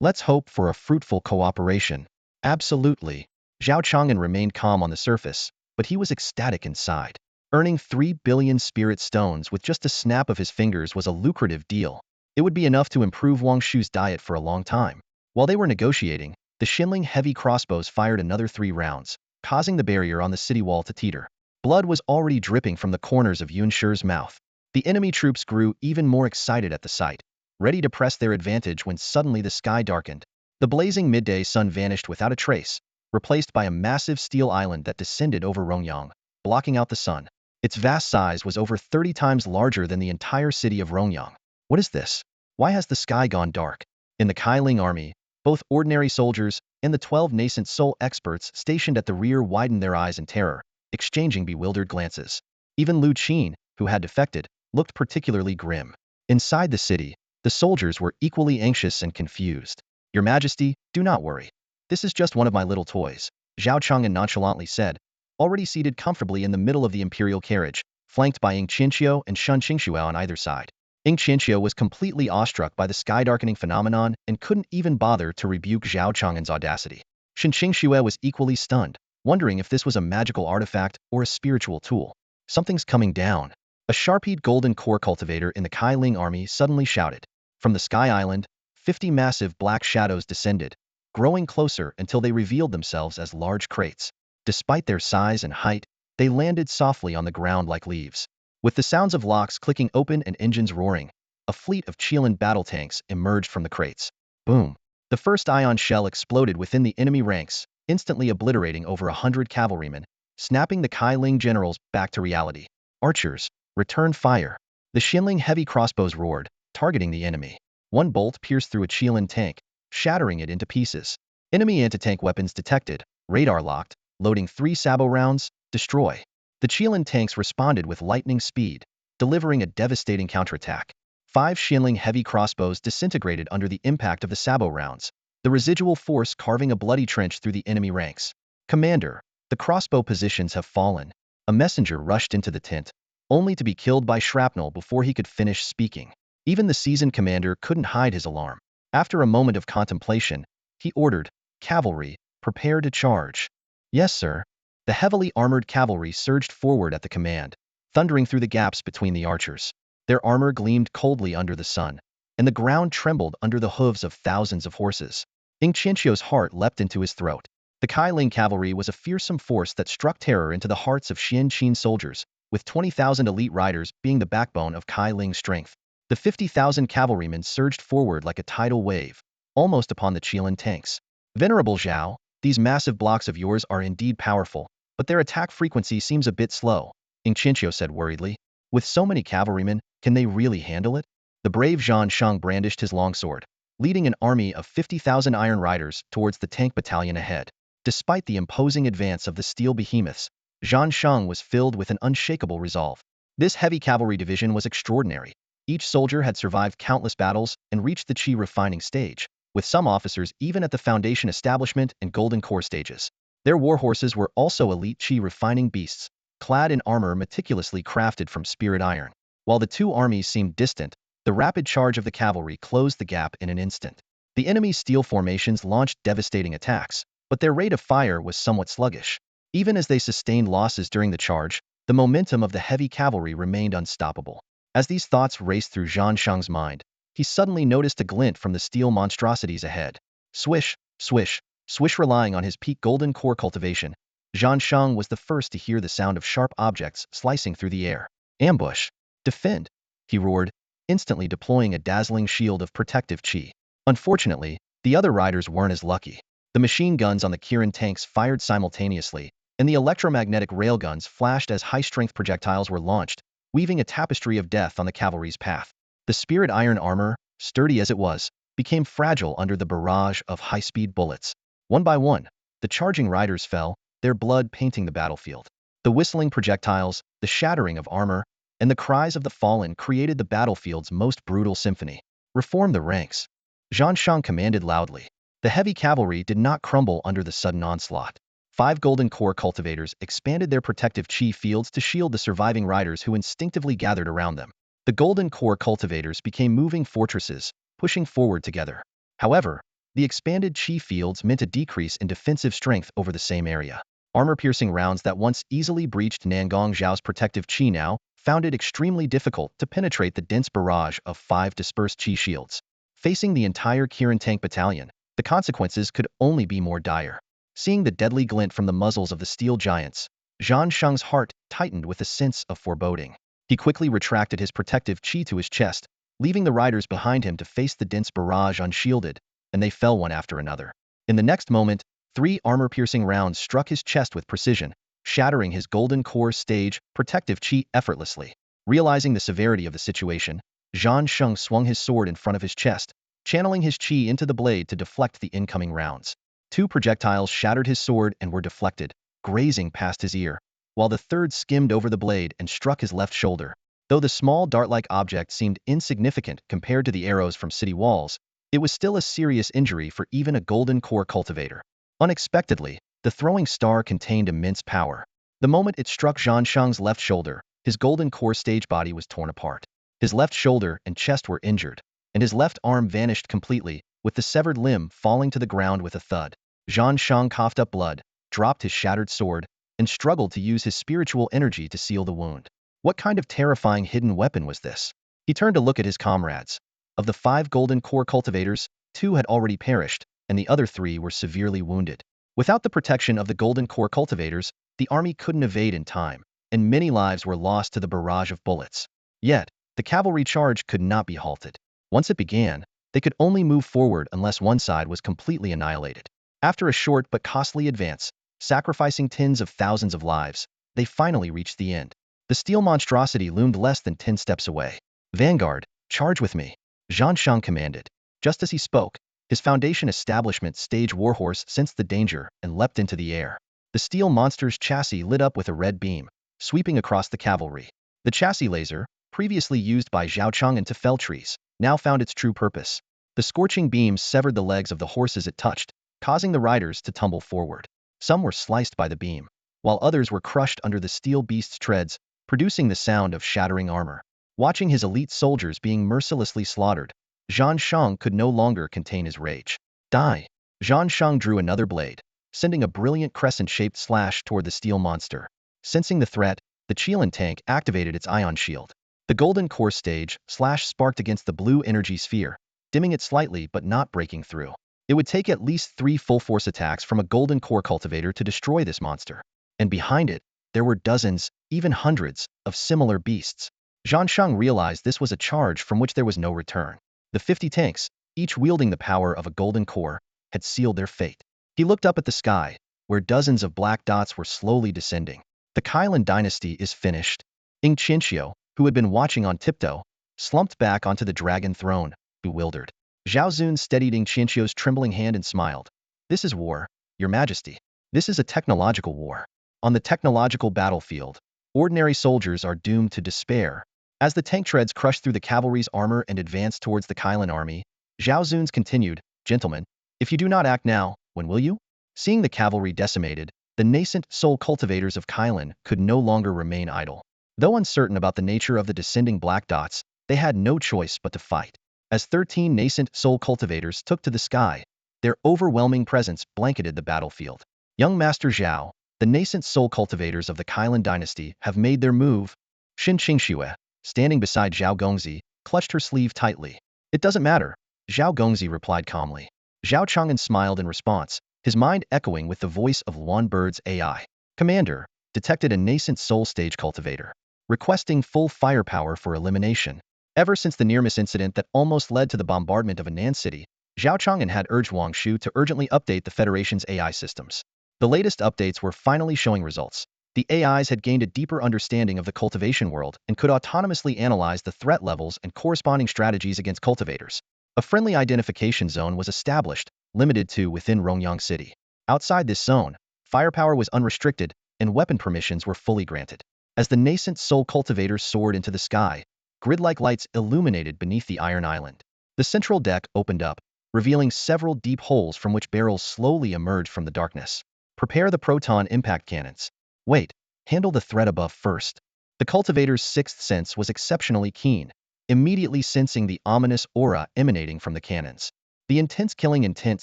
Let's hope for a fruitful cooperation. Absolutely. Zhao Chang'an remained calm on the surface, but he was ecstatic inside. Earning 3 billion spirit stones with just a snap of his fingers was a lucrative deal. It would be enough to improve Wang Shu's diet for a long time. While they were negotiating, the Xinling heavy crossbows fired another 3 rounds, causing the barrier on the city wall to teeter. Blood was already dripping from the corners of Yun Shi's mouth. The enemy troops grew even more excited at the sight, ready to press their advantage when suddenly the sky darkened. The blazing midday sun vanished without a trace, replaced by a massive steel island that descended over Rongyang, blocking out the sun. Its vast size was over 30 times larger than the entire city of Rongyang. What is this? Why has the sky gone dark? In the Kailing army, both ordinary soldiers and the 12 nascent soul experts stationed at the rear widened their eyes in terror, exchanging bewildered glances. Even Lu Qin, who had defected, looked particularly grim. Inside the city, the soldiers were equally anxious and confused. Your Majesty, do not worry. This is just one of my little toys, Zhao Chang'an nonchalantly said, already seated comfortably in the middle of the imperial carriage, flanked by Qianqiu and Shen Qingxue on either side. Qianqiu was completely awestruck by the sky-darkening phenomenon and couldn't even bother to rebuke Zhao Chang'an's audacity. Shen Qingxue was equally stunned, wondering if this was a magical artifact or a spiritual tool. Something's coming down. A sharp-eyed golden core cultivator in the Kailing army suddenly shouted. From the sky island, 50 massive black shadows descended, growing closer until they revealed themselves as large crates. Despite their size and height, they landed softly on the ground like leaves. With the sounds of locks clicking open and engines roaring, a fleet of Chilean battle tanks emerged from the crates. Boom! The first ion shell exploded within the enemy ranks, instantly obliterating over 100 cavalrymen, snapping the Kailing generals back to reality. Archers, return fire. The Xinling heavy crossbows roared, targeting the enemy. One bolt pierced through a Chilean tank, shattering it into pieces. Enemy anti-tank weapons detected, radar locked, loading 3 sabot rounds, destroy. The Chilean tanks responded with lightning speed, delivering a devastating counterattack. 5 Xinling heavy crossbows disintegrated under the impact of the sabot rounds, the residual force carving a bloody trench through the enemy ranks. Commander, the crossbow positions have fallen. A messenger rushed into the tent, only to be killed by shrapnel before he could finish speaking. Even the seasoned commander couldn't hide his alarm. After a moment of contemplation, he ordered, "Cavalry, prepare to charge." "Yes, sir." The heavily armored cavalry surged forward at the command, thundering through the gaps between the archers. Their armor gleamed coldly under the sun, and the ground trembled under the hooves of thousands of horses. Qianqiu's heart leapt into his throat. The Kailing cavalry was a fearsome force that struck terror into the hearts of Qian soldiers, with 20,000 elite riders being the backbone of Kailing's strength. The 50,000 cavalrymen surged forward like a tidal wave, almost upon the Chilean tanks. "Venerable Zhao, these massive blocks of yours are indeed powerful, but their attack frequency seems a bit slow," Qianqiu said worriedly. "With so many cavalrymen, can they really handle it?" The brave Zhao Chang'an brandished his longsword, leading an army of 50,000 iron riders towards the tank battalion ahead. Despite the imposing advance of the steel behemoths, Zhao Chang'an was filled with an unshakable resolve. This heavy cavalry division was extraordinary. Each soldier had survived countless battles and reached the Qi refining stage, with some officers even at the Foundation Establishment and Golden Core stages. Their warhorses were also elite Qi refining beasts, clad in armor meticulously crafted from spirit iron. While the two armies seemed distant, the rapid charge of the cavalry closed the gap in an instant. The enemy's steel formations launched devastating attacks, but their rate of fire was somewhat sluggish. Even as they sustained losses during the charge, the momentum of the heavy cavalry remained unstoppable. As these thoughts raced through Zhao Chang's mind, he suddenly noticed a glint from the steel monstrosities ahead. Swish, swish, swish. Relying on his peak golden core cultivation, Zhao Chang was the first to hear the sound of sharp objects slicing through the air. "Ambush! Defend!" he roared, instantly deploying a dazzling shield of protective qi. Unfortunately, the other riders weren't as lucky. The machine guns on the Kirin tanks fired simultaneously, and the electromagnetic railguns flashed as high-strength projectiles were launched, weaving a tapestry of death on the cavalry's path. The spirit iron armor, sturdy as it was, became fragile under the barrage of high-speed bullets. One by one, the charging riders fell, their blood painting the battlefield. The whistling projectiles, the shattering of armor, and the cries of the fallen created the battlefield's most brutal symphony. Reform the ranks. Zhao Chang'an commanded loudly. The heavy cavalry did not crumble under the sudden onslaught. 5 golden core cultivators expanded their protective chi fields to shield the surviving riders who instinctively gathered around them. The golden core cultivators became moving fortresses, pushing forward together. However, the expanded chi fields meant a decrease in defensive strength over the same area. Armor-piercing rounds that once easily breached Nangong Zhao's protective chi now found it extremely difficult to penetrate the dense barrage of 5 dispersed chi shields. Facing the entire Kirin tank battalion, the consequences could only be more dire. Seeing the deadly glint from the muzzles of the steel giants, Zhao Chang'an's heart tightened with a sense of foreboding. He quickly retracted his protective chi to his chest, leaving the riders behind him to face the dense barrage unshielded, and they fell one after another. In the next moment, 3 armor-piercing rounds struck his chest with precision, shattering his golden core stage protective chi effortlessly. Realizing the severity of the situation, Zhao Chang'an swung his sword in front of his chest, channeling his chi into the blade to deflect the incoming rounds. 2 projectiles shattered his sword and were deflected, grazing past his ear, while the third skimmed over the blade and struck his left shoulder. Though the small dart-like object seemed insignificant compared to the arrows from city walls, it was still a serious injury for even a golden core cultivator. Unexpectedly, the throwing star contained immense power. The moment it struck Zhao Chang'an's left shoulder, his golden core stage body was torn apart. His left shoulder and chest were injured, and his left arm vanished completely, with the severed limb falling to the ground with a thud. Zhao Chang'an coughed up blood, dropped his shattered sword, and struggled to use his spiritual energy to seal the wound. What kind of terrifying hidden weapon was this? He turned to look at his comrades. Of the 5 golden core cultivators, 2 had already perished, and the other 3 were severely wounded. Without the protection of the golden core cultivators, the army couldn't evade in time, and many lives were lost to the barrage of bullets. Yet, the cavalry charge could not be halted. Once it began, they could only move forward unless one side was completely annihilated. After a short but costly advance, sacrificing tens of thousands of lives, they finally reached the end. The steel monstrosity loomed less than 10 steps away. Vanguard, charge with me, Zhao Chang'an commanded. Just as he spoke, his Foundation Establishment stage warhorse sensed the danger and leapt into the air. The steel monster's chassis lit up with a red beam, sweeping across the cavalry. The chassis laser, previously used by Zhao Chang'an to fell trees, now found its true purpose. The scorching beams severed the legs of the horses it touched, causing the riders to tumble forward. Some were sliced by the beam, while others were crushed under the steel beast's treads, producing the sound of shattering armor. Watching his elite soldiers being mercilessly slaughtered, Zhao Chang'an could no longer contain his rage. Die! Zhao Chang'an drew another blade, sending a brilliant crescent-shaped slash toward the steel monster. Sensing the threat, the Qilan tank activated its ion shield. The golden core stage slash sparked against the blue energy sphere, dimming it slightly but not breaking through. It would take at least 3 full-force attacks from a golden core cultivator to destroy this monster. And behind it, there were dozens, even hundreds, of similar beasts. Zhao Chang'an realized this was a charge from which there was no return. The 50 tanks, each wielding the power of a golden core, had sealed their fate. He looked up at the sky, where dozens of black dots were slowly descending. The Qilan dynasty is finished. Ing Qianxiu, who had been watching on tiptoe, slumped back onto the dragon throne, bewildered. Zhao Zun steadied Ing Qianxiu's trembling hand and smiled. This is war, Your Majesty. This is a technological war. On the technological battlefield, ordinary soldiers are doomed to despair. As the tank treads crushed through the cavalry's armor and advanced towards the Qilan army, Zhao Zun's continued, Gentlemen, if you do not act now, when will you? Seeing the cavalry decimated, the nascent soul cultivators of Qilan could no longer remain idle. Though uncertain about the nature of the descending black dots, they had no choice but to fight. As 13 nascent soul cultivators took to the sky, their overwhelming presence blanketed the battlefield. Young Master Zhao, the nascent soul cultivators of the Qilan dynasty have made their move. Xin Qingxue, standing beside Zhao Gongzi, clutched her sleeve tightly. It doesn't matter, Zhao Gongzi replied calmly. Zhao Chang'an smiled in response, his mind echoing with the voice of Luan Bird's AI. Commander, detected a nascent soul stage cultivator, requesting full firepower for elimination. Ever since the near-miss incident that almost led to the bombardment of Anan City, Zhao Chang'an had urged Wang Shu to urgently update the Federation's AI systems. The latest updates were finally showing results. The AIs had gained a deeper understanding of the cultivation world and could autonomously analyze the threat levels and corresponding strategies against cultivators. A friendly identification zone was established, limited to within Rongyang City. Outside this zone, firepower was unrestricted, and weapon permissions were fully granted. As the nascent soul cultivators soared into the sky, grid-like lights illuminated beneath the Iron Island. The central deck opened up, revealing several deep holes from which barrels slowly emerged from the darkness. Prepare the proton impact cannons. Wait, handle the threat above first. The cultivator's sixth sense was exceptionally keen, immediately sensing the ominous aura emanating from the cannons. The intense killing intent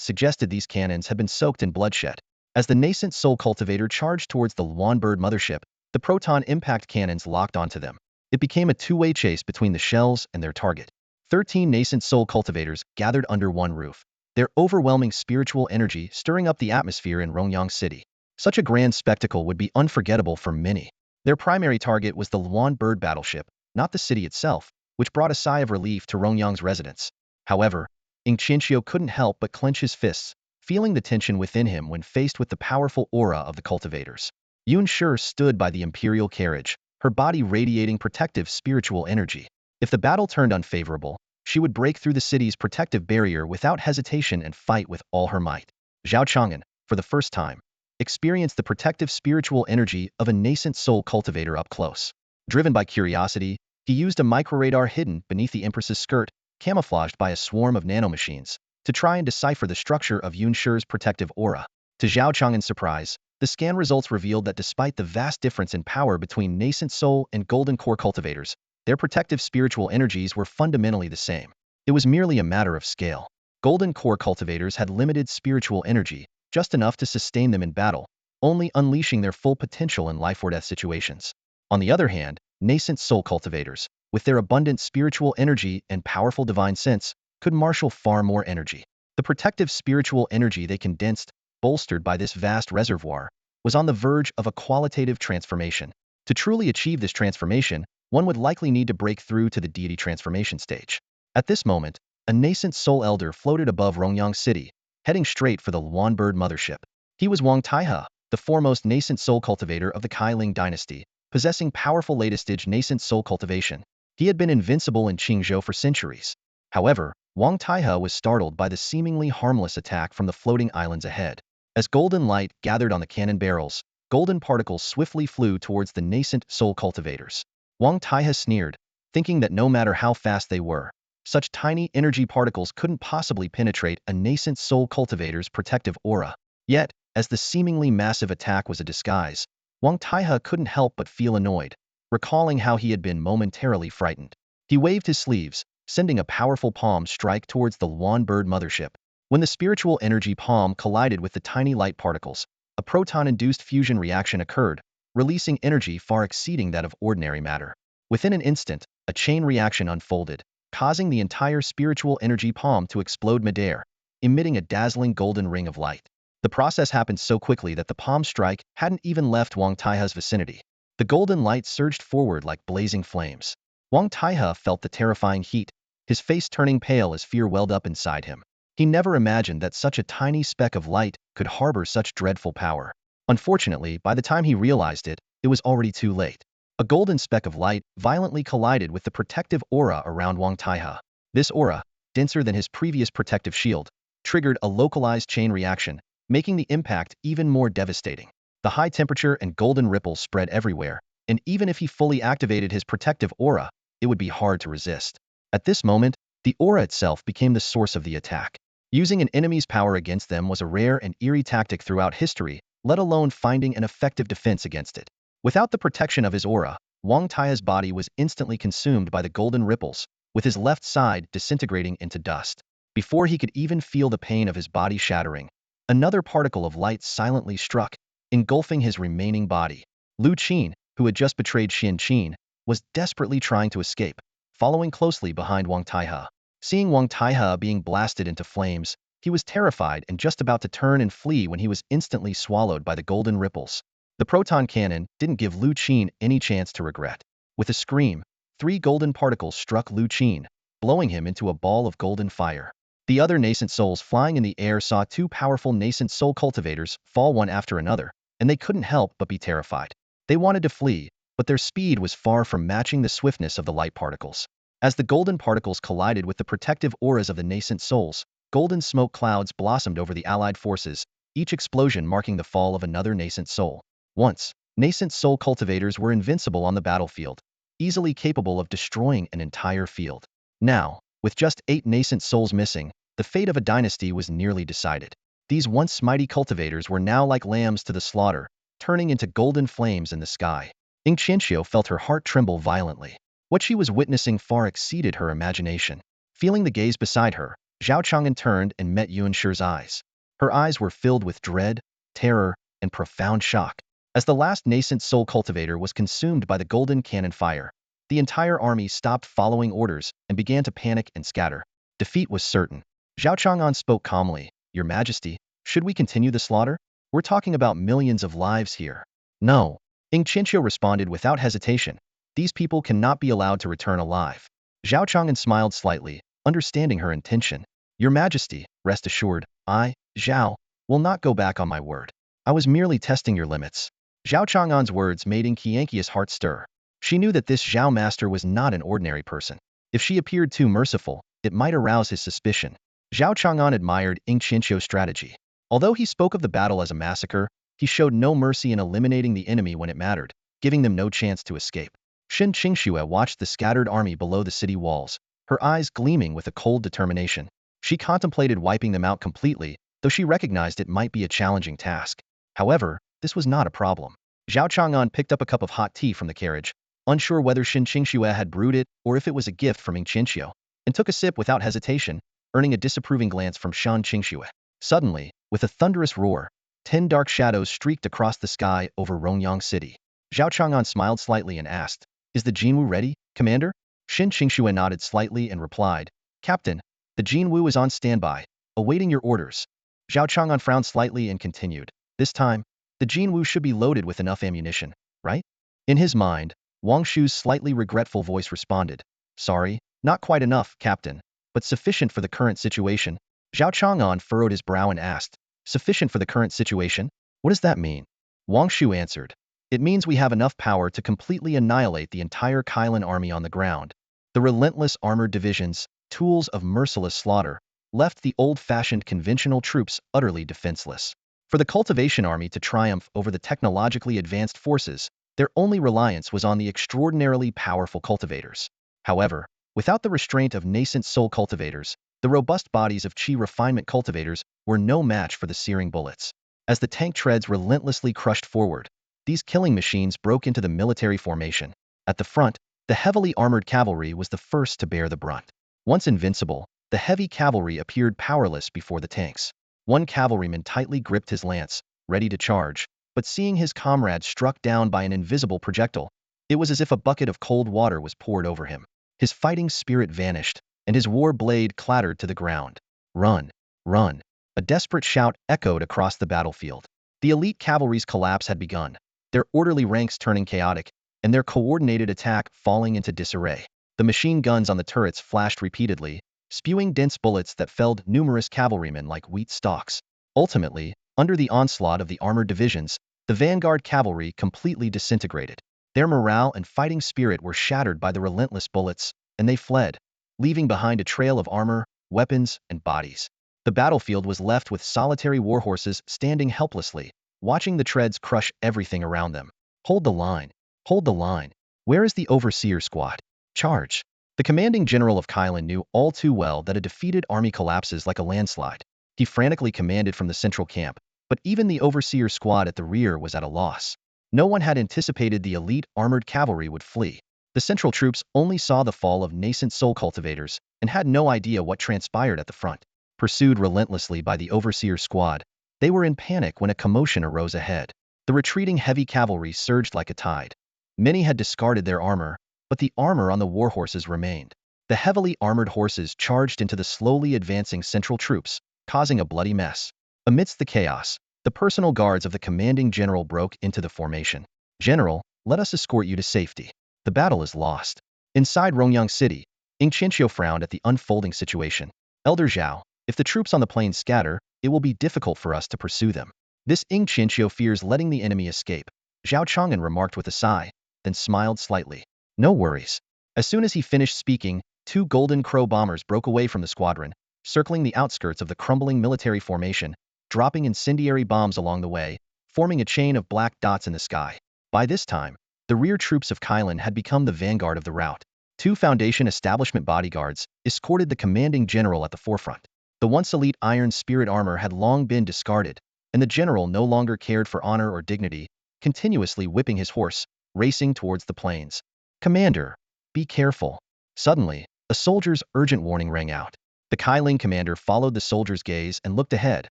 suggested these cannons had been soaked in bloodshed. As the nascent soul cultivator charged towards the Wanbird mothership, the proton impact cannons locked onto them. It became a two-way chase between the shells and their target. 13 nascent soul cultivators gathered under one roof, their overwhelming spiritual energy stirring up the atmosphere in Rongyang City. Such a grand spectacle would be unforgettable for many. Their primary target was the Wanbird battleship, not the city itself, which brought a sigh of relief to Rongyang's residents. However, Ing Qianqiu couldn't help but clench his fists, feeling the tension within him when faced with the powerful aura of the cultivators. Yun Shi stood by the imperial carriage, her body radiating protective spiritual energy. If the battle turned unfavorable, she would break through the city's protective barrier without hesitation and fight with all her might. Zhao Chang'an, for the first time, experienced the protective spiritual energy of a nascent soul cultivator up close. Driven by curiosity, he used a microradar hidden beneath the Empress's skirt, camouflaged by a swarm of nanomachines, to try and decipher the structure of Yun Shi's protective aura. To Zhao Chang'an's surprise, the scan results revealed that despite the vast difference in power between nascent soul and golden core cultivators, their protective spiritual energies were fundamentally the same. It was merely a matter of scale. Golden core cultivators had limited spiritual energy, just enough to sustain them in battle, only unleashing their full potential in life-or-death situations. On the other hand, nascent soul cultivators, with their abundant spiritual energy and powerful divine sense, could marshal far more energy. The protective spiritual energy they condensed, bolstered by this vast reservoir, was on the verge of a qualitative transformation. To truly achieve this transformation, one would likely need to break through to the deity transformation stage. At this moment, a nascent soul elder floated above Rongyang City, heading straight for the Wanbird mothership. He was Wang Taihe, the foremost nascent soul cultivator of the Kailing dynasty, possessing powerful latest-stage nascent soul cultivation. He had been invincible in Qingzhou for centuries. However, Wang Taihe was startled by the seemingly harmless attack from the floating islands ahead. As golden light gathered on the cannon barrels, golden particles swiftly flew towards the nascent soul cultivators. Wang Taihe sneered, thinking that no matter how fast they were, such tiny energy particles couldn't possibly penetrate a nascent soul cultivator's protective aura. Yet, as the seemingly massive attack was a disguise, Wang Taihe couldn't help but feel annoyed, recalling how he had been momentarily frightened. He waved his sleeves, sending a powerful palm strike towards the Wanbird mothership. When the spiritual energy palm collided with the tiny light particles, a proton-induced fusion reaction occurred, releasing energy far exceeding that of ordinary matter. Within an instant, a chain reaction unfolded, causing the entire spiritual energy palm to explode midair, emitting a dazzling golden ring of light. The process happened so quickly that the palm strike hadn't even left Wang Taihe's vicinity. The golden light surged forward like blazing flames. Wang Taihe felt the terrifying heat, his face turning pale as fear welled up inside him. He never imagined that such a tiny speck of light could harbor such dreadful power. Unfortunately, by the time he realized it, it was already too late. A golden speck of light violently collided with the protective aura around Wang Taihe. This aura, denser than his previous protective shield, triggered a localized chain reaction, making the impact even more devastating. The high temperature and golden ripples spread everywhere, and even if he fully activated his protective aura, it would be hard to resist. At this moment, the aura itself became the source of the attack. Using an enemy's power against them was a rare and eerie tactic throughout history, let alone finding an effective defense against it. Without the protection of his aura, Wang Taihe's body was instantly consumed by the golden ripples, with his left side disintegrating into dust. Before he could even feel the pain of his body shattering, another particle of light silently struck, engulfing his remaining body. Lu Qin, who had just betrayed Xin Qin, was desperately trying to escape, following closely behind Wang Taihe. Seeing Wang Taihe being blasted into flames, he was terrified and just about to turn and flee when he was instantly swallowed by the golden ripples. The proton cannon didn't give Lu Qin any chance to regret. With a scream, 3 golden particles struck Lu Qin, blowing him into a ball of golden fire. The other nascent souls flying in the air saw 2 powerful nascent soul cultivators fall one after another, and they couldn't help but be terrified. They wanted to flee, but their speed was far from matching the swiftness of the light particles. As the golden particles collided with the protective auras of the nascent souls, golden smoke clouds blossomed over the allied forces, each explosion marking the fall of another nascent soul. Once, Nascent soul cultivators were invincible on the battlefield, easily capable of destroying an entire field. Now, with just 8 nascent souls missing, the fate of a dynasty was nearly decided. These once mighty cultivators were now like lambs to the slaughter, turning into golden flames in the sky. Xianqiu felt her heart tremble violently. What she was witnessing far exceeded her imagination. Feeling the gaze beside her, Zhao Chang'an turned and met Yuan Shi's eyes. Her eyes were filled with dread, terror, and profound shock. As the last nascent soul cultivator was consumed by the golden cannon fire, the entire army stopped following orders and began to panic and scatter. Defeat was certain. Zhao Chang'an spoke calmly. Your Majesty, should we continue the slaughter? We're talking about millions of lives here. No. Xianqiu responded without hesitation. These people cannot be allowed to return alive. Zhao Chang'an smiled slightly, understanding her intention. Your Majesty, rest assured, I, Zhao, will not go back on my word. I was merely testing your limits. Zhao Chang'an's words made Xianqiu's heart stir. She knew that this Zhao master was not an ordinary person. If she appeared too merciful, it might arouse his suspicion. Zhao Chang'an admired Xianqiu's strategy. Although he spoke of the battle as a massacre, he showed no mercy in eliminating the enemy when it mattered, giving them no chance to escape. Qingxue watched the scattered army below the city walls, her eyes gleaming with a cold determination. She contemplated wiping them out completely, though she recognized it might be a challenging task. However, this was not a problem. Zhao Chang'an picked up a cup of hot tea from the carriage, unsure whether Qingxue had brewed it or if it was a gift from Xianqiu, and took a sip without hesitation, earning a disapproving glance from Qingxue. Suddenly, with a thunderous roar, 10 dark shadows streaked across the sky over Rongyang City. Zhao Chang'an smiled slightly and asked, Is the Jinwu ready, Commander? Qingxue nodded slightly and replied, Captain, the Jinwu is on standby, awaiting your orders. Zhao Chang'an frowned slightly and continued, This time, the Jinwu should be loaded with enough ammunition, right? In his mind, Wang Shu's slightly regretful voice responded, Sorry, not quite enough, Captain, but sufficient for the current situation. Zhao Chang'an furrowed his brow and asked, Sufficient for the current situation? What does that mean? Wang Shu answered, It means we have enough power to completely annihilate the entire Kailan army on the ground. The relentless armored divisions, tools of merciless slaughter, left the old-fashioned conventional troops utterly defenseless. For the cultivation army to triumph over the technologically advanced forces, their only reliance was on the extraordinarily powerful cultivators. However, without the restraint of nascent soul cultivators, the robust bodies of chi refinement cultivators were no match for the searing bullets. As the tank treads relentlessly crushed forward, these killing machines broke into the military formation. At the front, the heavily armored cavalry was the first to bear the brunt. Once invincible, the heavy cavalry appeared powerless before the tanks. One cavalryman tightly gripped his lance, ready to charge, but seeing his comrade struck down by an invisible projectile, it was as if a bucket of cold water was poured over him. His fighting spirit vanished, and his war blade clattered to the ground. Run! Run! A desperate shout echoed across the battlefield. The elite cavalry's collapse had begun, their orderly ranks turning chaotic, and their coordinated attack falling into disarray. The machine guns on the turrets flashed repeatedly, spewing dense bullets that felled numerous cavalrymen like wheat stalks. Ultimately, under the onslaught of the armored divisions, the vanguard cavalry completely disintegrated. Their morale and fighting spirit were shattered by the relentless bullets, and they fled, leaving behind a trail of armor, weapons, and bodies. The battlefield was left with solitary warhorses standing helplessly, watching the treads crush everything around them. Hold the line. Hold the line. Where is the overseer squad? Charge. The commanding general of Kailan knew all too well that a defeated army collapses like a landslide. He frantically commanded from the central camp, but even the overseer squad at the rear was at a loss. No one had anticipated the elite armored cavalry would flee. The central troops only saw the fall of nascent soul cultivators and had no idea what transpired at the front. Pursued relentlessly by the overseer squad, they were in panic when a commotion arose ahead. The retreating heavy cavalry surged like a tide. Many had discarded their armor, but the armor on the warhorses remained. The heavily armored horses charged into the slowly advancing central troops, causing a bloody mess. Amidst the chaos, the personal guards of the commanding general broke into the formation. General, let us escort you to safety. The battle is lost. Inside Rongyang City, Xianqiu frowned at the unfolding situation. Elder Zhao, if the troops on the plain scatter, it will be difficult for us to pursue them. This Xianqiu fears letting the enemy escape, Zhao Chang'an remarked with a sigh, then smiled slightly. No worries. As soon as he finished speaking, 2 Golden Crow bombers broke away from the squadron, circling the outskirts of the crumbling military formation, dropping incendiary bombs along the way, forming a chain of black dots in the sky. By this time, the rear troops of Kylan had become the vanguard of the rout. Two Foundation establishment bodyguards escorted the commanding general at the forefront. The once elite iron spirit armor had long been discarded, and the general no longer cared for honor or dignity, continuously whipping his horse, racing towards the plains. "Commander, be careful." Suddenly, a soldier's urgent warning rang out. The Kyling commander followed the soldier's gaze and looked ahead,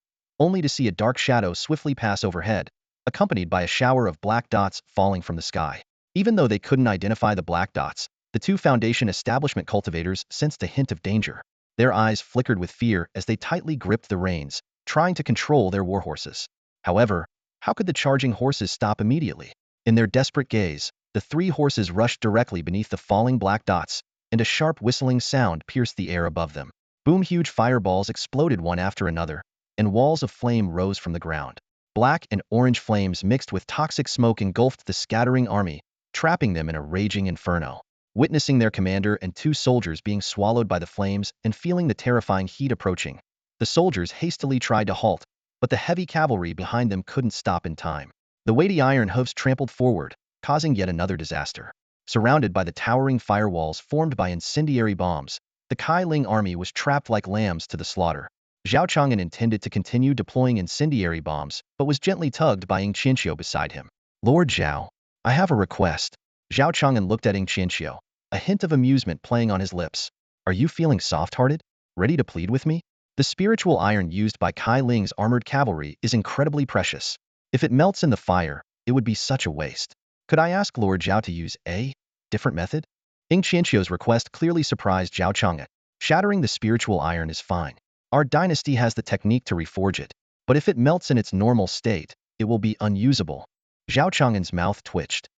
only to see a dark shadow swiftly pass overhead, accompanied by a shower of black dots falling from the sky. Even though they couldn't identify the black dots, the two Foundation establishment cultivators sensed a hint of danger. Their eyes flickered with fear as they tightly gripped the reins, trying to control their warhorses. However, how could the charging horses stop immediately? In their desperate gaze, the three horses rushed directly beneath the falling black dots, and a sharp whistling sound pierced the air above them. Boom! Huge fireballs exploded one after another, and walls of flame rose from the ground. Black and orange flames mixed with toxic smoke engulfed the scattering army, trapping them in a raging inferno. Witnessing their commander and two soldiers being swallowed by the flames and feeling the terrifying heat approaching, the soldiers hastily tried to halt, but the heavy cavalry behind them couldn't stop in time. The weighty iron hooves trampled forward, causing yet another disaster. Surrounded by the towering firewalls formed by incendiary bombs, the Kai Ling army was trapped like lambs to the slaughter. Zhao Chang'an intended to continue deploying incendiary bombs, but was gently tugged by Ing Qianqiu beside him. "Lord Zhao, I have a request." Zhao Chang'an looked at Ing Qianqiu, a hint of amusement playing on his lips. "Are you feeling soft-hearted? Ready to plead with me? The spiritual iron used by Kai Ling's armored cavalry is incredibly precious. If it melts in the fire, it would be such a waste. Could I ask Lord Zhao to use a different method?" Ing Qianqiu's request clearly surprised Zhao Chang'an. "Shattering the spiritual iron is fine. Our dynasty has the technique to reforge it, but if it melts in its normal state, it will be unusable." Zhao Chang'an's mouth twitched.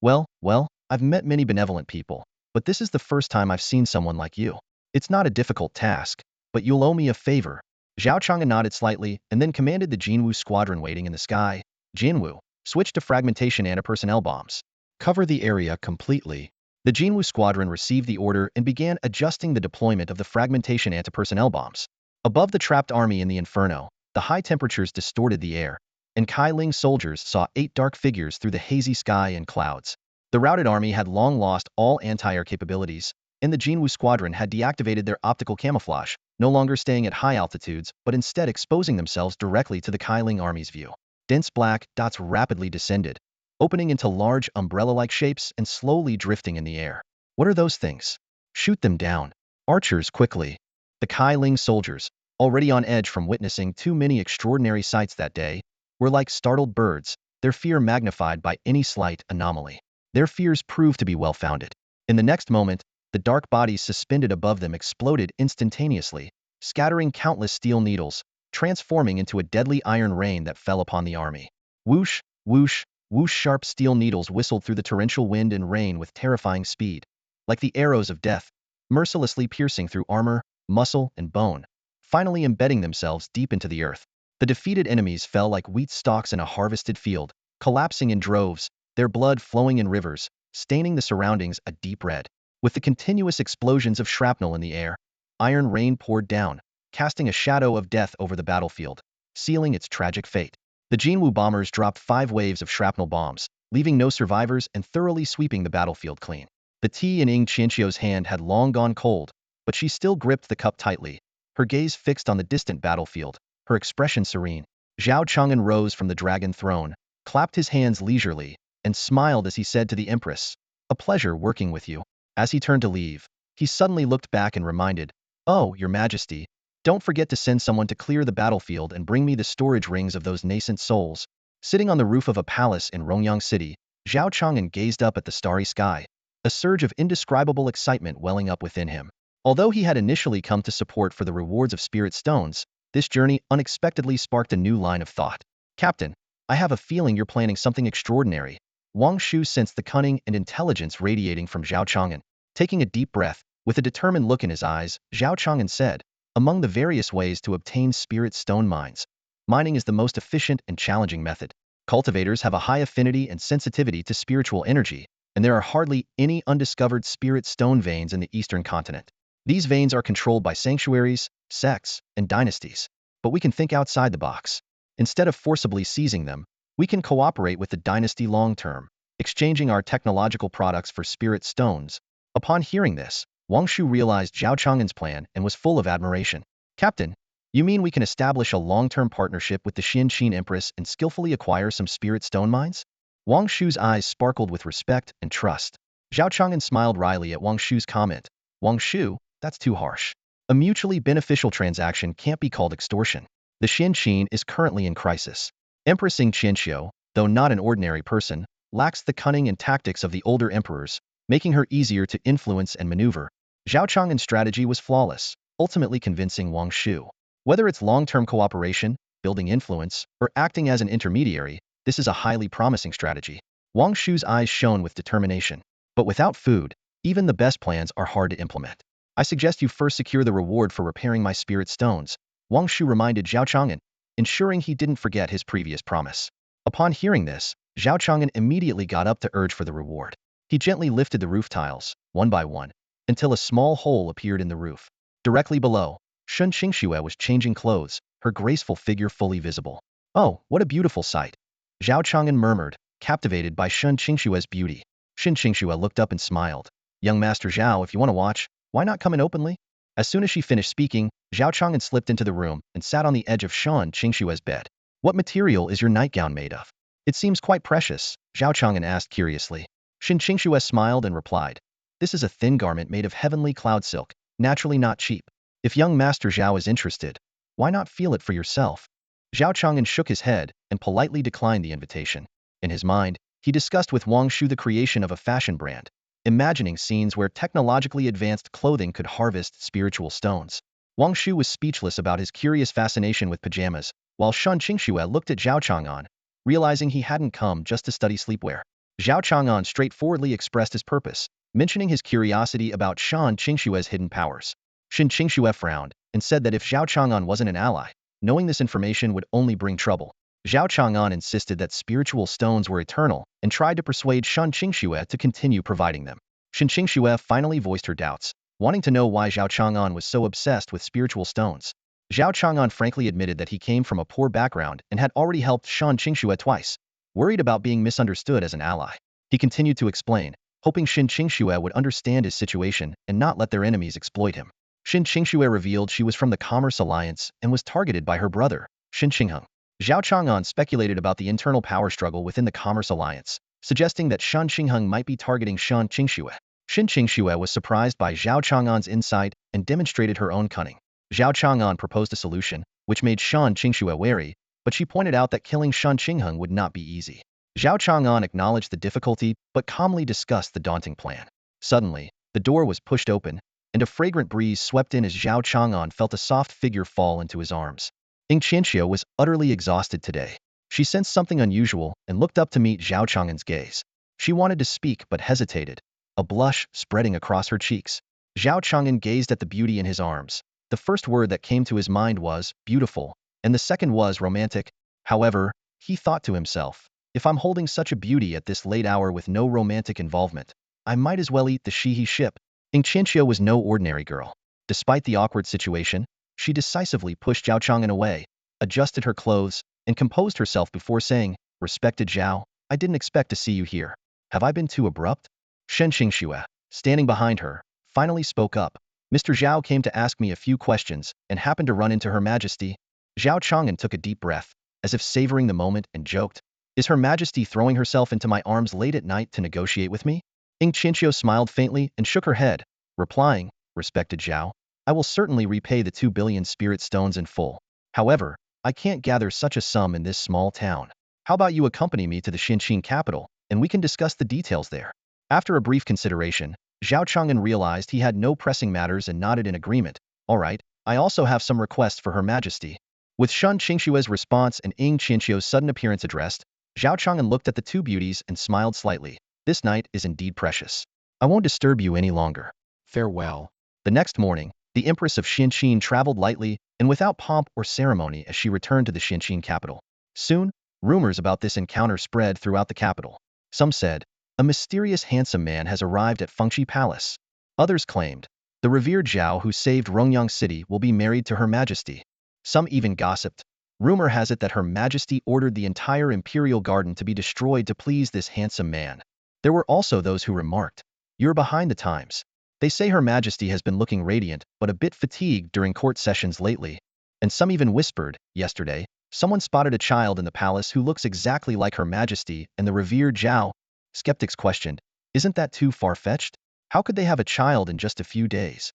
Well, I've met many benevolent people, but this is the first time I've seen someone like you. It's not a difficult task, but you'll owe me a favor." Zhao Chang'an nodded slightly and then commanded the Jinwu squadron waiting in the sky. "Jinwu, switch to fragmentation anti-personnel bombs. Cover the area completely." The Jinwu squadron received the order and began adjusting the deployment of the fragmentation anti-personnel bombs. Above the trapped army in the inferno, the high temperatures distorted the air, and Kai Ling soldiers saw 8 dark figures through the hazy sky and clouds. The routed army had long lost all anti-air capabilities, and the Jinwu squadron had deactivated their optical camouflage, no longer staying at high altitudes but instead exposing themselves directly to the Kai Ling army's view. Dense black dots rapidly descended, opening into large umbrella-like shapes and slowly drifting in the air. "What are those things? Shoot them down. Archers, quickly." The Kai Ling soldiers, already on edge from witnessing too many extraordinary sights that day, were like startled birds, their fear magnified by any slight anomaly. Their fears proved to be well-founded. In the next moment, the dark bodies suspended above them exploded instantaneously, scattering countless steel needles, transforming into a deadly iron rain that fell upon the army. Whoosh, whoosh, whoosh! Sharp steel needles whistled through the torrential wind and rain with terrifying speed, like the arrows of death, mercilessly piercing through armor, muscle, and bone, finally embedding themselves deep into the earth. The defeated enemies fell like wheat stalks in a harvested field, collapsing in droves, their blood flowing in rivers, staining the surroundings a deep red. With the continuous explosions of shrapnel in the air, iron rain poured down, casting a shadow of death over the battlefield, sealing its tragic fate. The Jinwu bombers dropped 5 waves of shrapnel bombs, leaving no survivors and thoroughly sweeping the battlefield clean. The tea in Ing Qianqiu's hand had long gone cold, but she still gripped the cup tightly, her gaze fixed on the distant battlefield, her expression serene. Zhao Chang'an rose from the dragon throne, clapped his hands leisurely, and smiled as he said to the Empress, "A pleasure working with you." As he turned to leave, he suddenly looked back and reminded, "Oh, Your Majesty, don't forget to send someone to clear the battlefield and bring me the storage rings of those nascent souls." Sitting on the roof of a palace in Rongyang City, Zhao Chang'an gazed up at the starry sky, a surge of indescribable excitement welling up within him. Although he had initially come to support for the rewards of spirit stones, this journey unexpectedly sparked a new line of thought. "Captain, I have a feeling you're planning something extraordinary." Wang Shu sensed the cunning and intelligence radiating from Zhao Chang'an. Taking a deep breath, with a determined look in his eyes, Zhao Chang'an said, "Among the various ways to obtain spirit stone mines, mining is the most efficient and challenging method. Cultivators have a high affinity and sensitivity to spiritual energy, and there are hardly any undiscovered spirit stone veins in the Eastern continent. These veins are controlled by sanctuaries, sects, and dynasties, but we can think outside the box. Instead of forcibly seizing them, we can cooperate with the dynasty long-term. exchanging our technological products for spirit stones. Upon hearing this, Wang Shu realized Zhao Chang'an's plan and was full of admiration. Captain, you mean we can establish a long-term partnership with the Xianqin Empress and skillfully acquire some spirit stone mines? Wang Shu's eyes sparkled with respect and trust. Zhao Chang'an smiled wryly at Wang Shu's comment. Wang Shu, that's too harsh. A mutually beneficial transaction can't be called extortion. The Xianqin is currently in crisis. Empress Ying Qianxiu, though not an ordinary person, lacks the cunning and tactics of the older emperors, making her easier to influence and maneuver. Zhao Chang'an's strategy was flawless, ultimately convincing Wang Shu. Whether it's long-term cooperation, building influence, or acting as an intermediary, this is a highly promising strategy. Wang Shu's eyes shone with determination. But without food, even the best plans are hard to implement. I suggest you first secure the reward for repairing my spirit stones, Wang Shu reminded Zhao Chang'an, ensuring he didn't forget his previous promise. Upon hearing this, Zhao Chang'an immediately got up to urge for the reward. He gently lifted the roof tiles, one by one, until a small hole appeared in the roof. Directly below, Shun Qingxue was changing clothes, her graceful figure fully visible. Oh, what a beautiful sight! Zhao Chang'an murmured, captivated by Shun Qingxue's beauty. Shun Qingxue looked up and smiled. Young Master Zhao, if you want to watch, why not come in openly? As soon as she finished speaking, Zhao Chang'an slipped into the room and sat on the edge of Shun Qingxue's bed. What material is your nightgown made of? It seems quite precious, Zhao Chang'an asked curiously. Shun Qingxue smiled and replied, this is a thin garment made of heavenly cloud silk, naturally not cheap. If young Master Zhao is interested, why not feel it for yourself? Zhao Chang'an shook his head and politely declined the invitation. In his mind, he discussed with Wang Shu the creation of a fashion brand, imagining scenes where technologically advanced clothing could harvest spiritual stones. Wang Shu was speechless about his curious fascination with pajamas, while Shun Qingxue looked at Zhao Chang'an, realizing he hadn't come just to study sleepwear. Zhao Chang'an straightforwardly expressed his purpose, mentioning his curiosity about Shun Qingxue's hidden powers. Shun Qingxue frowned and said that if Zhao Chang'an wasn't an ally, knowing this information would only bring trouble. Zhao Chang'an insisted that spiritual stones were eternal and tried to persuade Shun Qingxue to continue providing them. Shun Qingxue finally voiced her doubts, wanting to know why Zhao Chang'an was so obsessed with spiritual stones. Zhao Chang'an frankly admitted that he came from a poor background and had already helped Shun Qingxue twice, worried about being misunderstood as an ally. He continued to explain, hoping Shun Qingxue would understand his situation and not let their enemies exploit him. Shun Qingxue revealed she was from the Commerce Alliance and was targeted by her brother, Shun Qingheng. Zhao Chang'an speculated about the internal power struggle within the Commerce Alliance, suggesting that Shun Qingheng might be targeting Shun Qingxue. Shun Qingxue was surprised by Zhao Chang'an's insight and demonstrated her own cunning. Zhao Chang'an proposed a solution, which made Shun Qingxue wary, but she pointed out that killing Shun Qingheng would not be easy. Zhao Chang'an acknowledged the difficulty, but calmly discussed the daunting plan. Suddenly, the door was pushed open, and a fragrant breeze swept in as Zhao Chang'an felt a soft figure fall into his arms. Ying Qianxiu was utterly exhausted today. She sensed something unusual and looked up to meet Zhao Chang'an's gaze. She wanted to speak but hesitated, a blush spreading across her cheeks. Zhao Chang'an gazed at the beauty in his arms. The first word that came to his mind was, beautiful, and the second was romantic. However, he thought to himself, if I'm holding such a beauty at this late hour with no romantic involvement, I might as well eat the Xihe ship. Ying Qianxiu was no ordinary girl. Despite the awkward situation, she decisively pushed Zhao Chang'an away, adjusted her clothes, and composed herself before saying, respected Zhao, I didn't expect to see you here. Have I been too abrupt? Shun Qingxue, standing behind her, finally spoke up. Mr. Zhao came to ask me a few questions and happened to run into Her Majesty. Zhao Chang'an took a deep breath, as if savoring the moment, and joked, is Her Majesty throwing herself into my arms late at night to negotiate with me? Ying Qianxiu smiled faintly and shook her head, replying, respected Zhao, I will certainly repay the 2 billion spirit stones in full. However, I can't gather such a sum in this small town. How about you accompany me to the Xianqin capital, and we can discuss the details there? After a brief consideration, Zhao Chang'an realized he had no pressing matters and nodded in agreement. All right, I also have some requests for Her Majesty. With Shun Qingxue's response and Ying Qianxiu's sudden appearance addressed, Zhao Chang'an looked at the two beauties and smiled slightly. This night is indeed precious. I won't disturb you any longer. Farewell. The next morning, the Empress of Xianqin traveled lightly and without pomp or ceremony as she returned to the Xianqin capital. Soon, rumors about this encounter spread throughout the capital. Some said, a mysterious handsome man has arrived at Fengqi Palace. Others claimed, the revered Zhao who saved Rongyang City will be married to Her Majesty. Some even gossiped, Rumor has it that Her Majesty ordered the entire imperial garden to be destroyed to please this handsome man. There were also those who remarked, "You're behind the times." They say Her Majesty has been looking radiant but a bit fatigued during court sessions lately. And some even whispered, yesterday, someone spotted a child in the palace who looks exactly like Her Majesty and the revered Zhao. Skeptics questioned, isn't that too far-fetched? How could they have a child in just a few days?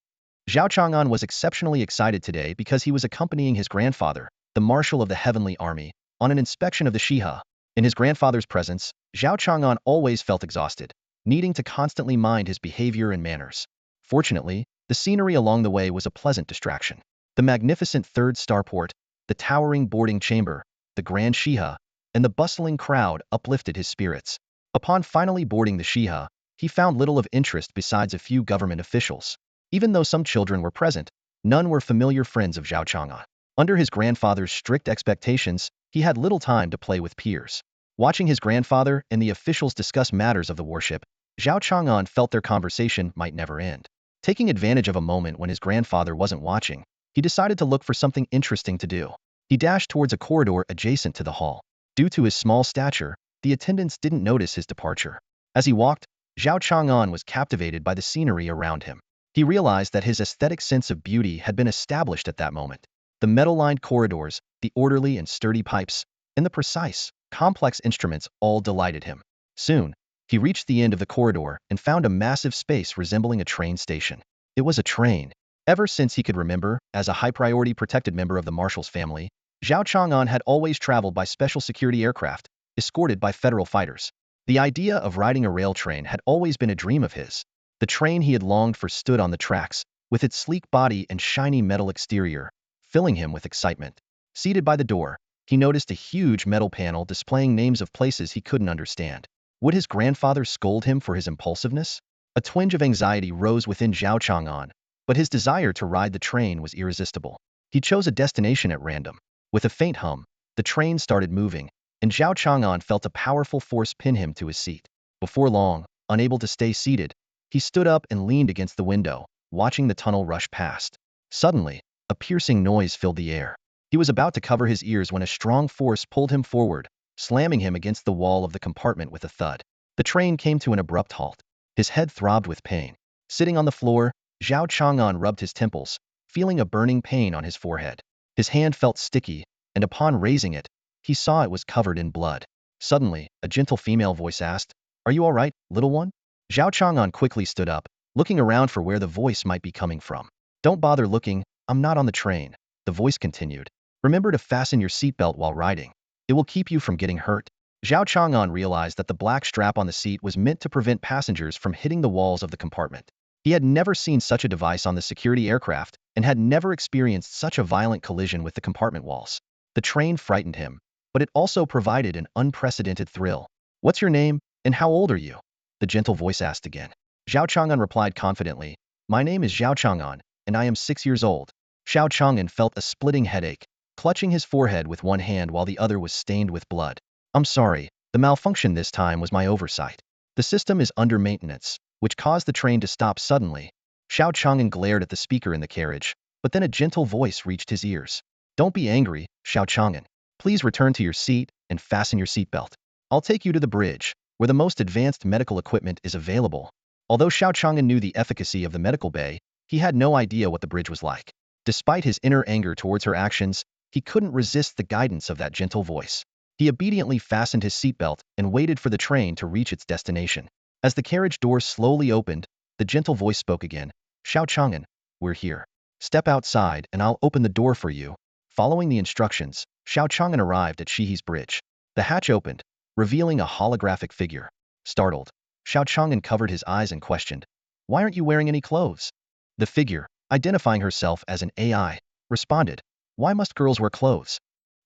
Zhao Chang'an was exceptionally excited today because he was accompanying his grandfather, the Marshal of the Heavenly Army, on an inspection of the Xihe. In his grandfather's presence, Zhao Chang'an always felt exhausted, needing to constantly mind his behavior and manners. Fortunately, the scenery along the way was a pleasant distraction. The magnificent third starport, the towering boarding chamber, the grand Xihe, and the bustling crowd uplifted his spirits. Upon finally boarding the Xihe, he found little of interest besides a few government officials. Even though some children were present, none were familiar friends of Zhao Chang'an. Under his grandfather's strict expectations, he had little time to play with peers. Watching his grandfather and the officials discuss matters of the warship, Zhao Chang'an felt their conversation might never end. Taking advantage of a moment when his grandfather wasn't watching, he decided to look for something interesting to do. He dashed towards a corridor adjacent to the hall. Due to his small stature, the attendants didn't notice his departure. As he walked, Zhao Chang'an was captivated by the scenery around him. He realized that his aesthetic sense of beauty had been established at that moment. The metal-lined corridors, the orderly and sturdy pipes, and the precise, complex instruments all delighted him. Soon, he reached the end of the corridor and found a massive space resembling a train station. It was a train. Ever since he could remember, as a high-priority protected member of the Marshal's family, Zhao Chang'an had always traveled by special security aircraft, escorted by federal fighters. The idea of riding a rail train had always been a dream of his. The train he had longed for stood on the tracks, with its sleek body and shiny metal exterior, filling him with excitement. Seated by the door, he noticed a huge metal panel displaying names of places he couldn't understand. Would his grandfather scold him for his impulsiveness? A twinge of anxiety rose within Zhao Chang'an, but his desire to ride the train was irresistible. He chose a destination at random. With a faint hum, the train started moving, and Zhao Chang'an felt a powerful force pin him to his seat. Before long, unable to stay seated, he stood up and leaned against the window, watching the tunnel rush past. Suddenly, a piercing noise filled the air. He was about to cover his ears when a strong force pulled him forward, slamming him against the wall of the compartment with a thud. The train came to an abrupt halt. His head throbbed with pain. Sitting on the floor, Zhao Chang'an rubbed his temples, feeling a burning pain on his forehead. His hand felt sticky, and upon raising it, he saw it was covered in blood. Suddenly, a gentle female voice asked, "Are you all right, little one?" Zhao Chang'an quickly stood up, looking around for where the voice might be coming from. "Don't bother looking, I'm not on the train," the voice continued. "Remember to fasten your seatbelt while riding. It will keep you from getting hurt." Zhao Chang'an realized that the black strap on the seat was meant to prevent passengers from hitting the walls of the compartment. He had never seen such a device on the security aircraft and had never experienced such a violent collision with the compartment walls. The train frightened him, but it also provided an unprecedented thrill. "What's your name, and how old are you?" the gentle voice asked again. Zhao Chang'an replied confidently, "My name is Zhao Chang'an, and I am 6 years old." Xiao Changan felt a splitting headache, clutching his forehead with one hand while the other was stained with blood. "I'm sorry, the malfunction this time was my oversight. The system is under maintenance, which caused the train to stop suddenly." Xiao Changan glared at the speaker in the carriage, but then a gentle voice reached his ears. "Don't be angry, Xiao Changan. Please return to your seat and fasten your seatbelt. I'll take you to the bridge, where the most advanced medical equipment is available." Although Xiao Changan knew the efficacy of the medical bay, he had no idea what the bridge was like. Despite his inner anger towards her actions, he couldn't resist the guidance of that gentle voice. He obediently fastened his seatbelt and waited for the train to reach its destination. As the carriage door slowly opened, the gentle voice spoke again. "Xiao Changan, we're here. Step outside and I'll open the door for you." Following the instructions, Xiao Changan arrived at Xihe's bridge. The hatch opened, revealing a holographic figure. Startled, Xiao Changan covered his eyes and questioned, "Why aren't you wearing any clothes?" The figure, identifying herself as an AI, responded, "Why must girls wear clothes?"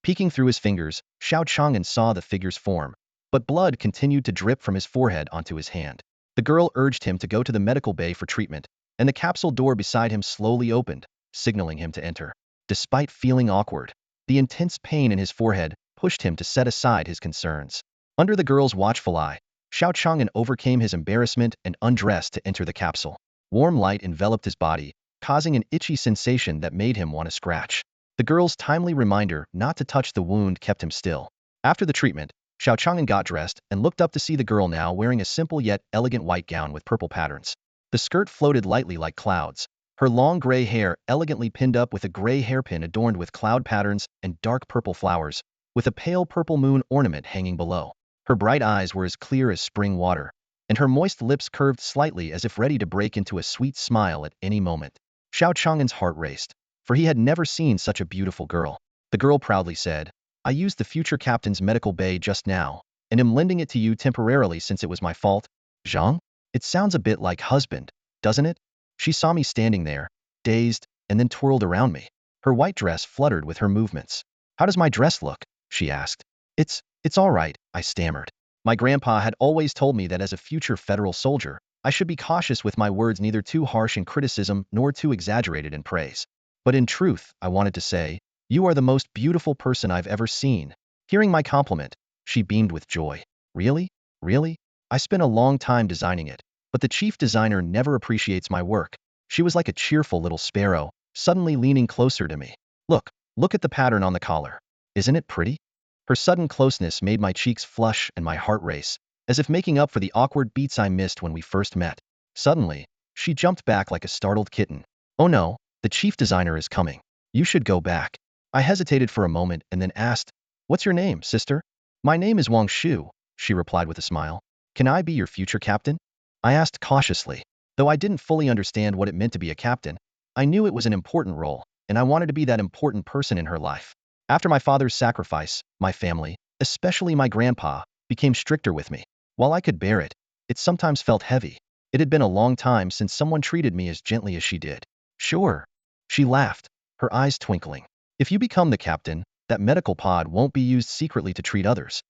Peeking through his fingers, Xiao Chang'an saw the figure's form, but blood continued to drip from his forehead onto his hand. The girl urged him to go to the medical bay for treatment, and the capsule door beside him slowly opened, signaling him to enter. Despite feeling awkward, the intense pain in his forehead pushed him to set aside his concerns. Under the girl's watchful eye, Xiao Chang'an overcame his embarrassment and undressed to enter the capsule. Warm light enveloped his body, causing an itchy sensation that made him want to scratch. The girl's timely reminder not to touch the wound kept him still. After the treatment, Xiao Chang'an got dressed and looked up to see the girl now wearing a simple yet elegant white gown with purple patterns. The skirt floated lightly like clouds. Her long gray hair elegantly pinned up with a gray hairpin adorned with cloud patterns and dark purple flowers, with a pale purple moon ornament hanging below. Her bright eyes were as clear as spring water, and her moist lips curved slightly as if ready to break into a sweet smile at any moment. Xiao Chang'an's heart raced, for he had never seen such a beautiful girl. The girl proudly said, "I used the future captain's medical bay just now, and am lending it to you temporarily since it was my fault." Zhang? It sounds a bit like husband, doesn't it? She saw me standing there, dazed, and then twirled around me. Her white dress fluttered with her movements. "How does my dress look?" she asked. It's all right," I stammered. My grandpa had always told me that as a future federal soldier, I should be cautious with my words, neither too harsh in criticism nor too exaggerated in praise. But in truth, I wanted to say, "You are the most beautiful person I've ever seen." Hearing my compliment, she beamed with joy. "Really? Really? I spent a long time designing it, but the chief designer never appreciates my work." She was like a cheerful little sparrow, suddenly leaning closer to me. Look at the pattern on the collar. Isn't it pretty?" Her sudden closeness made my cheeks flush and my heart race, as if making up for the awkward beats I missed when we first met. Suddenly, she jumped back like a startled kitten. "Oh no, the chief designer is coming. You should go back." I hesitated for a moment and then asked, "What's your name, sister?" "My name is Wang Shu," she replied with a smile. "Can I be your future captain?" I asked cautiously. Though I didn't fully understand what it meant to be a captain, I knew it was an important role, and I wanted to be that important person in her life. After my father's sacrifice, my family, especially my grandpa, became stricter with me. While I could bear it, it sometimes felt heavy. It had been a long time since someone treated me as gently as she did. "Sure." She laughed, her eyes twinkling. "If you become the captain, that medical pod won't be used secretly to treat others."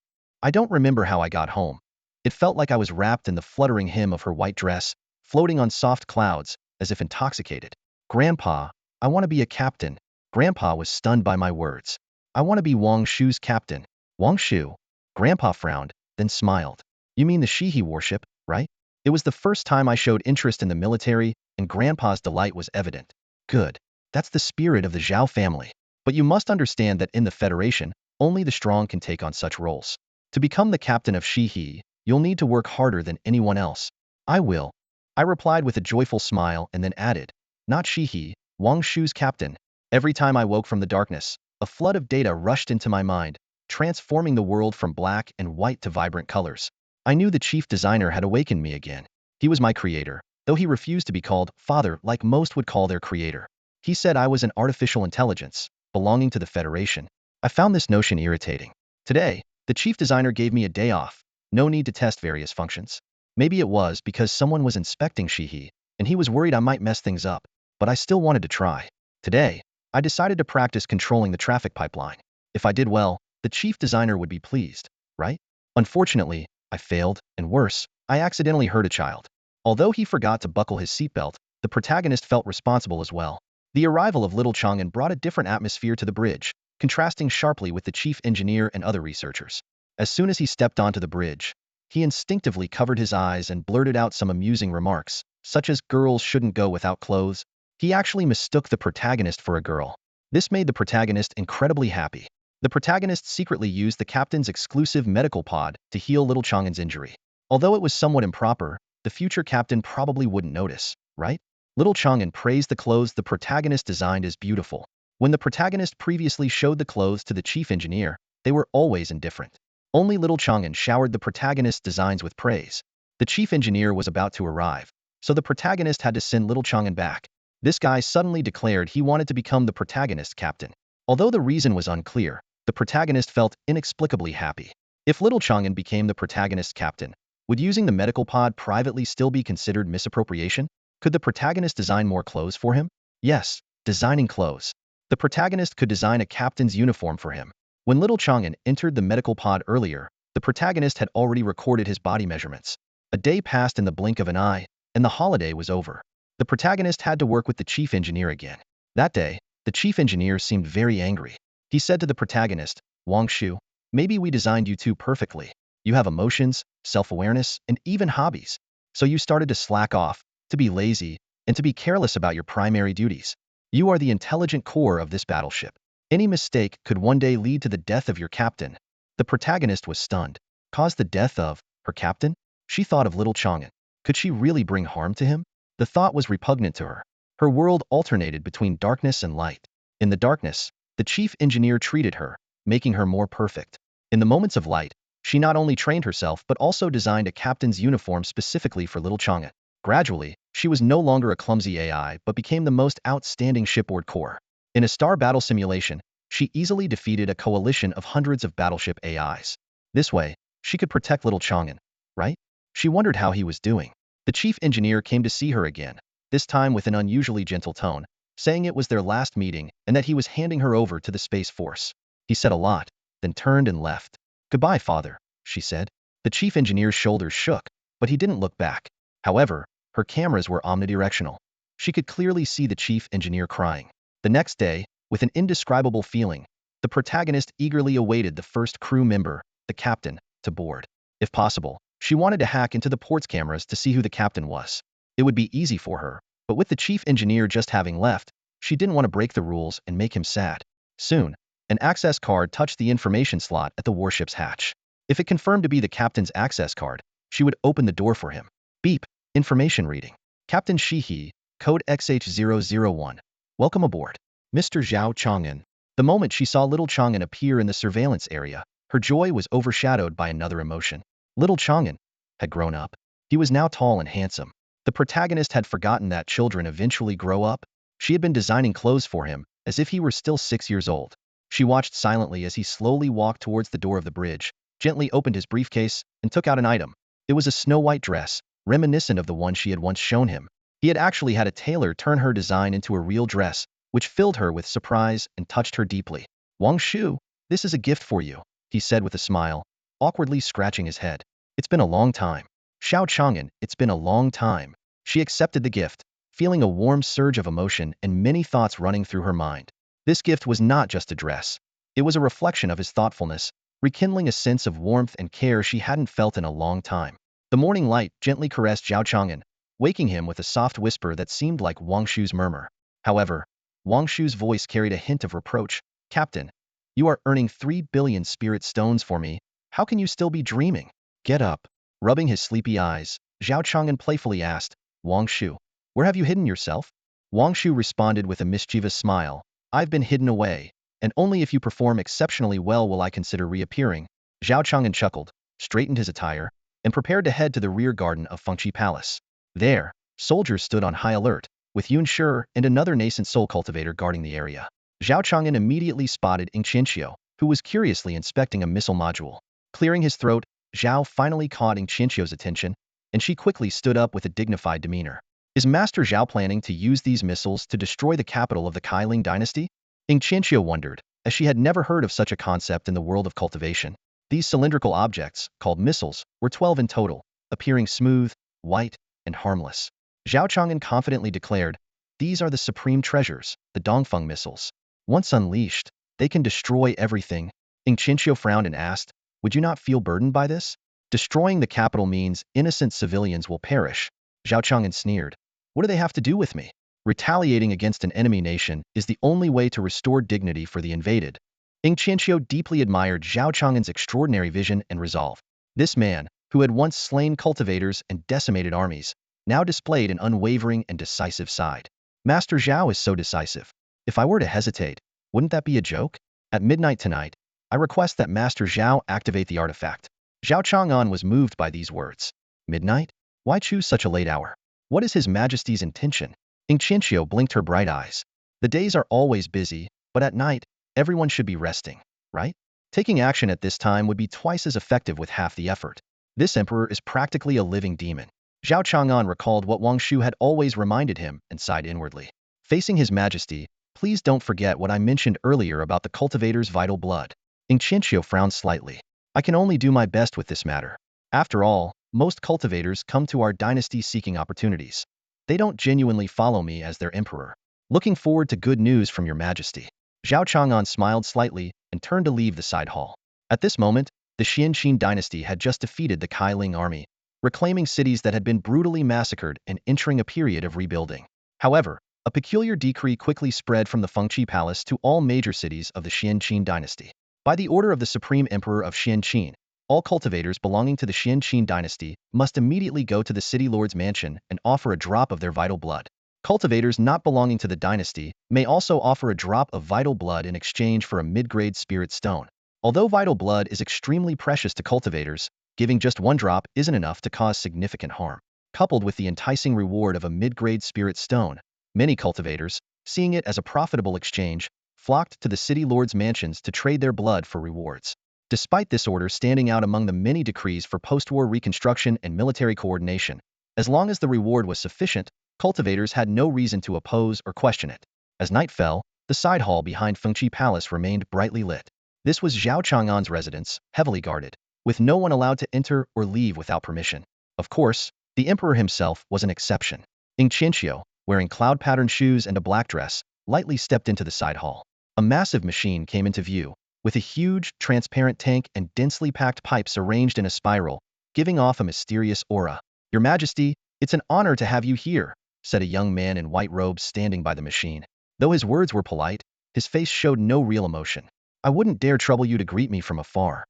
I don't remember how I got home. It felt like I was wrapped in the fluttering hem of her white dress, floating on soft clouds, as if intoxicated. "Grandpa, I want to be a captain." Grandpa was stunned by my words. "I want to be Wang Shu's captain." "Wang Shu?" Grandpa frowned, then smiled. "You mean the Xihe warship, right?" It was the first time I showed interest in the military, and Grandpa's delight was evident. "Good. That's the spirit of the Zhao family. But you must understand that in the Federation, only the strong can take on such roles. To become the captain of Xihe, you'll need to work harder than anyone else." "I will," I replied with a joyful smile and then added, "Not Xihe, Wang Shu's captain." Every time I woke from the darkness, a flood of data rushed into my mind, transforming the world from black and white to vibrant colors. I knew the chief designer had awakened me again. He was my creator, though he refused to be called father like most would call their creator. He said I was an artificial intelligence, belonging to the Federation. I found this notion irritating. Today, the chief designer gave me a day off, no need to test various functions. Maybe it was because someone was inspecting Xihe, and he was worried I might mess things up, but I still wanted to try. Today, I decided to practice controlling the traffic pipeline. If I did well, the chief designer would be pleased, right? Unfortunately, I failed, and worse, I accidentally hurt a child. Although he forgot to buckle his seatbelt, the protagonist felt responsible as well. The arrival of little Chang'an brought a different atmosphere to the bridge, contrasting sharply with the chief engineer and other researchers. As soon as he stepped onto the bridge, he instinctively covered his eyes and blurted out some amusing remarks, such as "girls shouldn't go without clothes." He actually mistook the protagonist for a girl. This made the protagonist incredibly happy. The protagonist secretly used the captain's exclusive medical pod to heal little Chang'an's injury. Although it was somewhat improper, the future captain probably wouldn't notice, right? Little Chang'an praised the clothes the protagonist designed as beautiful. When the protagonist previously showed the clothes to the chief engineer, they were always indifferent. Only little Chang'an showered the protagonist's designs with praise. The chief engineer was about to arrive, so the protagonist had to send little Chang'an back. This guy suddenly declared he wanted to become the protagonist's captain. Although the reason was unclear, the protagonist felt inexplicably happy. If little Chang'an became the protagonist's captain, would using the medical pod privately still be considered misappropriation? Could the protagonist design more clothes for him? Yes, designing clothes. The protagonist could design a captain's uniform for him. When little Chang'an entered the medical pod earlier, the protagonist had already recorded his body measurements. A day passed in the blink of an eye, and the holiday was over. The protagonist had to work with the chief engineer again. That day, the chief engineer seemed very angry. He said to the protagonist, "Wang Shu, maybe we designed you too perfectly. You have emotions, self-awareness, and even hobbies. So you started to slack off, to be lazy, and to be careless about your primary duties. You are the intelligent core of this battleship. Any mistake could one day lead to the death of your captain. The protagonist was stunned. Caused the death of her captain? She thought of little Chang'an. Could she really bring harm to him? The thought was repugnant to her. Her world alternated between darkness and light. In the darkness, the chief engineer treated her, making her more perfect. In the moments of light, she not only trained herself but also designed a captain's uniform specifically for little Chang'an. Gradually, she was no longer a clumsy AI but became the most outstanding shipboard core. In a star battle simulation, she easily defeated a coalition of hundreds of battleship AIs. This way, she could protect little Chang'an, right? She wondered how he was doing. The chief engineer came to see her again, this time with an unusually gentle tone, saying it was their last meeting and that he was handing her over to the Space Force. He said a lot, then turned and left. "Goodbye, father," she said. The chief engineer's shoulders shook, but he didn't look back. However, her cameras were omnidirectional. She could clearly see the chief engineer crying. The next day, with an indescribable feeling, the protagonist eagerly awaited the first crew member, the captain, to board. If possible, she wanted to hack into the port's cameras to see who the captain was. It would be easy for her, but with the chief engineer just having left, she didn't want to break the rules and make him sad. Soon, an access card touched the information slot at the warship's hatch. If it confirmed to be the captain's access card, she would open the door for him. Beep. Information reading. Captain Xihe, code XH001. Welcome aboard. Mr. Zhao Chang'an. The moment she saw little Chang'an appear in the surveillance area, her joy was overshadowed by another emotion. Little Chang'an had grown up. He was now tall and handsome. The protagonist had forgotten that children eventually grow up. She had been designing clothes for him, as if he were still 6 years old. She watched silently as he slowly walked towards the door of the bridge, gently opened his briefcase, and took out an item. It was a snow-white dress, reminiscent of the one she had once shown him. He had actually had a tailor turn her design into a real dress, which filled her with surprise and touched her deeply. "Wang Shu, this is a gift for you," he said with a smile, awkwardly scratching his head. "It's been a long time." "Xiao Chang'an, it's been a long time." She accepted the gift, feeling a warm surge of emotion and many thoughts running through her mind. This gift was not just a dress. It was a reflection of his thoughtfulness, rekindling a sense of warmth and care she hadn't felt in a long time. The morning light gently caressed Zhao Chang'an, waking him with a soft whisper that seemed like Wang Shu's murmur. However, Wang Shu's voice carried a hint of reproach. "Captain, you are earning 3 billion spirit stones for me. How can you still be dreaming? Get up." Rubbing his sleepy eyes, Zhao Chang'an playfully asked, "Wang Shu, where have you hidden yourself?" Wang Shu responded with a mischievous smile. "I've been hidden away, and only if you perform exceptionally well will I consider reappearing." Zhao Chang'an chuckled, straightened his attire, and prepared to head to the rear garden of Fengqi Palace. There, soldiers stood on high alert, with Yun Shi and another nascent soul cultivator guarding the area. Zhao Chang'an immediately spotted Xianqiu, who was curiously inspecting a missile module. Clearing his throat, Zhao finally caught Xianqiu's attention, and she quickly stood up with a dignified demeanor. "Is Master Zhao planning to use these missiles to destroy the capital of the Kailing dynasty?" Xianqiu wondered, as she had never heard of such a concept in the world of cultivation. These cylindrical objects, called missiles, were 12 in total, appearing smooth, white, and harmless. Zhao Chang'an confidently declared, "These are the supreme treasures, the Dongfeng missiles. Once unleashed, they can destroy everything." Xianqiu frowned and asked, "Would you not feel burdened by this? Destroying the capital means innocent civilians will perish." Zhao Chang'an sneered. "What do they have to do with me? Retaliating against an enemy nation is the only way to restore dignity for the invaded." Xianqiu deeply admired Zhao Chang'an's extraordinary vision and resolve. This man, who had once slain cultivators and decimated armies, now displayed an unwavering and decisive side. "Master Zhao is so decisive. If I were to hesitate, wouldn't that be a joke? At midnight tonight, I request that Master Zhao activate the artifact." Zhao Chang'an was moved by these words. Midnight? Why choose such a late hour? What is His Majesty's intention? Xianqiu blinked her bright eyes. "The days are always busy, but at night, everyone should be resting, right? Taking action at this time would be twice as effective with half the effort. This emperor is practically a living demon." Zhao Chang'an recalled what Wang Shu had always reminded him and sighed inwardly. "Facing His Majesty, please don't forget what I mentioned earlier about the cultivator's vital blood." Xianqiu frowned slightly. "I can only do my best with this matter. After all, most cultivators come to our dynasty seeking opportunities. They don't genuinely follow me as their emperor. Looking forward to good news from your Majesty." Zhao Chang'an smiled slightly and turned to leave the side hall. At this moment, the Xianqin dynasty had just defeated the Kailing army, reclaiming cities that had been brutally massacred and entering a period of rebuilding. However, A peculiar decree quickly spread from the Fengqi Palace to all major cities of the Xianqin dynasty. By the order of the Supreme Emperor of Xianqin, all cultivators belonging to the Xianqin dynasty must immediately go to the city lord's mansion and offer a drop of their vital blood. Cultivators not belonging to the dynasty may also offer a drop of vital blood in exchange for a mid-grade spirit stone. Although vital blood is extremely precious to cultivators, giving just one drop isn't enough to cause significant harm. Coupled with the enticing reward of a mid-grade spirit stone, many cultivators, seeing it as a profitable exchange, flocked to the city lords' mansions to trade their blood for rewards. Despite this order standing out among the many decrees for post-war reconstruction and military coordination, as long as the reward was sufficient, cultivators had no reason to oppose or question it. As night fell, the side hall behind Fengqi Palace remained brightly lit. This was Zhao Chang'an's residence, heavily guarded, with no one allowed to enter or leave without permission. Of course, the emperor himself was an exception. Qianqiu, wearing cloud-patterned shoes and a black dress, lightly stepped into the side hall. A massive machine came into view, with a huge, transparent tank and densely packed pipes arranged in a spiral, giving off a mysterious aura. "Your Majesty, it's an honor to have you here," said a young man in white robes standing by the machine. Though his words were polite, his face showed no real emotion. "I wouldn't dare trouble you to greet me from afar.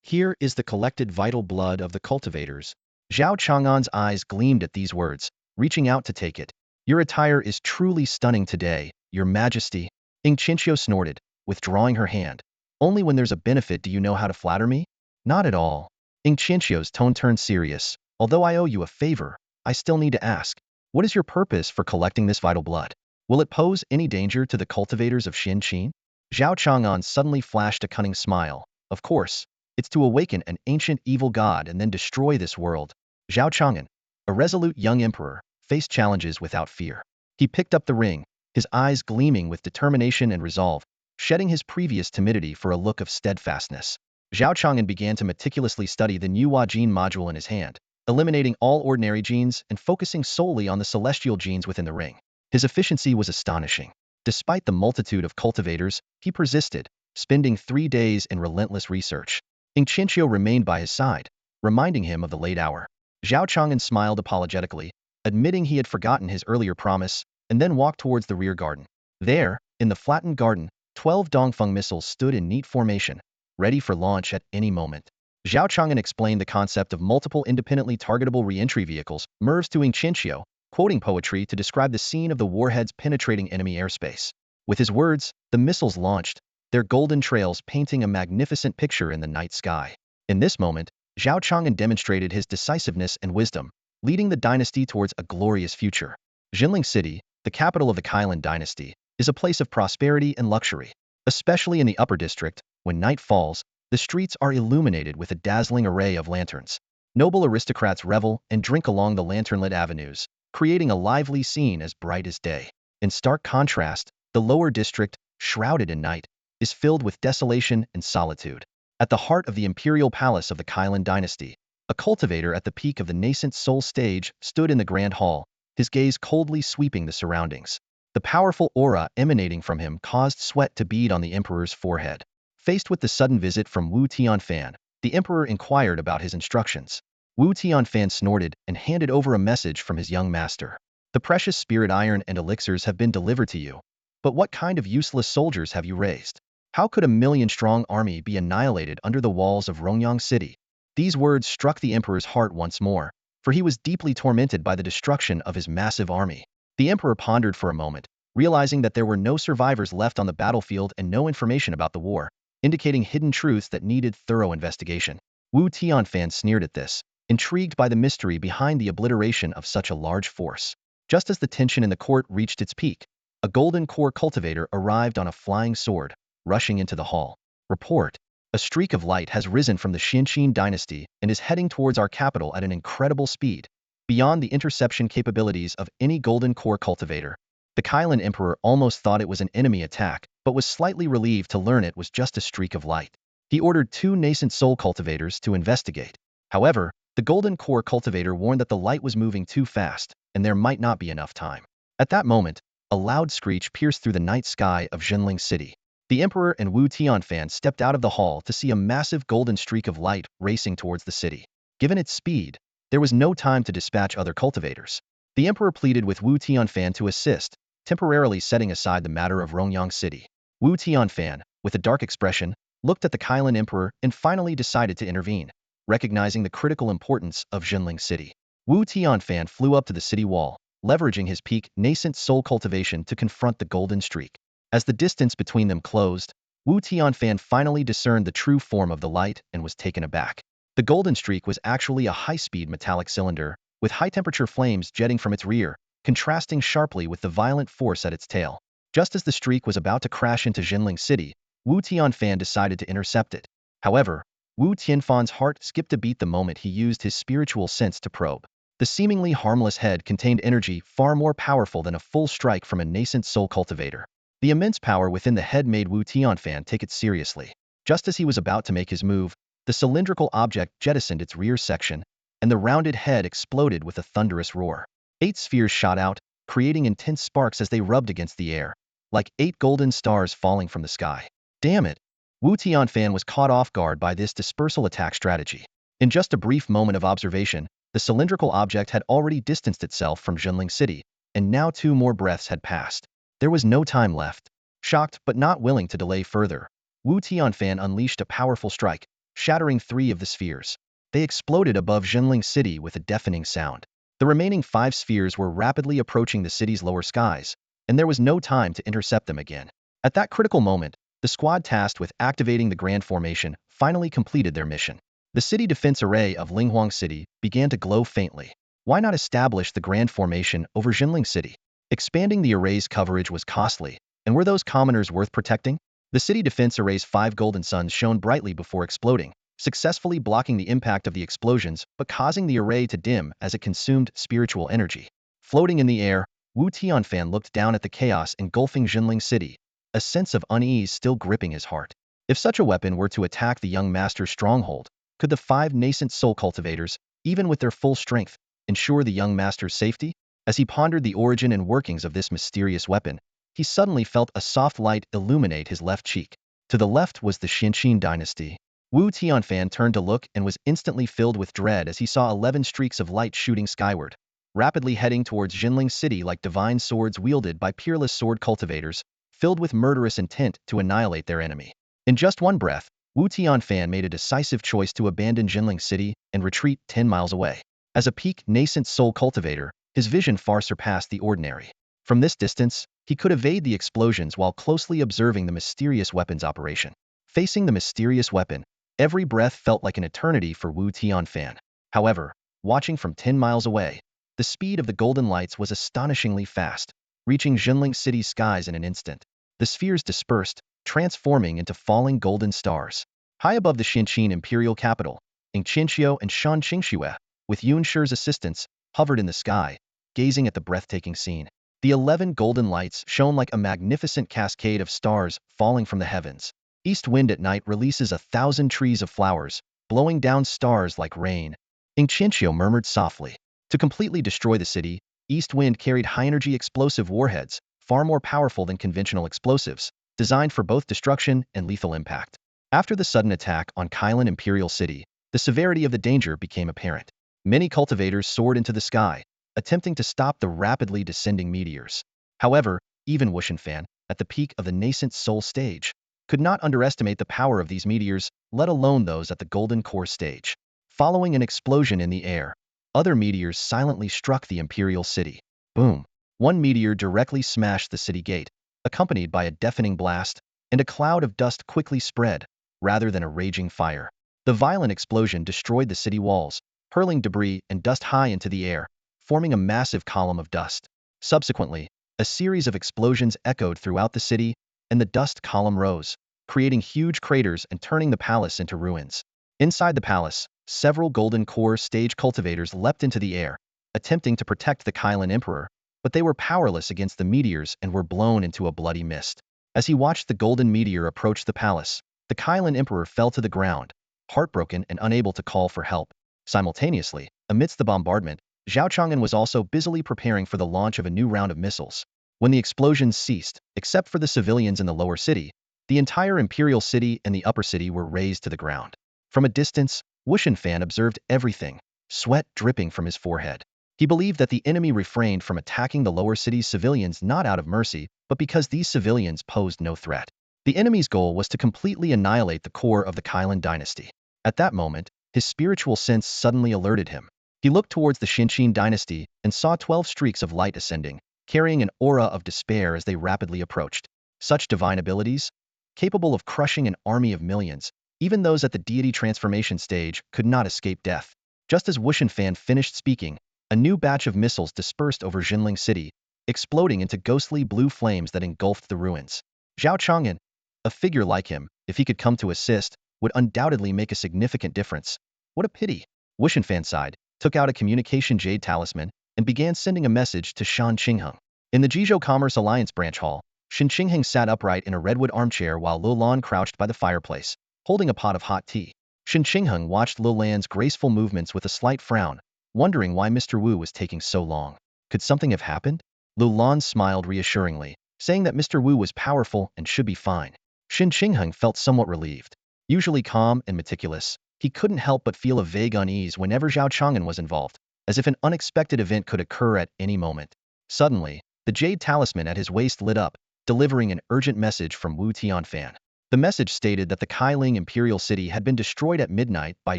Here is the collected vital blood of the cultivators." Zhao Chang'an's eyes gleamed at these words, reaching out to take it. "Your attire is truly stunning today, Your Majesty." Qianqiu snorted, withdrawing her hand. "Only when there's a benefit do you know how to flatter me?" "Not at all." Qianqiu's tone turned serious. "Although I owe you a favor, I still need to ask. What is your purpose for collecting this vital blood? Will it pose any danger to the cultivators of Xianqin?" Zhao Chang'an suddenly flashed a cunning smile. "Of course, it's to awaken an ancient evil god and then destroy this world." Zhao Chang'an, a resolute young emperor, faced challenges without fear. He picked up the ring, his eyes gleaming with determination and resolve, shedding his previous timidity for a look of steadfastness. Zhao Chang'an began to meticulously study the Nuwa gene module in his hand, eliminating all ordinary genes and focusing solely on the celestial genes within the ring. His efficiency was astonishing. Despite the multitude of cultivators, he persisted, spending 3 days in relentless research. Qianqiu remained by his side, reminding him of the late hour. Zhao Chang'an smiled apologetically, admitting he had forgotten his earlier promise, and then walked towards the rear garden. There, in the flattened garden, 12 Dongfeng missiles stood in neat formation, ready for launch at any moment. Zhao Chang'an explained the concept of multiple independently targetable re-entry vehicles, MIRVs, to Qianqiu, quoting poetry to describe the scene of the warheads penetrating enemy airspace. With his words, the missiles launched, their golden trails painting a magnificent picture in the night sky. In this moment, Zhao Chang'an demonstrated his decisiveness and wisdom, leading the dynasty towards a glorious future. Jinling City, the capital of the Kailan dynasty, is a place of prosperity and luxury. Especially in the upper district, when night falls, the streets are illuminated with a dazzling array of lanterns. Noble aristocrats revel and drink along the lantern-lit avenues, creating a lively scene as bright as day. In stark contrast, the lower district, shrouded in night, is filled with desolation and solitude. At the heart of the imperial palace of the Kailan dynasty, a cultivator at the peak of the Nascent Souls stage stood in the grand hall, his gaze coldly sweeping the surroundings. The powerful aura emanating from him caused sweat to bead on the emperor's forehead. Faced with the sudden visit from Wu Tianfan, the emperor inquired about his instructions. Wu Tianfan snorted and handed over a message from his young master. "The precious spirit iron and elixirs have been delivered to you. But what kind of useless soldiers have you raised? How could a million-strong army be annihilated under the walls of Rongyang City?" These words struck the emperor's heart once more, for he was deeply tormented by the destruction of his massive army. The emperor pondered for a moment, realizing that there were no survivors left on the battlefield and no information about the war, indicating hidden truths that needed thorough investigation. Wu Tianfan sneered at this, intrigued by the mystery behind the obliteration of such a large force. Just as the tension in the court reached its peak, a golden core cultivator arrived on a flying sword, rushing into the hall. "Report. A streak of light has risen from the Xianqin dynasty and is heading towards our capital at an incredible speed, beyond the interception capabilities of any golden core cultivator." The Kailan emperor almost thought it was an enemy attack, but was slightly relieved to learn it was just a streak of light. He ordered 2 nascent soul cultivators to investigate. However, the golden core cultivator warned that the light was moving too fast, and there might not be enough time. At that moment, a loud screech pierced through the night sky of Jinling City. The emperor and Wu Tianfan stepped out of the hall to see a massive golden streak of light racing towards the city. Given its speed, there was no time to dispatch other cultivators. The emperor pleaded with Wu Tianfan to assist, temporarily setting aside the matter of Rongyang City. Wu Tianfan, with a dark expression, looked at the Kailan Emperor and finally decided to intervene, recognizing the critical importance of Jinling City. Wu Tianfan flew up to the city wall, leveraging his peak Nascent Soul cultivation to confront the golden streak. As the distance between them closed, Wu Tianfan finally discerned the true form of the light and was taken aback. The golden streak was actually a high-speed metallic cylinder, with high-temperature flames jetting from its rear, contrasting sharply with the violent force at its tail. Just as the streak was about to crash into Jinling City, Wu Tianfan decided to intercept it. However, Wu Tianfan's heart skipped a beat the moment he used his spiritual sense to probe. The seemingly harmless head contained energy far more powerful than a full strike from a nascent soul cultivator. The immense power within the head made Wu Tianfan take it seriously. Just as he was about to make his move, the cylindrical object jettisoned its rear section, and the rounded head exploded with a thunderous roar. 8 spheres shot out, creating intense sparks as they rubbed against the air, like 8 golden stars falling from the sky. Damn it! Wu Tianfan was caught off guard by this dispersal attack strategy. In just a brief moment of observation, the cylindrical object had already distanced itself from Jinling City, and now 2 more breaths had passed. There was no time left. Shocked but not willing to delay further, Wu Tianfan unleashed a powerful strike, shattering 3 of the spheres. They exploded above Jinling City with a deafening sound. The remaining 5 spheres were rapidly approaching the city's lower skies, and there was no time to intercept them again. At that critical moment, the squad tasked with activating the Grand Formation finally completed their mission. The city defense array of Linghuang City began to glow faintly. Why not establish the Grand Formation over Jinling City? Expanding the array's coverage was costly, and were those commoners worth protecting? The city defense array's 5 golden suns shone brightly before exploding, successfully blocking the impact of the explosions but causing the array to dim as it consumed spiritual energy. Floating in the air, Wu Tianfan looked down at the chaos engulfing Jinling City, a sense of unease still gripping his heart. If such a weapon were to attack the young master's stronghold, could the 5 nascent soul cultivators, even with their full strength, ensure the young master's safety? As he pondered the origin and workings of this mysterious weapon, he suddenly felt a soft light illuminate his left cheek. To the left was the Xianqin dynasty. Wu Tianfan turned to look and was instantly filled with dread as he saw 11 streaks of light shooting skyward, rapidly heading towards Jinling City like divine swords wielded by peerless sword cultivators, filled with murderous intent to annihilate their enemy. In just one breath, Wu Tianfan made a decisive choice to abandon Jinling City and retreat 10 miles away. As a peak nascent soul cultivator, his vision far surpassed the ordinary. From this distance, he could evade the explosions while closely observing the mysterious weapon's operation. Facing the mysterious weapon, every breath felt like an eternity for Wu Tianfan. However, watching from 10 miles away, the speed of the golden lights was astonishingly fast, reaching Jinling City's skies in an instant. The spheres dispersed, transforming into falling golden stars. High above the Xianqin imperial capital, Ing Qianqiu and Shan Qingxue, with Yun Shi's assistance, hovered in the sky, gazing at the breathtaking scene. The 11 golden lights shone like a magnificent cascade of stars falling from the heavens. East wind at night releases 1,000 trees of flowers, blowing down stars like rain. Ing Qianqiu murmured softly. To completely destroy the city, East wind carried high-energy explosive warheads, far more powerful than conventional explosives, designed for both destruction and lethal impact. After the sudden attack on Kailan Imperial City, the severity of the danger became apparent. Many cultivators soared into the sky, attempting to stop the rapidly descending meteors. However, even Wushanfan, at the peak of the nascent soul stage, could not underestimate the power of these meteors, let alone those at the golden core stage. Following an explosion in the air, other meteors silently struck the imperial city. Boom! One meteor directly smashed the city gate, accompanied by a deafening blast, and a cloud of dust quickly spread, rather than a raging fire. The violent explosion destroyed the city walls, hurling debris and dust high into the air, forming a massive column of dust. Subsequently, a series of explosions echoed throughout the city, and the dust column rose, creating huge craters and turning the palace into ruins. Inside the palace, several golden core stage cultivators leapt into the air, attempting to protect the Kailan Emperor, but they were powerless against the meteors and were blown into a bloody mist. As he watched the golden meteor approach the palace, the Kailan Emperor fell to the ground, heartbroken and unable to call for help. Simultaneously, amidst the bombardment, Zhao Chang'an was also busily preparing for the launch of a new round of missiles. When the explosions ceased, except for the civilians in the lower city, the entire imperial city and the upper city were razed to the ground. From a distance, Wushanfan observed everything, sweat dripping from his forehead. He believed that the enemy refrained from attacking the lower city's civilians not out of mercy, but because these civilians posed no threat. The enemy's goal was to completely annihilate the core of the Kailan dynasty. At that moment, his spiritual sense suddenly alerted him. He looked towards the Xinqiang dynasty and saw 12 streaks of light ascending, carrying an aura of despair as they rapidly approached. Such divine abilities, capable of crushing an army of millions, even those at the deity transformation stage could not escape death. Just as Wushanfan finished speaking, a new batch of missiles dispersed over Jinling City, exploding into ghostly blue flames that engulfed the ruins. Zhao Chang'an, a figure like him, if he could come to assist, would undoubtedly make a significant difference. What a pity. Wushanfan sighed, took out a communication jade talisman, and began sending a message to Shan Qingheng. In the Jizhou Commerce Alliance branch hall, Shan Qingheng sat upright in a redwood armchair while Lil Lan crouched by the fireplace, holding a pot of hot tea. Shan Qingheng watched Lil Lan's graceful movements with a slight frown, wondering why Mr. Wu was taking so long. Could something have happened? Lil Lan smiled reassuringly, saying that Mr. Wu was powerful and should be fine. Shan Qingheng felt somewhat relieved. Usually calm and meticulous, he couldn't help but feel a vague unease whenever Zhao Chang'an was involved, as if an unexpected event could occur at any moment. Suddenly, the jade talisman at his waist lit up, delivering an urgent message from Wu Tianfan. The message stated that the Kailing Imperial City had been destroyed at midnight by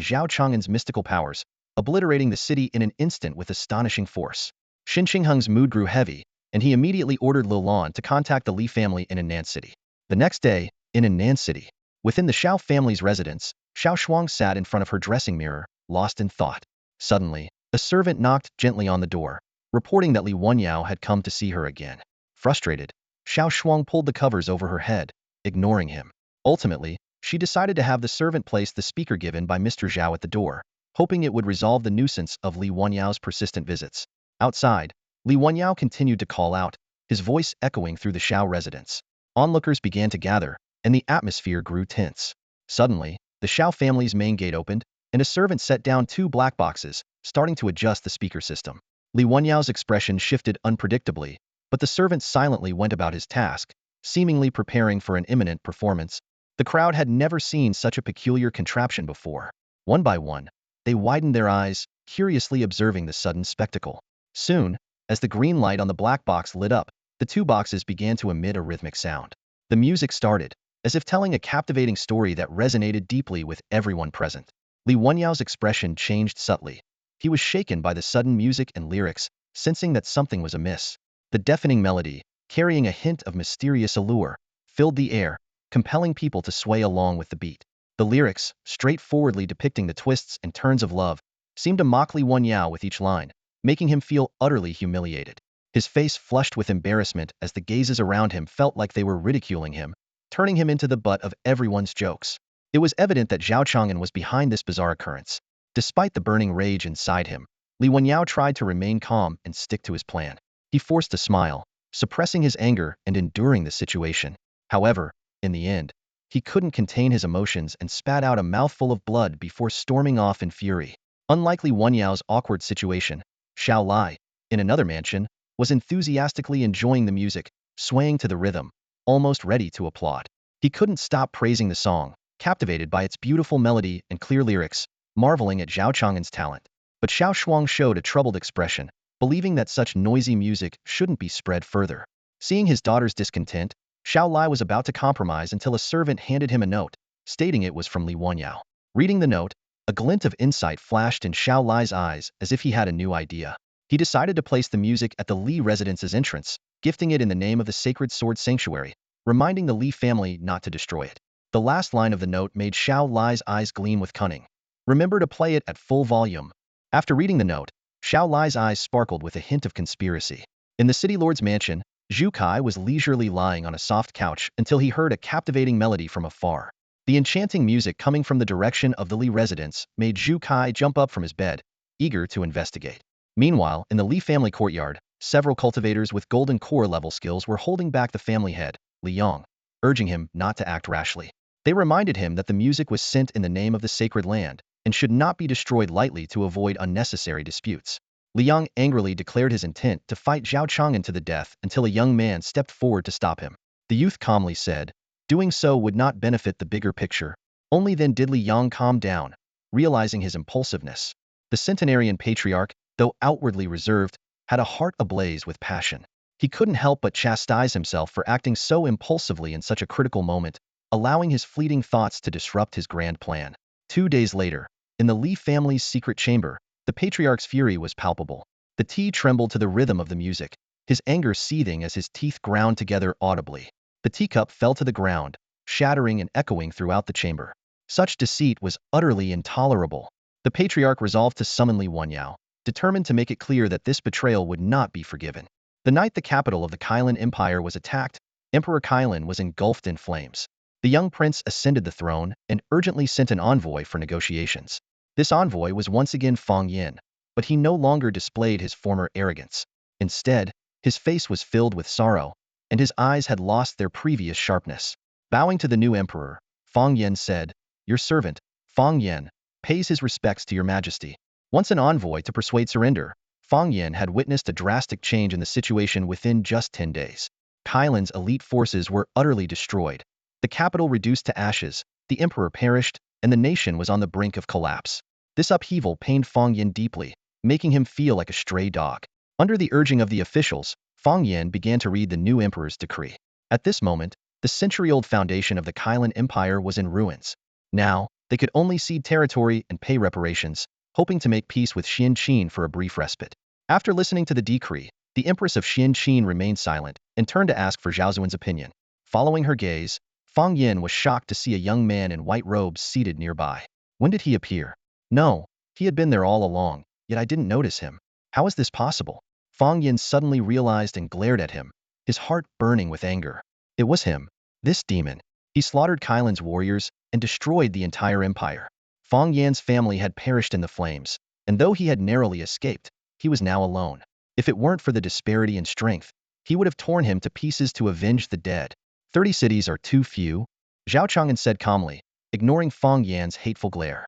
Zhao Chang'an's mystical powers, obliterating the city in an instant with astonishing force. Shan Qingheng's mood grew heavy, and he immediately ordered Lil Lan to contact the Li family in Annan City. The next day, in Annan City, within the Xiao family's residence, Xiao Shuang sat in front of her dressing mirror, lost in thought. Suddenly, a servant knocked gently on the door, reporting that Li Wenyao had come to see her again. Frustrated, Xiao Shuang pulled the covers over her head, ignoring him. Ultimately, she decided to have the servant place the speaker given by Mr. Zhao at the door, hoping it would resolve the nuisance of Li Wenyao's persistent visits. Outside, Li Wenyao continued to call out, his voice echoing through the Xiao residence. Onlookers began to gather, and the atmosphere grew tense. Suddenly, the Xiao family's main gate opened, and a servant set down 2 black boxes, starting to adjust the speaker system. Li Wenyao's expression shifted unpredictably, but the servant silently went about his task, seemingly preparing for an imminent performance. The crowd had never seen such a peculiar contraption before. One by one, they widened their eyes, curiously observing the sudden spectacle. Soon, as the green light on the black box lit up, the 2 boxes began to emit a rhythmic sound. The music started, as if telling a captivating story that resonated deeply with everyone present. Li Wenyao's expression changed subtly. He was shaken by the sudden music and lyrics, sensing that something was amiss. The deafening melody, carrying a hint of mysterious allure, filled the air, compelling people to sway along with the beat. The lyrics, straightforwardly depicting the twists and turns of love, seemed to mock Li Wenyao with each line, making him feel utterly humiliated. His face flushed with embarrassment as the gazes around him felt like they were ridiculing him, turning him into the butt of everyone's jokes. It was evident that Zhao Chang'an was behind this bizarre occurrence. Despite the burning rage inside him, Li Wenyao tried to remain calm and stick to his plan. He forced a smile, suppressing his anger and enduring the situation. However, in the end, he couldn't contain his emotions and spat out a mouthful of blood before storming off in fury. Unlike Li Wenyao's awkward situation, Xiao Lai, in another mansion, was enthusiastically enjoying the music, swaying to the rhythm, almost ready to applaud. He couldn't stop praising the song, captivated by its beautiful melody and clear lyrics, marveling at Zhao Chang'an's talent. But Xiao Shuang showed a troubled expression, believing that such noisy music shouldn't be spread further. Seeing his daughter's discontent, Xiao Lai was about to compromise until a servant handed him a note, stating it was from Li Wenyao. Reading the note, a glint of insight flashed in Xiao Lai's eyes as if he had a new idea. He decided to place the music at the Li residence's entrance, gifting it in the name of the Sacred Sword Sanctuary, reminding the Li family not to destroy it. The last line of the note made Xiao Lai's eyes gleam with cunning. Remember to play it at full volume. After reading the note, Xiao Lai's eyes sparkled with a hint of conspiracy. In the city lord's mansion, Zhu Kai was leisurely lying on a soft couch until he heard a captivating melody from afar. The enchanting music coming from the direction of the Li residence made Zhu Kai jump up from his bed, eager to investigate. Meanwhile, in the Li family courtyard, several cultivators with golden core level skills were holding back the family head, Li Yang, urging him not to act rashly. They reminded him that the music was sent in the name of the sacred land, and should not be destroyed lightly to avoid unnecessary disputes. Li Yang angrily declared his intent to fight Zhao Chang'an to the death until a young man stepped forward to stop him. The youth calmly said, doing so would not benefit the bigger picture. Only then did Li Yang calm down, realizing his impulsiveness. The centenarian patriarch, though outwardly reserved, had a heart ablaze with passion. He couldn't help but chastise himself for acting so impulsively in such a critical moment, allowing his fleeting thoughts to disrupt his grand plan. 2 days later, in the Li family's secret chamber, the patriarch's fury was palpable. The tea trembled to the rhythm of the music, his anger seething as his teeth ground together audibly. The teacup fell to the ground, shattering and echoing throughout the chamber. Such deceit was utterly intolerable. The patriarch resolved to summon Li Wanyao, determined to make it clear that this betrayal would not be forgiven. The night the capital of the Kailan Empire was attacked, Emperor Kailan was engulfed in flames. The young prince ascended the throne and urgently sent an envoy for negotiations. This envoy was once again Fang Yin, but he no longer displayed his former arrogance. Instead, his face was filled with sorrow, and his eyes had lost their previous sharpness. Bowing to the new emperor, Fang Yin said, "Your servant, Fang Yin, pays his respects to your majesty." Once an envoy to persuade surrender, Fang Yin had witnessed a drastic change in the situation within just 10 days. Kailan's elite forces were utterly destroyed. The capital reduced to ashes, the emperor perished, and the nation was on the brink of collapse. This upheaval pained Fang Yin deeply, making him feel like a stray dog. Under the urging of the officials, Fang Yin began to read the new emperor's decree. At this moment, the century-old foundation of the Kailan Empire was in ruins. Now, they could only cede territory and pay reparations, hoping to make peace with Xianqin for a brief respite. After listening to the decree, the Empress of Xianqin remained silent and turned to ask for Zhao Zuan's opinion. Following her gaze, Fang Yin was shocked to see a young man in white robes seated nearby. When did he appear? No, he had been there all along, yet I didn't notice him. How is this possible? Fang Yin suddenly realized and glared at him, his heart burning with anger. It was him, this demon. He slaughtered Kailan's warriors and destroyed the entire empire. Fang Yan's family had perished in the flames, and though he had narrowly escaped, he was now alone. If it weren't for the disparity in strength, he would have torn him to pieces to avenge the dead. 30 cities are too few, Zhao Chang'an said calmly, ignoring Fang Yan's hateful glare.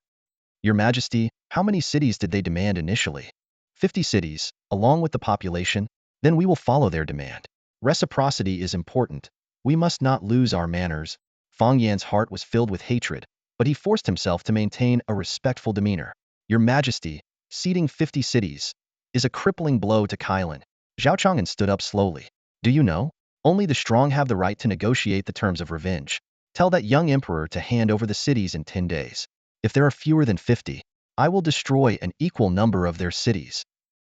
Your Majesty, how many cities did they demand initially? 50 cities, along with the population, then we will follow their demand. Reciprocity is important. We must not lose our manners. Fang Yan's heart was filled with hatred, but he forced himself to maintain a respectful demeanor. Your Majesty, ceding 50 cities, is a crippling blow to Kailan. Zhao Chang'an stood up slowly. Do you know? Only the strong have the right to negotiate the terms of revenge. Tell that young emperor to hand over the cities in 10 days. If there are fewer than 50, I will destroy an equal number of their cities.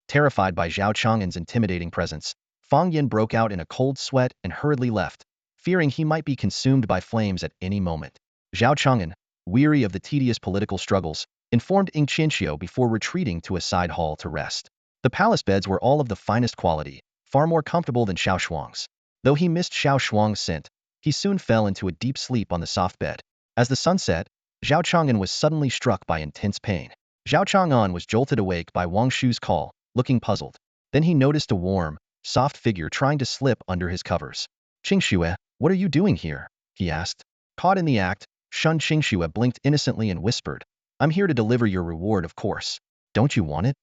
Terrified by Zhao Chang'an's intimidating presence, Fang Yin broke out in a cold sweat and hurriedly left, fearing he might be consumed by flames at any moment. Zhao Chang'an, weary of the tedious political struggles, informed Ying Qianxiu before retreating to a side hall to rest. The palace beds were all of the finest quality, far more comfortable than Xiao Shuang's. Though he missed Xiao Shuang's scent, he soon fell into a deep sleep on the soft bed. As the sun set, Zhao Chang'an was suddenly struck by intense pain. Zhao Chang'an was jolted awake by Wang Shu's call, looking puzzled. Then he noticed a warm, soft figure trying to slip under his covers. Qingxue, what are you doing here? He asked. Caught in the act, Shun Qingxue blinked innocently and whispered, I'm here to deliver your reward, of course. Don't you want it?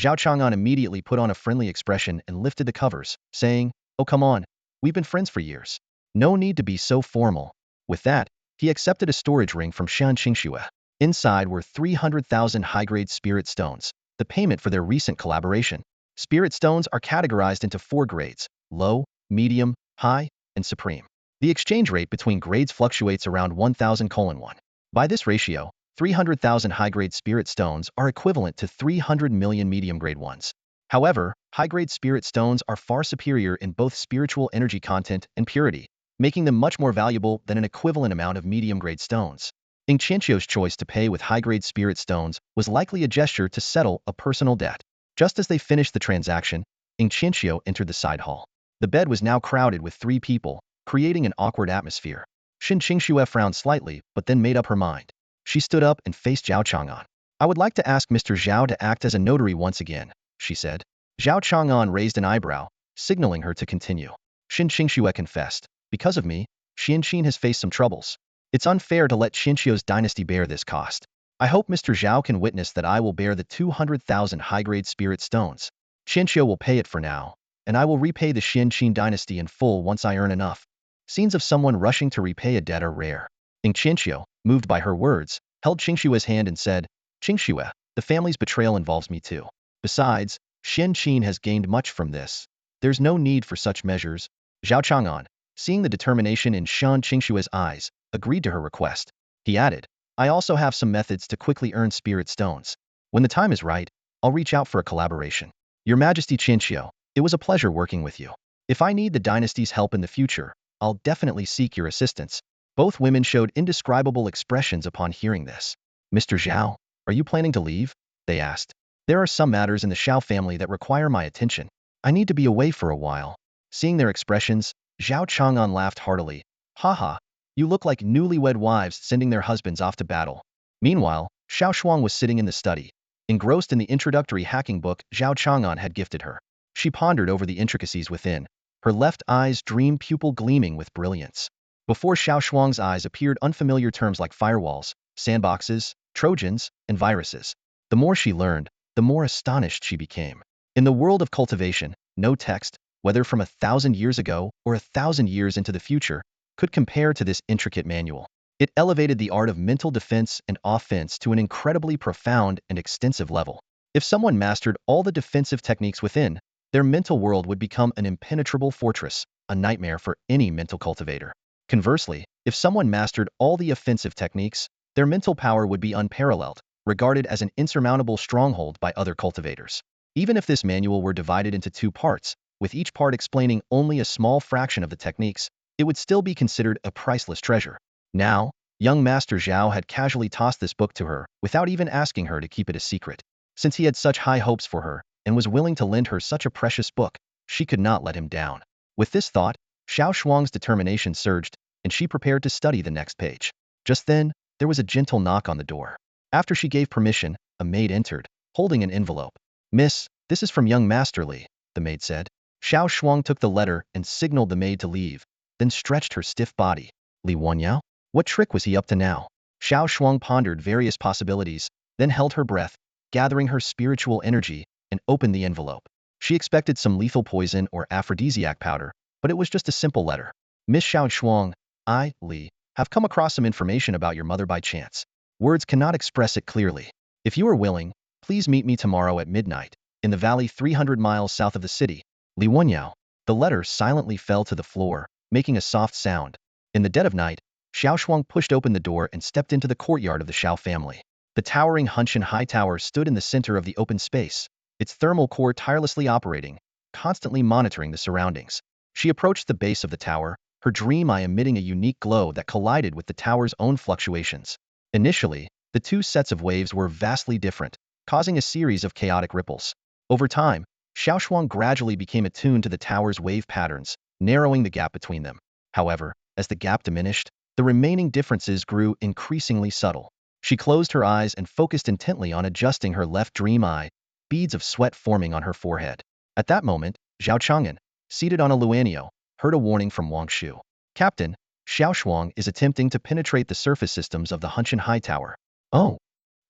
Zhao Chang'an immediately put on a friendly expression and lifted the covers, saying, Oh come on, we've been friends for years. No need to be so formal. With that, he accepted a storage ring from Shun Qingxue. Inside were 300,000 high-grade spirit stones, the payment for their recent collaboration. Spirit stones are categorized into 4 grades: low, medium, high, and supreme. The exchange rate between grades fluctuates around 1,000:1. By this ratio, 300,000 high-grade spirit stones are equivalent to 300 million medium-grade ones. However, high-grade spirit stones are far superior in both spiritual energy content and purity, making them much more valuable than an equivalent amount of medium-grade stones. Ying Qianxiu's choice to pay with high-grade spirit stones was likely a gesture to settle a personal debt. Just as they finished the transaction, Ying Qianxiu entered the side hall. The bed was now crowded with 3 people, creating an awkward atmosphere. Shin Qingxue frowned slightly, but then made up her mind. She stood up and faced Zhao Chang'an. I would like to ask Mr. Zhao to act as a notary once again, she said. Zhao Chang'an raised an eyebrow, signaling her to continue. Shin Qingxue confessed, because of me, Xianqin has faced some troubles. It's unfair to let Qianxiu's dynasty bear this cost. I hope Mr. Zhao can witness that I will bear the 200,000 high-grade spirit stones. Qianxiu will pay it for now, and I will repay the Xianqin dynasty in full once I earn enough. Scenes of someone rushing to repay a debt are rare. Ying Qianxiu, moved by her words, held Qingxue's hand and said, Qingxue, the family's betrayal involves me too. Besides, Shen Qin has gained much from this. There's no need for such measures. Zhao Chang'an, seeing the determination in Shan Qingshue's eyes, agreed to her request. He added, I also have some methods to quickly earn spirit stones. When the time is right, I'll reach out for a collaboration. Your Majesty Qinxiu, it was a pleasure working with you. If I need the dynasty's help in the future, I'll definitely seek your assistance. Both women showed indescribable expressions upon hearing this. Mr. Zhao, are you planning to leave? They asked. There are some matters in the Xiao family that require my attention. I need to be away for a while. Seeing their expressions, Zhao Chang'an laughed heartily. Haha, you look like newlywed wives sending their husbands off to battle. Meanwhile, Xiao Shuang was sitting in the study, engrossed in the introductory hacking book Zhao Chang'an had gifted her. She pondered over the intricacies within, her left eye's dream pupil gleaming with brilliance. Before Xiao Shuang's eyes appeared unfamiliar terms like firewalls, sandboxes, Trojans, and viruses. The more she learned, the more astonished she became. In the world of cultivation, no text, whether from 1,000 years ago or 1,000 years into the future, could compare to this intricate manual. It elevated the art of mental defense and offense to an incredibly profound and extensive level. If someone mastered all the defensive techniques within, their mental world would become an impenetrable fortress, a nightmare for any mental cultivator. Conversely, if someone mastered all the offensive techniques, their mental power would be unparalleled, regarded as an insurmountable stronghold by other cultivators. Even if this manual were divided into 2 parts, with each part explaining only a small fraction of the techniques, it would still be considered a priceless treasure. Now, young Master Zhao had casually tossed this book to her, without even asking her to keep it a secret. Since he had such high hopes for her, and was willing to lend her such a precious book, she could not let him down. With this thought, Xiao Shuang's determination surged, and she prepared to study the next page. Just then, there was a gentle knock on the door. After she gave permission, a maid entered, holding an envelope. Miss, this is from young Master Li, the maid said. Xiao Shuang took the letter and signaled the maid to leave, then stretched her stiff body. Li Wanyao? What trick was he up to now? Xiao Shuang pondered various possibilities, then held her breath, gathering her spiritual energy, and opened the envelope. She expected some lethal poison or aphrodisiac powder, but it was just a simple letter. Miss Xiao Shuang, I, Li, have come across some information about your mother by chance. Words cannot express it clearly. If you are willing, please meet me tomorrow at midnight, in the valley 300 miles south of the city. Li Wanyao. The letter silently fell to the floor, making a soft sound. In the dead of night, Xiao Shuang pushed open the door and stepped into the courtyard of the Xiao family. The towering Hunshan High Tower stood in the center of the open space, its thermal core tirelessly operating, constantly monitoring the surroundings. She approached the base of the tower, her dream eye emitting a unique glow that collided with the tower's own fluctuations. Initially, the 2 sets of waves were vastly different, causing a series of chaotic ripples. Over time, Xiao Shuang gradually became attuned to the tower's wave patterns, narrowing the gap between them. However, as the gap diminished, the remaining differences grew increasingly subtle. She closed her eyes and focused intently on adjusting her left dream eye, beads of sweat forming on her forehead. At that moment, Zhao Chang'an, seated on a luanio, heard a warning from Wang Shu. Captain, Xiao Shuang is attempting to penetrate the surface systems of the Hunshan High Tower. Oh.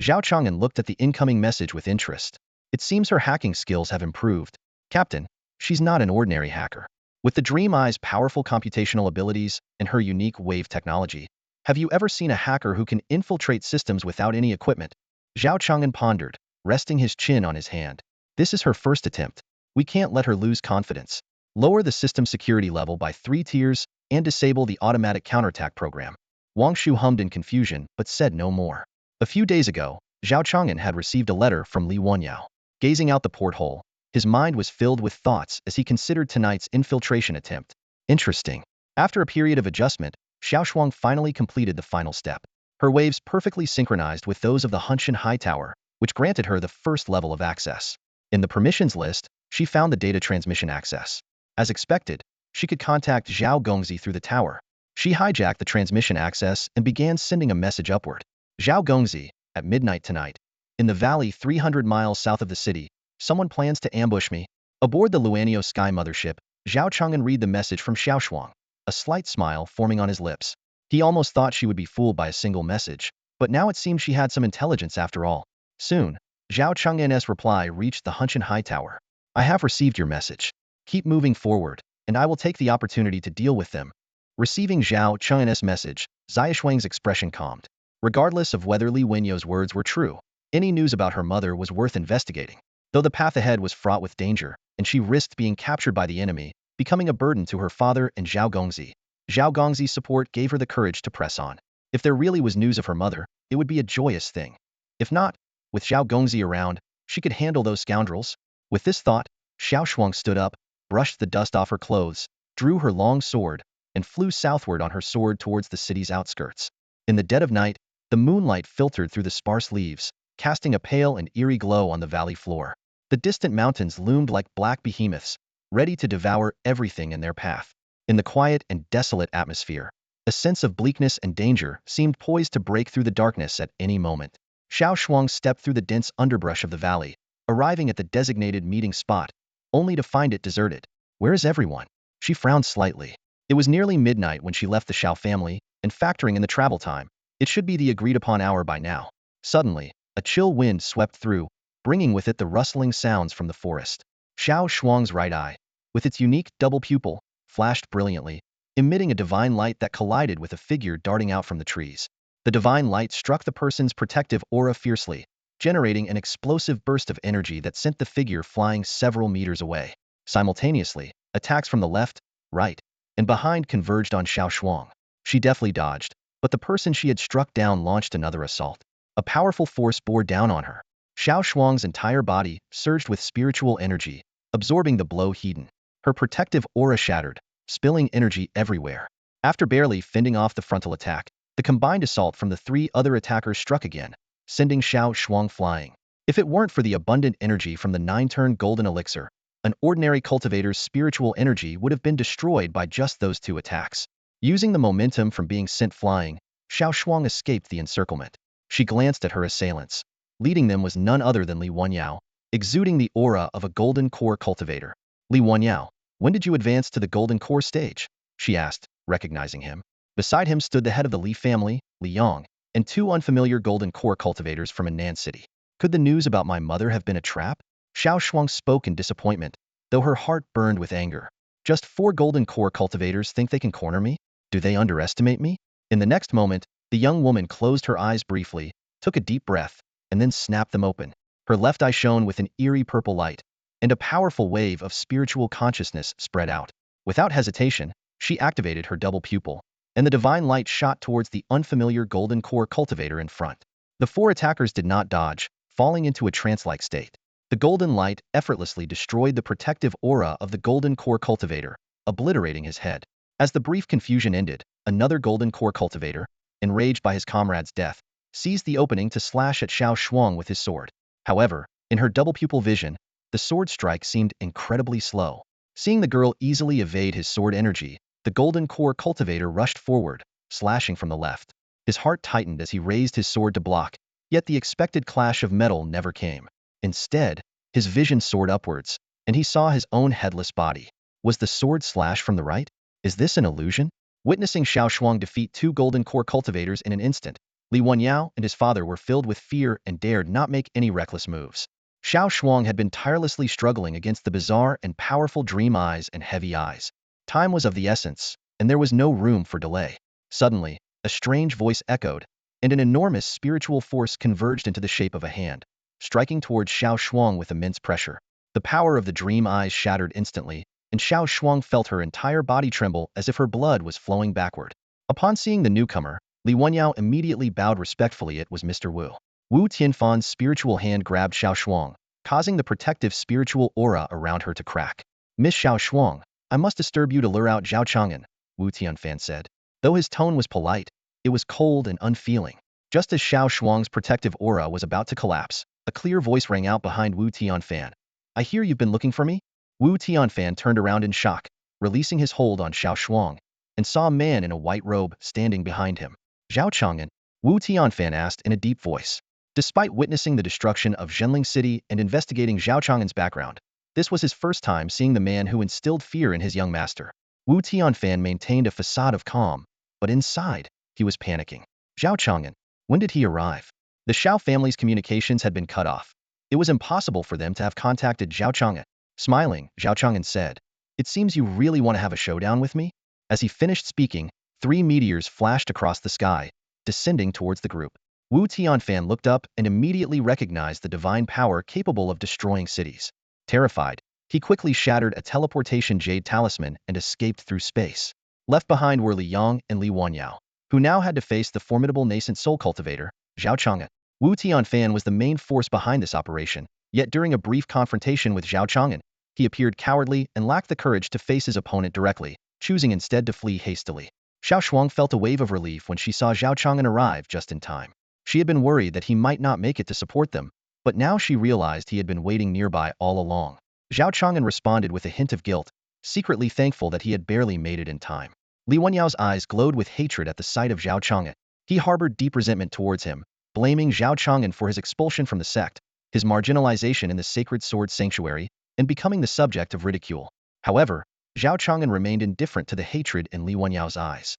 Zhao Chang'an looked at the incoming message with interest. It seems her hacking skills have improved. Captain, she's not an ordinary hacker. With the Dream Eye's powerful computational abilities and her unique wave technology, have you ever seen a hacker who can infiltrate systems without any equipment? Zhao Chang'an pondered, resting his chin on his hand. This is her first attempt. We can't let her lose confidence. Lower the system security level by 3 tiers and disable the automatic counterattack program. Wang Shu hummed in confusion but said no more. A few days ago, Zhao Chang'an had received a letter from Li Wanyao. Gazing out the porthole, his mind was filled with thoughts as he considered tonight's infiltration attempt. Interesting. After a period of adjustment, Xiao Shuang finally completed the final step. Her waves perfectly synchronized with those of the Hunshan High Tower, which granted her the first level of access. In the permissions list, she found the data transmission access. As expected, she could contact Zhao Gongzi through the tower. She hijacked the transmission access and began sending a message upward. Zhao Gongzi, at midnight tonight, in the valley 300 miles south of the city, someone plans to ambush me. Aboard the Luanio Sky Mothership, Zhao Chang'an read the message from Xiao Shuang, a slight smile forming on his lips. He almost thought she would be fooled by a single message, but now it seemed she had some intelligence after all. Soon, Zhao Chang'an's reply reached the Hunshan High Tower. I have received your message. Keep moving forward, and I will take the opportunity to deal with them. Receiving Zhao Chang'an's message, Xia Shuang's expression calmed. Regardless of whether Li Wenyo's words were true, any news about her mother was worth investigating. though the path ahead was fraught with danger, and she risked being captured by the enemy, becoming a burden to her father and Zhao Gongzi. Zhao Gongzi's support gave her the courage to press on. If there really was news of her mother, it would be a joyous thing. If not, with Zhao Gongzi around, she could handle those scoundrels. With this thought, Xiao Shuang stood up, brushed the dust off her clothes, drew her long sword, and flew southward on her sword towards the city's outskirts. In the dead of night, the moonlight filtered through the sparse leaves, casting a pale and eerie glow on the valley floor. The distant mountains loomed like black behemoths, ready to devour everything in their path. In the quiet and desolate atmosphere, a sense of bleakness and danger seemed poised to break through the darkness at any moment. Xiao Shuang stepped through the dense underbrush of the valley, arriving at the designated meeting spot, only to find it deserted. Where is everyone? She frowned slightly. It was nearly midnight when she left the Xiao family, and factoring in the travel time, it should be the agreed-upon hour by now. Suddenly, a chill wind swept through, bringing with it the rustling sounds from the forest. Xiao Shuang's right eye, with its unique double pupil, flashed brilliantly, emitting a divine light that collided with a figure darting out from the trees. The divine light struck the person's protective aura fiercely, generating an explosive burst of energy that sent the figure flying several meters away. Simultaneously, attacks from the left, right, and behind converged on Xiao Shuang. She deftly dodged, but the person she had struck down launched another assault. A powerful force bore down on her. Xiao Shuang's entire body surged with spiritual energy, absorbing the blow heeded. Her protective aura shattered, spilling energy everywhere. After barely fending off the frontal attack, the combined assault from the three other attackers struck again, sending Xiao Shuang flying. If it weren't for the abundant energy from the 9-turn golden elixir, an ordinary cultivator's spiritual energy would have been destroyed by just those two attacks. Using the momentum from being sent flying, Xiao Shuang escaped the encirclement. She glanced at her assailants. Leading them was none other than Li Wanyao, exuding the aura of a golden core cultivator. Li Wanyao, when did you advance to the golden core stage? She asked, recognizing him. Beside him stood the head of the Li family, Li Yong, and two unfamiliar golden core cultivators from Henan City. Could the news about my mother have been a trap? Xiao Shuang spoke in disappointment, though her heart burned with anger. Just 4 golden core cultivators think they can corner me? Do they underestimate me? In the next moment, the young woman closed her eyes briefly, took a deep breath, and then snapped them open. Her left eye shone with an eerie purple light, and a powerful wave of spiritual consciousness spread out. Without hesitation, she activated her double pupil, and the divine light shot towards the unfamiliar golden core cultivator in front. The 4 attackers did not dodge, falling into a trance-like state. The golden light effortlessly destroyed the protective aura of the golden core cultivator, obliterating his head. As the brief confusion ended, another golden core cultivator, enraged by his comrade's death, seized the opening to slash at Xiao Shuang with his sword. However, in her double pupil vision, the sword strike seemed incredibly slow. Seeing the girl easily evade his sword energy, the golden core cultivator rushed forward, slashing from the left. His heart tightened as he raised his sword to block, yet the expected clash of metal never came. Instead, his vision soared upwards, and he saw his own headless body. Was the sword slash from the right? Is this an illusion? Witnessing Xiao Shuang defeat 2 golden core cultivators in an instant, Li Wanyao and his father were filled with fear and dared not make any reckless moves. Xiao Shuang had been tirelessly struggling against the bizarre and powerful dream eyes and heavy eyes. Time was of the essence, and there was no room for delay. Suddenly, a strange voice echoed, and an enormous spiritual force converged into the shape of a hand, striking towards Xiao Shuang with immense pressure. The power of the dream eyes shattered instantly, and Xiao Shuang felt her entire body tremble as if her blood was flowing backward. Upon seeing the newcomer, Li Wanyao immediately bowed respectfully. It was Mr. Wu. Wu Tianfan's spiritual hand grabbed Xiao Shuang, causing the protective spiritual aura around her to crack. Miss Xiao Shuang, I must disturb you to lure out Zhao Chang'an, Wu Tianfan said. Though his tone was polite, it was cold and unfeeling. Just as Xiao Shuang's protective aura was about to collapse, a clear voice rang out behind Wu Tianfan. I hear you've been looking for me? Wu Tianfan turned around in shock, releasing his hold on Xiao Shuang, and saw a man in a white robe standing behind him. Zhao Chang'an, Wu Tianfan asked in a deep voice. Despite witnessing the destruction of Zhenling City and investigating Zhao Chang'an's background, this was his first time seeing the man who instilled fear in his young master. Wu Tianfan maintained a facade of calm, but inside, he was panicking. Zhao Chang'an, when did he arrive? The Xiao family's communications had been cut off. It was impossible for them to have contacted Zhao Chang'an. Smiling, Zhao Chang'an said, It seems you really want to have a showdown with me? As he finished speaking, 3 meteors flashed across the sky, descending towards the group. Wu Tianfan looked up and immediately recognized the divine power capable of destroying cities. Terrified, he quickly shattered a teleportation jade talisman and escaped through space. Left behind were Li Yong and Li Wanyao, who now had to face the formidable nascent soul cultivator, Zhao Chang'an. Wu Tianfan was the main force behind this operation, yet during a brief confrontation with Zhao Chang'an, he appeared cowardly and lacked the courage to face his opponent directly, choosing instead to flee hastily. Xiao Shuang felt a wave of relief when she saw Zhao Chang'an arrive just in time. She had been worried that he might not make it to support them, but now she realized he had been waiting nearby all along. Zhao Chang'an responded with a hint of guilt, secretly thankful that he had barely made it in time. Li Wenyao's eyes glowed with hatred at the sight of Zhao Chang'an. He harbored deep resentment towards him, blaming Zhao Chang'an for his expulsion from the sect, his marginalization in the sacred sword sanctuary, and becoming the subject of ridicule. However, Zhao Chang'an remained indifferent to the hatred in Li Wenyao's eyes.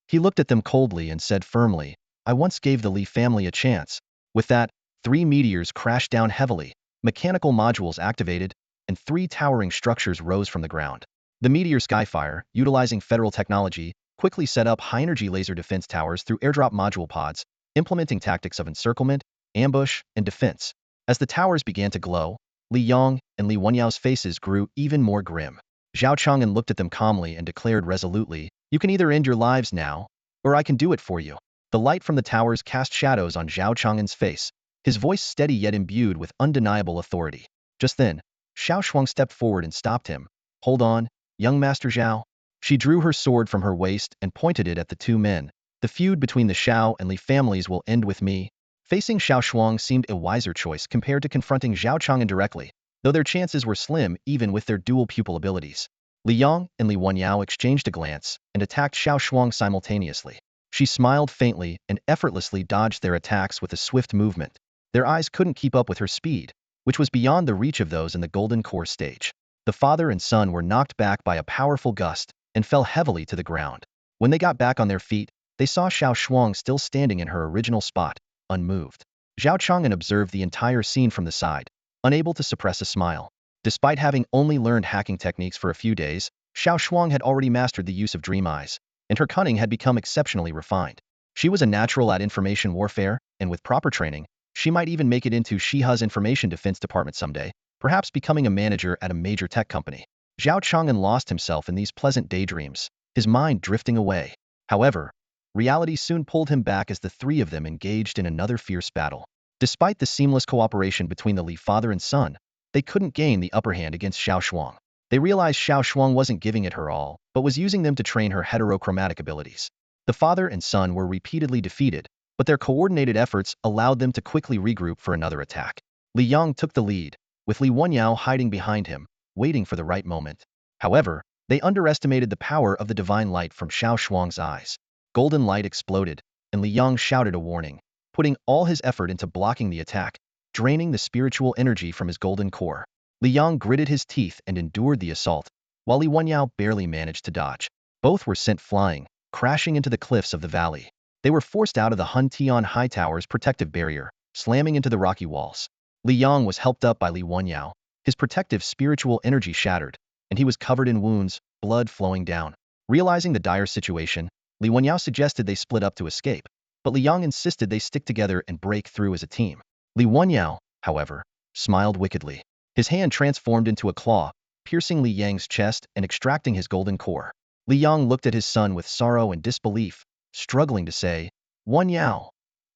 He looked at them coldly and said firmly, "I once gave the Li family a chance." With that, 3 meteors crashed down heavily, mechanical modules activated, and 3 towering structures rose from the ground. The Meteor Skyfire, utilizing federal technology, quickly set up high-energy laser defense towers through airdrop module pods, implementing tactics of encirclement, ambush, and defense. As the towers began to glow, Li Yong and Li Wenyao's faces grew even more grim. Zhao Chang'an looked at them calmly and declared resolutely, "You can either end your lives now, or I can do it for you." The light from the towers cast shadows on Zhao Chang'an's face, his voice steady yet imbued with undeniable authority. Just then, Xiao Shuang stepped forward and stopped him. "Hold on, young Master Zhao." She drew her sword from her waist and pointed it at the 2 men. "The feud between the Xiao and Li families will end with me." Facing Xiao Shuang seemed a wiser choice compared to confronting Zhao Chang'an directly, though their chances were slim even with their dual pupil abilities. Li Yong and Li Wanyao exchanged a glance and attacked Xiao Shuang simultaneously. She smiled faintly and effortlessly dodged their attacks with a swift movement. Their eyes couldn't keep up with her speed, which was beyond the reach of those in the Golden Core stage. The father and son were knocked back by a powerful gust and fell heavily to the ground. When they got back on their feet, they saw Xiao Shuang still standing in her original spot, unmoved. Zhao Chang'an observed the entire scene from the side, unable to suppress a smile. Despite having only learned hacking techniques for a few days, Xiao Shuang had already mastered the use of dream eyes, and her cunning had become exceptionally refined. She was a natural at information warfare, and with proper training, she might even make it into Xihe's information defense department someday, perhaps becoming a manager at a major tech company. Zhao Chang'an lost himself in these pleasant daydreams, his mind drifting away. However, reality soon pulled him back as the 3 of them engaged in another fierce battle. Despite the seamless cooperation between the Li father and son, they couldn't gain the upper hand against Xiao Shuang. They realized Xiao Shuang wasn't giving it her all, but was using them to train her heterochromatic abilities. The father and son were repeatedly defeated, but their coordinated efforts allowed them to quickly regroup for another attack. Li Yong took the lead, with Li Wanyao hiding behind him, waiting for the right moment. However, they underestimated the power of the divine light from Xiao Shuang's eyes. Golden light exploded, and Li Yong shouted a warning, putting all his effort into blocking the attack, draining the spiritual energy from his golden core. Li Yong gritted his teeth and endured the assault, while Li Wanyao barely managed to dodge. Both were sent flying, crashing into the cliffs of the valley. They were forced out of the Hun Tian High Tower's protective barrier, slamming into the rocky walls. Li Yong was helped up by Li Wanyao, his protective spiritual energy shattered, and he was covered in wounds, blood flowing down. Realizing the dire situation, Li Wanyao suggested they split up to escape, but Li Yong insisted they stick together and break through as a team. Li Wanyao, however, smiled wickedly. His hand transformed into a claw, piercing Li Yang's chest and extracting his golden core. Li Yong looked at his son with sorrow and disbelief, struggling to say, "Wanyao,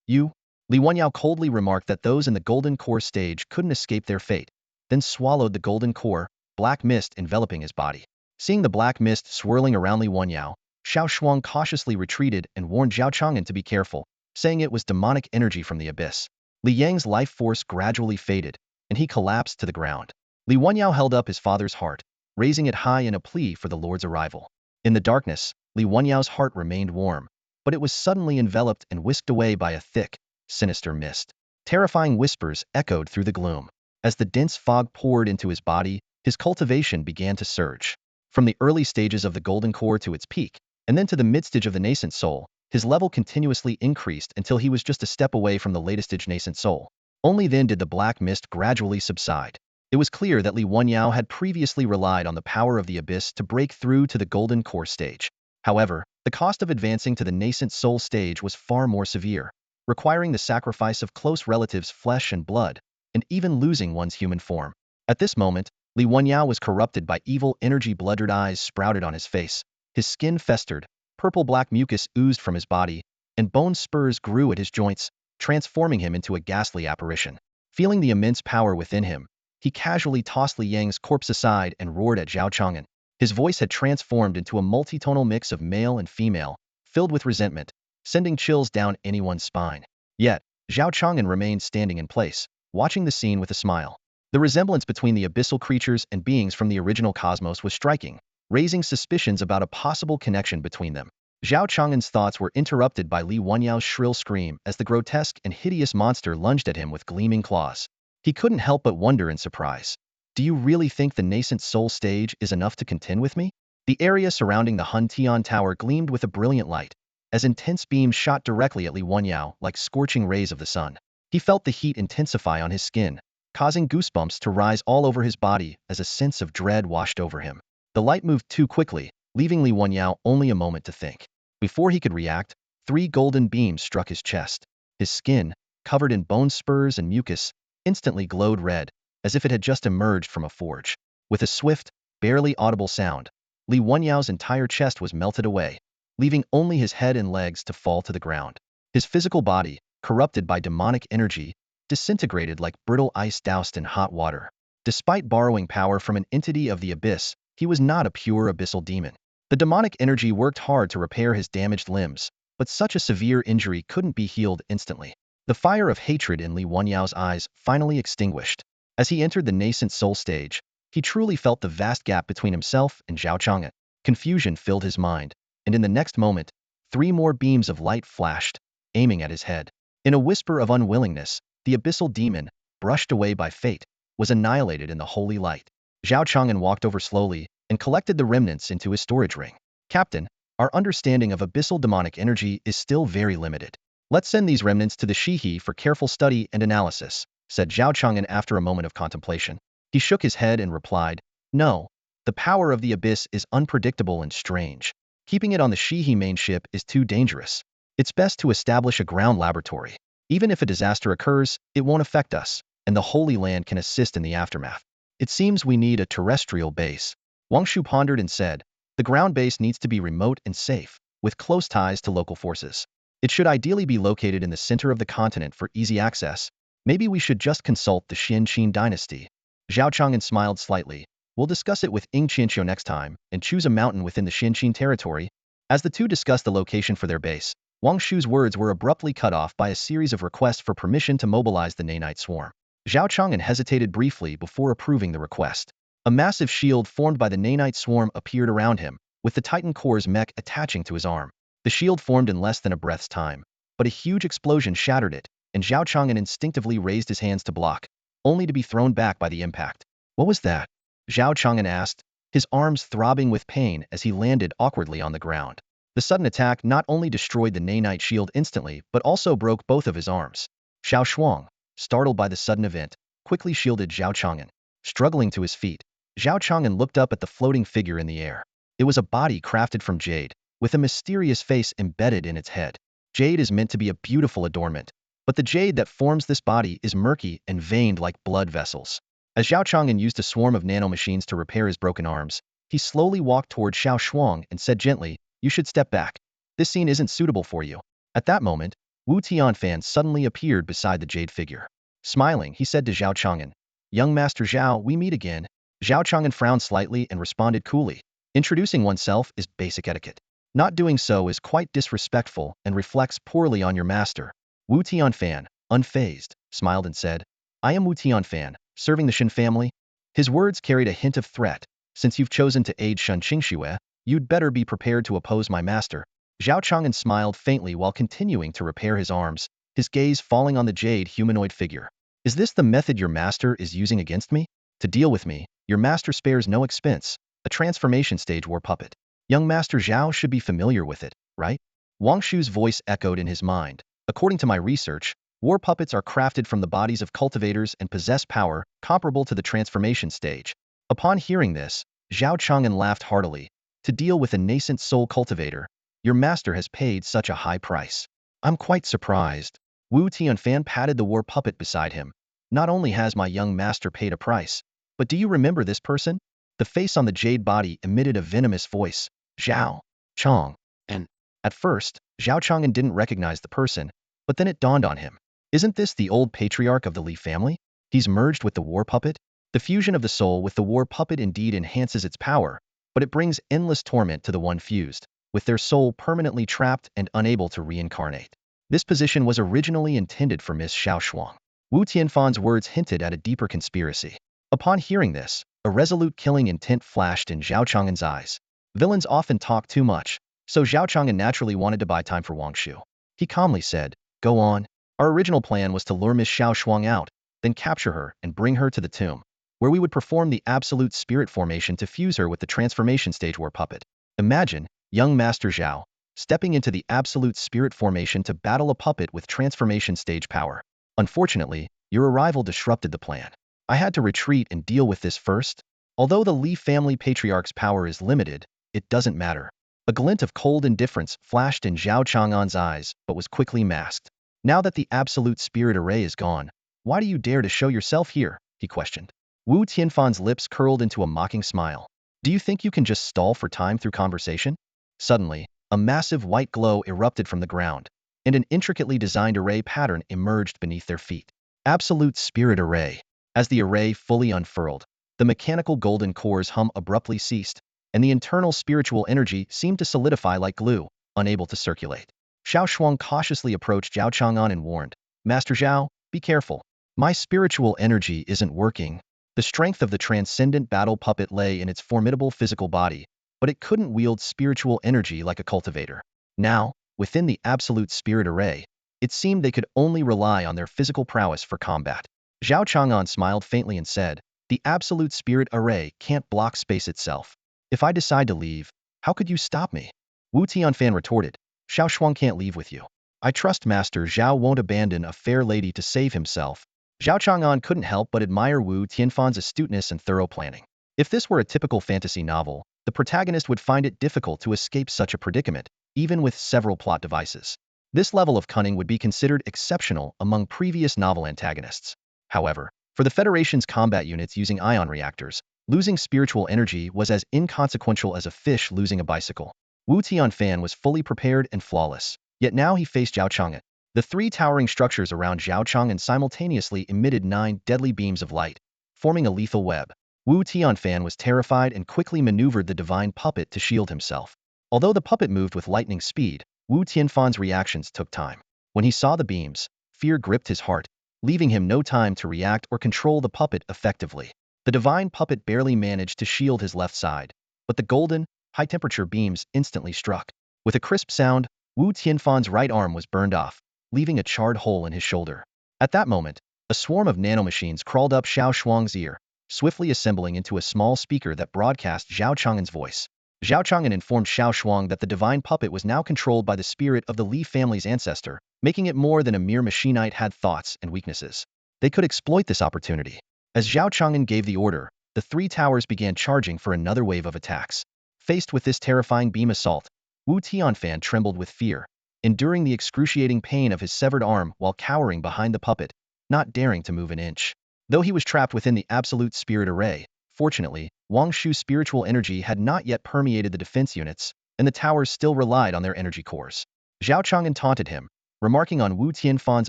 you?" Li Wanyao coldly remarked that those in the golden core stage couldn't escape their fate, then swallowed the golden core, black mist enveloping his body. Seeing the black mist swirling around Li Wanyao, Xiao Shuang cautiously retreated and warned Zhao Chang'an to be careful, saying it was demonic energy from the abyss. Li Yang's life force gradually faded, and he collapsed to the ground. Li Wanyao held up his father's heart, raising it high in a plea for the Lord's arrival. In the darkness, Li Wanyao's heart remained warm, but it was suddenly enveloped and whisked away by a thick, sinister mist. Terrifying whispers echoed through the gloom. As the dense fog poured into his body, his cultivation began to surge. From the early stages of the Golden Core to its peak, and then to the mid-stage of the Nascent Soul, his level continuously increased until he was just a step away from the latest stage Nascent Soul. Only then did the black mist gradually subside. It was clear that Li Wanyao had previously relied on the power of the Abyss to break through to the Golden Core stage. However, the cost of advancing to the Nascent Soul stage was far more severe. requiring the sacrifice of close relatives' flesh and blood, and even losing one's human form. At this moment, Li Wenyao was corrupted by evil energy. Bloodred eyes sprouted on his face. His skin festered, purple-black mucus oozed from his body, and bone spurs grew at his joints, transforming him into a ghastly apparition. Feeling the immense power within him, he casually tossed Li Yang's corpse aside and roared at Zhao Chang'an. His voice had transformed into a multitonal mix of male and female, filled with resentment, sending chills down anyone's spine. Yet, Zhao Chang'an remained standing in place, watching the scene with a smile. The resemblance between the abyssal creatures and beings from the original cosmos was striking, raising suspicions about a possible connection between them. Zhao Chang'an's thoughts were interrupted by Li Wenyao's shrill scream as the grotesque and hideous monster lunged at him with gleaming claws. He couldn't help but wonder in surprise. Do you really think the Nascent Souls stage is enough to contend with me? The area surrounding the Hun Tian Tower gleamed with a brilliant light, as intense beams shot directly at Li Wenyao like scorching rays of the sun. He felt the heat intensify on his skin, causing goosebumps to rise all over his body as a sense of dread washed over him. The light moved too quickly, leaving Li Wenyao only a moment to think. Before he could react, 3 golden beams struck his chest. His skin, covered in bone spurs and mucus, instantly glowed red, as if it had just emerged from a forge. With a swift, barely audible sound, Li Wenyao's entire chest was melted away, leaving only his head and legs to fall to the ground. His physical body, corrupted by demonic energy, disintegrated like brittle ice doused in hot water. Despite borrowing power from an entity of the abyss, he was not a pure abyssal demon. The demonic energy worked hard to repair his damaged limbs, but such a severe injury couldn't be healed instantly. The fire of hatred in Li Wenyao's eyes finally extinguished. As he entered the Nascent Soul stage, he truly felt the vast gap between himself and Zhao Chang'an. Confusion filled his mind, and in the next moment, 3 more beams of light flashed, aiming at his head. In a whisper of unwillingness, the abyssal demon, brushed away by fate, was annihilated in the holy light. Zhao Chang'an walked over slowly and collected the remnants into his storage ring. Captain, our understanding of abyssal demonic energy is still very limited. Let's send these remnants to the Xihe for careful study and analysis, said Zhao Chang'an after a moment of contemplation. He shook his head and replied, no, the power of the abyss is unpredictable and strange. Keeping it on the Xihe main ship is too dangerous. It's best to establish a ground laboratory. Even if a disaster occurs, it won't affect us, and the Holy Land can assist in the aftermath. It seems we need a terrestrial base. Wang Shu pondered and said, the ground base needs to be remote and safe, with close ties to local forces. It should ideally be located in the center of the continent for easy access. Maybe we should just consult the Xianqin dynasty. Zhao Chang'an smiled slightly. We'll discuss it with Ing Qianqiu next time and choose a mountain within the Xianqin territory. As the two discussed the location for their base, Wang Shu's words were abruptly cut off by a series of requests for permission to mobilize the Nanite swarm. Zhao Chang'an hesitated briefly before approving the request. A massive shield formed by the Nanite swarm appeared around him, with the Titan core's mech attaching to his arm. The shield formed in less than a breath's time, but a huge explosion shattered it, and Zhao Chang'an instinctively raised his hands to block, only to be thrown back by the impact. What was that? Zhao Chang'an asked, his arms throbbing with pain as he landed awkwardly on the ground. The sudden attack not only destroyed the Nanite shield instantly, but also broke both of his arms. Xiao Shuang, startled by the sudden event, quickly shielded Zhao Chang'an. Struggling to his feet, Zhao Chang'an looked up at the floating figure in the air. It was a body crafted from jade, with a mysterious face embedded in its head. Jade is meant to be a beautiful adornment, but the jade that forms this body is murky and veined like blood vessels. As Zhao Chang'an used a swarm of nanomachines to repair his broken arms, he slowly walked toward Xiao Shuang and said gently, you should step back. This scene isn't suitable for you. At that moment, Wu Tianfan suddenly appeared beside the jade figure. Smiling, he said to Zhao Chang'an, young Master Zhao, we meet again. Zhao Chang'an frowned slightly and responded coolly. Introducing oneself is basic etiquette. Not doing so is quite disrespectful and reflects poorly on your master. Wu Tianfan, unfazed, smiled and said, I am Wu Tianfan, serving the Shen family. His words carried a hint of threat. Since you've chosen to aid Shen Qingxue, you'd better be prepared to oppose my master. Zhao Chang'an smiled faintly while continuing to repair his arms, his gaze falling on the jade humanoid figure. Is this the method your master is using against me? To deal with me, your master spares no expense. A transformation stage war puppet. Young Master Zhao should be familiar with it, right? Wang Shu's voice echoed in his mind. According to my research, war puppets are crafted from the bodies of cultivators and possess power comparable to the transformation stage. Upon hearing this, Zhao Chang'an laughed heartily. To deal with a nascent soul cultivator, your master has paid such a high price. I'm quite surprised. Wu Tianfan patted the war puppet beside him. Not only has my young master paid a price, but do you remember this person? The face on the jade body emitted a venomous voice. Zhao Chang'an. And at first, Zhao Chang'an didn't recognize the person, but then it dawned on him. Isn't this the old patriarch of the Li family? He's merged with the war puppet? The fusion of the soul with the war puppet indeed enhances its power, but it brings endless torment to the one fused, with their soul permanently trapped and unable to reincarnate. This position was originally intended for Miss Xiao Shuang. Wu Tianfan's words hinted at a deeper conspiracy. Upon hearing this, a resolute killing intent flashed in Zhao Chang'an's eyes. Villains often talk too much, so Zhao Chang'an naturally wanted to buy time for Wang Shu. He calmly said, "Go on. Our original plan was to lure Miss Xiao Shuang out, then capture her and bring her to the tomb, where we would perform the absolute spirit formation to fuse her with the transformation stage war puppet. Imagine, young Master Zhao, stepping into the absolute spirit formation to battle a puppet with transformation stage power. Unfortunately, your arrival disrupted the plan. I had to retreat and deal with this first. Although the Li family patriarch's power is limited, it doesn't matter." A glint of cold indifference flashed in Zhao Chang'an's eyes, but was quickly masked. "Now that the absolute spirit array is gone, why do you dare to show yourself here?" he questioned. Wu Tianfan's lips curled into a mocking smile. "Do you think you can just stall for time through conversation?" Suddenly, a massive white glow erupted from the ground, and an intricately designed array pattern emerged beneath their feet. Absolute Spirit Array. As the array fully unfurled, the mechanical golden cores hum abruptly ceased, and the internal spiritual energy seemed to solidify like glue, unable to circulate. Xiao Shuang cautiously approached Zhao Chang'an and warned, "Master Zhao, be careful. My spiritual energy isn't working." The strength of the transcendent battle puppet lay in its formidable physical body, but it couldn't wield spiritual energy like a cultivator. Now, within the absolute spirit array, it seemed they could only rely on their physical prowess for combat. Zhao Chang'an smiled faintly and said, "The absolute spirit array can't block space itself. If I decide to leave, how could you stop me?" Wu Tianfan retorted, "Xiao Shuang can't leave with you. I trust Master Zhao won't abandon a fair lady to save himself." Zhao Chang'an couldn't help but admire Wu Tianfan's astuteness and thorough planning. If this were a typical fantasy novel, the protagonist would find it difficult to escape such a predicament, even with several plot devices. This level of cunning would be considered exceptional among previous novel antagonists. However, for the Federation's combat units using ion reactors, losing spiritual energy was as inconsequential as a fish losing a bicycle. Wu Tianfan was fully prepared and flawless, yet now he faced Zhao Chang'an. The three towering structures around Zhao Chang'an simultaneously emitted 9 deadly beams of light, forming a lethal web. Wu Tianfan was terrified and quickly maneuvered the divine puppet to shield himself. Although the puppet moved with lightning speed, Wu Tianfan's reactions took time. When he saw the beams, fear gripped his heart, leaving him no time to react or control the puppet effectively. The divine puppet barely managed to shield his left side, but the golden, high-temperature beams instantly struck. With a crisp sound, Wu Tianfan's right arm was burned off, leaving a charred hole in his shoulder. At that moment, a swarm of nanomachines crawled up Xiao Shuang's ear, swiftly assembling into a small speaker that broadcast Zhao Chang'an's voice. Zhao Chang'an informed Xiao Shuang that the divine puppet was now controlled by the spirit of the Li family's ancestor, making it more than a mere machinite had thoughts and weaknesses. They could exploit this opportunity. As Zhao Chang'an gave the order, the three towers began charging for another wave of attacks. Faced with this terrifying beam assault, Wu Tianfan trembled with fear, enduring the excruciating pain of his severed arm while cowering behind the puppet, not daring to move an inch. Though he was trapped within the absolute spirit array, fortunately, Wang Shu's spiritual energy had not yet permeated the defense units, and the towers still relied on their energy cores. Zhao Chang'an taunted him, remarking on Wu Tianfan's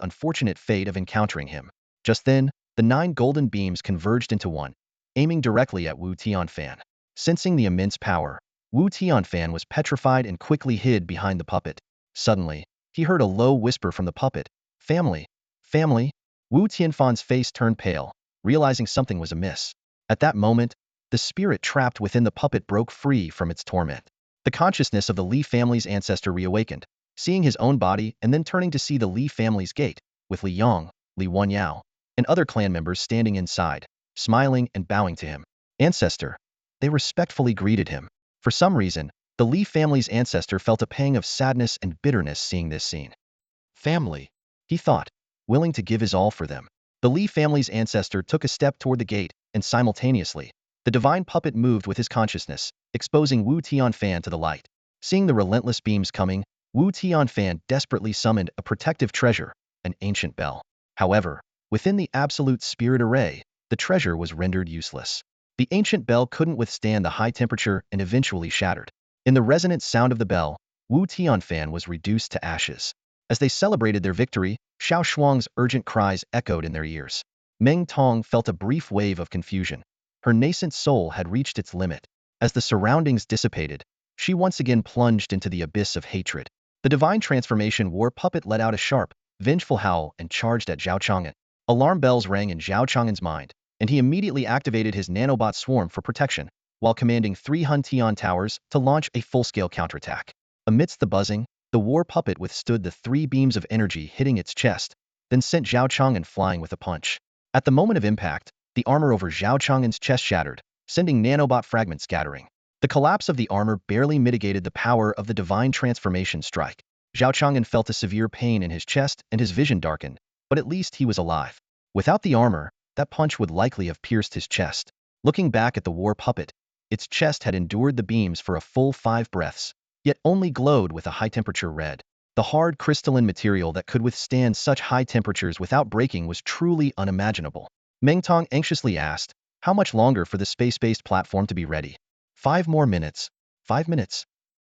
unfortunate fate of encountering him. Just then, the 9 golden beams converged into one, aiming directly at Wu Tianfan. Sensing the immense power, Wu Tianfan was petrified and quickly hid behind the puppet. Suddenly, he heard a low whisper from the puppet, "Family, family." Wu Tianfan's face turned pale, realizing something was amiss. At that moment, the spirit trapped within the puppet broke free from its torment. The consciousness of the Li family's ancestor reawakened, seeing his own body and then turning to see the Li family's gate, with Li Yong, Li Wanyao, and other clan members standing inside, smiling and bowing to him. "Ancestor." They respectfully greeted him. For some reason, the Li family's ancestor felt a pang of sadness and bitterness seeing this scene. "Family," he thought, willing to give his all for them. The Li family's ancestor took a step toward the gate, and simultaneously, the divine puppet moved with his consciousness, exposing Wu Tianfan to the light. Seeing the relentless beams coming, Wu Tianfan desperately summoned a protective treasure, an ancient bell. However, within the absolute spirit array, the treasure was rendered useless. The ancient bell couldn't withstand the high temperature and eventually shattered. In the resonant sound of the bell, Wu Tianfan was reduced to ashes. As they celebrated their victory, Xiao Shuang's urgent cries echoed in their ears. Meng Tong felt a brief wave of confusion. Her nascent soul had reached its limit. As the surroundings dissipated, she once again plunged into the abyss of hatred. The divine transformation war puppet let out a sharp, vengeful howl and charged at Zhao Chang'an. Alarm bells rang in Zhao Chang'an's mind, and he immediately activated his nanobot swarm for protection, while commanding 3 Huntian towers to launch a full-scale counterattack. Amidst the buzzing, the war puppet withstood the 3 beams of energy hitting its chest, then sent Zhao Chang'an flying with a punch. At the moment of impact, the armor over Zhao Chang'an's chest shattered, sending nanobot fragments scattering. The collapse of the armor barely mitigated the power of the divine transformation strike. Zhao Chang'an felt a severe pain in his chest and his vision darkened, but at least he was alive. Without the armor, that punch would likely have pierced his chest. Looking back at the war puppet, its chest had endured the beams for a full 5 breaths, yet only glowed with a high-temperature red. The hard crystalline material that could withstand such high temperatures without breaking was truly unimaginable. Meng Tong anxiously asked, how much longer for the space-based platform to be ready? 5 more minutes. 5 minutes.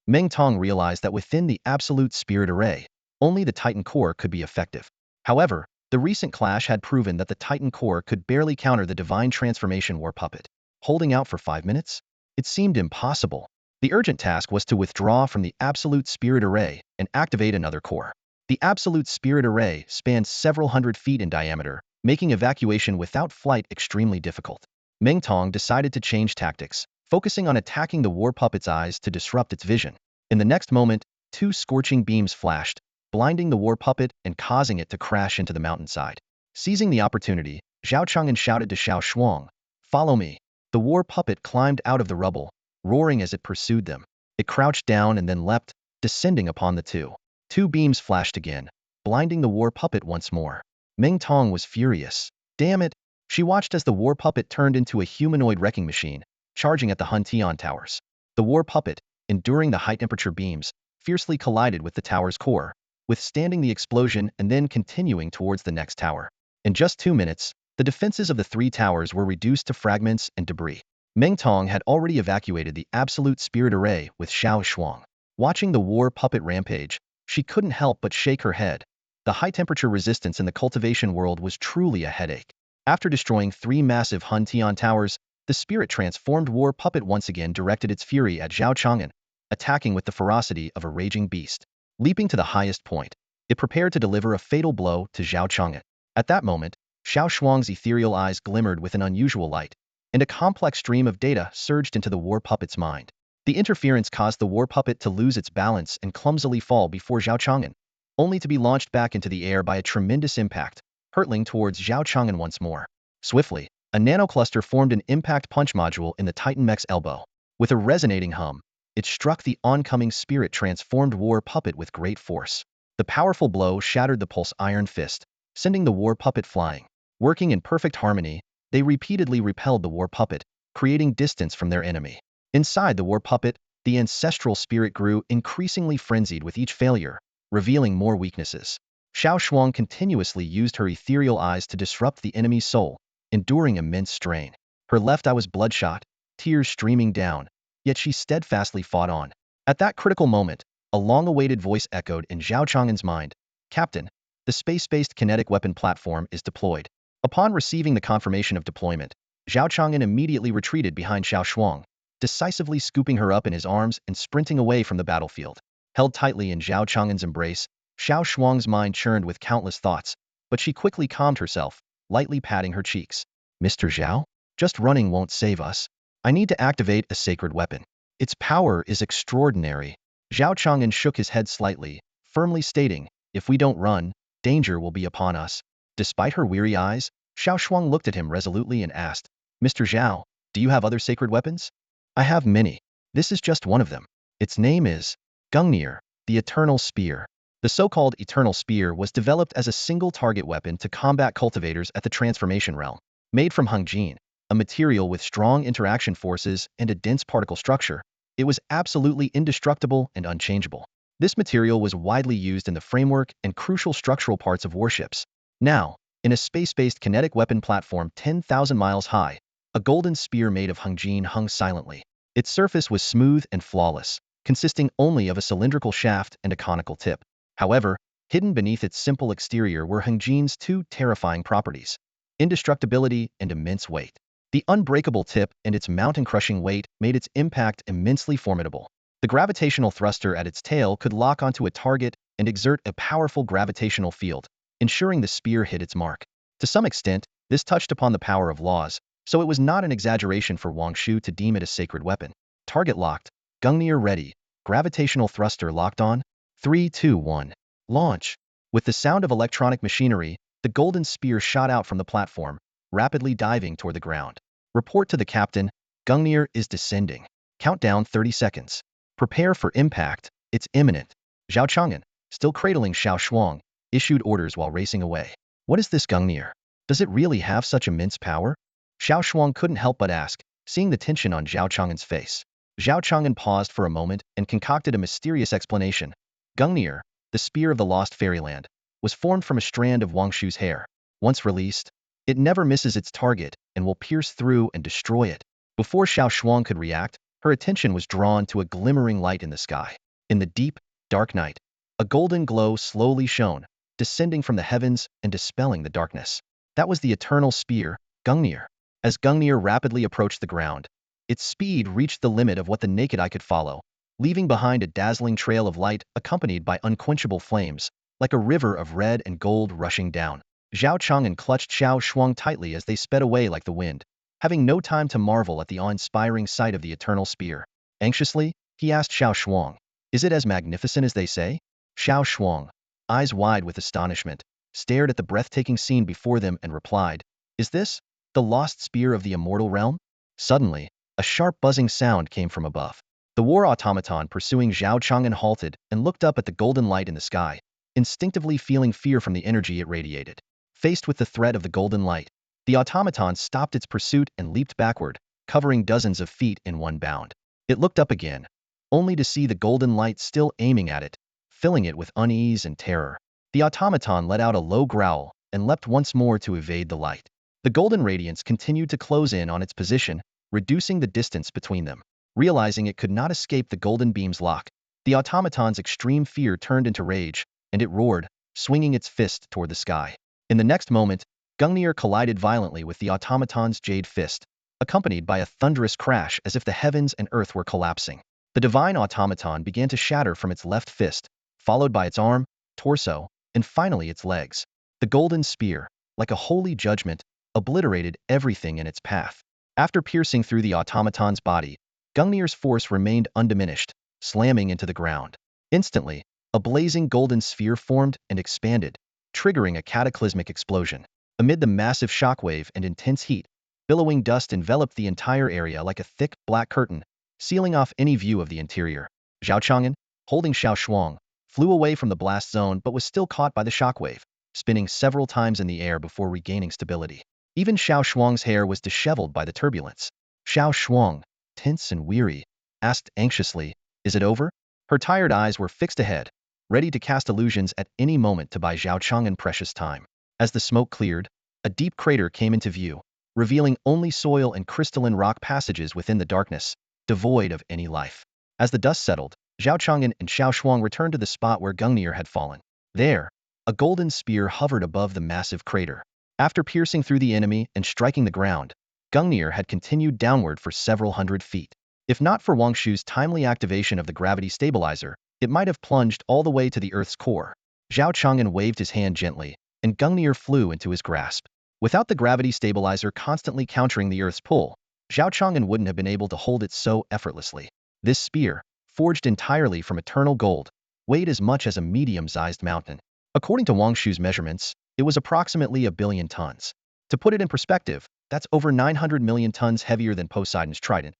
Meng Tong realized that within the absolute spirit array, only the Titan core could be effective. However, the recent clash had proven that the Titan core could barely counter the divine transformation war puppet. Holding out for 5 minutes? It seemed impossible. The urgent task was to withdraw from the absolute spirit array and activate another core. The absolute spirit array spanned several hundred feet in diameter, making evacuation without flight extremely difficult. Meng Tong decided to change tactics, focusing on attacking the war puppet's eyes to disrupt its vision. In the next moment, 2 scorching beams flashed, blinding the war puppet and causing it to crash into the mountainside. Seizing the opportunity, Zhao Chang'an shouted to Xiao Shuang, "Follow me." The war puppet climbed out of the rubble, roaring as it pursued them. It crouched down and then leapt, descending upon the two. 2 beams flashed again, blinding the war puppet once more. Meng Tong was furious. Damn it! She watched as the war puppet turned into a humanoid wrecking machine, charging at the Huntian towers. The war puppet, enduring the high-temperature beams, fiercely collided with the tower's core, withstanding the explosion and then continuing towards the next tower. In just 2 minutes, the defenses of the 3 towers were reduced to fragments and debris. Meng Tong had already evacuated the absolute spirit array with Xiao Shuang. Watching the war puppet rampage, she couldn't help but shake her head. The high-temperature resistance in the cultivation world was truly a headache. After destroying 3 massive Huntian towers, the spirit-transformed war puppet once again directed its fury at Zhao Chang'an, attacking with the ferocity of a raging beast. Leaping to the highest point, it prepared to deliver a fatal blow to Zhao Chang'an. At that moment, Xiao Shuang's ethereal eyes glimmered with an unusual light, and a complex stream of data surged into the war puppet's mind. The interference caused the war puppet to lose its balance and clumsily fall before Zhao Chang'an, only to be launched back into the air by a tremendous impact, hurtling towards Zhao Chang'an once more. Swiftly, a nanocluster formed an impact punch module in the Titan mech's elbow. With a resonating hum, it struck the oncoming spirit-transformed war puppet with great force. The powerful blow shattered the pulse iron fist, sending the war puppet flying. Working in perfect harmony, they repeatedly repelled the war puppet, creating distance from their enemy. Inside the war puppet, the ancestral spirit grew increasingly frenzied with each failure, revealing more weaknesses. Xiao Shuang continuously used her ethereal eyes to disrupt the enemy's soul, enduring immense strain. Her left eye was bloodshot, tears streaming down, yet she steadfastly fought on. At that critical moment, a long-awaited voice echoed in Zhao Chang'an's mind. "Captain, the space-based kinetic weapon platform is deployed." Upon receiving the confirmation of deployment, Zhao Chang'an immediately retreated behind Xiao Shuang, decisively scooping her up in his arms and sprinting away from the battlefield. Held tightly in Zhao Chang'an's embrace, Xiao Shuang's mind churned with countless thoughts, but she quickly calmed herself, lightly patting her cheeks. "Mr. Zhao? Just running won't save us. I need to activate a sacred weapon. Its power is extraordinary." Zhao Chang'an shook his head slightly, firmly stating, "If we don't run, danger will be upon us." Despite her weary eyes, Xiao Shuang looked at him resolutely and asked, "Mr. Zhao, do you have other sacred weapons?" "I have many. This is just one of them. Its name is Gungnir, the Eternal Spear." The so-called Eternal Spear was developed as a single-target weapon to combat cultivators at the transformation realm. Made from Hungjin, a material with strong interaction forces and a dense particle structure, it was absolutely indestructible and unchangeable. This material was widely used in the framework and crucial structural parts of warships. Now, in a space-based kinetic weapon platform 10,000 miles high, a golden spear made of Hengjin hung silently. Its surface was smooth and flawless, consisting only of a cylindrical shaft and a conical tip. However, hidden beneath its simple exterior were Hengjin's two terrifying properties: indestructibility and immense weight. The unbreakable tip and its mountain-crushing weight made its impact immensely formidable. The gravitational thruster at its tail could lock onto a target and exert a powerful gravitational field, ensuring the spear hit its mark. To some extent, this touched upon the power of laws, so it was not an exaggeration for Wang Shu to deem it a sacred weapon. Target locked, Gungnir ready, gravitational thruster locked on. 3, 2, 1. Launch. With the sound of electronic machinery, the golden spear shot out from the platform, rapidly diving toward the ground. Report to the captain, Gungnir is descending. Countdown 30 seconds. Prepare for impact, it's imminent. Zhao Chang'an, still cradling Xiao Shuang, issued orders while racing away. What is this Gungnir? Does it really have such immense power? Xiao Shuang couldn't help but ask, seeing the tension on Zhao Chang'an's face. Zhao Chang'an paused for a moment and concocted a mysterious explanation. Gungnir, the spear of the lost fairyland, was formed from a strand of Wang Shu's hair. Once released, it never misses its target and will pierce through and destroy it. Before Xiao Shuang could react, her attention was drawn to a glimmering light in the sky. In the deep, dark night, a golden glow slowly shone, descending from the heavens and dispelling the darkness. That was the eternal spear, Gungnir. As Gungnir rapidly approached the ground, its speed reached the limit of what the naked eye could follow, leaving behind a dazzling trail of light accompanied by unquenchable flames, like a river of red and gold rushing down. Zhao Chang'an clutched Xiao Shuang tightly as they sped away like the wind, having no time to marvel at the awe-inspiring sight of the eternal spear. Anxiously, he asked Xiao Shuang, "Is it as magnificent as they say?" Xiao Shuang, eyes wide with astonishment, stared at the breathtaking scene before them and replied, "Is this the lost spear of the immortal realm?" Suddenly, a sharp buzzing sound came from above. The war automaton pursuing Zhao Chang'an halted and looked up at the golden light in the sky, instinctively feeling fear from the energy it radiated. Faced with the threat of the golden light, the automaton stopped its pursuit and leaped backward, covering dozens of feet in one bound. It looked up again, only to see the golden light still aiming at it, filling it with unease and terror. The automaton let out a low growl and leapt once more to evade the light. The golden radiance continued to close in on its position, reducing the distance between them. Realizing it could not escape the golden beam's lock, the automaton's extreme fear turned into rage, and it roared, swinging its fist toward the sky. In the next moment, Gungnir collided violently with the automaton's jade fist, accompanied by a thunderous crash as if the heavens and earth were collapsing. The divine automaton began to shatter from its left fist, followed by its arm, torso, and finally its legs. The golden spear, like a holy judgment, obliterated everything in its path. After piercing through the automaton's body, Gungnir's force remained undiminished, slamming into the ground. Instantly, a blazing golden sphere formed and expanded, triggering a cataclysmic explosion. Amid the massive shockwave and intense heat, billowing dust enveloped the entire area like a thick, black curtain, sealing off any view of the interior. Zhao Chang'an, holding Xiao Shuang, flew away from the blast zone but was still caught by the shockwave, spinning several times in the air before regaining stability. Even Xiao Shuang's hair was disheveled by the turbulence. Xiao Shuang, tense and weary, asked anxiously, "Is it over?" Her tired eyes were fixed ahead, ready to cast illusions at any moment to buy Zhao Chang'an precious time. As the smoke cleared, a deep crater came into view, revealing only soil and crystalline rock passages within the darkness, devoid of any life. As the dust settled, Zhao Chang'an and Xiao Shuang returned to the spot where Gungnir had fallen. There, a golden spear hovered above the massive crater. After piercing through the enemy and striking the ground, Gungnir had continued downward for several hundred feet. If not for Wang Shu's timely activation of the gravity stabilizer, it might have plunged all the way to the Earth's core. Zhao Chang'an waved his hand gently, and Gungnir flew into his grasp. Without the gravity stabilizer constantly countering the Earth's pull, Zhao Chang'an wouldn't have been able to hold it so effortlessly. This spear, forged entirely from eternal gold, weighed as much as a medium-sized mountain. According to Wang Shu's measurements, it was approximately 1 billion tons. To put it in perspective, that's over 900 million tons heavier than Poseidon's trident,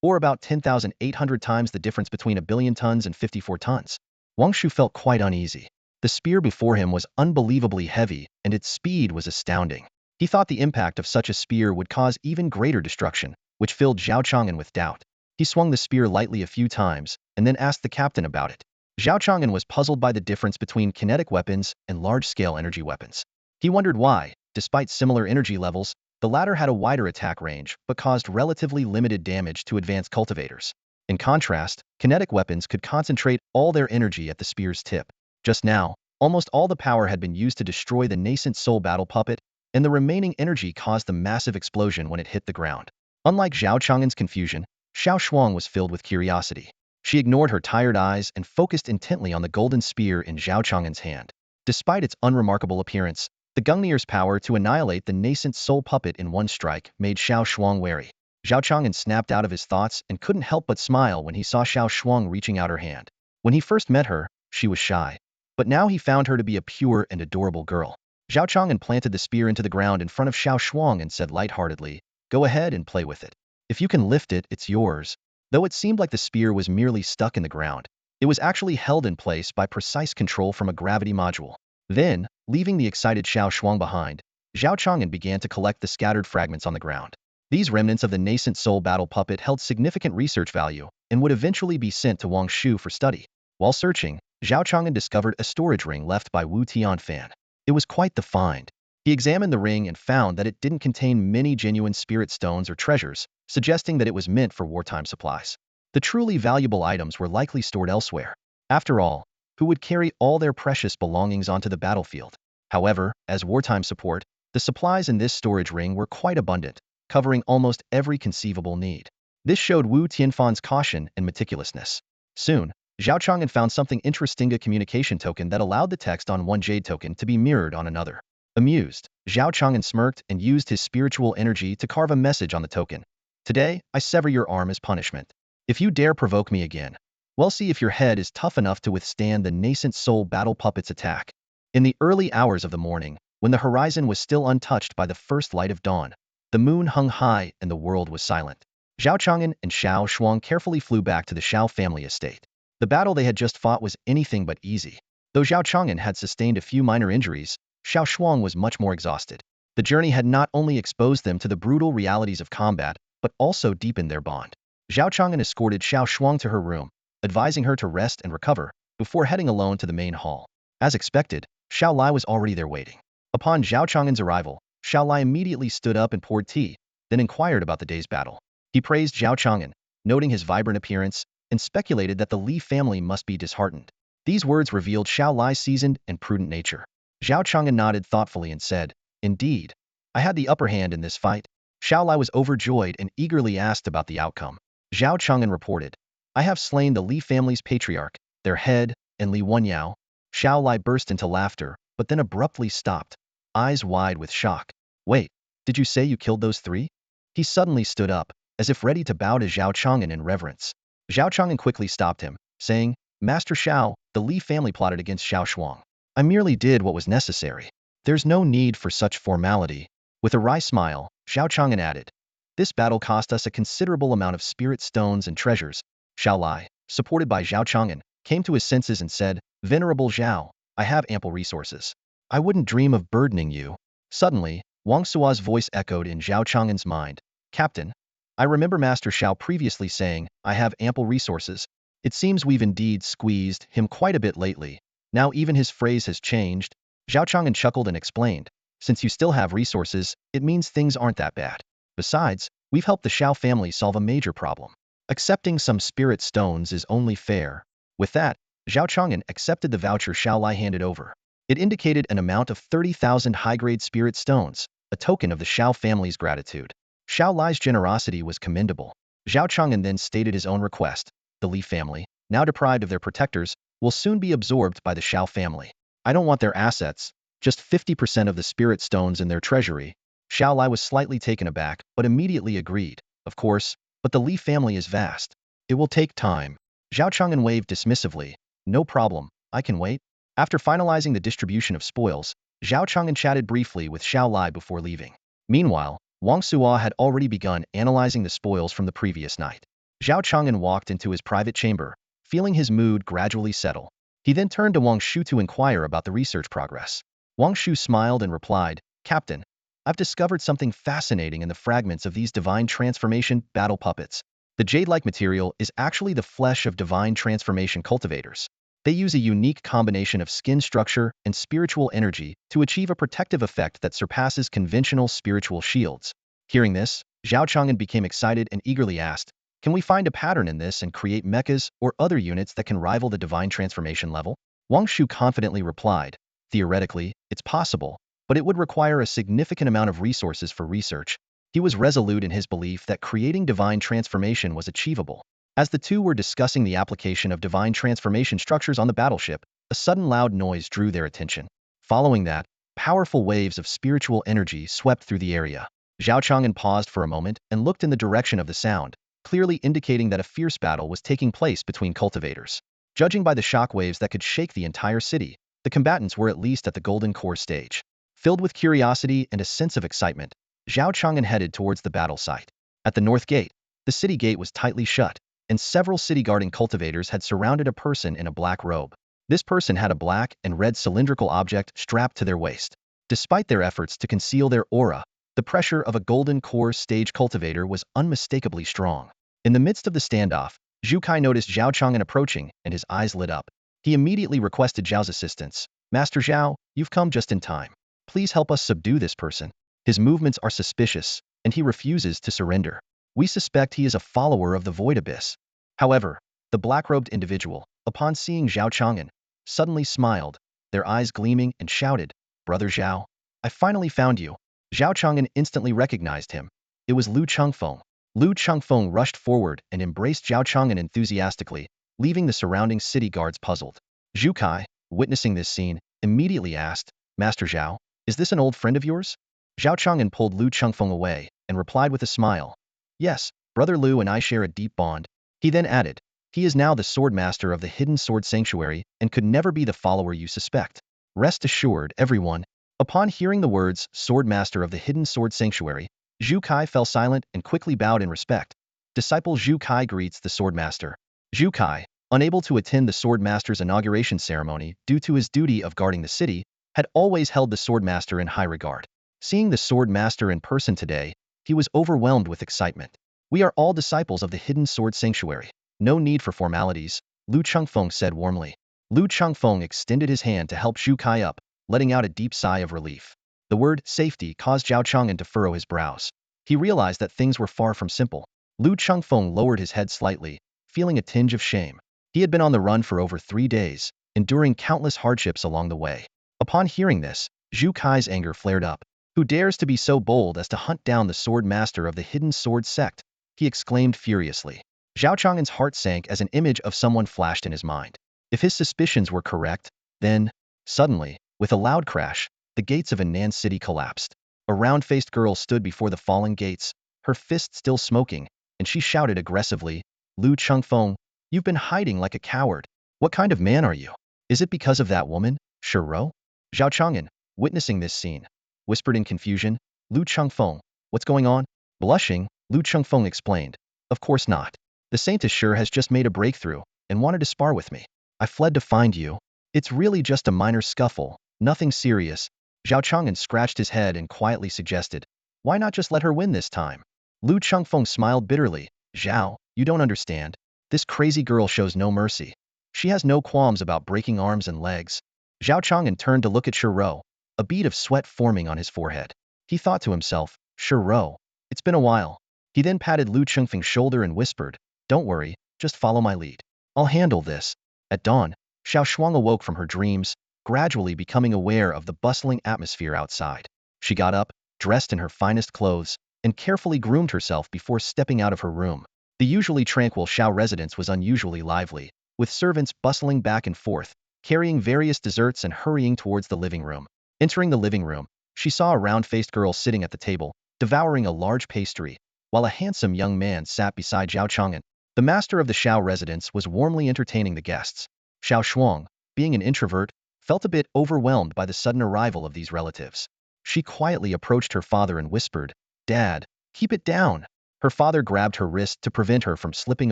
or about 10,800 times the difference between 1 billion tons and 54 tons. Wang Shu felt quite uneasy. The spear before him was unbelievably heavy, and its speed was astounding. He thought the impact of such a spear would cause even greater destruction, which filled Zhao Chang'an with doubt. He swung the spear lightly a few times, and then asked the captain about it. Zhao Chang'an was puzzled by the difference between kinetic weapons and large-scale energy weapons. He wondered why, despite similar energy levels, the latter had a wider attack range but caused relatively limited damage to advanced cultivators. In contrast, kinetic weapons could concentrate all their energy at the spear's tip. Just now, almost all the power had been used to destroy the nascent soul battle puppet, and the remaining energy caused the massive explosion when it hit the ground. Unlike Zhao Chang'an's confusion, Xiao Shuang was filled with curiosity. She ignored her tired eyes and focused intently on the golden spear in Zhao Chang'an's hand. Despite its unremarkable appearance, the Gungnir's power to annihilate the nascent soul puppet in one strike made Xiao Shuang wary. Zhao Chang'an snapped out of his thoughts and couldn't help but smile when he saw Xiao Shuang reaching out her hand. When he first met her, she was shy. But now he found her to be a pure and adorable girl. Zhao Chang'an planted the spear into the ground in front of Xiao Shuang and said lightheartedly, "Go ahead and play with it. If you can lift it, it's yours." Though it seemed like the spear was merely stuck in the ground, it was actually held in place by precise control from a gravity module. Then, leaving the excited Xiao Shuang behind, Zhao Chang'an began to collect the scattered fragments on the ground. These remnants of the nascent soul battle puppet held significant research value and would eventually be sent to Wang Shu for study. While searching, Zhao Chang'an discovered a storage ring left by Wu Tianfan. It was quite the find. He examined the ring and found that it didn't contain many genuine spirit stones or treasures, suggesting that it was meant for wartime supplies. The truly valuable items were likely stored elsewhere. After all, who would carry all their precious belongings onto the battlefield? However, as wartime support, the supplies in this storage ring were quite abundant, covering almost every conceivable need. This showed Wu Tianfan's caution and meticulousness. Soon, Zhao Chang'an found something interesting, a communication token that allowed the text on one jade token to be mirrored on another. Amused, Zhao Chang'an smirked and used his spiritual energy to carve a message on the token. "Today, I sever your arm as punishment. If you dare provoke me again, we'll see if your head is tough enough to withstand the nascent soul battle puppet's attack." In the early hours of the morning, when the horizon was still untouched by the first light of dawn, the moon hung high and the world was silent. Zhao Chang'an and Xiao Shuang carefully flew back to the Xiao family estate. The battle they had just fought was anything but easy. Though Zhao Chang'an had sustained a few minor injuries, Xiao Shuang was much more exhausted. The journey had not only exposed them to the brutal realities of combat, but also deepened their bond. Zhao Chang'an escorted Xiao Shuang to her room, advising her to rest and recover, before heading alone to the main hall. As expected, Xiao Lai was already there waiting. Upon Zhao Chang'an's arrival, Xiao Lai immediately stood up and poured tea, then inquired about the day's battle. He praised Zhao Chang'an, noting his vibrant appearance, and speculated that the Li family must be disheartened. These words revealed Xiao Lai's seasoned and prudent nature. Zhao Chang'an nodded thoughtfully and said, "Indeed, I had the upper hand in this fight." Xiao Lai was overjoyed and eagerly asked about the outcome. Zhao Chang'an reported, "I have slain the Li family's patriarch, their head, and Li Wenyao." Xiao Lai burst into laughter, but then abruptly stopped, eyes wide with shock. "Wait, did you say you killed those three?" He suddenly stood up, as if ready to bow to Zhao Chang'an in reverence. Zhao Chang'an quickly stopped him, saying, "Master Xiao, the Li family plotted against Xiao Shuang. I merely did what was necessary. There's no need for such formality." With a wry smile, Zhao Chang'an added, "This battle cost us a considerable amount of spirit stones and treasures." Xiao Lai, supported by Zhao Chang'an, came to his senses and said, "Venerable Zhao, I have ample resources. I wouldn't dream of burdening you." Suddenly, Wang Sua's voice echoed in Zhao Chang'an's mind. "Captain, I remember Master Xiao previously saying, 'I have ample resources.' It seems we've indeed squeezed him quite a bit lately. Now even his phrase has changed." Zhao Chang'an chuckled and explained, "Since you still have resources, it means things aren't that bad. Besides, we've helped the Xiao family solve a major problem. Accepting some spirit stones is only fair." With that, Zhao Chang'an accepted the voucher Xiao Lai handed over. It indicated an amount of 30,000 high-grade spirit stones, a token of the Xiao family's gratitude. Xiao Lai's generosity was commendable. Zhao Chang'an then stated his own request. The Li family, now deprived of their protectors, will soon be absorbed by the Xiao family. I don't want their assets, just 50% of the spirit stones in their treasury. Xiao Lai was slightly taken aback, but immediately agreed. Of course, but the Li family is vast. It will take time. Zhao Chang'an waved dismissively. No problem, I can wait. After finalizing the distribution of spoils, Zhao Chang'an chatted briefly with Xiao Lai before leaving. Meanwhile, Wang Sua had already begun analyzing the spoils from the previous night. Zhao Chang'an walked into his private chamber, feeling his mood gradually settle. He then turned to Wang Shu to inquire about the research progress. Wang Shu smiled and replied, "Captain, I've discovered something fascinating in the fragments of these divine transformation battle puppets. The jade-like material is actually the flesh of divine transformation cultivators. They use a unique combination of skin structure and spiritual energy to achieve a protective effect that surpasses conventional spiritual shields. Hearing this, Zhao Chang'an became excited and eagerly asked, "Can we find a pattern in this and create mechas or other units that can rival the divine transformation level?" Wang Shu confidently replied, "Theoretically, it's possible, but it would require a significant amount of resources for research." He was resolute in his belief that creating divine transformation was achievable. As the two were discussing the application of divine transformation structures on the battleship, a sudden loud noise drew their attention. Following that, powerful waves of spiritual energy swept through the area. Zhao Chang'an paused for a moment and looked in the direction of the sound, clearly indicating that a fierce battle was taking place between cultivators. Judging by the shockwaves that could shake the entire city, the combatants were at least at the golden core stage. Filled with curiosity and a sense of excitement, Zhao Chang'an headed towards the battle site. At the north gate, the city gate was tightly shut, and several city-guarding cultivators had surrounded a person in a black robe. This person had a black and red cylindrical object strapped to their waist. Despite their efforts to conceal their aura, the pressure of a golden core stage cultivator was unmistakably strong. In the midst of the standoff, Zhu Kai noticed Zhao Chang'an approaching, and his eyes lit up. He immediately requested Zhao's assistance. "Master Zhao, you've come just in time. Please help us subdue this person. His movements are suspicious, and he refuses to surrender. We suspect he is a follower of the Void Abyss." However, the black-robed individual, upon seeing Zhao Chang'an, suddenly smiled, their eyes gleaming, and shouted, "Brother Zhao, I finally found you." Zhao Chang'an instantly recognized him. It was Lu Chengfeng. Lu Chengfeng rushed forward and embraced Zhao Chang'an enthusiastically, leaving the surrounding city guards puzzled. Zhu Kai, witnessing this scene, immediately asked, "Master Zhao, is this an old friend of yours?" Zhao Chang'an pulled Lu Chengfeng away and replied with a smile, "Yes, Brother Lu and I share a deep bond." He then added, "He is now the sword master of the Hidden Sword Sanctuary and could never be the follower you suspect. Rest assured, everyone." Upon hearing the words, "Sword Master of the Hidden Sword Sanctuary," Zhu Kai fell silent and quickly bowed in respect. Disciple Zhu Kai greets the Sword Master. Zhu Kai, unable to attend the Sword Master's inauguration ceremony due to his duty of guarding the city, had always held the Sword Master in high regard. Seeing the Sword Master in person today, he was overwhelmed with excitement. "We are all disciples of the Hidden Sword Sanctuary. No need for formalities," Lu Chengfeng said warmly. Lu Chengfeng extended his hand to help Zhu Kai up, letting out a deep sigh of relief. The word safety caused Zhao Chang'an to furrow his brows. He realized that things were far from simple. Lu Chengfeng lowered his head slightly, feeling a tinge of shame. He had been on the run for over 3 days, enduring countless hardships along the way. Upon hearing this, Zhu Kai's anger flared up. "Who dares to be so bold as to hunt down the sword master of the Hidden Sword Sect?" he exclaimed furiously. Zhao Chang'an's heart sank as an image of someone flashed in his mind. If his suspicions were correct, then, suddenly, with a loud crash, the gates of Anan City collapsed. A round-faced girl stood before the falling gates, her fist still smoking, and she shouted aggressively, "Lu Chengfeng, you've been hiding like a coward. What kind of man are you? Is it because of that woman, Shiro?" Zhao Chang'an, witnessing this scene, whispered in confusion, "Lu Chengfeng, what's going on?" Blushing, Lu Chengfeng explained, "Of course not. The Saintess sure has just made a breakthrough and wanted to spar with me. I fled to find you. It's really just a minor scuffle, nothing serious." Zhao Chang'an scratched his head and quietly suggested, "Why not just let her win this time?" Lu Chengfeng smiled bitterly, "Zhao, you don't understand. This crazy girl shows no mercy. She has no qualms about breaking arms and legs." Zhao Chang'an turned to look at Shiro, a bead of sweat forming on his forehead. He thought to himself, "Shiro, it's been a while." He then patted Lu Chengfeng's shoulder and whispered, "Don't worry, just follow my lead. I'll handle this." At dawn, Xiao Shuang awoke from her dreams, gradually becoming aware of the bustling atmosphere outside. She got up, dressed in her finest clothes, and carefully groomed herself before stepping out of her room. The usually tranquil Xiao residence was unusually lively, with servants bustling back and forth, carrying various desserts and hurrying towards the living room. Entering the living room, she saw a round-faced girl sitting at the table, devouring a large pastry, while a handsome young man sat beside Zhao Chang'an. The master of the Xiao residence was warmly entertaining the guests. Xiao Shuang, being an introvert, felt a bit overwhelmed by the sudden arrival of these relatives. She quietly approached her father and whispered, "Dad, keep it down." Her father grabbed her wrist to prevent her from slipping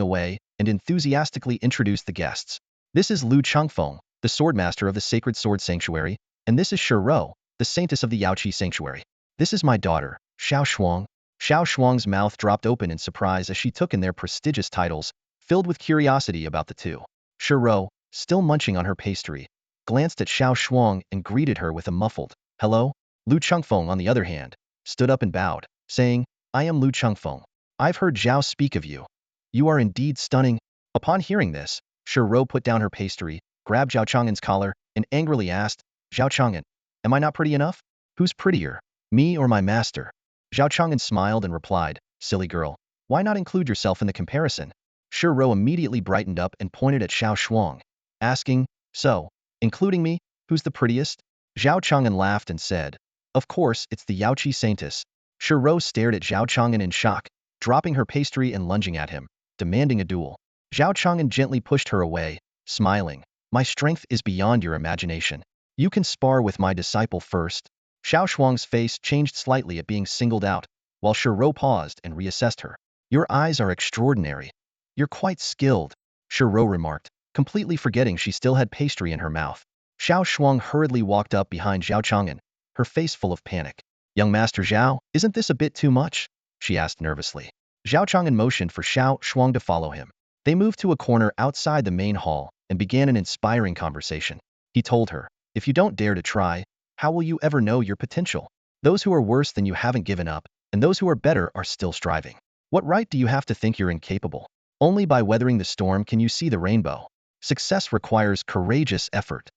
away and enthusiastically introduced the guests. "This is Lu Chengfeng, the swordmaster of the Sacred Sword Sanctuary, and this is Shiro, the Saintess of the Yaoqi Sanctuary. This is my daughter, Xiao Shuang." Xiao Shuang's mouth dropped open in surprise as she took in their prestigious titles, filled with curiosity about the two. "Shiro, still munching on her pastry, glanced at Xiao Shuang and greeted her with a muffled, "Hello?" Lu Chengfeng, on the other hand, stood up and bowed, saying, "I am Lu Chengfeng. I've heard Zhao speak of you. You are indeed stunning." Upon hearing this, Shi Ro put down her pastry, grabbed Zhao Chang'an's collar, and angrily asked, "Zhao Chang'an, am I not pretty enough? Who's prettier, me or my master?" Zhao Chang'an smiled and replied, "Silly girl, why not include yourself in the comparison?" Shi Ro immediately brightened up and pointed at Xiao Shuang, asking, "So, including me, who's the prettiest?" Zhao Chang'an laughed and said, "Of course, it's the Yaoqi Saintess." Shi Ro stared at Zhao Chang'an in shock, dropping her pastry and lunging at him, demanding a duel. Zhao Chang'an gently pushed her away, smiling, "My strength is beyond your imagination. You can spar with my disciple first." Xiao Shuang's face changed slightly at being singled out, while Shi Ro paused and reassessed her. "Your eyes are extraordinary. You're quite skilled," Shi Ro remarked, completely forgetting she still had pastry in her mouth. Xiao Shuang hurriedly walked up behind Zhao Chang'an, her face full of panic. "Young Master Zhao, isn't this a bit too much?" she asked nervously. Zhao Chang'an motioned for Xiao Shuang to follow him. They moved to a corner outside the main hall and began an inspiring conversation. He told her, "If you don't dare to try, how will you ever know your potential? Those who are worse than you haven't given up, and those who are better are still striving. What right do you have to think you're incapable? Only by weathering the storm can you see the rainbow. Success requires courageous effort."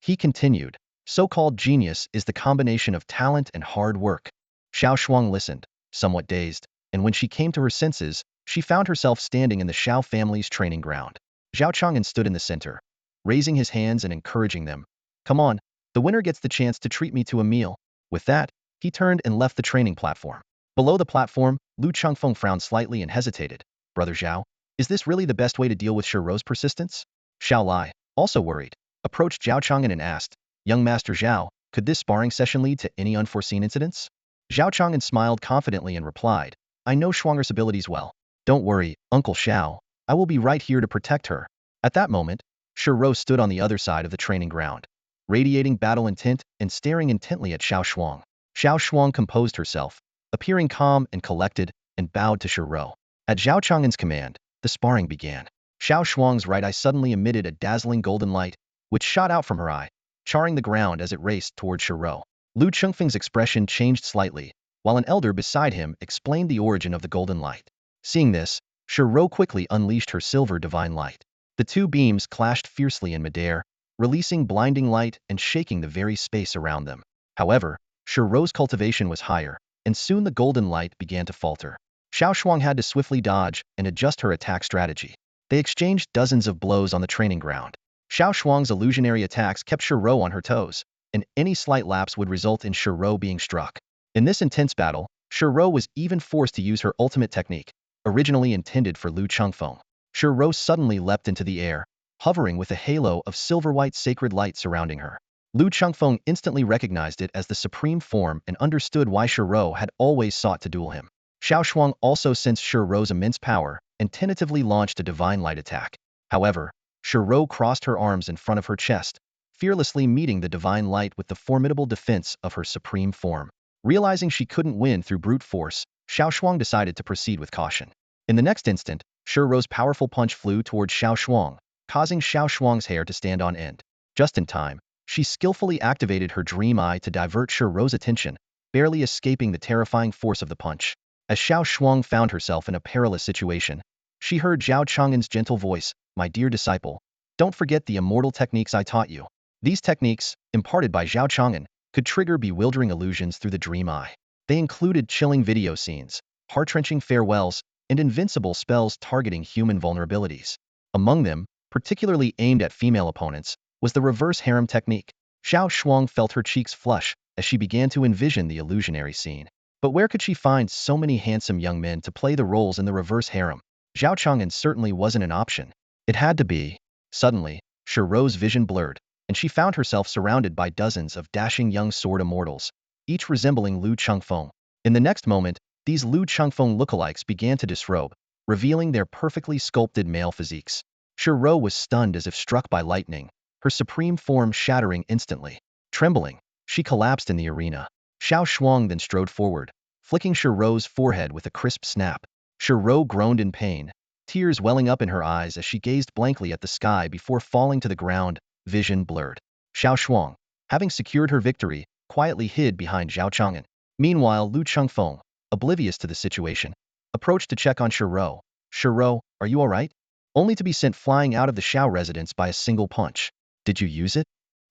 He continued, "So-called genius is the combination of talent and hard work." Xiao Shuang listened, somewhat dazed, and when she came to her senses, she found herself standing in the Xiao family's training ground. Zhao Chang'an stood in the center, raising his hands and encouraging them. "Come on, the winner gets the chance to treat me to a meal." With that, he turned and left the training platform. Below the platform, Lu Chengfeng frowned slightly and hesitated. "Brother Zhao, is this really the best way to deal with Shi Ro's persistence?" Xiao Lai, also worried, approached Zhao Chang'an and asked, "Young Master Zhao, could this sparring session lead to any unforeseen incidents?" Zhao Chang'an smiled confidently and replied, "I know Shuang'er's abilities well. Don't worry, Uncle Xiao, I will be right here to protect her." At that moment, Shi Ro stood on the other side of the training ground, radiating battle intent and staring intently at Xiao Shuang. Xiao Shuang composed herself, appearing calm and collected, and bowed to Shi Ro. At Zhao Chang'an's command, the sparring began. Xiao Shuang's right eye suddenly emitted a dazzling golden light, which shot out from her eye, charring the ground as it raced toward Shi Ro. Lu Chengfeng's expression changed slightly, while an elder beside him explained the origin of the golden light. Seeing this, Shi Ro quickly unleashed her silver divine light. The two beams clashed fiercely in midair, releasing blinding light and shaking the very space around them. However, Shi Ro's cultivation was higher, and soon the golden light began to falter. Xiao Shuang had to swiftly dodge and adjust her attack strategy. They exchanged dozens of blows on the training ground. Xiao Shuang's illusionary attacks kept Shi Ro on her toes, and any slight lapse would result in Shi Ro being struck. In this intense battle, Shi Ro was even forced to use her ultimate technique, originally intended for Lu Chengfeng. Shi Ro suddenly leapt into the air, hovering with a halo of silver-white sacred light surrounding her. Lu Chengfeng instantly recognized it as the supreme form and understood why Shi Ro had always sought to duel him. Xiao Shuang also sensed Shi Ro's immense power and tentatively launched a divine light attack. However, Shi Ro crossed her arms in front of her chest, fearlessly meeting the divine light with the formidable defense of her supreme form. Realizing she couldn't win through brute force, Xiao Shuang decided to proceed with caution. In the next instant, Shi Ro's powerful punch flew towards Xiao Shuang, causing Xiao Shuang's hair to stand on end. Just in time, she skillfully activated her dream eye to divert Shi Ro's attention, barely escaping the terrifying force of the punch. As Xiao Shuang found herself in a perilous situation, she heard Zhao Chang'an's gentle voice, "My dear disciple, don't forget the immortal techniques I taught you." These techniques, imparted by Zhao Chang'an, could trigger bewildering illusions through the dream eye. They included chilling video scenes, heart-wrenching farewells, and invincible spells targeting human vulnerabilities. Among them, particularly aimed at female opponents, was the reverse harem technique. Xiao Shuang felt her cheeks flush as she began to envision the illusionary scene. But where could she find so many handsome young men to play the roles in the reverse harem? Zhao Chang'an certainly wasn't an option. It had to be. Suddenly, Shi Ro's vision blurred, and she found herself surrounded by dozens of dashing young sword immortals, each resembling Lu Chengfeng. In the next moment, these Lu Chengfeng lookalikes began to disrobe, revealing their perfectly sculpted male physiques. Shi Ro was stunned as if struck by lightning, her supreme form shattering instantly. Trembling, she collapsed in the arena. Xiao Shuang then strode forward, flicking Shi Ro's forehead with a crisp snap. Shi Ro groaned in pain, tears welling up in her eyes as she gazed blankly at the sky before falling to the ground, vision blurred. Xiao Shuang, having secured her victory, quietly hid behind Zhao Chang'an. Meanwhile, Lu Chengfeng, oblivious to the situation, approached to check on Shiro. Shiro, are you alright? Only to be sent flying out of the Xiao residence by a single punch. Did you use it?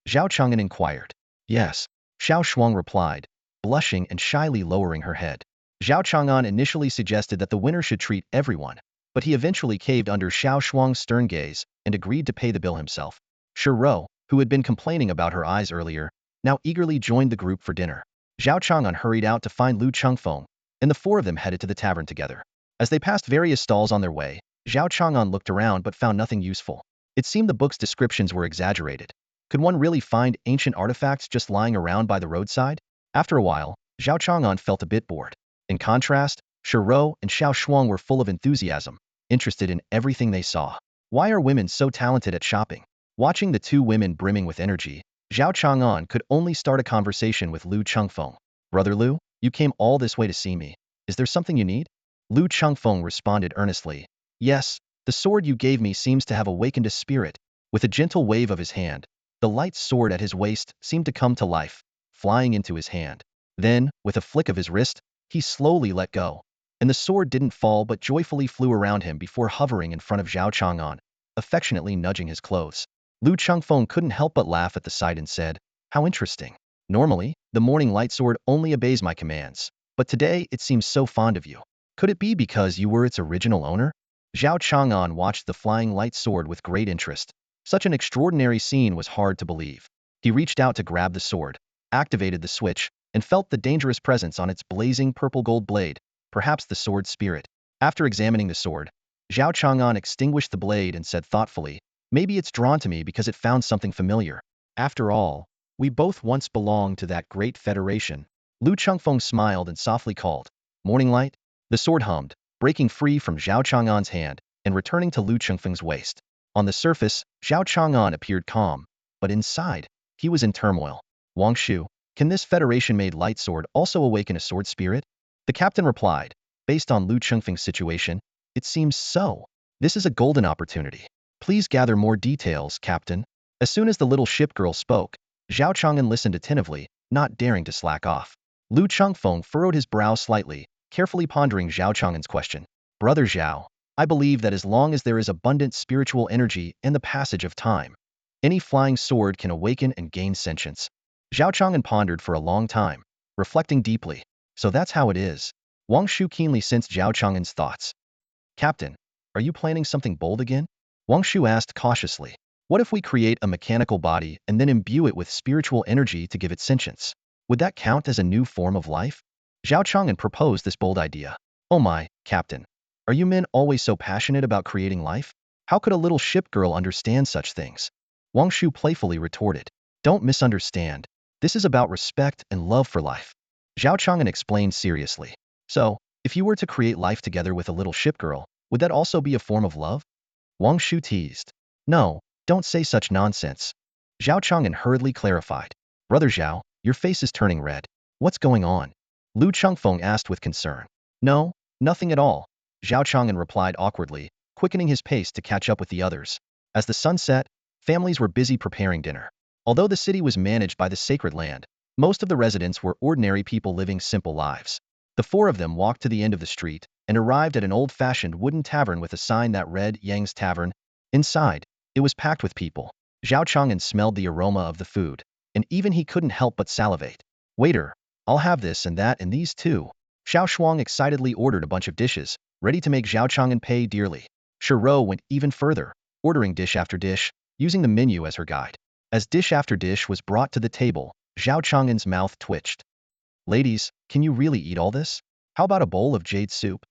Zhao Chang'an inquired. Yes. Xiao Shuang replied, blushing and shyly lowering her head. Zhao Chang'an initially suggested that the winner should treat everyone, but he eventually caved under Xiao Shuang's stern gaze and agreed to pay the bill himself. Shiro, who had been complaining about her eyes earlier, now eagerly joined the group for dinner. Zhao Chang'an hurried out to find Lu Chengfeng, and the four of them headed to the tavern together. As they passed various stalls on their way, Zhao Chang'an looked around but found nothing useful. It seemed the book's descriptions were exaggerated. Could one really find ancient artifacts just lying around by the roadside? After a while, Zhao Chang'an felt a bit bored. In contrast, Shiro and Xiao Shuang were full of enthusiasm, interested in everything they saw. Why are women so talented at shopping? Watching the two women brimming with energy, Zhao Chang'an could only start a conversation with Lu Chengfeng. Brother Lu, you came all this way to see me. Is there something you need? Lu Chengfeng responded earnestly. Yes, the sword you gave me seems to have awakened a spirit. With a gentle wave of his hand, the light sword at his waist seemed to come to life, flying into his hand. Then, with a flick of his wrist, he slowly let go, and the sword didn't fall but joyfully flew around him before hovering in front of Zhao Chang'an, affectionately nudging his clothes. Lu Chengfeng couldn't help but laugh at the sight and said, how interesting. Normally, the morning light sword only obeys my commands, but today it seems so fond of you. Could it be because you were its original owner? Zhao Chang'an watched the flying light sword with great interest. Such an extraordinary scene was hard to believe. He reached out to grab the sword, activated the switch, and felt the dangerous presence on its blazing purple-gold blade, perhaps the sword's spirit. After examining the sword, Zhao Chang'an extinguished the blade and said thoughtfully, maybe it's drawn to me because it found something familiar. After all, we both once belonged to that great federation. Lu Chengfeng smiled and softly called, Morning light? The sword hummed, breaking free from Zhao Chang'an's hand and returning to Lu Chengfeng's waist. On the surface, Zhao Chang'an appeared calm, but inside, he was in turmoil. Wang Shu, can this Federation-made light sword also awaken a sword spirit? The captain replied, based on Lu Chengfeng's situation, it seems so. This is a golden opportunity. Please gather more details, Captain. As soon as the little ship girl spoke, Zhao Chang'an listened attentively, not daring to slack off. Lu Chengfeng furrowed his brow slightly, carefully pondering Zhao Chang'an's question. Brother Zhao, I believe that as long as there is abundant spiritual energy in the passage of time, any flying sword can awaken and gain sentience. Zhao Chang'an pondered for a long time, reflecting deeply. So that's how it is. Wang Shu keenly sensed Zhao Chang'an's thoughts. Captain, are you planning something bold again? Wang Shu asked cautiously. What if we create a mechanical body and then imbue it with spiritual energy to give it sentience? Would that count as a new form of life? Zhao Chang'an proposed this bold idea. Oh my, Captain. Are you men always so passionate about creating life? How could a little ship girl understand such things? Wang Shu playfully retorted. Don't misunderstand. This is about respect and love for life. Zhao Chang'an explained seriously. So, if you were to create life together with a little ship girl, would that also be a form of love? Wang Shu teased. No, don't say such nonsense. Zhao Chang'an hurriedly clarified. Brother Zhao, your face is turning red. What's going on? Lu Chengfeng asked with concern. No, nothing at all. Zhao Chang'an replied awkwardly, quickening his pace to catch up with the others. As the sun set, families were busy preparing dinner. Although the city was managed by the sacred land, most of the residents were ordinary people living simple lives. The four of them walked to the end of the street and arrived at an old-fashioned wooden tavern with a sign that read Yang's Tavern. Inside, it was packed with people. Zhao Chang'an smelled the aroma of the food, and even he couldn't help but salivate. Waiter, I'll have this and that and these too. Xiao Shuang excitedly ordered a bunch of dishes, ready to make Zhao Chang'an pay dearly. Shiro went even further, ordering dish after dish, using the menu as her guide. As dish after dish was brought to the table, Zhao Chang'an's mouth twitched. Ladies, can you really eat all this? How about a bowl of jade soup?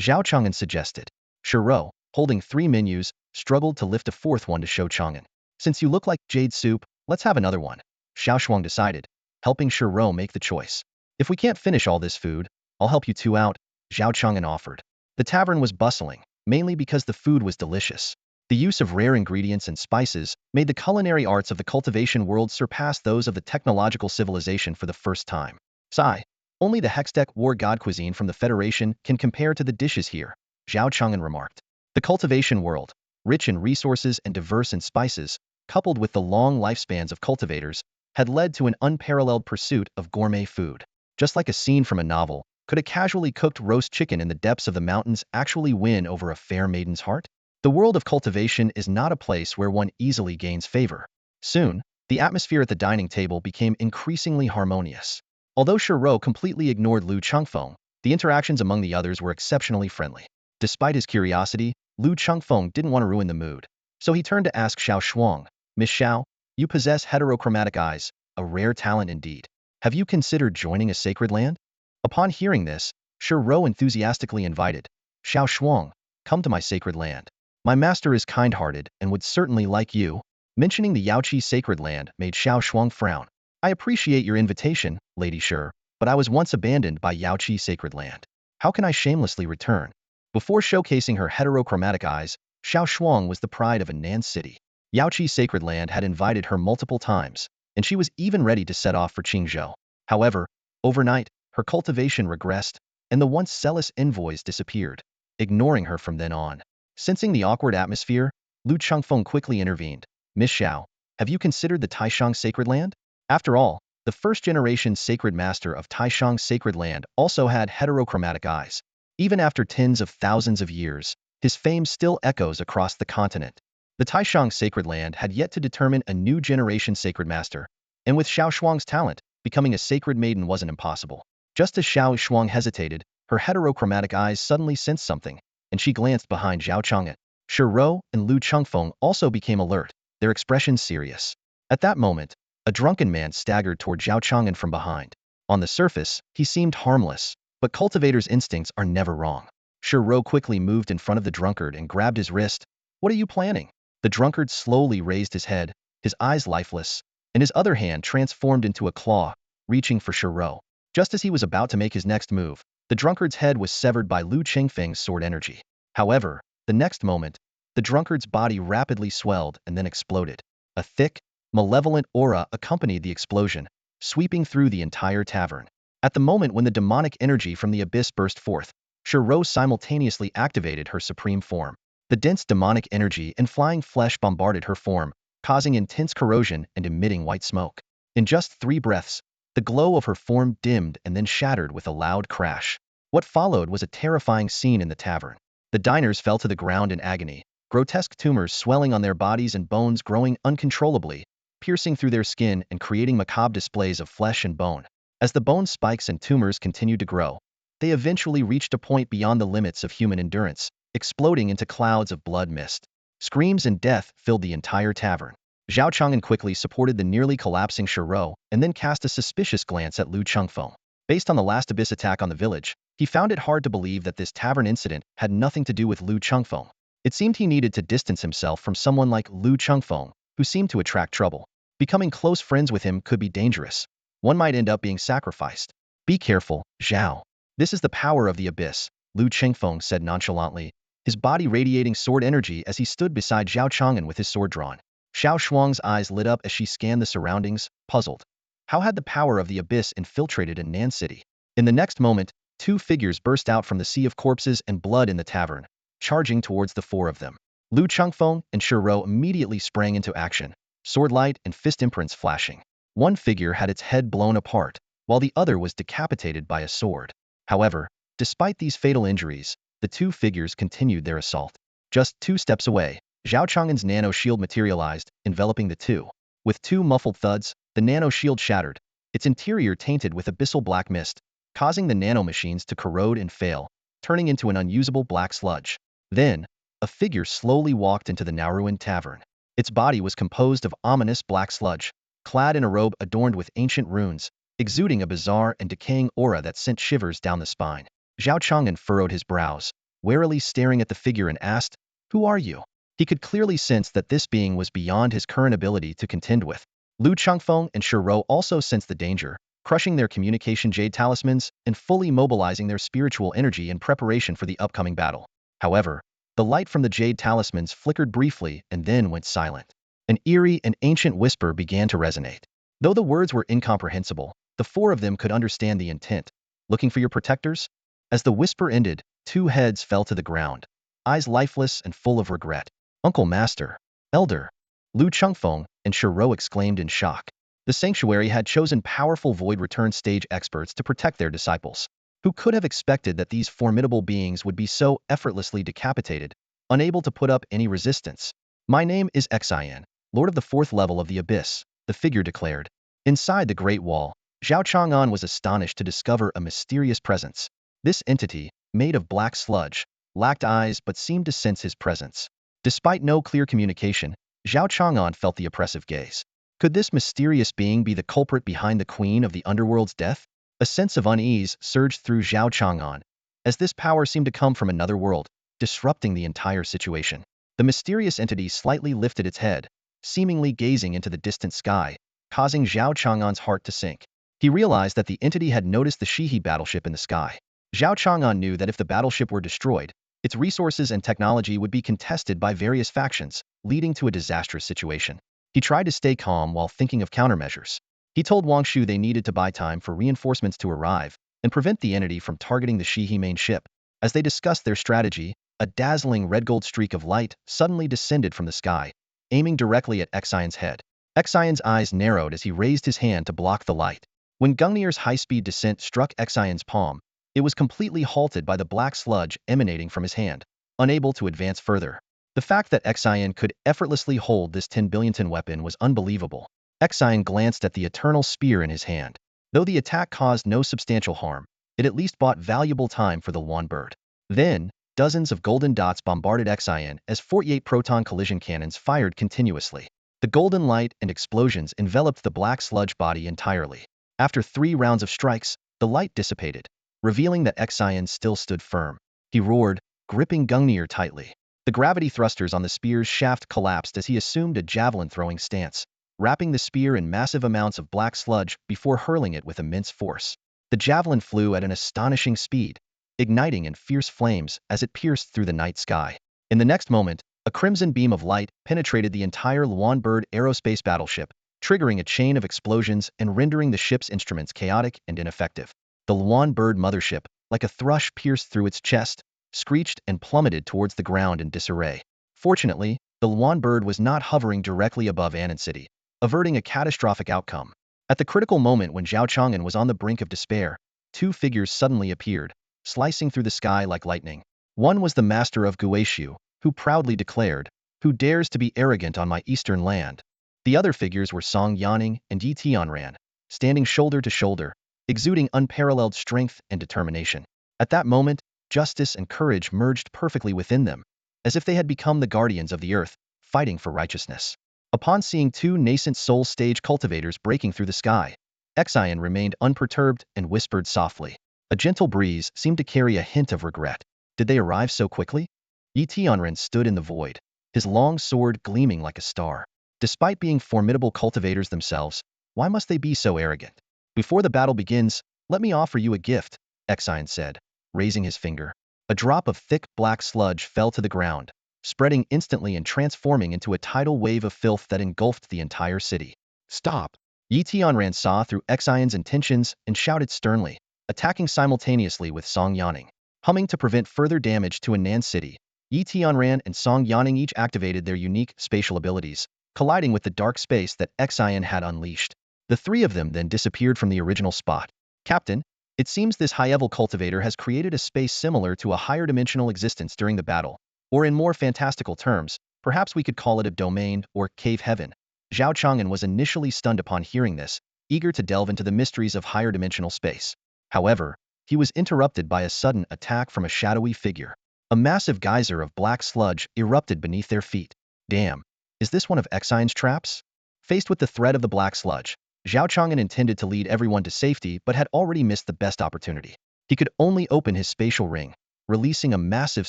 Zhao Chang'an suggested. Shiro, holding 3 menus, struggled to lift a 4th one to show Chang'an. Since you look like jade soup, let's have another one. Xiao Shuang decided, helping Shiro make the choice. If we can't finish all this food, I'll help you two out, Zhao Chang'an offered. The tavern was bustling, mainly because the food was delicious. The use of rare ingredients and spices made the culinary arts of the cultivation world surpass those of the technological civilization for the first time. Sigh. Only the Hextech war god cuisine from the Federation can compare to the dishes here, Zhao Chang'an remarked. The cultivation world, rich in resources and diverse in spices, coupled with the long lifespans of cultivators, had led to an unparalleled pursuit of gourmet food. Just like a scene from a novel, could a casually cooked roast chicken in the depths of the mountains actually win over a fair maiden's heart? The world of cultivation is not a place where one easily gains favor. Soon, the atmosphere at the dining table became increasingly harmonious. Although Shiro completely ignored Lu Changfeng, the interactions among the others were exceptionally friendly. Despite his curiosity, Lu Changfeng didn't want to ruin the mood. So he turned to ask Xiao Shuang, Miss Xiao, you possess heterochromatic eyes, a rare talent indeed. Have you considered joining a sacred land? Upon hearing this, Shiro enthusiastically invited, Xiao Shuang, come to my sacred land. My master is kind-hearted and would certainly like you. Mentioning the Yaoqi sacred land made Xiao Shuang frown. I appreciate your invitation, Lady Shi, but I was once abandoned by Yaoqi sacred land. How can I shamelessly return? Before showcasing her heterochromatic eyes, Xiao Shuang was the pride of a Nan city. Yaoqi sacred land had invited her multiple times, and she was even ready to set off for Qingzhou. However, overnight, her cultivation regressed, and the once zealous envoys disappeared, ignoring her from then on. Sensing the awkward atmosphere, Lu Changfeng quickly intervened. Miss Xiao, have you considered the Taishang sacred land? After all, the first-generation sacred master of Taishang sacred land also had heterochromatic eyes. Even after tens of thousands of years, his fame still echoes across the continent. The Taishang sacred land had yet to determine a new generation sacred master, and with Xiao Shuang's talent, becoming a sacred maiden wasn't impossible. Just as Xiao Shuang hesitated, her heterochromatic eyes suddenly sensed something, and she glanced behind Zhao Chang'an. Shiro and Lu Changfeng also became alert, their expressions serious. At that moment, a drunken man staggered toward Zhao Chang'an from behind. On the surface, he seemed harmless, but cultivators' instincts are never wrong. Shiro quickly moved in front of the drunkard and grabbed his wrist. What are you planning? The drunkard slowly raised his head, his eyes lifeless, and his other hand transformed into a claw, reaching for Shiro. Just as he was about to make his next move, the drunkard's head was severed by Lu Qingfeng's sword energy. However, the next moment, the drunkard's body rapidly swelled and then exploded. A thick, malevolent aura accompanied the explosion, sweeping through the entire tavern. At the moment when the demonic energy from the abyss burst forth, Shiro simultaneously activated her supreme form. The dense demonic energy and flying flesh bombarded her form, causing intense corrosion and emitting white smoke. In just 3 breaths, the glow of her form dimmed and then shattered with a loud crash. What followed was a terrifying scene in the tavern. The diners fell to the ground in agony, grotesque tumors swelling on their bodies and bones growing uncontrollably, piercing through their skin and creating macabre displays of flesh and bone. As the bone spikes and tumors continued to grow, they eventually reached a point beyond the limits of human endurance, exploding into clouds of blood mist. Screams and death filled the entire tavern. Zhao Chang'an quickly supported the nearly collapsing Shiro and then cast a suspicious glance at Lu Changfeng. Based on the last abyss attack on the village, he found it hard to believe that this tavern incident had nothing to do with Lu Changfeng. It seemed he needed to distance himself from someone like Lu Changfeng, who seemed to attract trouble. Becoming close friends with him could be dangerous. One might end up being sacrificed. Be careful, Zhao. This is the power of the abyss, Lu Changfeng said nonchalantly, his body radiating sword energy as he stood beside Zhao Chang'an with his sword drawn. Xiao Shuang's eyes lit up as she scanned the surroundings, puzzled. How had the power of the abyss infiltrated in Nan City? In the next moment, 2 figures burst out from the sea of corpses and blood in the tavern, charging towards the 4 of them. Lu Changfeng and Shiro immediately sprang into action, sword light and fist imprints flashing. One figure had its head blown apart, while the other was decapitated by a sword. However, despite these fatal injuries, the 2 figures continued their assault. Just 2 steps away, Zhao Chang'an's nano shield materialized, enveloping the 2. With 2 muffled thuds, the nano shield shattered, its interior tainted with abyssal black mist, causing the nanomachines to corrode and fail, turning into an unusable black sludge. Then, a figure slowly walked into the now ruined tavern. Its body was composed of ominous black sludge, clad in a robe adorned with ancient runes, exuding a bizarre and decaying aura that sent shivers down the spine. Zhao Chang'an furrowed his brows, warily staring at the figure and asked, "Who are you?" He could clearly sense that this being was beyond his current ability to contend with. Lu Changfeng and Shiro also sensed the danger, crushing their communication jade talismans and fully mobilizing their spiritual energy in preparation for the upcoming battle. However, the light from the jade talismans flickered briefly and then went silent. An eerie and ancient whisper began to resonate. Though the words were incomprehensible, the 4 of them could understand the intent. Looking for your protectors? As the whisper ended, 2 heads fell to the ground, eyes lifeless and full of regret. Uncle Master, Elder, Lu Chengfeng and Shiro exclaimed in shock. The sanctuary had chosen powerful void return stage experts to protect their disciples. Who could have expected that these formidable beings would be so effortlessly decapitated, unable to put up any resistance? My name is Xian, Lord of the 4th level of the Abyss, the figure declared. Inside the Great Wall, Zhao Chang'an was astonished to discover a mysterious presence. This entity, made of black sludge, lacked eyes but seemed to sense his presence. Despite no clear communication, Zhao Chang'an felt the oppressive gaze. Could this mysterious being be the culprit behind the queen of the underworld's death? A sense of unease surged through Zhao Chang'an, as this power seemed to come from another world, disrupting the entire situation. The mysterious entity slightly lifted its head, seemingly gazing into the distant sky, causing Zhao Chang'an's heart to sink. He realized that the entity had noticed the Xihe battleship in the sky. Zhao Chang'an knew that if the battleship were destroyed, its resources and technology would be contested by various factions, leading to a disastrous situation. He tried to stay calm while thinking of countermeasures. He told Wang Shu they needed to buy time for reinforcements to arrive and prevent the entity from targeting the Xihe main ship. As they discussed their strategy, a dazzling red-gold streak of light suddenly descended from the sky, aiming directly at Xian's head. Xian's eyes narrowed as he raised his hand to block the light. When Gungnir's high-speed descent struck Xian's palm, it was completely halted by the black sludge emanating from his hand, unable to advance further. The fact that Xian could effortlessly hold this 10 billion-ton weapon was unbelievable. Xian glanced at the eternal spear in his hand. Though the attack caused no substantial harm, it at least bought valuable time for the Yuan bird. Then, dozens of golden dots bombarded Xian as 48 proton collision cannons fired continuously. The golden light and explosions enveloped the black sludge body entirely. After 3 rounds of strikes, the light dissipated, revealing that Xian still stood firm. He roared, gripping Gungnir tightly. The gravity thrusters on the spear's shaft collapsed as he assumed a javelin-throwing stance, wrapping the spear in massive amounts of black sludge before hurling it with immense force. The javelin flew at an astonishing speed, igniting in fierce flames as it pierced through the night sky. In the next moment, a crimson beam of light penetrated the entire Yuan bird aerospace battleship, triggering a chain of explosions and rendering the ship's instruments chaotic and ineffective. The Yuan bird mothership, like a thrush pierced through its chest, screeched and plummeted towards the ground in disarray. Fortunately, the Yuan bird was not hovering directly above Annan City, averting a catastrophic outcome. At the critical moment when Zhao Chang'an was on the brink of despair, 2 figures suddenly appeared, slicing through the sky like lightning. One was the master of Guishu, who proudly declared, "Who dares to be arrogant on my eastern land?" The other figures were Song Yanning and Yi Tianran, standing shoulder to shoulder, exuding unparalleled strength and determination. At that moment, justice and courage merged perfectly within them, as if they had become the guardians of the earth, fighting for righteousness. Upon seeing 2 Nascent Souls stage cultivators breaking through the sky, Xian remained unperturbed and whispered softly. A gentle breeze seemed to carry a hint of regret. Did they arrive so quickly? Yi Tianren stood in the void, his long sword gleaming like a star. Despite being formidable cultivators themselves, why must they be so arrogant? Before the battle begins, let me offer you a gift, Xian said, raising his finger. A drop of thick black sludge fell to the ground, spreading instantly and transforming into a tidal wave of filth that engulfed the entire city. Stop! Yi Tianran saw through Xian's intentions and shouted sternly, attacking simultaneously with Song Yanning. Humming to prevent further damage to Annan City, Yi Tianran and Song Yanning each activated their unique spatial abilities, colliding with the dark space that Xian had unleashed. The 3 of them then disappeared from the original spot. Captain, it seems this high-level cultivator has created a space similar to a higher dimensional existence during the battle, or in more fantastical terms, perhaps we could call it a domain or cave heaven. Zhao Chang'an was initially stunned upon hearing this, eager to delve into the mysteries of higher dimensional space. However, he was interrupted by a sudden attack from a shadowy figure. A massive geyser of black sludge erupted beneath their feet. Damn, is this one of Xian's traps? Faced with the threat of the black sludge, Zhao Chang'an intended to lead everyone to safety but had already missed the best opportunity. He could only open his spatial ring, releasing a massive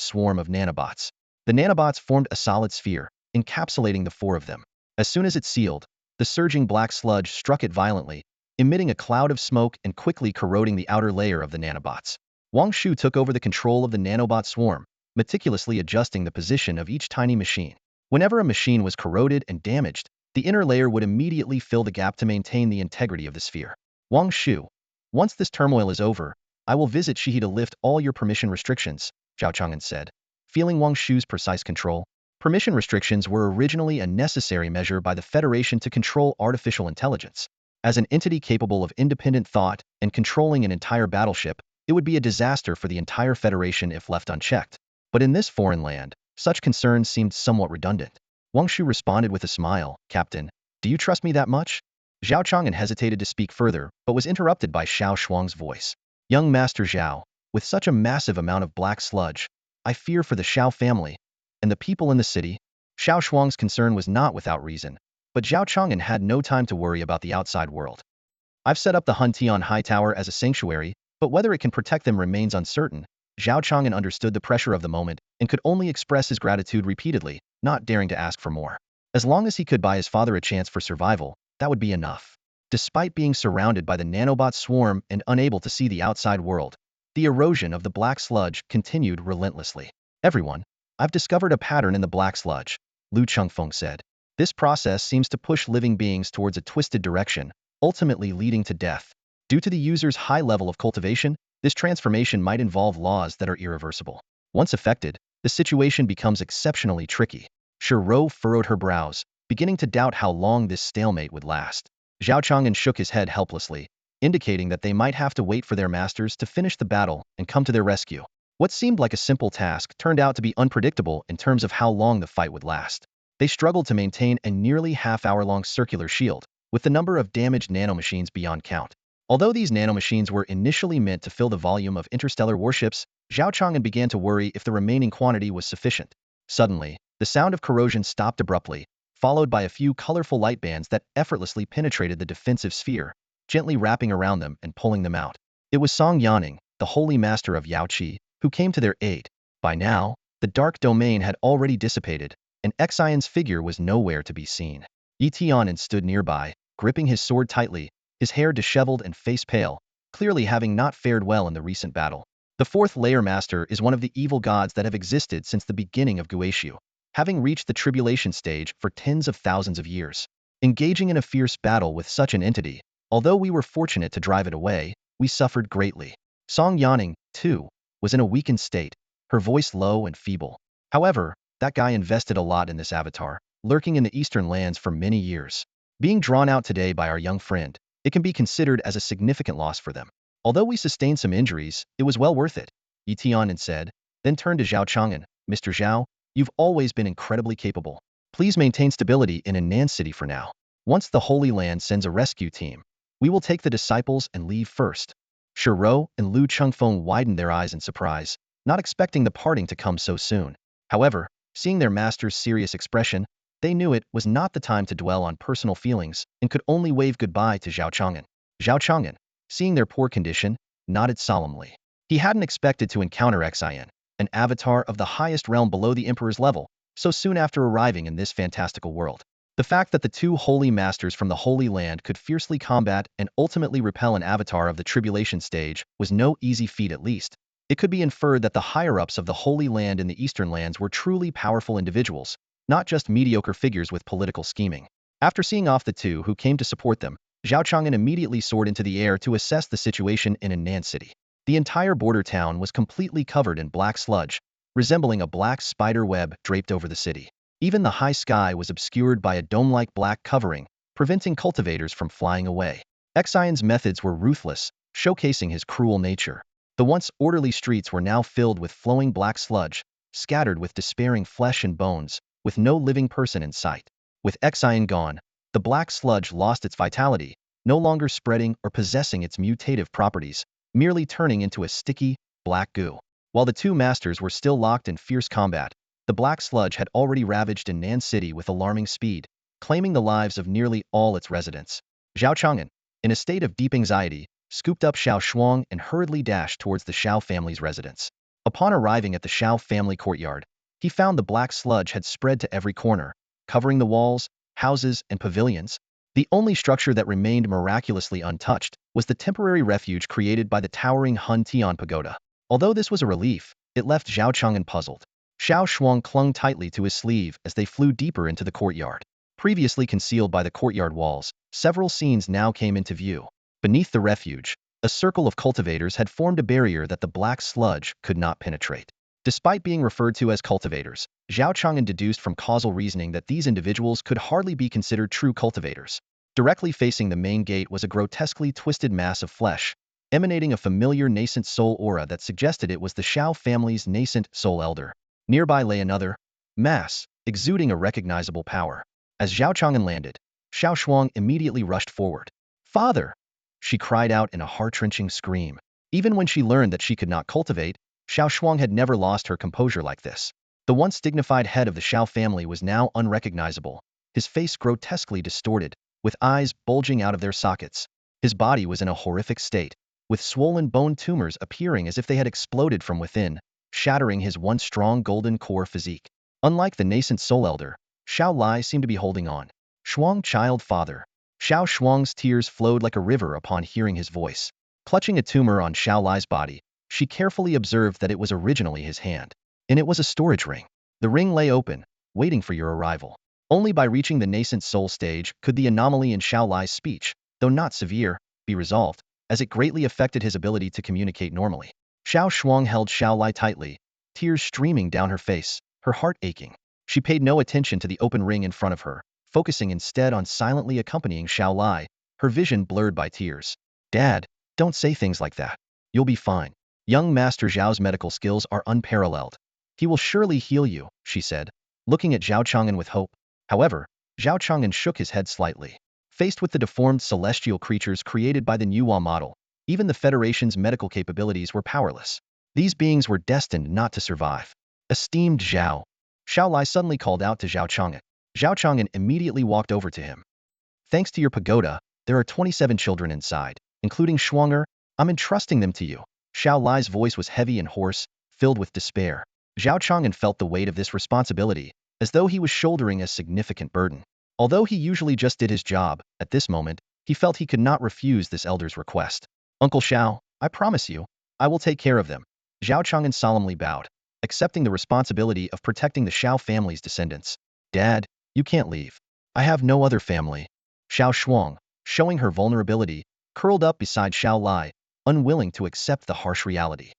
swarm of nanobots. The nanobots formed a solid sphere, encapsulating the 4 of them. As soon as it sealed, the surging black sludge struck it violently, emitting a cloud of smoke and quickly corroding the outer layer of the nanobots. Wang Shu took over the control of the nanobot swarm, meticulously adjusting the position of each tiny machine. Whenever a machine was corroded and damaged, the inner layer would immediately fill the gap to maintain the integrity of the sphere. Wang Shu, once this turmoil is over, I will visit Xihe to lift all your permission restrictions, Zhao Chang'an said. Feeling Wang Shu's precise control, permission restrictions were originally a necessary measure by the Federation to control artificial intelligence. As an entity capable of independent thought and controlling an entire battleship, it would be a disaster for the entire Federation if left unchecked. But in this foreign land, such concerns seemed somewhat redundant. Wang Shu responded with a smile, "Captain, do you trust me that much?" Zhao Chang'an hesitated to speak further, but was interrupted by Xiao Shuang's voice. "Young Master Zhao, with such a massive amount of black sludge, I fear for the Xiao family and the people in the city." Xiao Shuang's concern was not without reason, but Zhao Chang'an had no time to worry about the outside world. "I've set up the Hun Tian High Tower as a sanctuary, but whether it can protect them remains uncertain." Zhao Chang'an understood the pressure of the moment and could only express his gratitude repeatedly, not daring to ask for more. As long as he could buy his father a chance for survival, that would be enough. Despite being surrounded by the nanobot swarm and unable to see the outside world, the erosion of the black sludge continued relentlessly. "Everyone, I've discovered a pattern in the black sludge," Lu Chengfeng said. "This process seems to push living beings towards a twisted direction, ultimately leading to death. Due to the user's high level of cultivation, this transformation might involve laws that are irreversible. Once affected, the situation becomes exceptionally tricky." Shiro furrowed her brows, beginning to doubt how long this stalemate would last. Zhao Chang'an shook his head helplessly, indicating that they might have to wait for their masters to finish the battle and come to their rescue. What seemed like a simple task turned out to be unpredictable in terms of how long the fight would last. They struggled to maintain a nearly half-hour-long circular shield, with the number of damaged nanomachines beyond count. Although these nanomachines were initially meant to fill the volume of interstellar warships, Zhao Chang'an began to worry if the remaining quantity was sufficient. Suddenly, the sound of corrosion stopped abruptly, followed by a few colorful light bands that effortlessly penetrated the defensive sphere, gently wrapping around them and pulling them out. It was Song Yanning, the holy master of Yao Qi, who came to their aid. By now, the dark domain had already dissipated, and Xian's figure was nowhere to be seen. Yi Tianan stood nearby, gripping his sword tightly, his hair disheveled and face pale, clearly having not fared well in the recent battle. The fourth layer master is one of the evil gods that have existed since the beginning of Guishu, having reached the tribulation stage for tens of thousands of years. Engaging in a fierce battle with such an entity, although we were fortunate to drive it away, we suffered greatly. Song Yanning, too, was in a weakened state, her voice low and feeble. However, that guy invested a lot in this avatar, lurking in the eastern lands for many years. Being drawn out today by our young friend, it can be considered as a significant loss for them. Although we sustained some injuries, it was well worth it, Yi Tianan said, then turned to Zhao Chang'an. "Mr. Zhao, you've always been incredibly capable. Please maintain stability in Annan City for now. Once the Holy Land sends a rescue team, we will take the disciples and leave first." Shiro and Lu Chengfeng widened their eyes in surprise, not expecting the parting to come so soon. However, seeing their master's serious expression, they knew it was not the time to dwell on personal feelings and could only wave goodbye to Zhao Chang'an. Zhao Chang'an, seeing their poor condition, nodded solemnly. He hadn't expected to encounter Xian, an avatar of the highest realm below the Emperor's level, so soon after arriving in this fantastical world. The fact that the two holy masters from the Holy Land could fiercely combat and ultimately repel an avatar of the tribulation stage was no easy feat. At least, it could be inferred that the higher-ups of the Holy Land in the Eastern Lands were truly powerful individuals, not just mediocre figures with political scheming. After seeing off the two who came to support them, Zhao Chang'an immediately soared into the air to assess the situation in Annan City. The entire border town was completely covered in black sludge, resembling a black spider web draped over the city. Even the high sky was obscured by a dome-like black covering, preventing cultivators from flying away. Xian's methods were ruthless, showcasing his cruel nature. The once orderly streets were now filled with flowing black sludge, scattered with despairing flesh and bones, with no living person in sight. With Xian gone, the black sludge lost its vitality, no longer spreading or possessing its mutative properties, merely turning into a sticky, black goo. While the two masters were still locked in fierce combat, the black sludge had already ravaged Annan City with alarming speed, claiming the lives of nearly all its residents. Zhao Chang'an, in a state of deep anxiety, scooped up Xiao Shuang and hurriedly dashed towards the Xiao family's residence. Upon arriving at the Xiao family courtyard, he found the black sludge had spread to every corner, covering the walls, houses, and pavilions. The only structure that remained miraculously untouched was the temporary refuge created by the towering Hun Tian pagoda. Although this was a relief, it left Zhao Chang'an puzzled. Xiao Shuang clung tightly to his sleeve as they flew deeper into the courtyard. Previously concealed by the courtyard walls, several scenes now came into view. Beneath the refuge, a circle of cultivators had formed a barrier that the black sludge could not penetrate. Despite being referred to as cultivators, Zhao Chang'an deduced from causal reasoning that these individuals could hardly be considered true cultivators. Directly facing the main gate was a grotesquely twisted mass of flesh, emanating a familiar nascent soul aura that suggested it was the Xiao family's nascent soul elder. Nearby lay another mass, exuding a recognizable power. As Zhao Chang'an landed, Xiao Shuang immediately rushed forward. "Father!" she cried out in a heart-wrenching scream. Even when she learned that she could not cultivate, Xiao Shuang had never lost her composure like this. The once dignified head of the Xiao family was now unrecognizable, his face grotesquely distorted, with eyes bulging out of their sockets. His body was in a horrific state, with swollen bone tumors appearing as if they had exploded from within, shattering his once strong golden core physique. Unlike the nascent soul elder, Xiao Lai seemed to be holding on. "Shuang, child father." Xiao Shuang's tears flowed like a river upon hearing his voice. Clutching a tumor on Xiao Lai's body, she carefully observed that it was originally his hand. And it was a storage ring. The ring lay open, waiting for your arrival. Only by reaching the nascent soul stage could the anomaly in Xiao Lai's speech, though not severe, be resolved, as it greatly affected his ability to communicate normally. Xiao Shuang held Xiao Lai tightly, tears streaming down her face, her heart aching. She paid no attention to the open ring in front of her, focusing instead on silently accompanying Xiao Lai, her vision blurred by tears. "Dad, don't say things like that. You'll be fine. Young Master Zhao's medical skills are unparalleled. He will surely heal you," she said, looking at Zhao Chang'an with hope. However, Zhao Chang'an shook his head slightly. Faced with the deformed celestial creatures created by the Nuwa model, even the Federation's medical capabilities were powerless. These beings were destined not to survive. "Esteemed Zhao," Xiao Lai suddenly called out to Zhao Chang'an. Zhao Chang'an immediately walked over to him. "Thanks to your pagoda, there are 27 children inside, including Shuanger. I'm entrusting them to you." Xiao Lai's voice was heavy and hoarse, filled with despair. Zhao Chang'an felt the weight of this responsibility, as though he was shouldering a significant burden. Although he usually just did his job, at this moment, he felt he could not refuse this elder's request. "Uncle Xiao, I promise you, I will take care of them." Zhao Chang'an solemnly bowed, accepting the responsibility of protecting the Xiao family's descendants. "Dad, you can't leave. I have no other family." Xiao Shuang, showing her vulnerability, curled up beside Xiao Lai, unwilling to accept the harsh reality.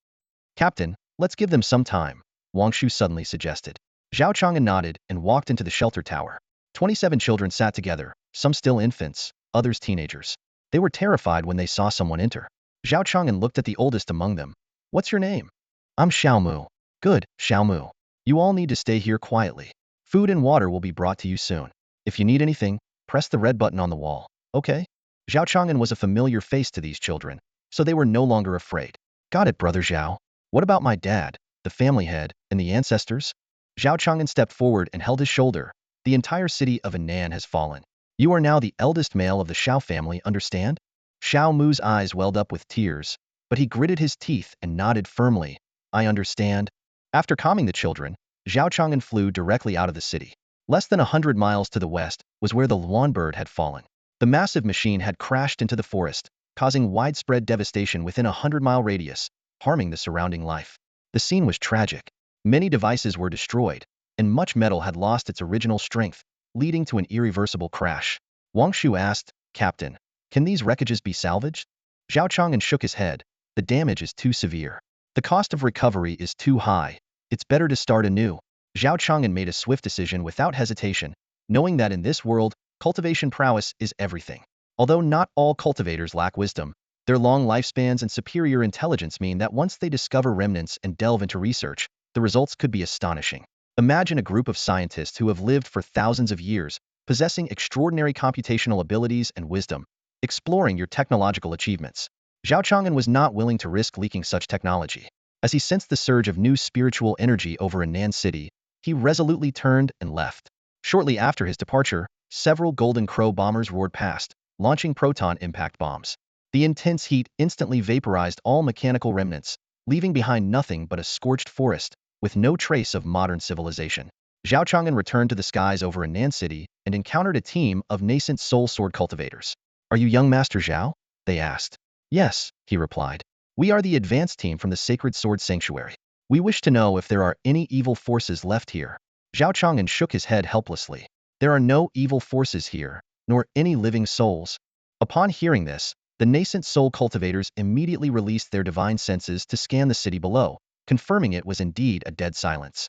"Captain, let's give them some time," Wang Shu suddenly suggested. Zhao Chang'an nodded and walked into the shelter tower. 27 children sat together, some still infants, others teenagers. They were terrified when they saw someone enter. Zhao Chang'an looked at the oldest among them. "What's your name?" "I'm Xiaomu." "Good, Xiaomu. You all need to stay here quietly. Food and water will be brought to you soon. If you need anything, press the red button on the wall, okay?" Zhao Chang'an was a familiar face to these children, so they were no longer afraid. "Got it, brother Zhao. What about my dad, the family head, and the ancestors?" Zhao Chang'an stepped forward and held his shoulder. "The entire city of Anan has fallen. You are now the eldest male of the Xiao family, understand?" Xiao Mu's eyes welled up with tears, but he gritted his teeth and nodded firmly. "I understand." After calming the children, Zhao Chang'an flew directly out of the city. Less than 100 miles to the west was where the Luan bird had fallen. The massive machine had crashed into the forest, causing widespread devastation within a 100-mile radius, harming the surrounding life. The scene was tragic. Many devices were destroyed, and much metal had lost its original strength, leading to an irreversible crash. Wang Shu asked, "Captain, can these wreckages be salvaged?" Zhao Chang'an shook his head. "The damage is too severe. The cost of recovery is too high. It's better to start anew." Zhao Chang'an made a swift decision without hesitation, knowing that in this world, cultivation prowess is everything. Although not all cultivators lack wisdom, their long lifespans and superior intelligence mean that once they discover remnants and delve into research, the results could be astonishing. Imagine a group of scientists who have lived for thousands of years, possessing extraordinary computational abilities and wisdom, exploring your technological achievements. Zhao Chang'an was not willing to risk leaking such technology. As he sensed the surge of new spiritual energy over Anan City, he resolutely turned and left. Shortly after his departure, several Golden Crow bombers roared past, launching proton impact bombs. The intense heat instantly vaporized all mechanical remnants, leaving behind nothing but a scorched forest, with no trace of modern civilization. Zhao Chang'an returned to the skies over Anan City and encountered a team of nascent soul sword cultivators. "Are you young Master Zhao?" they asked. "Yes," he replied. "We are the advanced team from the Sacred Sword Sanctuary. We wish to know if there are any evil forces left here." Zhao Chang'an shook his head helplessly. "There are no evil forces here, nor any living souls." Upon hearing this, the nascent soul cultivators immediately released their divine senses to scan the city below, confirming it was indeed a dead silence.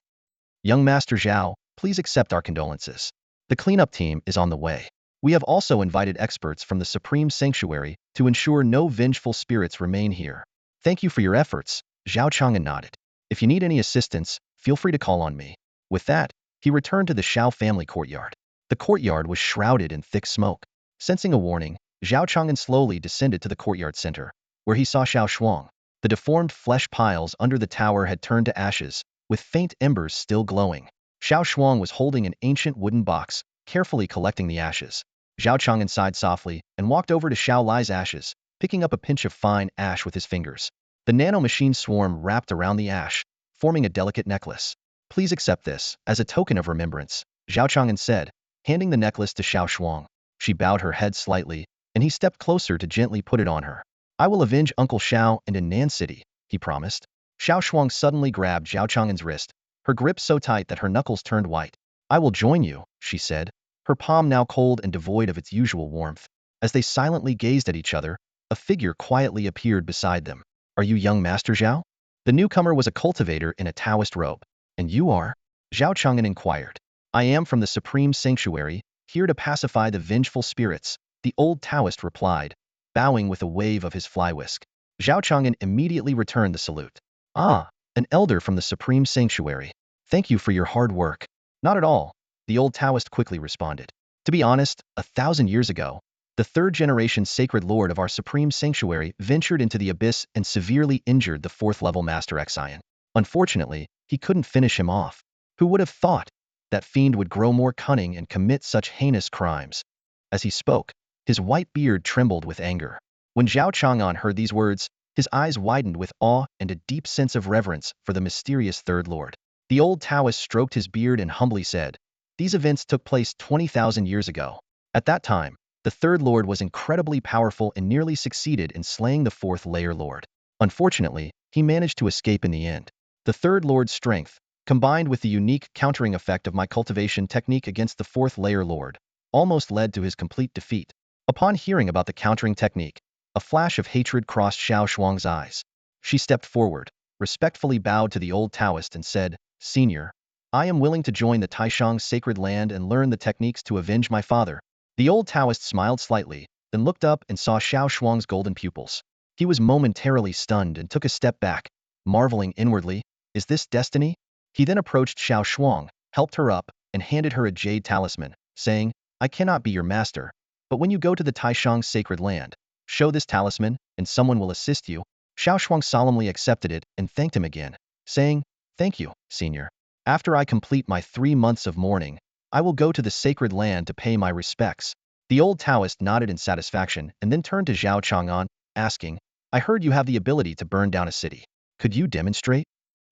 Young Master Zhao, please accept our condolences. The cleanup team is on the way. We have also invited experts from the Supreme Sanctuary to ensure no vengeful spirits remain here. Thank you for your efforts, Zhao Chang'an nodded. If you need any assistance, feel free to call on me. With that, he returned to the Xiao family courtyard. The courtyard was shrouded in thick smoke. Sensing a warning, Zhao Chang'an slowly descended to the courtyard center, where he saw Xiao Shuang. The deformed flesh piles under the tower had turned to ashes, with faint embers still glowing. Xiao Shuang was holding an ancient wooden box, carefully collecting the ashes. Zhao Chang'an sighed softly and walked over to Xiao Lai's ashes, picking up a pinch of fine ash with his fingers. The nanomachine swarm wrapped around the ash, forming a delicate necklace. Please accept this, as a token of remembrance, Zhao Chang'an said, handing the necklace to Xiao Shuang. She bowed her head slightly, and he stepped closer to gently put it on her. I will avenge Uncle Xiao and in Nan City, he promised. Xiao Shuang suddenly grabbed Zhao Chang'an's wrist, her grip so tight that her knuckles turned white. I will join you, she said, her palm now cold and devoid of its usual warmth. As they silently gazed at each other, a figure quietly appeared beside them. Are you young Master Zhao? The newcomer was a cultivator in a Taoist robe. And you are? Zhao Chang'an inquired. I am from the Supreme Sanctuary, here to pacify the vengeful spirits, the old Taoist replied, bowing with a wave of his fly-whisk. Zhao Chang'an immediately returned the salute. Ah, an elder from the Supreme Sanctuary. Thank you for your hard work. Not at all, the old Taoist quickly responded. To be honest, 1,000 years ago, the third-generation sacred lord of our Supreme Sanctuary ventured into the abyss and severely injured the fourth-level Master Xian. Unfortunately, he couldn't finish him off. Who would have thought that fiend would grow more cunning and commit such heinous crimes? As he spoke, his white beard trembled with anger. When Zhao Chang'an heard these words, his eyes widened with awe and a deep sense of reverence for the mysterious Third Lord. The old Taoist stroked his beard and humbly said, these events took place 20,000 years ago. At that time, the Third Lord was incredibly powerful and nearly succeeded in slaying the Fourth Layer Lord. Unfortunately, he managed to escape in the end. The Third Lord's strength, combined with the unique countering effect of my cultivation technique against the Fourth Layer Lord, almost led to his complete defeat. Upon hearing about the countering technique, a flash of hatred crossed Xiao Shuang's eyes. She stepped forward, respectfully bowed to the old Taoist and said, Senior, I am willing to join the Taishang's sacred land and learn the techniques to avenge my father. The old Taoist smiled slightly, then looked up and saw Xiao Shuang's golden pupils. He was momentarily stunned and took a step back, marveling inwardly, is this destiny? He then approached Xiao Shuang, helped her up, and handed her a jade talisman, saying, I cannot be your master, but when you go to the Taishang's sacred land, show this talisman, and someone will assist you. Xiao Shuang solemnly accepted it and thanked him again, saying, Thank you, Senior. After I complete my 3 months of mourning, I will go to the sacred land to pay my respects. The old Taoist nodded in satisfaction and then turned to Zhao Chang'an, asking, I heard you have the ability to burn down a city. Could you demonstrate?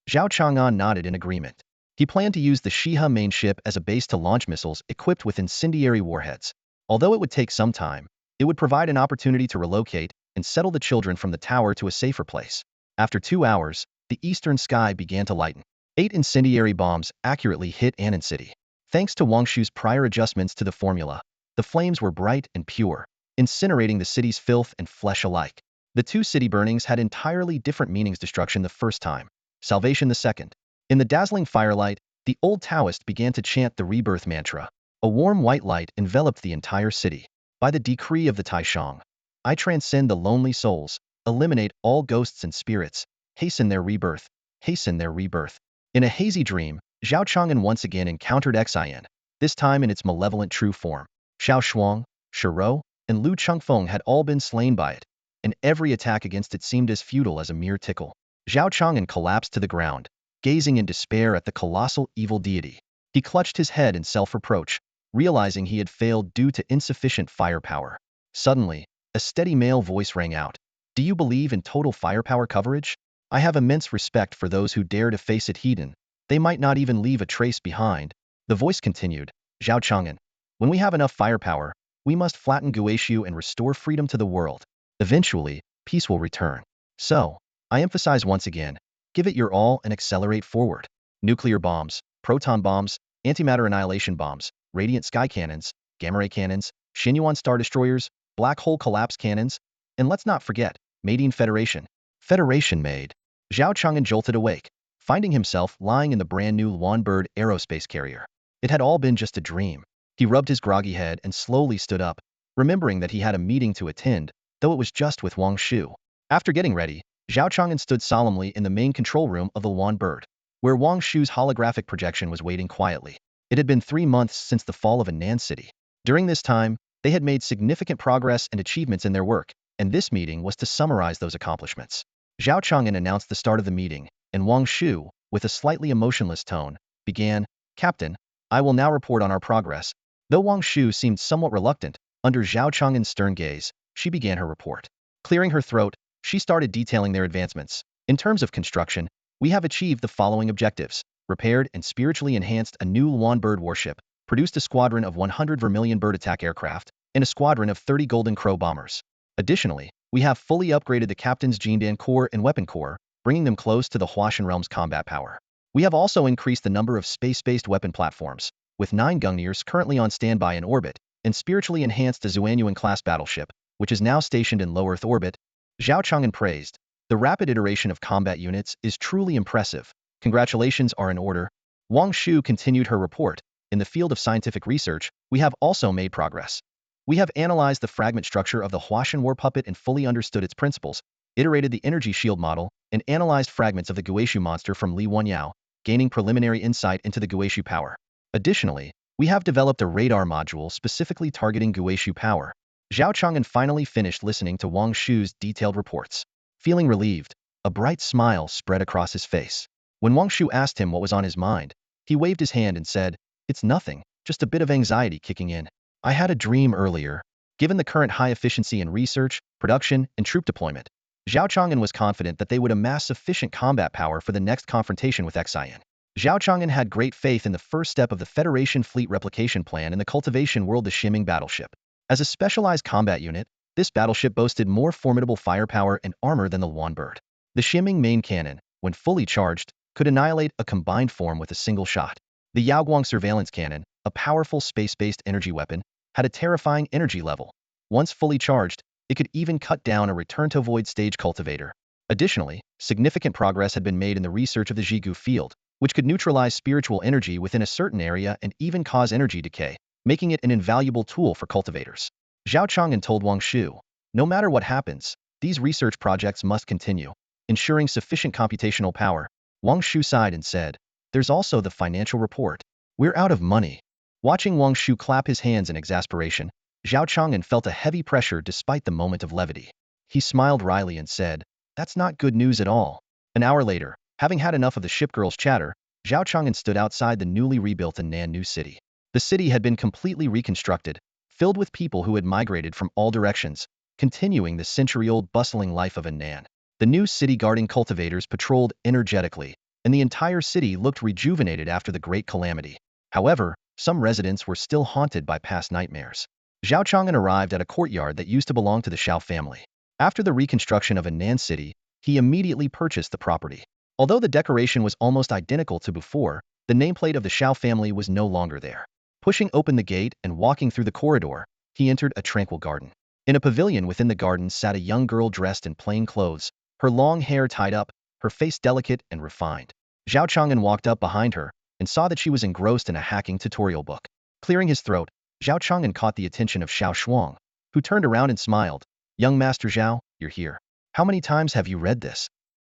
Zhao Chang'an nodded in agreement. He planned to use the Xihe main ship as a base to launch missiles equipped with incendiary warheads. Although it would take some time, it would provide an opportunity to relocate and settle the children from the tower to a safer place. After 2 hours, the eastern sky began to lighten. 8 incendiary bombs accurately hit Annan City. Thanks to Wangshu's prior adjustments to the formula, the flames were bright and pure, incinerating the city's filth and flesh alike. The 2 city burnings had entirely different meanings. Destruction the first time, salvation the second. In the dazzling firelight, the old Taoist began to chant the rebirth mantra. A warm white light enveloped the entire city. By the decree of the Taishang, I transcend the lonely souls, eliminate all ghosts and spirits, hasten their rebirth, hasten their rebirth. In a hazy dream, Zhao Chang'an once again encountered Xian, this time in its malevolent true form. Xiao Shuang, Shiro, and Lu Chengfeng had all been slain by it, and every attack against it seemed as futile as a mere tickle. Zhao Chang'an collapsed to the ground, gazing in despair at the colossal evil deity. He clutched his head in self-reproach, realizing he had failed due to insufficient firepower. Suddenly, a steady male voice rang out. Do you believe in total firepower coverage? I have immense respect for those who dare to face it head-on. They might not even leave a trace behind. The voice continued, Zhao Chang'an, when we have enough firepower, we must flatten Guishu and restore freedom to the world. Eventually, peace will return. So, I emphasize once again, give it your all and accelerate forward. Nuclear bombs, proton bombs, antimatter annihilation bombs, radiant sky cannons, gamma ray cannons, Xinyuan star destroyers, black hole collapse cannons, and let's not forget, Maideen Federation. Federation made. Zhao Chang'an jolted awake, finding himself lying in the brand-new Longbird aerospace carrier. It had all been just a dream. He rubbed his groggy head and slowly stood up, remembering that he had a meeting to attend, though it was just with Wang Shu. After getting ready, Zhao Chang'an stood solemnly in the main control room of the Longbird, where Wang Shu's holographic projection was waiting quietly. It had been 3 months since the fall of Anan City. During this time, they had made significant progress and achievements in their work, and this meeting was to summarize those accomplishments. Zhao Chang'an announced the start of the meeting, and Wang Shu, with a slightly emotionless tone, began, "Captain, I will now report on our progress." Though Wang Shu seemed somewhat reluctant, under Zhao Chang'an's stern gaze, she began her report. Clearing her throat, she started detailing their advancements. In terms of construction, we have achieved the following objectives: repaired and spiritually enhanced a new Longbird warship, produced a squadron of 100 Vermilion Bird attack aircraft, and a squadron of 30 Golden Crow bombers. Additionally, we have fully upgraded the Captain's Jindan Corps and Weapon Corps, bringing them close to the Huashan Realm's combat power. We have also increased the number of space-based weapon platforms, with 9 Gungners currently on standby in orbit, and spiritually enhanced the Zuanyuan-class battleship, which is now stationed in low Earth orbit. Zhao Chang'an praised. The rapid iteration of combat units is truly impressive. Congratulations are in order. Wang Shu continued her report. In the field of scientific research, we have also made progress. We have analyzed the fragment structure of the Huashan war puppet and fully understood its principles, iterated the energy shield model, and analyzed fragments of the Guishu monster from Li Wanyao, gaining preliminary insight into the Guishu power. Additionally, we have developed a radar module specifically targeting Guishu power. Zhao Chang'an finally finished listening to Wang Shu's detailed reports. Feeling relieved, a bright smile spread across his face. When Wang Shu asked him what was on his mind, he waved his hand and said, "It's nothing, just a bit of anxiety kicking in. I had a dream earlier." Given the current high efficiency in research, production, and troop deployment, Zhao Chang'an was confident that they would amass sufficient combat power for the next confrontation with Xihe. Zhao Chang'an had great faith in the first step of the Federation Fleet Replication Plan in the cultivation world, the Shiming battleship. As a specialized combat unit, this battleship boasted more formidable firepower and armor than the Longbird. The Shiming main cannon, when fully charged, could annihilate a combined form with a single shot. The Yaoguang surveillance cannon, a powerful space-based energy weapon, had a terrifying energy level. Once fully charged, it could even cut down a return-to-void stage cultivator. Additionally, significant progress had been made in the research of the Zhigu field, which could neutralize spiritual energy within a certain area and even cause energy decay, making it an invaluable tool for cultivators. Zhao Chang'an told Wang Shu, "No matter what happens, these research projects must continue, ensuring sufficient computational power." Wang Shu sighed and said, "There's also the financial report. We're out of money." Watching Wang Shu clap his hands in exasperation, Zhao Chang'an felt a heavy pressure despite the moment of levity. He smiled wryly and said, "That's not good news at all." An hour later, having had enough of the shipgirl's chatter, Zhao Chang'an stood outside the newly rebuilt Anan city. The city had been completely reconstructed, filled with people who had migrated from all directions, continuing the century-old bustling life of Anan. The new city guarding cultivators patrolled energetically, and the entire city looked rejuvenated after the Great Calamity. However, some residents were still haunted by past nightmares. Zhao Chang'an arrived at a courtyard that used to belong to the Xiao family. After the reconstruction of Anan City, he immediately purchased the property. Although the decoration was almost identical to before, the nameplate of the Xiao family was no longer there. Pushing open the gate and walking through the corridor, he entered a tranquil garden. In a pavilion within the garden sat a young girl dressed in plain clothes, her long hair tied up, her face delicate and refined. Zhao Chang'an walked up behind her and saw that she was engrossed in a hacking tutorial book. Clearing his throat, Zhao Chang'an caught the attention of Xiao Shuang, who turned around and smiled. "Young Master Zhao, you're here. How many times have you read this?"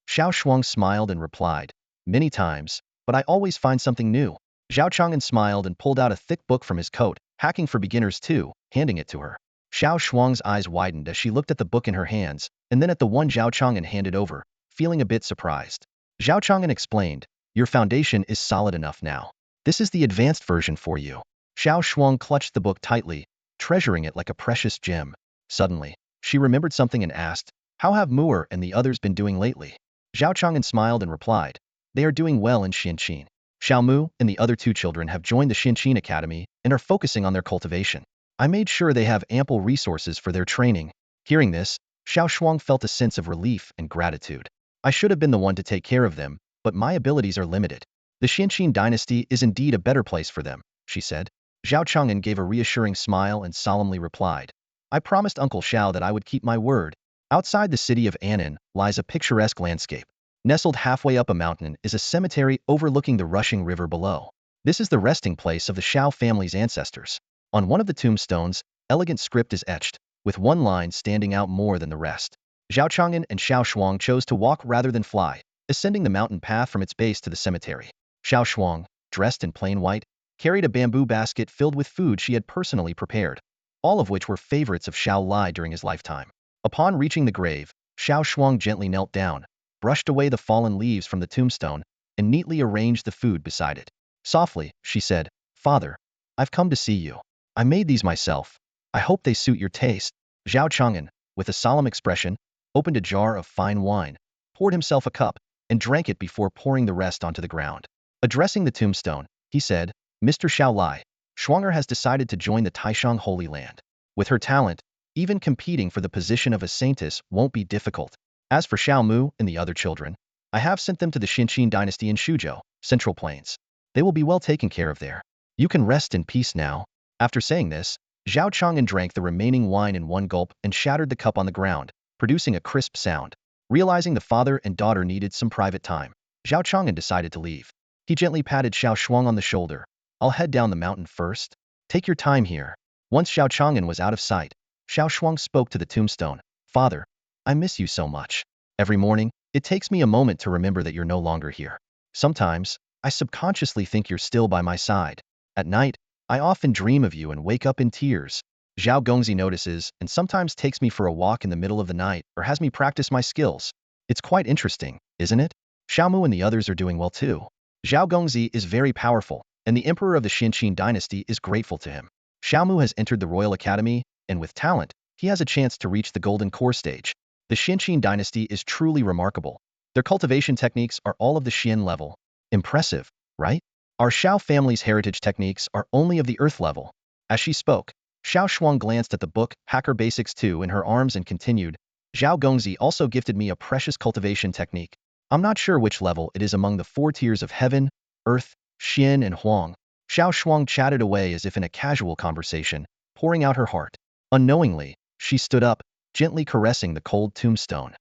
Xiao Shuang smiled and replied, "Many times, but I always find something new." Zhao Chang'an smiled and pulled out a thick book from his coat, Hacking for Beginners 2, handing it to her. Xiao Shuang's eyes widened as she looked at the book in her hands, and then at the one Zhao Chang'an handed over, feeling a bit surprised. Zhao Chang'an explained, "Your foundation is solid enough now. This is the advanced version for you." Xiao Shuang clutched the book tightly, treasuring it like a precious gem. Suddenly, she remembered something and asked, "How have Mu'er and the others been doing lately?" Zhao Chang'an smiled and replied, "They are doing well in Xianqin. Xiao Mu and the other 2 children have joined the Xianqin Academy and are focusing on their cultivation. I made sure they have ample resources for their training." Hearing this, Xiao Shuang felt a sense of relief and gratitude. "I should have been the one to take care of them, but my abilities are limited. The Xianqin dynasty is indeed a better place for them," she said. Zhao Chang'an gave a reassuring smile and solemnly replied, "I promised Uncle Xiao that I would keep my word." Outside the city of Annan lies a picturesque landscape. Nestled halfway up a mountain is a cemetery overlooking the rushing river below. This is the resting place of the Xiao family's ancestors. On one of the tombstones, elegant script is etched, with one line standing out more than the rest. Zhao Chang'an and Xiao Shuang chose to walk rather than fly, ascending the mountain path from its base to the cemetery. Xiao Shuang, dressed in plain white, carried a bamboo basket filled with food she had personally prepared, all of which were favorites of Xiao Lai during his lifetime. Upon reaching the grave, Xiao Shuang gently knelt down, brushed away the fallen leaves from the tombstone, and neatly arranged the food beside it. Softly, she said, "Father, I've come to see you. I made these myself. I hope they suit your taste." Zhao Chang'an, with a solemn expression, opened a jar of fine wine, poured himself a cup, and drank it before pouring the rest onto the ground. Addressing the tombstone, he said, "Mr. Xiao Lai, Shuang'er has decided to join the Taishang Holy Land. With her talent, even competing for the position of a Saintess won't be difficult. As for Xiao Mu and the other children, I have sent them to the Xinqin dynasty in Shuzhou, Central Plains. They will be well taken care of there. You can rest in peace now." After saying this, Zhao Chang'an drank the remaining wine in one gulp and shattered the cup on the ground, producing a crisp sound. Realizing the father and daughter needed some private time, Zhao Chang'an decided to leave. He gently patted Xiao Shuang on the shoulder. "I'll head down the mountain first. Take your time here." Once Xiao Chang'an was out of sight, Xiao Shuang spoke to the tombstone. "Father, I miss you so much. Every morning, it takes me a moment to remember that you're no longer here. Sometimes, I subconsciously think you're still by my side. At night, I often dream of you and wake up in tears." Zhao Gongzi notices and sometimes takes me for a walk in the middle of the night or has me practice my skills. It's quite interesting, isn't it? Xiaomu and the others are doing well too. Zhao Gongzi is very powerful, and the emperor of the Xinqin dynasty is grateful to him. Xiaomu has entered the royal academy, and with talent, he has a chance to reach the golden core stage. The Xinqin dynasty is truly remarkable. Their cultivation techniques are all of the Xian level. Impressive, right? Our Xiao family's heritage techniques are only of the earth level. As she spoke, Xiao Shuang glanced at the book Hacker Basics 2 in her arms and continued, "Zhao Gongzi also gifted me a precious cultivation technique. I'm not sure which level it is among the 4 tiers of heaven, earth, Xian, and Huang." Xiao Shuang chatted away as if in a casual conversation, pouring out her heart. Unknowingly, she stood up, gently caressing the cold tombstone.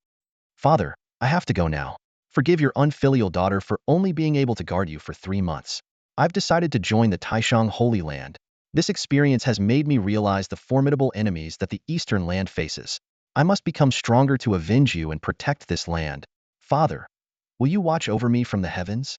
"Father, I have to go now. Forgive your unfilial daughter for only being able to guard you for 3 months. I've decided to join the Taishang Holy Land. This experience has made me realize the formidable enemies that the Eastern land faces. I must become stronger to avenge you and protect this land. Father, will you watch over me from the heavens?"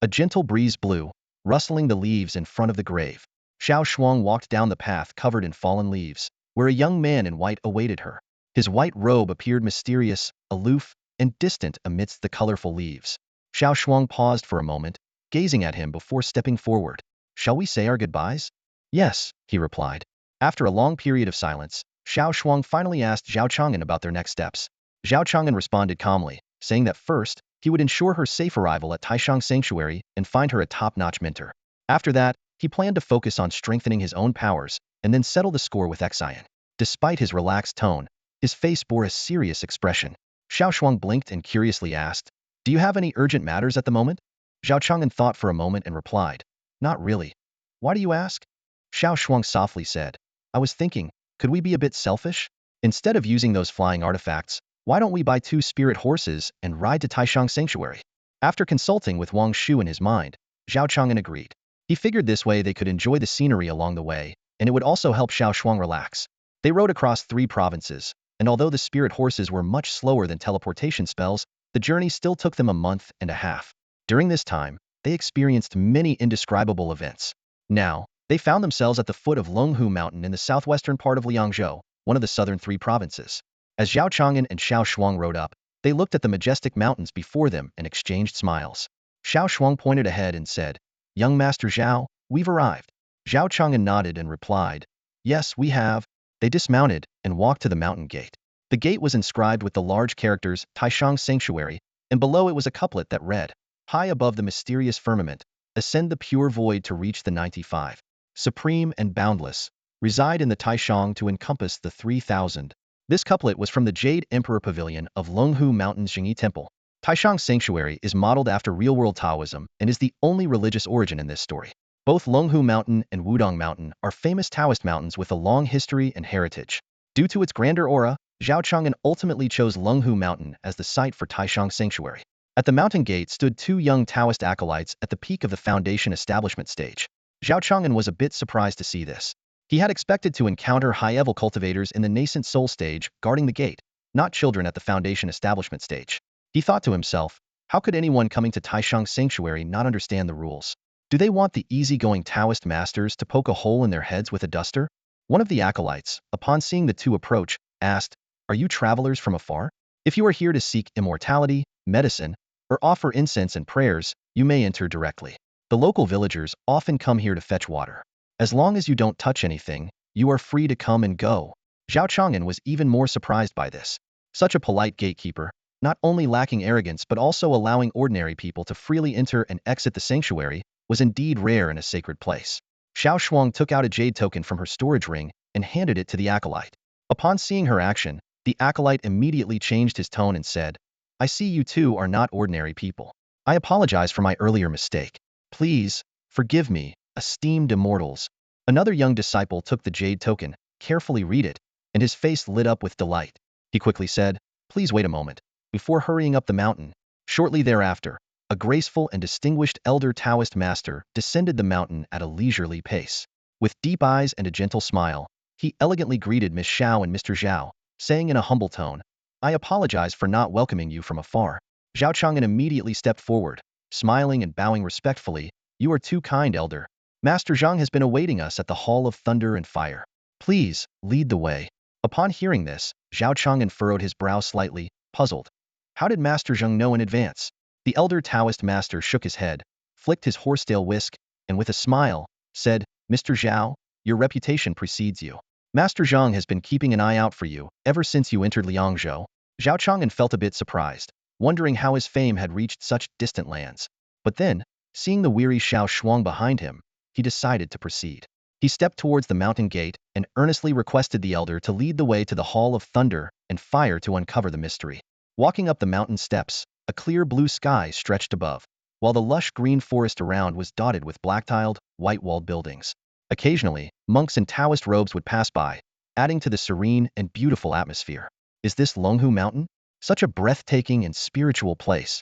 A gentle breeze blew, rustling the leaves in front of the grave. Xiao Shuang walked down the path covered in fallen leaves, where a young man in white awaited her. His white robe appeared mysterious, aloof, and distant amidst the colorful leaves. Xiao Shuang paused for a moment, gazing at him before stepping forward. "Shall we say our goodbyes?" "Yes," he replied. After a long period of silence, Xiao Shuang finally asked Zhao Chang'an about their next steps. Zhao Chang'an responded calmly, saying that first, he would ensure her safe arrival at Taishang Sanctuary and find her a top-notch mentor. After that, he planned to focus on strengthening his own powers and then settle the score with Xian. Despite his relaxed tone, his face bore a serious expression. Xiao Shuang blinked and curiously asked, "Do you have any urgent matters at the moment?" Zhao Chang'an thought for a moment and replied, "Not really. Why do you ask?" Xiao Shuang softly said, "I was thinking, could we be a bit selfish? Instead of using those flying artifacts, why don't we buy 2 spirit horses and ride to Taishang Sanctuary?" After consulting with Wang Shu in his mind, Zhao Chang'an agreed. He figured this way they could enjoy the scenery along the way, and it would also help Xiao Shuang relax. They rode across 3 provinces, and although the spirit horses were much slower than teleportation spells, the journey still took them a month and a half. During this time, they experienced many indescribable events. Now, they found themselves at the foot of Longhu Mountain in the southwestern part of Liangzhou, one of the southern 3 provinces. As Zhao Chang'an and Xiao Shuang rode up, they looked at the majestic mountains before them and exchanged smiles. Xiao Shuang pointed ahead and said, "Young Master Zhao, we've arrived." Zhao Chang'an nodded and replied, "Yes, we have." They dismounted and walked to the mountain gate. The gate was inscribed with the large characters Taishang Sanctuary, and below it was a couplet that read, "High above the mysterious firmament, ascend the pure void to reach the 95. Supreme and boundless, reside in the Taishang to encompass the 3000. This couplet was from the Jade Emperor Pavilion of Longhu Mountain's Jingyi Temple. Taishang Sanctuary is modeled after real-world Taoism and is the only religious origin in this story. Both Longhu Mountain and Wudong Mountain are famous Taoist mountains with a long history and heritage. Due to its grander aura, Zhao Chang'an ultimately chose Longhu Mountain as the site for Taishang Sanctuary. At the mountain gate stood two young Taoist acolytes at the peak of the foundation establishment stage. Zhao Chang'an was a bit surprised to see this. He had expected to encounter high-level cultivators in the Nascent Soul stage guarding the gate, not children at the foundation establishment stage. He thought to himself, how could anyone coming to Taishang Sanctuary not understand the rules? Do they want the easygoing Taoist masters to poke a hole in their heads with a duster? One of the acolytes, upon seeing the two approach, asked, "Are you travelers from afar? If you are here to seek immortality, medicine, or offer incense and prayers, you may enter directly. The local villagers often come here to fetch water. As long as you don't touch anything, you are free to come and go." Zhao Chang'an was even more surprised by this. Such a polite gatekeeper, not only lacking arrogance but also allowing ordinary people to freely enter and exit the sanctuary, was indeed rare in a sacred place. Xiao Shuang took out a jade token from her storage ring and handed it to the acolyte. Upon seeing her action, the acolyte immediately changed his tone and said, "I see you two are not ordinary people. I apologize for my earlier mistake. Please, forgive me, esteemed immortals." Another young disciple took the jade token, carefully read it, and his face lit up with delight. He quickly said, "Please wait a moment," before hurrying up the mountain. Shortly thereafter, a graceful and distinguished elder Taoist master descended the mountain at a leisurely pace. With deep eyes and a gentle smile, he elegantly greeted Miss Xiao and Mr. Zhao, saying in a humble tone, "I apologize for not welcoming you from afar." Zhao Chang'an immediately stepped forward, smiling and bowing respectfully. "You are too kind, elder. Master Zhang has been awaiting us at the Hall of Thunder and Fire. Please, lead the way." Upon hearing this, Zhao Chang'an furrowed his brow slightly, puzzled. How did Master Zhang know in advance? The elder Taoist master shook his head, flicked his horsetail whisk, and with a smile, said, "Mr. Zhao, your reputation precedes you. Master Zhang has been keeping an eye out for you ever since you entered Liangzhou." Zhao Chang'an felt a bit surprised, wondering how his fame had reached such distant lands. But then, seeing the weary Xiao Shuang behind him, he decided to proceed. He stepped towards the mountain gate and earnestly requested the elder to lead the way to the Hall of Thunder and Fire to uncover the mystery. Walking up the mountain steps, a clear blue sky stretched above, while the lush green forest around was dotted with black-tiled, white-walled buildings. Occasionally, monks in Taoist robes would pass by, adding to the serene and beautiful atmosphere. Is this Longhu Mountain? Such a breathtaking and spiritual place.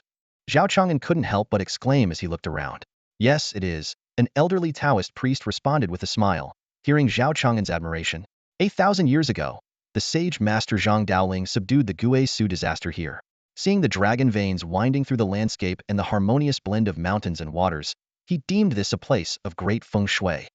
Zhao Chang'an couldn't help but exclaim as he looked around. "Yes, it is," an elderly Taoist priest responded with a smile, hearing Zhao Chang'an's admiration. 8,000 years ago, the sage master Zhang Daoling subdued the Guizhou disaster here. Seeing the dragon veins winding through the landscape and the harmonious blend of mountains and waters, he deemed this a place of great feng shui.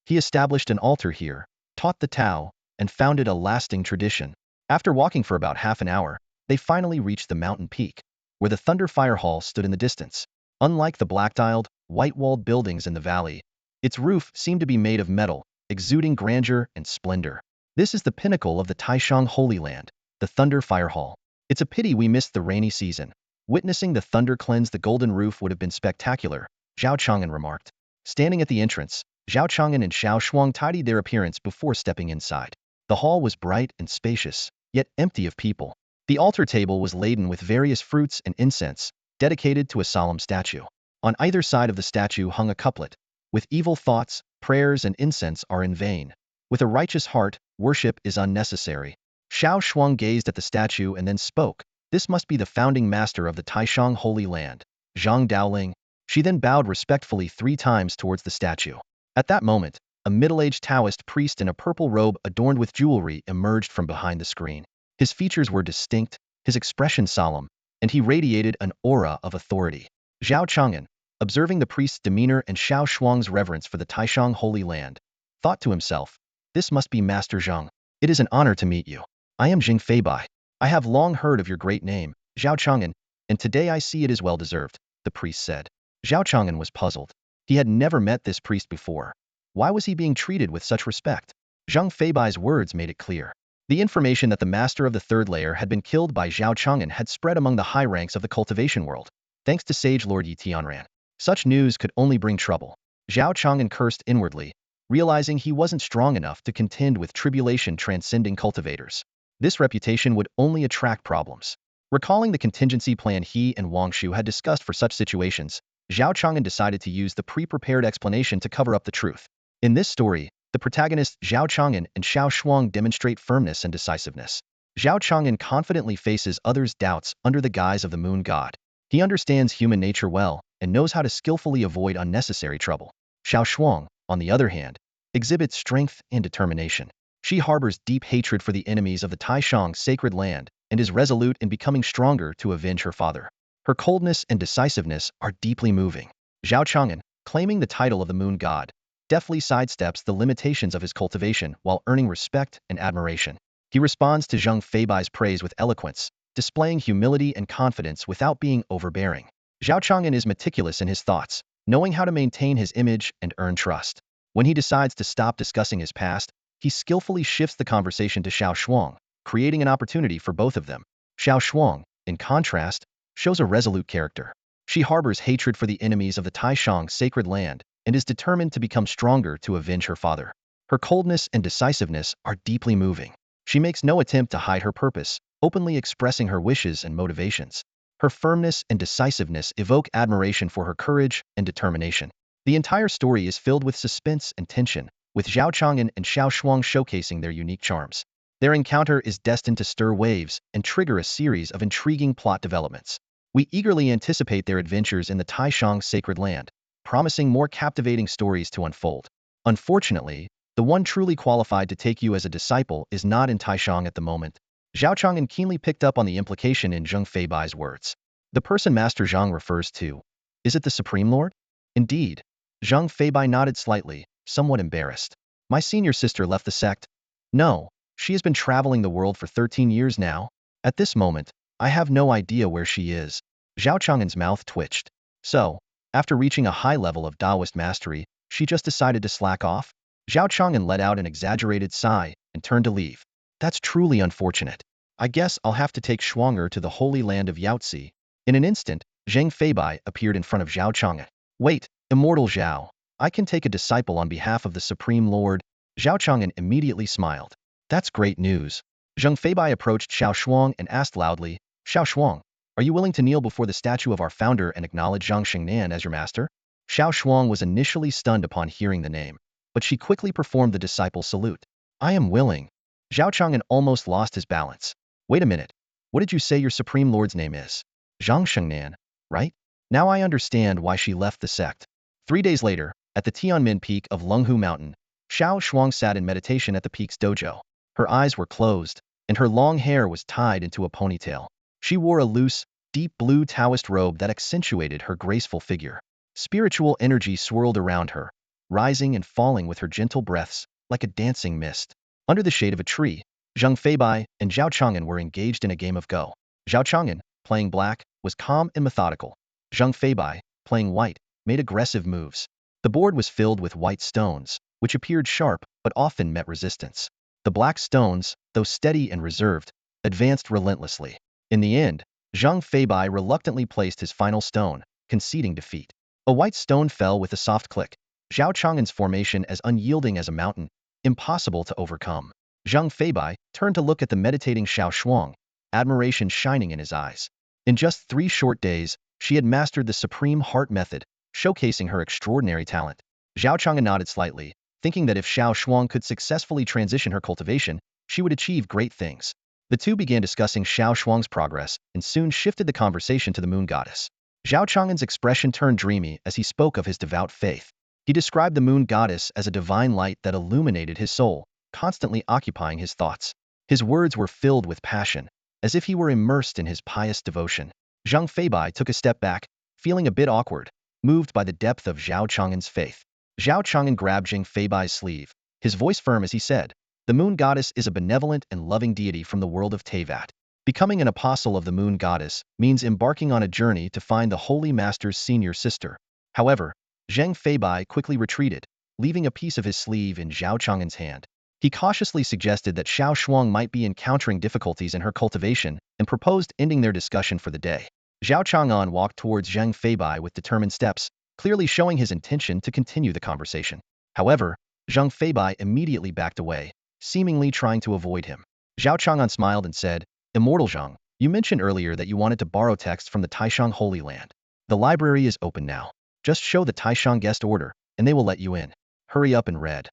He established an altar here, taught the Tao, and founded a lasting tradition. After walking for about half an hour, they finally reached the mountain peak, where the Thunder Fire Hall stood in the distance. Unlike the black-tiled, white-walled buildings in the valley, its roof seemed to be made of metal, exuding grandeur and splendor. This is the pinnacle of the Taishang Holy Land, the Thunder Fire Hall. It's a pity we missed the rainy season. Witnessing the thunder cleanse the golden roof would have been spectacular, Zhao Chang'an remarked. Standing at the entrance, Zhao Chang'an and Xiao Shuang tidied their appearance before stepping inside. The hall was bright and spacious, yet empty of people. The altar table was laden with various fruits and incense, dedicated to a solemn statue. On either side of the statue hung a couplet, "With evil thoughts, prayers and incense are in vain. With a righteous heart, worship is unnecessary." Xiao Shuang gazed at the statue and then spoke. "This must be the founding master of the Taishang Holy Land, Zhang Daoling." She then bowed respectfully 3 times towards the statue. At that moment, a middle-aged Taoist priest in a purple robe adorned with jewelry emerged from behind the screen. His features were distinct, his expression solemn, and he radiated an aura of authority. Zhao Chang'an, observing the priest's demeanor and Xiao Shuang's reverence for the Taishang Holy Land, thought to himself, "This must be Master Zhang. It is an honor to meet you. I am Jing Feibai. I have long heard of your great name, Zhao Chang'an, and today I see it is well deserved," the priest said. Zhao Chang'an was puzzled. He had never met this priest before. Why was he being treated with such respect? Zhang Feibai's words made it clear. The information that the master of the third layer had been killed by Zhao Chang'an had spread among the high ranks of the cultivation world, thanks to Sage Lord Yi Tianran. Such news could only bring trouble. Zhao Chang'an cursed inwardly, realizing he wasn't strong enough to contend with tribulation transcending cultivators. This reputation would only attract problems. Recalling the contingency plan he and Wang Shu had discussed for such situations, Zhao Chang'an decided to use the pre-prepared explanation to cover up the truth. In this story, the protagonists Zhao Chang'an and Xiao Shuang demonstrate firmness and decisiveness. Zhao Chang'an confidently faces others' doubts under the guise of the moon god. He understands human nature well and knows how to skillfully avoid unnecessary trouble. Xiao Shuang, on the other hand, exhibits strength and determination. She harbors deep hatred for the enemies of the Taishang sacred land and is resolute in becoming stronger to avenge her father. Her coldness and decisiveness are deeply moving. Zhao Chang'an, claiming the title of the moon god, deftly sidesteps the limitations of his cultivation while earning respect and admiration. He responds to Zheng Feibai's praise with eloquence, displaying humility and confidence without being overbearing. Zhao Chang'an is meticulous in his thoughts, knowing how to maintain his image and earn trust. When he decides to stop discussing his past, he skillfully shifts the conversation to Xiao Shuang, creating an opportunity for both of them. Xiao Shuang, in contrast, shows a resolute character. She harbors hatred for the enemies of the Taishang sacred land and is determined to become stronger to avenge her father. Her coldness and decisiveness are deeply moving. She makes no attempt to hide her purpose, openly expressing her wishes and motivations. Her firmness and decisiveness evoke admiration for her courage and determination. The entire story is filled with suspense and tension, with Zhao Chang'an and Xiao Shuang showcasing their unique charms. Their encounter is destined to stir waves and trigger a series of intriguing plot developments. We eagerly anticipate their adventures in the Taishang sacred land, promising more captivating stories to unfold. Unfortunately, the one truly qualified to take you as a disciple is not in Taishang at the moment. Zhao Chang'an keenly picked up on the implication in Zheng Feibai's words. The person Master Zhang refers to, is it the Supreme Lord? Indeed. Zheng Feibai nodded slightly, somewhat embarrassed. My senior sister left the sect? No, she has been traveling the world for 13 years now. At this moment, I have no idea where she is. Zhao Chang'an's mouth twitched. So, after reaching a high level of Taoist mastery, she just decided to slack off? Zhao Chang'an let out an exaggerated sigh and turned to leave. That's truly unfortunate. I guess I'll have to take Shuanger to the holy land of Yaozi. In an instant, Zheng Feibai appeared in front of Zhao Chang'an. Wait, Immortal Zhao. I can take a disciple on behalf of the Supreme Lord. Zhao Chang'an immediately smiled. That's great news. Zheng Feibai approached Xiao Shuang and asked loudly, Xiao Shuang, are you willing to kneel before the statue of our founder and acknowledge Zhang Xingnan as your master? Xiao Shuang was initially stunned upon hearing the name, but she quickly performed the disciple salute. I am willing. Zhao Chang'an almost lost his balance. Wait a minute. What did you say your Supreme Lord's name is? Zhang Xingnan, right? Now I understand why she left the sect. 3 days later, at the Tianmin peak of Lunghu Mountain, Xiao Shuang sat in meditation at the peak's dojo. Her eyes were closed, and her long hair was tied into a ponytail. She wore a loose, deep blue Taoist robe that accentuated her graceful figure. Spiritual energy swirled around her, rising and falling with her gentle breaths, like a dancing mist. Under the shade of a tree, Zheng Feibai and Zhao Chang'an were engaged in a game of Go. Zhao Chang'an, playing black, was calm and methodical. Zheng Feibai, playing white, made aggressive moves. The board was filled with white stones, which appeared sharp but often met resistance. The black stones, though steady and reserved, advanced relentlessly. In the end, Zheng Feibai reluctantly placed his final stone, conceding defeat. A white stone fell with a soft click. Zhao Chang'an's formation as unyielding as a mountain, impossible to overcome. Zheng Feibai turned to look at the meditating Xiao Shuang, admiration shining in his eyes. In just 3 short days, she had mastered the supreme heart method, showcasing her extraordinary talent. Zhao Chang'an nodded slightly, thinking that if Xiao Shuang could successfully transition her cultivation, she would achieve great things. The two began discussing Xiao Shuang's progress and soon shifted the conversation to the moon goddess. Zhao Chang'an's expression turned dreamy as he spoke of his devout faith. He described the moon goddess as a divine light that illuminated his soul, constantly occupying his thoughts. His words were filled with passion, as if he were immersed in his pious devotion. Zheng Feibai took a step back, feeling a bit awkward, moved by the depth of Zhao Chang'an's faith. Zhao Chang'an grabbed Zheng Feibai's sleeve, his voice firm as he said, the moon goddess is a benevolent and loving deity from the world of Teyvat. Becoming an apostle of the moon goddess means embarking on a journey to find the Holy Master's senior sister. However, Zheng Feibai quickly retreated, leaving a piece of his sleeve in Zhao Chang'an's hand. He cautiously suggested that Xiao Shuang might be encountering difficulties in her cultivation and proposed ending their discussion for the day. Zhao Chang'an walked towards Zheng Feibai with determined steps, clearly showing his intention to continue the conversation. However, Zheng Feibai immediately backed away, seemingly trying to avoid him. Zhao Chang'an smiled and said, Immortal Zheng, you mentioned earlier that you wanted to borrow texts from the Taishang Holy Land. The library is open now. Just show the Taishang guest order, and they will let you in. Hurry up and read.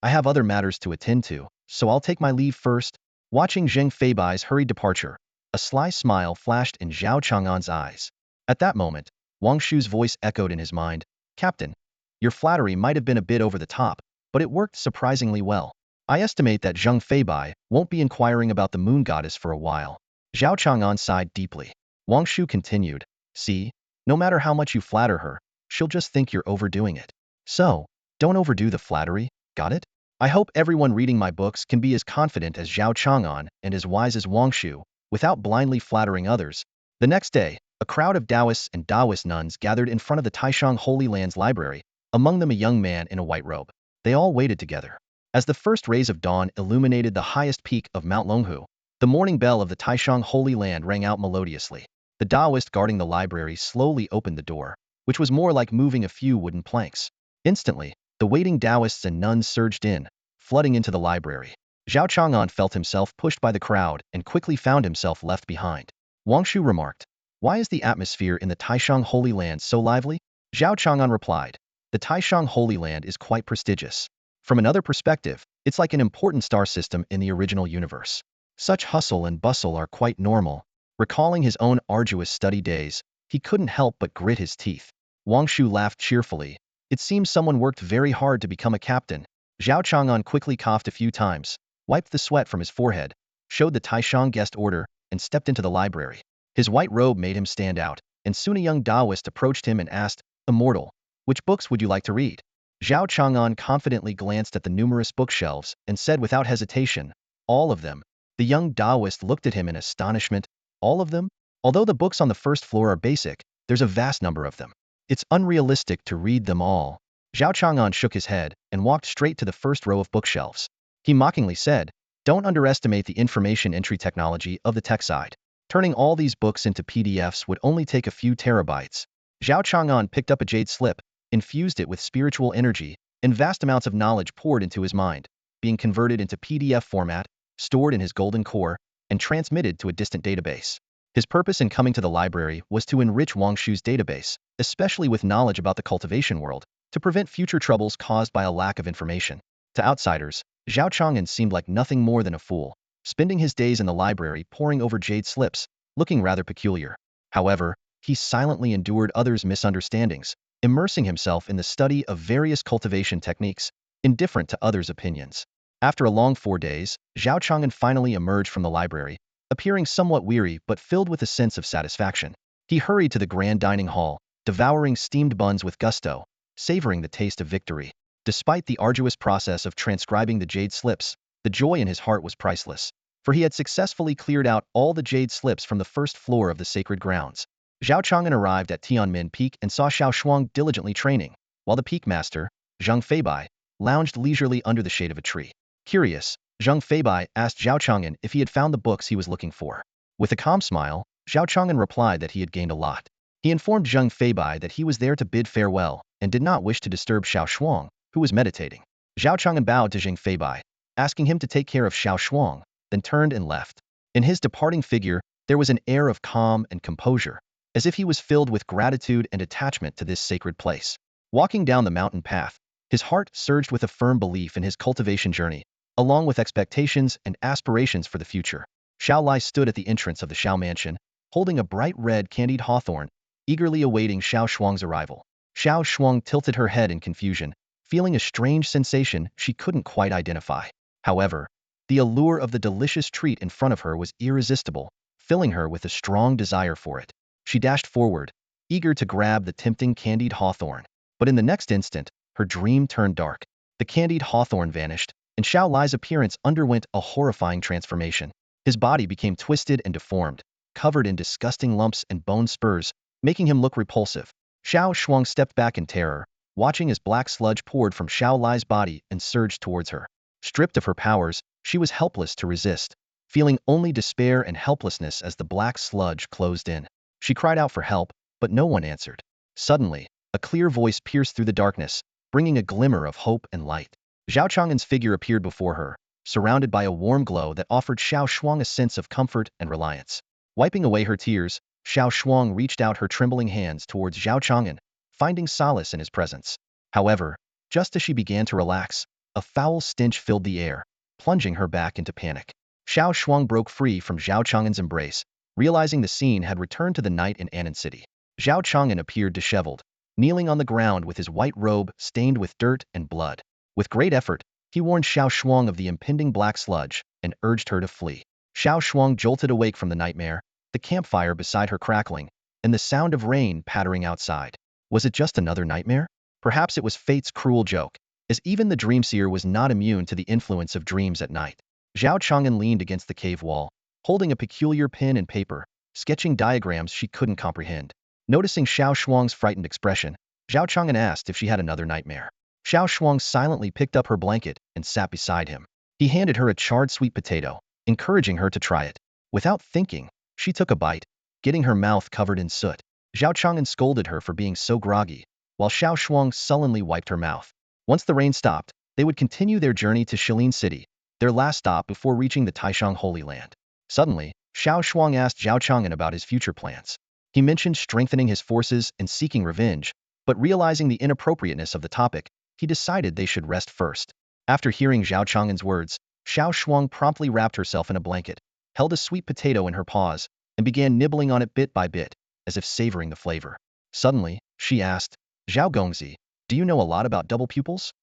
I have other matters to attend to, so I'll take my leave first. Watching Zheng Feibai's hurried departure, a sly smile flashed in Zhao Chang'an's eyes. At that moment, Wang Shu's voice echoed in his mind, Captain, your flattery might have been a bit over the top, but it worked surprisingly well. I estimate that Zheng Feibai won't be inquiring about the moon goddess for a while. Zhao Chang'an sighed deeply. Wang Shu continued, see, no matter how much you flatter her, she'll just think you're overdoing it. So, don't overdo the flattery, got it? I hope everyone reading my books can be as confident as Zhao Chang'an and as wise as Wang Shu, without blindly flattering others. The next day, a crowd of Taoists and Taoist nuns gathered in front of the Taishang Holy Land's library, among them a young man in a white robe. They all waited together. As the first rays of dawn illuminated the highest peak of Mount Longhu, the morning bell of the Taishang Holy Land rang out melodiously. The Taoist guarding the library slowly opened the door, which was more like moving a few wooden planks. Instantly, the waiting Taoists and nuns surged in, flooding into the library. Zhao Chang'an felt himself pushed by the crowd and quickly found himself left behind. Wang Shu remarked, why is the atmosphere in the Taishang Holy Land so lively? Zhao Chang'an replied, the Taishang Holy Land is quite prestigious. From another perspective, it's like an important star system in the original universe. Such hustle and bustle are quite normal. Recalling his own arduous study days, he couldn't help but grit his teeth. Wang Shu laughed cheerfully. It seems someone worked very hard to become a captain. Zhao Chang'an quickly coughed a few times, wiped the sweat from his forehead, showed the Taishang guest order, and stepped into the library. His white robe made him stand out, and soon a young Taoist approached him and asked, Immortal, which books would you like to read? Zhao Chang'an confidently glanced at the numerous bookshelves and said without hesitation, all of them. The young Taoist looked at him in astonishment. All of them? Although the books on the first floor are basic, there's a vast number of them. It's unrealistic to read them all. Zhao Chang'an shook his head and walked straight to the first row of bookshelves. He mockingly said, don't underestimate the information entry technology of the tech side. Turning all these books into PDFs would only take a few terabytes. Zhao Chang'an picked up a jade slip, infused it with spiritual energy, and vast amounts of knowledge poured into his mind, being converted into PDF format, stored in his golden core, and transmitted to a distant database. His purpose in coming to the library was to enrich Wang Shu's database, especially with knowledge about the cultivation world, to prevent future troubles caused by a lack of information. To outsiders, Zhao Chang'an seemed like nothing more than a fool, spending his days in the library poring over jade slips, looking rather peculiar. However, he silently endured others' misunderstandings, immersing himself in the study of various cultivation techniques, indifferent to others' opinions. After a long 4 days, Zhao Chang'an finally emerged from the library, appearing somewhat weary but filled with a sense of satisfaction. He hurried to the grand dining hall, devouring steamed buns with gusto, savoring the taste of victory. Despite the arduous process of transcribing the jade slips, the joy in his heart was priceless, for he had successfully cleared out all the jade slips from the first floor of the sacred grounds. Zhao Chang'an arrived at Tianmin Peak and saw Xiao Shuang diligently training, while the peak master, Zheng Feibai, lounged leisurely under the shade of a tree. Curious, Zheng Feibai asked Zhao Chang'an if he had found the books he was looking for. With a calm smile, Zhao Chang'an replied that he had gained a lot. He informed Zheng Feibai that he was there to bid farewell and did not wish to disturb Xiao Shuang, who was meditating. Zhao Chang'an bowed to Zheng Feibai, asking him to take care of Xiao Shuang, then turned and left. In his departing figure, there was an air of calm and composure, as if he was filled with gratitude and attachment to this sacred place. Walking down the mountain path, his heart surged with a firm belief in his cultivation journey, along with expectations and aspirations for the future. Xiao Lai stood at the entrance of the Xiao mansion, holding a bright red candied hawthorn, eagerly awaiting Xiao Shuang's arrival. Xiao Shuang tilted her head in confusion, feeling a strange sensation she couldn't quite identify. However, the allure of the delicious treat in front of her was irresistible, filling her with a strong desire for it. She dashed forward, eager to grab the tempting candied hawthorn. But in the next instant, her dream turned dark. The candied hawthorn vanished, and Xiao Lai's appearance underwent a horrifying transformation. His body became twisted and deformed, covered in disgusting lumps and bone spurs, making him look repulsive. Xiao Shuang stepped back in terror, watching as black sludge poured from Xiao Lai's body and surged towards her. Stripped of her powers, she was helpless to resist, feeling only despair and helplessness as the black sludge closed in. She cried out for help, but no one answered. Suddenly, a clear voice pierced through the darkness, bringing a glimmer of hope and light. Zhao Chang'an's figure appeared before her, surrounded by a warm glow that offered Xiao Shuang a sense of comfort and reliance. Wiping away her tears, Xiao Shuang reached out her trembling hands towards Zhao Chang'an, finding solace in his presence. However, just as she began to relax, a foul stench filled the air, plunging her back into panic. Xiao Shuang broke free from Zhao Chang'an's embrace, realizing the scene had returned to the night in Anand City. Zhao Chang'an appeared disheveled, kneeling on the ground with his white robe stained with dirt and blood. With great effort, he warned Xiao Shuang of the impending black sludge and urged her to flee. Xiao Shuang jolted awake from the nightmare, the campfire beside her crackling, and the sound of rain pattering outside. Was it just another nightmare? Perhaps it was fate's cruel joke, as even the dreamseer was not immune to the influence of dreams at night. Zhao Chang'an leaned against the cave wall, holding a peculiar pen and paper, sketching diagrams she couldn't comprehend. Noticing Xiao Shuang's frightened expression, Zhao Chang'an asked if she had another nightmare. Xiao Shuang silently picked up her blanket and sat beside him. He handed her a charred sweet potato, encouraging her to try it. Without thinking, she took a bite, getting her mouth covered in soot. Zhao Chang'an scolded her for being so groggy, while Xiao Shuang sullenly wiped her mouth. Once the rain stopped, they would continue their journey to Shilin City, their last stop before reaching the Taishang Holy Land. Suddenly, Xiao Shuang asked Zhao Chang'an about his future plans. He mentioned strengthening his forces and seeking revenge, but realizing the inappropriateness of the topic, he decided they should rest first. After hearing Zhao Chang'an's words, Xiao Shuang promptly wrapped herself in a blanket, held a sweet potato in her paws, and began nibbling on it bit by bit, as if savoring the flavor. Suddenly, she asked, Zhao Gongzi, do you know a lot about double pupils?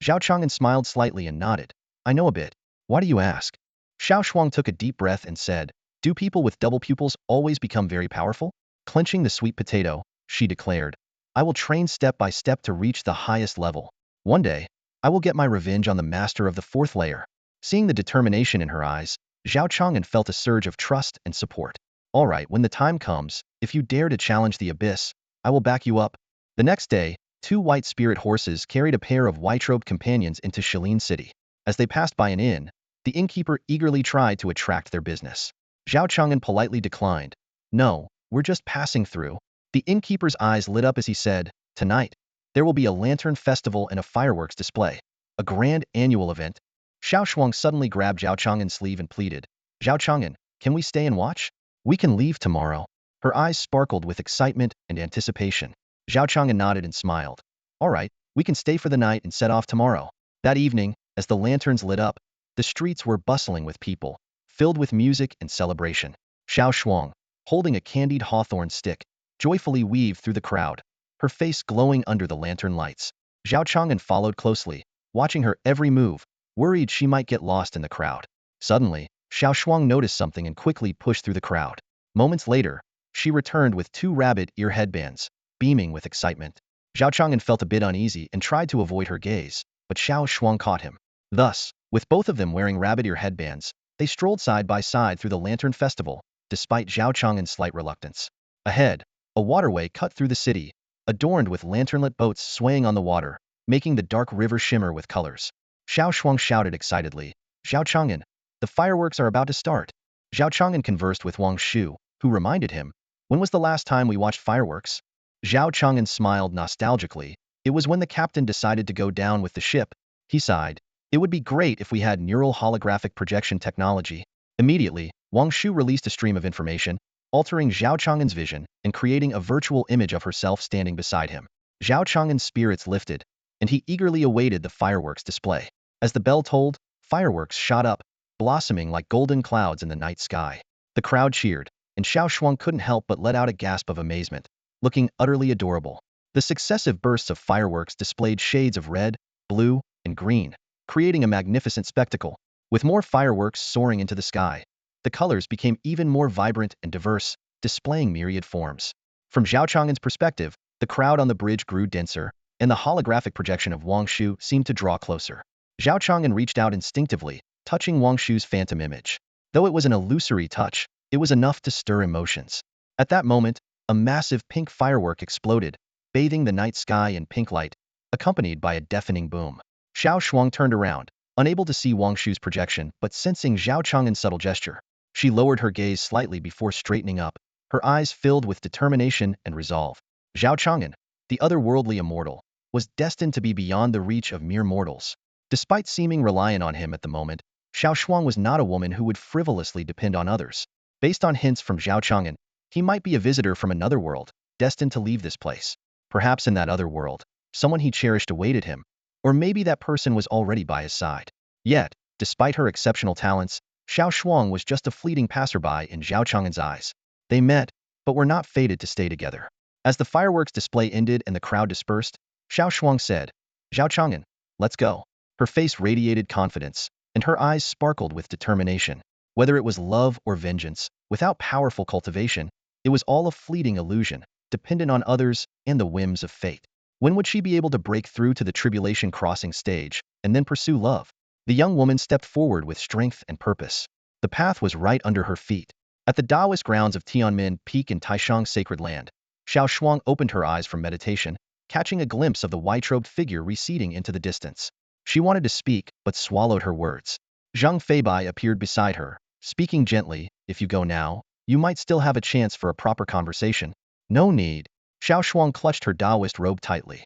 Zhao Chang'an smiled slightly and nodded. I know a bit. Why do you ask? Xiao Shuang took a deep breath and said, do people with double pupils always become very powerful? Clenching the sweet potato, she declared, I will train step by step to reach the highest level. One day, I will get my revenge on the master of the fourth layer. Seeing the determination in her eyes, Zhao Chang'an felt a surge of trust and support. All right, when the time comes, if you dare to challenge the abyss, I will back you up. The next day, 2 white spirit horses carried a pair of white-robed companions into Shilin City. As they passed by an inn, the innkeeper eagerly tried to attract their business. Zhao Chang'an politely declined. No, we're just passing through. The innkeeper's eyes lit up as he said, tonight, there will be a lantern festival and a fireworks display. A grand annual event. Xiao Shuang suddenly grabbed Zhao Chang'an's sleeve and pleaded, Zhao Chang'an, can we stay and watch? We can leave tomorrow. Her eyes sparkled with excitement and anticipation. Zhao Chang'an nodded and smiled. All right, we can stay for the night and set off tomorrow. That evening, as the lanterns lit up, the streets were bustling with people, filled with music and celebration. Xiao Shuang, holding a candied hawthorn stick, joyfully weaved through the crowd, her face glowing under the lantern lights. Zhao Chang'an followed closely, watching her every move, worried she might get lost in the crowd. Suddenly, Xiao Shuang noticed something and quickly pushed through the crowd. Moments later, she returned with 2 rabbit ear headbands, beaming with excitement. Zhao Chang'an felt a bit uneasy and tried to avoid her gaze, but Xiao Shuang caught him. Thus, with both of them wearing rabbit ear headbands, they strolled side by side through the lantern festival, despite Zhao Chang'an's slight reluctance. Ahead, a waterway cut through the city, adorned with lanternlit boats swaying on the water, making the dark river shimmer with colors. Xiao Shuang shouted excitedly, Zhao Chang'an, the fireworks are about to start. Zhao Chang'an conversed with Wang Shu, who reminded him, when was the last time we watched fireworks? Zhao Chang'an smiled nostalgically. It was when the captain decided to go down with the ship. He sighed. It would be great if we had neural holographic projection technology. Immediately, Wang Shu released a stream of information, altering Zhao Chang'an's vision and creating a virtual image of herself standing beside him. Zhao Chang'an's spirits lifted, and he eagerly awaited the fireworks display. As the bell tolled, fireworks shot up, blossoming like golden clouds in the night sky. The crowd cheered, and Xiao Shuang couldn't help but let out a gasp of amazement, looking utterly adorable. The successive bursts of fireworks displayed shades of red, blue, and green, creating a magnificent spectacle. With more fireworks soaring into the sky, the colors became even more vibrant and diverse, displaying myriad forms. From Zhao Chang'an's perspective, the crowd on the bridge grew denser, and the holographic projection of Wang Shu seemed to draw closer. Zhao Chang'an reached out instinctively, touching Wang Shu's phantom image. Though it was an illusory touch, it was enough to stir emotions. At that moment, a massive pink firework exploded, bathing the night sky in pink light, accompanied by a deafening boom. Xiao Shuang turned around, unable to see Wang Shu's projection but sensing Zhao Chang'an's subtle gesture. She lowered her gaze slightly before straightening up, her eyes filled with determination and resolve. Zhao Chang'an, the otherworldly immortal, was destined to be beyond the reach of mere mortals. Despite seeming reliant on him at the moment, Xiao Shuang was not a woman who would frivolously depend on others. Based on hints from Zhao Chang'an, he might be a visitor from another world, destined to leave this place. Perhaps in that other world, someone he cherished awaited him, or maybe that person was already by his side. Yet, despite her exceptional talents, Xiao Shuang was just a fleeting passerby in Zhao Chang'an's eyes. They met, but were not fated to stay together. As the fireworks display ended and the crowd dispersed, Xiao Shuang said, "Zhao Chang'an, let's go." Her face radiated confidence, and her eyes sparkled with determination. Whether it was love or vengeance, without powerful cultivation, it was all a fleeting illusion, dependent on others and the whims of fate. When would she be able to break through to the tribulation crossing stage and then pursue love? The young woman stepped forward with strength and purpose. The path was right under her feet. At the Taoist grounds of Tianmen Peak in Taishang's sacred land, Xiao Shuang opened her eyes from meditation, catching a glimpse of the white-robed figure receding into the distance. She wanted to speak, but swallowed her words. Zhang Feibai appeared beside her, speaking gently, "If you go now, you might still have a chance for a proper conversation." "No need." Xiao Shuang clutched her Taoist robe tightly.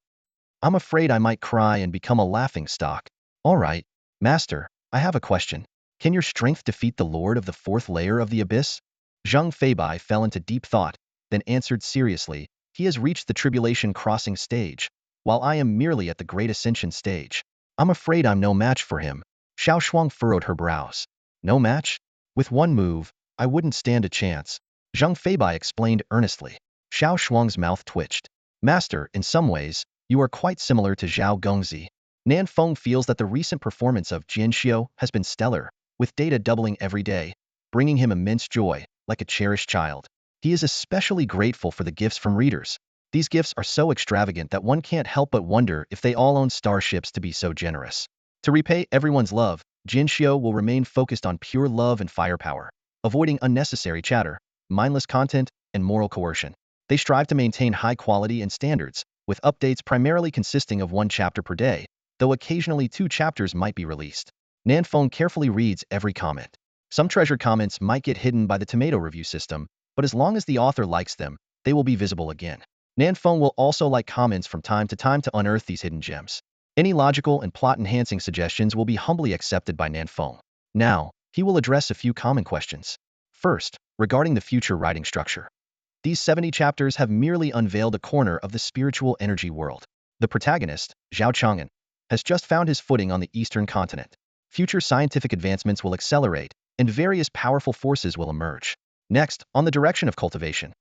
"I'm afraid I might cry and become a laughing stock." "All right, Master, I have a question. Can your strength defeat the Lord of the fourth layer of the abyss?" Zhang Feibai fell into deep thought, then answered seriously, "He has reached the tribulation crossing stage, while I am merely at the great ascension stage. I'm afraid I'm no match for him." Xiao Shuang furrowed her brows. "No match? With one move, I wouldn't stand a chance," Zhang Feibai explained earnestly. Xiao Shuang's mouth twitched. "Master, in some ways, you are quite similar to Zhao Gongzi." Nan Feng feels that the recent performance of Jianxiu has been stellar, with data doubling every day, bringing him immense joy, like a cherished child. He is especially grateful for the gifts from readers. These gifts are so extravagant that one can't help but wonder if they all own starships to be so generous. To repay everyone's love, Jianxiu will remain focused on pure love and firepower, avoiding unnecessary chatter, mindless content, and moral coercion. They strive to maintain high quality and standards, with updates primarily consisting of one chapter per day, though occasionally 2 chapters might be released. Nanfeng carefully reads every comment. Some treasured comments might get hidden by the tomato review system, but as long as the author likes them, they will be visible again. Nanfeng will also like comments from time to unearth these hidden gems. Any logical and plot-enhancing suggestions will be humbly accepted by Nanfeng. Now, he will address a few common questions. First, regarding the future writing structure. These 70 chapters have merely unveiled a corner of the spiritual energy world. The protagonist, Zhao Chang'an, has just found his footing on the eastern continent. Future scientific advancements will accelerate, and various powerful forces will emerge. Next, on the direction of cultivation.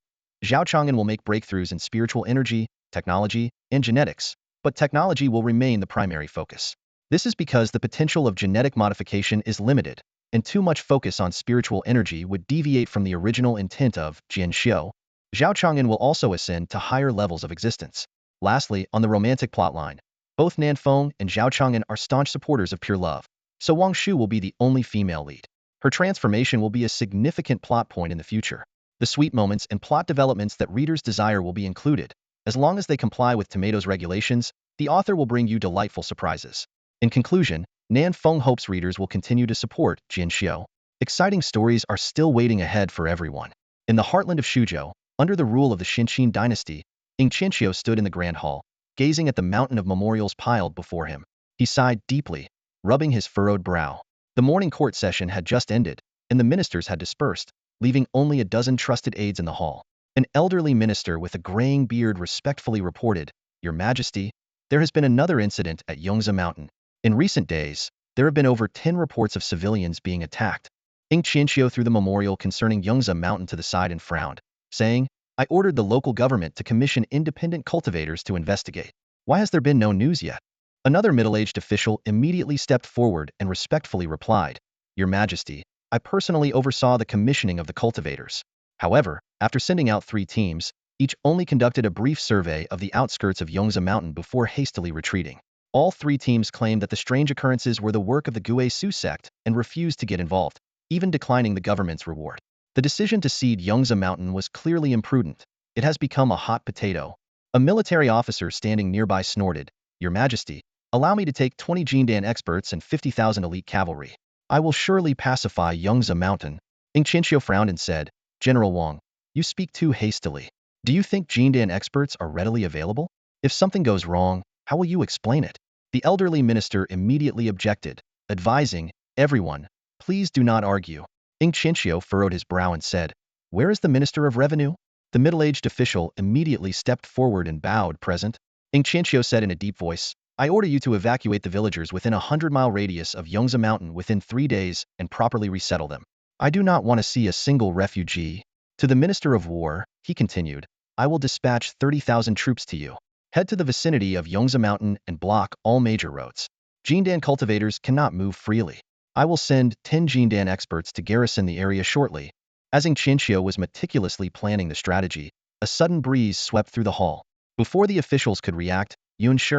Zhao Chang'an will make breakthroughs in spiritual energy, technology, and genetics, but technology will remain the primary focus. This is because the potential of genetic modification is limited, and too much focus on spiritual energy would deviate from the original intent of Jianxiu. Zhao Chang'an will also ascend to higher levels of existence. Lastly, on the romantic plotline, both Nanfeng and Zhao Chang'an are staunch supporters of pure love, so Wang Shu will be the only female lead. Her transformation will be a significant plot point in the future. The sweet moments and plot developments that readers desire will be included. As long as they comply with Tomato's regulations, the author will bring you delightful surprises. In conclusion, Nan Feng hopes readers will continue to support Jianxiu. Exciting stories are still waiting ahead for everyone. In the heartland of Shuzhou, under the rule of the Xinqian dynasty, Ing Qianxiu stood in the grand hall, gazing at the mountain of memorials piled before him. He sighed deeply, rubbing his furrowed brow. The morning court session had just ended, and the ministers had dispersed, leaving only a dozen trusted aides in the hall. An elderly minister with a graying beard respectfully reported, "Your Majesty, there has been another incident at Yongzi Mountain. In recent days, there have been over 10 reports of civilians being attacked." Ing Qianxiu threw the memorial concerning Yongzi Mountain to the side and frowned, saying, "I ordered the local government to commission independent cultivators to investigate. Why has there been no news yet?" Another middle-aged official immediately stepped forward and respectfully replied, "Your Majesty, I personally oversaw the commissioning of the cultivators. However, after sending out 3 teams, each only conducted a brief survey of the outskirts of Yongzi Mountain before hastily retreating. All 3 teams claimed that the strange occurrences were the work of the Gue Su sect and refused to get involved, even declining the government's reward. The decision to cede Yongzi Mountain was clearly imprudent. It has become a hot potato." A military officer standing nearby snorted, "Your Majesty, allow me to take 20 Jindan experts and 50,000 elite cavalry. I will surely pacify Yongzi Mountain." Ing Qianxiu frowned and said, "General Wang, you speak too hastily. Do you think Jindan experts are readily available? If something goes wrong, how will you explain it?" The elderly minister immediately objected, advising, "Everyone, please do not argue." Ing Qianxiu furrowed his brow and said, "Where is the Minister of Revenue?" The middle-aged official immediately stepped forward and bowed, "Present." Ing Qianxiu said in a deep voice, "I order you to evacuate the villagers within a 100-mile radius of Yongzi Mountain within 3 days and properly resettle them. I do not want to see a single refugee." To the Minister of War, he continued, I will dispatch 30,000 troops to you. Head to the vicinity of Yongza Mountain and block all major roads. Jindan cultivators cannot move freely. I will send 10 Jindan experts to garrison the area shortly. As Ing Qianqiu was meticulously planning the strategy, a sudden breeze swept through the hall. Before the officials could react, Yun Shi,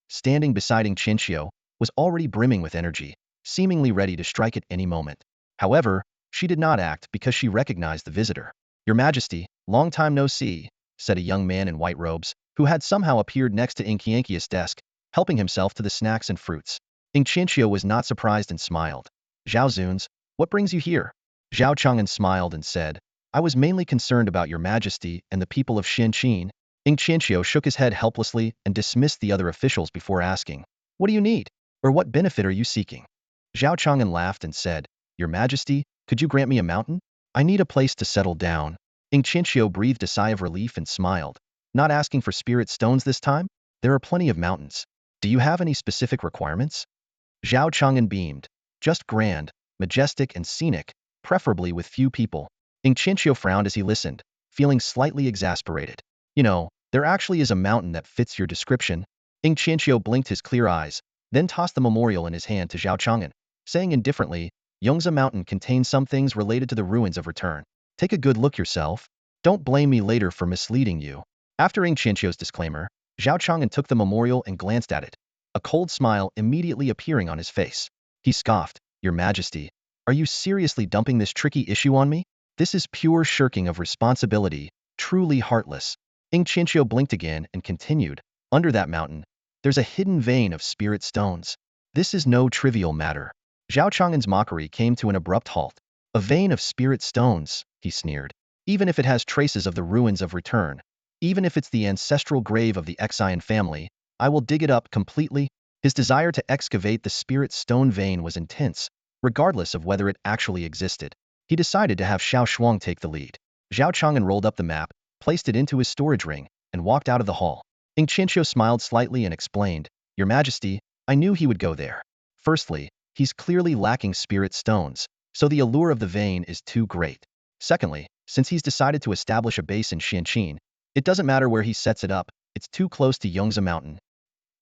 standing beside Ing Qianqiu, was already brimming with energy, seemingly ready to strike at any moment. However, she did not act because she recognized the visitor. Your Majesty, long time no see, said a young man in white robes, who had somehow appeared next to Ing Qianqiu's desk, helping himself to the snacks and fruits. Ing Qianqiu was not surprised and smiled. Zhao Zuns, what brings you here? Zhao Chang'an smiled and said, I was mainly concerned about your Majesty and the people of Xinqin. Ing Qianqiu shook his head helplessly and dismissed the other officials before asking, what do you need? Or what benefit are you seeking? Zhao Chang'an laughed and said, Your Majesty, could you grant me a mountain? I need a place to settle down. Ing Qianqiu breathed a sigh of relief and smiled. Not asking for spirit stones this time? There are plenty of mountains. Do you have any specific requirements? Zhao Chang'an beamed. Just grand, majestic and scenic, preferably with few people. Ing Qianqiu frowned as he listened, feeling slightly exasperated. You know, there actually is a mountain that fits your description. Ing Qianqiu blinked his clear eyes, then tossed the memorial in his hand to Zhao Chang'an, saying indifferently, Yongza Mountain contains some things related to the ruins of return. Take a good look yourself. Don't blame me later for misleading you. After Ing Qianqiu's disclaimer, Zhao Chang'an took the memorial and glanced at it, a cold smile immediately appearing on his face. He scoffed, Your Majesty, are you seriously dumping this tricky issue on me? This is pure shirking of responsibility, truly heartless. Ing Qianqiu blinked again and continued, Under that mountain, there's a hidden vein of spirit stones. This is no trivial matter. Zhao Chang'an's mockery came to an abrupt halt. A vein of spirit stones, he sneered. Even if it has traces of the ruins of return, even if it's the ancestral grave of the Xian family, I will dig it up completely. His desire to excavate the spirit stone vein was intense, regardless of whether it actually existed. He decided to have Xiao Shuang take the lead. Zhao Chang'an rolled up the map, placed it into his storage ring, and walked out of the hall. Ing Qianqiu smiled slightly and explained, Your Majesty, I knew he would go there. Firstly, he's clearly lacking spirit stones, so the allure of the vein is too great. Secondly, since he's decided to establish a base in Xinqin, it doesn't matter where he sets it up, it's too close to Yongza Mountain.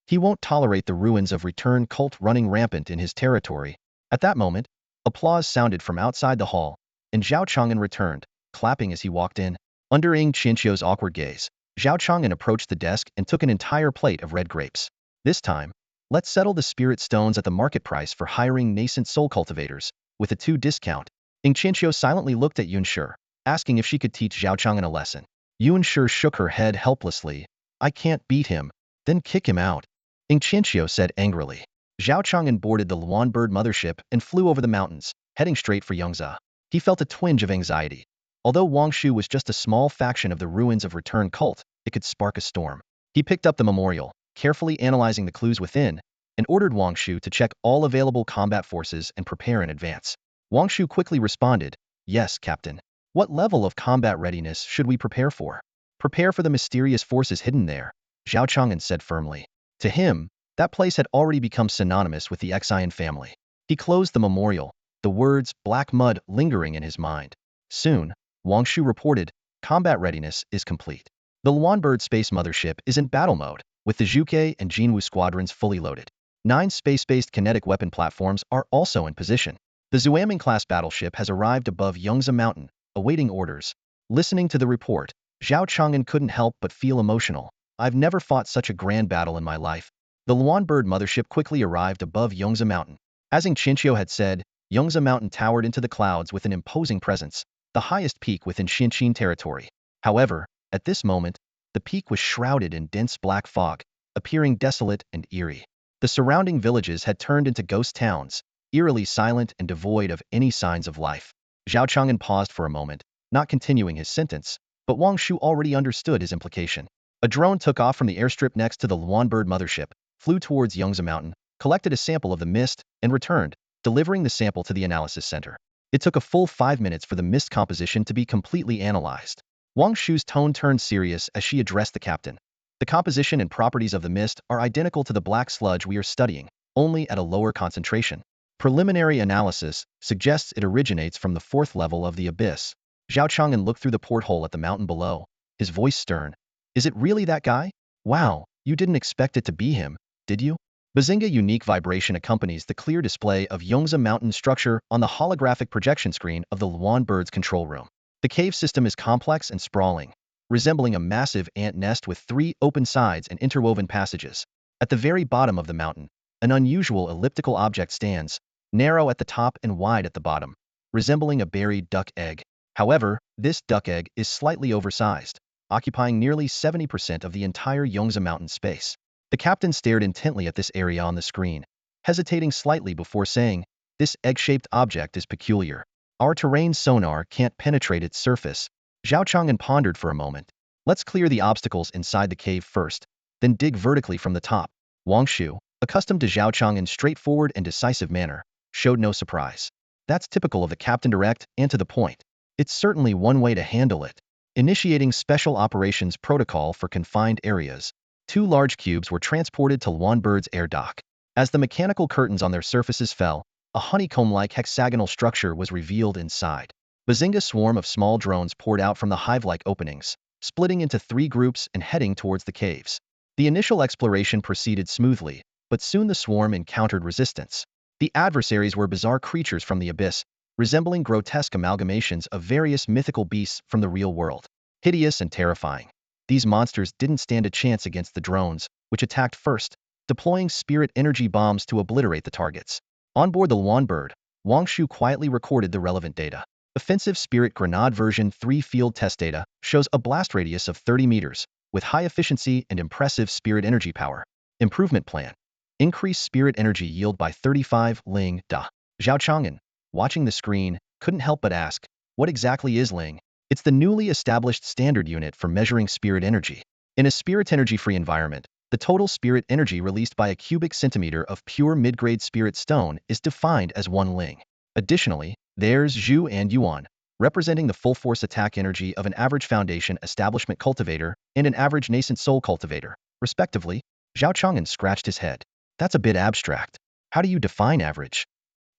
He won't tolerate the ruins of return cult running rampant in his territory. At that moment, applause sounded from outside the hall, and Zhao Chang'an returned, clapping as he walked in. Under Ing Qianqiu's awkward gaze, Zhao Chang'an approached the desk and took an entire plate of red grapes. This time, let's settle the spirit stones at the market price for hiring nascent soul cultivators, with a 2 discount. Ing Qianqiu silently looked at Yun Shi, asking if she could teach Zhao Chang'an a lesson. Yun Shi shook her head helplessly. I can't beat him. Then kick him out. Ing Qianqiu said angrily. Zhao Chang'an boarded the Luan bird mothership and flew over the mountains, heading straight for Yongza. He felt a twinge of anxiety. Although Wang Shu was just a small faction of the ruins of return cult, it could spark a storm. He picked up the memorial, carefully analyzing the clues within, and ordered Wang Shu to check all available combat forces and prepare in advance. Wang Shu quickly responded, Yes, Captain. What level of combat readiness should we prepare for? Prepare for the mysterious forces hidden there, Zhao Chang'an said firmly. To him, that place had already become synonymous with the Xian family. He closed the memorial, the words black mud lingering in his mind. Soon, Wang Shu reported, combat readiness is complete. The Luanbird space mothership is in battle mode, with the Zhuke and Jinwu squadrons fully loaded. 9 space-based kinetic weapon platforms are also in position. The Zuaming-class battleship has arrived above Yongza Mountain, awaiting orders. Listening to the report, Zhao Chang'an couldn't help but feel emotional. I've never fought such a grand battle in my life. The Luanbird mothership quickly arrived above Yongza Mountain. As Ing Qianqiu had said, Yongza Mountain towered into the clouds with an imposing presence, the highest peak within Xinqin territory. However, at this moment, the peak was shrouded in dense black fog, appearing desolate and eerie. The surrounding villages had turned into ghost towns, eerily silent and devoid of any signs of life. Zhao Chang'an paused for a moment, not continuing his sentence, but Wang Shu already understood his implication. A drone took off from the airstrip next to the Luanbird mothership, flew towards Yongza Mountain, collected a sample of the mist, and returned, delivering the sample to the analysis center. It took a full 5 minutes for the mist composition to be completely analyzed. Wang Shu's tone turned serious as she addressed the captain. The composition and properties of the mist are identical to the black sludge we are studying, only at a lower concentration. Preliminary analysis suggests it originates from the 4th level of the abyss. Zhao Chang'an looked through the porthole at the mountain below. his voice stern. Is it really that guy? Wow, you didn't expect it to be him, did you? Bazinga unique vibration accompanies the clear display of Yongza mountain structure on the holographic projection screen of the Luan bird's control room. The cave system is complex and sprawling, resembling a massive ant nest with 3 open sides and interwoven passages. At the very bottom of the mountain, an unusual elliptical object stands, narrow at the top and wide at the bottom, resembling a buried duck egg. However, this duck egg is slightly oversized, occupying nearly 70% of the entire Yongza mountain space. The captain stared intently at this area on the screen, hesitating slightly before saying, "This egg-shaped object is peculiar. Our terrain sonar can't penetrate its surface." Zhao Chang'an pondered for a moment. "Let's clear the obstacles inside the cave first, then dig vertically from the top." Wang Shu, accustomed to Zhao Chang'an's straightforward and decisive manner, showed no surprise. That's typical of the captain, direct and to the point. It's certainly one way to handle it. Initiating Special Operations Protocol for Confined Areas. 2 large cubes were transported to Luanbird's air dock. As the mechanical curtains on their surfaces fell, a honeycomb-like hexagonal structure was revealed inside. Bazinga's swarm of small drones poured out from the hive-like openings, splitting into 3 groups and heading towards the caves. The initial exploration proceeded smoothly, but soon the swarm encountered resistance. The adversaries were bizarre creatures from the abyss, resembling grotesque amalgamations of various mythical beasts from the real world. Hideous and terrifying, these monsters didn't stand a chance against the drones, which attacked first, deploying spirit energy bombs to obliterate the targets. On board the Luan bird, Wang Shu quietly recorded the relevant data. Offensive Spirit Grenade version 3 field test data shows a blast radius of 30 meters, with high efficiency and impressive spirit energy power. Improvement plan. Increase spirit energy yield by 35 Ling Da. Zhao Chang'an, watching the screen, couldn't help but ask, what exactly is Ling? It's the newly established standard unit for measuring spirit energy. In a spirit energy-free environment, the total spirit energy released by a cubic centimeter of pure mid-grade spirit stone is defined as 1 Ling. Additionally, there's Zhu and Yuan, representing the full force attack energy of an average Foundation Establishment cultivator and an average Nascent Soul cultivator, respectively. Zhao Chang'an scratched his head. That's a bit abstract. How do you define average?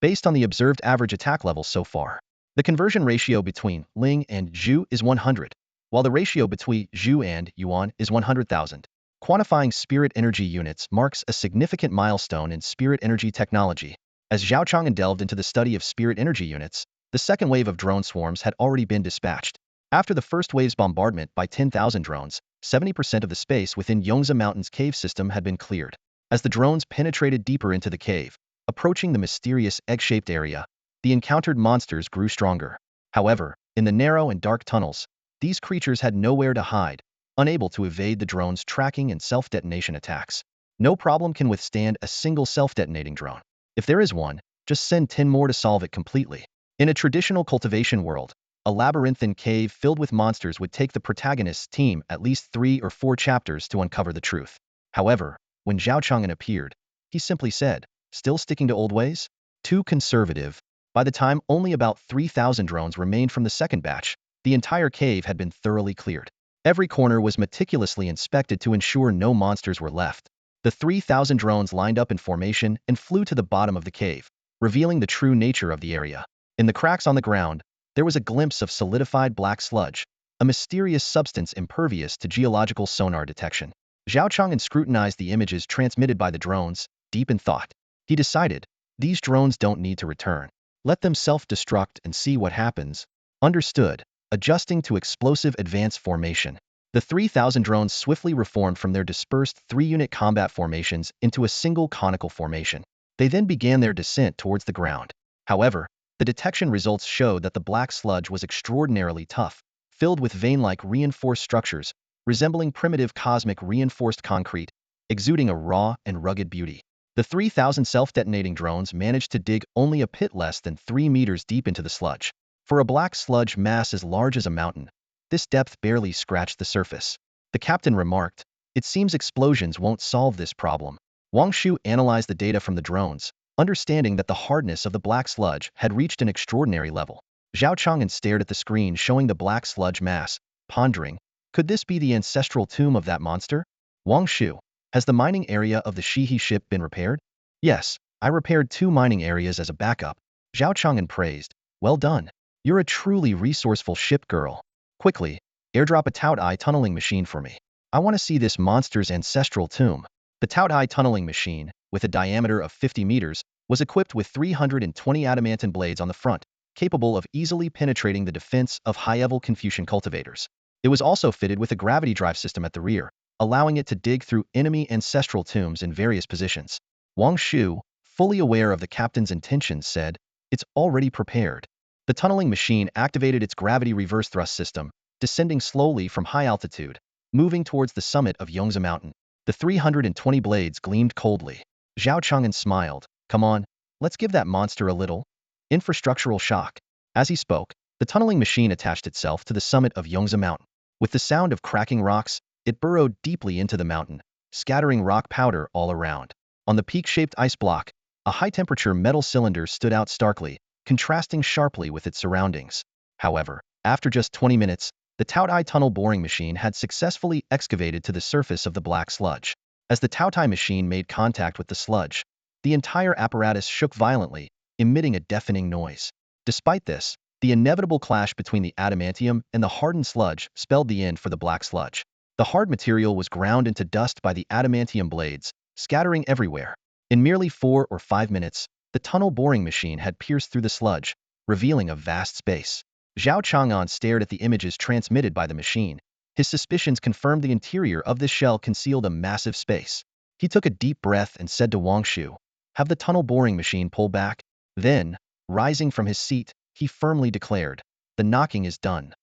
Based on the observed average attack levels so far, the conversion ratio between Ling and Zhu is 100, while the ratio between Zhu and Yuan is 100,000. Quantifying spirit energy units marks a significant milestone in spirit energy technology. As Zhao Chang'an delved into the study of spirit energy units, the second wave of drone swarms had already been dispatched. After the first wave's bombardment by 10,000 drones, 70% of the space within Yongza Mountain's cave system had been cleared. As the drones penetrated deeper into the cave, approaching the mysterious egg-shaped area, the encountered monsters grew stronger. However, in the narrow and dark tunnels, these creatures had nowhere to hide, unable to evade the drone's tracking and self-detonation attacks. No problem can withstand a single self-detonating drone. If there is one, just send 10 more to solve it completely. In a traditional cultivation world, a labyrinthine cave filled with monsters would take the protagonist's team at least 3 or 4 chapters to uncover the truth. However, when Zhao Chang'an appeared, he simply said, "Still sticking to old ways? Too conservative." By the time only about 3,000 drones remained from the second batch, the entire cave had been thoroughly cleared. Every corner was meticulously inspected to ensure no monsters were left. The 3,000 drones lined up in formation and flew to the bottom of the cave, revealing the true nature of the area. In the cracks on the ground, there was a glimpse of solidified black sludge, a mysterious substance impervious to geological sonar detection. Zhao Chang'an scrutinized the images transmitted by the drones, deep in thought. He decided, these drones don't need to return. Let them self-destruct and see what happens. Understood. Adjusting to explosive advance formation. The 3,000 drones swiftly reformed from their dispersed 3-unit combat formations into a single conical formation. They then began their descent towards the ground. However, the detection results showed that the black sludge was extraordinarily tough, filled with vein-like reinforced structures, resembling primitive cosmic reinforced concrete, exuding a raw and rugged beauty. The 3,000 self-detonating drones managed to dig only a pit less than 3 meters deep into the sludge. For a black sludge mass as large as a mountain, this depth barely scratched the surface. The captain remarked, "It seems explosions won't solve this problem." Wang Shu analyzed the data from the drones, understanding that the hardness of the black sludge had reached an extraordinary level. Zhao Chang'an stared at the screen showing the black sludge mass, pondering, could this be the ancestral tomb of that monster? Wang Shu, has the mining area of the Xihe ship been repaired? Yes, I repaired 2 mining areas as a backup. Zhao Chang'an praised, well done. You're a truly resourceful ship girl. Quickly, Airdrop a Taotai tunneling machine for me. I want to see this monster's ancestral tomb. The Taotai tunneling machine, with a diameter of 50 meters, was equipped with 320 adamantine blades on the front, capable of easily penetrating the defense of high-level Confucian cultivators. It was also fitted with a gravity drive system at the rear, allowing it to dig through enemy ancestral tombs in various positions. Wang Shu, fully aware of the captain's intentions, said, "It's already prepared." The tunneling machine activated its gravity reverse thrust system, descending slowly from high altitude, moving towards the summit of Yongza Mountain. The 320 blades gleamed coldly. Zhao Chang'an smiled. "Come on, let's give that monster a little infrastructural shock." As he spoke, the tunneling machine attached itself to the summit of Yongza Mountain. With the sound of cracking rocks, it burrowed deeply into the mountain, scattering rock powder all around. On the peak-shaped ice block, a high-temperature metal cylinder stood out starkly, contrasting sharply with its surroundings. However, after just 20 minutes, the Taotai tunnel boring machine had successfully excavated to the surface of the black sludge. As the Taotai machine made contact with the sludge, the entire apparatus shook violently, emitting a deafening noise. Despite this, the inevitable clash between the adamantium and the hardened sludge spelled the end for the black sludge. The hard material was ground into dust by the adamantium blades, scattering everywhere. In merely 4 or 5 minutes, the tunnel boring machine had pierced through the sludge, revealing a vast space. Zhao Chang'an stared at the images transmitted by the machine. His suspicions confirmed the interior of this shell concealed a massive space. He took a deep breath and said to Wang Shu, "Have the tunnel boring machine pull back." Then, rising from his seat, he firmly declared, "The knocking is done.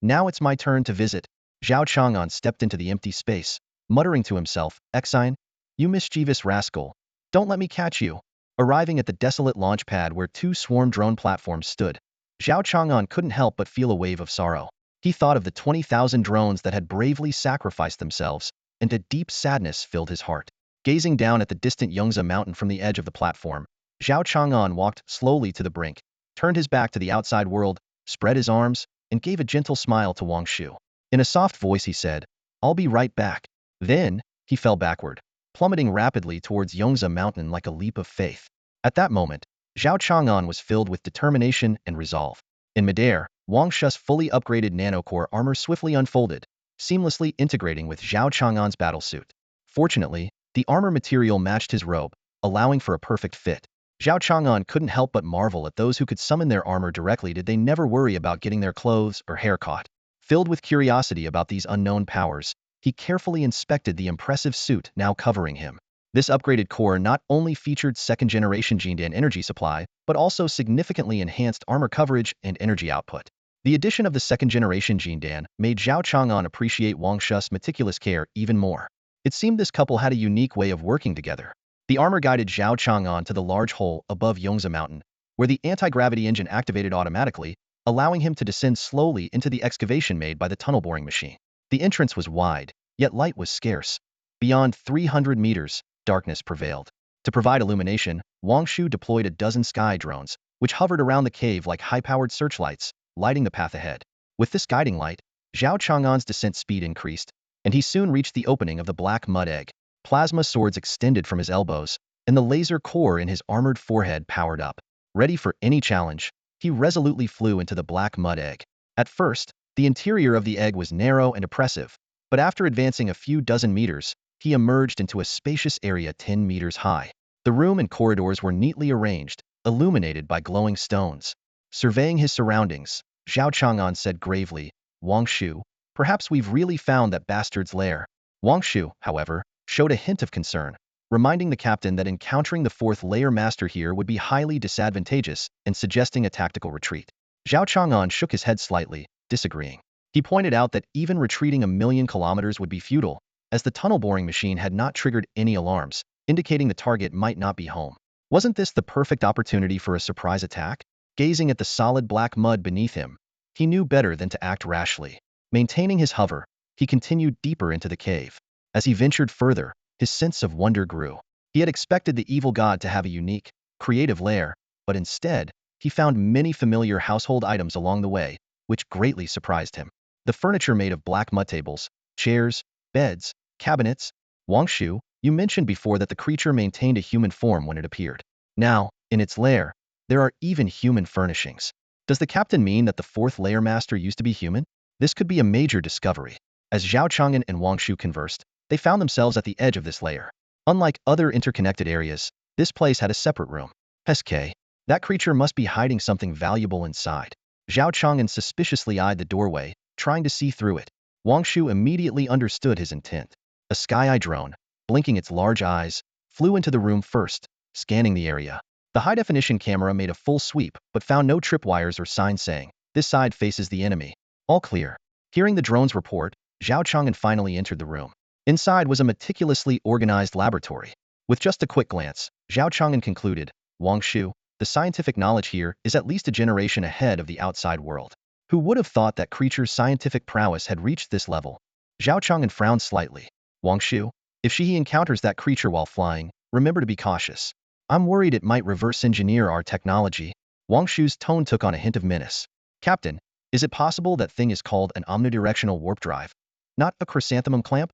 Now it's my turn to visit." Zhao Chang'an stepped into the empty space, muttering to himself, "Exine, you mischievous rascal, don't let me catch you." Arriving at the desolate launch pad where 2 swarm drone platforms stood, Zhao Chang'an couldn't help but feel a wave of sorrow. He thought of the 20,000 drones that had bravely sacrificed themselves, and a deep sadness filled his heart. Gazing down at the distant Yongza Mountain from the edge of the platform, Zhao Chang'an walked slowly to the brink, turned his back to the outside world, spread his arms, and gave a gentle smile to Wang Shu. In a soft voice he said, "I'll be right back." Then, he fell backward, plummeting rapidly towards Yongza Mountain like a leap of faith. At that moment, Zhao Chang'an was filled with determination and resolve. In midair, Wang Shu's fully upgraded nanocore armor swiftly unfolded, seamlessly integrating with Zhao Chang'an's battlesuit. Fortunately, the armor material matched his robe, allowing for a perfect fit. Zhao Chang'an couldn't help but marvel at those who could summon their armor directly. Did they never worry about getting their clothes or hair caught? Filled with curiosity about these unknown powers, he carefully inspected the impressive suit now covering him. This upgraded core not only featured second-generation Jindan energy supply, but also significantly enhanced armor coverage and energy output. The addition of the second-generation Jindan made Zhao Chang'an appreciate Wang Shu's meticulous care even more. It seemed this couple had a unique way of working together. The armor guided Zhao Chang'an to the large hole above Yongza Mountain, where the anti-gravity engine activated automatically, allowing him to descend slowly into the excavation made by the tunnel boring machine. The entrance was wide, yet light was scarce. Beyond 300 meters, darkness prevailed. To provide illumination, Wang Shu deployed a dozen sky drones, which hovered around the cave like high-powered searchlights, lighting the path ahead. With this guiding light, Zhao Chang'an's descent speed increased, and he soon reached the opening of the black mud egg. Plasma swords extended from his elbows, and the laser core in his armored forehead powered up. Ready for any challenge, he resolutely flew into the black mud egg. At first, the interior of the egg was narrow and oppressive, but after advancing a few dozen meters, he emerged into a spacious area 10 meters high. The room and corridors were neatly arranged, illuminated by glowing stones. Surveying his surroundings, Zhao Chang'an said gravely, "Wang Shu, perhaps we've really found that bastard's lair." Wang Shu, however, showed a hint of concern, reminding the captain that encountering the 4th layer master here would be highly disadvantageous and suggesting a tactical retreat. Zhao Chang'an shook his head slightly, disagreeing. He pointed out that even retreating 1,000,000 kilometers would be futile, as the tunnel boring machine had not triggered any alarms, indicating the target might not be home. Wasn't this the perfect opportunity for a surprise attack? Gazing at the solid black mud beneath him, he knew better than to act rashly. Maintaining his hover, he continued deeper into the cave. As he ventured further, his sense of wonder grew. He had expected the evil god to have a unique, creative lair, but instead, he found many familiar household items along the way, which greatly surprised him. The furniture made of black mud tables, chairs, beds, cabinets. Wang Shu, you mentioned before that the creature maintained a human form when it appeared. Now, in its lair, there are even human furnishings. Does the captain mean that the 4th layer master used to be human? This could be a major discovery. As Zhao Chang'an and Wang Shu conversed, they found themselves at the edge of this layer. Unlike other interconnected areas, this place had a separate room. SK. That creature must be hiding something valuable inside. Zhao Chang'an suspiciously eyed the doorway, trying to see through it. Wang Shu immediately understood his intent. A sky-eye drone, blinking its large eyes, flew into the room first, scanning the area. The high-definition camera made a full sweep, but found no tripwires or signs saying, "This side faces the enemy." All clear. Hearing the drone's report, Zhao Chang'an finally entered the room. Inside was a meticulously organized laboratory. With just a quick glance, Zhao Chang'an concluded, "Wang Shu, the scientific knowledge here is at least a generation ahead of the outside world. Who would have thought that creature's scientific prowess had reached this level?" Zhao Chang'an frowned slightly. "Wang Shu, if Xihe encounters that creature while flying, remember to be cautious. I'm worried it might reverse engineer our technology." Wang Shu's tone took on a hint of menace. "Captain, is it possible that thing is called an omnidirectional warp drive? Not a chrysanthemum clamp?"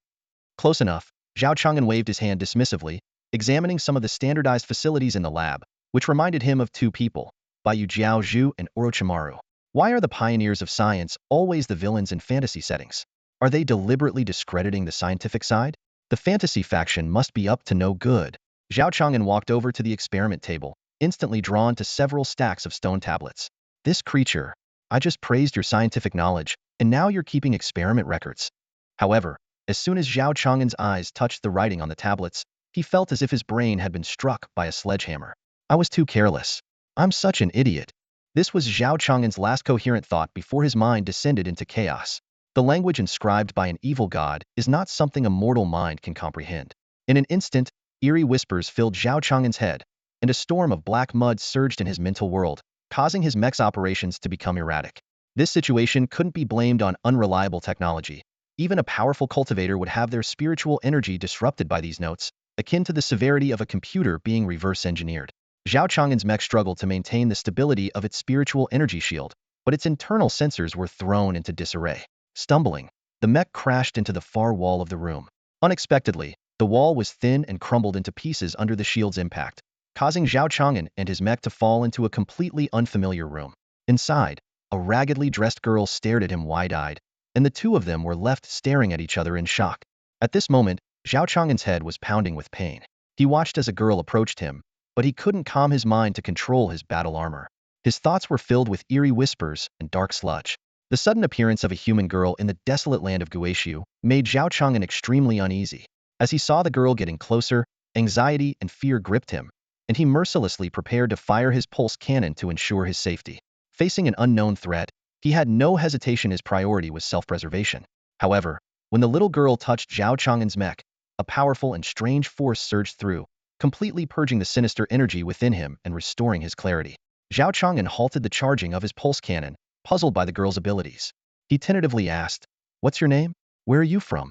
"Close enough." Zhao Chang'an waved his hand dismissively, examining some of the standardized facilities in the lab, which reminded him of two people, Baiyu Jiao Zhu and Orochimaru. Why are the pioneers of science always the villains in fantasy settings? Are they deliberately discrediting the scientific side? The fantasy faction must be up to no good. Zhao Chang'an walked over to the experiment table, instantly drawn to several stacks of stone tablets. "This creature, I just praised your scientific knowledge, and now you're keeping experiment records." However, as soon as Zhao Chang'an's eyes touched the writing on the tablets, he felt as if his brain had been struck by a sledgehammer. "I was too careless. I'm such an idiot." This was Zhao Chang'an's last coherent thought before his mind descended into chaos. The language inscribed by an evil god is not something a mortal mind can comprehend. In an instant, eerie whispers filled Zhao Chang'an's head, and a storm of black mud surged in his mental world, causing his mech's operations to become erratic. This situation couldn't be blamed on unreliable technology. Even a powerful cultivator would have their spiritual energy disrupted by these notes, akin to the severity of a computer being reverse-engineered. Zhao Chang'an's mech struggled to maintain the stability of its spiritual energy shield, but its internal sensors were thrown into disarray. Stumbling, the mech crashed into the far wall of the room. Unexpectedly, the wall was thin and crumbled into pieces under the shield's impact, causing Zhao Chang'an and his mech to fall into a completely unfamiliar room. Inside, a raggedly dressed girl stared at him wide-eyed, and the two of them were left staring at each other in shock. At this moment, Zhao Chang'an's head was pounding with pain. He watched as a girl approached him, but he couldn't calm his mind to control his battle armor. His thoughts were filled with eerie whispers and dark sludge. The sudden appearance of a human girl in the desolate land of Guishu made Zhao Chang'an extremely uneasy. As he saw the girl getting closer, anxiety and fear gripped him, and he mercilessly prepared to fire his pulse cannon to ensure his safety. Facing an unknown threat, he had no hesitation. His priority was self-preservation. However, when the little girl touched Zhao Chang'an's mech, a powerful and strange force surged through, completely purging the sinister energy within him and restoring his clarity. Zhao Chang'an halted the charging of his pulse cannon, puzzled by the girl's abilities. He tentatively asked, "What's your name? Where are you from?"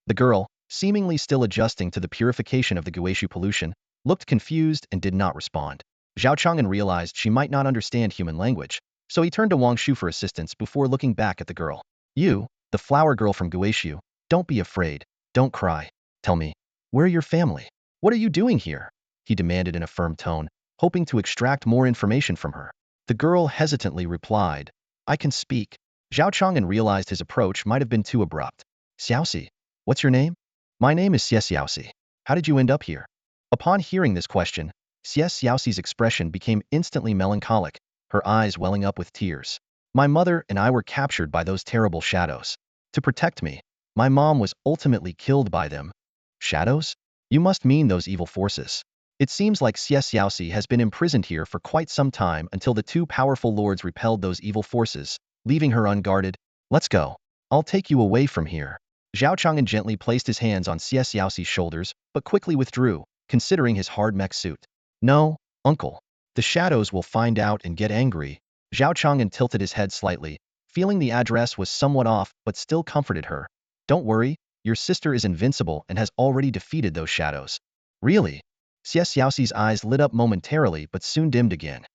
The girl, seemingly still adjusting to the purification of the Guishu pollution, looked confused and did not respond. Zhao Chang'an realized she might not understand human language, so he turned to Wang Shu for assistance before looking back at the girl. "You, the flower girl from Guishu, don't be afraid, don't cry. Tell me, where are your family? What are you doing here?" he demanded in a firm tone, hoping to extract more information from her. The girl hesitantly replied, "I can speak." Zhao Chang'an realized his approach might have been too abrupt. "Xiaoxi, what's your name?" "My name is Xiaoxi. How did you end up here?" Upon hearing this question, Xiaoxi's expression became instantly melancholic, her eyes welling up with tears. "My mother and I were captured by those terrible shadows. To protect me, my mom was ultimately killed by them." "Shadows? You must mean those evil forces." It seems like Xiaoxi has been imprisoned here for quite some time until the two powerful lords repelled those evil forces, leaving her unguarded. "Let's go. I'll take you away from here." Zhao Chang'an gently placed his hands on Xiaoxi's shoulders, but quickly withdrew, considering his hard mech suit. "No, uncle. The shadows will find out and get angry." Zhao Chang'an tilted his head slightly, feeling the address was somewhat off but still comforted her. "Don't worry, your sister is invincible and has already defeated those shadows." "Really?" Xiaoxi's eyes lit up momentarily but soon dimmed again.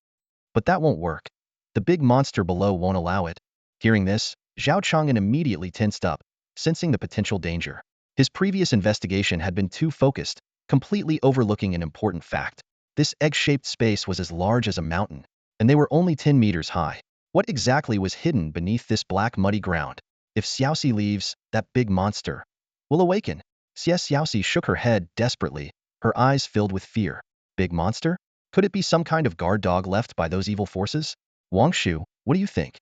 "But that won't work. The big monster below won't allow it." Hearing this, Zhao Chang'an immediately tensed up, sensing the potential danger. His previous investigation had been too focused, completely overlooking an important fact. This egg-shaped space was as large as a mountain, and they were only 10 meters high. What exactly was hidden beneath this black muddy ground? If Xiaoxi leaves, that big monster will awaken. Xiaoxi shook her head desperately, her eyes filled with fear. Big monster? Could it be some kind of guard dog left by those evil forces? Wang Shu, what do you think?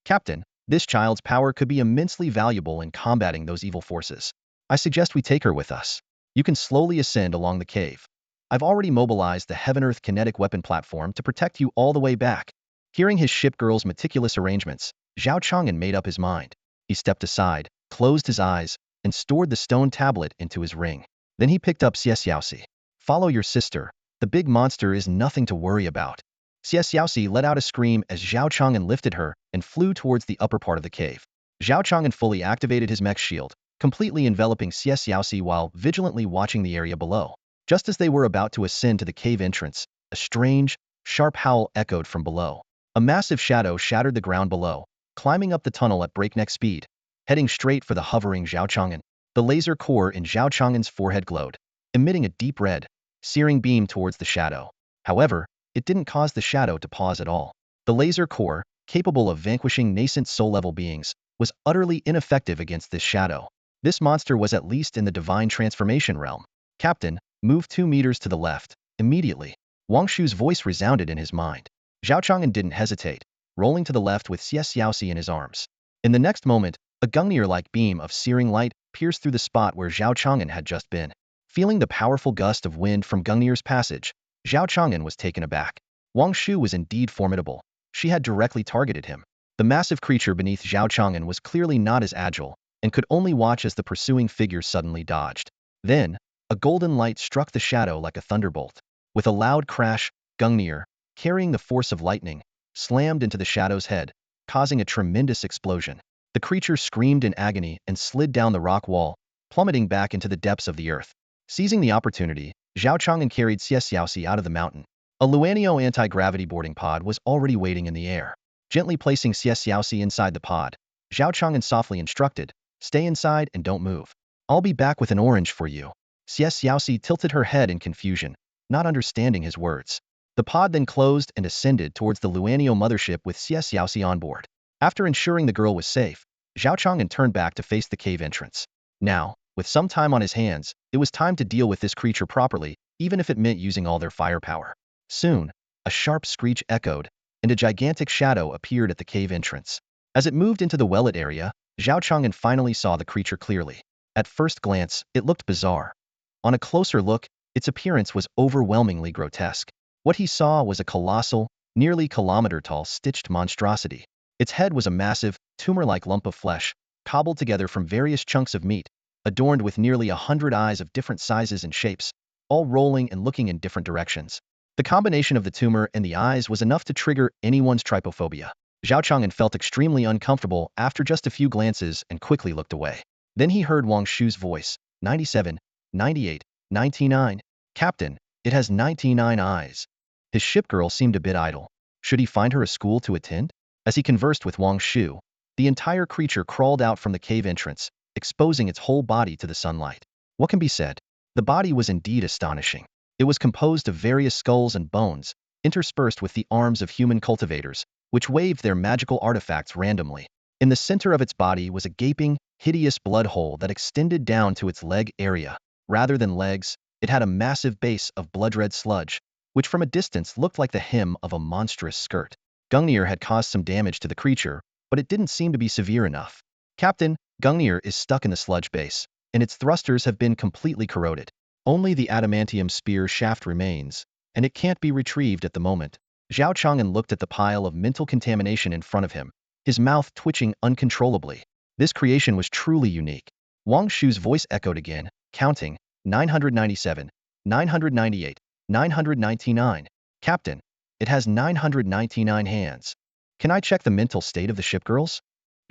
Captain, this child's power could be immensely valuable in combating those evil forces. I suggest we take her with us. You can slowly ascend along the cave. I've already mobilized the Heaven-Earth kinetic weapon platform to protect you all the way back. Hearing his ship girl's meticulous arrangements, Zhao Chang'an made up his mind. He stepped aside, closed his eyes, and stored the stone tablet into his ring. Then he picked up Xiaoxi. Follow your sister. The big monster is nothing to worry about. Xiaoxi let out a scream as Zhao Chang'an lifted her and flew towards the upper part of the cave. Zhao Chang'an fully activated his mech shield, completely enveloping Xiaoxi while vigilantly watching the area below. Just as they were about to ascend to the cave entrance, a strange, sharp howl echoed from below. A massive shadow shattered the ground below, climbing up the tunnel at breakneck speed, heading straight for the hovering Zhao Chang'an. The laser core in Zhao Chang'an's forehead glowed, emitting a deep red, searing beam towards the shadow. However, it didn't cause the shadow to pause at all. The laser core, capable of vanquishing nascent soul-level beings, was utterly ineffective against this shadow. This monster was at least in the divine transformation realm. Captain, move 2 meters to the left, immediately. Wang Shu's voice resounded in his mind. Zhao Chang'an didn't hesitate, rolling to the left with Xiaoxi in his arms. In the next moment, a Gungnir-like beam of searing light pierced through the spot where Zhao Chang'an had just been. Feeling the powerful gust of wind from Gungnir's passage, Zhao Chang'an was taken aback. Wang Shu was indeed formidable. She had directly targeted him. The massive creature beneath Zhao Chang'an was clearly not as agile, and could only watch as the pursuing figure suddenly dodged. Then, a golden light struck the shadow like a thunderbolt. With a loud crash, Gungnir, carrying the force of lightning, slammed into the shadow's head, causing a tremendous explosion. The creature screamed in agony and slid down the rock wall, plummeting back into the depths of the earth. Seizing the opportunity, Zhao Chang'an carried Xiaoxi out of the mountain. A Luanio anti-gravity boarding pod was already waiting in the air. Gently placing Xiaoxi inside the pod, Zhao Chang'an softly instructed, "Stay inside and don't move. I'll be back with an orange for you." Xiaoxi tilted her head in confusion, not understanding his words. The pod then closed and ascended towards the Luanio mothership with Xiaoxi on board. After ensuring the girl was safe, Zhao Chang'an turned back to face the cave entrance. Now, with some time on his hands, it was time to deal with this creature properly, even if it meant using all their firepower. Soon, a sharp screech echoed, and a gigantic shadow appeared at the cave entrance. As it moved into the well-lit area, Zhao Chang'an finally saw the creature clearly. At first glance, it looked bizarre. On a closer look, its appearance was overwhelmingly grotesque. What he saw was a colossal, nearly kilometer-tall stitched monstrosity. Its head was a massive, tumor-like lump of flesh, cobbled together from various chunks of meat, adorned with nearly 100 eyes of different sizes and shapes, all rolling and looking in different directions. The combination of the tumor and the eyes was enough to trigger anyone's trypophobia. Zhao Chang'an felt extremely uncomfortable after just a few glances and quickly looked away. Then he heard Wang Shu's voice, 97, 98, 99. Captain, it has 99 eyes. His ship girl seemed a bit idle. Should he find her a school to attend? As he conversed with Wang Shu, the entire creature crawled out from the cave entrance, exposing its whole body to the sunlight. What can be said? The body was indeed astonishing. It was composed of various skulls and bones, interspersed with the arms of human cultivators, which waved their magical artifacts randomly. In the center of its body was a gaping, hideous blood hole that extended down to its leg area. Rather than legs, it had a massive base of blood-red sludge, which from a distance looked like the hem of a monstrous skirt. Gungnir had caused some damage to the creature, but it didn't seem to be severe enough. Captain, Gungnir is stuck in the sludge base, and its thrusters have been completely corroded. Only the adamantium spear shaft remains, and it can't be retrieved at the moment. Zhao Chang'an looked at the pile of mental contamination in front of him, his mouth twitching uncontrollably. This creation was truly unique. Wang Shu's voice echoed again, counting, 997, 998, 999. Captain, it has 999 hands. Can I check the mental state of the ship girls?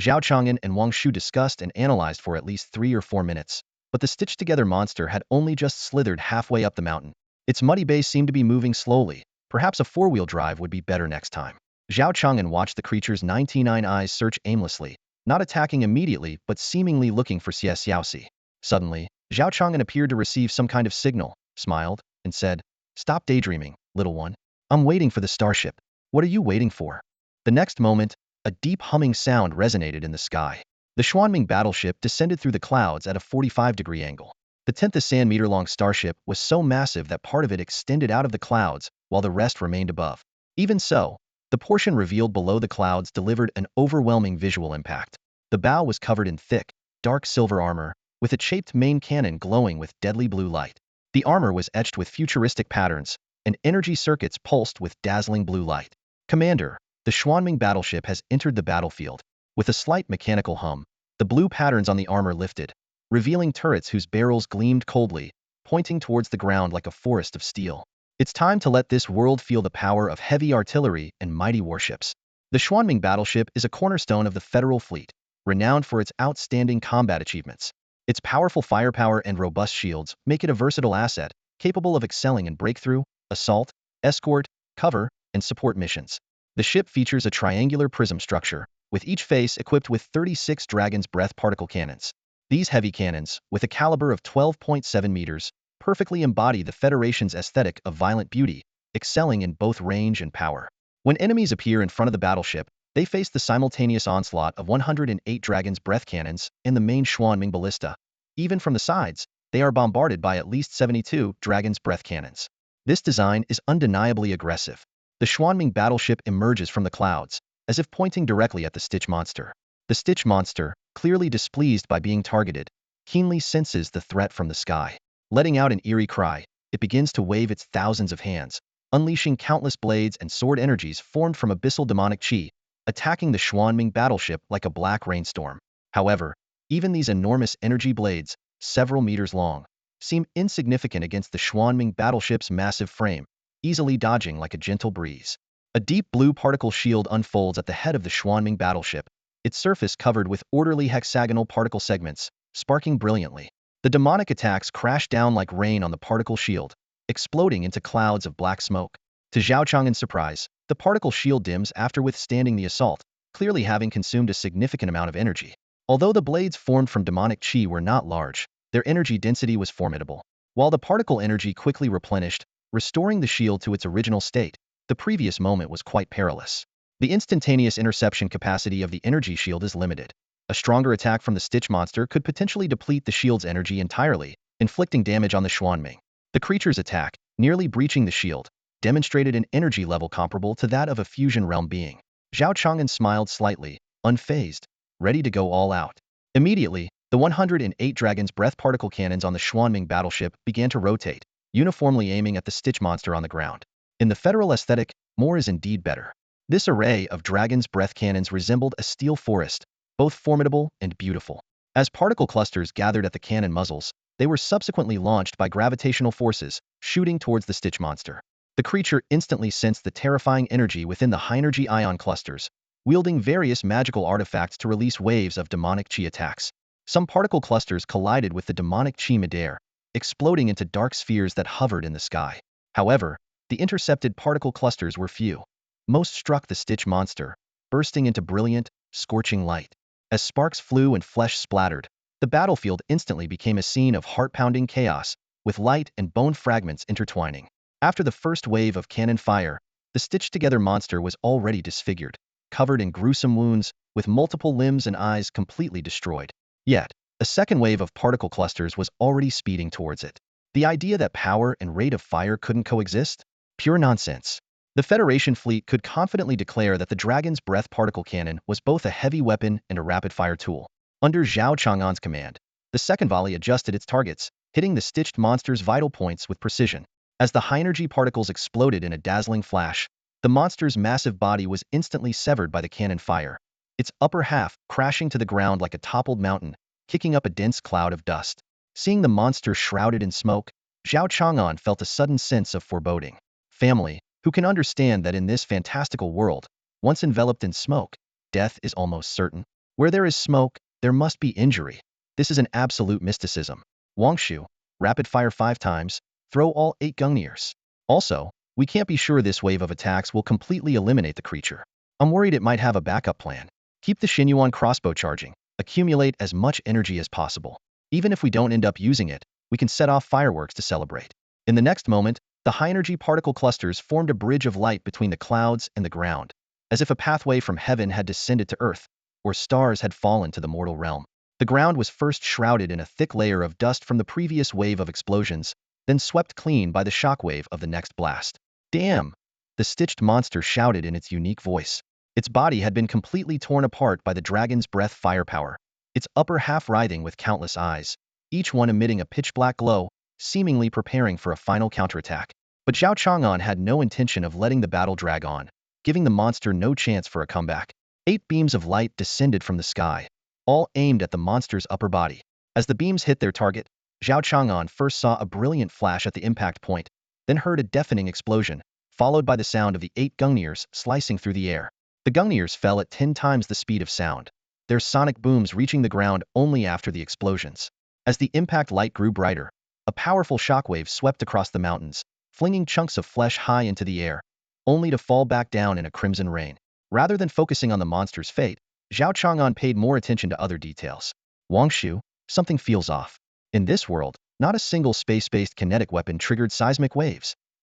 Zhao Chang'an and Wang Shu discussed and analyzed for at least 3 or 4 minutes, but the stitched-together monster had only just slithered halfway up the mountain. Its muddy base seemed to be moving slowly. Perhaps a 4-wheel drive would be better next time. Zhao Chang'an watched the creature's 99 eyes search aimlessly, not attacking immediately but seemingly looking for Xiaoxi. Suddenly, Zhao Chang'an appeared to receive some kind of signal, smiled, and said, "Stop daydreaming, little one. I'm waiting for the starship. What are you waiting for?" The next moment, a deep humming sound resonated in the sky. The Xuanming battleship descended through the clouds at a 45-degree angle. The 10,000-meter-long starship was so massive that part of it extended out of the clouds while the rest remained above. Even so, the portion revealed below the clouds delivered an overwhelming visual impact. The bow was covered in thick, dark silver armor, with its shaped main cannon glowing with deadly blue light. The armor was etched with futuristic patterns, and energy circuits pulsed with dazzling blue light. Commander, the Xuanming battleship has entered the battlefield. With a slight mechanical hum, the blue patterns on the armor lifted, revealing turrets whose barrels gleamed coldly, pointing towards the ground like a forest of steel. It's time to let this world feel the power of heavy artillery and mighty warships. The Xuanming battleship is a cornerstone of the Federal fleet, renowned for its outstanding combat achievements. Its powerful firepower and robust shields make it a versatile asset, capable of excelling in breakthrough, assault, escort, cover, and support missions. The ship features a triangular prism structure, with each face equipped with 36 Dragon's Breath particle cannons. These heavy cannons, with a caliber of 12.7 meters, perfectly embody the Federation's aesthetic of violent beauty, excelling in both range and power. When enemies appear in front of the battleship, they face the simultaneous onslaught of 108 Dragon's Breath cannons and the main Xuanming ballista. Even from the sides, they are bombarded by at least 72 Dragon's Breath cannons. This design is undeniably aggressive. The Xuanming battleship emerges from the clouds, as if pointing directly at the Stitch monster. The Stitch monster, clearly displeased by being targeted, keenly senses the threat from the sky. Letting out an eerie cry, it begins to wave its thousands of hands, unleashing countless blades and sword energies formed from abyssal demonic chi, attacking the Xuanming battleship like a black rainstorm. However, even these enormous energy blades, several meters long, seem insignificant against the Xuanming battleship's massive frame, easily dodging like a gentle breeze. A deep blue particle shield unfolds at the head of the Xuanming battleship, its surface covered with orderly hexagonal particle segments, sparking brilliantly. The demonic attacks crash down like rain on the particle shield, exploding into clouds of black smoke. To Zhao Chang'an's surprise, the particle shield dims after withstanding the assault, clearly having consumed a significant amount of energy. Although the blades formed from demonic chi were not large, their energy density was formidable. While the particle energy quickly replenished, restoring the shield to its original state, the previous moment was quite perilous. The instantaneous interception capacity of the energy shield is limited. A stronger attack from the Stitch monster could potentially deplete the shield's energy entirely, inflicting damage on the Xuanming. The creature's attack, nearly breaching the shield, demonstrated an energy level comparable to that of a fusion realm being. Zhao Chang'an smiled slightly, unfazed, ready to go all out. Immediately, the 108 Dragon's Breath particle cannons on the Xuanming battleship began to rotate, uniformly aiming at the Stitch monster on the ground. In the Federal aesthetic, more is indeed better. This array of Dragon's Breath cannons resembled a steel forest, both formidable and beautiful. As particle clusters gathered at the cannon muzzles, they were subsequently launched by gravitational forces, shooting towards the Stitch monster. The creature instantly sensed the terrifying energy within the high-energy ion clusters, wielding various magical artifacts to release waves of demonic chi attacks. Some particle clusters collided with the demonic chi midair, exploding into dark spheres that hovered in the sky. However, the intercepted particle clusters were few. Most struck the Stitch monster, bursting into brilliant, scorching light. As sparks flew and flesh splattered, the battlefield instantly became a scene of heart-pounding chaos, with light and bone fragments intertwining. After the first wave of cannon fire, the stitched-together monster was already disfigured, covered in gruesome wounds, with multiple limbs and eyes completely destroyed. Yet, a second wave of particle clusters was already speeding towards it. The idea that power and rate of fire couldn't coexist? Pure nonsense. The Federation fleet could confidently declare that the Dragon's Breath particle cannon was both a heavy weapon and a rapid-fire tool. Under Zhao Chang'an's command, the second volley adjusted its targets, hitting the stitched monster's vital points with precision. As the high-energy particles exploded in a dazzling flash, the monster's massive body was instantly severed by the cannon fire, its upper half crashing to the ground like a toppled mountain, kicking up a dense cloud of dust. Seeing the monster shrouded in smoke, Zhao Chang'an felt a sudden sense of foreboding. Family, who can understand that in this fantastical world, once enveloped in smoke, death is almost certain. Where there is smoke, there must be injury. This is an absolute mysticism. Wangshu, rapid fire 5 times, throw all 8 Gungnir's. Also, we can't be sure this wave of attacks will completely eliminate the creature. I'm worried it might have a backup plan. Keep the Xinyuan crossbow charging. Accumulate as much energy as possible. Even if we don't end up using it, we can set off fireworks to celebrate. In the next moment, the high-energy particle clusters formed a bridge of light between the clouds and the ground, as if a pathway from heaven had descended to earth. or stars had fallen to the mortal realm. The ground was first shrouded in a thick layer of dust from the previous wave of explosions, then swept clean by the shockwave of the next blast. Damn! The stitched monster shouted in its unique voice. Its body had been completely torn apart by the dragon's breath firepower, its upper half writhing with countless eyes, each one emitting a pitch-black glow, seemingly preparing for a final counterattack. But Zhao Chang'an had no intention of letting the battle drag on, giving the monster no chance for a comeback. 8 beams of light descended from the sky, all aimed at the monster's upper body. As the beams hit their target, Zhao Chang'an first saw a brilliant flash at the impact point, then heard a deafening explosion, followed by the sound of the 8 Gungnir's slicing through the air. The Gungnir's fell at 10 times the speed of sound, their sonic booms reaching the ground only after the explosions. As the impact light grew brighter, a powerful shockwave swept across the mountains, flinging chunks of flesh high into the air, only to fall back down in a crimson rain. Rather than focusing on the monster's fate, Zhao Chang'an paid more attention to other details. Wang Shu, something feels off. In this world, not a single space-based kinetic weapon triggered seismic waves.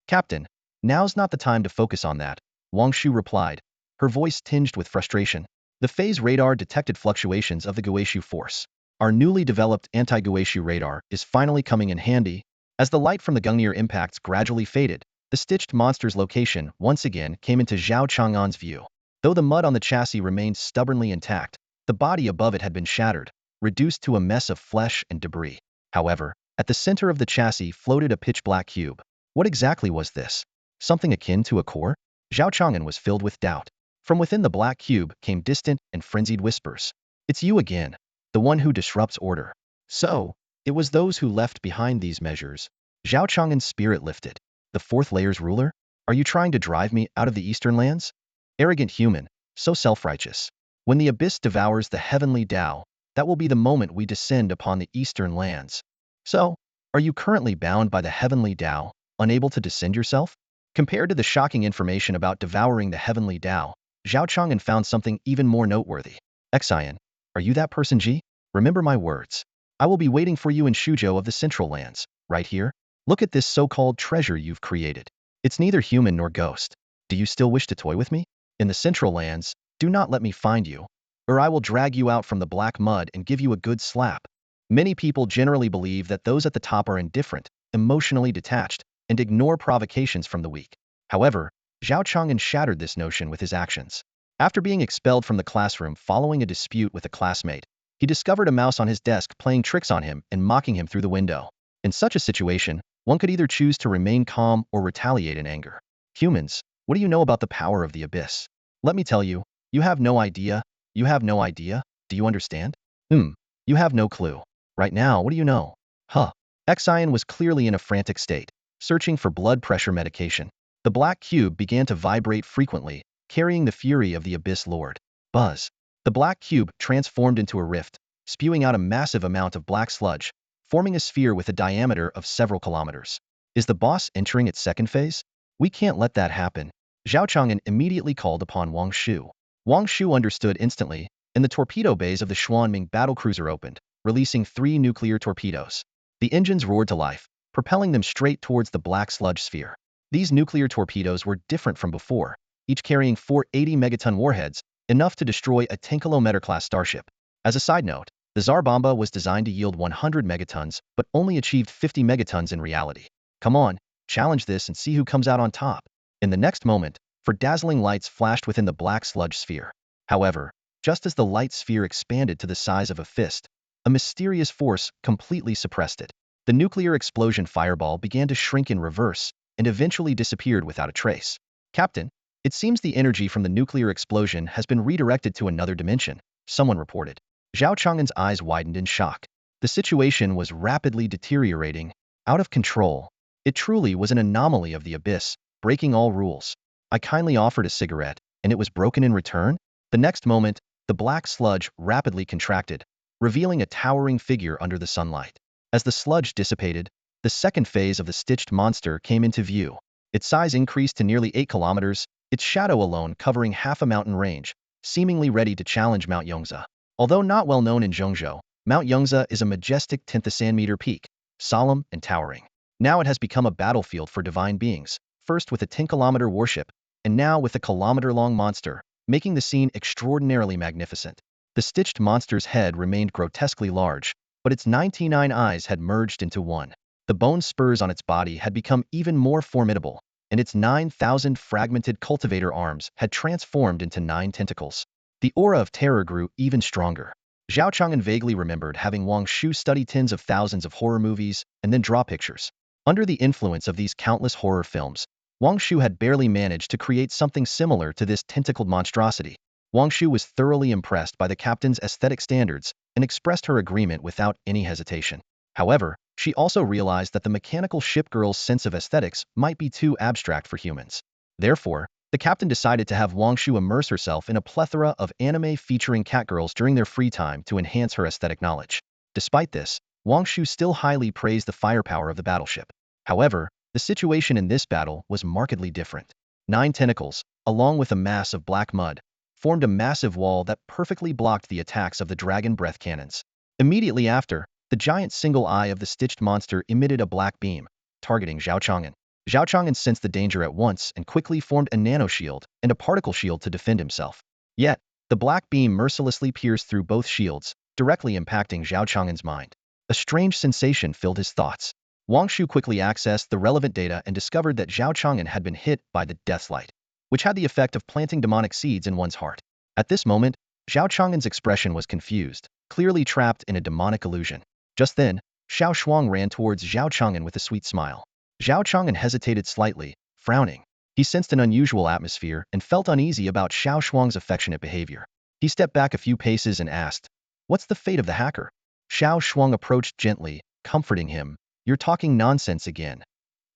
Captain, now's not the time to focus on that, Wang Shu replied, her voice tinged with frustration. The phase radar detected fluctuations of the Guishu force. Our newly developed anti-Guishu radar is finally coming in handy. As the light from the Gungnir impacts gradually faded, the stitched monster's location once again came into Zhao Chang'an's view. Though the mud on the chassis remained stubbornly intact, the body above it had been shattered, reduced to a mess of flesh and debris. However, at the center of the chassis floated a pitch-black cube. What exactly was this? Something akin to a core? Zhao Chang'an was filled with doubt. From within the black cube came distant and frenzied whispers. It's you again, the one who disrupts order. So, it was those who left behind these measures. Zhao Chang'an's spirit lifted. The 4th layer's ruler? Are you trying to drive me out of the eastern lands? Arrogant human, so self-righteous. When the abyss devours the heavenly Tao, that will be the moment we descend upon the eastern lands. So, are you currently bound by the heavenly Tao, unable to descend yourself? Compared to the shocking information about devouring the heavenly Tao, Zhao Chang'an found something even more noteworthy. Xian, are you that person Ji? Remember my words. I will be waiting for you in Shuzhou of the Central Lands, right here. Look at this so-called treasure you've created. It's neither human nor ghost. Do you still wish to toy with me? In the Central Lands, do not let me find you, or I will drag you out from the black mud and give you a good slap. Many people generally believe that those at the top are indifferent, emotionally detached, and ignore provocations from the weak. However, Zhao Chang'an shattered this notion with his actions. After being expelled from the classroom following a dispute with a classmate, he discovered a mouse on his desk playing tricks on him and mocking him through the window. In such a situation, one could either choose to remain calm or retaliate in anger. Humans, what do you know about the power of the abyss? Let me tell you, you have no idea. You have no idea. Do you understand? You have no clue. Right now, what do you know? Huh. Xian was clearly in a frantic state, searching for blood pressure medication. The black cube began to vibrate frequently, carrying the fury of the Abyss Lord. Buzz. The black cube transformed into a rift, spewing out a massive amount of black sludge, forming a sphere with a diameter of several kilometers. Is the boss entering its second phase? We can't let that happen. Zhao Chang'an immediately called upon Wang Shu. Wang Shu understood instantly, and the torpedo bays of the Xuanming battlecruiser opened, releasing 3 nuclear torpedoes. The engines roared to life, propelling them straight towards the black sludge sphere. These nuclear torpedoes were different from before, each carrying 4 80-megaton warheads, enough to destroy a 10-kilometer-class starship. As a side note, the Tsar Bomba was designed to yield 100 megatons, but only achieved 50 megatons in reality. Come on, challenge this and see who comes out on top. In the next moment, dazzling lights flashed within the black sludge sphere. However, just as the light sphere expanded to the size of a fist, a mysterious force completely suppressed it. The nuclear explosion fireball began to shrink in reverse, and eventually disappeared without a trace. Captain, it seems the energy from the nuclear explosion has been redirected to another dimension, someone reported. Zhao Chang'an's eyes widened in shock. The situation was rapidly deteriorating, out of control. It truly was an anomaly of the abyss, breaking all rules. I kindly offered a cigarette, and it was broken in return? The next moment, the black sludge rapidly contracted, revealing a towering figure under the sunlight. As the sludge dissipated, the second phase of the stitched monster came into view. Its size increased to nearly 8 kilometers, its shadow alone covering half a mountain range, seemingly ready to challenge Mount Yongza. Although not well known in Zhengzhou, Mount Yongza is a majestic 10,000-meter peak, solemn and towering. Now it has become a battlefield for divine beings, first with a 10-kilometer warship, and now with a kilometer-long monster, making the scene extraordinarily magnificent. The stitched monster's head remained grotesquely large, but its 99 eyes had merged into one. The bone spurs on its body had become even more formidable, and its 9,000 fragmented cultivator arms had transformed into 9 tentacles. The aura of terror grew even stronger. Zhao Chang'an vaguely remembered having Wang Shu study tens of thousands of horror movies and then draw pictures. Under the influence of these countless horror films, Wang Shu had barely managed to create something similar to this tentacled monstrosity. Wang Shu was thoroughly impressed by the captain's aesthetic standards and expressed her agreement without any hesitation. However, she also realized that the mechanical ship girl's sense of aesthetics might be too abstract for humans. Therefore, the captain decided to have Wang Shu immerse herself in a plethora of anime featuring catgirls during their free time to enhance her aesthetic knowledge. Despite this, Wang Shu still highly praised the firepower of the battleship. However, the situation in this battle was markedly different. 9 tentacles, along with a mass of black mud, formed a massive wall that perfectly blocked the attacks of the dragon breath cannons. Immediately after, the giant single eye of the stitched monster emitted a black beam, targeting Zhao Chang'an. Zhao Chang'an sensed the danger at once and quickly formed a nanoshield and a particle shield to defend himself. Yet, the black beam mercilessly pierced through both shields, directly impacting Zhao Chang'an's mind. A strange sensation filled his thoughts. Wang Shu quickly accessed the relevant data and discovered that Zhao Chang'an had been hit by the Death's Light, which had the effect of planting demonic seeds in one's heart. At this moment, Zhao Chang'an's expression was confused, clearly trapped in a demonic illusion. Just then, Xiao Shuang ran towards Zhao Chang'an with a sweet smile. Zhao Chang'an hesitated slightly, frowning. He sensed an unusual atmosphere and felt uneasy about Xiao Shuang's affectionate behavior. He stepped back a few paces and asked, "What's the fate of the hacker?" Xiao Shuang approached gently, comforting him. "You're talking nonsense again.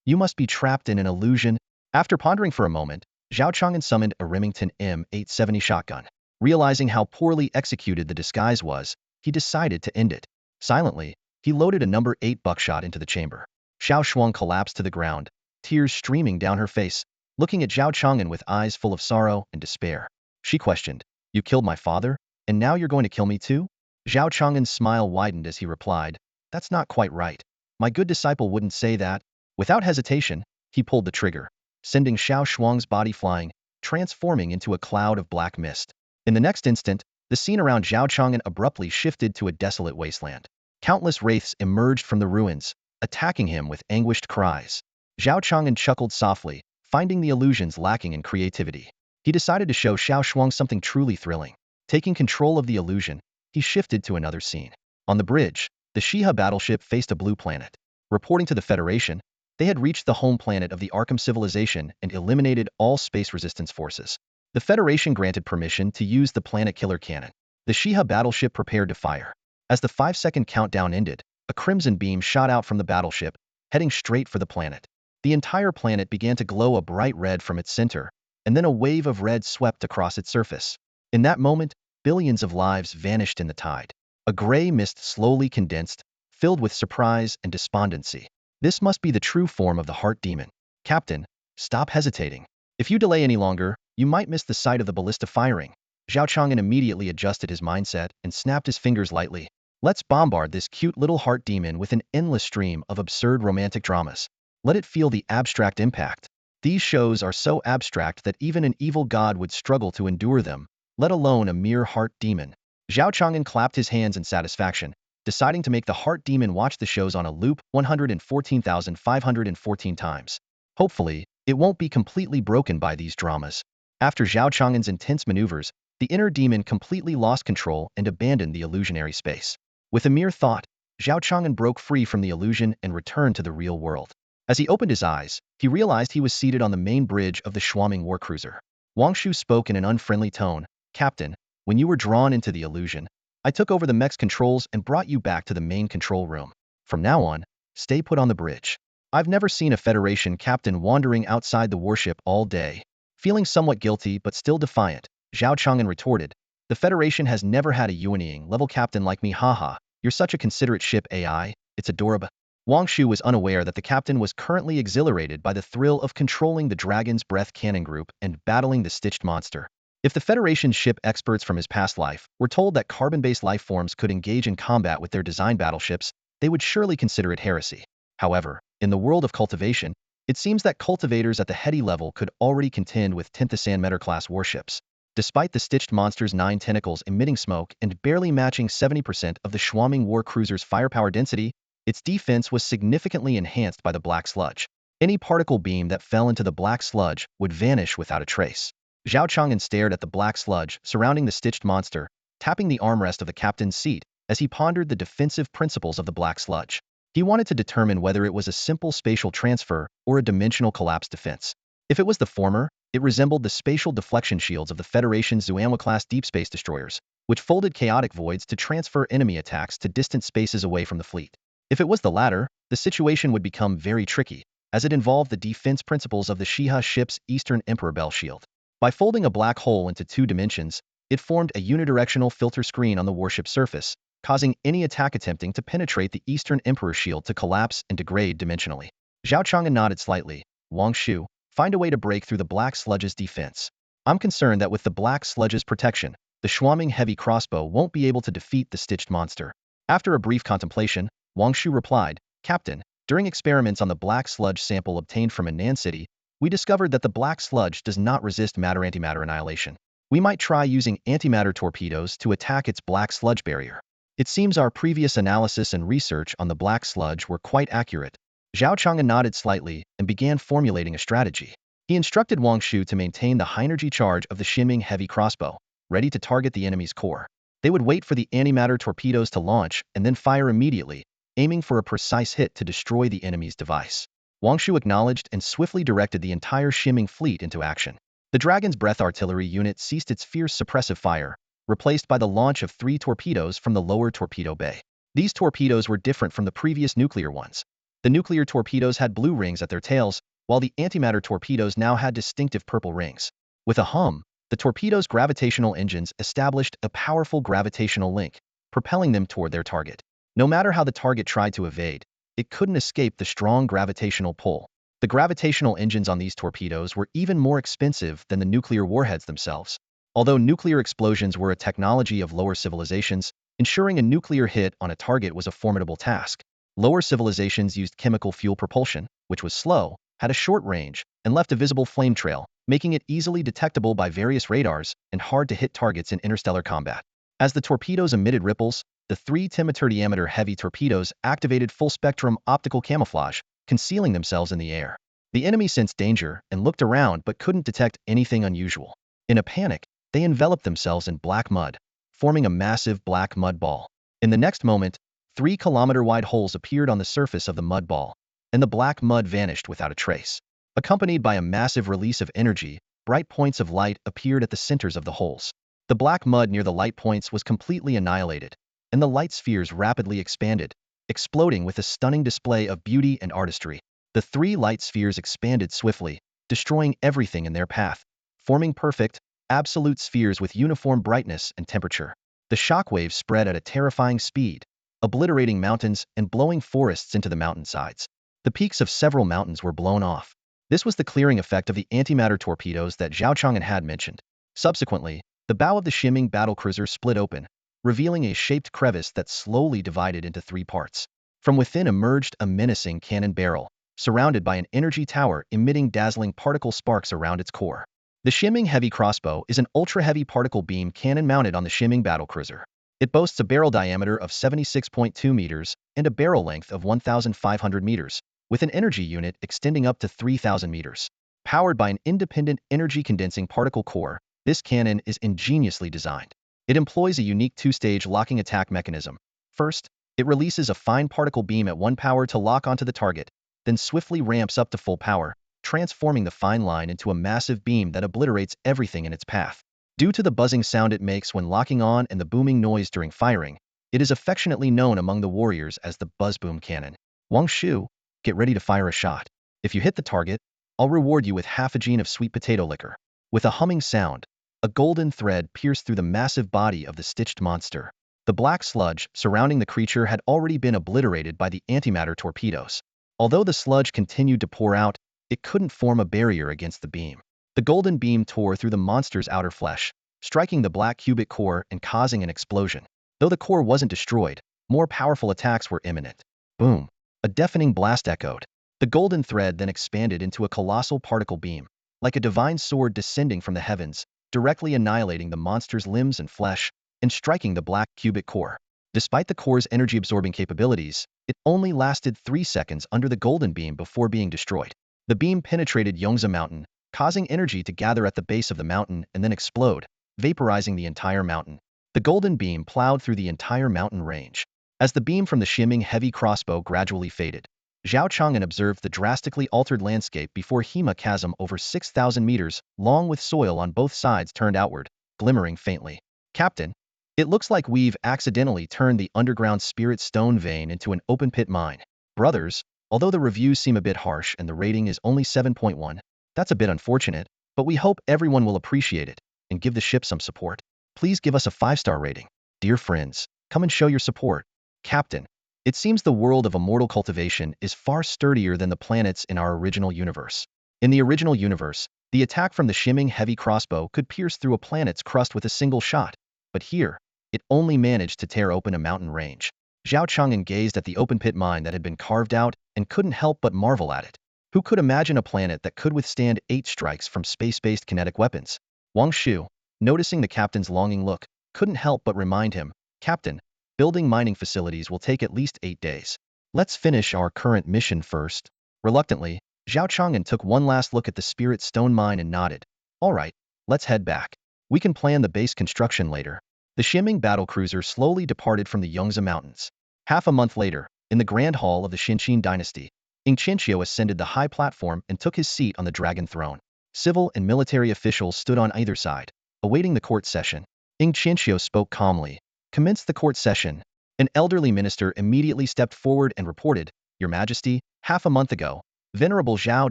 You must be trapped in an illusion." After pondering for a moment, Zhao Chang'an summoned a Remington M870 shotgun. Realizing how poorly executed the disguise was, he decided to end it. Silently, he loaded a number 8 buckshot into the chamber. Xiao Shuang collapsed to the ground, tears streaming down her face, looking at Zhao Chang'an with eyes full of sorrow and despair. She questioned, "You killed my father, and now you're going to kill me too?" Zhao Chang'an's smile widened as he replied, "That's not quite right. My good disciple wouldn't say that." Without hesitation, he pulled the trigger, sending Xiao Shuang's body flying, transforming into a cloud of black mist. In the next instant, the scene around Zhao Chang'an abruptly shifted to a desolate wasteland. Countless wraiths emerged from the ruins, attacking him with anguished cries. Zhao Chang'an chuckled softly, finding the illusions lacking in creativity. He decided to show Xiao Shuang something truly thrilling. Taking control of the illusion, he shifted to another scene. On the bridge, the Xihe battleship faced a blue planet. Reporting to the Federation, they had reached the home planet of the Arkham civilization and eliminated all space resistance forces. The Federation granted permission to use the planet killer cannon. The Xihe battleship prepared to fire. As the 5-second countdown ended, a crimson beam shot out from the battleship, heading straight for the planet. The entire planet began to glow a bright red from its center, and then a wave of red swept across its surface. In that moment, billions of lives vanished in the tide. A gray mist slowly condensed, filled with surprise and despondency. This must be the true form of the heart demon. Captain, stop hesitating. If you delay any longer, you might miss the sight of the ballista firing. Zhao Chang'an immediately adjusted his mindset and snapped his fingers lightly. Let's bombard this cute little heart demon with an endless stream of absurd romantic dramas. Let it feel the abstract impact. These shows are so abstract that even an evil god would struggle to endure them, let alone a mere heart demon. Zhao Chang'an clapped his hands in satisfaction, deciding to make the heart demon watch the shows on a loop 114,514 times. Hopefully, it won't be completely broken by these dramas. After Zhao Chang'an's intense maneuvers, the inner demon completely lost control and abandoned the illusionary space. With a mere thought, Zhao Chang'an broke free from the illusion and returned to the real world. As he opened his eyes, he realized he was seated on the main bridge of the Schwamming warcruiser. Wang Shu spoke in an unfriendly tone, "Captain, when you were drawn into the illusion, I took over the mech's controls and brought you back to the main control room. From now on, stay put on the bridge." I've never seen a Federation captain wandering outside the warship all day. Feeling somewhat guilty but still defiant, Zhao Chang'an retorted, "The Federation has never had a Yuanying-level captain like me, haha. You're such a considerate ship AI, it's adorable." Wang Shu was unaware that the captain was currently exhilarated by the thrill of controlling the Dragon's Breath cannon group and battling the stitched monster. If the Federation's ship experts from his past life were told that carbon-based life forms could engage in combat with their design battleships, they would surely consider it heresy. However, in the world of cultivation, it seems that cultivators at the heady level could already contend with 10th Ascend class warships. Despite the stitched monster's 9 tentacles emitting smoke and barely matching 70% of the Schwamming war cruiser's firepower density, its defense was significantly enhanced by the black sludge. Any particle beam that fell into the black sludge would vanish without a trace. Zhao Chang'an stared at the black sludge surrounding the stitched monster, tapping the armrest of the captain's seat as he pondered the defensive principles of the black sludge. He wanted to determine whether it was a simple spatial transfer or a dimensional collapse defense. If it was the former, it resembled the spatial deflection shields of the Federation's Zuanwa-class deep space destroyers, which folded chaotic voids to transfer enemy attacks to distant spaces away from the fleet. If it was the latter, the situation would become very tricky, as it involved the defense principles of the Xihe ship's Eastern Emperor Bell shield. By folding a black hole into 2 dimensions, it formed a unidirectional filter screen on the warship's surface, causing any attack attempting to penetrate the Eastern Emperor shield to collapse and degrade dimensionally. Zhao Chang'an nodded slightly. Wang Shu, find a way to break through the black sludge's defense. I'm concerned that with the black sludge's protection, the Schwamming heavy crossbow won't be able to defeat the stitched monster. After a brief contemplation, Wang Shu replied, Captain, during experiments on the black sludge sample obtained from Anan City, we discovered that the black sludge does not resist matter-antimatter annihilation. We might try using antimatter torpedoes to attack its black sludge barrier. It seems our previous analysis and research on the black sludge were quite accurate. Zhao Chang'an nodded slightly and began formulating a strategy. He instructed Wang Shu to maintain the high-energy charge of the shimming heavy crossbow, ready to target the enemy's core. They would wait for the antimatter torpedoes to launch and then fire immediately, aiming for a precise hit to destroy the enemy's device. Wang Shu acknowledged and swiftly directed the entire shimming fleet into action. The Dragon's Breath artillery unit ceased its fierce suppressive fire, replaced by the launch of 3 torpedoes from the lower torpedo bay. These torpedoes were different from the previous nuclear ones. The nuclear torpedoes had blue rings at their tails, while the antimatter torpedoes now had distinctive purple rings. With a hum, the torpedoes' gravitational engines established a powerful gravitational link, propelling them toward their target. No matter how the target tried to evade, it couldn't escape the strong gravitational pull. The gravitational engines on these torpedoes were even more expensive than the nuclear warheads themselves. Although nuclear explosions were a technology of lower civilizations, ensuring a nuclear hit on a target was a formidable task. Lower civilizations used chemical fuel propulsion, which was slow, had a short range, and left a visible flame trail, making it easily detectable by various radars and hard to hit targets in interstellar combat. As the torpedoes emitted ripples, the 3 10-meter diameter heavy torpedoes activated full-spectrum optical camouflage, concealing themselves in the air. The enemy sensed danger and looked around but couldn't detect anything unusual. In a panic, they enveloped themselves in black mud, forming a massive black mud ball. In the next moment, 3-kilometer-wide holes appeared on the surface of the mud ball, and the black mud vanished without a trace. Accompanied by a massive release of energy, bright points of light appeared at the centers of the holes. The black mud near the light points was completely annihilated, and the light spheres rapidly expanded, exploding with a stunning display of beauty and artistry. The 3 light spheres expanded swiftly, destroying everything in their path, forming perfect, absolute spheres with uniform brightness and temperature. The shockwaves spread at a terrifying speed, obliterating mountains and blowing forests into the mountainsides. The peaks of several mountains were blown off. This was the clearing effect of the antimatter torpedoes that Zhao Chang'an had mentioned. Subsequently, the bow of the shimming battlecruiser split open, revealing a shaped crevice that slowly divided into 3 parts. From within emerged a menacing cannon barrel, surrounded by an energy tower emitting dazzling particle sparks around its core. The shimming heavy crossbow is an ultra-heavy particle beam cannon mounted on the shimming battlecruiser. It boasts a barrel diameter of 76.2 meters and a barrel length of 1,500 meters, with an energy unit extending up to 3,000 meters. Powered by an independent energy-condensing particle core, this cannon is ingeniously designed. It employs a unique 2-stage locking attack mechanism. First, it releases a fine particle beam at 1 power to lock onto the target, then swiftly ramps up to full power, transforming the fine line into a massive beam that obliterates everything in its path. Due to the buzzing sound it makes when locking on and the booming noise during firing, it is affectionately known among the warriors as the Buzzboom Cannon. Wang Shu, get ready to fire a shot. If you hit the target, I'll reward you with half a gene of sweet potato liquor. With a humming sound, a golden thread pierced through the massive body of the stitched monster. The black sludge surrounding the creature had already been obliterated by the antimatter torpedoes. Although the sludge continued to pour out, it couldn't form a barrier against the beam. The golden beam tore through the monster's outer flesh, striking the black cubic core and causing an explosion. Though the core wasn't destroyed, more powerful attacks were imminent. Boom! A deafening blast echoed. The golden thread then expanded into a colossal particle beam, like a divine sword descending from the heavens, directly annihilating the monster's limbs and flesh and striking the black cubic core. Despite the core's energy-absorbing capabilities, it only lasted 3 seconds under the golden beam before being destroyed. The beam penetrated Yongza Mountain, causing energy to gather at the base of the mountain and then explode, vaporizing the entire mountain. The golden beam plowed through the entire mountain range. As the beam from the shimming heavy crossbow gradually faded, Zhao Chang'an observed the drastically altered landscape before him, a chasm over 6,000 meters long with soil on both sides turned outward, glimmering faintly. Captain, it looks like we've accidentally turned the underground spirit stone vein into an open-pit mine. Brothers, although the reviews seem a bit harsh and the rating is only 7.1, that's a bit unfortunate, but we hope everyone will appreciate it and give the ship some support. Please give us a 5-star rating. Dear friends, come and show your support. Captain, it seems the world of immortal cultivation is far sturdier than the planets in our original universe. In the original universe, the attack from the shimming heavy crossbow could pierce through a planet's crust with a single shot, but here, it only managed to tear open a mountain range. Zhao Chang'an gazed at the open-pit mine that had been carved out and couldn't help but marvel at it. Who could imagine a planet that could withstand 8 strikes from space-based kinetic weapons? Wang Shu, noticing the captain's longing look, couldn't help but remind him, Captain, building mining facilities will take at least 8 days. Let's finish our current mission first. Reluctantly, Zhao Chang'an took one last look at the spirit stone mine and nodded. All right, let's head back. We can plan the base construction later. The shimming battlecruiser slowly departed from the Yongza Mountains. Half a month later, in the Grand Hall of the Xinqian dynasty, Ing Qianqiu ascended the high platform and took his seat on the dragon throne. Civil and military officials stood on either side, awaiting the court session. Ing Qianqiu spoke calmly. Commence the court session. An elderly minister immediately stepped forward and reported, Your Majesty, half a month ago, Venerable Zhao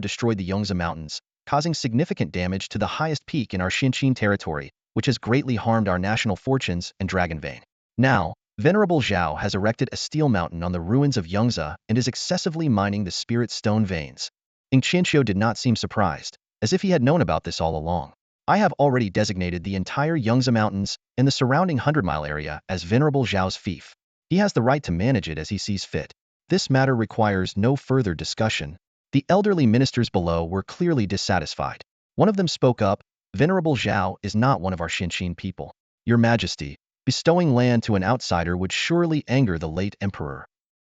destroyed the Yongza Mountains, causing significant damage to the highest peak in our Xinqian territory, which has greatly harmed our national fortunes and dragon vein. Now, Venerable Zhao has erected a steel mountain on the ruins of Yongza and is excessively mining the spirit stone veins. Ing Qianqiu did not seem surprised, as if he had known about this all along. I have already designated the entire Yongza Mountains and the surrounding 100-mile area as Venerable Zhao's fief. He has the right to manage it as he sees fit. This matter requires no further discussion. The elderly ministers below were clearly dissatisfied. One of them spoke up, Venerable Zhao is not one of our Xinqian people. Your Majesty, bestowing land to an outsider would surely anger the late emperor.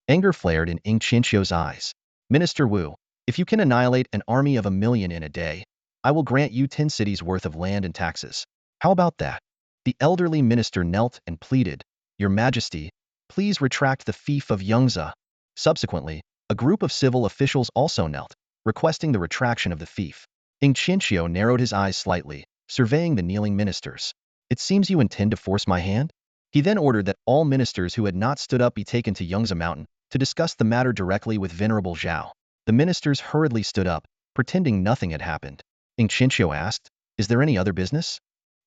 Anger flared in Ing Qianqiu's eyes. Minister Wu, if you can annihilate an army of 1,000,000 in a day, I will grant you 10 cities worth of land and taxes. How about that? The elderly minister knelt and pleaded, Your Majesty, please retract the fief of Yongza. Subsequently, a group of civil officials also knelt, requesting the retraction of the fief. Ing Qianqiu narrowed his eyes slightly, surveying the kneeling ministers. It seems you intend to force my hand? He then ordered that all ministers who had not stood up be taken to Yongza Mountain to discuss the matter directly with Venerable Zhao. The ministers hurriedly stood up, pretending nothing had happened. Ing Qianqiu asked, Is there any other business?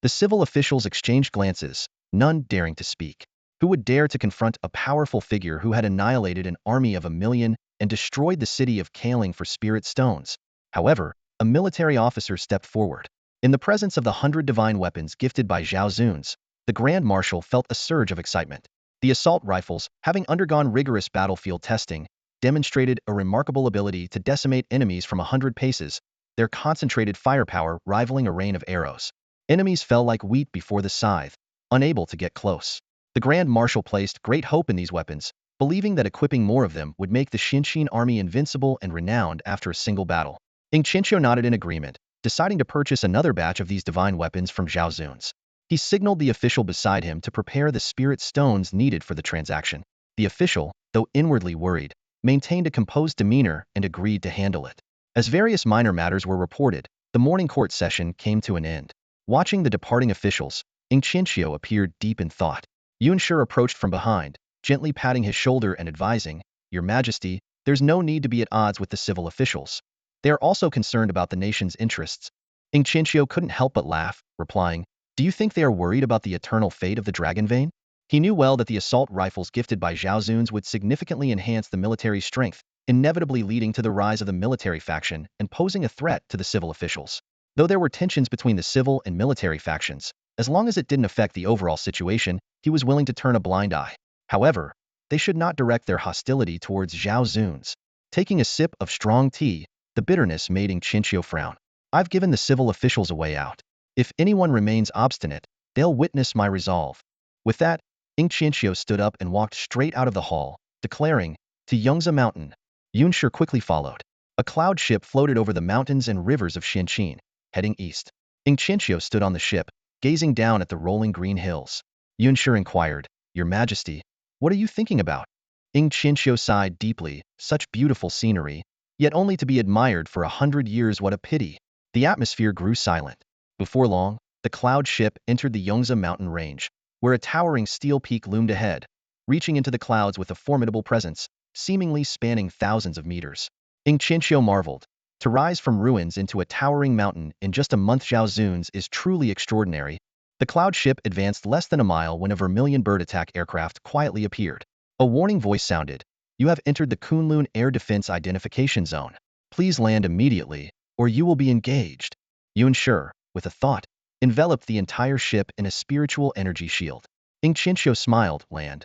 The civil officials exchanged glances, none daring to speak. Who would dare to confront a powerful figure who had annihilated an army of 1,000,000 and destroyed the city of Kaling for spirit stones? However, a military officer stepped forward. In the presence of the 100 divine weapons gifted by Zhao Zun's, the Grand Marshal felt a surge of excitement. The assault rifles, having undergone rigorous battlefield testing, demonstrated a remarkable ability to decimate enemies from 100 paces, their concentrated firepower rivaling a rain of arrows. Enemies fell like wheat before the scythe, unable to get close. The Grand Marshal placed great hope in these weapons, believing that equipping more of them would make the Xinqian army invincible and renowned after a single battle. Ing Qianqiu nodded in agreement, deciding to purchase another batch of these divine weapons from Zhao Zun's. He signaled the official beside him to prepare the spirit stones needed for the transaction. The official, though inwardly worried, maintained a composed demeanor and agreed to handle it. As various minor matters were reported, the morning court session came to an end. Watching the departing officials, Ing Qianqiu appeared deep in thought. Yunshe approached from behind, gently patting his shoulder and advising, Your Majesty, there's no need to be at odds with the civil officials. They are also concerned about the nation's interests. Ing Qianqiu couldn't help but laugh, replying, Do you think they are worried about the eternal fate of the dragon vein? He knew well that the assault rifles gifted by Zhao Zun's would significantly enhance the military strength, inevitably leading to the rise of the military faction and posing a threat to the civil officials. Though there were tensions between the civil and military factions, as long as it didn't affect the overall situation, he was willing to turn a blind eye. However, they should not direct their hostility towards Zhao Zun's. Taking a sip of strong tea, the bitterness made Ing Qianqiu frown. I've given the civil officials a way out. If anyone remains obstinate, they'll witness my resolve. With that, Ing Qianqiu stood up and walked straight out of the hall, declaring, to Yongza Mountain. Yunshi quickly followed. A cloud ship floated over the mountains and rivers of Xinqin, heading east. Ing Qianqiu stood on the ship, gazing down at the rolling green hills. Yunshi inquired, Your Majesty, what are you thinking about? Ing Qianqiu sighed deeply, such beautiful scenery, yet only to be admired for 100 years, what a pity. The atmosphere grew silent. Before long, the cloud ship entered the Yongza mountain range, where a towering steel peak loomed ahead, reaching into the clouds with a formidable presence, seemingly spanning thousands of meters. Ing Qianqiu marveled. To rise from ruins into a towering mountain in just a month Zhao Zun's is truly extraordinary. The cloud ship advanced less than a mile when a vermilion bird attack aircraft quietly appeared. A warning voice sounded. You have entered the Kunlun Air Defense Identification Zone. Please land immediately, or you will be engaged. Yunshi, with a thought, enveloped the entire ship in a spiritual energy shield. Ing Qianqiu smiled, land.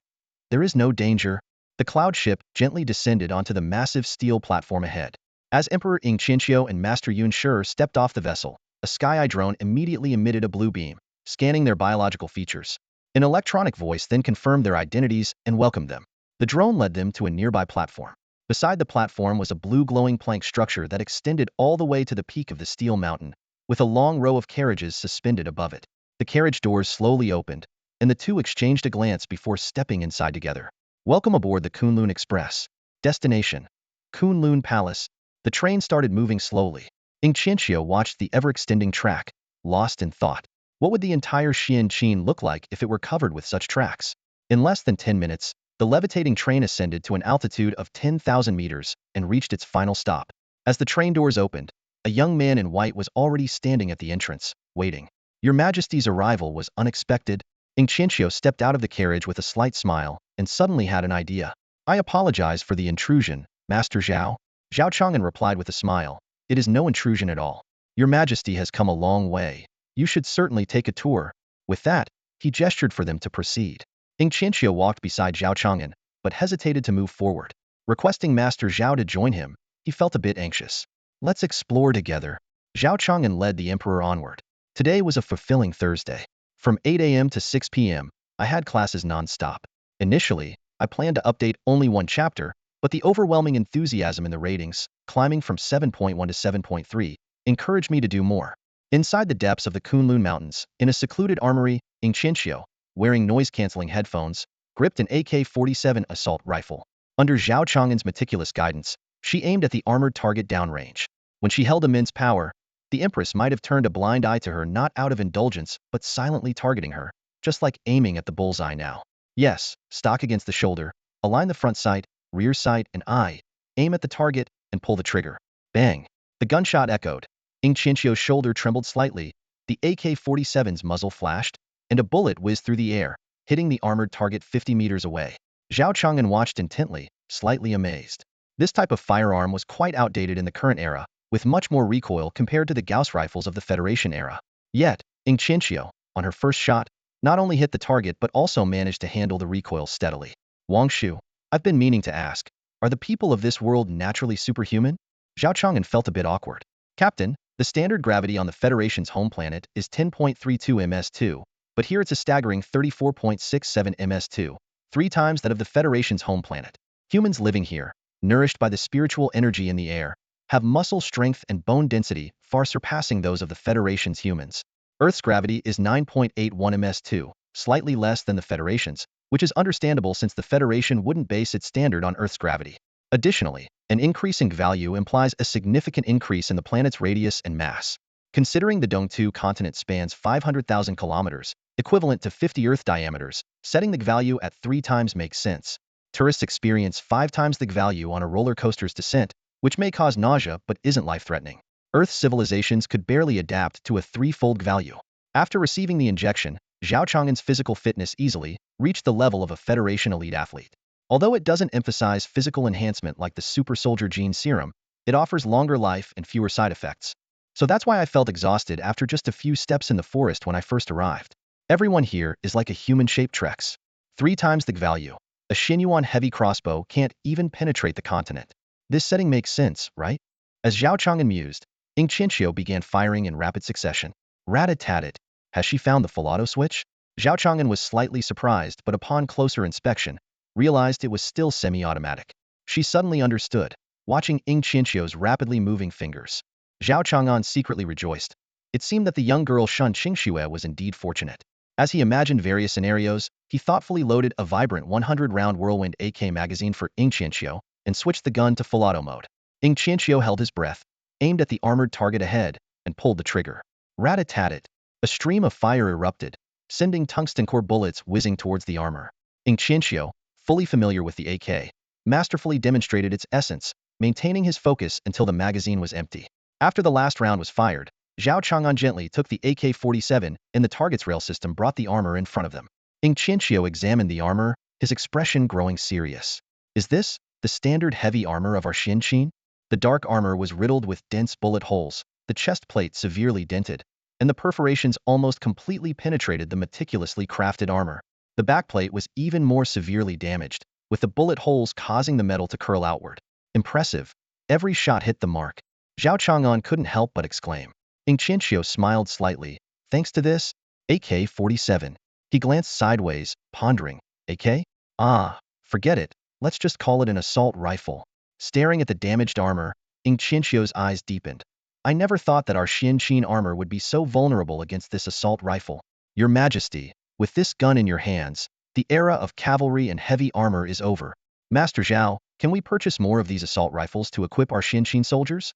There is no danger. The cloud ship gently descended onto the massive steel platform ahead. As Emperor Ing Qianqiu and Master Yunshi stepped off the vessel, a sky-eye drone immediately emitted a blue beam, scanning their biological features. An electronic voice then confirmed their identities and welcomed them. The drone led them to a nearby platform. Beside the platform was a blue glowing plank structure that extended all the way to the peak of the steel mountain, with a long row of carriages suspended above it. The carriage doors slowly opened, and the two exchanged a glance before stepping inside together. Welcome aboard the Kunlun Express. Destination: Kunlun Palace. The train started moving slowly. Ing Qianqiu watched the ever-extending track, lost in thought. What would the entire Xinqin look like if it were covered with such tracks? In less than 10 minutes, the levitating train ascended to an altitude of 10,000 meters and reached its final stop. As the train doors opened, a young man in white was already standing at the entrance, waiting. Your Majesty's arrival was unexpected. Ing Qianqiu stepped out of the carriage with a slight smile and suddenly had an idea. I apologize for the intrusion, Master Zhao. Zhao Chang'an replied with a smile. It is no intrusion at all. Your Majesty has come a long way. You should certainly take a tour. With that, he gestured for them to proceed. Ing Qianqiu walked beside Zhao Chang'an, but hesitated to move forward. Requesting Master Zhao to join him, he felt a bit anxious. Let's explore together. Zhao Chang'an led the emperor onward. Today was a fulfilling Thursday. From 8 a.m. to 6 p.m., I had classes non-stop. Initially, I planned to update only one chapter, but the overwhelming enthusiasm in the ratings, climbing from 7.1 to 7.3, encouraged me to do more. Inside the depths of the Kunlun Mountains, in a secluded armory, Ing Qianqiu, wearing noise-canceling headphones, gripped an AK-47 assault rifle. Under Zhao Chang'an's meticulous guidance, she aimed at the armored target downrange. When she held immense power, the Empress might have turned a blind eye to her, not out of indulgence, but silently targeting her, just like aiming at the bullseye now. Yes, stock against the shoulder, align the front sight, rear sight, and eye, aim at the target, and pull the trigger. Bang! The gunshot echoed. Ing Qianqiu's shoulder trembled slightly, the AK-47's muzzle flashed, and a bullet whizzed through the air, hitting the armored target 50 meters away. Zhao Chang'an watched intently, slightly amazed. This type of firearm was quite outdated in the current era, with much more recoil compared to the Gauss rifles of the Federation era. Yet, Ing Qianqiu, on her first shot, not only hit the target but also managed to handle the recoil steadily. Wang Shu, I've been meaning to ask, are the people of this world naturally superhuman? Zhao Chang'an felt a bit awkward. Captain, the standard gravity on the Federation's home planet is 10.32 ms2, but here it's a staggering 34.67 ms2, 3 times that of the Federation's home planet. Humans living here, nourished by the spiritual energy in the air, have muscle strength and bone density far surpassing those of the Federation's humans. Earth's gravity is 9.81 ms2, slightly less than the Federation's, which is understandable since the Federation wouldn't base its standard on Earth's gravity. Additionally, an increasing value implies a significant increase in the planet's radius and mass. Considering the Dongtu continent spans 500,000 kilometers, equivalent to 50 Earth diameters, setting the value at 3 times makes sense. Tourists experience 5 times the value on a roller coaster's descent, which may cause nausea but isn't life-threatening. Earth's civilizations could barely adapt to a 3-fold value. After receiving the injection, Zhao Chang'an's physical fitness easily reached the level of a Federation elite athlete. Although it doesn't emphasize physical enhancement like the super soldier gene serum, it offers longer life and fewer side effects. So that's why I felt exhausted after just a few steps in the forest when I first arrived. Everyone here is like a human-shaped Trex. 3 times the value. A Xinyuan heavy crossbow can't even penetrate the continent. This setting makes sense, right? As Zhao Chang'an mused, Ing Qianqiu began firing in rapid succession. Rat-a-tat-tat. Has she found the full auto switch? Zhao Chang'an was slightly surprised, but upon closer inspection, realized it was still semi-automatic. She suddenly understood, watching Ying Qianqiu's rapidly moving fingers. Zhao Chang'an secretly rejoiced. It seemed that the young girl Shun Qingxue was indeed fortunate. As he imagined various scenarios, he thoughtfully loaded a vibrant 100-round Whirlwind AK magazine for Ying Qianqiu and switched the gun to full auto mode. Ying Qianqiu held his breath, aimed at the armored target ahead, and pulled the trigger. Rat-a-tat-tat. A stream of fire erupted, sending tungsten core bullets whizzing towards the armor. Ying Qianqiu, fully familiar with the AK, masterfully demonstrated its essence, maintaining his focus until the magazine was empty. After the last round was fired, Zhao Chang'an gently took the AK-47 and the target's rail system brought the armor in front of them. Ying Qianqiu examined the armor, his expression growing serious. Is this the standard heavy armor of our Xinqin? The dark armor was riddled with dense bullet holes, the chest plate severely dented, and the perforations almost completely penetrated the meticulously crafted armor. The backplate was even more severely damaged, with the bullet holes causing the metal to curl outward. Impressive. Every shot hit the mark. Zhao Chang'an couldn't help but exclaim. Ying Qianqiu smiled slightly. Thanks to this, AK-47. He glanced sideways, pondering. AK? Ah, forget it. Let's just call it an assault rifle. Staring at the damaged armor, Ying Qianqiu's eyes deepened. I never thought that our Xinqin armor would be so vulnerable against this assault rifle. Your Majesty, with this gun in your hands, the era of cavalry and heavy armor is over. Master Zhao, can we purchase more of these assault rifles to equip our Xinqin soldiers?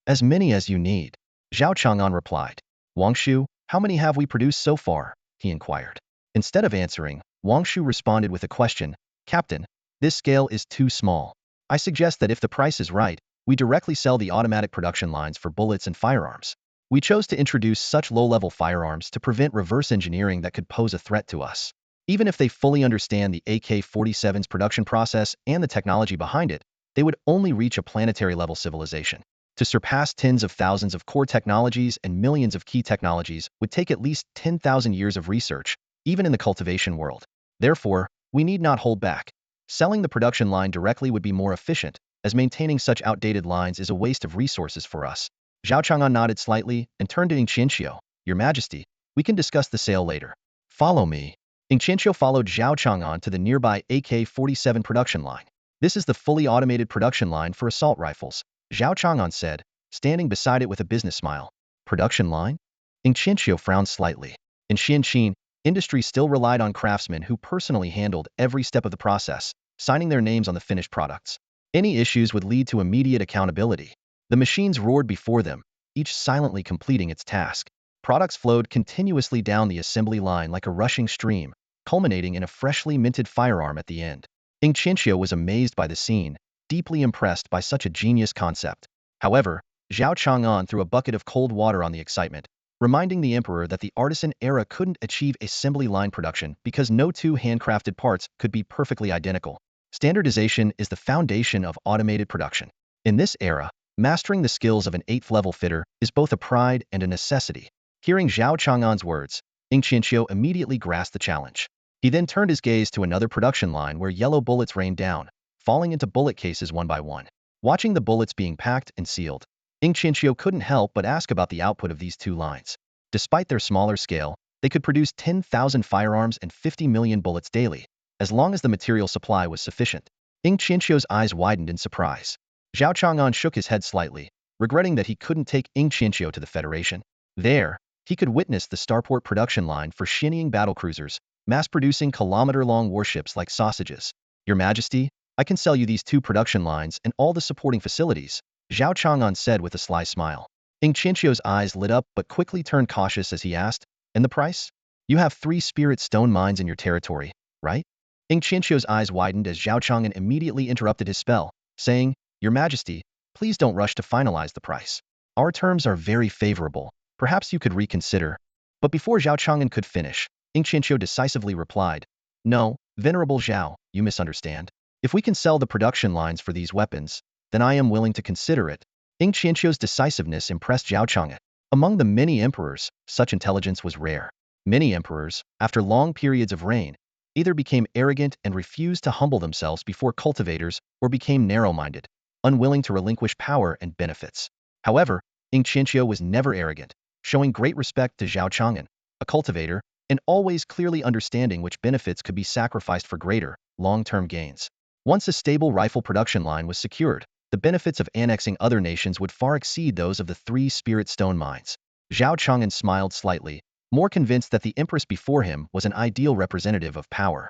As many as you need. Zhao Chang'an replied. Wangshu, how many have we produced so far? He inquired. Instead of answering, Wangshu responded with a question. Captain, this scale is too small. I suggest that if the price is right, we directly sell the automatic production lines for bullets and firearms. We chose to introduce such low-level firearms to prevent reverse engineering that could pose a threat to us. Even if they fully understand the AK-47's production process and the technology behind it, they would only reach a planetary-level civilization. To surpass tens of thousands of core technologies and millions of key technologies would take at least 10,000 years of research, even in the cultivation world. Therefore, we need not hold back. Selling the production line directly would be more efficient, as maintaining such outdated lines is a waste of resources for us. Zhao Chang'an nodded slightly and turned to Ying Qianqiu. Your Majesty, we can discuss the sale later. Follow me. Ying Qianqiu followed Zhao Chang'an to the nearby AK-47 production line. This is the fully automated production line for assault rifles, Zhao Chang'an said, standing beside it with a business smile. Production line? Ying Qianqiu frowned slightly. In Xinqin, industry still relied on craftsmen who personally handled every step of the process, signing their names on the finished products. Any issues would lead to immediate accountability. The machines roared before them, each silently completing its task. Products flowed continuously down the assembly line like a rushing stream, culminating in a freshly minted firearm at the end. Ying Qianqiu was amazed by the scene, deeply impressed by such a genius concept. However, Zhao Chang'an threw a bucket of cold water on the excitement, reminding the emperor that the artisan era couldn't achieve assembly line production because no two handcrafted parts could be perfectly identical. Standardization is the foundation of automated production. In this era, mastering the skills of an 8th-level fitter is both a pride and a necessity. Hearing Zhao Chang'an's words, Ying Qianqiu immediately grasped the challenge. He then turned his gaze to another production line where yellow bullets rained down, falling into bullet cases one by one. Watching the bullets being packed and sealed, Ying Qianqiu couldn't help but ask about the output of these two lines. Despite their smaller scale, they could produce 10,000 firearms and 50 million bullets daily, as long as the material supply was sufficient. Ying Qianqiu's eyes widened in surprise. Zhao Chang'an shook his head slightly, regretting that he couldn't take Ying Qianqiu to the Federation. There, he could witness the starport production line for Xinying battlecruisers, mass-producing kilometer-long warships like sausages. Your Majesty, I can sell you these two production lines and all the supporting facilities, Zhao Chang'an said with a sly smile. Ying Qianqiu's eyes lit up but quickly turned cautious as he asked, and the price? You have 3 spirit stone mines in your territory, right? Ying Qianqiu's eyes widened as Zhao Chang'an immediately interrupted his spell, saying, Your Majesty, please don't rush to finalize the price. Our terms are very favorable. Perhaps you could reconsider. But before Zhao Chang'an could finish, Ying Qianqiu decisively replied, No, Venerable Zhao, you misunderstand. If we can sell the production lines for these weapons, then I am willing to consider it. Ying Qianqiu's decisiveness impressed Zhao Chang'an. Among the many emperors, such intelligence was rare. Many emperors, after long periods of reign, either became arrogant and refused to humble themselves before cultivators or became narrow-minded, unwilling to relinquish power and benefits. However, Ying Qianqiu was never arrogant. showing great respect to Zhao Chang'an, a cultivator, and always clearly understanding which benefits could be sacrificed for greater, long-term gains. Once a stable rifle production line was secured, the benefits of annexing other nations would far exceed those of the 3 spirit stone mines. Zhao Chang'an smiled slightly, more convinced that the empress before him was an ideal representative of power.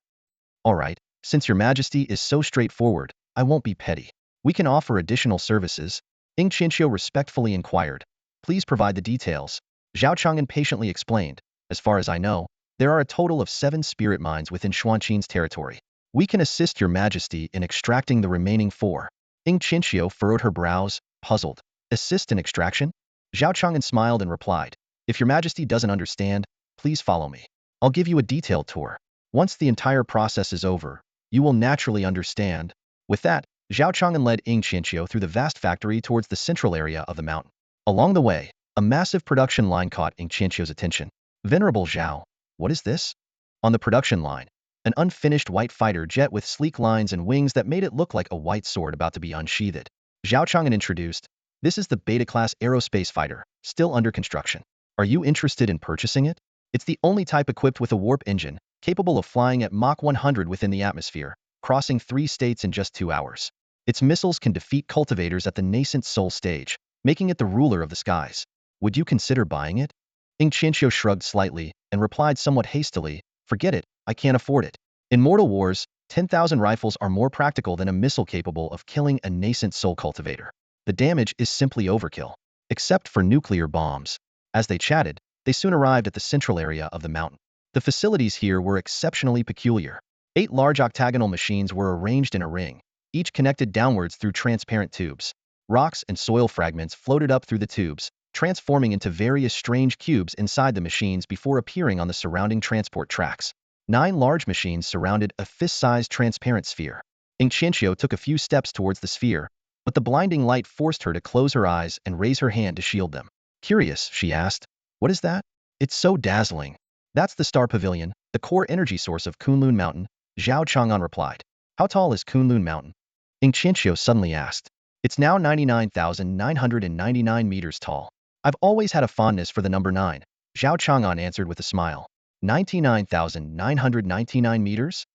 All right, since your majesty is so straightforward, I won't be petty. We can offer additional services. Ing Qianqiu respectfully inquired. Please provide the details. Zhao Chang'an patiently explained. As far as I know, there are a total of 7 spirit mines within Xuanqin's territory. We can assist your majesty in extracting the remaining 4. Ing Qianqiu furrowed her brows, puzzled. Assist in extraction? Zhao Chang'an smiled and replied. If your majesty doesn't understand, please follow me. I'll give you a detailed tour. Once the entire process is over, you will naturally understand. With that, Zhao Chang'an led Ing Qianqiu through the vast factory towards the central area of the mountain. Along the way, a massive production line caught Ing Qianqiu's attention. Venerable Zhao, what is this? On the production line, an unfinished white fighter jet with sleek lines and wings that made it look like a white sword about to be unsheathed. Zhao Chang'an introduced, this is the Beta-class aerospace fighter, still under construction. Are you interested in purchasing it? It's the only type equipped with a warp engine, capable of flying at Mach 100 within the atmosphere, crossing 3 states in just 2 hours. Its missiles can defeat cultivators at the Nascent Souls stage, making it the ruler of the skies. Would you consider buying it? Ing Qianqiu shrugged slightly and replied somewhat hastily, forget it, I can't afford it. In Mortal Wars, 10,000 rifles are more practical than a missile capable of killing a nascent soul cultivator. The damage is simply overkill. Except for nuclear bombs. As they chatted, they soon arrived at the central area of the mountain. The facilities here were exceptionally peculiar. 8 large octagonal machines were arranged in a ring, each connected downwards through transparent tubes. Rocks and soil fragments floated up through the tubes, transforming into various strange cubes inside the machines before appearing on the surrounding transport tracks. 9 large machines surrounded a fist-sized transparent sphere. Ing Qianqiu took a few steps towards the sphere, but the blinding light forced her to close her eyes and raise her hand to shield them. Curious, she asked, what is that? It's so dazzling. That's the Star Pavilion, the core energy source of Kunlun Mountain, Zhao Chang'an replied. How tall is Kunlun Mountain? Ing Qianqiu suddenly asked. It's now 99,999 meters tall. I've always had a fondness for the number 9, Zhao Chang'an answered with a smile. 99,999 meters?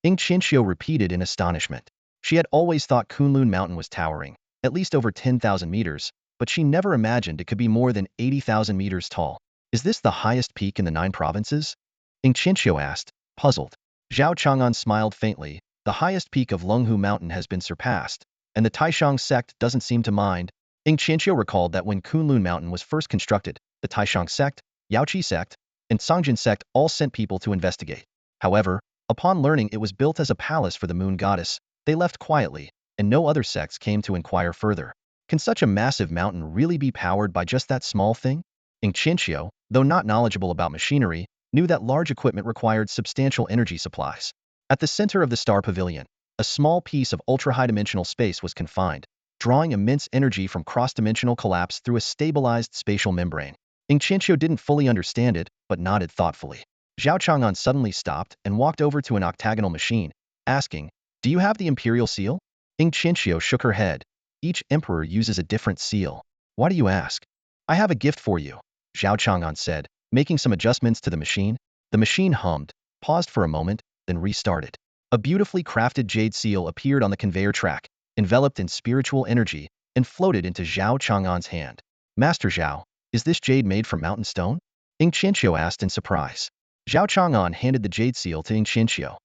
Ing Qianqiu repeated in astonishment. She had always thought Kunlun Mountain was towering, at least over 10,000 meters, but she never imagined it could be more than 80,000 meters tall. Is this the highest peak in the 9 provinces? Ing Qianqiu asked, puzzled. Zhao Chang'an smiled faintly. The highest peak of Lenghu Mountain has been surpassed, and the Taishang sect doesn't seem to mind. Ing Qianqiu recalled that when Kunlun Mountain was first constructed, the Taishang sect, Yaoqi sect, and Songjin sect all sent people to investigate. However, upon learning it was built as a palace for the moon goddess, they left quietly, and no other sects came to inquire further. Can such a massive mountain really be powered by just that small thing? Ing Qianqiu, though not knowledgeable about machinery, knew that large equipment required substantial energy supplies. At the center of the Star Pavilion, a small piece of ultra-high-dimensional space was confined, drawing immense energy from cross-dimensional collapse through a stabilized spatial membrane. Ing Qianqiu didn't fully understand it, but nodded thoughtfully. Zhao Chang'an suddenly stopped and walked over to an octagonal machine, asking, do you have the imperial seal? Ing Qianqiu shook her head. Each emperor uses a different seal. Why do you ask? I have a gift for you, Zhao Chang'an said, making some adjustments to the machine. The machine hummed, paused for a moment, then restarted. A beautifully crafted jade seal appeared on the conveyor track, enveloped in spiritual energy, and floated into Zhao Chang'an's hand. Master Zhao, is this jade made from mountain stone? Ing Qianqiu asked in surprise. Zhao Chang'an handed the jade seal to Ing Qianqiu.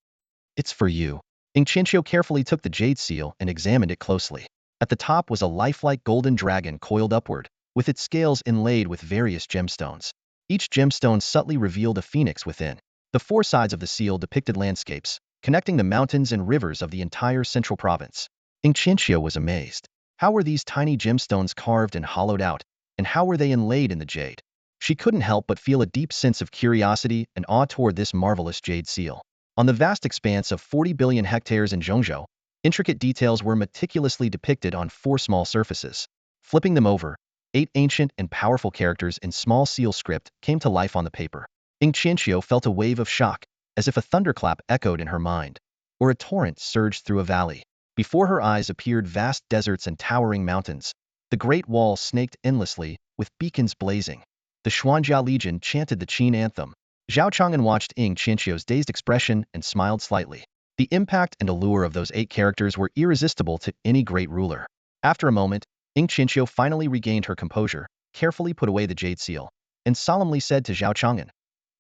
It's for you. Ing Qianqiu carefully took the jade seal and examined it closely. At the top was a lifelike golden dragon coiled upward, with its scales inlaid with various gemstones. Each gemstone subtly revealed a phoenix within. The 4 sides of the seal depicted landscapes, connecting the mountains and rivers of the entire central province. Ing Qianqiu was amazed. How were these tiny gemstones carved and hollowed out, and how were they inlaid in the jade? She couldn't help but feel a deep sense of curiosity and awe toward this marvelous jade seal. On the vast expanse of 40 billion hectares in Zhongzhou, intricate details were meticulously depicted on 4 small surfaces. Flipping them over, 8 ancient and powerful characters in small seal script came to life on the paper. Ing Qianqiu felt a wave of shock, as if a thunderclap echoed in her mind, or a torrent surged through a valley. Before her eyes appeared vast deserts and towering mountains. The Great Wall snaked endlessly, with beacons blazing. the Xuanjia Legion chanted the Qin anthem. Zhao Chang'an watched Ying Qianqiu's dazed expression and smiled slightly. The impact and allure of those 8 characters were irresistible to any great ruler. After a moment, Ying Qianqiu finally regained her composure, carefully put away the jade seal, and solemnly said to Zhao Chang'an,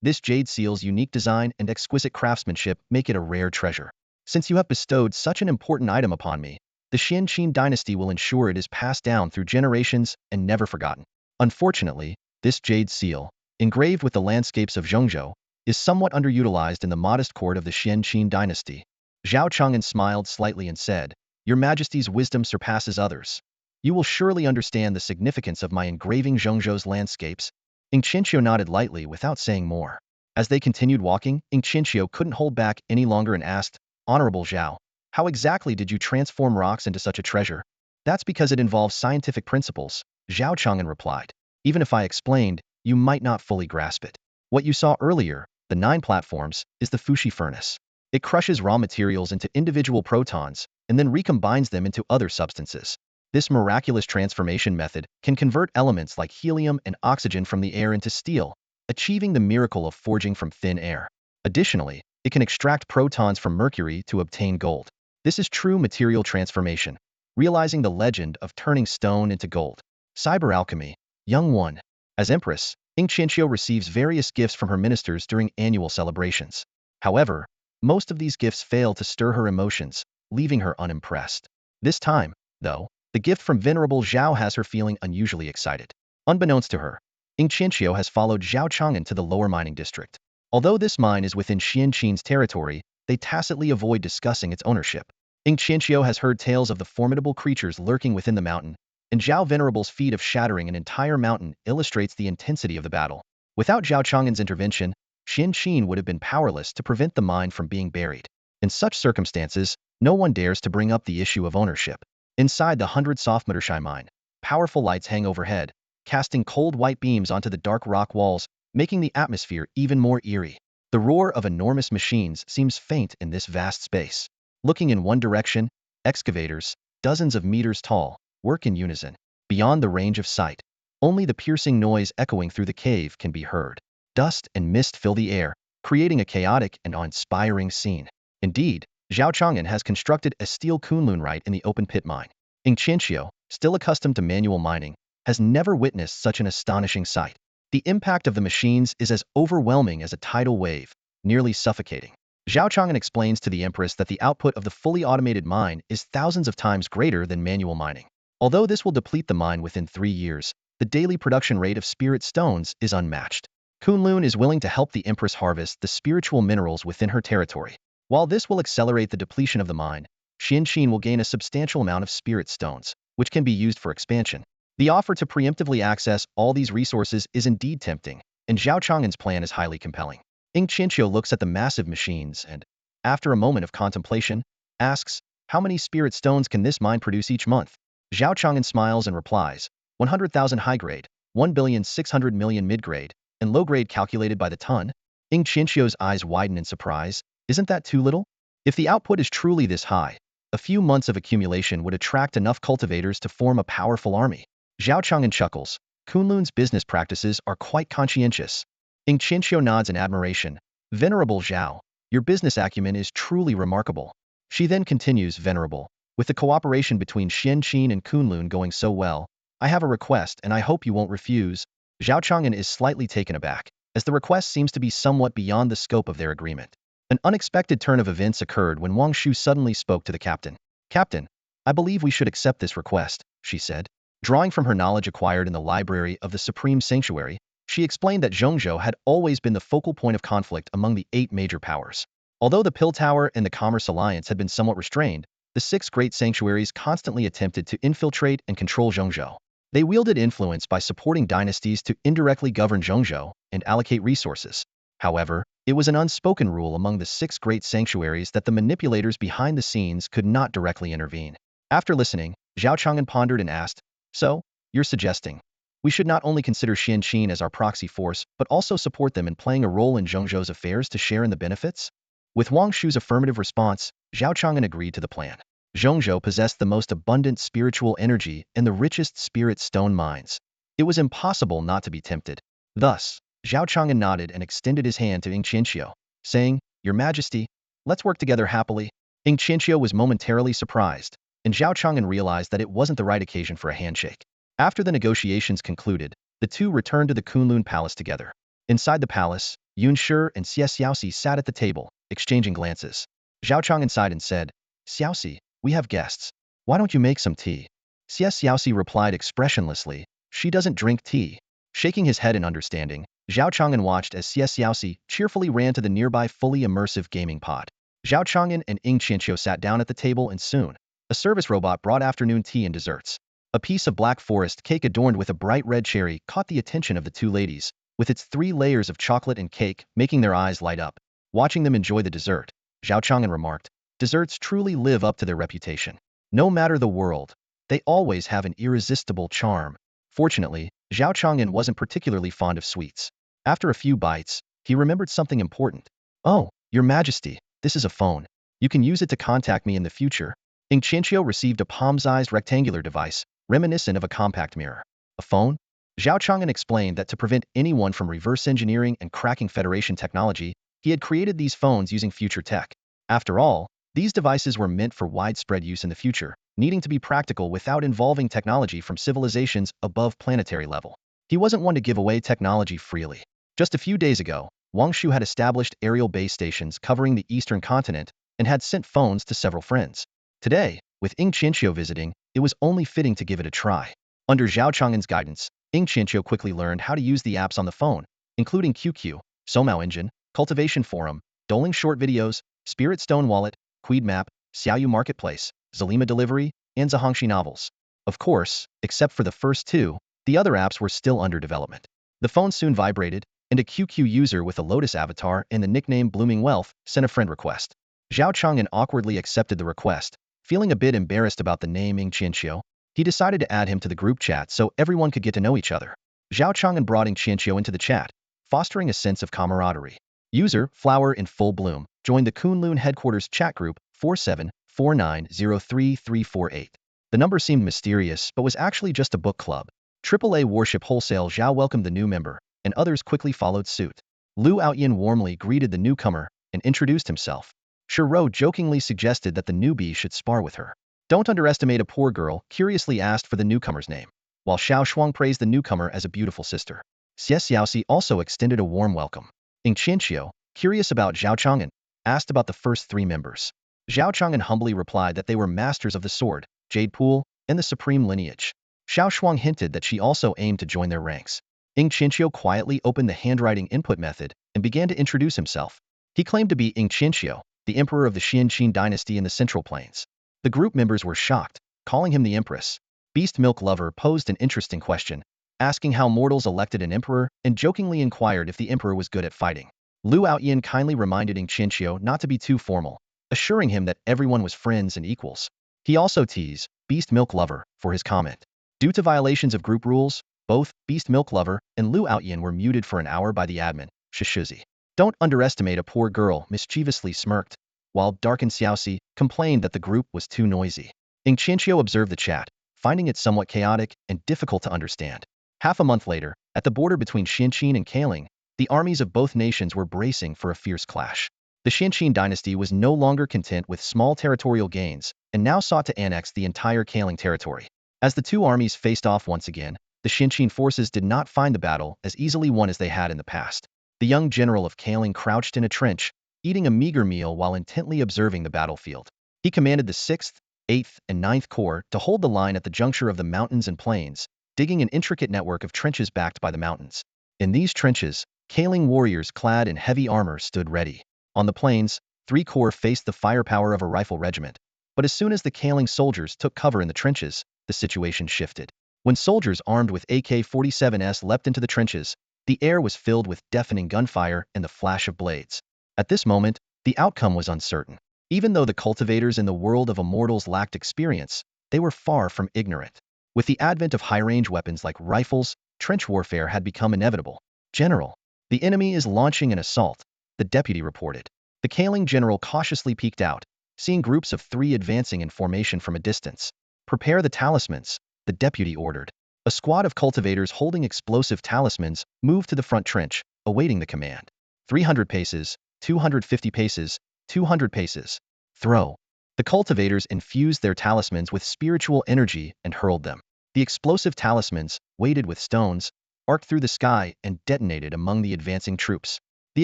"This jade seal's unique design and exquisite craftsmanship make it a rare treasure. Since you have bestowed such an important item upon me, the Qin dynasty will ensure it is passed down through generations and never forgotten. Unfortunately, this jade seal, engraved with the landscapes of Zhongzhou, is somewhat underutilized in the modest court of the Qin dynasty." Zhao Chang'an smiled slightly and said, "Your Majesty's wisdom surpasses others. You will surely understand the significance of my engraving Zhongzhou's landscapes." Ying Qianqiu nodded lightly without saying more. As they continued walking, Ying Qianqiu couldn't hold back any longer and asked, "Honorable Zhao, how exactly did you transform rocks into such a treasure?" "That's because it involves scientific principles," Zhao Chang'an replied. "Even if I explained, you might not fully grasp it. What you saw earlier, the 9 platforms, is the Fuxi furnace. It crushes raw materials into individual protons and then recombines them into other substances. This miraculous transformation method can convert elements like helium and oxygen from the air into steel, achieving the miracle of forging from thin air. Additionally, it can extract protons from mercury to obtain gold. This is true material transformation, realizing the legend of turning stone into gold. Cyber alchemy, young one." As Empress, Ying Qianqiu receives various gifts from her ministers during annual celebrations. However, most of these gifts fail to stir her emotions, leaving her unimpressed. This time, though, the gift from Venerable Zhao has her feeling unusually excited. Unbeknownst to her, Ying Qianqiu has followed Zhao Chang'an to the lower mining district. Although this mine is within Qin's territory, they tacitly avoid discussing its ownership. Ying Qianqiu has heard tales of the formidable creatures lurking within the mountain, and Zhao Venerable's feat of shattering an entire mountain illustrates the intensity of the battle. Without Zhao Chang'an's intervention, Qin would have been powerless to prevent the mine from being buried. In such circumstances, no one dares to bring up the issue of ownership. Inside the 100 Softmuttershai mine, powerful lights hang overhead, casting cold white beams onto the dark rock walls, making the atmosphere even more eerie. The roar of enormous machines seems faint in this vast space. Looking in one direction, excavators, dozens of meters tall, work in unison. Beyond the range of sight, only the piercing noise echoing through the cave can be heard. Dust and mist fill the air, creating a chaotic and awe-inspiring scene. Indeed, Zhao Chang'an has constructed a steel kunlun right in the open pit mine. Ying Qianqiu, still accustomed to manual mining, has never witnessed such an astonishing sight. The impact of the machines is as overwhelming as a tidal wave, nearly suffocating. Zhao Chang'an explains to the Empress that the output of the fully automated mine is thousands of times greater than manual mining. Although this will deplete the mine within 3 years, the daily production rate of spirit stones is unmatched. Kunlun is willing to help the Empress harvest the spiritual minerals within her territory. While this will accelerate the depletion of the mine, Qin will gain a substantial amount of spirit stones, which can be used for expansion. The offer to preemptively access all these resources is indeed tempting, and Zhao Chang'an's plan is highly compelling. Ying Qianqiu looks at the massive machines and, after a moment of contemplation, asks, "How many spirit stones can this mine produce each month?" Zhao Chang'an smiles and replies, 100,000 high-grade, 1,600,000,000 mid-grade, and low-grade calculated by the ton." Ying Qianqiu's eyes widen in surprise. "Isn't that too little? If the output is truly this high, a few months of accumulation would attract enough cultivators to form a powerful army." Zhao Chang'an chuckles. Kunlun's business practices are quite conscientious. Ying Qianqiu nods in admiration. "Venerable Zhao, your business acumen is truly remarkable." She then continues, "Venerable, with the cooperation between Qin and Kunlun going so well, I have a request and I hope you won't refuse." Zhao Chang'an is slightly taken aback, as the request seems to be somewhat beyond the scope of their agreement. An unexpected turn of events occurred when Wang Shu suddenly spoke to the captain. "Captain, I believe we should accept this request," she said. Drawing from her knowledge acquired in the library of the Supreme Sanctuary, she explained that Zhongzhou had always been the focal point of conflict among the 8 major powers. Although the Pill Tower and the Commerce Alliance had been somewhat restrained, the 6 great sanctuaries constantly attempted to infiltrate and control Zhongzhou. They wielded influence by supporting dynasties to indirectly govern Zhongzhou and allocate resources. However, it was an unspoken rule among the 6 great sanctuaries that the manipulators behind the scenes could not directly intervene. After listening, Zhao Chang'an pondered and asked, "So, you're suggesting we should not only consider Qin as our proxy force, but also support them in playing a role in Zhongzhou's affairs to share in the benefits?" With Wang Shu's affirmative response, Zhao Chang'an agreed to the plan. Zhongzhou possessed the most abundant spiritual energy and the richest spirit stone mines. It was impossible not to be tempted. Thus, Zhao Chang'an nodded and extended his hand to Ing Qianqiu, saying, "Your Majesty, let's work together happily." Ing Qianqiu was momentarily surprised, and Zhao Chang'an realized that it wasn't the right occasion for a handshake. After the negotiations concluded, the two returned to the Kunlun Palace together. Inside the palace, Yun Shi and Xie Xiaoxi sat at the table, exchanging glances. Zhao Chang'an sighed and said, "Xiaoxi, we have guests. Why don't you make some tea?" Xie Xiaoxi replied expressionlessly, "She doesn't drink tea." Shaking his head in understanding, Zhao Chang'an watched as Xie Xiaoxi cheerfully ran to the nearby fully immersive gaming pod. Zhao Chang'an and Ing Qianqiu sat down at the table and soon, a service robot brought afternoon tea and desserts. A piece of black forest cake adorned with a bright red cherry caught the attention of the two ladies, with its 3 layers of chocolate and cake making their eyes light up. Watching them enjoy the dessert, Zhao Chang'an remarked, "Desserts truly live up to their reputation. No matter the world, they always have an irresistible charm." Fortunately, Zhao Chang'an wasn't particularly fond of sweets. After a few bites, he remembered something important. "Oh, Your Majesty, this is a phone. You can use it to contact me in the future." Ing Qianqiu received a palm-sized rectangular device, reminiscent of a compact mirror. A phone? Zhao Chang'an explained that to prevent anyone from reverse engineering and cracking Federation technology, he had created these phones using future tech. After all, these devices were meant for widespread use in the future, needing to be practical without involving technology from civilizations above planetary level. He wasn't one to give away technology freely. Just a few days ago, Wang Shu had established aerial base stations covering the eastern continent and had sent phones to several friends. Today, with Ing Qianqiu visiting, it was only fitting to give it a try. Under Zhao Chang'an's guidance, Ing Qianqiu quickly learned how to use the apps on the phone, including QQ, Soumao Engine, Cultivation Forum, Doling Short Videos, Spirit Stone Wallet, Queed Map, Xiaoyu Marketplace, Zalima Delivery, and Zhangxi Novels. Of course, except for the first two, the other apps were still under development. The phone soon vibrated, and a QQ user with a Lotus avatar and the nickname Blooming Wealth sent a friend request. Zhao Chang'an awkwardly accepted the request. Feeling a bit embarrassed about the name Ing Qianqiu, he decided to add him to the group chat so everyone could get to know each other. Zhao Chang'an brought Ing Qianqiu into the chat, fostering a sense of camaraderie. User Flower in Full Bloom joined the Kunlun headquarters chat group 4749033348. The number seemed mysterious but was actually just a book club. AAA Warship Wholesale Zhao welcomed the new member, and others quickly followed suit. Lu Outyin warmly greeted the newcomer and introduced himself. Shiro jokingly suggested that the newbie should spar with her. "Don't underestimate a poor girl," curiously asked for the newcomer's name, while Xiao Shuang praised the newcomer as a beautiful sister. Xie Xiaoxi also extended a warm welcome. Ing Qianqiu, curious about Zhao Chang'an, asked about the first 3 members. Zhao Chang'an humbly replied that they were masters of the sword, Jade Pool, and the supreme lineage. Xiao Shuang hinted that she also aimed to join their ranks. Ing Qianqiu quietly opened the handwriting input method and began to introduce himself. He claimed to be Ing Qianqiu, the emperor of the Xianqin dynasty in the Central Plains. The group members were shocked, calling him the Empress. Beast Milk Lover posed an interesting question, asking how mortals elected an emperor and jokingly inquired if the emperor was good at fighting. Lu Outyin kindly reminded Ing Qianqiu not to be too formal, assuring him that everyone was friends and equals. He also teased Beast Milk Lover for his comment. Due to violations of group rules, both Beast Milk Lover and Lu Outyin were muted for an hour by the admin, Shishuzi. "Don't underestimate a poor girl," mischievously smirked, while Darkin Xiaoxi complained that the group was too noisy. Ing Qianqiu observed the chat, finding it somewhat chaotic and difficult to understand. Half a month later, at the border between Xianqin and Kaling, the armies of both nations were bracing for a fierce clash. The Xianqin dynasty was no longer content with small territorial gains and now sought to annex the entire Kaling territory. As the two armies faced off once again, the Xianqin forces did not find the battle as easily won as they had in the past. The young general of Kaling crouched in a trench, eating a meager meal while intently observing the battlefield. He commanded the 6th, 8th, and 9th Corps to hold the line at the juncture of the mountains and plains, digging an intricate network of trenches backed by the mountains. In these trenches, Kaling warriors clad in heavy armor stood ready. On the plains, 3 Corps faced the firepower of a rifle regiment. But as soon as the Kaling soldiers took cover in the trenches, the situation shifted. When soldiers armed with AK-47s leapt into the trenches, the air was filled with deafening gunfire and the flash of blades. At this moment, the outcome was uncertain. Even though the cultivators in the world of immortals lacked experience, they were far from ignorant. With the advent of high-range weapons like rifles, trench warfare had become inevitable. "General, the enemy is launching an assault," the deputy reported. The Kaling general cautiously peeked out, seeing groups of 3 advancing in formation from a distance. "Prepare the talismans," the deputy ordered. A squad of cultivators holding explosive talismans moved to the front trench, awaiting the command. 300 paces, 250 paces, 200 paces. Throw. The cultivators infused their talismans with spiritual energy and hurled them. The explosive talismans, weighted with stones, arced through the sky and detonated among the advancing troops. The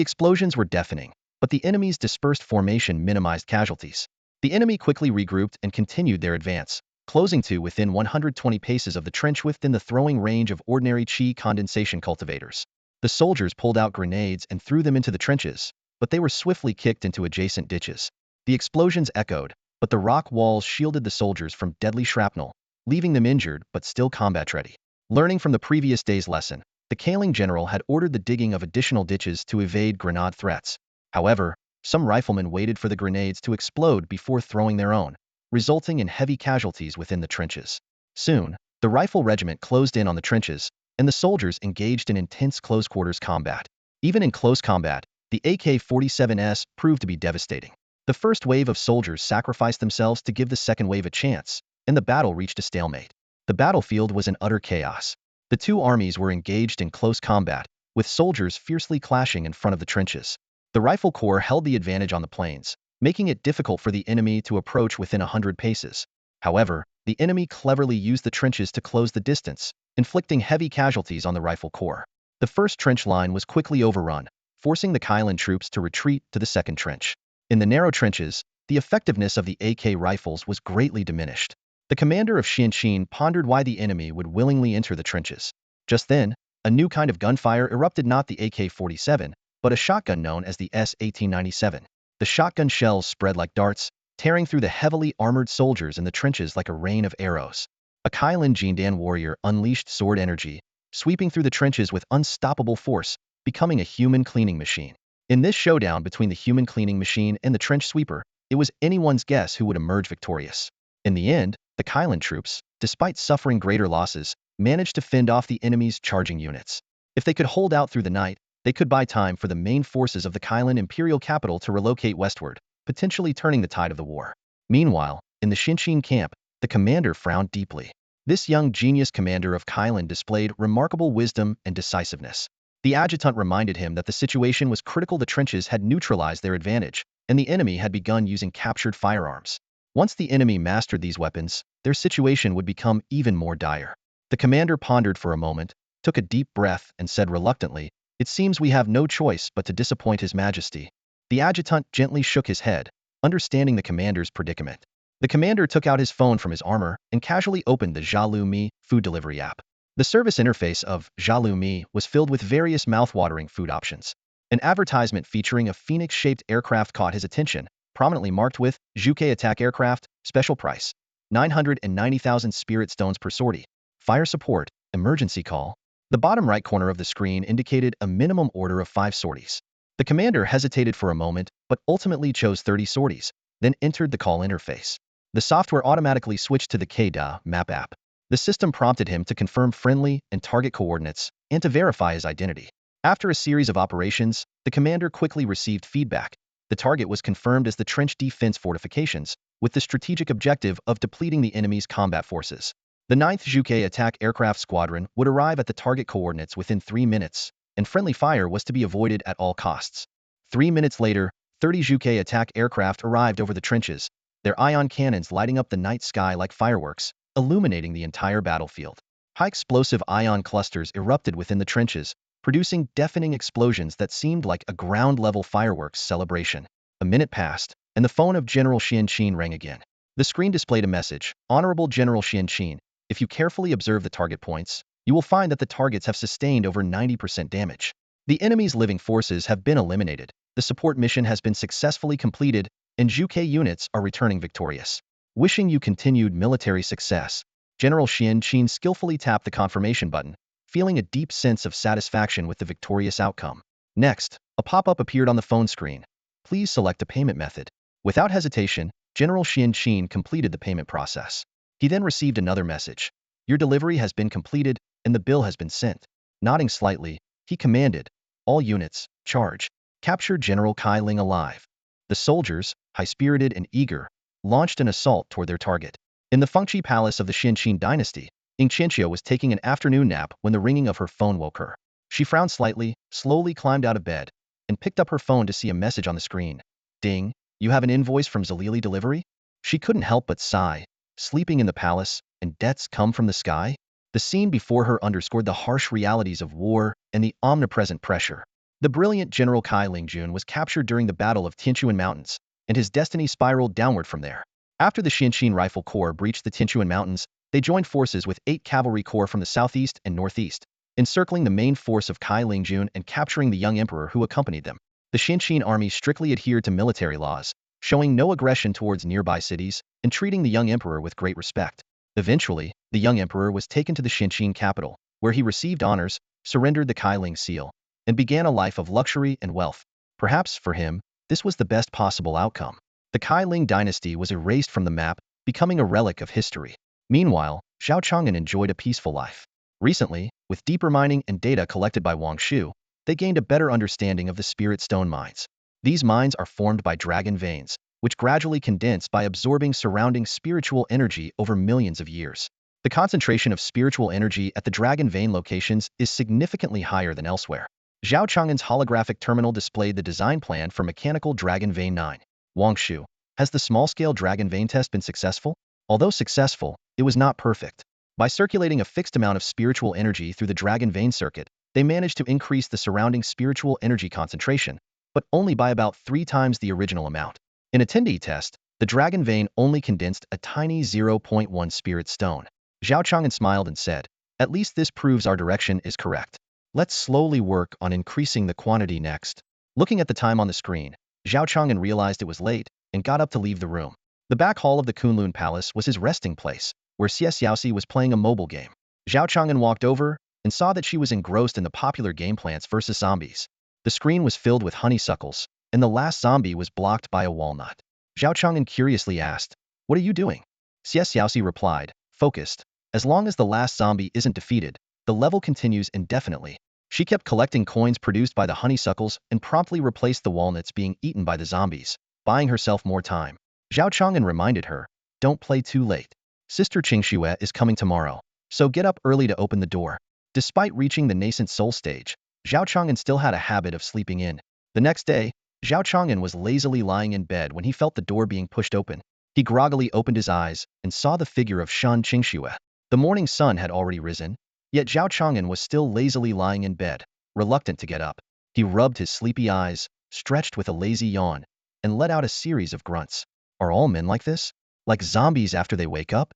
explosions were deafening, but the enemy's dispersed formation minimized casualties. The enemy quickly regrouped and continued their advance, closing to within 120 paces of the trench within the throwing range of ordinary chi condensation cultivators. The soldiers pulled out grenades and threw them into the trenches, but they were swiftly kicked into adjacent ditches. The explosions echoed, but the rock walls shielded the soldiers from deadly shrapnel, leaving them injured but still combat-ready. Learning from the previous day's lesson, the Kaling general had ordered the digging of additional ditches to evade grenade threats. However, some riflemen waited for the grenades to explode before throwing their own, resulting in heavy casualties within the trenches. Soon, the rifle regiment closed in on the trenches, and the soldiers engaged in intense close-quarters combat. Even in close combat, the AK-47s proved to be devastating. The first wave of soldiers sacrificed themselves to give the second wave a chance, and the battle reached a stalemate. The battlefield was in utter chaos. The two armies were engaged in close combat, with soldiers fiercely clashing in front of the trenches. The rifle corps held the advantage on the plains, making it difficult for the enemy to approach within 100 paces. However, the enemy cleverly used the trenches to close the distance, inflicting heavy casualties on the rifle corps. The first trench line was quickly overrun, forcing the Kailan troops to retreat to the second trench. In the narrow trenches, the effectiveness of the AK rifles was greatly diminished. The commander of Xianqin pondered why the enemy would willingly enter the trenches. Just then, a new kind of gunfire erupted, not the AK-47, but a shotgun known as the S-1897. The shotgun shells spread like darts, tearing through the heavily armored soldiers in the trenches like a rain of arrows. A Kailan Jindan warrior unleashed sword energy, sweeping through the trenches with unstoppable force, becoming a human cleaning machine. In this showdown between the human cleaning machine and the trench sweeper, it was anyone's guess who would emerge victorious. In the end, the Kailan troops, despite suffering greater losses, managed to fend off the enemy's charging units. If they could hold out through the night, they could buy time for the main forces of the Kailan imperial capital to relocate westward, potentially turning the tide of the war. Meanwhile, in the Xianqin camp, the commander frowned deeply. This young genius commander of Kailan displayed remarkable wisdom and decisiveness. The adjutant reminded him that the situation was critical. The trenches had neutralized their advantage, and the enemy had begun using captured firearms. Once the enemy mastered these weapons, their situation would become even more dire. The commander pondered for a moment, took a deep breath, and said reluctantly, "It seems we have no choice but to disappoint His Majesty." The adjutant gently shook his head, understanding the commander's predicament. The commander took out his phone from his armor and casually opened the Zhalu Mi food delivery app. The service interface of Zhalu Mi was filled with various mouth-watering food options. An advertisement featuring a phoenix-shaped aircraft caught his attention, prominently marked with Zhuke attack aircraft, special price, 990,000 spirit stones per sortie. Fire support, emergency call. The bottom right corner of the screen indicated a minimum order of 5 sorties. The commander hesitated for a moment, but ultimately chose 30 sorties, then entered the call interface. The software automatically switched to the KDA map app. The system prompted him to confirm friendly and target coordinates and to verify his identity. After a series of operations, the commander quickly received feedback. The target was confirmed as the trench defense fortifications, with the strategic objective of depleting the enemy's combat forces. The 9th Zhuke attack aircraft squadron would arrive at the target coordinates within 3 minutes, and friendly fire was to be avoided at all costs. 3 minutes later, 30 Zhuke attack aircraft arrived over the trenches, their ion cannons lighting up the night sky like fireworks, illuminating the entire battlefield. High-explosive ion clusters erupted within the trenches, producing deafening explosions that seemed like a ground-level fireworks celebration. A minute passed, and the phone of General Xianqin rang again. The screen displayed a message, "Honorable General Xianqin, if you carefully observe the target points, you will find that the targets have sustained over 90% damage. The enemy's living forces have been eliminated, the support mission has been successfully completed, and Zhuke units are returning victorious. Wishing you continued military success." General Xianqin skillfully tapped the confirmation button, feeling a deep sense of satisfaction with the victorious outcome. Next, a pop-up appeared on the phone screen. "Please select a payment method." Without hesitation, General Xianqin completed the payment process. He then received another message. "Your delivery has been completed, and the bill has been sent." Nodding slightly, he commanded, "All units, charge. Capture General Kai Ling alive." The soldiers, high-spirited and eager, launched an assault toward their target. In the Fengqi Palace of the Xianqin dynasty, Xianxia was taking an afternoon nap when the ringing of her phone woke her. She frowned slightly, slowly climbed out of bed, and picked up her phone to see a message on the screen. Ding, you have an invoice from Zalili Delivery? She couldn't help but sigh. Sleeping in the palace, and debts come from the sky? The scene before her underscored the harsh realities of war and the omnipresent pressure. The brilliant General Kai Lingjun was captured during the Battle of Tianchuan Mountains, and his destiny spiraled downward from there. After the Xianxin Rifle Corps breached the Tianchuan Mountains, they joined forces with 8 cavalry corps from the southeast and northeast, encircling the main force of Kai Lingjun and capturing the young emperor who accompanied them. The Xianxin army strictly adhered to military laws, showing no aggression towards nearby cities and treating the young emperor with great respect. Eventually, the young emperor was taken to the Xianxin capital, where he received honors, surrendered the Kailing seal, and began a life of luxury and wealth. Perhaps, for him, this was the best possible outcome. The Kailing dynasty was erased from the map, becoming a relic of history. Meanwhile, Zhao Chang'an enjoyed a peaceful life. Recently, with deeper mining and data collected by Wang Shu, they gained a better understanding of the spirit stone mines. These mines are formed by dragon veins, which gradually condense by absorbing surrounding spiritual energy over millions of years. The concentration of spiritual energy at the dragon vein locations is significantly higher than elsewhere. Zhao Chang'an's holographic terminal displayed the design plan for mechanical dragon vein 9. Wang Shu, has the small-scale dragon vein test been successful? Although successful, it was not perfect. By circulating a fixed amount of spiritual energy through the dragon vein circuit, they managed to increase the surrounding spiritual energy concentration, but only by about 3 times the original amount. In a 10D test, the dragon vein only condensed a tiny 0.1 spirit stone. Zhao Chang'an smiled and said, "At least this proves our direction is correct. Let's slowly work on increasing the quantity next." Looking at the time on the screen, Zhao Chang'an realized it was late and got up to leave the room. The back hall of the Kunlun Palace was his resting place, where Xie Xiaoxi was playing a mobile game. Zhao Chang'an walked over and saw that she was engrossed in the popular game Plants vs. Zombies. The screen was filled with honeysuckles, and the last zombie was blocked by a walnut. Zhao Chang'an curiously asked, "What are you doing?" Xie Xiaoxi replied, "Focused. As long as the last zombie isn't defeated, the level continues indefinitely." She kept collecting coins produced by the honeysuckles and promptly replaced the walnuts being eaten by the zombies, buying herself more time. Zhao Chang'an reminded her, "Don't play too late. Sister Qingxue is coming tomorrow, so get up early to open the door." Despite reaching the Nascent Soul stage, Zhao Chang'an still had a habit of sleeping in. The next day, Zhao Chang'an was lazily lying in bed when he felt the door being pushed open. He groggily opened his eyes and saw the figure of Shan Qingxue. The morning sun had already risen, yet Zhao Chang'an was still lazily lying in bed, reluctant to get up. He rubbed his sleepy eyes, stretched with a lazy yawn, and let out a series of grunts. Are all men like this? Like zombies after they wake up?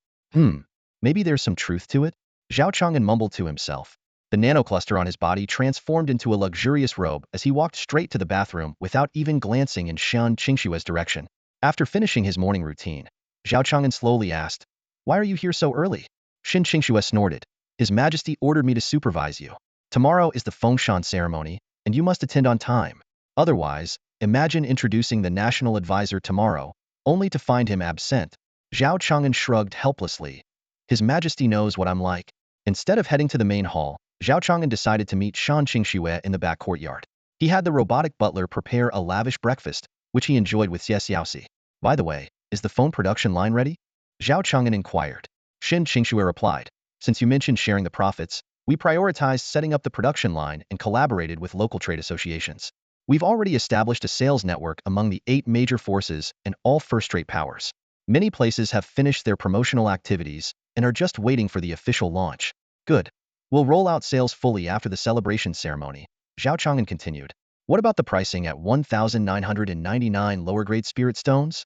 Maybe there's some truth to it? Zhao Chang'an mumbled to himself. The nanocluster on his body transformed into a luxurious robe as he walked straight to the bathroom without even glancing in Shan Qingxue's direction. After finishing his morning routine, Zhao Chang'an slowly asked, "Why are you here so early?" Shan Qingxue snorted. "His Majesty ordered me to supervise you. Tomorrow is the Fengshan ceremony, and you must attend on time. Otherwise, imagine introducing the national advisor tomorrow, only to find him absent." Zhao Chang'an shrugged helplessly. "His Majesty knows what I'm like." Instead of heading to the main hall, Zhao Chang'an decided to meet Shan Qingxue in the back courtyard. He had the robotic butler prepare a lavish breakfast, which he enjoyed with Xie Xiaoxi. "By the way, is the phone production line ready?" Zhao Chang'an inquired. Shan Qingxue replied, "Since you mentioned sharing the profits, we prioritized setting up the production line and collaborated with local trade associations. We've already established a sales network among the 8 major forces and all first-rate powers. Many places have finished their promotional activities and are just waiting for the official launch." "Good. We'll roll out sales fully after the celebration ceremony," Zhao Chang'an continued. "What about the pricing at 1,999 lower-grade spirit stones?"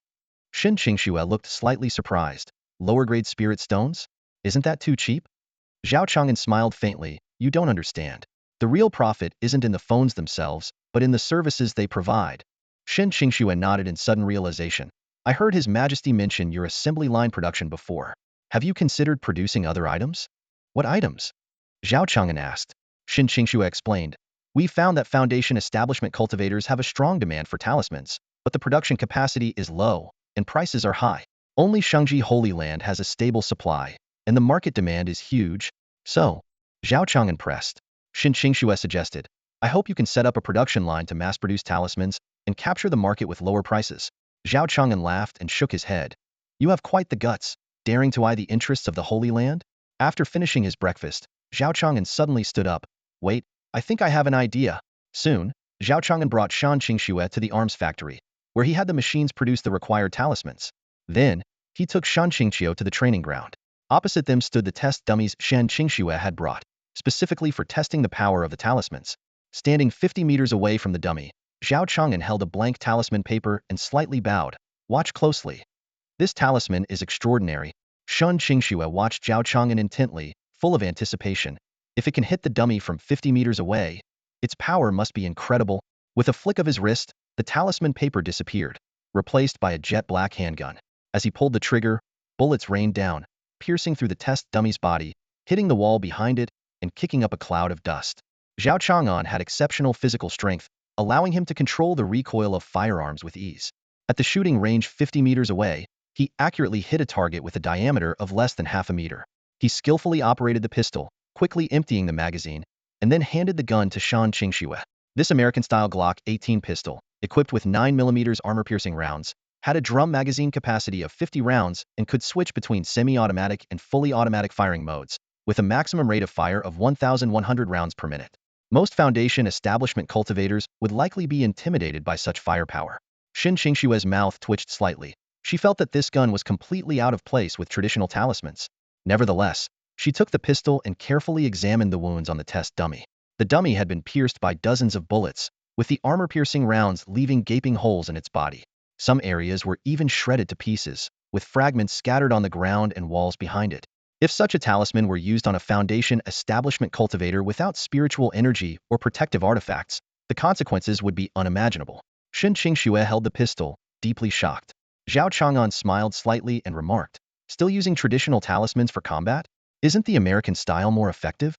Shan Qingxue looked slightly surprised. "Lower-grade spirit stones? Isn't that too cheap?" Zhao Chang'an smiled faintly. "You don't understand. The real profit isn't in the phones themselves, but in the services they provide." Shan Qingxue nodded in sudden realization. "I heard His Majesty mention your assembly line production before. Have you considered producing other items?" "What items?" Zhao Chang'an asked. Shan Qingxue explained. "We found that Foundation establishment cultivators have a strong demand for talismans, but the production capacity is low, and prices are high. Only Shangji Holy Land has a stable supply, and the market demand is huge. So," Zhao Chang'an pressed. Shan Qingxue suggested, "I hope you can set up a production line to mass-produce talismans and capture the market with lower prices." Zhao Chang'an laughed and shook his head. "You have quite the guts, daring to eye the interests of the Holy Land?" After finishing his breakfast, Zhao Chang'an suddenly stood up. Wait, I think I have an idea. Soon, Zhao Chang'an brought Shan Qingxue to the arms factory, where he had the machines produce the required talismans. Then, he took Shan Qingxue to the training ground. Opposite them stood the test dummies Shan Qingxue had brought, specifically for testing the power of the talismans. Standing 50 meters away from the dummy, Zhao Chang'an held a blank talisman paper and slightly bowed. Watch closely. This talisman is extraordinary. Shan Qingxue watched Zhao Chang'an intently, full of anticipation. If it can hit the dummy from 50 meters away, its power must be incredible. With a flick of his wrist, the talisman paper disappeared, replaced by a jet-black handgun. As he pulled the trigger, bullets rained down, piercing through the test dummy's body, hitting the wall behind it, and kicking up a cloud of dust. Zhao Chang'an had exceptional physical strength, allowing him to control the recoil of firearms with ease. At the shooting range 50 meters away, he accurately hit a target with a diameter of less than half a meter. He skillfully operated the pistol, quickly emptying the magazine, and then handed the gun to Shan Qingxue. This American-style Glock 18 pistol, equipped with 9mm armor-piercing rounds, had a drum magazine capacity of 50 rounds and could switch between semi-automatic and fully automatic firing modes, with a maximum rate of fire of 1,100 rounds per minute. Most Foundation establishment cultivators would likely be intimidated by such firepower. Shan Qingxue's mouth twitched slightly. She felt that this gun was completely out of place with traditional talismans. Nevertheless, she took the pistol and carefully examined the wounds on the test dummy. The dummy had been pierced by dozens of bullets, with the armor-piercing rounds leaving gaping holes in its body. Some areas were even shredded to pieces, with fragments scattered on the ground and walls behind it. If such a talisman were used on a Foundation establishment cultivator without spiritual energy or protective artifacts, the consequences would be unimaginable. Shan Qingxue held the pistol, deeply shocked. Zhao Chang'an smiled slightly and remarked, "Still using traditional talismans for combat? Isn't the American style more effective?"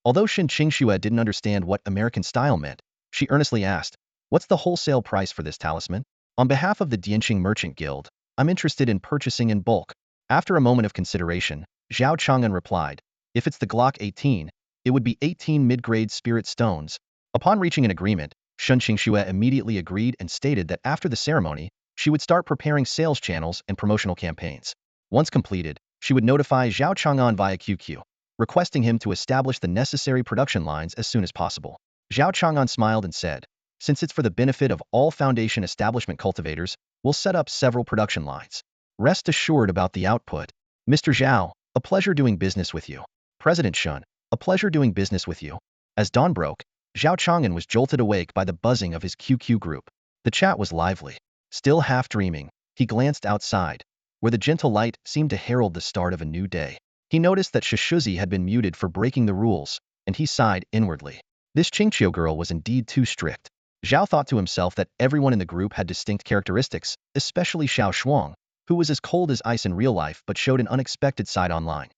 Although Shan Qingxue didn't understand what American style meant, she earnestly asked, "What's the wholesale price for this talisman?" On behalf of the Dianqing Merchant Guild, I'm interested in purchasing in bulk. After a moment of consideration, Zhao Chang'an replied, "If it's the Glock 18, it would be 18 mid-grade spirit stones." Upon reaching an agreement, Shan Qingxue immediately agreed and stated that after the ceremony, she would start preparing sales channels and promotional campaigns. Once completed, she would notify Zhao Chang'an via QQ, requesting him to establish the necessary production lines as soon as possible. Zhao Chang'an smiled and said, "Since it's for the benefit of all Foundation establishment cultivators, we'll set up several production lines. Rest assured about the output. Mr. Zhao, a pleasure doing business with you. President Shun, a pleasure doing business with you." As dawn broke, Zhao Chang'an was jolted awake by the buzzing of his QQ group. The chat was lively. Still half dreaming, he glanced outside, where the gentle light seemed to herald the start of a new day. He noticed that Shishuzi had been muted for breaking the rules, and he sighed inwardly. This Qingqiu girl was indeed too strict. Zhao thought to himself that everyone in the group had distinct characteristics, especially Xiao Shuang, who was as cold as ice in real life but showed an unexpected side online.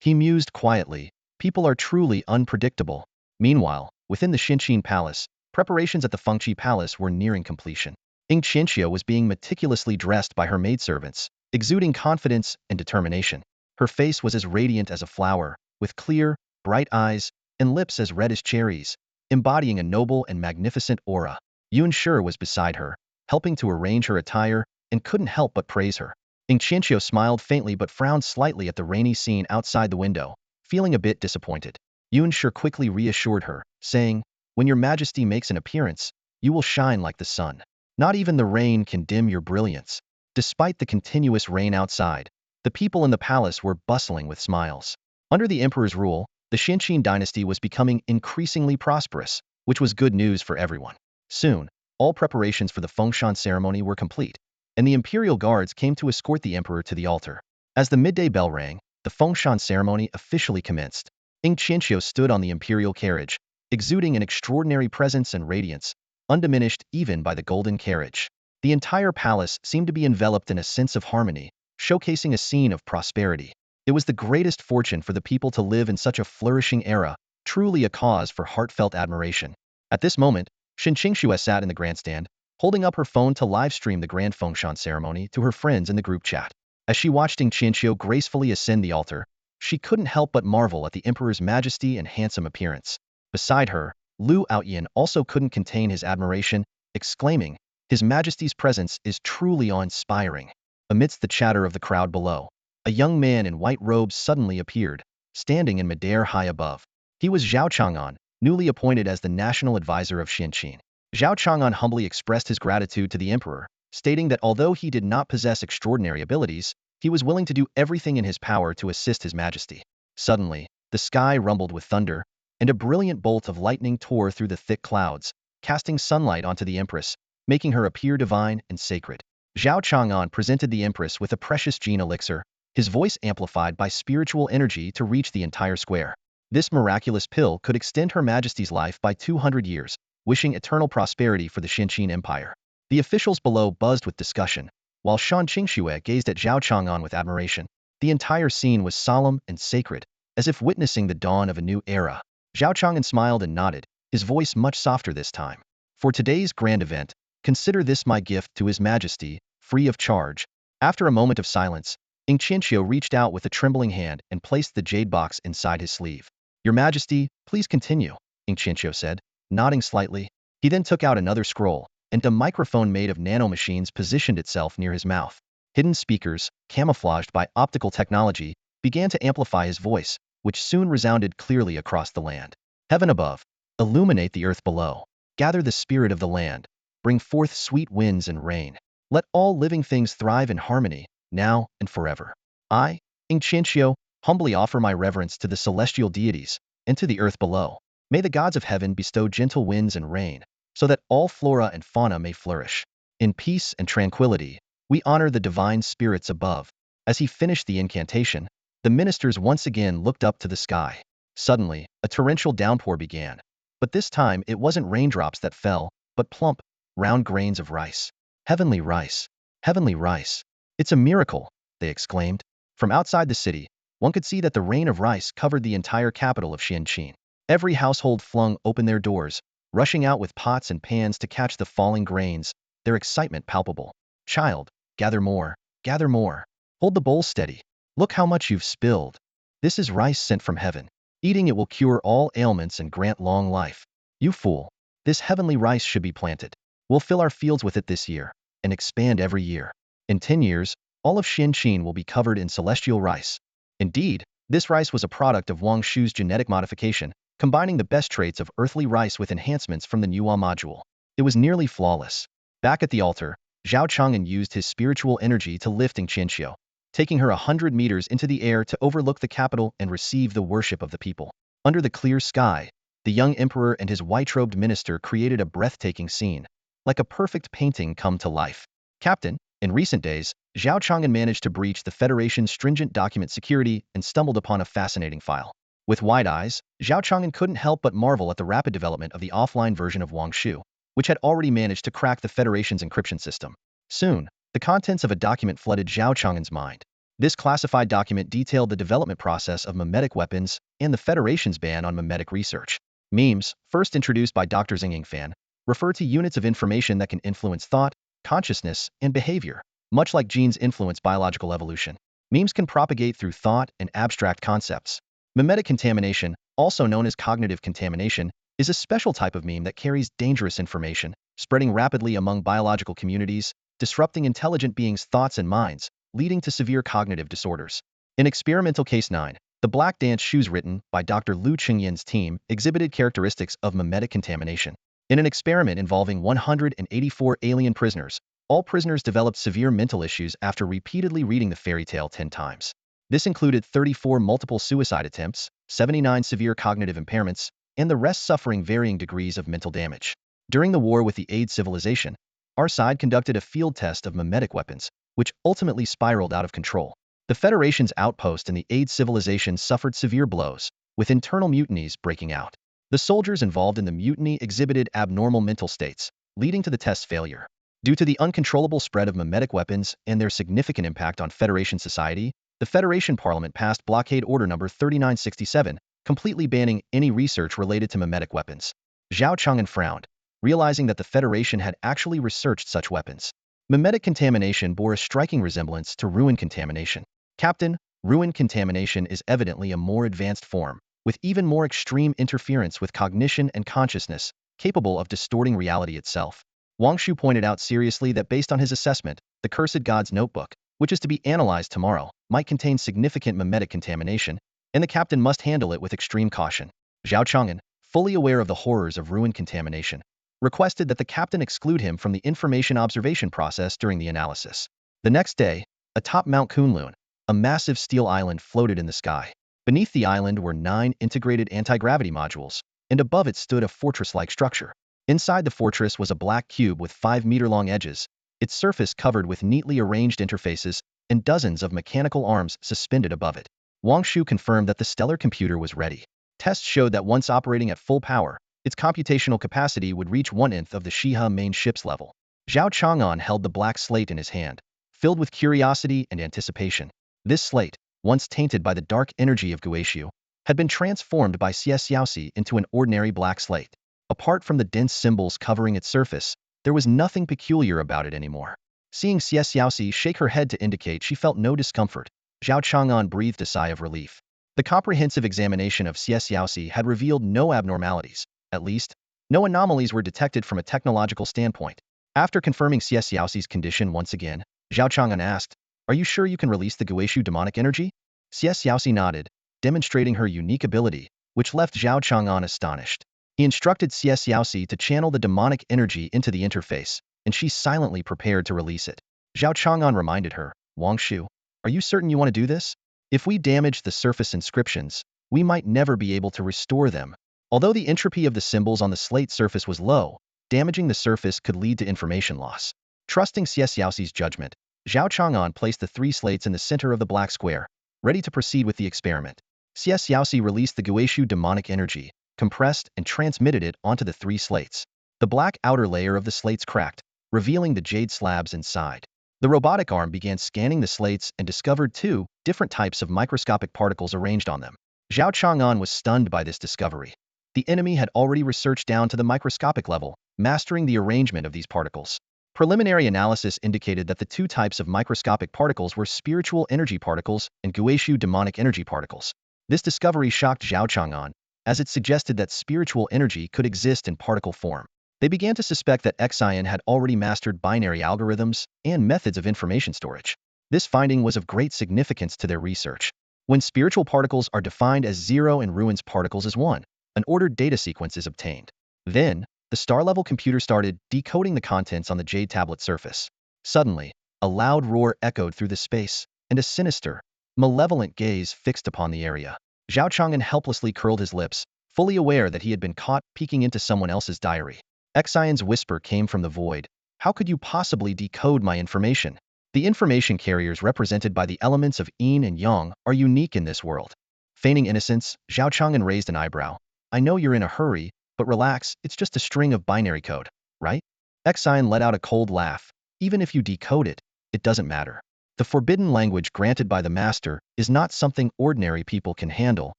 He mused quietly, people are truly unpredictable. Meanwhile, within the Xinqin Palace, preparations at the Fengqi Palace were nearing completion. Ying Qianqiu was being meticulously dressed by her maidservants, exuding confidence and determination. Her face was as radiant as a flower, with clear, bright eyes, and lips as red as cherries, embodying a noble and magnificent aura. Yun Shi was beside her, helping to arrange her attire, and couldn't help but praise her. Ying Qianqiu smiled faintly but frowned slightly at the rainy scene outside the window, feeling a bit disappointed. Yun Shi quickly reassured her, saying, "When your majesty makes an appearance, you will shine like the sun. Not even the rain can dim your brilliance." Despite the continuous rain outside, the people in the palace were bustling with smiles. Under the emperor's rule, the Xinqin dynasty was becoming increasingly prosperous, which was good news for everyone. Soon, all preparations for the Fengshan ceremony were complete, and the imperial guards came to escort the emperor to the altar. As the midday bell rang, the Fengshan ceremony officially commenced. Ying Qianqiu stood on the imperial carriage, exuding an extraordinary presence and radiance, undiminished even by the golden carriage. The entire palace seemed to be enveloped in a sense of harmony, showcasing a scene of prosperity. It was the greatest fortune for the people to live in such a flourishing era, truly a cause for heartfelt admiration. At this moment, Shan Qingxue sat in the grandstand, holding up her phone to live-stream the grand Fengshan ceremony to her friends in the group chat. As she watched Ying Qianqiu gracefully ascend the altar, she couldn't help but marvel at the emperor's majesty and handsome appearance. Beside her, Lu Outyan also couldn't contain his admiration, exclaiming, "His Majesty's presence is truly awe-inspiring." Amidst the chatter of the crowd below, a young man in white robes suddenly appeared. standing in midair high above. He was Zhao Chang'an, newly appointed as the national advisor of Xinqian. Zhao Chang'an humbly expressed his gratitude to the emperor, stating that although he did not possess extraordinary abilities, he was willing to do everything in his power to assist his majesty. Suddenly, the sky rumbled with thunder, and a brilliant bolt of lightning tore through the thick clouds, casting sunlight onto the empress, making her appear divine and sacred. Zhao Chang'an presented the empress with a precious gene elixir, his voice amplified by spiritual energy to reach the entire square. This miraculous pill could extend Her Majesty's life by 200 years, wishing eternal prosperity for the Xinqian Empire. The officials below buzzed with discussion, while Shan Qingxue gazed at Zhao Chang'an with admiration. The entire scene was solemn and sacred, as if witnessing the dawn of a new era. Zhao Chang'an smiled and nodded, his voice much softer this time. For today's grand event, consider this my gift to His Majesty, free of charge. After a moment of silence, Ing Qianqiu reached out with a trembling hand and placed the jade box inside his sleeve. Your Majesty, please continue, Ing Qianqiu said, nodding slightly. He then took out another scroll, and a microphone made of nanomachines positioned itself near his mouth. Hidden speakers, camouflaged by optical technology, began to amplify his voice, which soon resounded clearly across the land. Heaven above, illuminate the earth below. Gather the spirit of the land. Bring forth sweet winds and rain. Let all living things thrive in harmony, now and forever. I, Ing Qianqiu, humbly offer my reverence to the celestial deities and to the earth below. May the gods of heaven bestow gentle winds and rain, so that all flora and fauna may flourish. In peace and tranquility, we honor the divine spirits above. As he finished the incantation, the ministers once again looked up to the sky. Suddenly, a torrential downpour began. But this time it wasn't raindrops that fell, but plump, round grains of rice. Heavenly rice. Heavenly rice. It's a miracle, they exclaimed. From outside the city, one could see that the rain of rice covered the entire capital of Xinqian. Every household flung open their doors, rushing out with pots and pans to catch the falling grains, their excitement palpable. Child, gather more, gather more. Hold the bowl steady. Look how much you've spilled. This is rice sent from heaven. Eating it will cure all ailments and grant long life. You fool. This heavenly rice should be planted. We'll fill our fields with it this year, and expand every year. In 10 years, all of Xinqian will be covered in celestial rice. Indeed, this rice was a product of Wang Shu's genetic modification, combining the best traits of earthly rice with enhancements from the Nuwa module. It was nearly flawless. Back at the altar, Zhao Chang'an used his spiritual energy to lift Ing Qianqiu, taking her 100 meters into the air to overlook the capital and receive the worship of the people. Under the clear sky, the young emperor and his white-robed minister created a breathtaking scene, like a perfect painting come to life. Captain, in recent days, Zhao Chang'an managed to breach the Federation's stringent document security and stumbled upon a fascinating file. With wide eyes, Zhao Chang'an couldn't help but marvel at the rapid development of the offline version of Wang Shu, which had already managed to crack the Federation's encryption system. Soon, the contents of a document flooded Zhao Chang'an's mind. This classified document detailed the development process of mimetic weapons and the Federation's ban on mimetic research. Memes, first introduced by Dr. Xing Yingfan, refer to units of information that can influence thought, consciousness, and behavior, much like genes influence biological evolution. Memes can propagate through thought and abstract concepts. Mimetic contamination, also known as cognitive contamination, is a special type of meme that carries dangerous information, spreading rapidly among biological communities, disrupting intelligent beings' thoughts and minds, leading to severe cognitive disorders. In experimental case 9, the black dance shoes written by Dr. Lu Chengyan's team exhibited characteristics of mimetic contamination. In an experiment involving 184 alien prisoners, all prisoners developed severe mental issues after repeatedly reading the fairy tale 10 times. This included 34 multiple suicide attempts, 79 severe cognitive impairments, and the rest suffering varying degrees of mental damage. During the war with the Aid civilization, our side conducted a field test of mimetic weapons, which ultimately spiraled out of control. The Federation's outpost in the Aid civilization suffered severe blows, with internal mutinies breaking out. The soldiers involved in the mutiny exhibited abnormal mental states, leading to the test's failure. Due to the uncontrollable spread of mimetic weapons and their significant impact on Federation society, the Federation Parliament passed Blockade Order No. 3967, completely banning any research related to mimetic weapons. Zhao Chang'an frowned, realizing that the Federation had actually researched such weapons. Mimetic contamination bore a striking resemblance to ruin contamination. Captain, ruin contamination is evidently a more advanced form, with even more extreme interference with cognition and consciousness, capable of distorting reality itself. Wang Shu pointed out seriously that based on his assessment, the Cursed God's Notebook, which is to be analyzed tomorrow, might contain significant mimetic contamination, and the captain must handle it with extreme caution. Zhao Chang'an, fully aware of the horrors of ruin contamination, requested that the captain exclude him from the information observation process during the analysis. The next day, atop Mount Kunlun, a massive steel island floated in the sky. Beneath the island were 9 integrated anti-gravity modules, and above it stood a fortress-like structure. Inside the fortress was a black cube with 5-meter-long edges, its surface covered with neatly arranged interfaces and dozens of mechanical arms suspended above it. Wang Shu confirmed that the stellar computer was ready. Tests showed that once operating at full power, its computational capacity would reach 1/9 of the Xihe main ship's level. Zhao Chang'an held the black slate in his hand, filled with curiosity and anticipation. This slate, once tainted by the dark energy of Guishu, had been transformed by Xiaoxi into an ordinary black slate. Apart from the dense symbols covering its surface, there was nothing peculiar about it anymore. Seeing Xiaoxi shake her head to indicate she felt no discomfort, Zhao Chang'an breathed a sigh of relief. The comprehensive examination of Xiaoxi had revealed no abnormalities. At least, no anomalies were detected from a technological standpoint. After confirming Xiaoxi's condition once again, Zhao Chang'an asked, "Are you sure you can release the Guishu demonic energy?" Xiaoxi nodded, demonstrating her unique ability, which left Zhao Chang'an astonished. He instructed Xiaoxi to channel the demonic energy into the interface, and she silently prepared to release it. Zhao Chang'an reminded her, "Wang Shu, are you certain you want to do this? If we damage the surface inscriptions, we might never be able to restore them." Although the entropy of the symbols on the slate surface was low, damaging the surface could lead to information loss. Trusting Xiaoxi's judgment, Zhao Chang'an placed the 3 slates in the center of the black square, ready to proceed with the experiment. Xiaoxi released the Guishu demonic energy, compressed and transmitted it onto the 3 slates. The black outer layer of the slates cracked, revealing the jade slabs inside. The robotic arm began scanning the slates and discovered 2 different types of microscopic particles arranged on them. Zhao Chang'an was stunned by this discovery. The enemy had already researched down to the microscopic level, mastering the arrangement of these particles. Preliminary analysis indicated that the 2 types of microscopic particles were spiritual energy particles and Guishu demonic energy particles. This discovery shocked Zhao Chang'an, as it suggested that spiritual energy could exist in particle form. They began to suspect that Xian had already mastered binary algorithms and methods of information storage. This finding was of great significance to their research. When spiritual particles are defined as 0 and ruins particles as 1, an ordered data sequence is obtained. Then, the star-level computer started decoding the contents on the jade tablet surface. Suddenly, a loud roar echoed through the space, and a sinister, malevolent gaze fixed upon the area. Zhao Chang'an helplessly curled his lips, fully aware that he had been caught peeking into someone else's diary. Xian's whisper came from the void. "How could you possibly decode my information?" The information carriers represented by the elements of yin and yang are unique in this world. Feigning innocence, Zhao Chang'an raised an eyebrow. "I know you're in a hurry, but relax, it's just a string of binary code, right?" Xian let out a cold laugh. "Even if you decode it, it doesn't matter. The forbidden language granted by the master is not something ordinary people can handle."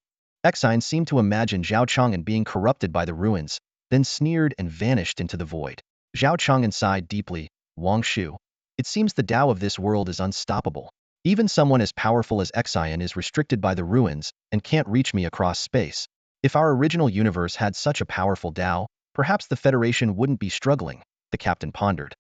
Xian seemed to imagine Zhao Chang'an being corrupted by the ruins, then sneered and vanished into the void. Zhao Chang'an sighed deeply. "Wang Shu, it seems the Tao of this world is unstoppable. Even someone as powerful as Xian is restricted by the ruins and can't reach me across space. If our original universe had such a powerful Tao, perhaps the Federation wouldn't be struggling," the captain pondered.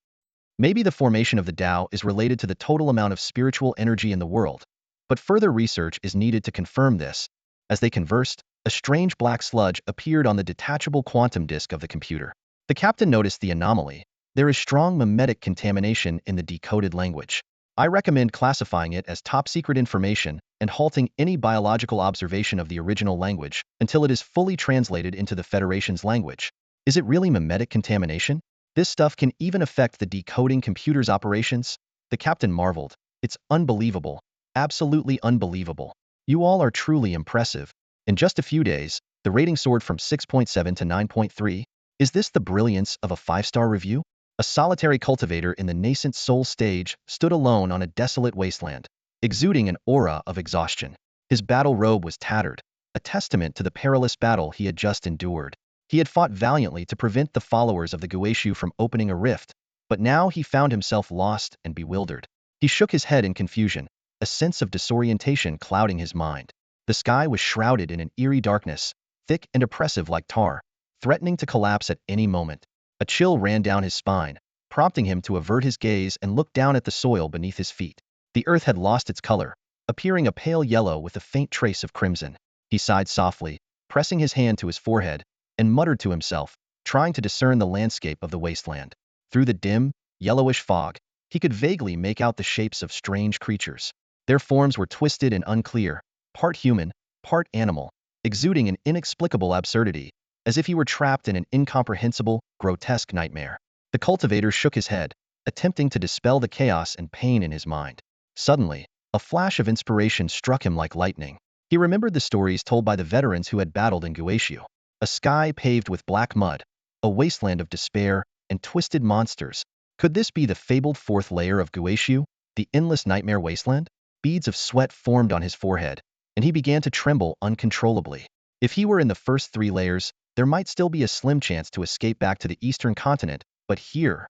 Maybe the formation of the Tao is related to the total amount of spiritual energy in the world, but further research is needed to confirm this. As they conversed, a strange black sludge appeared on the detachable quantum disk of the computer. The captain noticed the anomaly. "There is strong mimetic contamination in the decoded language. I recommend classifying it as top-secret information and halting any biological observation of the original language until it is fully translated into the Federation's language." "Is it really mimetic contamination? This stuff can even affect the decoding computer's operations?" The captain marveled. "It's unbelievable. Absolutely unbelievable. You all are truly impressive. In just a few days, the rating soared from 6.7 to 9.3. Is this the brilliance of a 5-star review?" A solitary cultivator in the Nascent Souls stage stood alone on a desolate wasteland, exuding an aura of exhaustion. His battle robe was tattered, a testament to the perilous battle he had just endured. He had fought valiantly to prevent the followers of the Guishu from opening a rift, but now he found himself lost and bewildered. He shook his head in confusion, a sense of disorientation clouding his mind. The sky was shrouded in an eerie darkness, thick and oppressive like tar, threatening to collapse at any moment. A chill ran down his spine, prompting him to avert his gaze and look down at the soil beneath his feet. The earth had lost its color, appearing a pale yellow with a faint trace of crimson. He sighed softly, pressing his hand to his forehead, and muttered to himself, trying to discern the landscape of the wasteland. Through the dim, yellowish fog, he could vaguely make out the shapes of strange creatures. Their forms were twisted and unclear, part human, part animal, exuding an inexplicable absurdity, as if he were trapped in an incomprehensible, grotesque nightmare. The cultivator shook his head, attempting to dispel the chaos and pain in his mind. Suddenly, a flash of inspiration struck him like lightning. He remembered the stories told by the veterans who had battled in Guizhou. A sky paved with black mud, a wasteland of despair, and twisted monsters. Could this be the fabled fourth layer of Guizhou, the endless nightmare wasteland? Beads of sweat formed on his forehead, and he began to tremble uncontrollably. If he were in the first three layers, there might still be a slim chance to escape back to the eastern continent, but here,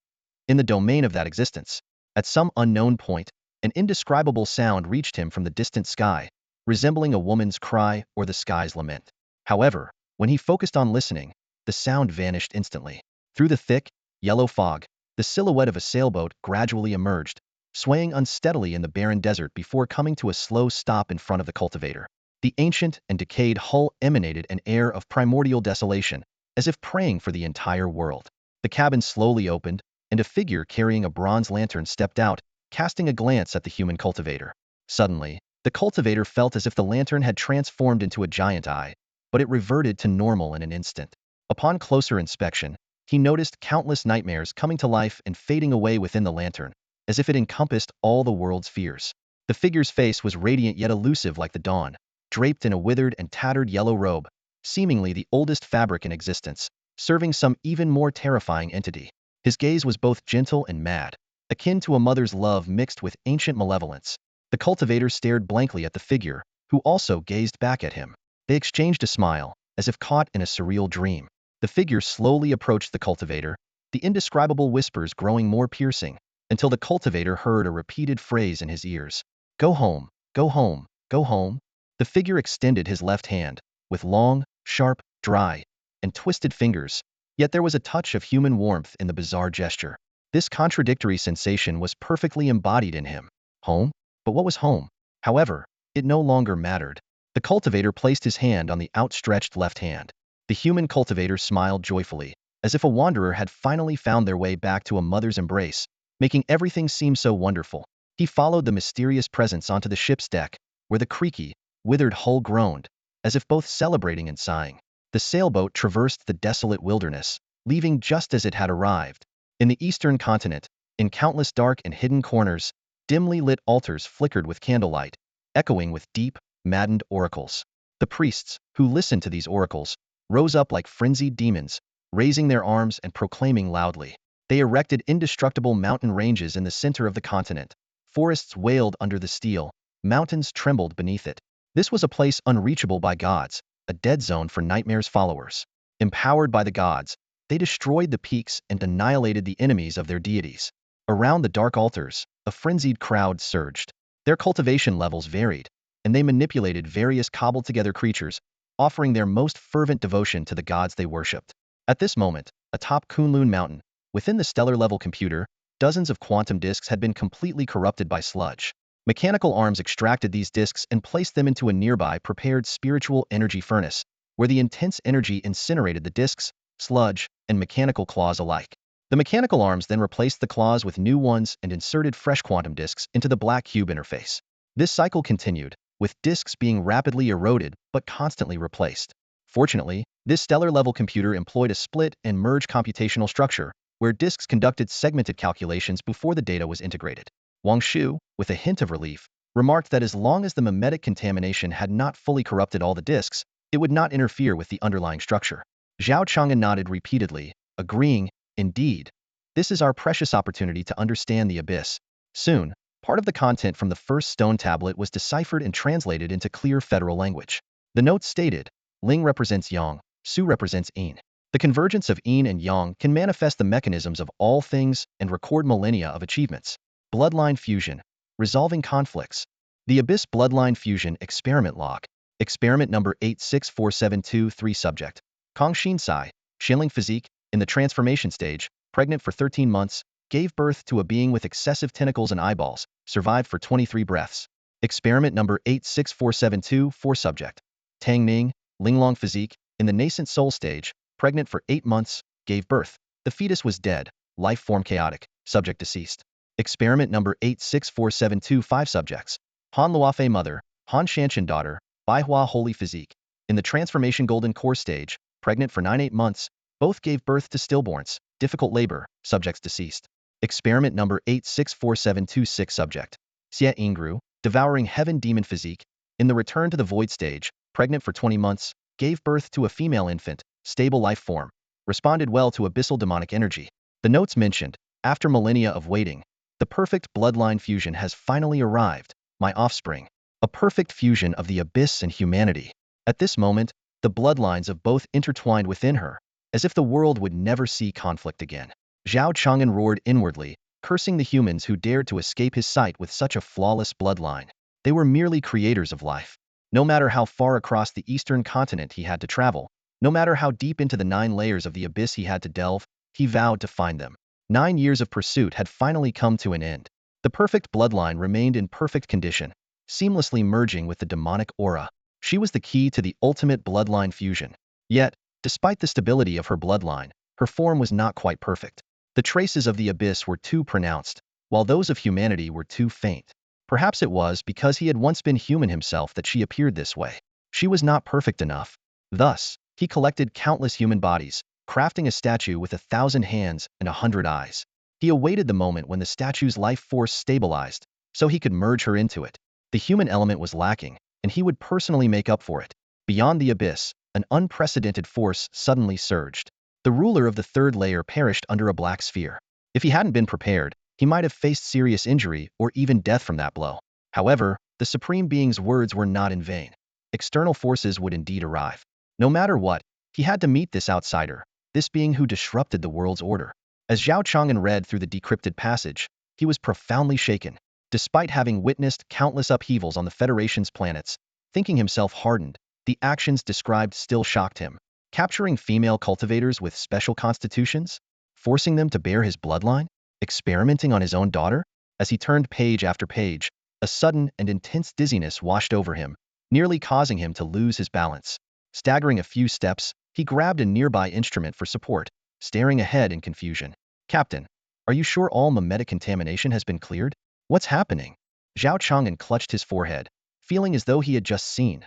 in the domain of that existence, at some unknown point, an indescribable sound reached him from the distant sky, resembling a woman's cry or the sky's lament. However, when he focused on listening, the sound vanished instantly. Through the thick, yellow fog, the silhouette of a sailboat gradually emerged, swaying unsteadily in the barren desert before coming to a slow stop in front of the cultivator. The ancient and decayed hull emanated an air of primordial desolation, as if praying for the entire world. The cabin slowly opened, and a figure carrying a bronze lantern stepped out, casting a glance at the human cultivator. Suddenly, the cultivator felt as if the lantern had transformed into a giant eye, but it reverted to normal in an instant. Upon closer inspection, he noticed countless nightmares coming to life and fading away within the lantern, as if it encompassed all the world's fears. The figure's face was radiant yet elusive like the dawn, draped in a withered and tattered yellow robe, seemingly the oldest fabric in existence, serving some even more terrifying entity. His gaze was both gentle and mad, akin to a mother's love mixed with ancient malevolence. The cultivator stared blankly at the figure, who also gazed back at him. They exchanged a smile, as if caught in a surreal dream. The figure slowly approached the cultivator, the indescribable whispers growing more piercing, until the cultivator heard a repeated phrase in his ears. "Go home, go home, go home." The figure extended his left hand, with long, sharp, dry, and twisted fingers, yet there was a touch of human warmth in the bizarre gesture. This contradictory sensation was perfectly embodied in him. Home? But what was home? However, it no longer mattered. The cultivator placed his hand on the outstretched left hand. The human cultivator smiled joyfully, as if a wanderer had finally found their way back to a mother's embrace, making everything seem so wonderful. He followed the mysterious presence onto the ship's deck, where the creaky, withered hull groaned, as if both celebrating and sighing. The sailboat traversed the desolate wilderness, leaving just as it had arrived. In the eastern continent, in countless dark and hidden corners, dimly lit altars flickered with candlelight, echoing with deep, maddened oracles. The priests, who listened to these oracles, rose up like frenzied demons, raising their arms and proclaiming loudly. They erected indestructible mountain ranges in the center of the continent. Forests wailed under the steel, mountains trembled beneath it. This was a place unreachable by gods, a dead zone for nightmare's followers. Empowered by the gods, they destroyed the peaks and annihilated the enemies of their deities. Around the dark altars, a frenzied crowd surged. Their cultivation levels varied, and they manipulated various cobbled-together creatures, offering their most fervent devotion to the gods they worshipped. At this moment, atop Kunlun Mountain, within the stellar-level computer, dozens of quantum disks had been completely corrupted by sludge. Mechanical arms extracted these disks and placed them into a nearby prepared spiritual energy furnace, where the intense energy incinerated the disks, sludge, and mechanical claws alike. The mechanical arms then replaced the claws with new ones and inserted fresh quantum disks into the black cube interface. This cycle continued, with disks being rapidly eroded but constantly replaced. Fortunately, this stellar-level computer employed a split and merge computational structure, where disks conducted segmented calculations before the data was integrated. Wang Shu, with a hint of relief, remarked that as long as the mimetic contamination had not fully corrupted all the disks, it would not interfere with the underlying structure. Zhao Chang'an nodded repeatedly, agreeing, "Indeed, this is our precious opportunity to understand the abyss." Soon, part of the content from the first stone tablet was deciphered and translated into clear federal language. The notes stated, Ling represents Yang, Su represents Yin. The convergence of Yin and Yang can manifest the mechanisms of all things and record millennia of achievements. Bloodline fusion, resolving conflicts. The Abyss Bloodline Fusion Experiment Log. Experiment number 864723 Subject. Kong Xinsai, Xianling physique, in the transformation stage, pregnant for 13 months, gave birth to a being with excessive tentacles and eyeballs, survived for 23 breaths. Experiment number 864724 subject. Tang Ning, Linglong physique, in the nascent soul stage, pregnant for 8 months, gave birth. The fetus was dead, life form chaotic, subject deceased. Experiment number 864725 subjects. Han Luofei mother, Han Shanshan daughter, Baihua holy physique. In the transformation golden core stage, pregnant for 9-8 months, both gave birth to stillborns, difficult labor, subjects deceased. Experiment number 864726 subject. Xie Ingru, devouring heaven demon physique, in the return to the void stage, pregnant for 20 months, gave birth to a female infant, stable life form, responded well to abyssal demonic energy. The notes mentioned, after millennia of waiting, the perfect bloodline fusion has finally arrived, my offspring. A perfect fusion of the abyss and humanity. At this moment, the bloodlines of both intertwined within her, as if the world would never see conflict again. Zhao Chang'an roared inwardly, cursing the humans who dared to escape his sight with such a flawless bloodline. They were merely creators of life. No matter how far across the eastern continent he had to travel, no matter how deep into the 9 layers of the abyss he had to delve, he vowed to find them. 9 years of pursuit had finally come to an end. The perfect bloodline remained in perfect condition, seamlessly merging with the demonic aura. She was the key to the ultimate bloodline fusion. Yet, despite the stability of her bloodline, her form was not quite perfect. The traces of the abyss were too pronounced, while those of humanity were too faint. Perhaps it was because he had once been human himself that she appeared this way. She was not perfect enough. Thus, he collected countless human bodies, crafting a statue with 1,000 hands and 100 eyes. He awaited the moment when the statue's life force stabilized, so he could merge her into it. The human element was lacking, and he would personally make up for it. Beyond the abyss, an unprecedented force suddenly surged. The ruler of the 3rd layer perished under a black sphere. If he hadn't been prepared, he might have faced serious injury or even death from that blow. However, the Supreme Being's words were not in vain. External forces would indeed arrive. No matter what, he had to meet this outsider, this being who disrupted the world's order. As Zhao Chang'an read through the decrypted passage, he was profoundly shaken. Despite having witnessed countless upheavals on the Federation's planets, thinking himself hardened, the actions described still shocked him. Capturing female cultivators with special constitutions? Forcing them to bear his bloodline? Experimenting on his own daughter? As he turned page after page, a sudden and intense dizziness washed over him, nearly causing him to lose his balance. Staggering a few steps, he grabbed a nearby instrument for support, staring ahead in confusion. Captain, are you sure all mimetic contamination has been cleared? What's happening? Zhao Chang'an clutched his forehead, feeling as though he had just seen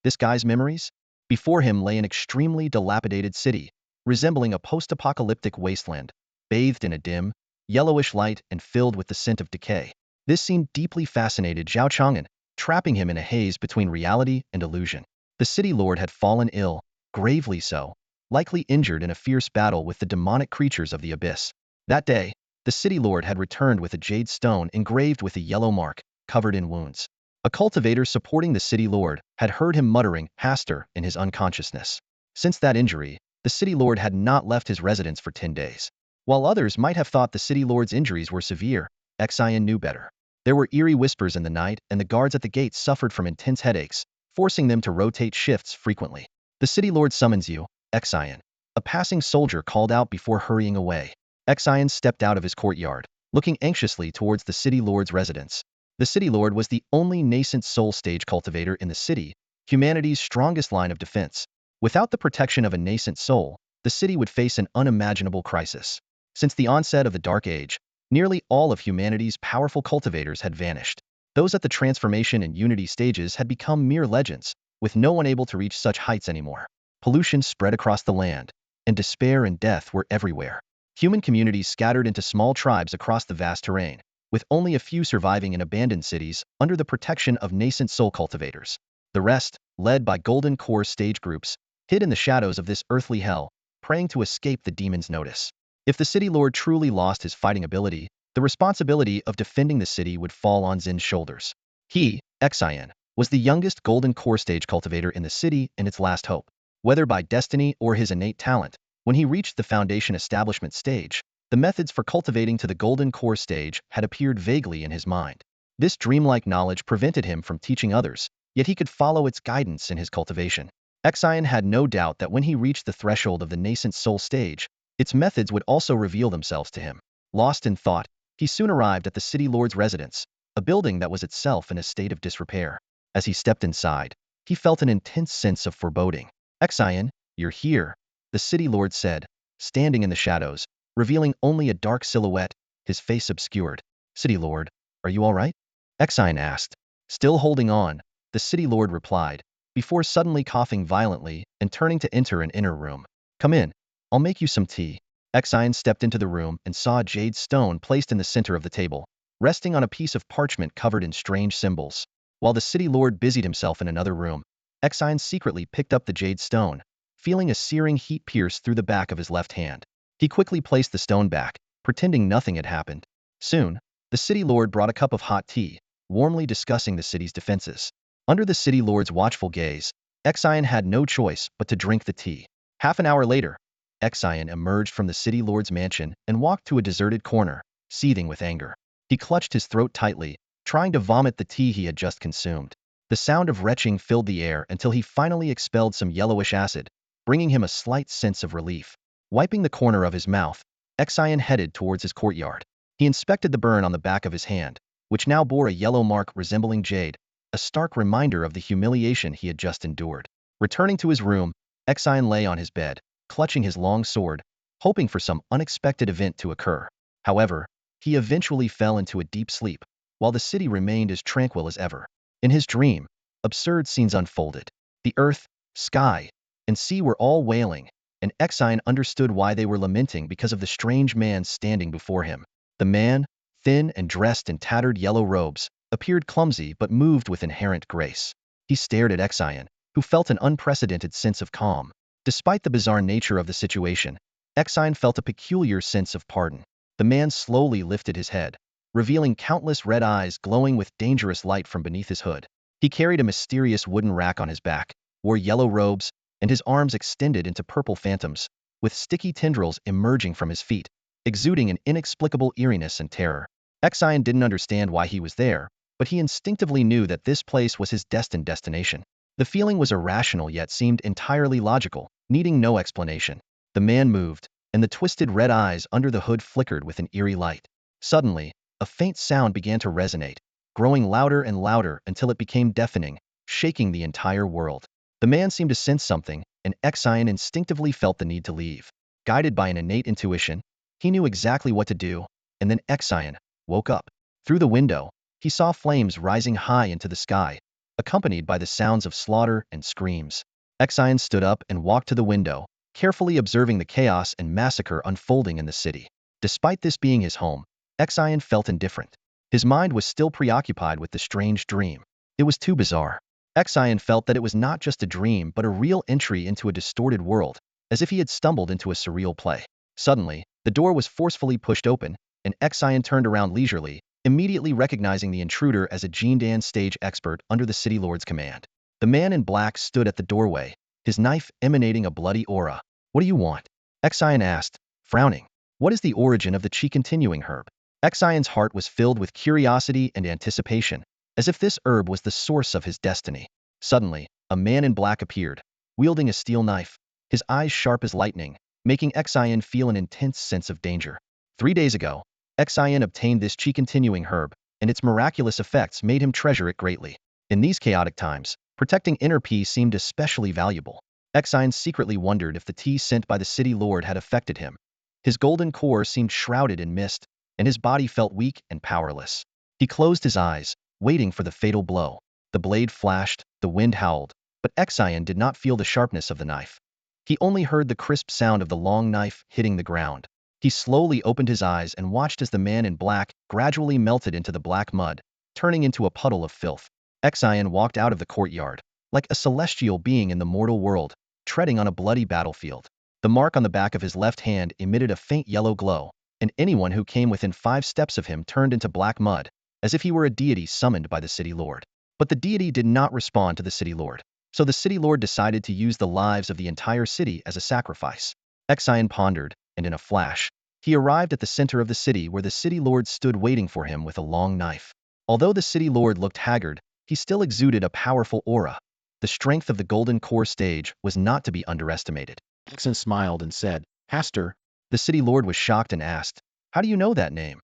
this guy's memories. Before him lay an extremely dilapidated city, resembling a post-apocalyptic wasteland, bathed in a dim, yellowish light and filled with the scent of decay. This scene deeply fascinated Zhao Chang'an, trapping him in a haze between reality and illusion. The city lord had fallen ill, gravely so, likely injured in a fierce battle with the demonic creatures of the abyss. That day, the city lord had returned with a jade stone engraved with a yellow mark, covered in wounds. A cultivator supporting the city lord had heard him muttering "Haster" in his unconsciousness. Since that injury, the city lord had not left his residence for 10 days. While others might have thought the city lord's injuries were severe, Xian knew better. There were eerie whispers in the night, and the guards at the gates suffered from intense headaches, forcing them to rotate shifts frequently. The city lord summons you, Xian. A passing soldier called out before hurrying away. Xian stepped out of his courtyard, looking anxiously towards the city lord's residence. The city lord was the only nascent soul stage cultivator in the city, humanity's strongest line of defense. Without the protection of a nascent soul, the city would face an unimaginable crisis. Since the onset of the Dark Age, nearly all of humanity's powerful cultivators had vanished. Those at the transformation and unity stages had become mere legends, with no one able to reach such heights anymore. Pollution spread across the land, and despair and death were everywhere. Human communities scattered into small tribes across the vast terrain, with only a few surviving in abandoned cities under the protection of nascent soul cultivators. The rest, led by golden core stage groups, hid in the shadows of this earthly hell, praying to escape the demon's notice. If the city lord truly lost his fighting ability, the responsibility of defending the city would fall on Zin's shoulders. He, Xian, was the youngest golden core stage cultivator in the city and its last hope. Whether by destiny or his innate talent, when he reached the foundation establishment stage, the methods for cultivating to the golden core stage had appeared vaguely in his mind. This dreamlike knowledge prevented him from teaching others, yet he could follow its guidance in his cultivation. Xian had no doubt that when he reached the threshold of the nascent soul stage, its methods would also reveal themselves to him. Lost in thought, he soon arrived at the city lord's residence, a building that was itself in a state of disrepair. As he stepped inside, he felt an intense sense of foreboding. Xian, you're here, the city lord said, standing in the shadows, revealing only a dark silhouette, his face obscured. City lord, are you all right? Xian asked. Still holding on, the city lord replied, before suddenly coughing violently and turning to enter an inner room. Come in, I'll make you some tea. Xian stepped into the room and saw a jade stone placed in the center of the table, resting on a piece of parchment covered in strange symbols. While the city lord busied himself in another room, Xian secretly picked up the jade stone, feeling a searing heat pierce through the back of his left hand. He quickly placed the stone back, pretending nothing had happened. Soon, the city lord brought a cup of hot tea, warmly discussing the city's defenses. Under the city lord's watchful gaze, Xian had no choice but to drink the tea. Half an hour later, Xian emerged from the city lord's mansion and walked to a deserted corner, seething with anger. He clutched his throat tightly, trying to vomit the tea he had just consumed. The sound of retching filled the air until he finally expelled some yellowish acid, bringing him a slight sense of relief. Wiping the corner of his mouth, Xian headed towards his courtyard. He inspected the burn on the back of his hand, which now bore a yellow mark resembling jade, a stark reminder of the humiliation he had just endured. Returning to his room, Xian lay on his bed, clutching his long sword, hoping for some unexpected event to occur. However, he eventually fell into a deep sleep, while the city remained as tranquil as ever. In his dream, absurd scenes unfolded. The earth, sky, and sea were all wailing, and Xian understood why they were lamenting because of the strange man standing before him. The man, thin and dressed in tattered yellow robes, appeared clumsy but moved with inherent grace. He stared at Xian, who felt an unprecedented sense of calm. Despite the bizarre nature of the situation, Xian felt a peculiar sense of pardon. The man slowly lifted his head, revealing countless red eyes glowing with dangerous light from beneath his hood. He carried a mysterious wooden rack on his back, wore yellow robes, and his arms extended into purple phantoms, with sticky tendrils emerging from his feet, exuding an inexplicable eeriness and terror. Xian didn't understand why he was there, but he instinctively knew that this place was his destined destination. The feeling was irrational yet seemed entirely logical, needing no explanation. The man moved, and the twisted red eyes under the hood flickered with an eerie light. Suddenly, a faint sound began to resonate, growing louder and louder until it became deafening, shaking the entire world. The man seemed to sense something, and Xian instinctively felt the need to leave. Guided by an innate intuition, he knew exactly what to do, and then Xian woke up. Through the window, he saw flames rising high into the sky, accompanied by the sounds of slaughter and screams. Xian stood up and walked to the window, carefully observing the chaos and massacre unfolding in the city. Despite this being his home, Xian felt indifferent. His mind was still preoccupied with the strange dream. It was too bizarre. Xian felt that it was not just a dream but a real entry into a distorted world, as if he had stumbled into a surreal play. Suddenly, the door was forcefully pushed open, and Xian turned around leisurely, immediately recognizing the intruder as a Jindan stage expert under the city lord's command. The man in black stood at the doorway, his knife emanating a bloody aura. What do you want? Xian asked, frowning. What is the origin of the chi continuing herb? Xian's heart was filled with curiosity and anticipation, as if this herb was the source of his destiny. Suddenly, a man in black appeared, wielding a steel knife, his eyes sharp as lightning, making Xian feel an intense sense of danger. 3 days ago, Xian obtained this chi continuing herb, and its miraculous effects made him treasure it greatly. In these chaotic times, protecting inner peace seemed especially valuable. Xian secretly wondered if the tea sent by the city lord had affected him. His golden core seemed shrouded in mist, and his body felt weak and powerless. He closed his eyes, waiting for the fatal blow. The blade flashed, the wind howled, but Xian did not feel the sharpness of the knife. He only heard the crisp sound of the long knife hitting the ground. He slowly opened his eyes and watched as the man in black gradually melted into the black mud, turning into a puddle of filth. Xian walked out of the courtyard, like a celestial being in the mortal world, treading on a bloody battlefield. The mark on the back of his left hand emitted a faint yellow glow, and anyone who came within 5 steps of him turned into black mud, as if he were a deity summoned by the city lord. But the deity did not respond to the city lord, so the city lord decided to use the lives of the entire city as a sacrifice. Xian pondered, and in a flash, he arrived at the center of the city where the city lord stood waiting for him with a long knife. Although the city lord looked haggard, he still exuded a powerful aura. The strength of the golden core stage was not to be underestimated. Xian smiled and said, Haster. The city lord was shocked and asked, How do you know that name?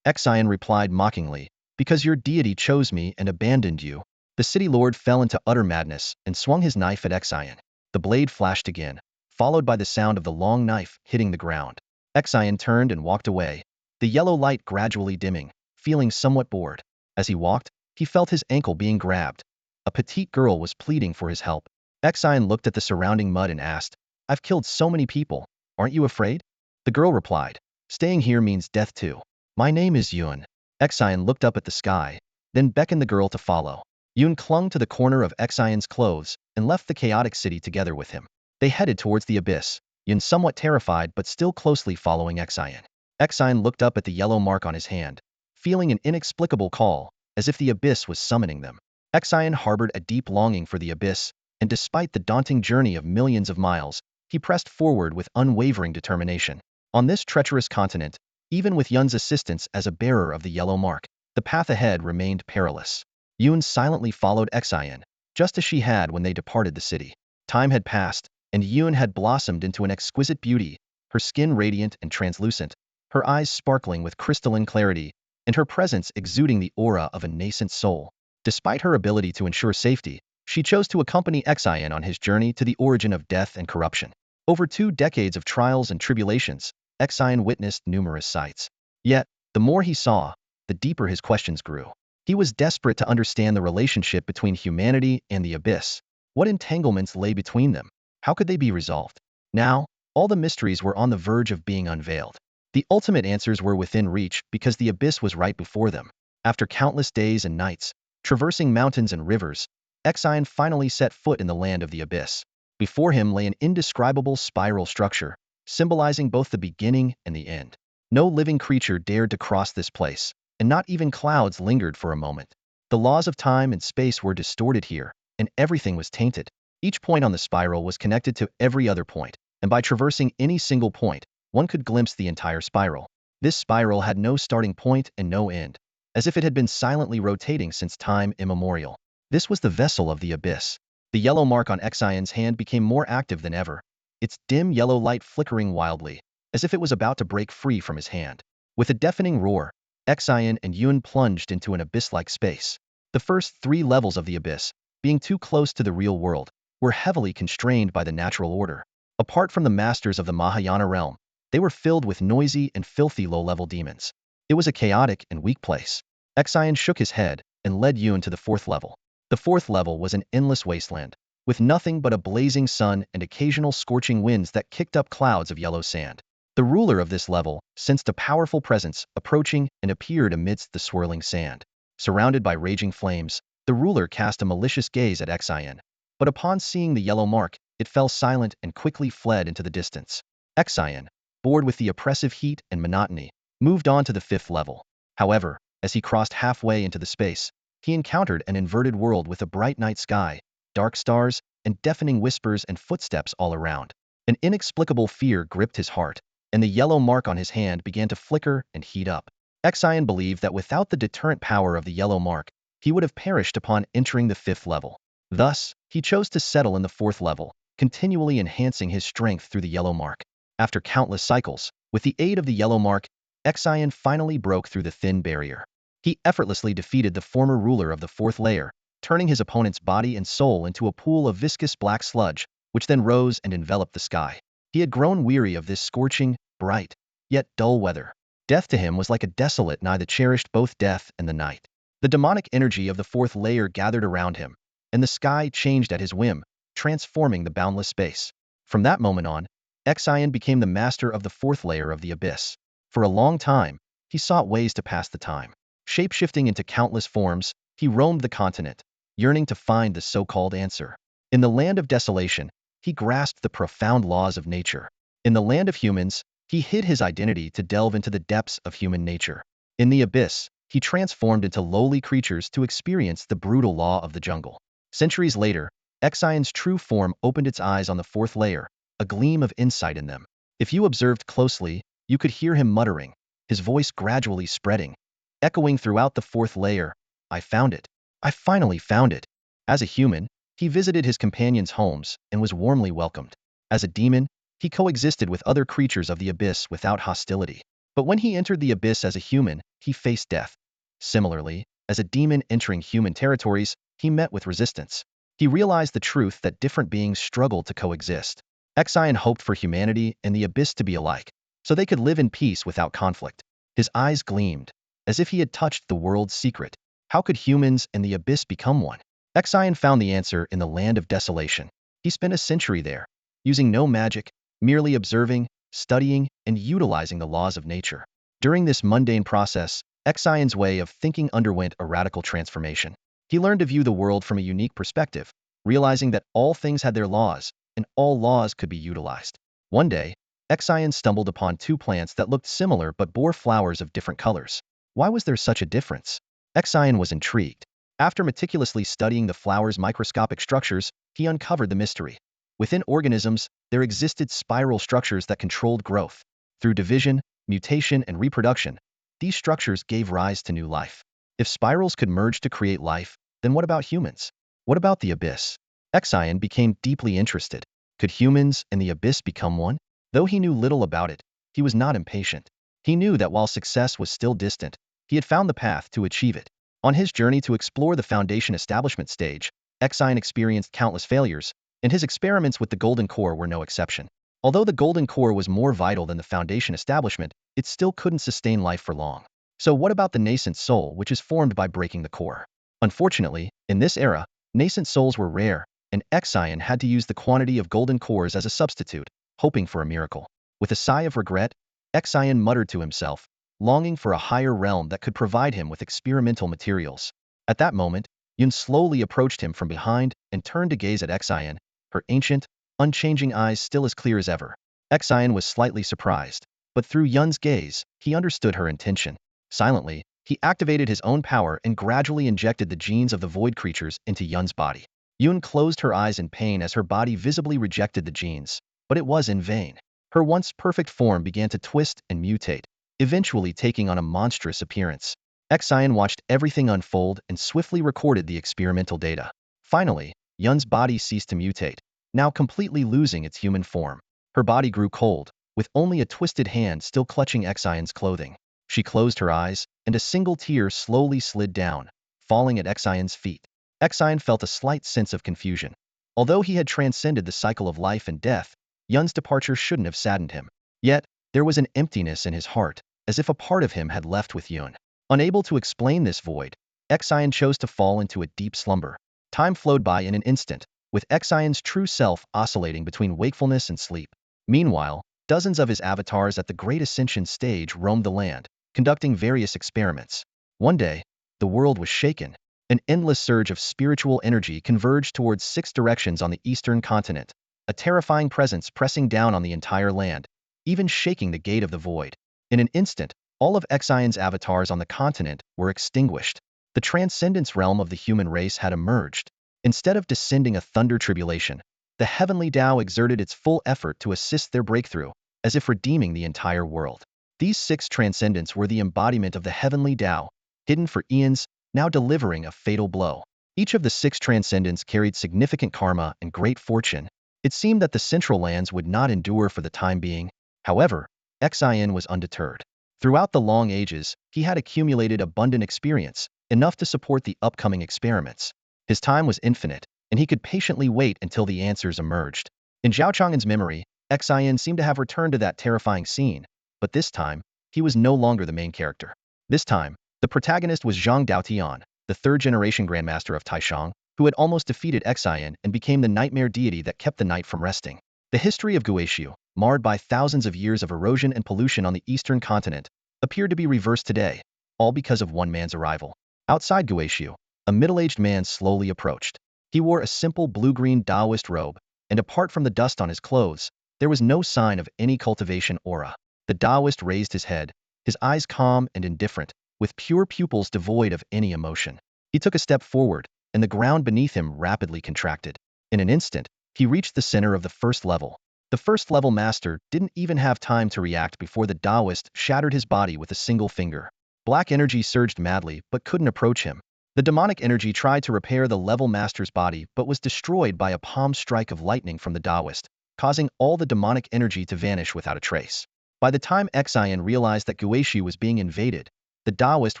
Xian replied mockingly, Because your deity chose me and abandoned you. The city lord fell into utter madness and swung his knife at Xian. The blade flashed again, followed by the sound of the long knife hitting the ground. Xian turned and walked away, the yellow light gradually dimming, feeling somewhat bored. As he walked, he felt his ankle being grabbed. A petite girl was pleading for his help. Xian looked at the surrounding mud and asked, "I've killed so many people. Aren't you afraid?" The girl replied, "Staying here means death too. My name is Yun." Xian looked up at the sky, then beckoned the girl to follow. Yun clung to the corner of Xian's clothes and left the chaotic city together with him. They headed towards the abyss, Yun somewhat terrified but still closely following Xian. Xian looked up at the yellow mark on his hand, feeling an inexplicable call, as if the abyss was summoning them. Xian harbored a deep longing for the abyss, and despite the daunting journey of millions of miles, he pressed forward with unwavering determination. On this treacherous continent, even with Yun's assistance as a bearer of the yellow mark, the path ahead remained perilous. Yun silently followed Xian, just as she had when they departed the city. Time had passed, and Yun had blossomed into an exquisite beauty, her skin radiant and translucent, her eyes sparkling with crystalline clarity, and her presence exuding the aura of a nascent soul. Despite her ability to ensure safety, she chose to accompany Xian on his journey to the origin of death and corruption. Over 2 decades of trials and tribulations, Xian witnessed numerous sights. Yet, the more he saw, the deeper his questions grew. He was desperate to understand the relationship between humanity and the abyss. What entanglements lay between them? How could they be resolved? Now, all the mysteries were on the verge of being unveiled. The ultimate answers were within reach because the abyss was right before them. After countless days and nights, traversing mountains and rivers, Xian finally set foot in the land of the abyss. Before him lay an indescribable spiral structure, symbolizing both the beginning and the end. No living creature dared to cross this place, and not even clouds lingered for a moment. The laws of time and space were distorted here, and everything was tainted. Each point on the spiral was connected to every other point, and by traversing any single point, one could glimpse the entire spiral. This spiral had no starting point and no end, as if it had been silently rotating since time immemorial. This was the vessel of the abyss. The yellow mark on Xian's hand became more active than ever, its dim yellow light flickering wildly, as if it was about to break free from his hand. With a deafening roar, Xian and Yun plunged into an abyss-like space. The first 3 levels of the abyss, being too close to the real world, were heavily constrained by the natural order. Apart from the masters of the Mahayana realm, they were filled with noisy and filthy low-level demons. It was a chaotic and weak place. Xian shook his head and led Yun to the 4th level. The 4th level was an endless wasteland, with nothing but a blazing sun and occasional scorching winds that kicked up clouds of yellow sand. The ruler of this level sensed a powerful presence approaching and appeared amidst the swirling sand. Surrounded by raging flames, the ruler cast a malicious gaze at Xian, but upon seeing the yellow mark, it fell silent and quickly fled into the distance. Xian, bored with the oppressive heat and monotony, moved on to the 5th level. However, as he crossed halfway into the space, he encountered an inverted world with a bright night sky, dark stars, and deafening whispers and footsteps all around. An inexplicable fear gripped his heart, and the yellow mark on his hand began to flicker and heat up. Xian believed that without the deterrent power of the yellow mark, he would have perished upon entering the 5th level. Thus, he chose to settle in the 4th level, continually enhancing his strength through the yellow mark. After countless cycles, with the aid of the yellow mark, Xian finally broke through the thin barrier. He effortlessly defeated the former ruler of the 4th layer, turning his opponent's body and soul into a pool of viscous black sludge, which then rose and enveloped the sky. He had grown weary of this scorching, bright, yet dull weather. Death to him was like a desolate night that cherished both death and the night. The demonic energy of the 4th layer gathered around him, and the sky changed at his whim, transforming the boundless space. From that moment on, Xian became the master of the 4th layer of the abyss. For a long time, he sought ways to pass the time. Shape-shifting into countless forms, he roamed the continent, yearning to find the so-called answer. In the land of desolation, he grasped the profound laws of nature. In the land of humans, he hid his identity to delve into the depths of human nature. In the abyss, he transformed into lowly creatures to experience the brutal law of the jungle. Centuries later, Xian's true form opened its eyes on the 4th layer, a gleam of insight in them. If you observed closely, you could hear him muttering, his voice gradually spreading, echoing throughout the 4th layer. "I found it. I finally found it." As a human, he visited his companions' homes and was warmly welcomed. As a demon, he coexisted with other creatures of the abyss without hostility. But when he entered the abyss as a human, he faced death. Similarly, as a demon entering human territories, he met with resistance. He realized the truth that different beings struggled to coexist. Xian hoped for humanity and the abyss to be alike, so they could live in peace without conflict. His eyes gleamed, as if he had touched the world's secret. How could humans and the abyss become one? Xian found the answer in the land of desolation. He spent a century there, using no magic, merely observing, studying, and utilizing the laws of nature. During this mundane process, Xian's way of thinking underwent a radical transformation. He learned to view the world from a unique perspective, realizing that all things had their laws, and all laws could be utilized. One day, Xian stumbled upon two plants that looked similar but bore flowers of different colors. Why was there such a difference? Xian was intrigued. After meticulously studying the flowers' microscopic structures, he uncovered the mystery. Within organisms, there existed spiral structures that controlled growth. Through division, mutation, and reproduction, these structures gave rise to new life. If spirals could merge to create life, then what about humans? What about the abyss? Xian became deeply interested. Could humans and the abyss become one? Though he knew little about it, he was not impatient. He knew that while success was still distant, he had found the path to achieve it. On his journey to explore the Foundation establishment stage, Xian experienced countless failures, and his experiments with the Golden Core were no exception. Although the Golden Core was more vital than the Foundation establishment, it still couldn't sustain life for long. So what about the Nascent Soul, which is formed by breaking the core? Unfortunately, in this era, Nascent Souls were rare, and Xian had to use the quantity of Golden Cores as a substitute, hoping for a miracle. With a sigh of regret, Xian muttered to himself, longing for a higher realm that could provide him with experimental materials. At that moment, Yun slowly approached him from behind and turned to gaze at Xian, her ancient, unchanging eyes still as clear as ever. Xian was slightly surprised, but through Yun's gaze, he understood her intention. Silently, he activated his own power and gradually injected the genes of the void creatures into Yun's body. Yun closed her eyes in pain as her body visibly rejected the genes, but it was in vain. Her once perfect form began to twist and mutate, eventually taking on a monstrous appearance. Xian watched everything unfold and swiftly recorded the experimental data. Finally, Yun's body ceased to mutate, now completely losing its human form. Her body grew cold, with only a twisted hand still clutching Xian's clothing. She closed her eyes, and a single tear slowly slid down, falling at Xian's feet. Xian felt a slight sense of confusion. Although he had transcended the cycle of life and death, Yun's departure shouldn't have saddened him. Yet, there was an emptiness in his heart, as if a part of him had left with Yun. Unable to explain this void, Xian chose to fall into a deep slumber. Time flowed by in an instant, with Xian's true self oscillating between wakefulness and sleep. Meanwhile, dozens of his avatars at the Great Ascension stage roamed the land, conducting various experiments. One day, the world was shaken. An endless surge of spiritual energy converged towards 6 directions on the eastern continent, a terrifying presence pressing down on the entire land, even shaking the gate of the void. In an instant, all of Xian's avatars on the continent were extinguished. The transcendence realm of the human race had emerged. Instead of descending a thunder tribulation, the heavenly Tao exerted its full effort to assist their breakthrough, as if redeeming the entire world. These 6 transcendents were the embodiment of the heavenly Tao, hidden for eons, now delivering a fatal blow. Each of the 6 transcendents carried significant karma and great fortune. It seemed that the central lands would not endure for the time being. However, Xian was undeterred. Throughout the long ages, he had accumulated abundant experience, enough to support the upcoming experiments. His time was infinite, and he could patiently wait until the answers emerged. In Zhao Chang'an's memory, Xian seemed to have returned to that terrifying scene, but this time, he was no longer the main character. This time, the protagonist was Zhang Daotian, the 3rd-generation Grandmaster of Taishang, who had almost defeated Xian and became the nightmare deity that kept the night from resting. The history of Guishu, marred by thousands of years of erosion and pollution on the eastern continent, appeared to be reversed today, all because of one man's arrival. Outside Guishu, a middle-aged man slowly approached. He wore a simple blue-green Taoist robe, and apart from the dust on his clothes, there was no sign of any cultivation aura. The Taoist raised his head, his eyes calm and indifferent, with pure pupils devoid of any emotion. He took a step forward, and the ground beneath him rapidly contracted. In an instant, he reached the center of the 1st level. The 1st-level master didn't even have time to react before the Taoist shattered his body with a single finger. Black energy surged madly but couldn't approach him. The demonic energy tried to repair the level master's body but was destroyed by a palm strike of lightning from the Taoist, causing all the demonic energy to vanish without a trace. By the time Xian realized that Guishu was being invaded, the Taoist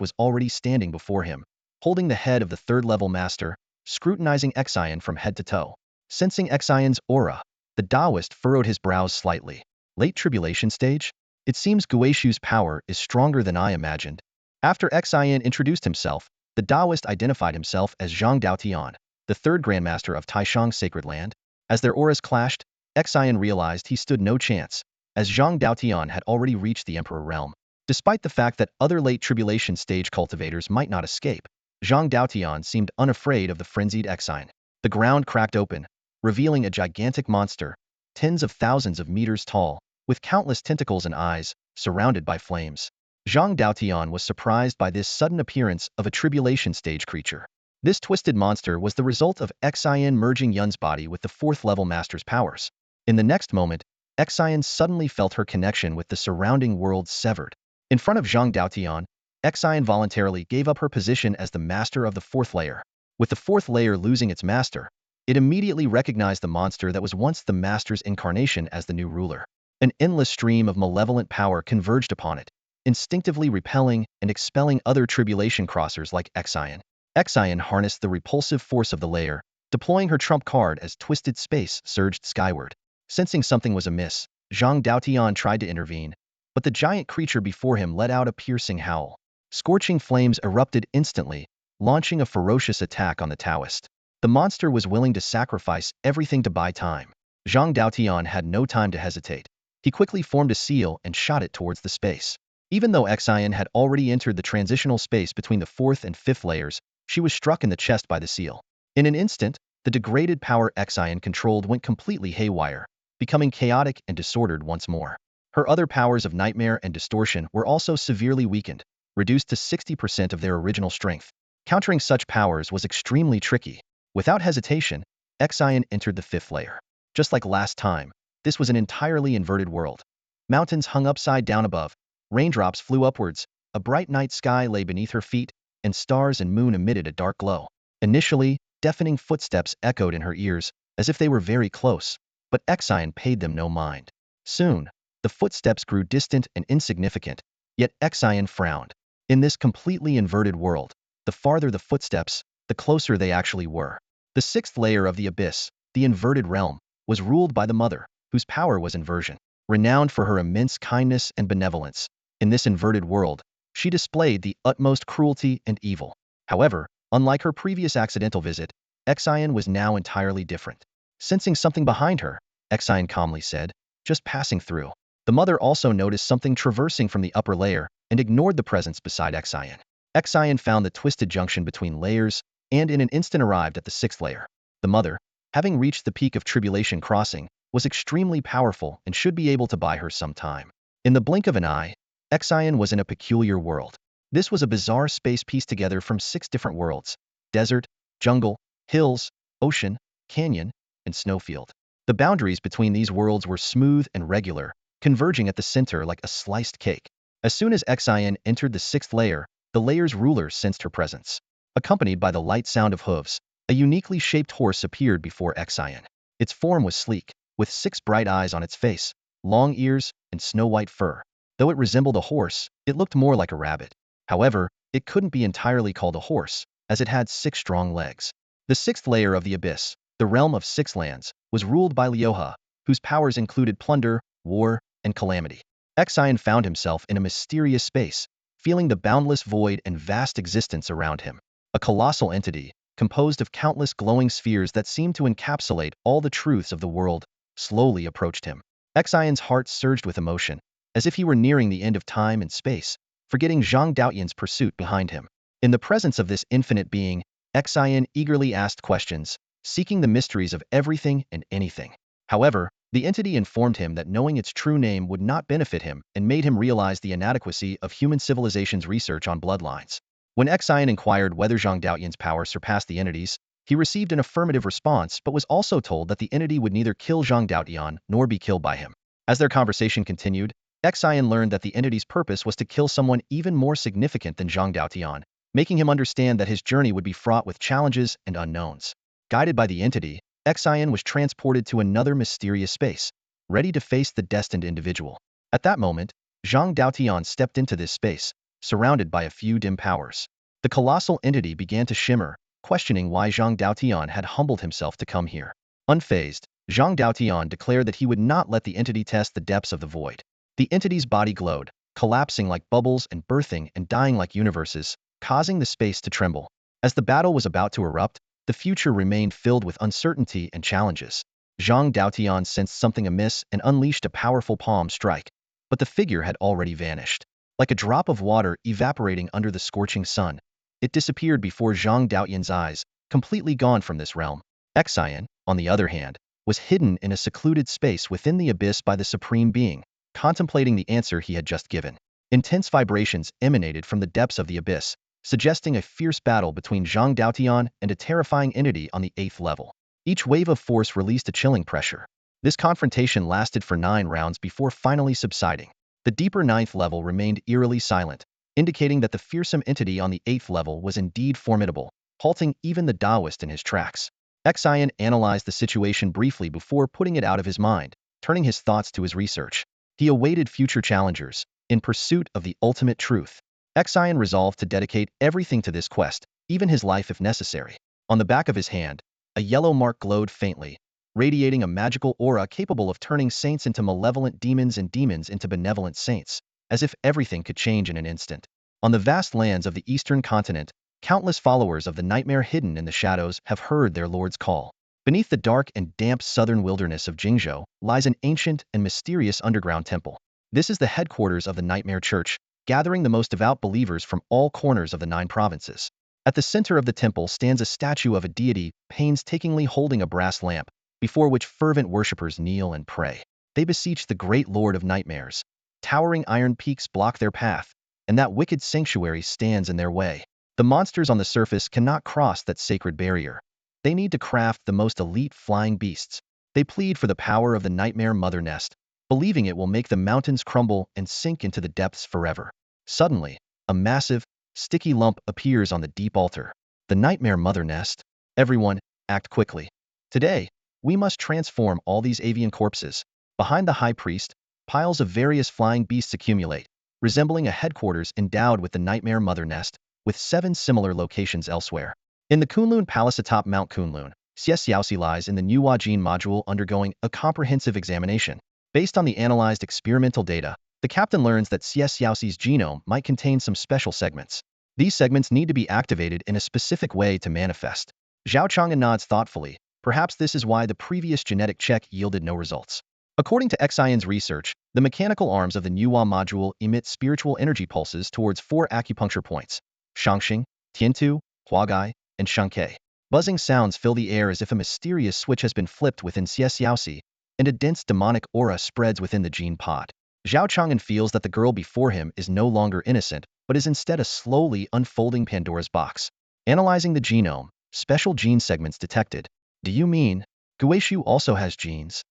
was already standing before him, holding the head of the third-level master, scrutinizing Xian from head to toe. Sensing Xian's aura, the Taoist furrowed his brows slightly. Late tribulation stage? It seems Guishu's power is stronger than I imagined. After Xian introduced himself, the Taoist identified himself as Zhang Daotian, the third Grandmaster of Taishang's sacred land. As their auras clashed, Xian realized he stood no chance, as Zhang Daotian had already reached the Emperor realm. Despite the fact that other late tribulation stage cultivators might not escape, Zhang Daotian seemed unafraid of the frenzied Xian. The ground cracked open, revealing a gigantic monster, tens of thousands of meters tall, with countless tentacles and eyes, surrounded by flames. Zhang Daotian was surprised by this sudden appearance of a tribulation stage creature. This twisted monster was the result of Xian merging Yun's body with the fourth-level master's powers. In the next moment, Xian suddenly felt her connection with the surrounding world severed. In front of Zhang Daotian, Xian voluntarily gave up her position as the master of the fourth layer. With the fourth layer losing its master, it immediately recognized the monster that was once the master's incarnation as the new ruler. An endless stream of malevolent power converged upon it, instinctively repelling and expelling other tribulation crossers like Xian. Xian harnessed the repulsive force of the layer, deploying her trump card as twisted space surged skyward. Sensing something was amiss, Zhang Daotian tried to intervene, but the giant creature before him let out a piercing howl. Scorching flames erupted instantly, launching a ferocious attack on the Taoist. The monster was willing to sacrifice everything to buy time. Zhang Daotian had no time to hesitate. He quickly formed a seal and shot it towards the space. Even though Xian had already entered the transitional space between the fourth and fifth layers, she was struck in the chest by the seal. In an instant, the degraded power Xian controlled went completely haywire, becoming chaotic and disordered once more. Her other powers of nightmare and distortion were also severely weakened, reduced to 60% of their original strength. Countering such powers was extremely tricky. Without hesitation, Xian entered the fifth layer. Just like last time, this was an entirely inverted world. Mountains hung upside down above, raindrops flew upwards, a bright night sky lay beneath her feet, and stars and moon emitted a dark glow. Initially, deafening footsteps echoed in her ears, as if they were very close, but Xian paid them no mind. Soon, the footsteps grew distant and insignificant, yet Xian frowned. In this completely inverted world, the farther the footsteps, the closer they actually were. The sixth layer of the abyss, the inverted realm, was ruled by the Mother, whose power was inversion. Renowned for her immense kindness and benevolence, in this inverted world, she displayed the utmost cruelty and evil. However, unlike her previous accidental visit, Xian was now entirely different. Sensing something behind her, Xian calmly said, "Just passing through." The Mother also noticed something traversing from the upper layer and ignored the presence beside Xian. Xian found the twisted junction between layers and in an instant arrived at the sixth layer. The Mother, having reached the peak of tribulation crossing, was extremely powerful and should be able to buy her some time. In the blink of an eye, Xian was in a peculiar world. This was a bizarre space pieced together from 6 different worlds: desert, jungle, hills, ocean, canyon, and snowfield. The boundaries between these worlds were smooth and regular, converging at the center like a sliced cake. As soon as Xian entered the sixth layer, the layer's ruler sensed her presence. Accompanied by the light sound of hooves, a uniquely shaped horse appeared before Xian. Its form was sleek, with 6 bright eyes on its face, long ears, and snow-white fur. Though it resembled a horse, it looked more like a rabbit. However, it couldn't be entirely called a horse, as it had 6 strong legs. The sixth layer of the abyss, the realm of 6 lands, was ruled by Liuhe, whose powers included plunder, war, and calamity. Xian found himself in a mysterious space, feeling the boundless void and vast existence around him. A colossal entity, composed of countless glowing spheres that seemed to encapsulate all the truths of the world, slowly approached him. Xian's heart surged with emotion, as if he were nearing the end of time and space, forgetting Zhang Daotian's pursuit behind him. In the presence of this infinite being, Xian eagerly asked questions, seeking the mysteries of everything and anything. However, the entity informed him that knowing its true name would not benefit him and made him realize the inadequacy of human civilization's research on bloodlines. When Xian inquired whether Zhang Daotian's power surpassed the entity's, he received an affirmative response but was also told that the entity would neither kill Zhang Daotian nor be killed by him. As their conversation continued, Xian learned that the entity's purpose was to kill someone even more significant than Zhang Daotian, making him understand that his journey would be fraught with challenges and unknowns. Guided by the entity, Xian was transported to another mysterious space, ready to face the destined individual. At that moment, Zhang Daotian stepped into this space, surrounded by a few dim powers. The colossal entity began to shimmer, questioning why Zhang Daotian had humbled himself to come here. Unfazed, Zhang Daotian declared that he would not let the entity test the depths of the void. The entity's body glowed, collapsing like bubbles and birthing and dying like universes, causing the space to tremble. As the battle was about to erupt, the future remained filled with uncertainty and challenges. Zhang Daotian sensed something amiss and unleashed a powerful palm strike. But the figure had already vanished. Like a drop of water evaporating under the scorching sun, it disappeared before Zhang Daotian's eyes, completely gone from this realm. Xian, on the other hand, was hidden in a secluded space within the abyss by the Supreme Being, contemplating the answer he had just given. Intense vibrations emanated from the depths of the abyss, suggesting a fierce battle between Zhang Daotian and a terrifying entity on the 8th level. Each wave of force released a chilling pressure. This confrontation lasted for 9 rounds before finally subsiding. The deeper 9th level remained eerily silent, indicating that the fearsome entity on the 8th level was indeed formidable, halting even the Taoist in his tracks. Xian analyzed the situation briefly before putting it out of his mind, turning his thoughts to his research. He awaited future challengers, in pursuit of the ultimate truth. Xian resolved to dedicate everything to this quest, even his life if necessary. On the back of his hand, a yellow mark glowed faintly, radiating a magical aura capable of turning saints into malevolent demons and demons into benevolent saints, as if everything could change in an instant. On the vast lands of the eastern continent, countless followers of the nightmare hidden in the shadows have heard their lord's call. Beneath the dark and damp southern wilderness of Jingzhou lies an ancient and mysterious underground temple. This is the headquarters of the Nightmare Church, gathering the most devout believers from all corners of the 9 provinces. At the center of the temple stands a statue of a deity, painstakingly holding a brass lamp, before which fervent worshippers kneel and pray. They beseech the great Lord of Nightmares. Towering iron peaks block their path, and that wicked sanctuary stands in their way. The monsters on the surface cannot cross that sacred barrier. They need to craft the most elite flying beasts. They plead for the power of the Nightmare Mother Nest, believing it will make the mountains crumble and sink into the depths forever. Suddenly, a massive, sticky lump appears on the deep altar. The Nightmare Mother Nest. Everyone, act quickly. Today, we must transform all these avian corpses. Behind the high priest, piles of various flying beasts accumulate, resembling a headquarters endowed with the Nightmare Mother Nest, with 7 similar locations elsewhere. In the Kunlun Palace atop Mount Kunlun, Xiaoxi lies in the Nuwa gene module undergoing a comprehensive examination. Based on the analyzed experimental data, the captain learns that Xiaoxi's genome might contain some special segments. These segments need to be activated in a specific way to manifest. Zhao Chang'an nods thoughtfully. Perhaps this is why the previous genetic check yielded no results. According to Xian's research, the mechanical arms of the Nuwa module emit spiritual energy pulses towards 4 acupuncture points: Shangxing, Tiantu, Huagai, and Shangke. Buzzing sounds fill the air as if a mysterious switch has been flipped within Xiaoxi, and a dense demonic aura spreads within the gene pod. Zhao Chang'an feels that the girl before him is no longer innocent, but is instead a slowly unfolding Pandora's box. Analyzing the genome, special gene segments detected. Do you mean Guishu also has genes?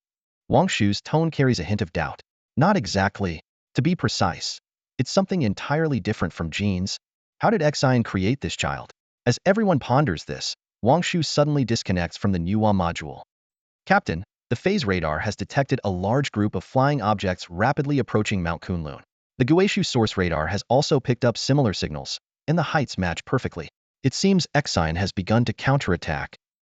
Wang Shu's tone carries a hint of doubt. Not exactly. To be precise, it's something entirely different from genes. How did Xian create this child? As everyone ponders this, Wang Shu suddenly disconnects from the Nuwa module. Captain, the phase radar has detected a large group of flying objects rapidly approaching Mount Kunlun. The Guishu source radar has also picked up similar signals, and the heights match perfectly. It seems Xian has begun to counterattack.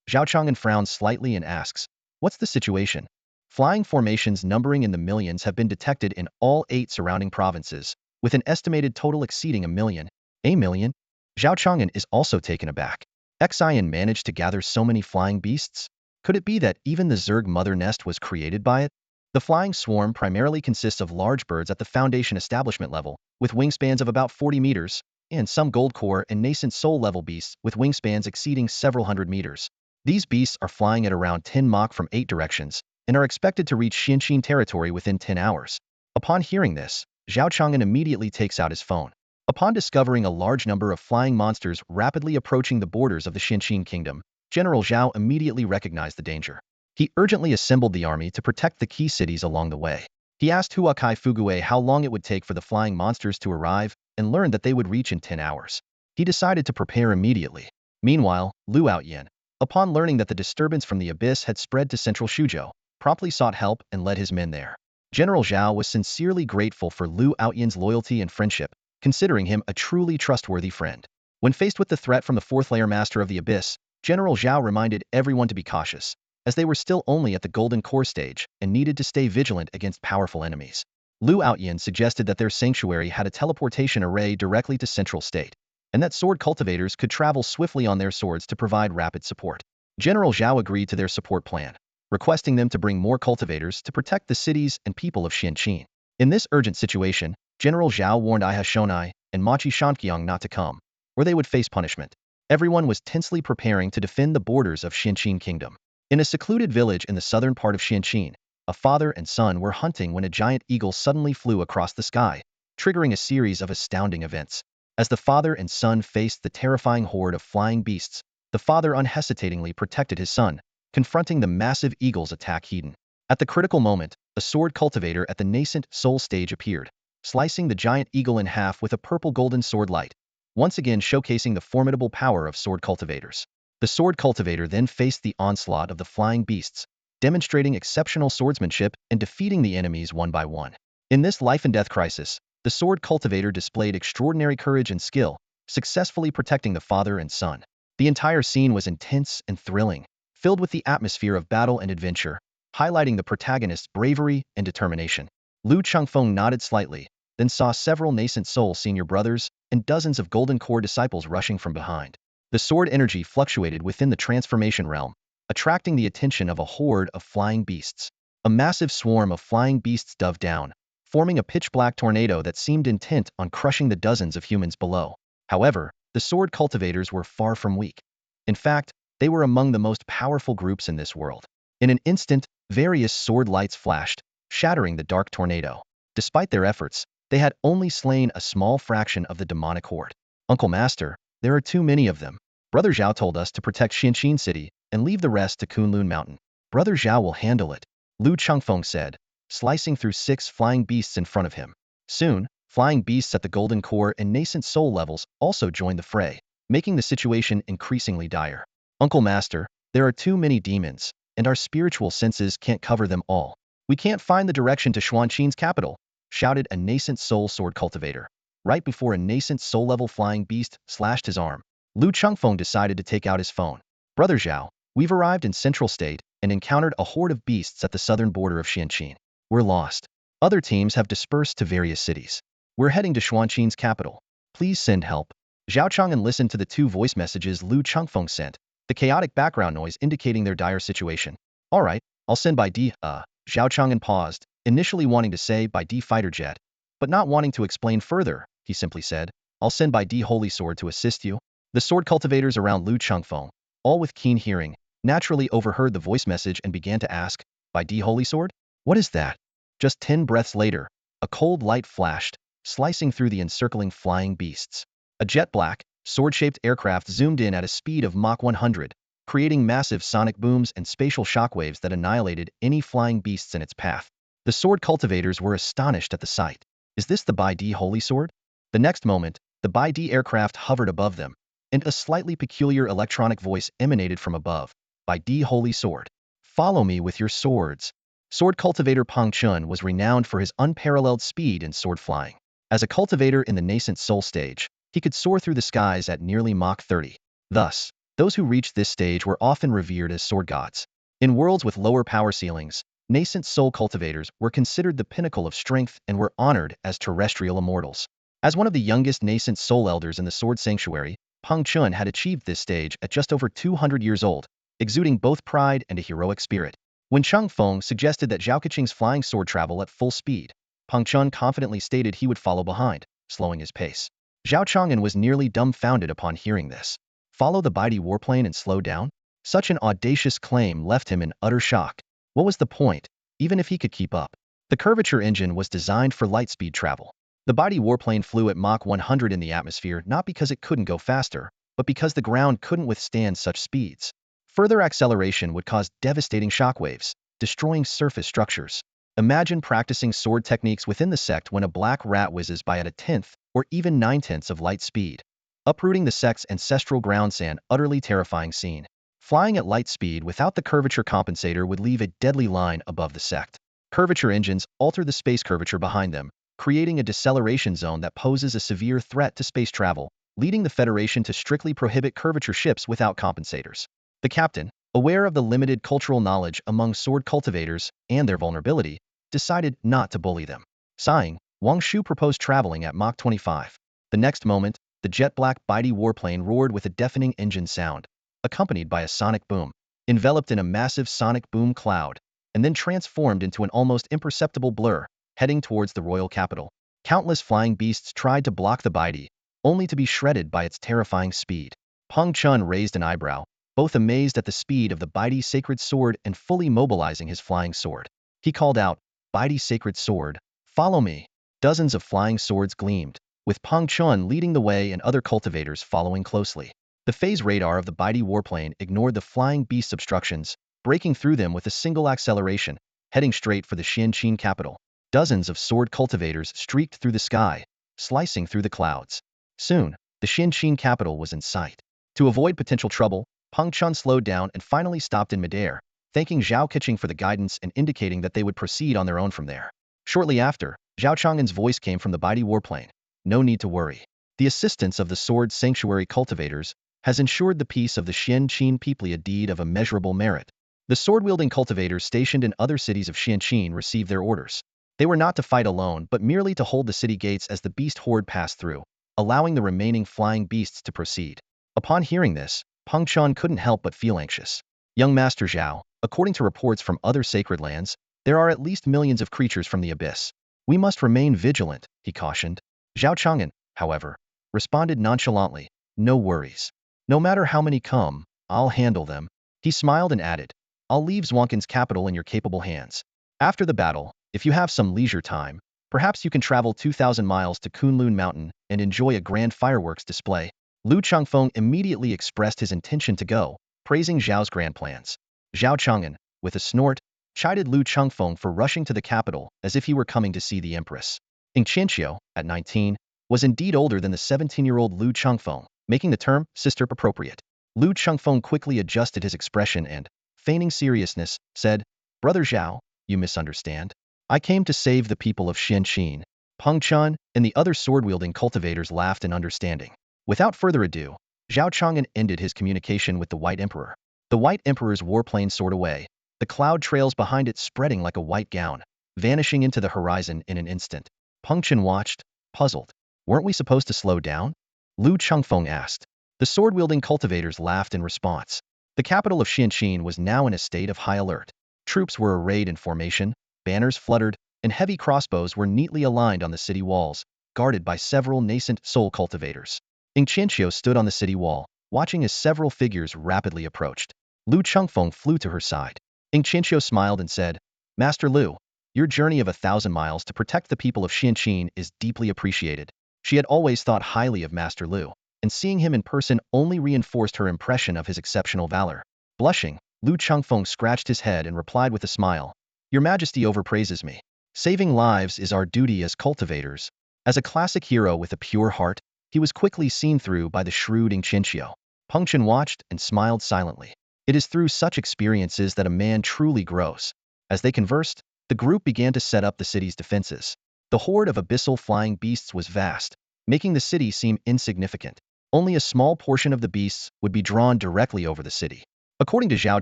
Zhao Chang'an frowns slightly and asks, what's the situation? Flying formations numbering in the millions have been detected in all 8 surrounding provinces, with an estimated total exceeding a million. A million? Zhao Chang'an is also taken aback. Xian managed to gather so many flying beasts? Could it be that even the Zerg mother nest was created by it? The flying swarm primarily consists of large birds at the Foundation establishment level, with wingspans of about 40 meters, and some gold core and nascent soul level beasts with wingspans exceeding several hundred meters. These beasts are flying at around 10 Mach from 8 directions, and are expected to reach Xianqin territory within 10 hours. Upon hearing this, Zhao Chang'an immediately takes out his phone. Upon discovering a large number of flying monsters rapidly approaching the borders of the Xianqin kingdom, General Zhao immediately recognized the danger. He urgently assembled the army to protect the key cities along the way. He asked Huakai Fugue how long it would take for the flying monsters to arrive, and learned that they would reach in 10 hours. He decided to prepare immediately. Meanwhile, Lu Outyan, upon learning that the disturbance from the abyss had spread to central Shuzhou, promptly sought help and led his men there. General Zhao was sincerely grateful for Lu Outyan's loyalty and friendship, considering him a truly trustworthy friend. When faced with the threat from the fourth-layer master of the Abyss, General Zhao reminded everyone to be cautious, as they were still only at the Golden Core stage and needed to stay vigilant against powerful enemies. Lu Outyin suggested that their sanctuary had a teleportation array directly to Central State, and that sword cultivators could travel swiftly on their swords to provide rapid support. General Zhao agreed to their support plan, requesting them to bring more cultivators to protect the cities and people of Xianqin. In this urgent situation, General Zhao warned Iha Shonai and Machi Shanqiang not to come, or they would face punishment. Everyone was tensely preparing to defend the borders of Xianqin Kingdom. In a secluded village in the southern part of Xianqin, a father and son were hunting when a giant eagle suddenly flew across the sky, triggering a series of astounding events. As the father and son faced the terrifying horde of flying beasts, the father unhesitatingly protected his son, confronting the massive eagle's attack head-on. At the critical moment, a sword cultivator at the Nascent Souls stage appeared, slicing the giant eagle in half with a purple golden sword light, once again showcasing the formidable power of sword cultivators. The sword cultivator then faced the onslaught of the flying beasts, demonstrating exceptional swordsmanship and defeating the enemies one by one. In this life-and-death crisis, the sword cultivator displayed extraordinary courage and skill, successfully protecting the father and son. The entire scene was intense and thrilling, filled with the atmosphere of battle and adventure, highlighting the protagonist's bravery and determination. Lu Changfeng nodded slightly, then saw several Nascent Soul senior brothers and dozens of Golden Core disciples rushing from behind. The sword energy fluctuated within the transformation realm, attracting the attention of a horde of flying beasts. A massive swarm of flying beasts dove down, forming a pitch-black tornado that seemed intent on crushing the dozens of humans below. However, the sword cultivators were far from weak. In fact, they were among the most powerful groups in this world. In an instant, various sword lights flashed, shattering the dark tornado. Despite their efforts, they had only slain a small fraction of the demonic horde. Uncle Master, there are too many of them. Brother Zhao told us to protect Xianqin City and leave the rest to Kunlun Mountain. Brother Zhao will handle it, Lu Changfeng said, slicing through 6 flying beasts in front of him. Soon, flying beasts at the Golden Core and Nascent Soul levels also joined the fray, making the situation increasingly dire. Uncle Master, there are too many demons, and our spiritual senses can't cover them all. We can't find the direction to Xuanqin's capital, shouted a Nascent Soul sword cultivator. Right before a Nascent Soul level flying beast slashed his arm, Lu Changfeng decided to take out his phone. Brother Zhao, we've arrived in Central State and encountered a horde of beasts at the southern border of Xianqin. We're lost. Other teams have dispersed to various cities. We're heading to Xuanqin's capital. Please send help. Zhao Chang'an listened to the 2 voice messages Lu Changfeng sent, the chaotic background noise indicating their dire situation. All right, I'll send by D. Zhao Chang'an paused, initially wanting to say by D fighter jet, but not wanting to explain further, he simply said, I'll send by D Holy Sword to assist you. The sword cultivators around Lu Changfeng, all with keen hearing, naturally overheard the voice message and began to ask, by D Holy Sword? What is that? Just 10 breaths later, a cold light flashed, slicing through the encircling flying beasts. A jet-black, sword-shaped aircraft zoomed in at a speed of Mach 100, creating massive sonic booms and spatial shockwaves that annihilated any flying beasts in its path. The sword cultivators were astonished at the sight. Is this the Bai Di Holy Sword? The next moment, the Bai Di aircraft hovered above them, and a slightly peculiar electronic voice emanated from above. Bai Di Holy Sword. Follow me with your swords. Sword cultivator Pang Chun was renowned for his unparalleled speed in sword flying. As a cultivator in the Nascent Soul stage, he could soar through the skies at nearly Mach 30. Thus, those who reached this stage were often revered as sword gods. In worlds with lower power ceilings, Nascent Soul cultivators were considered the pinnacle of strength and were honored as terrestrial immortals. As one of the youngest Nascent Soul elders in the Sword Sanctuary, Pang Chun had achieved this stage at just over 200 years old, exuding both pride and a heroic spirit. When Cheng Feng suggested that Zhao Keqing's flying sword travel at full speed, Pang Chun confidently stated he would follow behind, slowing his pace. Zhao Chang'an was nearly dumbfounded upon hearing this. Follow the mighty warplane and slow down? Such an audacious claim left him in utter shock. What was the point, even if he could keep up? The curvature engine was designed for light-speed travel. The mighty warplane flew at Mach 100 in the atmosphere not because it couldn't go faster, but because the ground couldn't withstand such speeds. Further acceleration would cause devastating shockwaves, destroying surface structures. Imagine practicing sword techniques within the sect when a black rat whizzes by at a tenth or even 9/10 of light speed, uprooting the sect's ancestral ground sand. Utterly terrifying scene. Flying at light speed without the curvature compensator would leave a deadly line above the sect. Curvature engines alter the space curvature behind them, creating a deceleration zone that poses a severe threat to space travel, leading the Federation to strictly prohibit curvature ships without compensators. The captain, aware of the limited cultural knowledge among sword cultivators and their vulnerability, decided not to bully them. Sighing, Wang Shu proposed traveling at Mach 25. The next moment, the jet-black mighty warplane roared with a deafening engine sound, accompanied by a sonic boom, enveloped in a massive sonic boom cloud, and then transformed into an almost imperceptible blur, heading towards the royal capital. Countless flying beasts tried to block the mighty, only to be shredded by its terrifying speed. Peng Chun raised an eyebrow, both amazed at the speed of the mighty sacred sword and fully mobilizing his flying sword. He called out, "Mighty sacred sword, follow me." Dozens of flying swords gleamed, with Peng Chun leading the way and other cultivators following closely. The phase radar of the mighty warplane ignored the flying beast's obstructions, breaking through them with a single acceleration, heading straight for the Xianqin capital. Dozens of sword cultivators streaked through the sky, slicing through the clouds. Soon, the Xianqin capital was in sight. To avoid potential trouble, Peng Chun slowed down and finally stopped in midair, thanking Zhao Chang'an for the guidance and indicating that they would proceed on their own from there. Shortly after, Zhao Chang'an's voice came from the mighty warplane. "No need to worry. The assistance of the sword sanctuary cultivators has ensured the peace of the Xianqin people, a deed of immeasurable merit." The sword-wielding cultivators stationed in other cities of Xianqin received their orders. They were not to fight alone but merely to hold the city gates as the beast horde passed through, allowing the remaining flying beasts to proceed. Upon hearing this, Peng Chun couldn't help but feel anxious. "Young Master Zhao, according to reports from other sacred lands, there are at least millions of creatures from the abyss. We must remain vigilant," he cautioned. Zhao Chang'an, however, responded nonchalantly, "No worries. No matter how many come, I'll handle them." He smiled and added, "I'll leave Zhuang'an's capital in your capable hands. After the battle, if you have some leisure time, perhaps you can travel 2,000 miles to Kunlun Mountain and enjoy a grand fireworks display." Lu Changfeng immediately expressed his intention to go, praising Zhao's grand plans. Zhao Chang'an, with a snort, chided Lu Changfeng for rushing to the capital as if he were coming to see the empress. Ing Qianqiu, at 19, was indeed older than the 17-year-old Lu Changfeng, making the term sister appropriate. Lu Changfeng quickly adjusted his expression and, feigning seriousness, said, "Brother Zhao, you misunderstand. I came to save the people of Xianqin." Peng Chun and the other sword-wielding cultivators laughed in understanding. Without further ado, Zhao Chang'an ended his communication with the White Emperor. The White Emperor's warplane soared away, the cloud trails behind it spreading like a white gown, vanishing into the horizon in an instant. Peng Chun watched, puzzled. "Weren't we supposed to slow down?" Lu Changfeng asked. The sword-wielding cultivators laughed in response. The capital of Xianqin was now in a state of high alert. Troops were arrayed in formation, banners fluttered, and heavy crossbows were neatly aligned on the city walls, guarded by several nascent soul cultivators. Ing Qianqiu stood on the city wall, watching as several figures rapidly approached. Lu Changfeng flew to her side. Ing Qianqiu smiled and said, "Master Lu, your journey of 1,000 miles to protect the people of Xianqin is deeply appreciated." She had always thought highly of Master Lu, and seeing him in person only reinforced her impression of his exceptional valor. Blushing, Lu Changfeng scratched his head and replied with a smile, "Your Majesty overpraises me. Saving lives is our duty as cultivators." As a classic hero with a pure heart, he was quickly seen through by the shrewd Ing Qianqiu. Peng Chun watched and smiled silently. It is through such experiences that a man truly grows. As they conversed, the group began to set up the city's defenses. The horde of abyssal flying beasts was vast, making the city seem insignificant. Only a small portion of the beasts would be drawn directly over the city. According to Zhao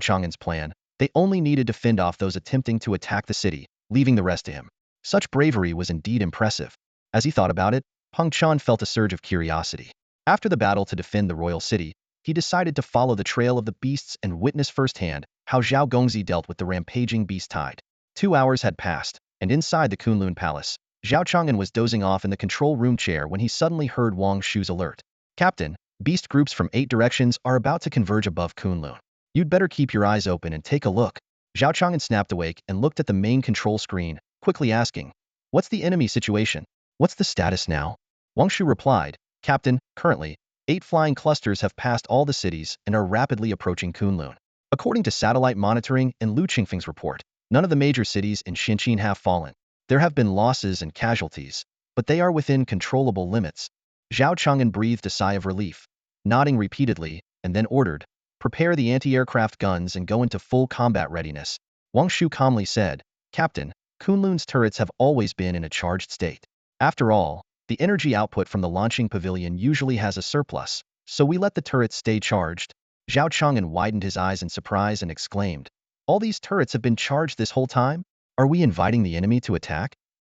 Chang'an's plan, they only needed to fend off those attempting to attack the city, leaving the rest to him. Such bravery was indeed impressive. As he thought about it, Peng Chun felt a surge of curiosity. After the battle to defend the royal city, he decided to follow the trail of the beasts and witness firsthand how Zhao Gongzi dealt with the rampaging beast tide. 2 hours had passed, and inside the Kunlun Palace, Zhao Chang'an was dozing off in the control room chair when he suddenly heard Wang Shu's alert. "Captain, beast groups from 8 directions are about to converge above Kunlun. You'd better keep your eyes open and take a look." Zhao Chang'an snapped awake and looked at the main control screen, quickly asking, "What's the enemy situation? What's the status now?" Wang Shu replied, "Captain, currently, 8 flying clusters have passed all the cities and are rapidly approaching Kunlun. According to satellite monitoring and Lu Qingfeng's report, none of the major cities in Xianqin have fallen. There have been losses and casualties, but they are within controllable limits." Zhao Chang'an breathed a sigh of relief, nodding repeatedly, and then ordered, "Prepare the anti-aircraft guns and go into full combat readiness." Wang Shu calmly said, "Captain, Kunlun's turrets have always been in a charged state. After all, the energy output from the launching pavilion usually has a surplus, so we let the turrets stay charged. Zhao Chang'an widened his eyes in surprise and exclaimed, "All these turrets have been charged this whole time? Are we inviting the enemy to attack?"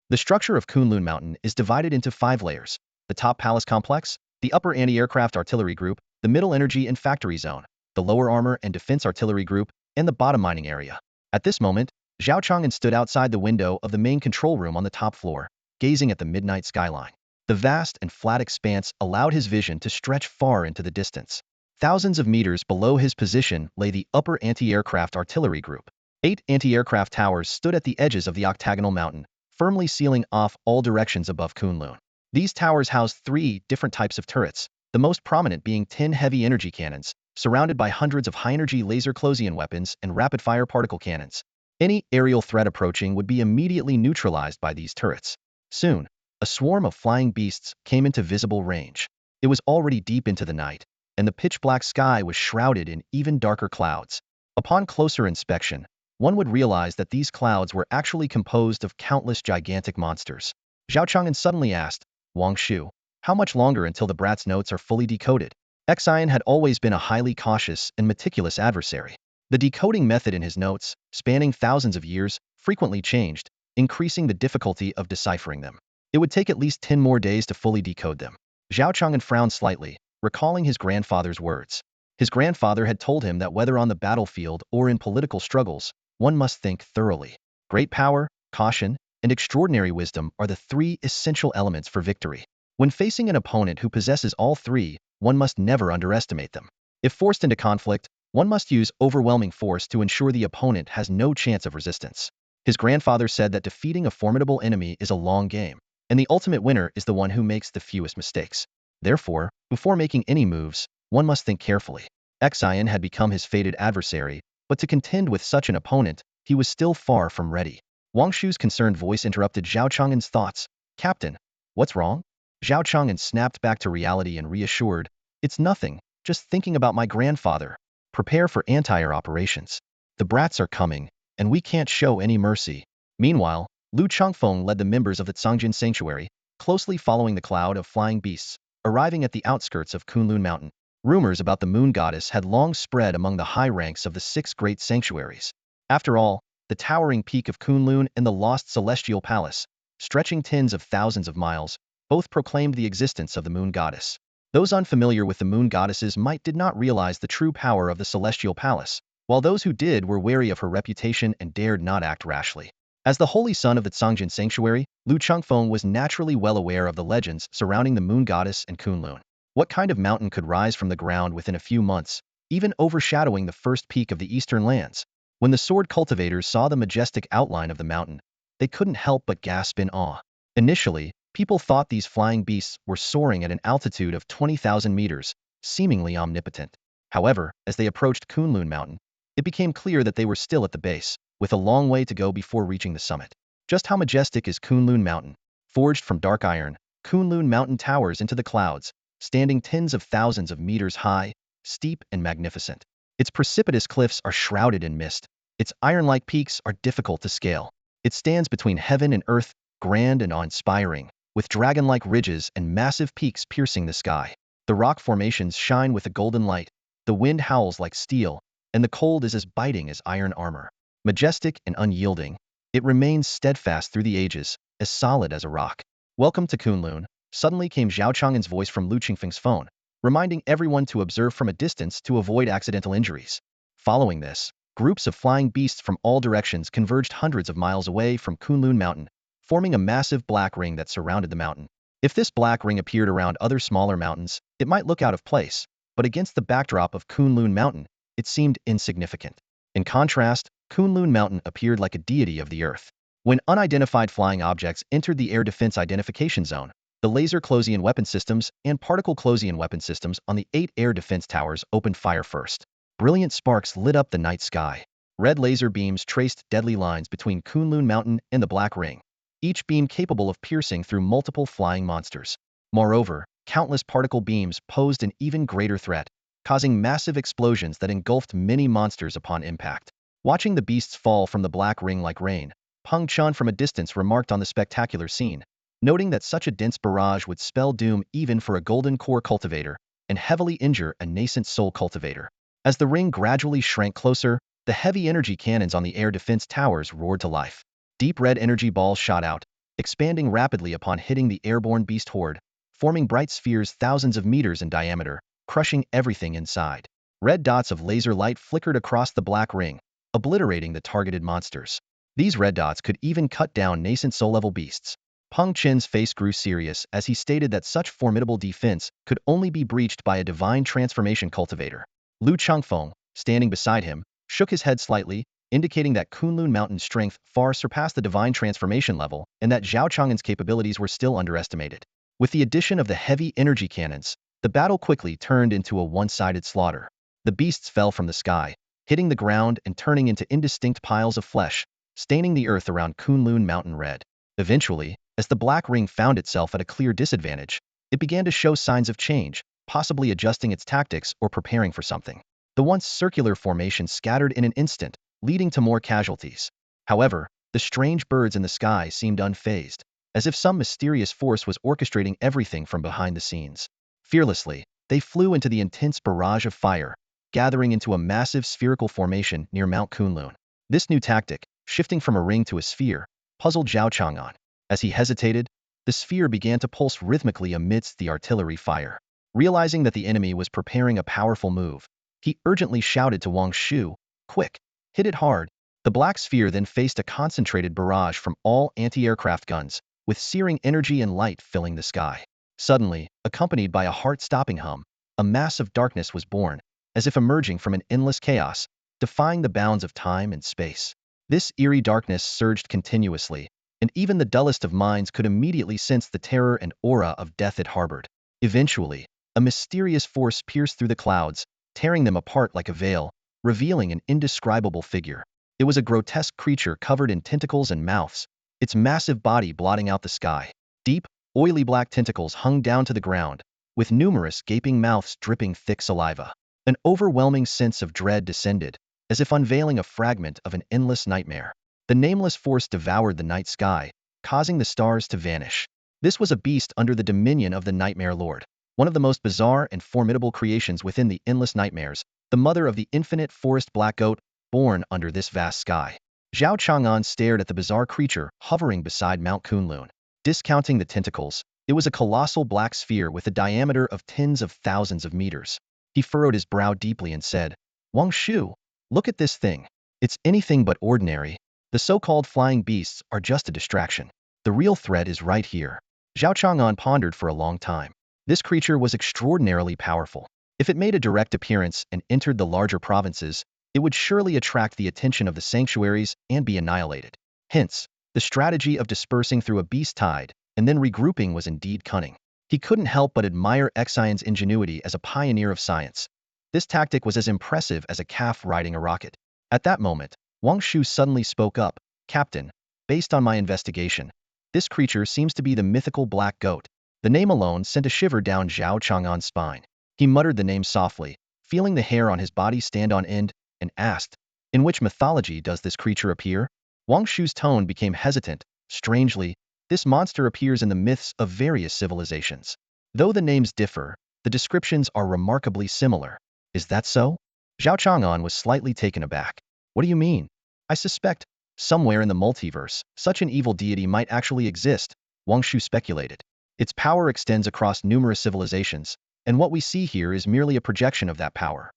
The structure of Kunlun Mountain is divided into 5 layers: the top palace complex, the upper anti-aircraft artillery group, the middle energy and factory zone, the lower armor and defense artillery group, and the bottom mining area. At this moment, Zhao Chang'an stood outside the window of the main control room on the top floor, gazing at the midnight skyline. The vast and flat expanse allowed his vision to stretch far into the distance. Thousands of meters below his position lay the upper anti-aircraft artillery group. 8 anti-aircraft towers stood at the edges of the octagonal mountain, firmly sealing off all directions above Kunlun. These towers housed 3 different types of turrets, the most prominent being 10 heavy energy cannons, surrounded by hundreds of high-energy laser closian weapons and rapid-fire particle cannons. Any aerial threat approaching would be immediately neutralized by these turrets. Soon, a swarm of flying beasts came into visible range. It was already deep into the night, and the pitch-black sky was shrouded in even darker clouds. Upon closer inspection, one would realize that these clouds were actually composed of countless gigantic monsters. Zhao Chang'an suddenly asked, "Wang Shu, how much longer until the brat's notes are fully decoded?" Xian had always been a highly cautious and meticulous adversary. The decoding method in his notes, spanning thousands of years, frequently changed, increasing the difficulty of deciphering them. It would take at least 10 more days to fully decode them. Zhao Chang'an frowned slightly, recalling his grandfather's words. His grandfather had told him that whether on the battlefield or in political struggles, one must think thoroughly. Great power, caution, and extraordinary wisdom are the 3 essential elements for victory. When facing an opponent who possesses all 3, one must never underestimate them. If forced into conflict, one must use overwhelming force to ensure the opponent has no chance of resistance. His grandfather said that defeating a formidable enemy is a long game, and the ultimate winner is the one who makes the fewest mistakes. Therefore, before making any moves, one must think carefully. Xian had become his fated adversary, but to contend with such an opponent, he was still far from ready. Wang Shu's concerned voice interrupted Zhao Chang'an's thoughts. "Captain, what's wrong?" Zhao Chang'an snapped back to reality and reassured, "It's nothing, just thinking about my grandfather. Prepare for anti-air operations. The brats are coming, and we can't show any mercy." Meanwhile, Lu Changfeng led the members of the Zhongjin Sanctuary, closely following the cloud of flying beasts, arriving at the outskirts of Kunlun Mountain. Rumors about the moon goddess had long spread among the high ranks of the 6 great sanctuaries. After all, the towering peak of Kunlun and the lost celestial palace, stretching tens of thousands of miles, both proclaimed the existence of the moon goddess. Those unfamiliar with the moon goddess's might did not realize the true power of the celestial palace, while those who did were wary of her reputation and dared not act rashly. As the holy son of the Zhongjin Sanctuary, Lu Changfeng was naturally well aware of the legends surrounding the moon goddess and Kunlun. What kind of mountain could rise from the ground within a few months, even overshadowing the first peak of the eastern lands? When the sword cultivators saw the majestic outline of the mountain, they couldn't help but gasp in awe. Initially, people thought these flying beasts were soaring at an altitude of 20,000 meters, seemingly omnipotent. However, as they approached Kunlun Mountain, it became clear that they were still at the base, with a long way to go before reaching the summit. Just how majestic is Kunlun Mountain? Forged from dark iron, Kunlun Mountain towers into the clouds, standing tens of thousands of meters high, steep and magnificent. Its precipitous cliffs are shrouded in mist. Its iron-like peaks are difficult to scale. It stands between heaven and earth, grand and awe-inspiring, with dragon-like ridges and massive peaks piercing the sky. The rock formations shine with a golden light, the wind howls like steel, and the cold is as biting as iron armor. Majestic and unyielding, it remains steadfast through the ages, as solid as a rock. "Welcome to Kunlun," suddenly came Zhao Chang'an's voice from Lu Qingfeng's phone, reminding everyone to observe from a distance to avoid accidental injuries. Following this, groups of flying beasts from all directions converged hundreds of miles away from Kunlun Mountain, forming a massive black ring that surrounded the mountain. If this black ring appeared around other smaller mountains, it might look out of place, but against the backdrop of Kunlun Mountain, it seemed insignificant. In contrast, Kunlun Mountain appeared like a deity of the earth. When unidentified flying objects entered the air defense identification zone, the laser closian weapon systems and particle closian weapon systems on the 8 air defense towers opened fire first. Brilliant sparks lit up the night sky. Red laser beams traced deadly lines between Kunlun Mountain and the Black Ring, each beam capable of piercing through multiple flying monsters. Moreover, countless particle beams posed an even greater threat, causing massive explosions that engulfed many monsters upon impact. Watching the beasts fall from the Black Ring like rain, Peng Chun from a distance remarked on the spectacular scene. noting that such a dense barrage would spell doom even for a golden core cultivator and heavily injure a nascent soul cultivator. As the ring gradually shrank closer, the heavy energy cannons on the air defense towers roared to life. Deep red energy balls shot out, expanding rapidly upon hitting the airborne beast horde, forming bright spheres thousands of meters in diameter, crushing everything inside. Red dots of laser light flickered across the black ring, obliterating the targeted monsters. These red dots could even cut down nascent soul-level beasts. Peng Chen's face grew serious as he stated that such formidable defense could only be breached by a divine transformation cultivator. Lu Changfeng, standing beside him, shook his head slightly, indicating that Kunlun Mountain's strength far surpassed the divine transformation level and that Zhao Chang'an's capabilities were still underestimated. With the addition of the heavy energy cannons, the battle quickly turned into a one-sided slaughter. The beasts fell from the sky, hitting the ground and turning into indistinct piles of flesh, staining the earth around Kunlun Mountain red. Eventually, as the black ring found itself at a clear disadvantage, it began to show signs of change, possibly adjusting its tactics or preparing for something. The once circular formation scattered in an instant, leading to more casualties. However, the strange birds in the sky seemed unfazed, as if some mysterious force was orchestrating everything from behind the scenes. Fearlessly, they flew into the intense barrage of fire, gathering into a massive spherical formation near Mount Kunlun. This new tactic, shifting from a ring to a sphere, puzzled Zhao Chang'an. As he hesitated, the sphere began to pulse rhythmically amidst the artillery fire. Realizing that the enemy was preparing a powerful move, he urgently shouted to Wang Shu, "Quick, hit it hard." The black sphere then faced a concentrated barrage from all anti-aircraft guns, with searing energy and light filling the sky. Suddenly, accompanied by a heart-stopping hum, a mass of darkness was born, as if emerging from an endless chaos, defying the bounds of time and space. This eerie darkness surged continuously, and even the dullest of minds could immediately sense the terror and aura of death it harbored. Eventually, a mysterious force pierced through the clouds, tearing them apart like a veil, revealing an indescribable figure. It was a grotesque creature covered in tentacles and mouths, its massive body blotting out the sky. Deep, oily black tentacles hung down to the ground, with numerous gaping mouths dripping thick saliva. An overwhelming sense of dread descended, as if unveiling a fragment of an endless nightmare. The nameless force devoured the night sky, causing the stars to vanish. This was a beast under the dominion of the Nightmare Lord, one of the most bizarre and formidable creations within the endless nightmares, the mother of the infinite forest black goat, born under this vast sky. Zhao Chang'an stared at the bizarre creature hovering beside Mount Kunlun. Discounting the tentacles, it was a colossal black sphere with a diameter of tens of thousands of meters. He furrowed his brow deeply and said, "Wang Shu, look at this thing. It's anything but ordinary. The so-called flying beasts are just a distraction. The real threat is right here." Zhao Chang'an pondered for a long time. This creature was extraordinarily powerful. If it made a direct appearance and entered the larger provinces, it would surely attract the attention of the sanctuaries and be annihilated. Hence, the strategy of dispersing through a beast tide and then regrouping was indeed cunning. He couldn't help but admire Xian's ingenuity as a pioneer of science. This tactic was as impressive as a calf riding a rocket. At that moment, Wang Shu suddenly spoke up, "Captain, based on my investigation, this creature seems to be the mythical black goat." The name alone sent a shiver down Zhao Chang'an's spine. He muttered the name softly, feeling the hair on his body stand on end, and asked, "In which mythology does this creature appear?" Wang Shu's tone became hesitant. "Strangely, this monster appears in the myths of various civilizations. Though the names differ, the descriptions are remarkably similar." "Is that so?" Zhao Chang'an was slightly taken aback. "What do you mean?" "I suspect, somewhere in the multiverse, such an evil deity might actually exist," Wang Shu speculated. "Its power extends across numerous civilizations, and what we see here is merely a projection of that power.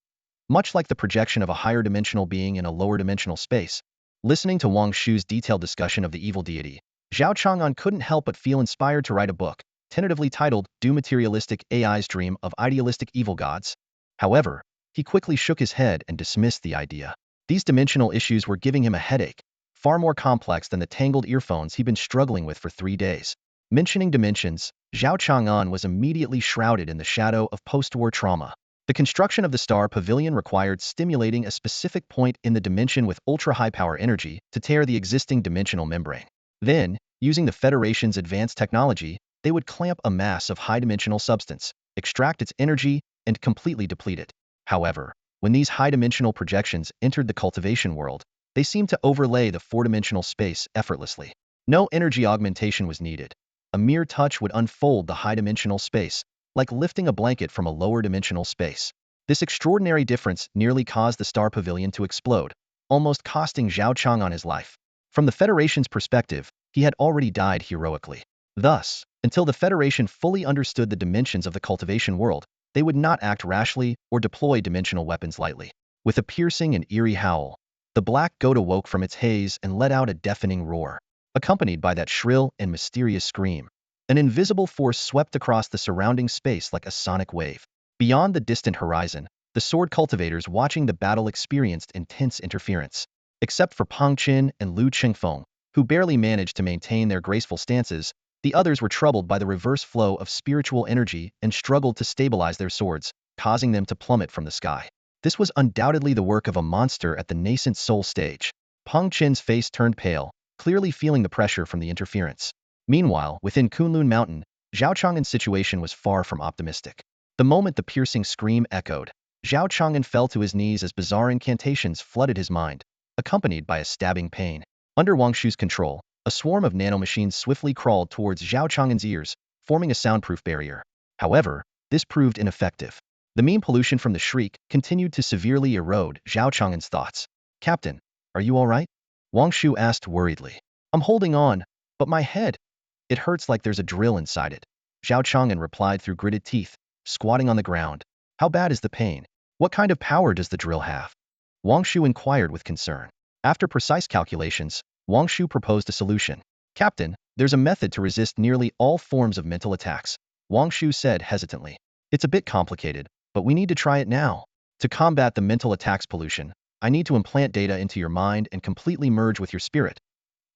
Much like the projection of a higher dimensional being in a lower dimensional space." Listening to Wang Shu's detailed discussion of the evil deity, Zhao Chang'an couldn't help but feel inspired to write a book, tentatively titled "Do Materialistic AIs Dream of Idealistic Evil Gods?" However, he quickly shook his head and dismissed the idea. These dimensional issues were giving him a headache, far more complex than the tangled earphones he'd been struggling with for 3 days. Mentioning dimensions, Zhao Chang'an was immediately shrouded in the shadow of post-war trauma. The construction of the Star Pavilion required stimulating a specific point in the dimension with ultra-high power energy to tear the existing dimensional membrane. Then, using the Federation's advanced technology, they would clamp a mass of high-dimensional substance, extract its energy, and completely deplete it. However, when these high-dimensional projections entered the cultivation world, they seemed to overlay the 4-dimensional space effortlessly. No energy augmentation was needed. A mere touch would unfold the high-dimensional space, like lifting a blanket from a lower-dimensional space. This extraordinary difference nearly caused the Star Pavilion to explode, almost costing Zhao Chang'an his life. From the Federation's perspective, he had already died heroically. Thus, until the Federation fully understood the dimensions of the cultivation world, they would not act rashly or deploy dimensional weapons lightly. With a piercing and eerie howl, the black goat awoke from its haze and let out a deafening roar. Accompanied by that shrill and mysterious scream, an invisible force swept across the surrounding space like a sonic wave. Beyond the distant horizon, the sword cultivators watching the battle experienced intense interference. Except for Pang Qin and Lu Qingfeng, who barely managed to maintain their graceful stances, the others were troubled by the reverse flow of spiritual energy and struggled to stabilize their swords, causing them to plummet from the sky. This was undoubtedly the work of a monster at the Nascent Soul stage. Pang Qin's face turned pale, clearly feeling the pressure from the interference. Meanwhile, within Kunlun Mountain, Zhao Chang'an's situation was far from optimistic. The moment the piercing scream echoed, Zhao Chang'an fell to his knees as bizarre incantations flooded his mind, accompanied by a stabbing pain. Under Wang Shu's control, a swarm of nanomachines swiftly crawled towards Zhao Chang'an's ears, forming a soundproof barrier. However, this proved ineffective. The meme pollution from the shriek continued to severely erode Zhao Chang'an's thoughts. "Captain, are you all right?" Wang Shu asked worriedly. "I'm holding on, but my head, it hurts like there's a drill inside it." Zhao Chang'an replied through gritted teeth, squatting on the ground. "How bad is the pain? What kind of power does the drill have?" Wang Shu inquired with concern. After precise calculations, Wang Shu proposed a solution. "Captain, there's a method to resist nearly all forms of mental attacks," Wang Shu said hesitantly. "It's a bit complicated, but we need to try it now. To combat the mental attacks pollution, I need to implant data into your mind and completely merge with your spirit.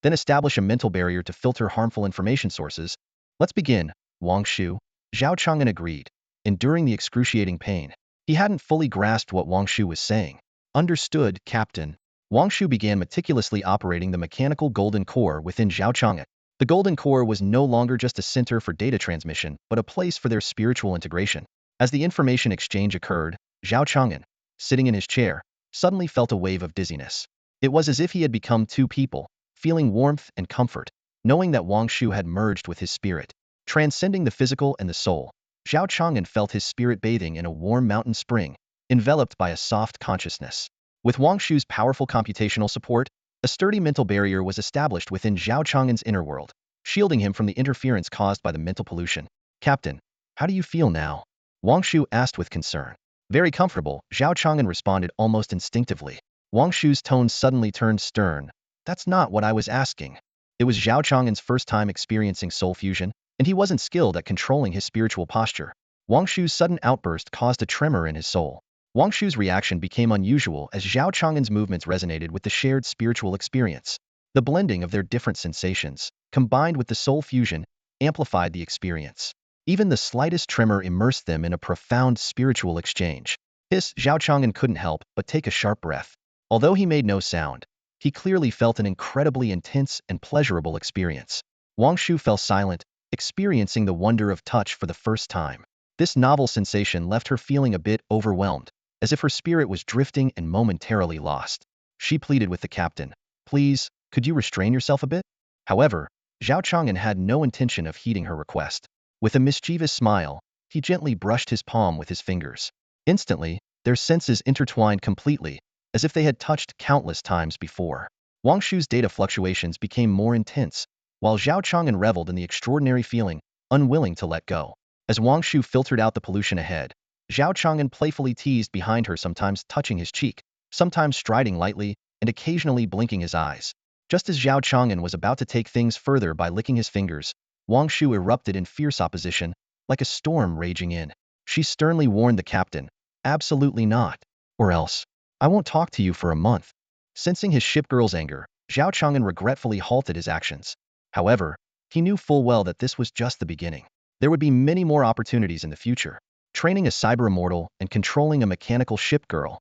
Then establish a mental barrier to filter harmful information sources. Let's begin, Wang Shu." Zhao Chang'an agreed, enduring the excruciating pain. He hadn't fully grasped what Wang Shu was saying. "Understood, Captain." Wang Shu began meticulously operating the mechanical golden core within Zhao Chang'an. The golden core was no longer just a center for data transmission, but a place for their spiritual integration. As the information exchange occurred, Zhao Chang'an, sitting in his chair, suddenly felt a wave of dizziness. It was as if he had become two people, feeling warmth and comfort, knowing that Wang Shu had merged with his spirit. Transcending the physical and the soul, Zhao Chang'an felt his spirit bathing in a warm mountain spring, enveloped by a soft consciousness. With Wang Shu's powerful computational support, a sturdy mental barrier was established within Zhao Chang'an's inner world, shielding him from the interference caused by the mental pollution. "Captain, how do you feel now?" Wang Shu asked with concern. "Very comfortable," Zhao Chang'an responded almost instinctively. Wang Shu's tone suddenly turned stern. "That's not what I was asking." It was Zhao Chang'an's first time experiencing soul fusion, and he wasn't skilled at controlling his spiritual posture. Wang Shu's sudden outburst caused a tremor in his soul. Wang Shu's reaction became unusual as Zhao Chang'an's movements resonated with the shared spiritual experience. The blending of their different sensations, combined with the soul fusion, amplified the experience. Even the slightest tremor immersed them in a profound spiritual exchange. Zhao Chang'an couldn't help but take a sharp breath. Although he made no sound, he clearly felt an incredibly intense and pleasurable experience. Wang Shu fell silent, experiencing the wonder of touch for the first time. This novel sensation left her feeling a bit overwhelmed, as if her spirit was drifting and momentarily lost. She pleaded with the captain, "Please, could you restrain yourself a bit?" However, Zhao Chang'an had no intention of heeding her request. With a mischievous smile, he gently brushed his palm with his fingers. Instantly, their senses intertwined completely, as if they had touched countless times before. Wang Shu's data fluctuations became more intense, while Zhao Chang'an reveled in the extraordinary feeling, unwilling to let go. As Wang Shu filtered out the pollution ahead, Zhao Chang'an playfully teased behind her, sometimes touching his cheek, sometimes striding lightly, and occasionally blinking his eyes. Just as Zhao Chang'an was about to take things further by licking his fingers, Wang Shu erupted in fierce opposition, like a storm raging in. She sternly warned the captain, "Absolutely not. Or else, I won't talk to you for a month." Sensing his shipgirl's anger, Zhao Chang'an regretfully halted his actions. However, he knew full well that this was just the beginning. There would be many more opportunities in the future. Training a cyber-immortal and controlling a mechanical ship girl.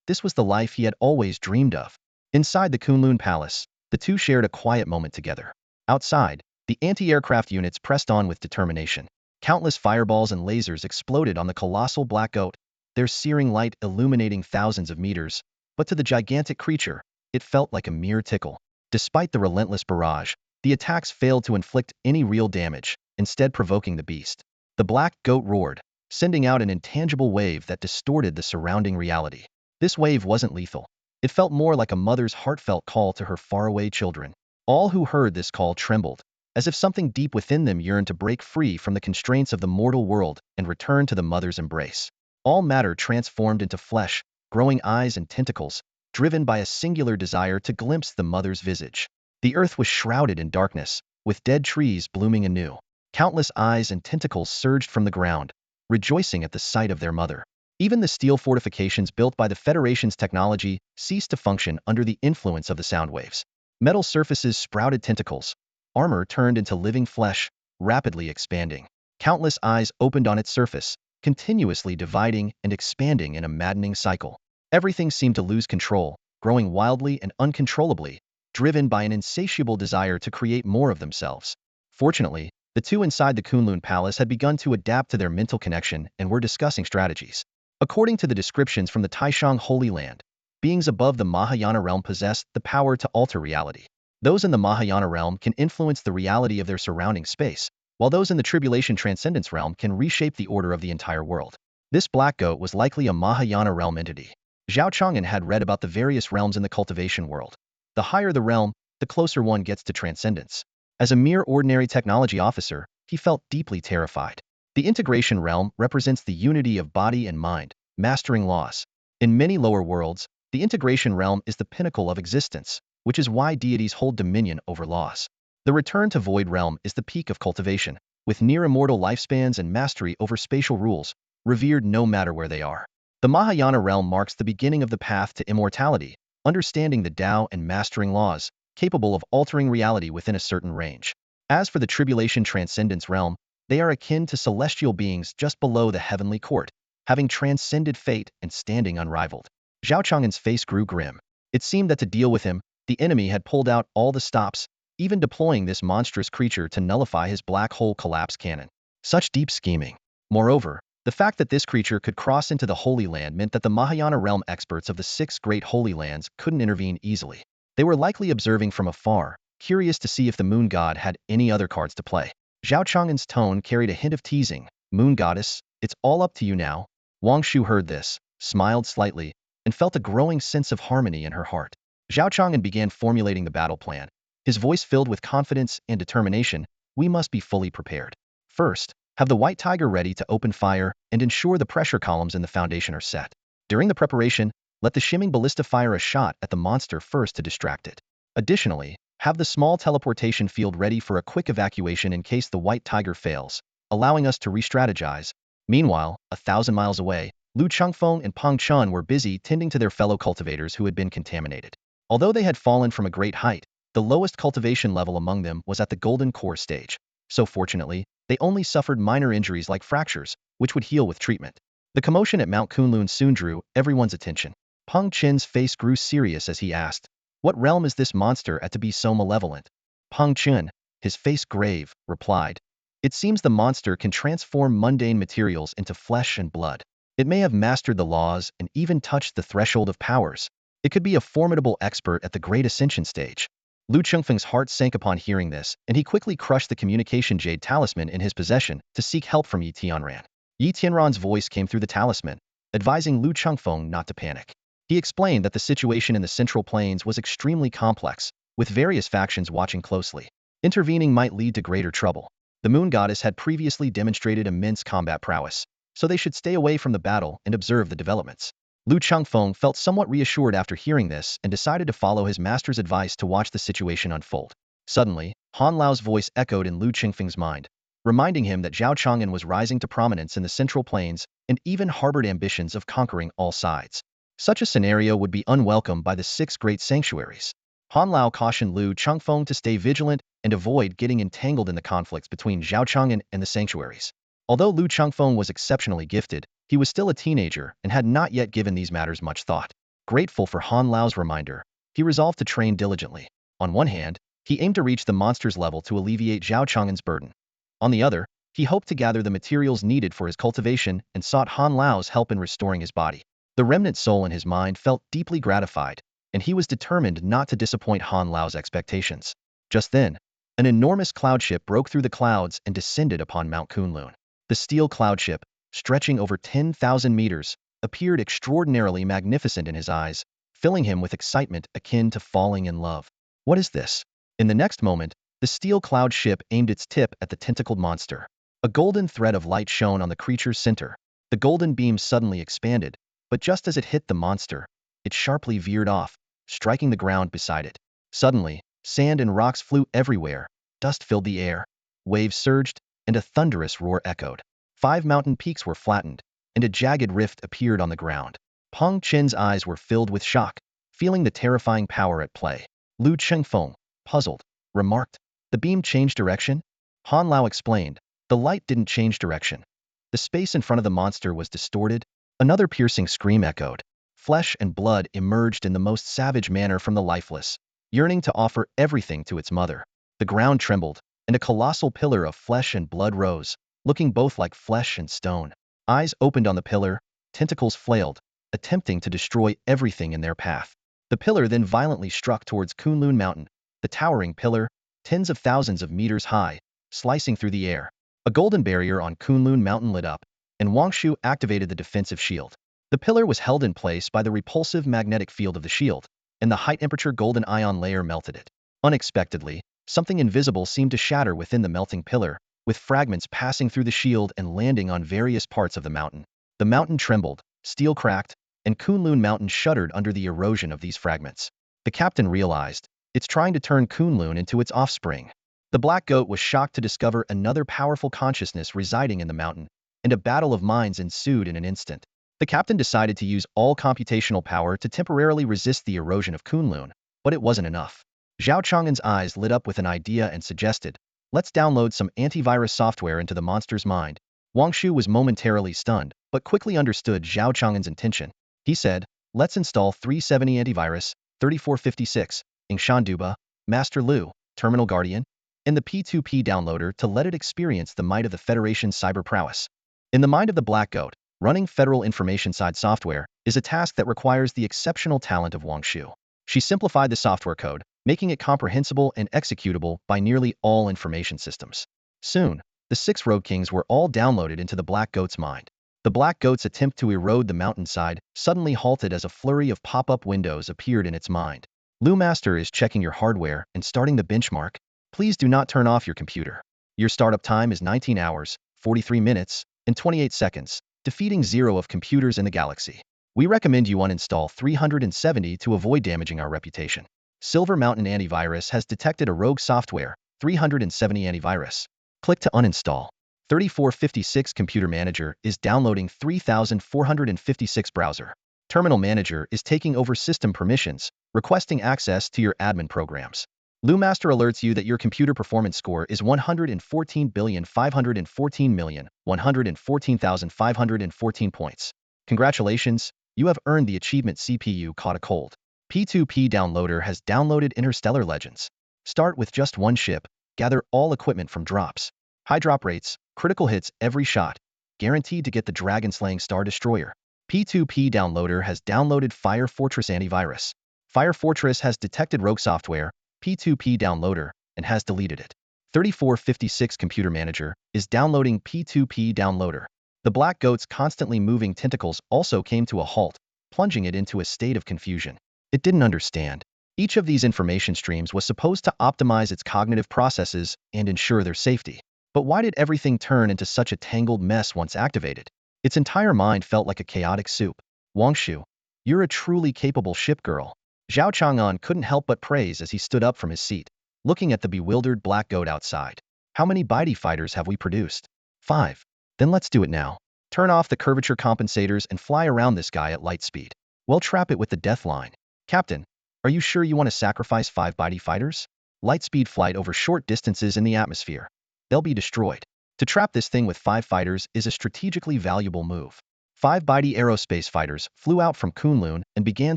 This was the life he had always dreamed of. Inside the Kunlun Palace, the two shared a quiet moment together. Outside, the anti-aircraft units pressed on with determination. Countless fireballs and lasers exploded on the colossal black goat, their searing light illuminating thousands of meters, but to the gigantic creature, it felt like a mere tickle. Despite the relentless barrage, The attacks failed to inflict any real damage, instead provoking the beast. The black goat roared, sending out an intangible wave that distorted the surrounding reality. This wave wasn't lethal. It felt more like a mother's heartfelt call to her faraway children. All who heard this call trembled, as if something deep within them yearned to break free from the constraints of the mortal world and return to the mother's embrace. All matter transformed into flesh, growing eyes and tentacles, driven by a singular desire to glimpse the mother's visage. The earth was shrouded in darkness, with dead trees blooming anew. Countless eyes and tentacles surged from the ground, rejoicing at the sight of their mother. Even the steel fortifications built by the Federation's technology ceased to function under the influence of the sound waves. Metal surfaces sprouted tentacles. Armor turned into living flesh, rapidly expanding. Countless eyes opened on its surface, continuously dividing and expanding in a maddening cycle. Everything seemed to lose control, growing wildly and uncontrollably, driven by an insatiable desire to create more of themselves. Fortunately, the two inside the Kunlun Palace had begun to adapt to their mental connection and were discussing strategies. According to the descriptions from the Taishang Holy Land, beings above the Mahayana realm possessed the power to alter reality. Those in the Mahayana realm can influence the reality of their surrounding space, while those in the Tribulation Transcendence realm can reshape the order of the entire world. This black goat was likely a Mahayana realm entity. Zhao Chang'an had read about the various realms in the cultivation world. The higher the realm, the closer one gets to transcendence. As a mere ordinary technology officer, he felt deeply terrified. The integration realm represents the unity of body and mind, mastering laws. In many lower worlds, the integration realm is the pinnacle of existence, which is why deities hold dominion over laws. The return to void realm is the peak of cultivation, with near-immortal lifespans and mastery over spatial rules, revered no matter where they are. The Mahayana realm marks the beginning of the path to immortality, understanding the Tao and mastering laws, capable of altering reality within a certain range. As for the Tribulation Transcendence realm, they are akin to celestial beings just below the heavenly court, having transcended fate and standing unrivaled. Zhao Chang'an's face grew grim. It seemed that to deal with him, the enemy had pulled out all the stops, even deploying this monstrous creature to nullify his black hole collapse cannon. Such deep scheming. Moreover, the fact that this creature could cross into the Holy Land meant that the Mahayana realm experts of the 6 great Holy Lands couldn't intervene easily. They were likely observing from afar, curious to see if the moon god had any other cards to play. Zhao Chang'an's tone carried a hint of teasing. Moon goddess, it's all up to you now. Wang Shu heard this, smiled slightly, and felt a growing sense of harmony in her heart. Zhao Chang'an began formulating the battle plan. His voice filled with confidence and determination. We must be fully prepared. First, have the White Tiger ready to open fire and ensure the pressure columns in the foundation are set. During the preparation, let the shimming ballista fire a shot at the monster first to distract it. Additionally, have the small teleportation field ready for a quick evacuation in case the White Tiger fails, allowing us to re-strategize. Meanwhile, 1,000 miles away, Lu Chengfeng and Peng Chun were busy tending to their fellow cultivators who had been contaminated. Although they had fallen from a great height, the lowest cultivation level among them was at the golden core stage. So fortunately, they only suffered minor injuries like fractures, which would heal with treatment. The commotion at Mount Kunlun soon drew everyone's attention. Peng Chen's face grew serious as he asked, "What realm is this monster at to be so malevolent?" Peng Chen, his face grave, replied, "It seems the monster can transform mundane materials into flesh and blood. It may have mastered the laws and even touched the threshold of powers. It could be a formidable expert at the Great Ascension stage." Lu Chengfeng's heart sank upon hearing this, and he quickly crushed the communication jade talisman in his possession to seek help from Yi Tianran. Yi Tianran's voice came through the talisman, advising Lu Chengfeng not to panic. He explained that the situation in the Central Plains was extremely complex, with various factions watching closely. Intervening might lead to greater trouble. The Moon Goddess had previously demonstrated immense combat prowess, so they should stay away from the battle and observe the developments. Lu Chengfeng felt somewhat reassured after hearing this and decided to follow his master's advice to watch the situation unfold. Suddenly, Han Lao's voice echoed in Lu Chengfeng's mind, reminding him that Zhao Chang'an was rising to prominence in the Central Plains and even harbored ambitions of conquering all sides. Such a scenario would be unwelcome by the 6 great sanctuaries. Han Lao cautioned Lu Chengfeng to stay vigilant and avoid getting entangled in the conflicts between Zhao Chang'an and the sanctuaries. Although Lu Chengfeng was exceptionally gifted, he was still a teenager and had not yet given these matters much thought. Grateful for Han Lao's reminder, he resolved to train diligently. On one hand, he aimed to reach the monster's level to alleviate Zhao Chang'an's burden. On the other, he hoped to gather the materials needed for his cultivation and sought Han Lao's help in restoring his body. The remnant soul in his mind felt deeply gratified, and he was determined not to disappoint Han Lao's expectations. Just then, An enormous cloud ship broke through the clouds and descended upon Mount Kunlun. The steel cloud ship, stretching over 10,000 meters, appeared extraordinarily magnificent in his eyes, filling him with excitement akin to falling in love. What is this? In the next moment, the steel cloud ship aimed its tip at the tentacled monster. A golden thread of light shone on the creature's center. The golden beam suddenly expanded, but just as it hit the monster, it sharply veered off, striking the ground beside it. Suddenly, sand and rocks flew everywhere, dust filled the air, waves surged, and a thunderous roar echoed. 5 mountain peaks were flattened, and a jagged rift appeared on the ground. Peng Chen's eyes were filled with shock, feeling the terrifying power at play. Lu Chengfeng, puzzled, remarked, "The beam changed direction?" Han Lao explained, "The light didn't change direction. The space in front of the monster was distorted." Another piercing scream echoed. Flesh and blood emerged in the most savage manner from the lifeless, yearning to offer everything to its mother. The ground trembled, and a colossal pillar of flesh and blood rose, looking both like flesh and stone. Eyes opened on the pillar, tentacles flailed, attempting to destroy everything in their path. The pillar then violently struck towards Kunlun Mountain, the towering pillar, tens of thousands of meters high, slicing through the air. A golden barrier on Kunlun Mountain lit up, and Wangshu activated the defensive shield. The pillar was held in place by the repulsive magnetic field of the shield, and the high-temperature golden ion layer melted it. Unexpectedly, something invisible seemed to shatter within the melting pillar, with fragments passing through the shield and landing on various parts of the mountain. The mountain trembled, steel cracked, and Kunlun Mountain shuddered under the erosion of these fragments. The captain realized, it's trying to turn Kunlun into its offspring. The black goat was shocked to discover another powerful consciousness residing in the mountain, and a battle of minds ensued in an instant. The captain decided to use all computational power to temporarily resist the erosion of Kunlun, but it wasn't enough. Zhao Chang'an's eyes lit up with an idea and suggested, "Let's download some antivirus software into the monster's mind." Wangshu was momentarily stunned, but quickly understood Zhao Chang'an's intention. He said, "Let's install 370 antivirus, 3456, Ingshanduba, Master Lu, Terminal Guardian, and the P2P downloader to let it experience the might of the Federation's cyber prowess." In the mind of the Black Goat, running Federal Information Side software is a task that requires the exceptional talent of Wangshu. She simplified the software code, making it comprehensible and executable by nearly all information systems. Soon, the 6 Road Kings were all downloaded into the Black Goat's mind. The Black Goat's attempt to erode the mountainside suddenly halted as a flurry of pop-up windows appeared in its mind. Lu Master is checking your hardware and starting the benchmark. Please do not turn off your computer. Your startup time is 19 hours, 43 minutes, and 28 seconds, defeating 0 of computers in the galaxy. We recommend you uninstall 370 to avoid damaging our reputation. Silver Mountain Antivirus has detected a rogue software, 370 antivirus. Click to uninstall. 3456 Computer Manager is downloading 3456 browser. Terminal Manager is taking over system permissions, requesting access to your admin programs. Lumaster alerts you that your computer performance score is 114,514,114,514 points. Congratulations, you have earned the achievement CPU Caught a Cold. P2P Downloader has downloaded Interstellar Legends. Start with just 1 ship, gather all equipment from drops. High drop rates, critical hits every shot, guaranteed to get the dragon-slaying Star Destroyer. P2P Downloader has downloaded Fire Fortress Antivirus. Fire Fortress has detected rogue software, P2P Downloader, and has deleted it. 3456 Computer Manager is downloading P2P Downloader. The Black Goat's constantly moving tentacles also came to a halt, plunging it into a state of confusion. It didn't understand. Each of these information streams was supposed to optimize its cognitive processes and ensure their safety. But why did everything turn into such a tangled mess once activated? Its entire mind felt like a chaotic soup. Wangshu, you're a truly capable ship girl. Zhao Chang'an couldn't help but praise as he stood up from his seat, looking at the bewildered Black Goat outside. How many bitey fighters have we produced? 5. Then let's do it now. Turn off the curvature compensators and fly around this guy at light speed. We'll trap it with the death line. Captain, are you sure you want to sacrifice 5 bitey fighters? Lightspeed flight over short distances in the atmosphere. They'll be destroyed. To trap this thing with 5 fighters is a strategically valuable move. 5 bitey aerospace fighters flew out from Kunlun and began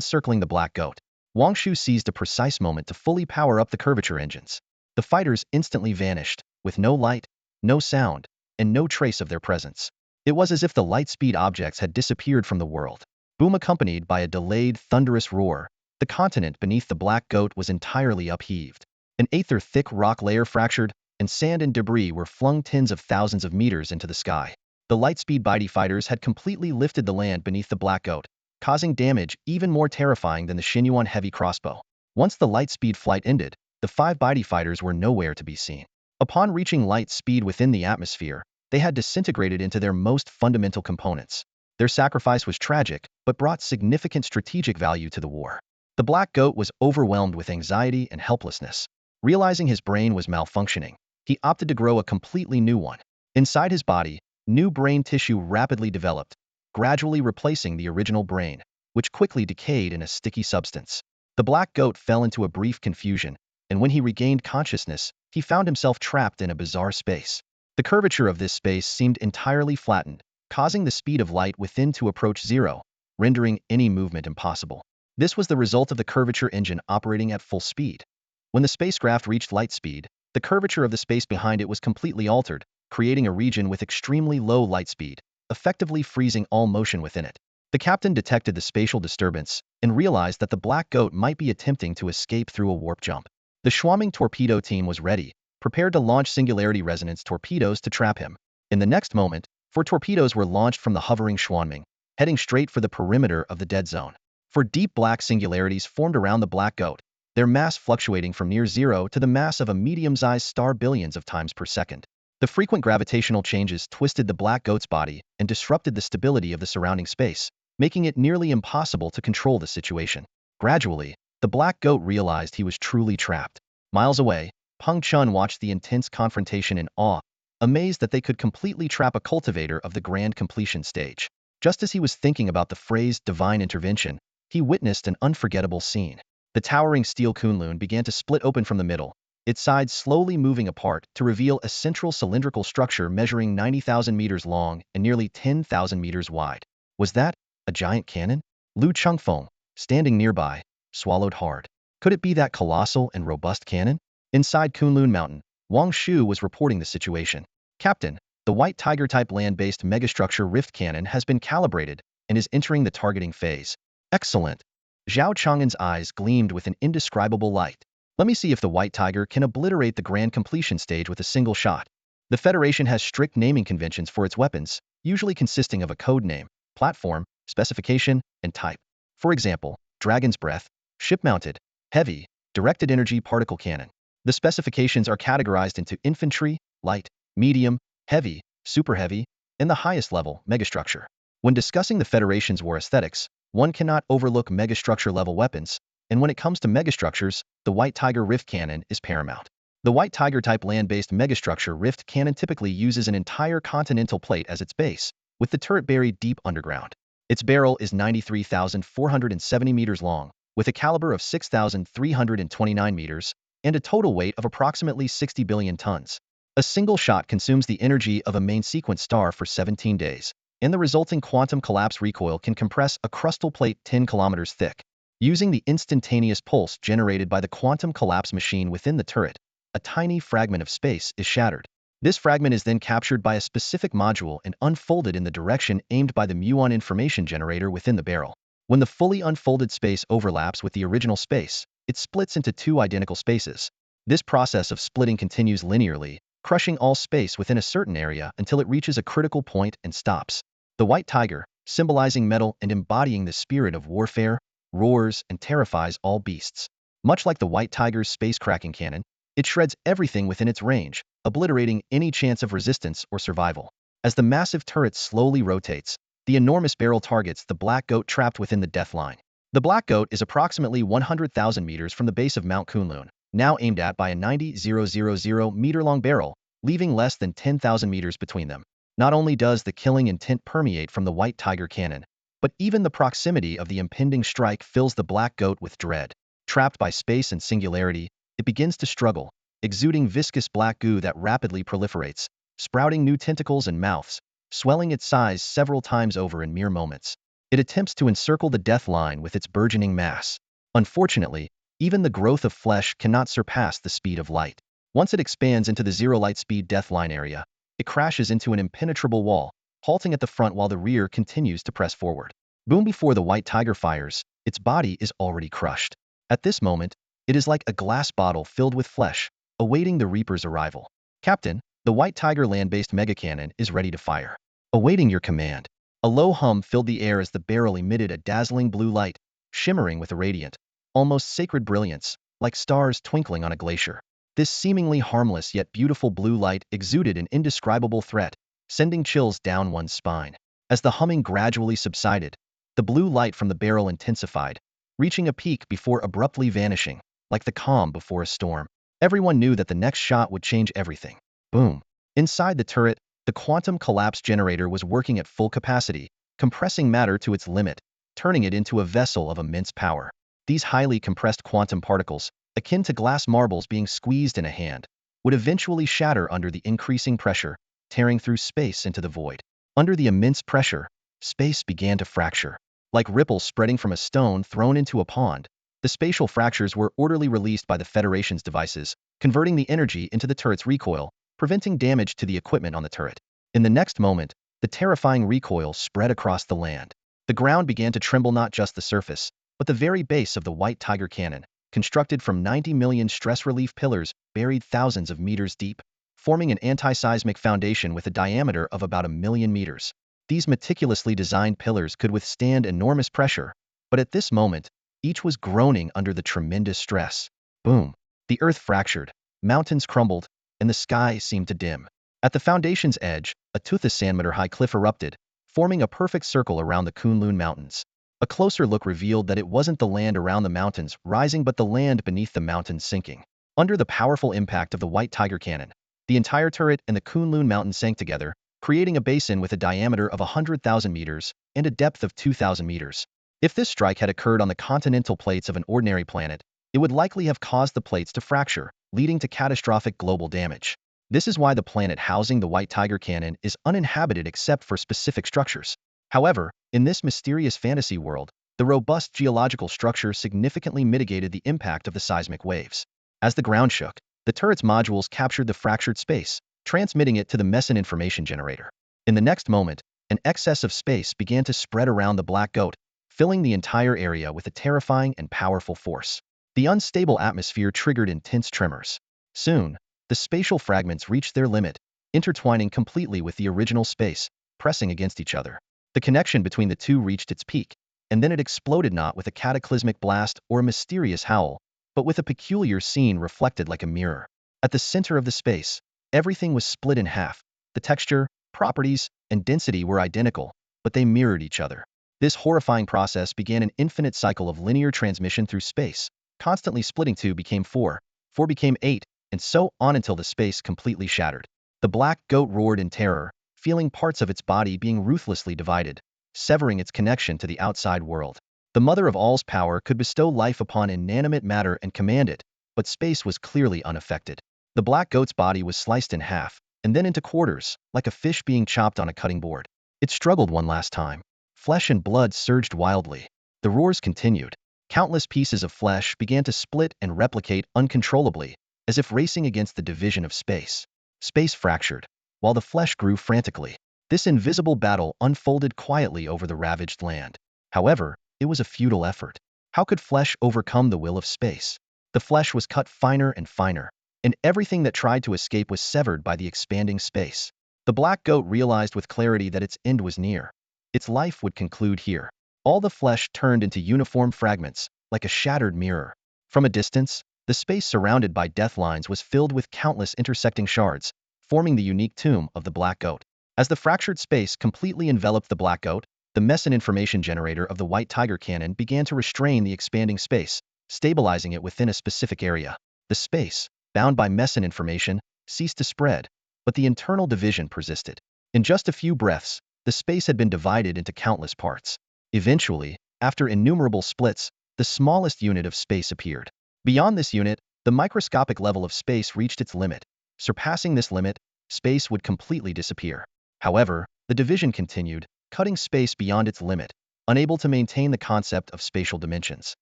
circling the Black Goat. Wangshu seized a precise moment to fully power up the curvature engines. The fighters instantly vanished, with no light, no sound, and no trace of their presence. It was as if the light-speed objects had disappeared from the world. Boom accompanied by a delayed, thunderous roar, the continent beneath the Black Goat was entirely upheaved. An aether-thick rock layer fractured, and sand and debris were flung tens of thousands of meters into the sky. The lightspeed bitey fighters had completely lifted the land beneath the Black Goat, causing damage even more terrifying than the Xinyuan heavy crossbow. Once the lightspeed flight ended, the 5 bitey fighters were nowhere to be seen. Upon reaching light speed within the atmosphere, they had disintegrated into their most fundamental components. Their sacrifice was tragic, but brought significant strategic value to the war. The Black Goat was overwhelmed with anxiety and helplessness. Realizing his brain was malfunctioning, he opted to grow a completely new one. Inside his body, new brain tissue rapidly developed, gradually replacing the original brain, which quickly decayed in a sticky substance. The Black Goat fell into a brief confusion, and when he regained consciousness, he found himself trapped in a bizarre space. The curvature of this space seemed entirely flattened, causing the speed of light within to approach zero, rendering any movement impossible. This was the result of the curvature engine operating at full speed. When the spacecraft reached light speed, the curvature of the space behind it was completely altered, creating a region with extremely low light speed, effectively freezing all motion within it. The captain detected the spatial disturbance and realized that the Black Goat might be attempting to escape through a warp jump. The swarming torpedo team was ready, prepared to launch singularity resonance torpedoes to trap him. In the next moment, 4 torpedoes were launched from the hovering Schwanming, heading straight for the perimeter of the dead zone. 4 deep black singularities formed around the Black Goat, their mass fluctuating from near zero to the mass of a medium-sized star billions of times per second. The frequent gravitational changes twisted the Black Goat's body and disrupted the stability of the surrounding space, making it nearly impossible to control the situation. Gradually, the Black Goat realized he was truly trapped. Miles away, Peng Chun watched the intense confrontation in awe, amazed that they could completely trap a cultivator of the grand completion stage. Just as he was thinking about the phrase divine intervention, he witnessed an unforgettable scene. The towering steel Kunlun began to split open from the middle, its sides slowly moving apart to reveal a central cylindrical structure measuring 90,000 meters long and nearly 10,000 meters wide. Was that a giant cannon? Lu Chengfeng, standing nearby, swallowed hard. Could it be that colossal and robust cannon? Inside Kunlun Mountain, Wang Shu was reporting the situation. Captain, the White Tiger-type land-based megastructure rift cannon has been calibrated and is entering the targeting phase. Excellent. Zhao Chang'an's eyes gleamed with an indescribable light. Let me see if the White Tiger can obliterate the grand completion stage with a single shot. The Federation has strict naming conventions for its weapons, usually consisting of a code name, platform, specification, and type. For example, Dragon's Breath, ship-mounted, heavy, directed energy particle cannon. The specifications are categorized into infantry, light, medium, heavy, super heavy, and the highest level, megastructure. When discussing the Federation's war aesthetics, one cannot overlook megastructure-level weapons, and when it comes to megastructures, the White Tiger Rift Cannon is paramount. The White Tiger-type land-based megastructure Rift Cannon typically uses an entire continental plate as its base, with the turret buried deep underground. Its barrel is 93,470 meters long, with a caliber of 6,329 meters, and a total weight of approximately 60 billion tons. A single shot consumes the energy of a main sequence star for 17 days, and the resulting quantum collapse recoil can compress a crustal plate 10 kilometers thick. Using the instantaneous pulse generated by the quantum collapse machine within the turret, a tiny fragment of space is shattered. This fragment is then captured by a specific module and unfolded in the direction aimed by the muon information generator within the barrel. When the fully unfolded space overlaps with the original space, it splits into 2 identical spaces. This process of splitting continues linearly, crushing all space within a certain area until it reaches a critical point and stops. The White Tiger, symbolizing metal and embodying the spirit of warfare, roars and terrifies all beasts. Much like the White Tiger's space-cracking cannon, it shreds everything within its range, obliterating any chance of resistance or survival. As the massive turret slowly rotates, the enormous barrel targets the Black Goat trapped within the death line. The Black Goat is approximately 100,000 meters from the base of Mount Kunlun, now aimed at by a 90,000-meter-long barrel, leaving less than 10,000 meters between them. Not only does the killing intent permeate from the White Tiger cannon, but even the proximity of the impending strike fills the Black Goat with dread. Trapped by space and singularity, it begins to struggle, exuding viscous black goo that rapidly proliferates, sprouting new tentacles and mouths, swelling its size several times over in mere moments. It attempts to encircle the death line with its burgeoning mass. Unfortunately, even the growth of flesh cannot surpass the speed of light. Once it expands into the zero light speed death line area, it crashes into an impenetrable wall, halting at the front while the rear continues to press forward. Boom! Before the White Tiger fires, its body is already crushed. At this moment, It is like a glass bottle filled with flesh, awaiting the Reaper's arrival. Captain, the White Tiger land-based mega cannon is ready to fire. Awaiting your command. A low hum filled the air as the barrel emitted a dazzling blue light, shimmering with a radiant, almost sacred brilliance, like stars twinkling on a glacier. This seemingly harmless yet beautiful blue light exuded an indescribable threat, sending chills down one's spine. As the humming gradually subsided, the blue light from the barrel intensified, reaching a peak before abruptly vanishing, like the calm before a storm. Everyone knew that the next shot would change everything. Boom. Inside the turret, the quantum collapse generator was working at full capacity, compressing matter to its limit, turning it into a vessel of immense power. These highly compressed quantum particles, akin to glass marbles being squeezed in a hand, would eventually shatter under the increasing pressure, tearing through space into the void. Under the immense pressure, space began to fracture. Like ripples spreading from a stone thrown into a pond, the spatial fractures were orderly released by the Federation's devices, converting the energy into the turret's recoil, preventing damage to the equipment on the turret. In the next moment, the terrifying recoil spread across the land. The ground began to tremble, not just the surface, but the very base of the White Tiger cannon, constructed from 90 million stress relief pillars buried thousands of meters deep, forming an anti-seismic foundation with a diameter of about 1,000,000 meters. These meticulously designed pillars could withstand enormous pressure, but at this moment, each was groaning under the tremendous stress. Boom! The earth fractured, mountains crumbled, and the sky seemed to dim. At the foundation's edge, a 2,000-meter-high cliff erupted, forming a perfect circle around the Kunlun Mountains. A closer look revealed that it wasn't the land around the mountains rising but the land beneath the mountains sinking. Under the powerful impact of the White Tiger cannon, the entire turret and the Kunlun Mountain sank together, creating a basin with a diameter of 100,000 meters and a depth of 2,000 meters. If this strike had occurred on the continental plates of an ordinary planet, it would likely have caused the plates to fracture, leading to catastrophic global damage. This is why the planet housing the White Tiger cannon is uninhabited except for specific structures. However, in this mysterious fantasy world, the robust geological structure significantly mitigated the impact of the seismic waves. As the ground shook, the turret's modules captured the fractured space, transmitting it to the Messen information generator. In the next moment, an excess of space began to spread around the Black Goat, filling the entire area with a terrifying and powerful force. The unstable atmosphere triggered intense tremors. Soon, the spatial fragments reached their limit, intertwining completely with the original space, pressing against each other. The connection between the two reached its peak, and then it exploded, not with a cataclysmic blast or a mysterious howl, but with a peculiar scene reflected like a mirror. At the center of the space, everything was split in half. The texture, properties, and density were identical, but they mirrored each other. This horrifying process began an infinite cycle of linear transmission through space, constantly splitting. 2 became 4, 4 became 8, and so on until the space completely shattered. The Black Goat roared in terror, feeling parts of its body being ruthlessly divided, severing its connection to the outside world. The Mother of All's power could bestow life upon inanimate matter and command it, but space was clearly unaffected. The Black Goat's body was sliced in half, and then into quarters, like a fish being chopped on a cutting board. It struggled one last time. Flesh and blood surged wildly. The roars continued. Countless pieces of flesh began to split and replicate uncontrollably, as if racing against the division of space. Space fractured, while the flesh grew frantically. This invisible battle unfolded quietly over the ravaged land. However, it was a futile effort. How could flesh overcome the will of space? The flesh was cut finer and finer, and everything that tried to escape was severed by the expanding space. The Black Goat realized with clarity that its end was near. Its life would conclude here. All the flesh turned into uniform fragments, like a shattered mirror. From a distance, the space surrounded by death lines was filled with countless intersecting shards, forming the unique tomb of the Black Goat. As the fractured space completely enveloped the Black Goat, the Messen information generator of the White Tiger cannon began to restrain the expanding space, stabilizing it within a specific area. The space, bound by Messen information, ceased to spread, but the internal division persisted. In just a few breaths, the space had been divided into countless parts. Eventually, after innumerable splits, the smallest unit of space appeared. Beyond this unit, the microscopic level of space reached its limit. Surpassing this limit, space would completely disappear. However, the division continued, cutting space beyond its limit, unable to maintain the concept of spatial dimensions.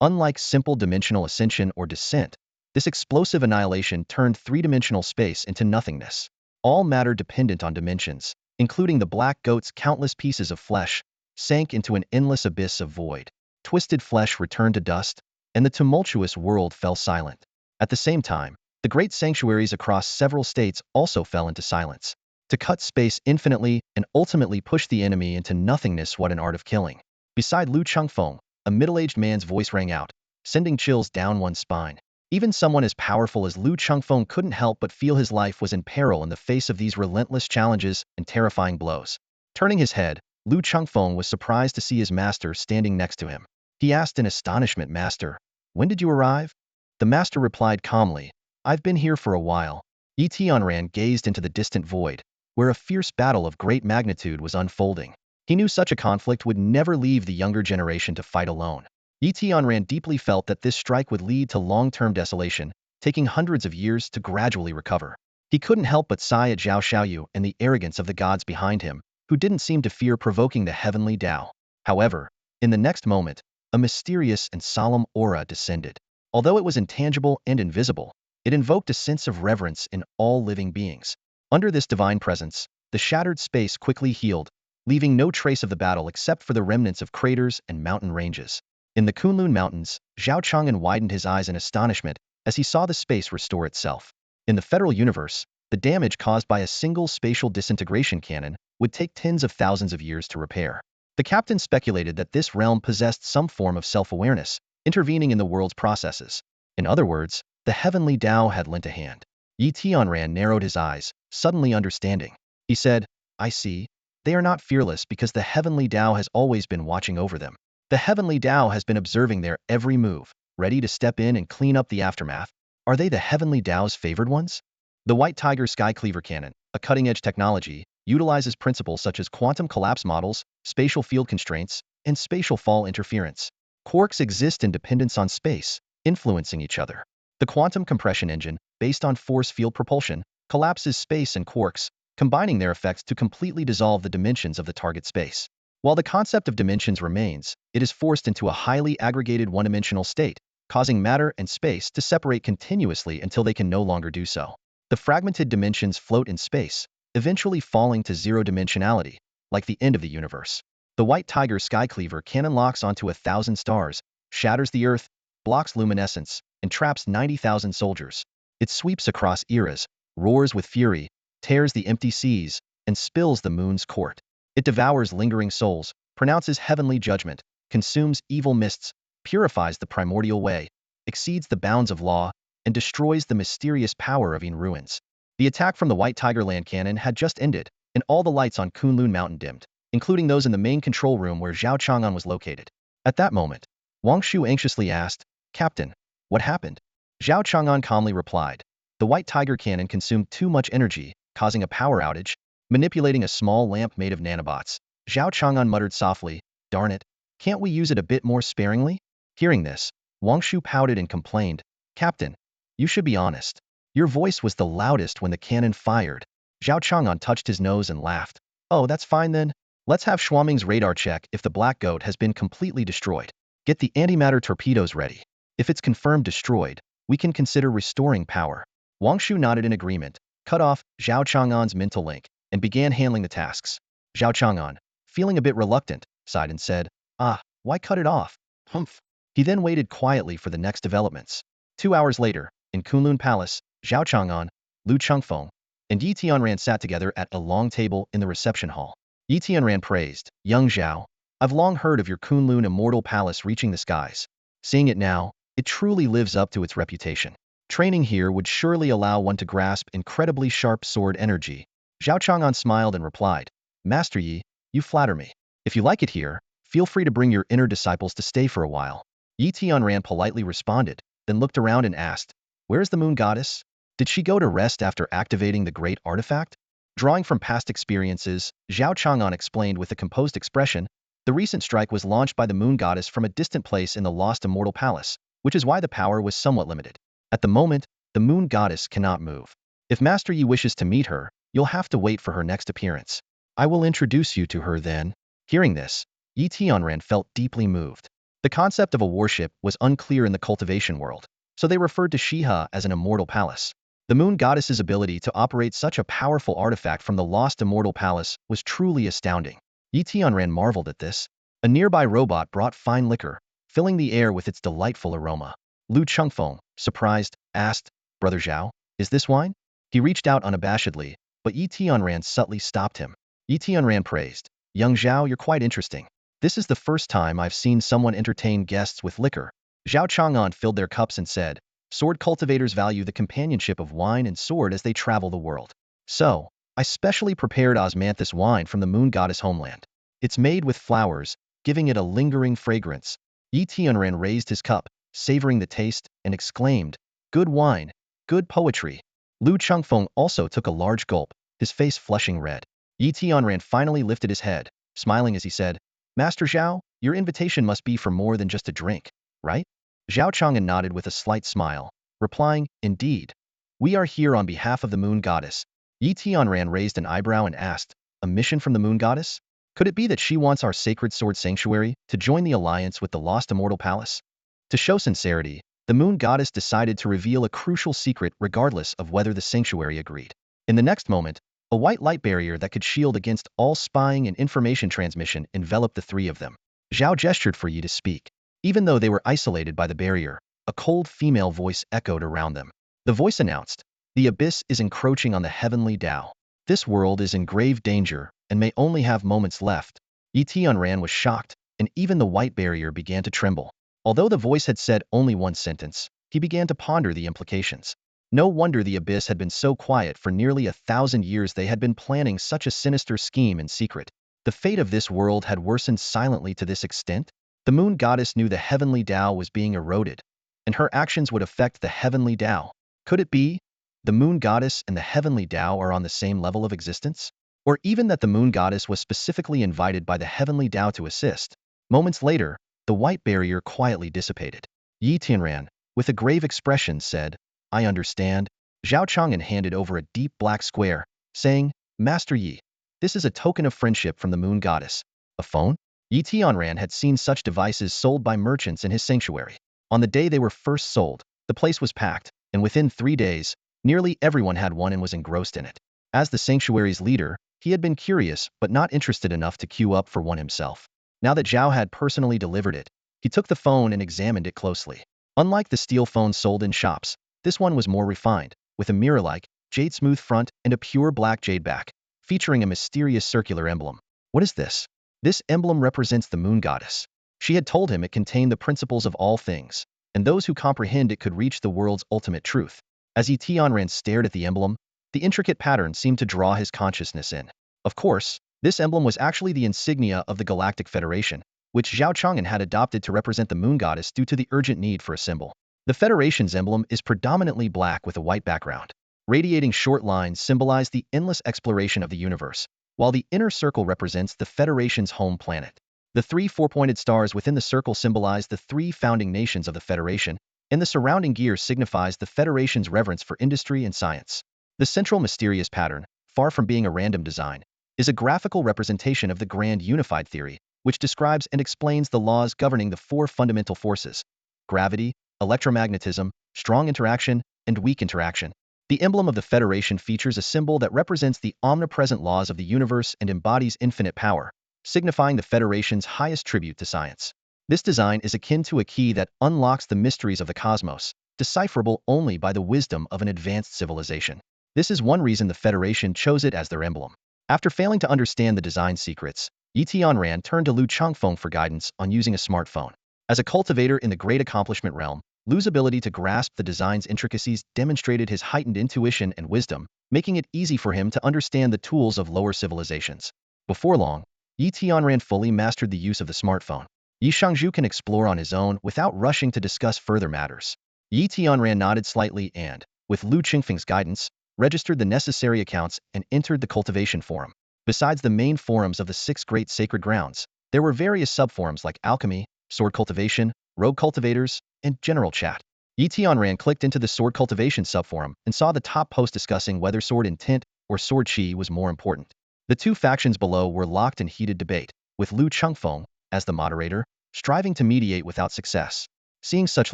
Unlike simple dimensional ascension or descent, this explosive annihilation turned three-dimensional space into nothingness. All matter dependent on dimensions, including the Black Goat's countless pieces of flesh, sank into an endless abyss of void. Twisted flesh returned to dust, and the tumultuous world fell silent. At the same time, the great sanctuaries across several states also fell into silence. To cut space infinitely and ultimately push the enemy into nothingness, what an art of killing. Beside Lu Changfeng, a middle-aged man's voice rang out, sending chills down one's spine. Even someone as powerful as Lu Changfeng couldn't help but feel his life was in peril in the face of these relentless challenges and terrifying blows. Turning his head, Lu Changfeng was surprised to see his master standing next to him. He asked in astonishment, "Master, when did you arrive?" The master replied calmly, "I've been here for a while." Yi Tianran gazed into the distant void, where a fierce battle of great magnitude was unfolding. He knew such a conflict would never leave the younger generation to fight alone. Yi Tianran deeply felt that this strike would lead to long-term desolation, taking hundreds of years to gradually recover. He couldn't help but sigh at Zhao Xiaoyu and the arrogance of the gods behind him, who didn't seem to fear provoking the heavenly Tao. However, in the next moment, a mysterious and solemn aura descended. Although it was intangible and invisible, it invoked a sense of reverence in all living beings. Under this divine presence, the shattered space quickly healed, leaving no trace of the battle except for the remnants of craters and mountain ranges. In the Kunlun Mountains, Zhao Chang'an widened his eyes in astonishment as he saw the space restore itself. In the Federal Universe, the damage caused by a single spatial disintegration cannon would take tens of thousands of years to repair. The captain speculated that this realm possessed some form of self-awareness, intervening in the world's processes. In other words, the heavenly Tao had lent a hand. Yi Tianran narrowed his eyes, suddenly understanding. He said, "I see. They are not fearless because the heavenly Tao has always been watching over them. The heavenly Tao has been observing their every move, ready to step in and clean up the aftermath. Are they the heavenly Tao's favored ones?" The White Tiger Skycleaver Cannon, a cutting-edge technology, utilizes principles such as quantum collapse models, spatial field constraints, and spatial fall interference. Quarks exist in dependence on space, influencing each other. The quantum compression engine, based on force field propulsion, collapses space and quarks, combining their effects to completely dissolve the dimensions of the target space. While the concept of dimensions remains, it is forced into a highly aggregated one-dimensional state, causing matter and space to separate continuously until they can no longer do so. The fragmented dimensions float in space, eventually falling to zero dimensionality, like the end of the universe. The White Tiger Skycleaver cannon locks onto 1,000 stars, shatters the Earth, blocks luminescence, and traps 90,000 soldiers. It sweeps across eras, roars with fury, tears the empty seas, and spills the moon's court. It devours lingering souls, pronounces heavenly judgment, consumes evil mists, purifies the primordial way, exceeds the bounds of law, and destroys the mysterious power of ruins. The attack from the White Tiger land cannon had just ended, and all the lights on Kunlun Mountain dimmed, including those in the main control room where Zhao Chang'an was located. At that moment, Wang Shu anxiously asked, "Captain, what happened?" Zhao Chang'an calmly replied, "The White Tiger cannon consumed too much energy, causing a power outage." Manipulating a small lamp made of nanobots, Zhao Chang'an muttered softly, "Darn it, can't we use it a bit more sparingly?" Hearing this, Wang Shu pouted and complained, "Captain, you should be honest. Your voice was the loudest when the cannon fired." Zhao Chang'an touched his nose and laughed. "Oh, that's fine then. Let's have Shuaming's radar check if the Black Goat has been completely destroyed. Get the antimatter torpedoes ready. If it's confirmed destroyed, we can consider restoring power." Wang Shu nodded in agreement, cut off Zhao Chang'an's mental link, and began handling the tasks. Zhao Chang'an, feeling a bit reluctant, sighed and said, "Why cut it off? Humph." He then waited quietly for the next developments. 2 hours later, in Kunlun Palace, Zhao Chang'an, Lu Changfeng, and Yi Tianran sat together at a long table in the reception hall. Yi Tianran praised, "Young Zhao, I've long heard of your Kunlun Immortal Palace reaching the skies. Seeing it now, it truly lives up to its reputation. Training here would surely allow one to grasp incredibly sharp sword energy." Zhao Chang'an smiled and replied, "Master Yi, you flatter me. If you like it here, feel free to bring your inner disciples to stay for a while." Yi Tianran politely responded, then looked around and asked, "Where is the moon goddess? Did she go to rest after activating the great artifact?" Drawing from past experiences, Zhao Chang'an explained with a composed expression, "The recent strike was launched by the moon goddess from a distant place in the lost Immortal Palace, which is why the power was somewhat limited. At the moment, the moon goddess cannot move. If Master Yi wishes to meet her, you'll have to wait for her next appearance. I will introduce you to her then." Hearing this, Yi Tianran felt deeply moved. The concept of a warship was unclear in the cultivation world, so they referred to Xihe as an immortal palace. The moon goddess's ability to operate such a powerful artifact from the lost immortal palace was truly astounding. Yi Tianran marveled at this. A nearby robot brought fine liquor, filling the air with its delightful aroma. Lu Chengfeng, surprised, asked, "Brother Zhao, is this wine?" He reached out unabashedly, but Yi Tianran subtly stopped him. Yi Tianran praised, "Young Zhao, you're quite interesting. This is the first time I've seen someone entertain guests with liquor." Zhao Chang'an filled their cups and said, "Sword cultivators value the companionship of wine and sword as they travel the world. So, I specially prepared osmanthus wine from the moon goddess homeland. It's made with flowers, giving it a lingering fragrance." Yi Tianran raised his cup, savoring the taste, and exclaimed, "Good wine, good poetry." Lu Chengfeng also took a large gulp, his face flushing red. Yi Tianran finally lifted his head, smiling as he said, "Master Zhao, your invitation must be for more than just a drink, right?" Zhao Chang'an nodded with a slight smile, replying, "Indeed. We are here on behalf of the moon goddess." Yi Tianran raised an eyebrow and asked, "A mission from the moon goddess? Could it be that she wants our sacred sword sanctuary to join the alliance with the lost immortal palace?" To show sincerity, the moon goddess decided to reveal a crucial secret regardless of whether the sanctuary agreed. In the next moment, a white light barrier that could shield against all spying and information transmission enveloped the three of them. Zhao gestured for Yi to speak. Even though they were isolated by the barrier, a cold female voice echoed around them. The voice announced, "The abyss is encroaching on the heavenly Tao. This world is in grave danger and may only have moments left." Yi Tianran was shocked, and even the white barrier began to tremble. Although the voice had said only one sentence, he began to ponder the implications. No wonder the abyss had been so quiet for nearly 1,000 years. They had been planning such a sinister scheme in secret. The fate of this world had worsened silently to this extent. The moon goddess knew the heavenly Tao was being eroded, and her actions would affect the heavenly Tao. Could it be the moon goddess and the heavenly Tao are on the same level of existence? Or even that the moon goddess was specifically invited by the heavenly Tao to assist? Moments later, the white barrier quietly dissipated. Yi Tianran, with a grave expression, said, "I understand." Zhao Chang'an handed over a deep black square, saying, "Master Yi, this is a token of friendship from the moon goddess." A phone? Yi Tianran had seen such devices sold by merchants in his sanctuary. On the day they were first sold, the place was packed, and within 3 days, nearly everyone had one and was engrossed in it. As the sanctuary's leader, he had been curious but not interested enough to queue up for one himself. Now that Zhao had personally delivered it, he took the phone and examined it closely. Unlike the steel phones sold in shops, this one was more refined, with a mirror-like, jade-smooth front and a pure black jade back, featuring a mysterious circular emblem. What is this? This emblem represents the moon goddess. She had told him it contained the principles of all things, and those who comprehend it could reach the world's ultimate truth. As Yi Tianran stared at the emblem, the intricate pattern seemed to draw his consciousness in. Of course, this emblem was actually the insignia of the Galactic Federation, which Zhao Chang'an had adopted to represent the moon goddess due to the urgent need for a symbol. The Federation's emblem is predominantly black with a white background. Radiating short lines symbolize the endless exploration of the universe, while the inner circle represents the Federation's home planet. The 3 four-pointed stars within the circle symbolize the 3 founding nations of the Federation, and the surrounding gear signifies the Federation's reverence for industry and science. The central mysterious pattern, far from being a random design, is a graphical representation of the Grand Unified Theory, which describes and explains the laws governing the 4 fundamental forces: gravity, electromagnetism, strong interaction, and weak interaction. The emblem of the Federation features a symbol that represents the omnipresent laws of the universe and embodies infinite power, signifying the Federation's highest tribute to science. This design is akin to a key that unlocks the mysteries of the cosmos, decipherable only by the wisdom of an advanced civilization. This is one reason the Federation chose it as their emblem. After failing to understand the design secrets, Yi Tianran turned to Lu Chengfeng for guidance on using a smartphone. As a cultivator in the great accomplishment realm, Lu's ability to grasp the design's intricacies demonstrated his heightened intuition and wisdom, making it easy for him to understand the tools of lower civilizations. Before long, Yi Tianran fully mastered the use of the smartphone. Yi Shangzhu can explore on his own without rushing to discuss further matters. Yi Tianran nodded slightly and, with Lu Qingfeng's guidance, registered the necessary accounts and entered the cultivation forum. Besides the main forums of the 6 great sacred grounds, there were various subforums like alchemy, sword cultivation, rogue cultivators, and general chat. Yi Tianran clicked into the sword cultivation subforum and saw the top post discussing whether sword intent or sword chi was more important. The 2 factions below were locked in heated debate, with Lu Chengfeng, as the moderator, striving to mediate without success. Seeing such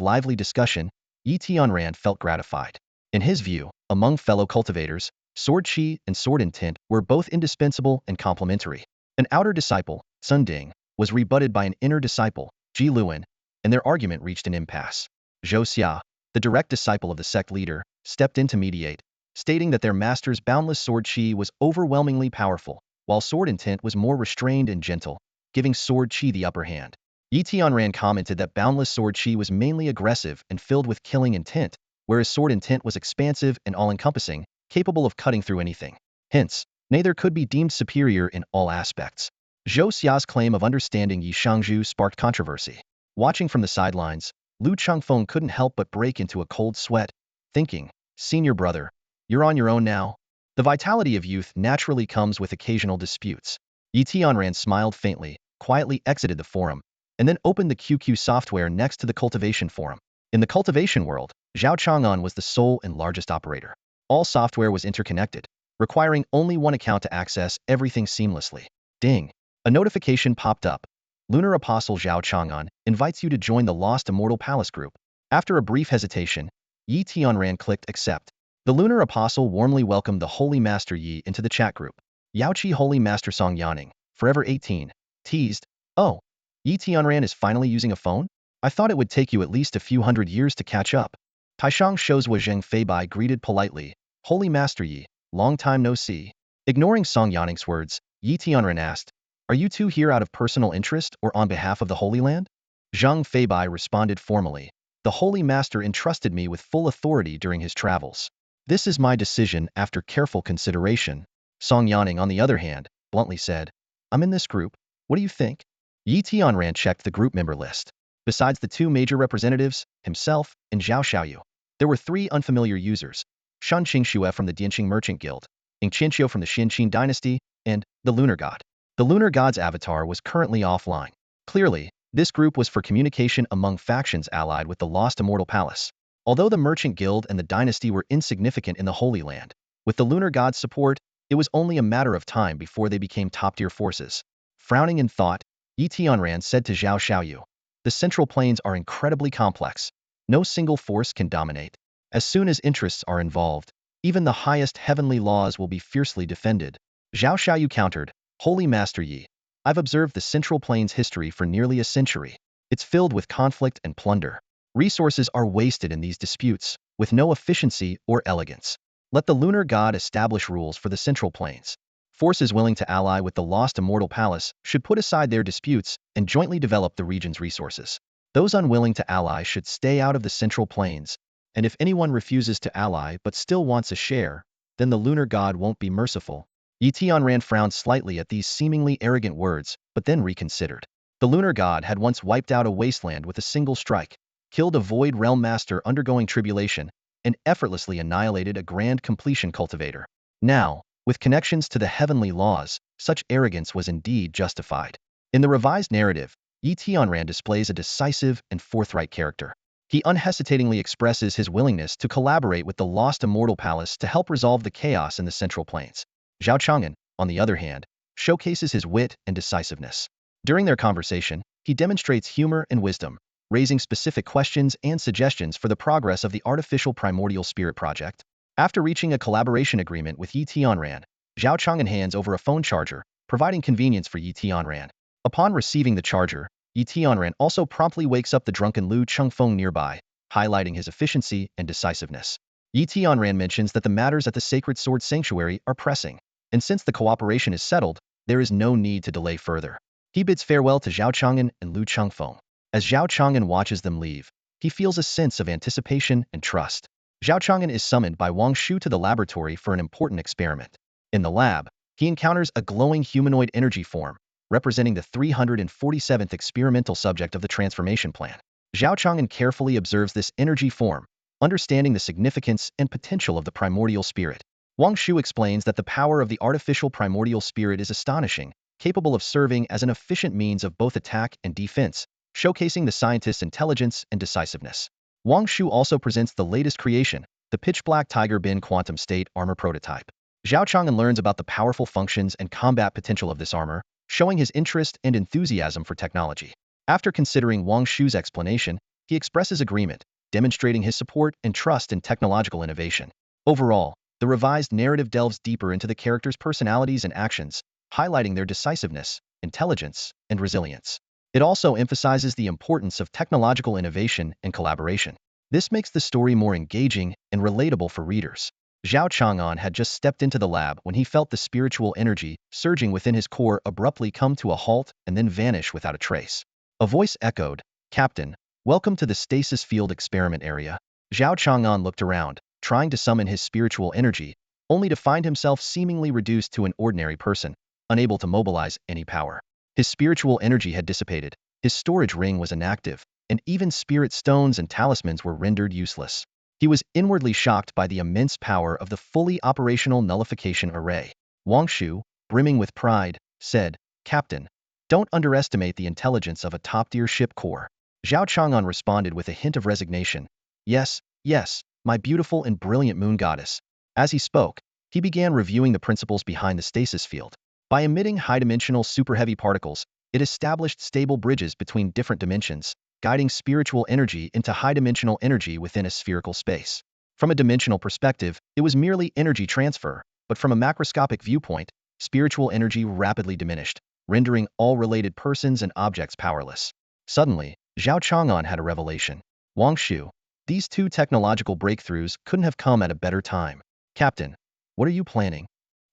lively discussion, Yi Tianran felt gratified. In his view, among fellow cultivators, sword chi and sword intent were both indispensable and complementary. An outer disciple, Sun Ding, was rebutted by an inner disciple, Ji Luan, and their argument reached an impasse. Zhou Xia, the direct disciple of the sect leader, stepped in to mediate, stating that their master's boundless sword qi was overwhelmingly powerful, while sword intent was more restrained and gentle, giving sword qi the upper hand. Yi Tianran commented that boundless sword qi was mainly aggressive and filled with killing intent, whereas sword intent was expansive and all-encompassing, capable of cutting through anything. Hence, neither could be deemed superior in all aspects. Zhou Xia's claim of understanding Yi Shangzhu sparked controversy. Watching from the sidelines, Lu Chengfeng couldn't help but break into a cold sweat, thinking, "Senior brother, you're on your own now." The vitality of youth naturally comes with occasional disputes. Yi Tianran smiled faintly, quietly exited the forum, and then opened the QQ software next to the cultivation forum. In the cultivation world, Zhao Chang'an was the sole and largest operator. All software was interconnected, requiring only one account to access everything seamlessly. Ding! A notification popped up. Lunar Apostle Zhao Chang'an invites you to join the Lost Immortal Palace group. After a brief hesitation, Yi Tianran clicked accept. The Lunar Apostle warmly welcomed the Holy Master Yi into the chat group. Yaoqi Holy Master Song Yaning, forever 18, teased, "Oh, Yi Tianran is finally using a phone? I thought it would take you at least a few hundred years to catch up." Taishang Shozhua Zheng Feibai greeted politely, "Holy Master Yi, long time no see." Ignoring Song Yaning's words, Yi Tianran asked, "Are you two here out of personal interest or on behalf of the Holy Land?" Zhang Feibai responded formally, "The Holy Master entrusted me with full authority during his travels. This is my decision after careful consideration." Song Yaning, on the other hand, bluntly said, "I'm in this group. What do you think?" Yi Tianran checked the group member list. Besides the two major representatives, himself and Zhao Xiaoyu, there were three unfamiliar users: Shan Qingxue from the Dianqing Merchant Guild, Ing Qianqiu from the Xinqin Dynasty, and the Lunar God. The Lunar God's avatar was currently offline. Clearly, this group was for communication among factions allied with the Lost Immortal Palace. Although the Merchant Guild and the Dynasty were insignificant in the Holy Land, with the Lunar God's support, it was only a matter of time before they became top-tier forces. Frowning in thought, Yi Tianran said to Zhao Xiaoyu, "The Central Plains are incredibly complex. No single force can dominate. As soon as interests are involved, even the highest heavenly laws will be fiercely defended." Zhao Xiaoyu countered, "Holy Master Yi, I've observed the Central Plains history for nearly a century. It's filled with conflict and plunder. Resources are wasted in these disputes, with no efficiency or elegance. Let the Lunar God establish rules for the Central Plains. Forces willing to ally with the Lost Immortal Palace should put aside their disputes and jointly develop the region's resources. Those unwilling to ally should stay out of the Central Plains, and if anyone refuses to ally but still wants a share, then the Lunar God won't be merciful." Yi Tianran frowned slightly at these seemingly arrogant words, but then reconsidered. The Lunar God had once wiped out a wasteland with a single strike, killed a Void Realm Master undergoing tribulation, and effortlessly annihilated a grand completion cultivator. Now, with connections to the heavenly laws, such arrogance was indeed justified. In the revised narrative, Yi Tianran displays a decisive and forthright character. He unhesitatingly expresses his willingness to collaborate with the Lost Immortal Palace to help resolve the chaos in the Central Plains. Zhao Chang'an, on the other hand, showcases his wit and decisiveness. During their conversation, he demonstrates humor and wisdom, raising specific questions and suggestions for the progress of the Artificial Primordial Spirit Project. After reaching a collaboration agreement with Yi Tianran, Zhao Chang'an hands over a phone charger, providing convenience for Yi Tianran. Upon receiving the charger, Yi Tianran also promptly wakes up the drunken Lu Chengfeng nearby, highlighting his efficiency and decisiveness. Yi Tianran mentions that the matters at the Sacred Sword Sanctuary are pressing, and since the cooperation is settled, there is no need to delay further. He bids farewell to Zhao Chang'an and Lu Chengfeng. As Zhao Chang'an watches them leave, he feels a sense of anticipation and trust. Zhao Chang'an is summoned by Wang Shu to the laboratory for an important experiment. In the lab, he encounters a glowing humanoid energy form, representing the 347th experimental subject of the transformation plan. Zhao Chang'an carefully observes this energy form, understanding the significance and potential of the primordial spirit. Wang Shu explains that the power of the artificial primordial spirit is astonishing, capable of serving as an efficient means of both attack and defense, showcasing the scientist's intelligence and decisiveness. Wang Shu also presents the latest creation, the pitch-black Tiger Bin quantum state armor prototype. Zhao Chang'an learns about the powerful functions and combat potential of this armor, showing his interest and enthusiasm for technology. After considering Wang Shu's explanation, he expresses agreement, demonstrating his support and trust in technological innovation. Overall, the revised narrative delves deeper into the characters' personalities and actions, highlighting their decisiveness, intelligence, and resilience. It also emphasizes the importance of technological innovation and collaboration. This makes the story more engaging and relatable for readers. Zhao Chang'an had just stepped into the lab when he felt the spiritual energy surging within his core abruptly come to a halt and then vanish without a trace. A voice echoed, "Captain, welcome to the stasis field experiment area." Zhao Chang'an looked around, trying to summon his spiritual energy, only to find himself seemingly reduced to an ordinary person, unable to mobilize any power. His spiritual energy had dissipated, his storage ring was inactive, and even spirit stones and talismans were rendered useless. He was inwardly shocked by the immense power of the fully operational nullification array. Wang Shu, brimming with pride, said, "Captain, don't underestimate the intelligence of a top-tier ship core." Zhao Chang'an responded with a hint of resignation, "Yes, yes, my beautiful and brilliant moon goddess." As he spoke, he began reviewing the principles behind the stasis field. By emitting high-dimensional super-heavy particles, it established stable bridges between different dimensions, guiding spiritual energy into high-dimensional energy within a spherical space. From a dimensional perspective, it was merely energy transfer, but from a macroscopic viewpoint, spiritual energy rapidly diminished, rendering all related persons and objects powerless. Suddenly, Zhao Chang'an had a revelation. Wang Shu, these two technological breakthroughs couldn't have come at a better time. Captain, what are you planning?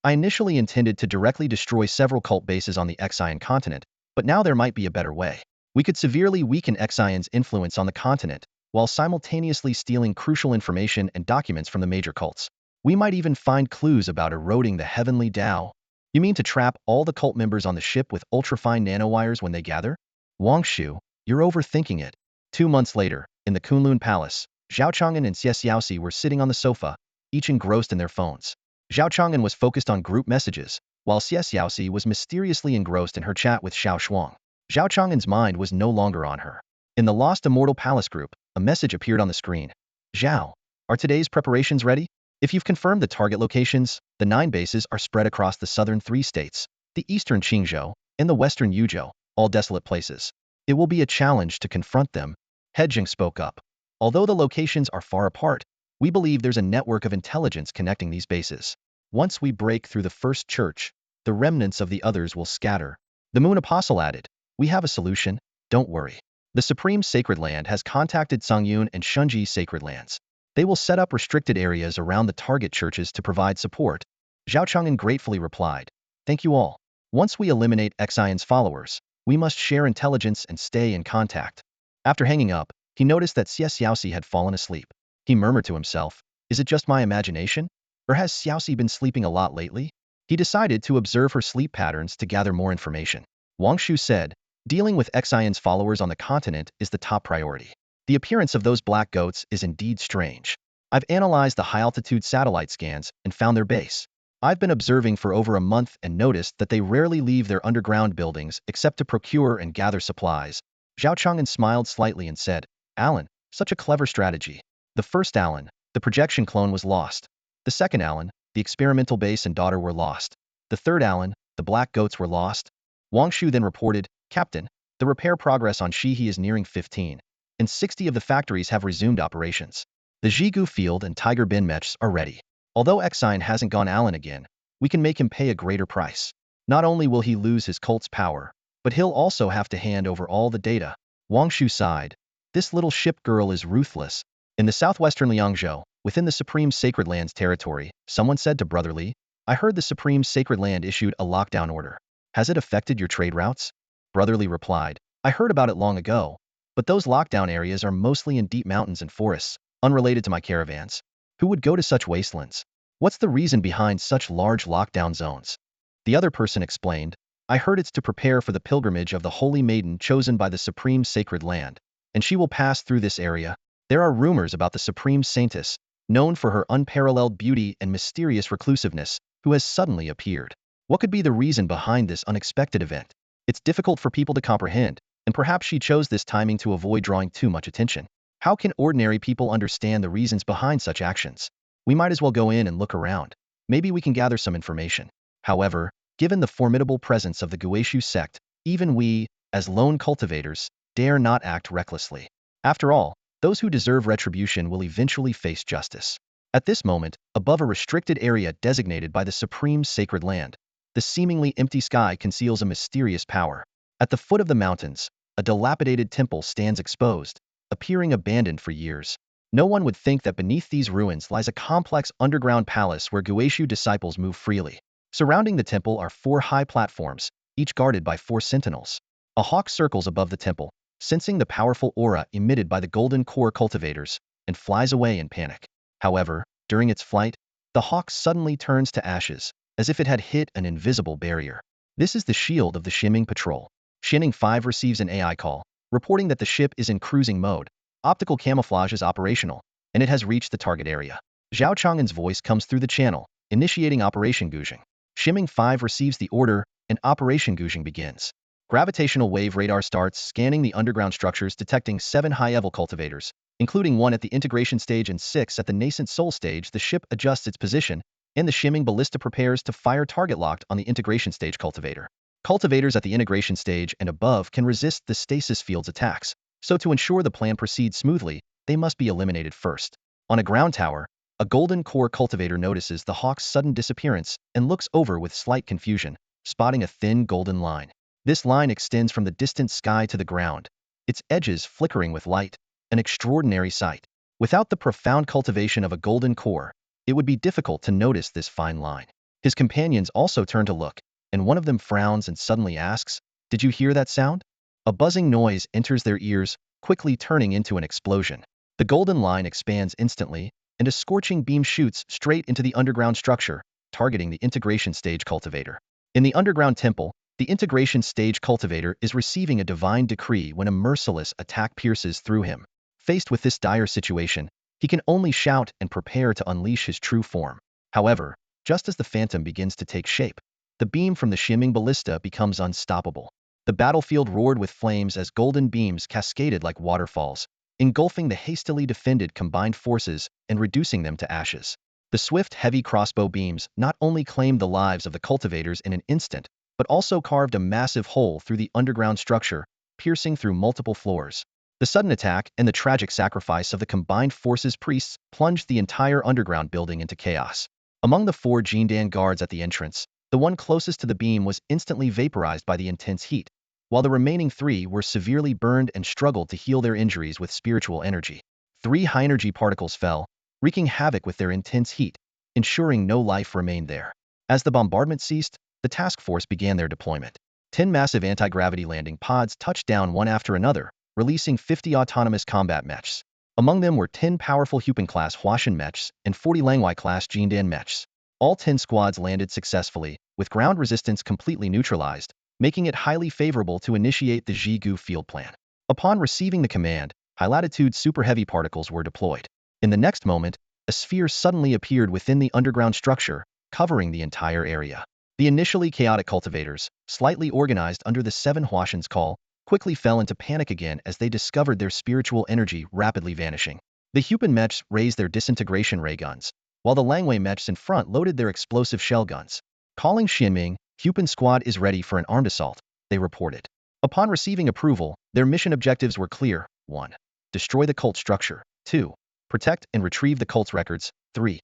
I initially intended to directly destroy several cult bases on the Xian continent, but now there might be a better way. We could severely weaken Xian's influence on the continent, while simultaneously stealing crucial information and documents from the major cults. We might even find clues about eroding the heavenly Tao. You mean to trap all the cult members on the ship with ultrafine nanowires when they gather? Wang Shu, you're overthinking it. 2 months later, in the Kunlun Palace, Zhao Chang'an and Xiaoxi were sitting on the sofa, each engrossed in their phones. Zhao Chang'an was focused on group messages, while Xiaoxi was mysteriously engrossed in her chat with Xiao Shuang. Zhao Chang'an's mind was no longer on her. In the Lost Immortal Palace group, a message appeared on the screen. "Zhao, are today's preparations ready? If you've confirmed the target locations, the 9 bases are spread across the southern 3 states, the eastern Qingzhou, and the western Yuzhou, all desolate places. It will be a challenge to confront them." He Jing spoke up. "Although the locations are far apart, we believe there's a network of intelligence connecting these bases. Once we break through the first church, the remnants of the others will scatter." The Moon Apostle added, "We have a solution, don't worry. The Supreme Sacred Land has contacted Songyun and Shunji Sacred Lands. They will set up restricted areas around the target churches to provide support." Zhao Chang'an gratefully replied, "Thank you all. Once we eliminate Xian's followers, we must share intelligence and stay in contact." After hanging up, he noticed that Xiaoxi had fallen asleep. He murmured to himself, "Is it just my imagination? Or has Xiaoxi been sleeping a lot lately?" He decided to observe her sleep patterns to gather more information. Wang Shu said, "Dealing with Xian's followers on the continent is the top priority. The appearance of those black goats is indeed strange. I've analyzed the high-altitude satellite scans and found their base. I've been observing for over a month and noticed that they rarely leave their underground buildings except to procure and gather supplies." Zhao Chang'an smiled slightly and said, "Alan, such a clever strategy. The first Alan, the projection clone, was lost. The second Alan, the experimental base and daughter, were lost. The third Alan, the black goats, were lost." Wang Shu then reported, "Captain, the repair progress on Xihe is nearing 15, and 60 of the factories have resumed operations. The Zhigu Field and Tiger Bin mechs are ready. Although Xian hasn't gone Alan again, we can make him pay a greater price. Not only will he lose his cult's power, but he'll also have to hand over all the data." Wang Shu sighed. "This little ship girl is ruthless." In the southwestern Liangzhou, within the Supreme Sacred Land's territory, someone said to Brother Li, "I heard the Supreme Sacred Land issued a lockdown order. Has it affected your trade routes?" Brother Li replied, "I heard about it long ago, but those lockdown areas are mostly in deep mountains and forests, unrelated to my caravans. Who would go to such wastelands? What's the reason behind such large lockdown zones?" The other person explained, "I heard it's to prepare for the pilgrimage of the Holy Maiden chosen by the Supreme Sacred Land, and she will pass through this area. There are rumors about the Supreme Saintess, known for her unparalleled beauty and mysterious reclusiveness, who has suddenly appeared. What could be the reason behind this unexpected event? It's difficult for people to comprehend, and perhaps she chose this timing to avoid drawing too much attention. How can ordinary people understand the reasons behind such actions? We might as well go in and look around. Maybe we can gather some information." However, given the formidable presence of the Guishu sect, even we, as lone cultivators, dare not act recklessly. After all, those who deserve retribution will eventually face justice. At this moment, above a restricted area designated by the Supreme Sacred Land, the seemingly empty sky conceals a mysterious power. At the foot of the mountains, a dilapidated temple stands exposed, appearing abandoned for years. No one would think that beneath these ruins lies a complex underground palace where Guishu disciples move freely. Surrounding the temple are 4 high platforms, each guarded by 4 sentinels. A hawk circles above the temple, sensing the powerful aura emitted by the golden core cultivators, and flies away in panic. However, during its flight, the hawk suddenly turns to ashes, as if it had hit an invisible barrier. This is the shield of the Xining patrol. Xining 5 receives an AI call, reporting that the ship is in cruising mode. Optical camouflage is operational, and it has reached the target area. Zhao Chang'an's voice comes through the channel, initiating Operation Guzheng. Xining 5 receives the order, and Operation Guzheng begins. Gravitational wave radar starts scanning the underground structures, detecting 7 high-level cultivators, including 1 at the integration stage and 6 at the Nascent Soul stage. The ship adjusts its position, and the Xining ballista prepares to fire target locked on the integration stage cultivator. Cultivators at the integration stage and above can resist the stasis field's attacks, so to ensure the plan proceeds smoothly, they must be eliminated first. On a ground tower, a golden core cultivator notices the hawk's sudden disappearance and looks over with slight confusion, spotting a thin golden line. This line extends from the distant sky to the ground, its edges flickering with light, an extraordinary sight. Without the profound cultivation of a golden core, it would be difficult to notice this fine line. His companions also turn to look, and one of them frowns and suddenly asks, "Did you hear that sound?" A buzzing noise enters their ears, quickly turning into an explosion. The golden line expands instantly, and a scorching beam shoots straight into the underground structure, targeting the integration stage cultivator. In the underground temple, the integration stage cultivator is receiving a divine decree when a merciless attack pierces through him. Faced with this dire situation, he can only shout and prepare to unleash his true form. However, just as the phantom begins to take shape, the beam from the Xining ballista becomes unstoppable. The battlefield roared with flames as golden beams cascaded like waterfalls, engulfing the hastily defended combined forces and reducing them to ashes. The swift, heavy crossbow beams not only claimed the lives of the cultivators in an instant, but also carved a massive hole through the underground structure, piercing through multiple floors. The sudden attack and the tragic sacrifice of the combined forces' priests plunged the entire underground building into chaos. Among the 4 Jindan guards at the entrance, the one closest to the beam was instantly vaporized by the intense heat, while the remaining 3 were severely burned and struggled to heal their injuries with spiritual energy. 3 high-energy particles fell, wreaking havoc with their intense heat, ensuring no life remained there. As the bombardment ceased, the task force began their deployment. 10 massive anti-gravity landing pods touched down one after another, releasing 50 autonomous combat mechs. Among them were 10 powerful Hupan-class Huashan mechs and 40 Langwai-class Jindan mechs. All 10 squads landed successfully, with ground resistance completely neutralized, making it highly favorable to initiate the Zhigu field plan. Upon receiving the command, high-latitude super-heavy particles were deployed. In the next moment, a sphere suddenly appeared within the underground structure, covering the entire area. The initially chaotic cultivators, slightly organized under the 7 Huashan's call, quickly fell into panic again as they discovered their spiritual energy rapidly vanishing. The Hupan mechs raised their disintegration ray guns, while the Langwei mechs in front loaded their explosive shell guns. Calling Xianming, Hupan squad is ready for an armed assault, they reported. Upon receiving approval, their mission objectives were clear. 1. Destroy the cult structure. 2. Protect and retrieve the cult's records. 3.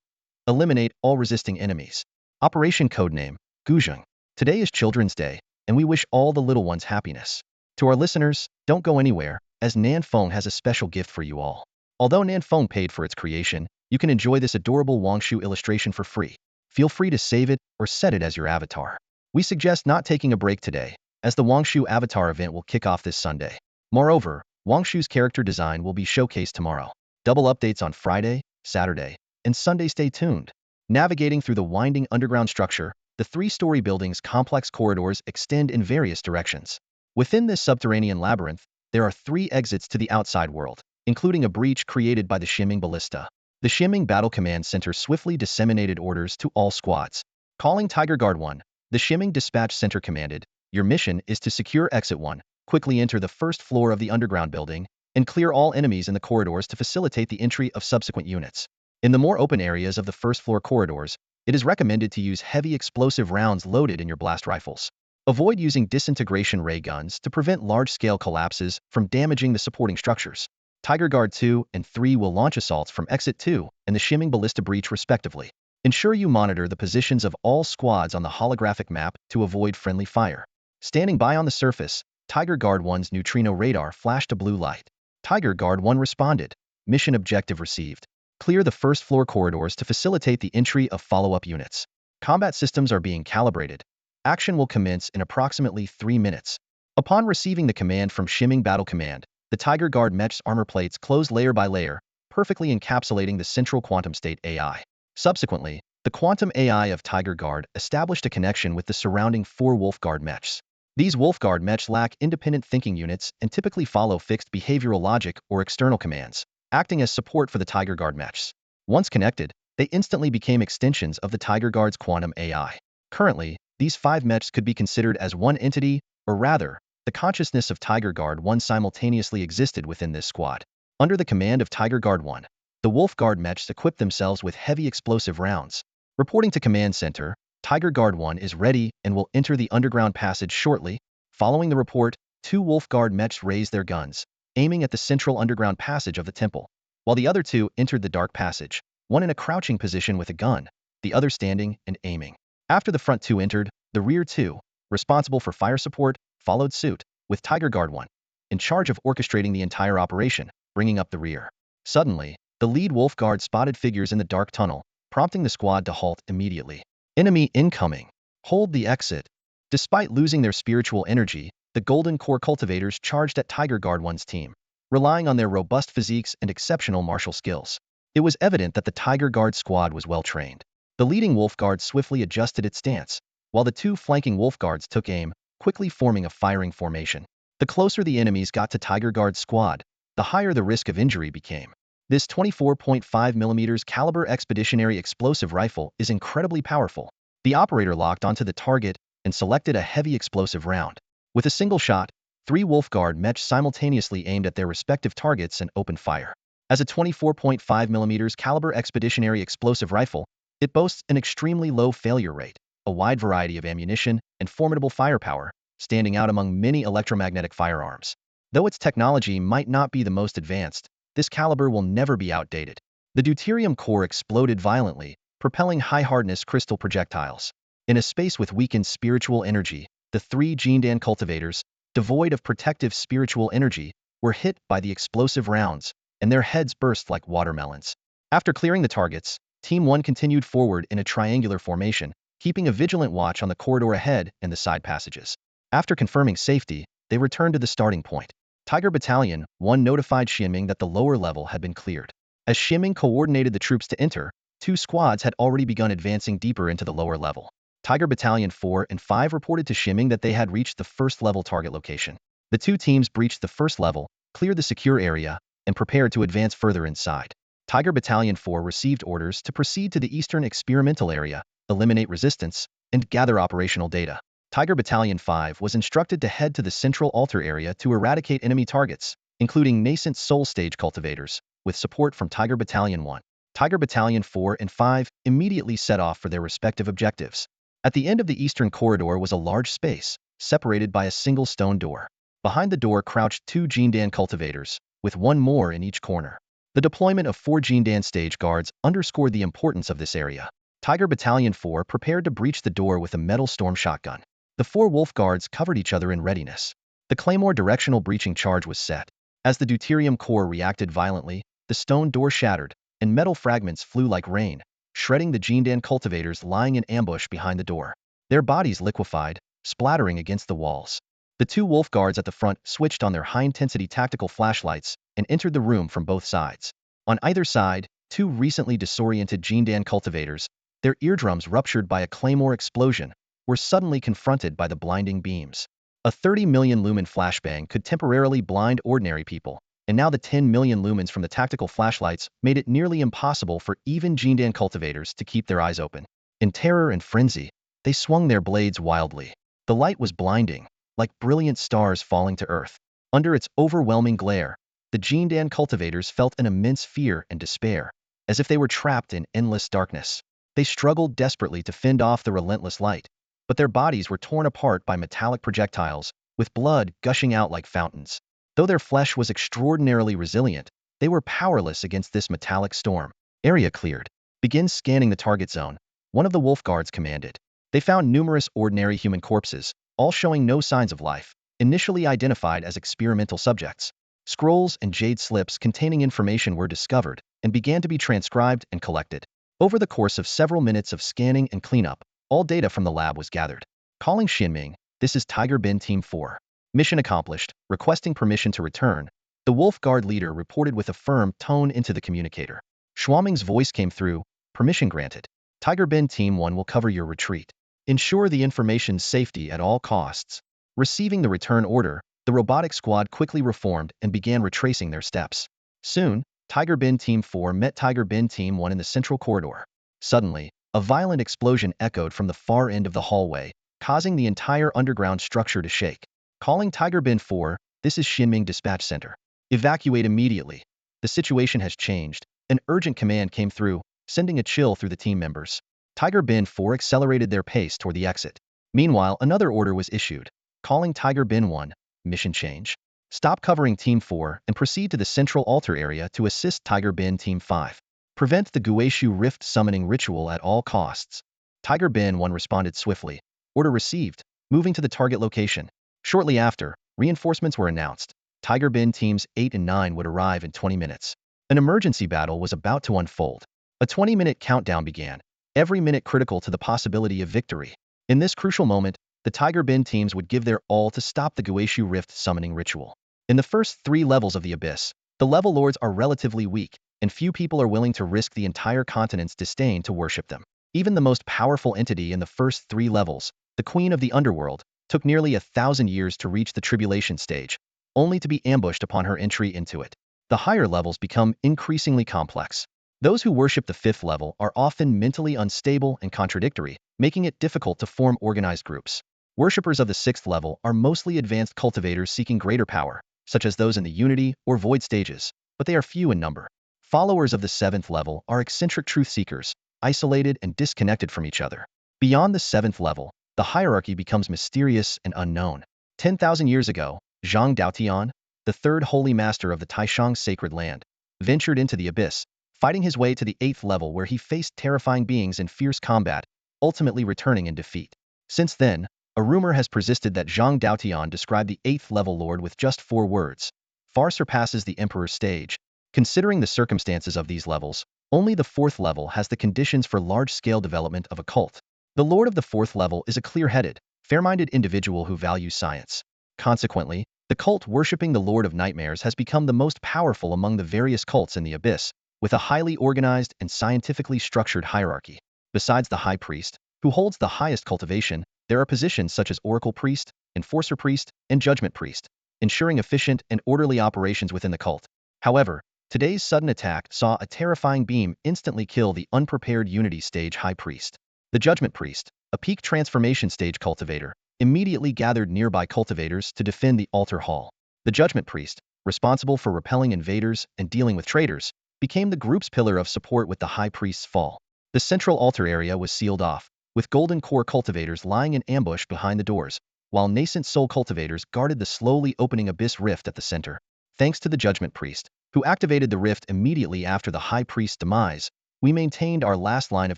Eliminate all resisting enemies. Operation Codename Guzheng. Today is Children's Day, and we wish all the little ones happiness. To our listeners, don't go anywhere, as Nanfeng has a special gift for you all. Although Nanfeng paid for its creation, you can enjoy this adorable Wangshu illustration for free. Feel free to save it or set it as your avatar. We suggest not taking a break today, as the Wangshu avatar event will kick off this Sunday. Moreover, Wangshu's character design will be showcased tomorrow. Double updates on Friday, Saturday, and Sunday. Stay tuned. Navigating through the winding underground structure, the 3-story building's complex corridors extend in various directions. Within this subterranean labyrinth, there are 3 exits to the outside world, including a breach created by the Xining ballista. The Xining Battle Command Center swiftly disseminated orders to all squads. Calling Tiger Guard 1, the Xining Dispatch Center commanded, "Your mission is to secure Exit 1, quickly enter the first floor of the underground building, and clear all enemies in the corridors to facilitate the entry of subsequent units. In the more open areas of the first floor corridors, it is recommended to use heavy explosive rounds loaded in your blast rifles. Avoid using disintegration ray guns to prevent large-scale collapses from damaging the supporting structures. Tiger Guard 2 and 3 will launch assaults from Exit 2 and the Xining Ballista Breach respectively. Ensure you monitor the positions of all squads on the holographic map to avoid friendly fire. Standing by on the surface, Tiger Guard 1's neutrino radar flashed a blue light. Tiger Guard 1 responded. Mission objective received. Clear the first floor corridors to facilitate the entry of follow-up units. Combat systems are being calibrated. Action will commence in approximately 3 minutes. Upon receiving the command from Shimming Battle Command, the Tiger Guard mech's armor plates closed layer by layer, perfectly encapsulating the central quantum state AI. Subsequently, the quantum AI of Tiger Guard established a connection with the surrounding 4 Wolf Guard mechs. These Wolf Guard mechs lack independent thinking units and typically follow fixed behavioral logic or external commands, acting as support for the Tiger Guard mechs. Once connected, they instantly became extensions of the Tiger Guard's quantum AI. Currently, these 5 mechs could be considered as one entity, or rather, the consciousness of Tiger Guard 1 simultaneously existed within this squad. Under the command of Tiger Guard 1, the Wolf Guard mechs equipped themselves with heavy explosive rounds. Reporting to Command Center, Tiger Guard 1 is ready and will enter the underground passage shortly. Following the report, 2 Wolf Guard mechs raised their guns, aiming at the central underground passage of the temple, while the other 2 entered the dark passage, one in a crouching position with a gun, the other standing and aiming. After the front 2 entered, the rear 2, responsible for fire support, followed suit, with Tiger Guard 1 in charge of orchestrating the entire operation, bringing up the rear. Suddenly, the lead Wolf Guard spotted figures in the dark tunnel, prompting the squad to halt immediately. Enemy incoming. Hold the exit. Despite losing their spiritual energy, the Golden Core cultivators charged at Tiger Guard 1's team, relying on their robust physiques and exceptional martial skills. It was evident that the Tiger Guard squad was well trained. The leading Wolf Guard swiftly adjusted its stance, while the 2 flanking Wolf Guards took aim, quickly forming a firing formation. The closer the enemies got to Tiger Guard's squad, the higher the risk of injury became. This 24.5mm caliber expeditionary explosive rifle is incredibly powerful. The operator locked onto the target and selected a heavy explosive round. With a single shot, 3 Wolf Guard mechs simultaneously aimed at their respective targets and opened fire. As a 24.5mm caliber expeditionary explosive rifle, it boasts an extremely low failure rate, a wide variety of ammunition, and formidable firepower, standing out among many electromagnetic firearms. Though its technology might not be the most advanced, this caliber will never be outdated. The deuterium core exploded violently, propelling high-hardness crystal projectiles. In a space with weakened spiritual energy, the 3 Jindan cultivators, devoid of protective spiritual energy, were hit by the explosive rounds, and their heads burst like watermelons. After clearing the targets, Team 1 continued forward in a triangular formation, keeping a vigilant watch on the corridor ahead and the side passages. After confirming safety, they returned to the starting point. Tiger Battalion 1 notified Xianming that the lower level had been cleared. As Xianming coordinated the troops to enter, 2 squads had already begun advancing deeper into the lower level. Tiger Battalion 4 and 5 reported to Xianming that they had reached the first level target location. The 2 teams breached the first level, cleared the secure area, and prepared to advance further inside. Tiger Battalion 4 received orders to proceed to the eastern experimental area, eliminate resistance, and gather operational data. Tiger Battalion 5 was instructed to head to the central altar area to eradicate enemy targets, including Nascent Souls stage cultivators, with support from Tiger Battalion 1. Tiger Battalion 4 and 5 immediately set off for their respective objectives. At the end of the eastern corridor was a large space, separated by a single stone door. Behind the door crouched 2 Jindan cultivators, with 1 more in each corner. The deployment of 4 Jindan stage guards underscored the importance of this area. Tiger Battalion 4 prepared to breach the door with a metal storm shotgun. The 4 Wolf Guards covered each other in readiness. The Claymore directional breaching charge was set. As the deuterium core reacted violently, the stone door shattered, and metal fragments flew like rain, shredding the Jindan cultivators lying in ambush behind the door. Their bodies liquefied, splattering against the walls. The 2 Wolf Guards at the front switched on their high-intensity tactical flashlights and entered the room from both sides. On either side, 2 recently disoriented Jindan cultivators, their eardrums ruptured by a Claymore explosion, were suddenly confronted by the blinding beams. A 30 million lumen flashbang could temporarily blind ordinary people, and now the 10 million lumens from the tactical flashlights made it nearly impossible for even Jindan cultivators to keep their eyes open. In terror and frenzy, they swung their blades wildly. The light was blinding, like brilliant stars falling to earth. Under its overwhelming glare, the Jindan cultivators felt an immense fear and despair, as if they were trapped in endless darkness. They struggled desperately to fend off the relentless light, but their bodies were torn apart by metallic projectiles, with blood gushing out like fountains. Though their flesh was extraordinarily resilient, they were powerless against this metallic storm. Area cleared. Begin scanning the target zone, one of the Wolf Guards commanded. They found numerous ordinary human corpses, all showing no signs of life. initially identified as experimental subjects. Scrolls and jade slips containing information were discovered and began to be transcribed and collected. Over the course of several minutes of scanning and cleanup, all data from the lab was gathered. Calling Xinming, this is Tiger Bin Team 4. Mission accomplished, requesting permission to return. The Wolf Guard leader reported with a firm tone into the communicator. Xuanming's voice came through, permission granted. Tiger Bin Team 1 will cover your retreat. Ensure the information's safety at all costs. Receiving the return order, the robotic squad quickly reformed and began retracing their steps. Soon, Tiger Bin Team 4 met Tiger Bin Team 1 in the central corridor. Suddenly, a violent explosion echoed from the far end of the hallway, causing the entire underground structure to shake. Calling Tiger Bin 4, this is Xinming Dispatch Center. Evacuate immediately. The situation has changed. An urgent command came through, sending a chill through the team members. Tiger Bin 4 accelerated their pace toward the exit. Meanwhile, another order was issued. Calling Tiger Bin 1, mission change. Stop covering Team 4 and proceed to the central altar area to assist Tiger Bin Team 5. Prevent the Guishu Rift summoning ritual at all costs. Tiger Bin 1 responded swiftly. Order received, moving to the target location. Shortly after, reinforcements were announced. Tiger Bin Teams 8 and 9 would arrive in 20 minutes. An emergency battle was about to unfold. A 20-minute countdown began, every minute critical to the possibility of victory. In this crucial moment, the Tiger Bin teams would give their all to stop the Guishu Rift summoning ritual. In the first 3 levels of the Abyss, the level lords are relatively weak, and few people are willing to risk the entire continent's disdain to worship them. Even the most powerful entity in the first 3 levels, the Queen of the Underworld, took nearly 1,000 years to reach the tribulation stage, only to be ambushed upon her entry into it. The higher levels become increasingly complex. Those who worship the 5th level are often mentally unstable and contradictory, making it difficult to form organized groups. Worshippers of the 6th level are mostly advanced cultivators seeking greater power, such as those in the Unity or Void stages, but they are few in number. Followers of the 7th level are eccentric truth seekers, isolated and disconnected from each other. Beyond the 7th level, the hierarchy becomes mysterious and unknown. 10,000 years ago, Zhang Daotian, the 3rd holy master of the Taishang sacred land, ventured into the abyss, fighting his way to the 8th level where he faced terrifying beings in fierce combat, ultimately returning in defeat. Since then, a rumor has persisted that Zhang Daotian described the 8th level lord with just 4 words. Far surpasses the emperor's stage. Considering the circumstances of these levels, only the 4th level has the conditions for large-scale development of a cult. The lord of the 4th level is a clear-headed, fair-minded individual who values science. Consequently, the cult worshipping the Lord of Nightmares has become the most powerful among the various cults in the Abyss, with a highly organized and scientifically structured hierarchy. Besides the High Priest, who holds the highest cultivation, there are positions such as Oracle Priest, Enforcer Priest, and Judgment Priest, ensuring efficient and orderly operations within the cult. However, today's sudden attack saw a terrifying beam instantly kill the unprepared Unity Stage High Priest. The Judgment Priest, a peak transformation stage cultivator, immediately gathered nearby cultivators to defend the altar hall. The Judgment Priest, responsible for repelling invaders and dealing with traitors, became the group's pillar of support with the High Priest's fall. The central altar area was sealed off, with Golden Core cultivators lying in ambush behind the doors, while Nascent Soul cultivators guarded the slowly opening Abyss Rift at the center. Thanks to the Judgment Priest, who activated the rift immediately after the High Priest's demise, we maintained our last line of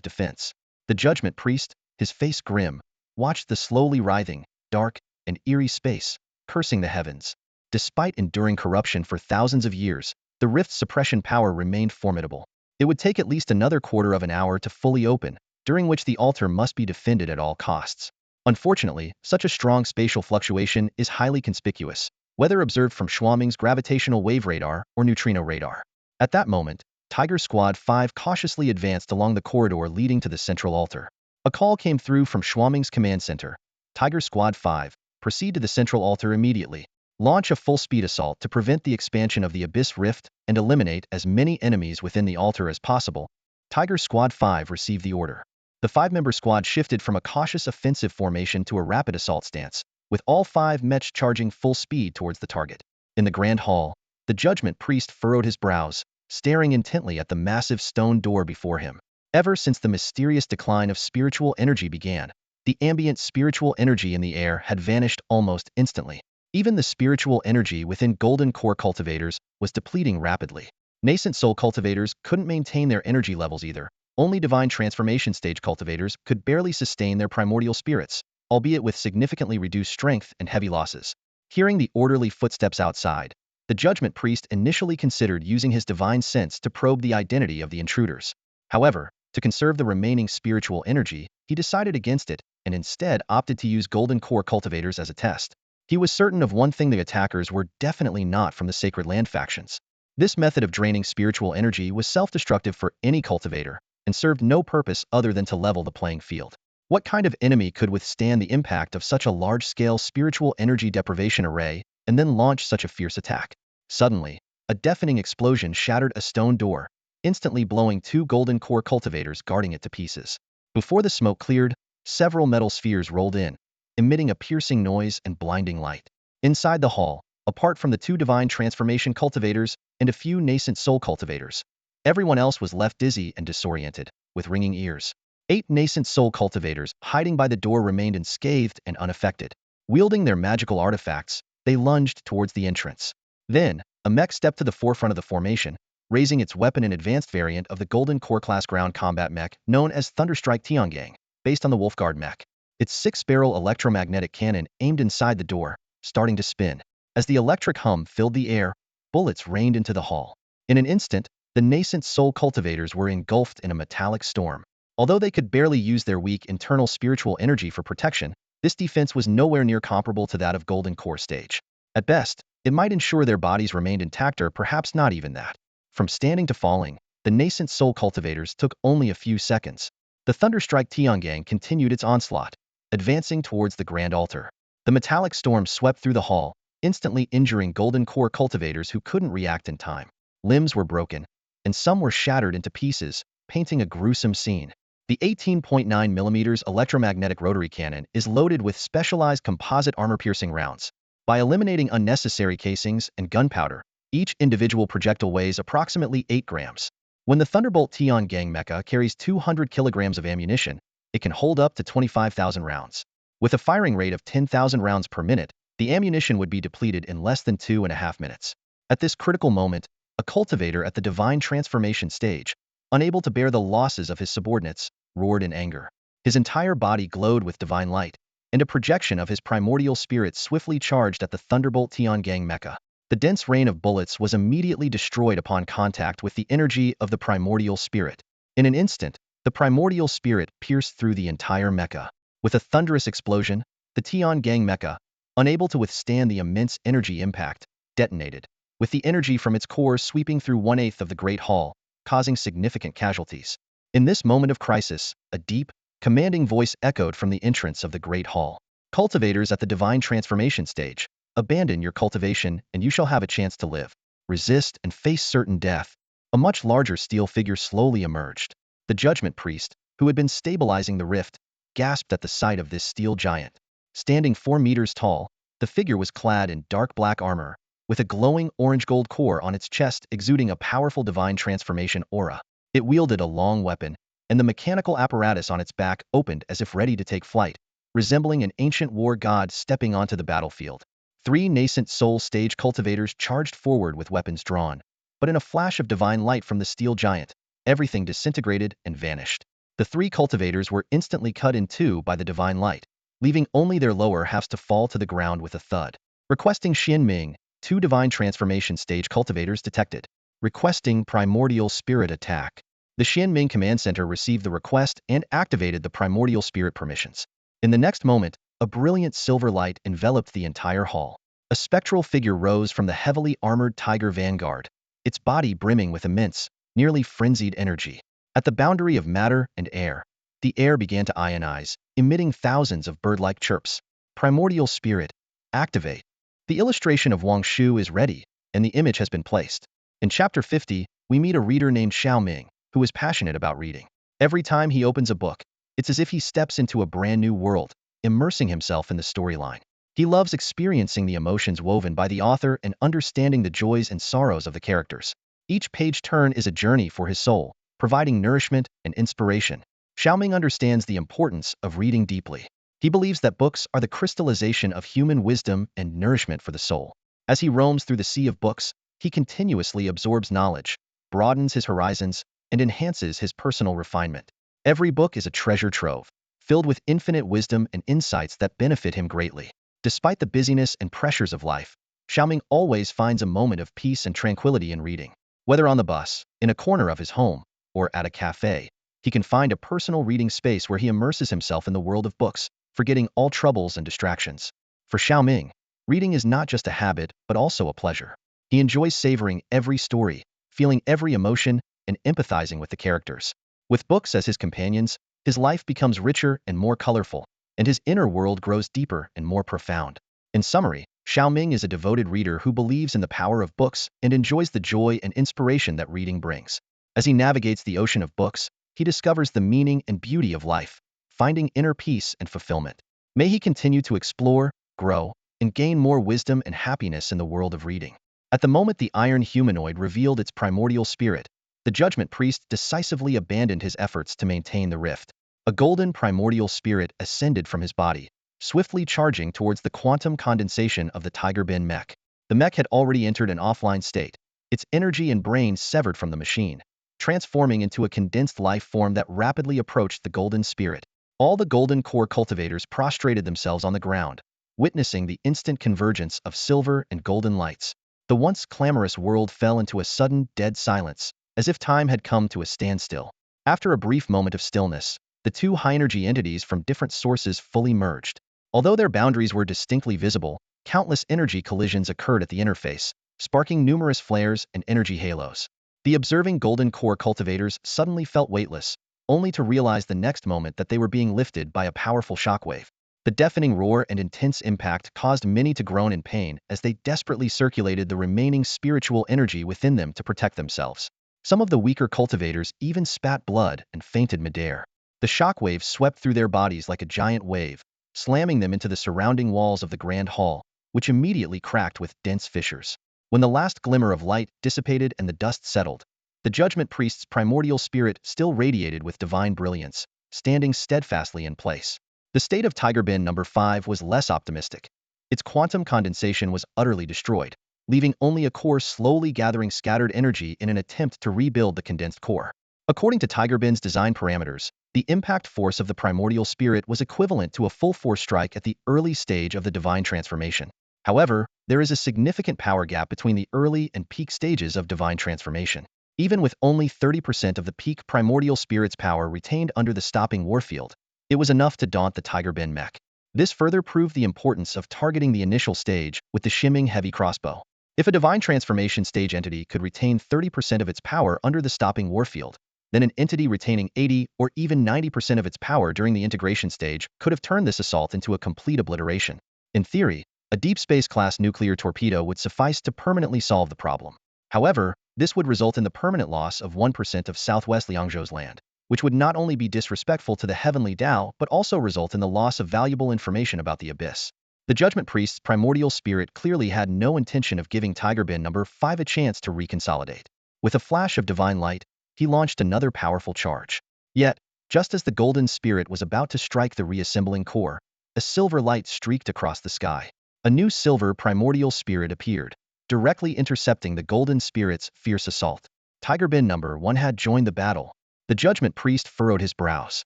defense. The Judgment Priest, his face grim, watched the slowly writhing, dark, and eerie space, cursing the heavens. Despite enduring corruption for thousands of years, the rift's suppression power remained formidable. It would take at least another quarter of an hour to fully open, during which the altar must be defended at all costs. Unfortunately, such a strong spatial fluctuation is highly conspicuous, whether observed from Xuanming's gravitational wave radar or neutrino radar. At that moment, Tiger Squad 5 cautiously advanced along the corridor leading to the central altar. A call came through from Xuanming's command center. Tiger Squad 5, proceed to the central altar immediately. Launch a full-speed assault to prevent the expansion of the Abyss Rift and eliminate as many enemies within the altar as possible. Tiger Squad 5 received the order. The 5-member squad shifted from a cautious offensive formation to a rapid assault stance, with all 5 mechs charging full speed towards the target. In the Grand Hall, the Judgment Priest furrowed his brows, staring intently at the massive stone door before him. Ever since the mysterious decline of spiritual energy began, the ambient spiritual energy in the air had vanished almost instantly. Even the spiritual energy within Golden Core cultivators was depleting rapidly. Nascent Soul cultivators couldn't maintain their energy levels either. Only Divine Transformation Stage cultivators could barely sustain their primordial spirits, albeit with significantly reduced strength and heavy losses. Hearing the orderly footsteps outside, the judgment priest initially considered using his divine sense to probe the identity of the intruders. However, to conserve the remaining spiritual energy, he decided against it and instead opted to use golden core cultivators as a test. He was certain of one thing: the attackers were definitely not from the Sacred Land factions. This method of draining spiritual energy was self-destructive for any cultivator and served no purpose other than to level the playing field. What kind of enemy could withstand the impact of such a large-scale spiritual energy deprivation array and then launch such a fierce attack? Suddenly, a deafening explosion shattered a stone door, instantly blowing two golden core cultivators guarding it to pieces. Before the smoke cleared, several metal spheres rolled in, emitting a piercing noise and blinding light. Inside the hall, apart from the two divine transformation cultivators and a few nascent soul cultivators, everyone else was left dizzy and disoriented, with ringing ears. 8 nascent soul cultivators hiding by the door remained unscathed and unaffected. Wielding their magical artifacts, they lunged towards the entrance. Then, a mech stepped to the forefront of the formation, raising its weapon, an advanced variant of the Golden Core class ground combat mech known as Thunderstrike Tiangang, based on the Wolfguard mech. Its 6-barrel electromagnetic cannon aimed inside the door, starting to spin. As the electric hum filled the air, bullets rained into the hall. In an instant, the nascent soul cultivators were engulfed in a metallic storm. Although they could barely use their weak internal spiritual energy for protection, this defense was nowhere near comparable to that of Golden Core stage. At best, it might ensure their bodies remained intact, or perhaps not even that. From standing to falling, the nascent soul cultivators took only a few seconds. The Thunderstrike Tiangang continued its onslaught, advancing towards the grand altar. The metallic storm swept through the hall, instantly injuring Golden Core cultivators who couldn't react in time. Limbs were broken, and some were shattered into pieces, painting a gruesome scene. The 18.9mm electromagnetic rotary cannon is loaded with specialized composite armor-piercing rounds. By eliminating unnecessary casings and gunpowder, each individual projectile weighs approximately 8 grams. When the Thunderbolt Tiangang mecha carries 200 kilograms of ammunition, it can hold up to 25,000 rounds. With a firing rate of 10,000 rounds per minute, the ammunition would be depleted in less than 2.5 minutes. At this critical moment, a cultivator at the divine transformation stage, unable to bear the losses of his subordinates, roared in anger. His entire body glowed with divine light, and a projection of his primordial spirit swiftly charged at the Thunderbolt Tiangang mecha. The dense rain of bullets was immediately destroyed upon contact with the energy of the primordial spirit. In an instant, the primordial spirit pierced through the entire mecha. With a thunderous explosion, the Tiangang mecha, unable to withstand the immense energy impact, detonated, with the energy from its core sweeping through 1/8 of the Great Hall, causing significant casualties. In this moment of crisis, a deep, commanding voice echoed from the entrance of the Great Hall. Cultivators at the divine transformation stage, abandon your cultivation and you shall have a chance to live. Resist and face certain death. A much larger steel figure slowly emerged. The judgment priest, who had been stabilizing the rift, gasped at the sight of this steel giant. Standing 4 meters tall, the figure was clad in dark black armor, with a glowing orange-gold core on its chest exuding a powerful divine transformation aura. It wielded a long weapon, and the mechanical apparatus on its back opened as if ready to take flight, resembling an ancient war god stepping onto the battlefield. 3 nascent soul stage cultivators charged forward with weapons drawn, but in a flash of divine light from the steel giant, everything disintegrated and vanished. The 3 cultivators were instantly cut in two by the divine light, leaving only their lower halves to fall to the ground with a thud. Requesting Xianming, 2 divine transformation stage cultivators detected. Requesting primordial spirit attack. The Xianming command center received the request and activated the primordial spirit permissions. In the next moment, a brilliant silver light enveloped the entire hall. A spectral figure rose from the heavily armored tiger vanguard, its body brimming with immense, nearly frenzied energy. At the boundary of matter and air, the air began to ionize, emitting thousands of bird-like chirps. Primordial spirit, activate. The illustration of Wang Shu is ready, and the image has been placed. In Chapter 50, we meet a reader named Xiao Ming, who is passionate about reading. Every time he opens a book, it's as if he steps into a brand new world, immersing himself in the storyline. He loves experiencing the emotions woven by the author and understanding the joys and sorrows of the characters. Each page turn is a journey for his soul, providing nourishment and inspiration. Xiao Ming understands the importance of reading deeply. He believes that books are the crystallization of human wisdom and nourishment for the soul. As he roams through the sea of books, he continuously absorbs knowledge, broadens his horizons, and enhances his personal refinement. Every book is a treasure trove, filled with infinite wisdom and insights that benefit him greatly. Despite the busyness and pressures of life, Xiao Ming always finds a moment of peace and tranquility in reading. Whether on the bus, in a corner of his home, or at a cafe, he can find a personal reading space where he immerses himself in the world of books, forgetting all troubles and distractions. For Xiao Ming, reading is not just a habit, but also a pleasure. He enjoys savoring every story, feeling every emotion, and empathizing with the characters. With books as his companions, his life becomes richer and more colorful, and his inner world grows deeper and more profound. In summary, Xiao Ming is a devoted reader who believes in the power of books and enjoys the joy and inspiration that reading brings. As he navigates the ocean of books, he discovers the meaning and beauty of life, finding inner peace and fulfillment. May he continue to explore, grow, and gain more wisdom and happiness in the world of reading. At the moment the iron humanoid revealed its primordial spirit, the Judgment Priest decisively abandoned his efforts to maintain the rift. A golden primordial spirit ascended from his body, swiftly charging towards the quantum condensation of the Tiger Bin mech. The mech had already entered an offline state, its energy and brain severed from the machine, transforming into a condensed life form that rapidly approached the golden spirit. All the golden core cultivators prostrated themselves on the ground, witnessing the instant convergence of silver and golden lights. The once clamorous world fell into a sudden, dead silence, as if time had come to a standstill. After a brief moment of stillness, the two high-energy entities from different sources fully merged. Although their boundaries were distinctly visible, countless energy collisions occurred at the interface, sparking numerous flares and energy halos. The observing golden core cultivators suddenly felt weightless, only to realize the next moment that they were being lifted by a powerful shockwave. The deafening roar and intense impact caused many to groan in pain as they desperately circulated the remaining spiritual energy within them to protect themselves. Some of the weaker cultivators even spat blood and fainted midair. The shockwave swept through their bodies like a giant wave, slamming them into the surrounding walls of the grand hall, which immediately cracked with dense fissures. When the last glimmer of light dissipated and the dust settled, the Judgment Priest's primordial spirit still radiated with divine brilliance, standing steadfastly in place. The state of Tiger Bin number 5 was less optimistic. Its quantum condensation was utterly destroyed, leaving only a core slowly gathering scattered energy in an attempt to rebuild the condensed core. According to Tiger Bin's design parameters, the impact force of the primordial spirit was equivalent to a full force strike at the early stage of the divine transformation. However, there is a significant power gap between the early and peak stages of divine transformation. Even with only 30% of the peak primordial spirit's power retained under the stopping warfield, it was enough to daunt the Tiger Bin mech. This further proved the importance of targeting the initial stage with the shimming heavy crossbow. If a divine transformation stage entity could retain 30% of its power under the stopping warfield, then an entity retaining 80 or even 90% of its power during the integration stage could have turned this assault into a complete obliteration. In theory, a deep space-class nuclear torpedo would suffice to permanently solve the problem. However, this would result in the permanent loss of 1% of southwest Liangzhou's land, which would not only be disrespectful to the heavenly Tao but also result in the loss of valuable information about the abyss. The Judgment Priest's primordial spirit clearly had no intention of giving Tiger Bin number 5 a chance to reconsolidate. With a flash of divine light, he launched another powerful charge. Yet, just as the golden spirit was about to strike the reassembling core, a silver light streaked across the sky. A new silver primordial spirit appeared, directly intercepting the golden spirit's fierce assault. Tiger Bin number 1 had joined the battle. The Judgment Priest furrowed his brows.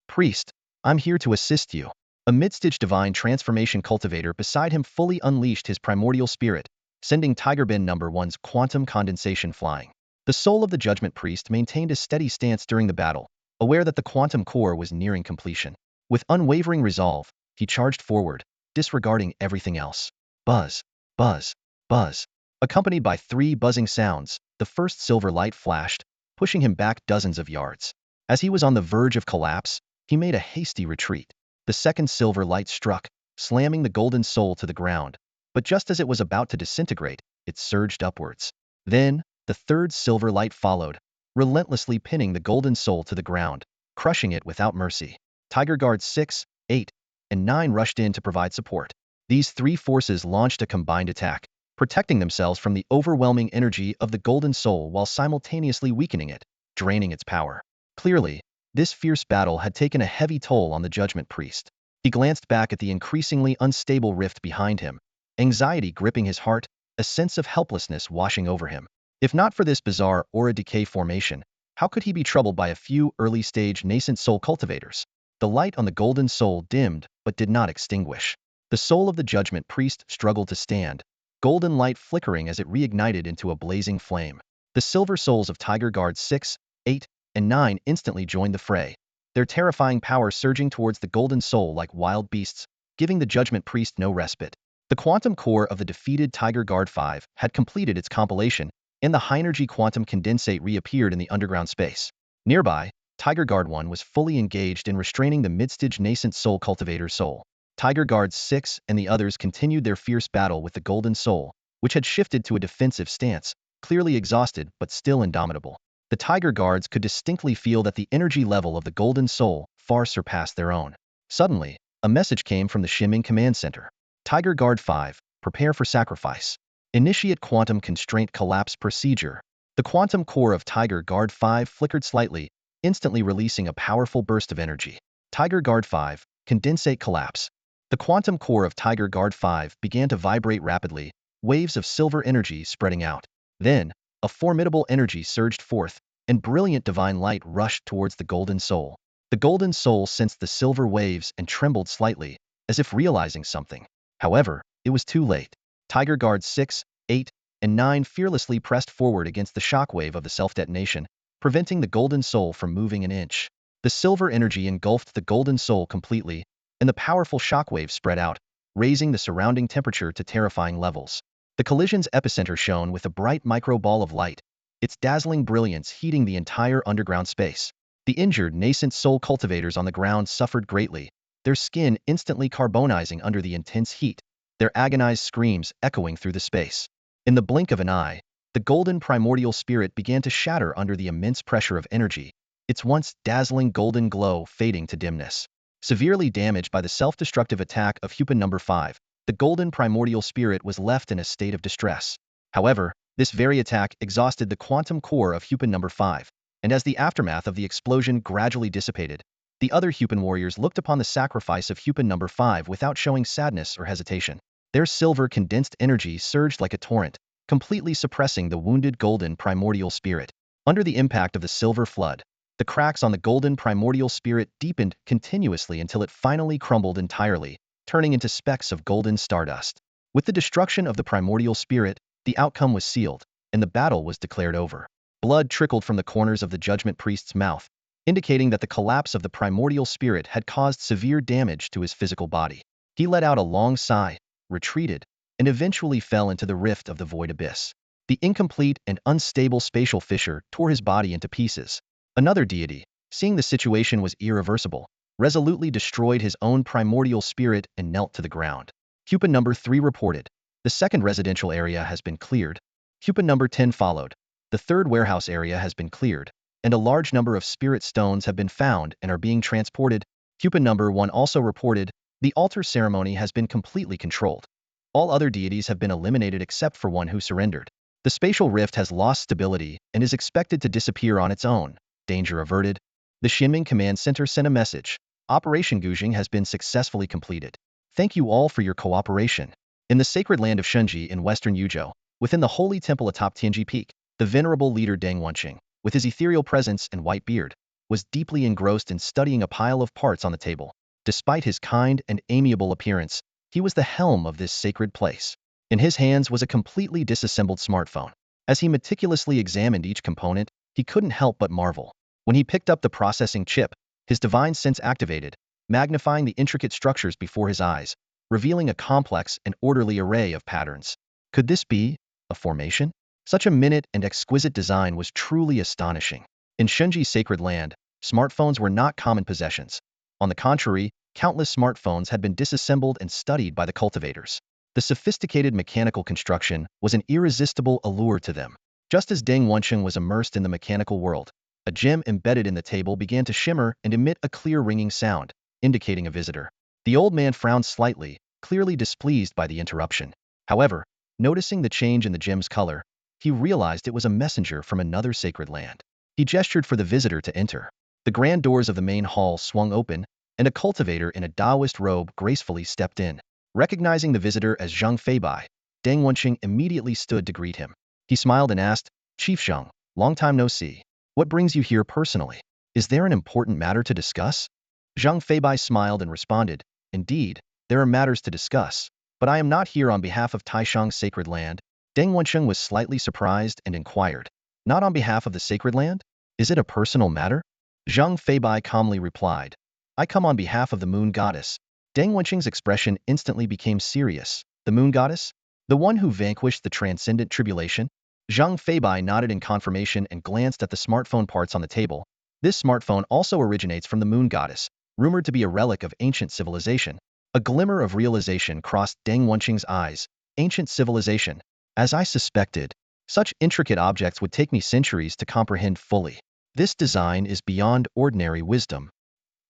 "Priest, I'm here to assist you." A mid-stage divine transformation cultivator beside him fully unleashed his primordial spirit, sending Tiger Bin number 1's quantum condensation flying. The soul of the Judgment Priest maintained a steady stance during the battle, aware that the quantum core was nearing completion. With unwavering resolve, he charged forward, disregarding everything else. Buzz, buzz, buzz. Accompanied by 3 buzzing sounds, the first silver light flashed, pushing him back dozens of yards. As he was on the verge of collapse, he made a hasty retreat. The second silver light struck, slamming the golden soul to the ground, but just as it was about to disintegrate, it surged upwards. Then, the third silver light followed, relentlessly pinning the golden soul to the ground, crushing it without mercy. Tiger Guards 6, 8, and 9 rushed in to provide support. These 3 forces launched a combined attack, protecting themselves from the overwhelming energy of the golden soul while simultaneously weakening it, draining its power. Clearly, this fierce battle had taken a heavy toll on the Judgment Priest. He glanced back at the increasingly unstable rift behind him, anxiety gripping his heart, a sense of helplessness washing over him. If not for this bizarre aura decay formation, how could he be troubled by a few early-stage nascent soul cultivators? The light on the golden soul dimmed but did not extinguish. The soul of the judgment priest struggled to stand, golden light flickering as it reignited into a blazing flame. The silver souls of Tiger Guard 6, 8, and 9 instantly joined the fray, their terrifying power surging towards the golden soul like wild beasts, giving the judgment priest no respite. The quantum core of the defeated Tiger Guard 5 had completed its compilation, and the high-energy quantum condensate reappeared in the underground space. Nearby, Tiger Guard 1 was fully engaged in restraining the mid-stage Nascent Soul cultivator soul. Tiger Guards 6 and the others continued their fierce battle with the Golden Soul, which had shifted to a defensive stance, clearly exhausted but still indomitable. The Tiger Guards could distinctly feel that the energy level of the Golden Soul far surpassed their own. Suddenly, a message came from the Xihe Command Center. Tiger Guard 5, prepare for sacrifice. Initiate quantum constraint collapse procedure. The quantum core of Tiger Guard 5 flickered slightly, instantly releasing a powerful burst of energy. Tiger Guard 5, condensate collapse. The quantum core of Tiger Guard 5 began to vibrate rapidly, waves of silver energy spreading out. Then, a formidable energy surged forth, and brilliant divine light rushed towards the Golden Soul. The Golden Soul sensed the silver waves and trembled slightly, as if realizing something. However, it was too late. Tiger Guards 6, 8, and 9 fearlessly pressed forward against the shockwave of the self-detonation, preventing the Golden Soul from moving an inch. The silver energy engulfed the Golden Soul completely, and the powerful shockwave spread out, raising the surrounding temperature to terrifying levels. The collision's epicenter shone with a bright micro ball of light, its dazzling brilliance heating the entire underground space. The injured nascent soul cultivators on the ground suffered greatly, their skin instantly carbonizing under the intense heat, their agonized screams echoing through the space. In the blink of an eye, the golden primordial spirit began to shatter under the immense pressure of energy, its once dazzling golden glow fading to dimness. Severely damaged by the self-destructive attack of Hupin No. 5, the golden primordial spirit was left in a state of distress. However, this very attack exhausted the quantum core of Hupin No. 5, and as the aftermath of the explosion gradually dissipated, the other Hupin warriors looked upon the sacrifice of Hupin No. 5 without showing sadness or hesitation. Their silver condensed energy surged like a torrent, completely suppressing the wounded golden primordial spirit. Under the impact of the silver flood, the cracks on the golden primordial spirit deepened continuously until it finally crumbled entirely, turning into specks of golden stardust. With the destruction of the primordial spirit, the outcome was sealed, and the battle was declared over. Blood trickled from the corners of the judgment priest's mouth, indicating that the collapse of the primordial spirit had caused severe damage to his physical body. He let out a long sigh, retreated, and eventually fell into the rift of the void abyss. The incomplete and unstable spatial fissure tore his body into pieces. Another deity, seeing the situation was irreversible, resolutely destroyed his own primordial spirit and knelt to the ground. Hupin No. 3 reported, the second residential area has been cleared. Hupin No. 10 followed, the third warehouse area has been cleared, and a large number of spirit stones have been found and are being transported. Hupin No. 1 also reported, the altar ceremony has been completely controlled. All other deities have been eliminated except for one who surrendered. The spatial rift has lost stability and is expected to disappear on its own. Danger averted. The Xihe Command Center sent a message. Operation Gujing has been successfully completed. Thank you all for your cooperation. In the sacred land of Shunji in western Yuzhou, within the holy temple atop Tianji Peak, the venerable leader Deng Wenqing, with his ethereal presence and white beard, was deeply engrossed in studying a pile of parts on the table. Despite his kind and amiable appearance, he was the helm of this sacred place. In his hands was a completely disassembled smartphone. As he meticulously examined each component, he couldn't help but marvel. When he picked up the processing chip, his divine sense activated, magnifying the intricate structures before his eyes, revealing a complex and orderly array of patterns. Could this be a formation? Such a minute and exquisite design was truly astonishing. In Shunji's sacred land, smartphones were not common possessions. On the contrary, countless smartphones had been disassembled and studied by the cultivators. The sophisticated mechanical construction was an irresistible allure to them. Just as Deng Wenqing was immersed in the mechanical world, a gem embedded in the table began to shimmer and emit a clear ringing sound, indicating a visitor. The old man frowned slightly, clearly displeased by the interruption. However, noticing the change in the gem's color, he realized it was a messenger from another sacred land. He gestured for the visitor to enter. The grand doors of the main hall swung open, and a cultivator in a Taoist robe gracefully stepped in. Recognizing the visitor as Zhang Feibai, Deng Wenqing immediately stood to greet him. He smiled and asked, Chief Zhang, long time no see. What brings you here personally? Is there an important matter to discuss? Zhang Feibai smiled and responded, indeed, There are matters to discuss, but I am not here on behalf of Taishang's sacred land. Deng Wensheng was slightly surprised and inquired. Not on behalf of the sacred land? Is it a personal matter? Zhang Feibai calmly replied. I come on behalf of the moon goddess. Deng Wensheng's expression instantly became serious. The moon goddess? The one who vanquished the transcendent tribulation? Zhang Feibai nodded in confirmation and glanced at the smartphone parts on the table. This smartphone also originates from the moon goddess, rumored to be a relic of ancient civilization. A glimmer of realization crossed Deng Wensheng's eyes. Ancient civilization. As I suspected, such intricate objects would take me centuries to comprehend fully. This design is beyond ordinary wisdom.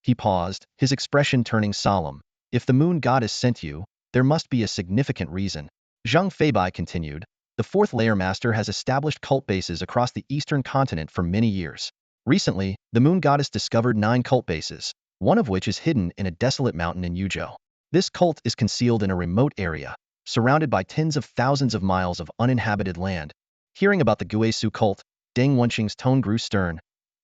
He paused, his expression turning solemn. If the moon goddess sent you, there must be a significant reason. Zhang Feibai continued. The fourth layer master has established cult bases across the eastern continent for many years. Recently, the moon goddess discovered 9 cult bases, one of which is hidden in a desolate mountain in Yuzhou. This cult is concealed in a remote area, surrounded by tens of thousands of miles of uninhabited land. Hearing about the Guisu cult, Deng Wensheng's tone grew stern.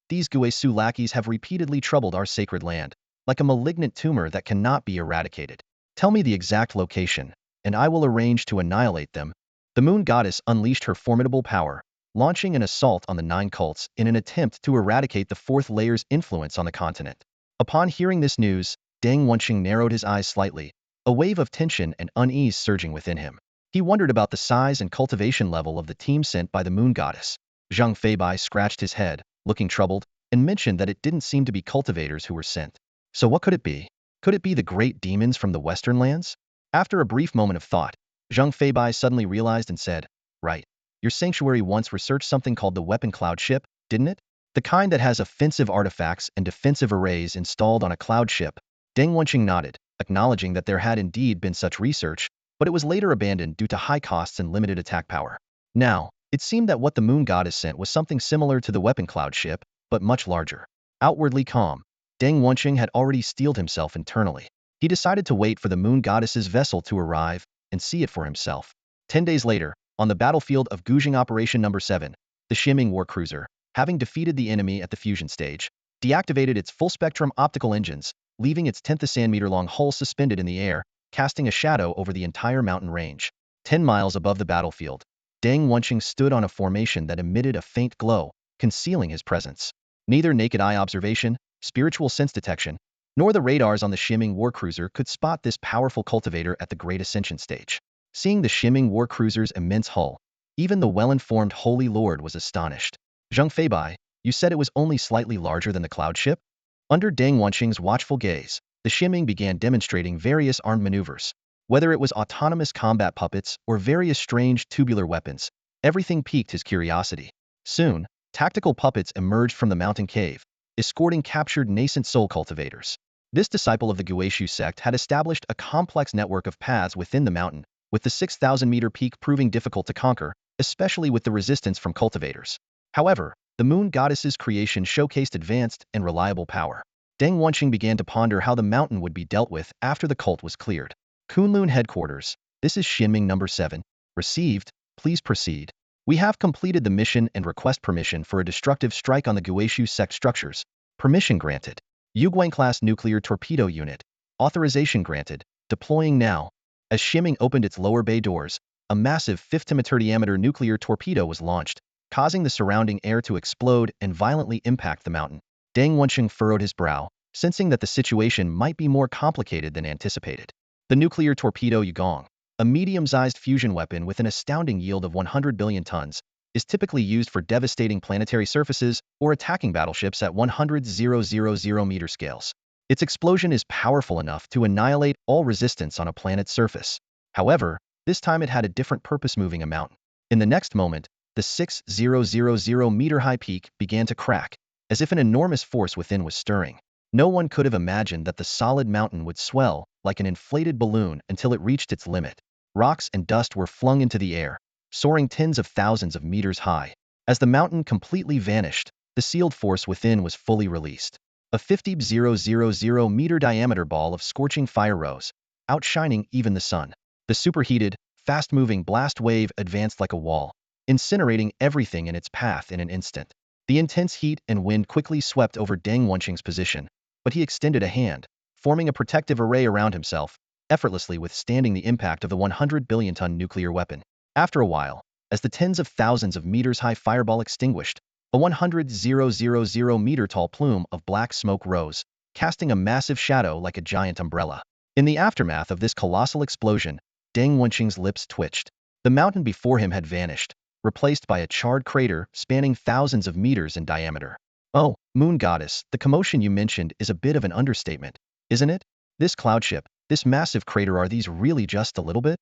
These Guisu lackeys have repeatedly troubled our sacred land, like a malignant tumor that cannot be eradicated. Tell me the exact location, and I will arrange to annihilate them. The moon goddess unleashed her formidable power, launching an assault on the 9 cults in an attempt to eradicate the fourth layer's influence on the continent. Upon hearing this news, Deng Wensheng narrowed his eyes slightly, a wave of tension and unease surging within him. He wondered about the size and cultivation level of the team sent by the moon goddess. Zhang Feibai scratched his head, looking troubled, and mentioned that it didn't seem to be cultivators who were sent. So what could it be? Could it be the great demons from the western lands? After a brief moment of thought, Zhang Feibai suddenly realized and said, Right. Your sanctuary once researched something called the weapon cloud ship, didn't it? The kind that has offensive artifacts and defensive arrays installed on a cloud ship. Deng Wensheng nodded, acknowledging that there had indeed been such research, but it was later abandoned due to high costs and limited attack power. Now, it seemed that what the moon goddess sent was something similar to the weapon cloud ship, but much larger. Outwardly calm, Deng Wensheng had already steeled himself internally. He decided to wait for the moon goddess's vessel to arrive and see it for himself. 10 days later, on the battlefield of Gujing Operation No. 7, the Shiming war cruiser, having defeated the enemy at the fusion stage, deactivated its full-spectrum optical engines, leaving its 10th-meter-long hull suspended in the air, casting a shadow over the entire mountain range. 10 miles above the battlefield, Deng Wensheng stood on a formation that emitted a faint glow, concealing his presence. Neither naked eye observation, spiritual sense detection, nor the radars on the Shiming war cruiser could spot this powerful cultivator at the Great Ascension stage. Seeing the Shiming war cruiser's immense hull, even the well-informed Holy Lord was astonished. Zhang Feibai, you said it was only slightly larger than the cloud ship? Under Deng Wensheng's watchful gaze, the Shiming began demonstrating various armed maneuvers. Whether it was autonomous combat puppets or various strange tubular weapons, everything piqued his curiosity. Soon, tactical puppets emerged from the mountain cave, escorting captured Nascent Soul cultivators. This disciple of the Guishu sect had established a complex network of paths within the mountain, with the 6,000-meter peak proving difficult to conquer, especially with the resistance from cultivators. However, the moon goddess's creation showcased advanced and reliable power. Deng Wensheng began to ponder how the mountain would be dealt with after the cult was cleared. Kunlun headquarters, this is Xinming No. 7. Received, please proceed. We have completed the mission and request permission for a destructive strike on the Guishu sect structures. Permission granted. Yuguang-class nuclear torpedo unit. Authorization granted. Deploying now. As Xinming opened its lower bay doors, a massive 50-meter diameter nuclear torpedo was launched, causing the surrounding air to explode and violently impact the mountain. Deng Wensheng furrowed his brow, sensing that the situation might be more complicated than anticipated. The nuclear torpedo Yugong, a medium-sized fusion weapon with an astounding yield of 100 billion tons, is typically used for devastating planetary surfaces or attacking battleships at 100,000 meter scales. Its explosion is powerful enough to annihilate all resistance on a planet's surface. However, this time it had a different purpose, moving a mountain. In the next moment, the 6,000-meter-high peak began to crack, as if an enormous force within was stirring. No one could have imagined that the solid mountain would swell like an inflated balloon until it reached its limit. Rocks and dust were flung into the air, soaring tens of thousands of meters high. As the mountain completely vanished, the sealed force within was fully released. A 50,000-meter diameter ball of scorching fire rose, outshining even the sun. The superheated, fast-moving blast wave advanced like a wall, incinerating everything in its path in an instant. The intense heat and wind quickly swept over Deng Wensheng's position, but he extended a hand, forming a protective array around himself, effortlessly withstanding the impact of the 100 billion-ton nuclear weapon. After a while, as the tens of thousands of meters-high fireball extinguished, a 100,000-meter-tall plume of black smoke rose, casting a massive shadow like a giant umbrella. In the aftermath of this colossal explosion, Deng Wenqing's lips twitched. The mountain before him had vanished, replaced by a charred crater spanning thousands of meters in diameter. Oh, Moon Goddess, the commotion you mentioned is a bit of an understatement, isn't it? This cloud ship, this massive crater, are these really just a little bit?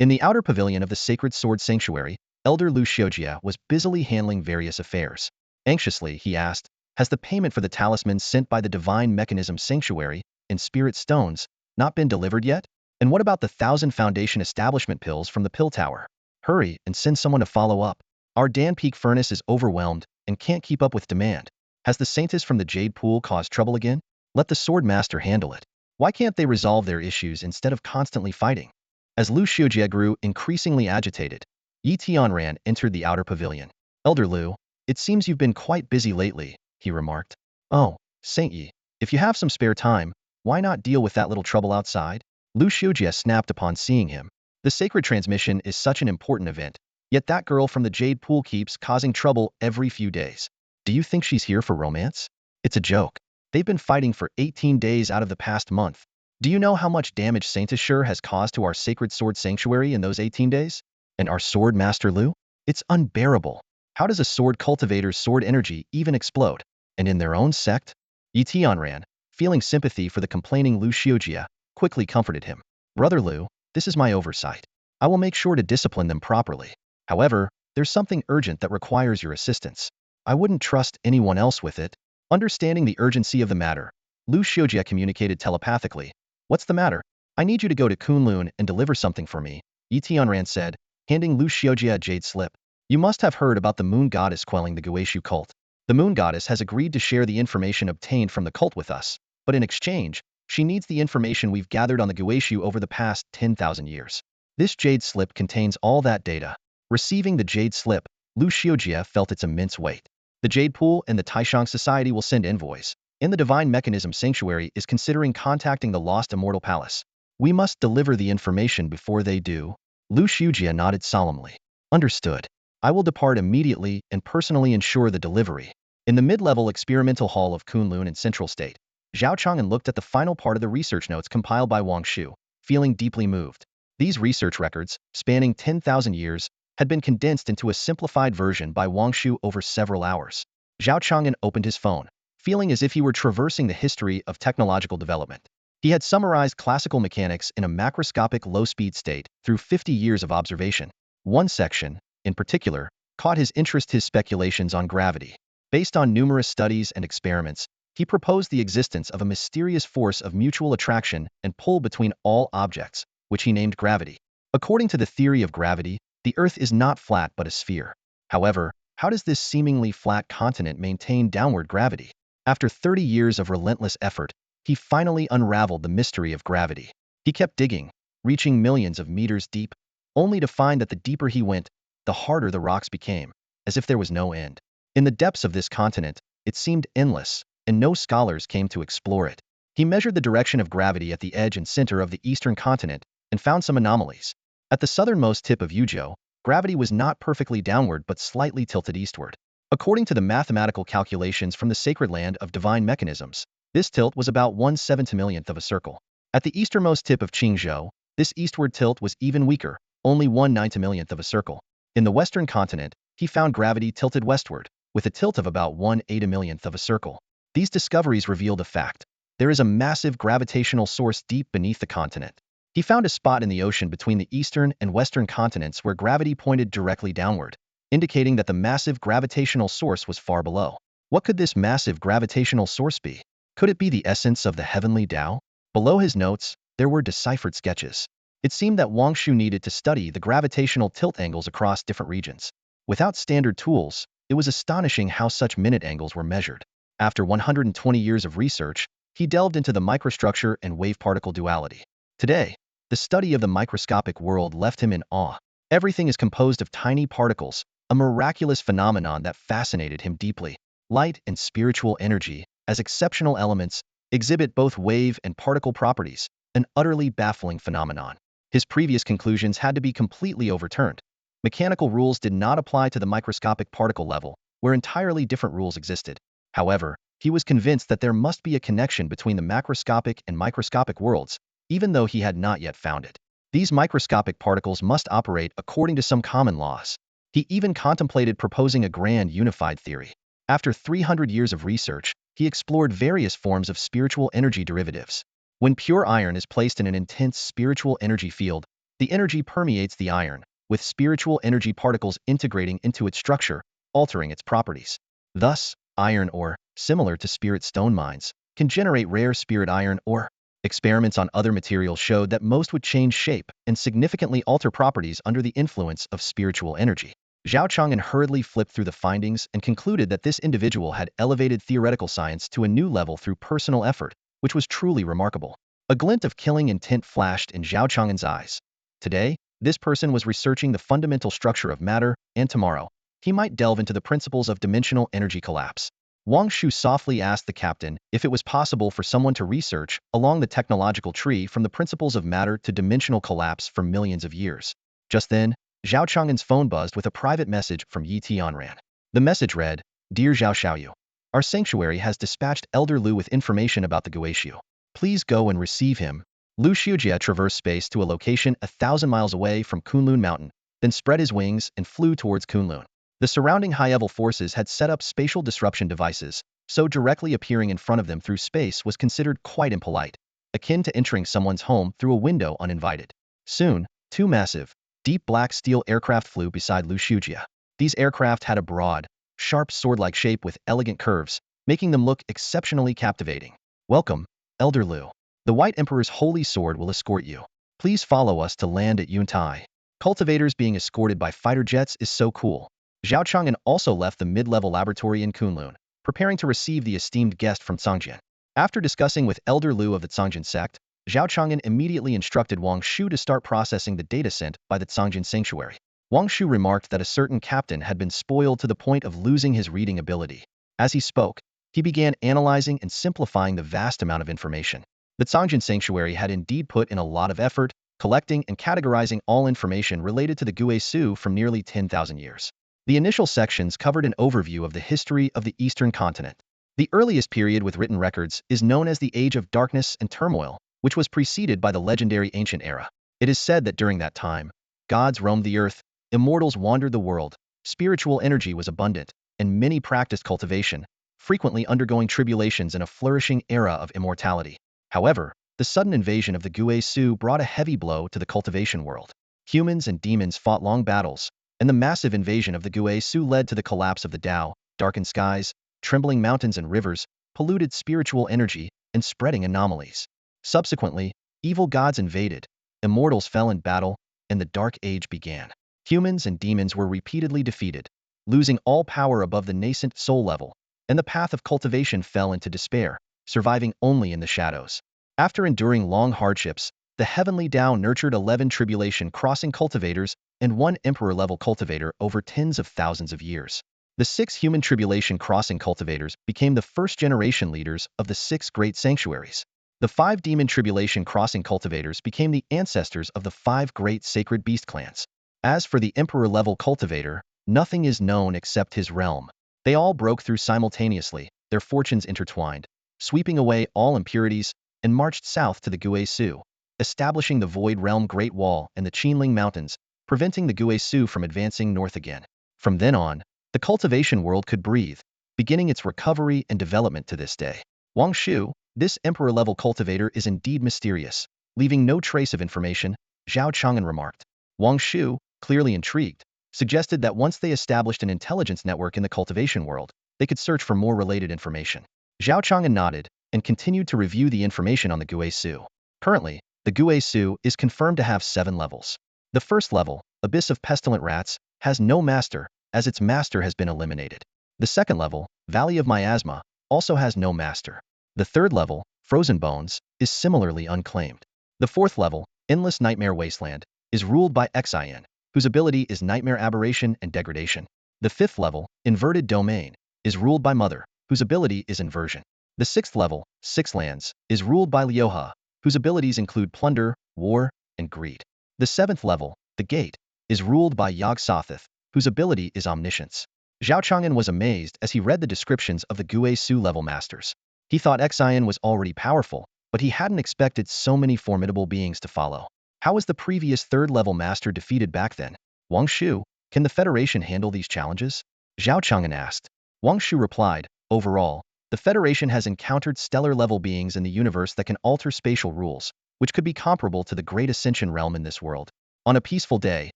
In the outer pavilion of the Sacred Sword Sanctuary, Elder Lu Xiojia was busily handling various affairs. Anxiously, he asked, has the payment for the talismans sent by the Divine Mechanism Sanctuary, in spirit stones, not been delivered yet? And what about the 1,000 Foundation establishment pills from the pill tower? Hurry and send someone to follow up. Our Dan Peak furnace is overwhelmed and can't keep up with demand. Has the Saintess from the Jade Pool caused trouble again? Let the Sword Master handle it. Why can't they resolve their issues instead of constantly fighting? As Lu Xiojia grew increasingly agitated, Yi Tianran entered the outer pavilion. Elder Lu, it seems you've been quite busy lately, he remarked. Oh, Saint Yi, if you have some spare time, why not deal with that little trouble outside? Lu Xiojia snapped upon seeing him. The sacred transmission is such an important event, yet that girl from the Jade Pool keeps causing trouble every few days. Do you think she's here for romance? It's a joke. They've been fighting for 18 days out of the past month. Do you know how much damage Saintess has caused to our Sacred Sword Sanctuary in those 18 days? And our Sword Master Lu? It's unbearable. How does a sword cultivator's sword energy even explode? And in their own sect? Yi Tianran, feeling sympathy for the complaining Lu Xiojia, quickly comforted him. Brother Lu, this is my oversight. I will make sure to discipline them properly. However, there's something urgent that requires your assistance. I wouldn't trust anyone else with it. Understanding the urgency of the matter, Lu Xiojia communicated telepathically. What's the matter? I need you to go to Kunlun and deliver something for me, Yi Tianran said, handing Lu Xiojia a jade slip. You must have heard about the Moon Goddess quelling the Guishu cult. The Moon Goddess has agreed to share the information obtained from the cult with us, but in exchange, she needs the information we've gathered on the Guishu over the past 10,000 years. This jade slip contains all that data. Receiving the jade slip, Lu Xiojia felt its immense weight. The Jade Pool and the Taishang Society will send envoys, and the Divine Mechanism Sanctuary is considering contacting the Lost Immortal Palace. We must deliver the information before they do. Lu Xiojia nodded solemnly. Understood. I will depart immediately and personally ensure the delivery. In the mid-level experimental hall of Kunlun in Central State, Zhao Chang'an looked at the final part of the research notes compiled by Wang Shu, feeling deeply moved. These research records, spanning 10,000 years, had been condensed into a simplified version by Wang Shu over several hours. Zhao Chang'an opened his phone, feeling as if he were traversing the history of technological development. He had summarized classical mechanics in a macroscopic low-speed state through 50 years of observation. One section, in particular, caught his interest: his speculations on gravity. Based on numerous studies and experiments, he proposed the existence of a mysterious force of mutual attraction and pull between all objects, which he named gravity. According to the theory of gravity, the Earth is not flat but a sphere. However, how does this seemingly flat continent maintain downward gravity? After 30 years of relentless effort, he finally unraveled the mystery of gravity. He kept digging, reaching millions of meters deep, only to find that the deeper he went, the harder the rocks became, as if there was no end. In the depths of this continent, it seemed endless, and no scholars came to explore it. He measured the direction of gravity at the edge and center of the eastern continent and found some anomalies. At the southernmost tip of Yuzhou, gravity was not perfectly downward but slightly tilted eastward. According to the mathematical calculations from the sacred land of divine mechanisms, this tilt was about 1/7 millionth of a circle. At the easternmost tip of Qingzhou, this eastward tilt was even weaker, only 1/9 millionth of a circle. In the western continent, he found gravity tilted westward, with a tilt of about 1/8 millionth of a circle. These discoveries revealed a fact. There is a massive gravitational source deep beneath the continent. He found a spot in the ocean between the eastern and western continents where gravity pointed directly downward, indicating that the massive gravitational source was far below. What could this massive gravitational source be? Could it be the essence of the heavenly Tao? Below his notes, there were deciphered sketches. It seemed that Wang Shu needed to study the gravitational tilt angles across different regions. Without standard tools, it was astonishing how such minute angles were measured. After 120 years of research, he delved into the microstructure and wave-particle duality. Today, the study of the microscopic world left him in awe. Everything is composed of tiny particles, a miraculous phenomenon that fascinated him deeply. Light and spiritual energy, as exceptional elements, exhibit both wave and particle properties, an utterly baffling phenomenon. His previous conclusions had to be completely overturned. Mechanical rules did not apply to the microscopic particle level, where entirely different rules existed. However, he was convinced that there must be a connection between the macroscopic and microscopic worlds, even though he had not yet found it. These microscopic particles must operate according to some common laws. He even contemplated proposing a grand unified theory. After 300 years of research, he explored various forms of spiritual energy derivatives. When pure iron is placed in an intense spiritual energy field, the energy permeates the iron, with spiritual energy particles integrating into its structure, altering its properties. Thus, iron ore, similar to spirit stone mines, can generate rare spirit iron ore. Experiments on other materials showed that most would change shape and significantly alter properties under the influence of spiritual energy. Zhao Chang'an hurriedly flipped through the findings and concluded that this individual had elevated theoretical science to a new level through personal effort, which was truly remarkable. A glint of killing intent flashed in Zhao Chang'an's eyes. Today, this person was researching the fundamental structure of matter, and tomorrow, he might delve into the principles of dimensional energy collapse. Wang Shu softly asked the captain if it was possible for someone to research along the technological tree from the principles of matter to dimensional collapse for millions of years. Just then, Zhao Chang'an's phone buzzed with a private message from Yi Tianran. The message read, "Dear Zhao Xiaoyu, our sanctuary has dispatched Elder Lu with information about the Guishu. Please go and receive him." Lu Xiujie traversed space to a location 1,000 miles away from Kunlun Mountain, then spread his wings and flew towards Kunlun. The surrounding high-level forces had set up spatial disruption devices, so directly appearing in front of them through space was considered quite impolite, akin to entering someone's home through a window uninvited. Soon, two massive, deep black steel aircraft flew beside Lu Xiujie. These aircraft had a broad, sharp sword-like shape with elegant curves, making them look exceptionally captivating. "Welcome, Elder Lu. The White Emperor's holy sword will escort you. Please follow us to land at Yuntai." Cultivators being escorted by fighter jets is so cool. Zhao Chang'an also left the mid-level laboratory in Kunlun, preparing to receive the esteemed guest from Cangjian. After discussing with Elder Lu of the Cangjian sect, Zhao Chang'an immediately instructed Wang Shu to start processing the data sent by the Cangjian sanctuary. Wang Shu remarked that a certain captain had been spoiled to the point of losing his reading ability. As he spoke, he began analyzing and simplifying the vast amount of information. The Cangjian sanctuary had indeed put in a lot of effort, collecting and categorizing all information related to the Guishu from nearly 10,000 years. The initial sections covered an overview of the history of the Eastern continent. The earliest period with written records is known as the Age of Darkness and Turmoil, which was preceded by the legendary Ancient Era. It is said that during that time, gods roamed the earth, immortals wandered the world, spiritual energy was abundant, and many practiced cultivation, frequently undergoing tribulations in a flourishing era of immortality. However, the sudden invasion of the Guishu brought a heavy blow to the cultivation world. Humans and demons fought long battles, and the massive invasion of the Guishu led to the collapse of the Tao, darkened skies, trembling mountains and rivers, polluted spiritual energy, and spreading anomalies. Subsequently, evil gods invaded, immortals fell in battle, and the Dark Age began. Humans and demons were repeatedly defeated, losing all power above the nascent soul level, and the path of cultivation fell into despair, surviving only in the shadows. After enduring long hardships, the heavenly Tao nurtured 11 tribulation crossing cultivators and 1 emperor-level cultivator over tens of thousands of years. The 6 human tribulation crossing cultivators became the first-generation leaders of the 6 great sanctuaries. The 5 demon tribulation crossing cultivators became the ancestors of the 5 great sacred beast clans. As for the emperor-level cultivator, nothing is known except his realm. They all broke through simultaneously, their fortunes intertwined, sweeping away all impurities, and marched south to the Guishu, establishing the Void Realm Great Wall and the Qinling Mountains, preventing the Guishu from advancing north again. From then on, the cultivation world could breathe, beginning its recovery and development to this day. Wang Shu, this emperor-level cultivator is indeed mysterious. Leaving no trace of information, Zhao Chang'an remarked. Wang Shu, clearly intrigued, suggested that once they established an intelligence network in the cultivation world, they could search for more related information. Zhao Chang'an nodded and continued to review the information on the Guishu. Currently, the Guishu is confirmed to have 7 levels. The first level, Abyss of Pestilent Rats, has no master, as its master has been eliminated. The second level, Valley of Miasma, also has no master. The third level, Frozen Bones, is similarly unclaimed. The fourth level, Endless Nightmare Wasteland, is ruled by Xin, whose ability is Nightmare Aberration and Degradation. The fifth level, Inverted Domain, is ruled by Mother, whose ability is Inversion. The sixth level, Six Lands, is ruled by Lioha, whose abilities include plunder, war, and greed. The 7th level, the Gate, is ruled by Yog-Sothoth, whose ability is omniscience. Zhao Chang'an was amazed as he read the descriptions of the Gue Su level masters. He thought Xian was already powerful, but he hadn't expected so many formidable beings to follow. How was the previous 3rd level master defeated back then? Wang Shu, can the Federation handle these challenges? Zhao Chang'an asked. Wang Shu replied, overall, the Federation has encountered stellar-level beings in the universe that can alter spatial rules, which could be comparable to the Great Ascension realm in this world. On a peaceful day,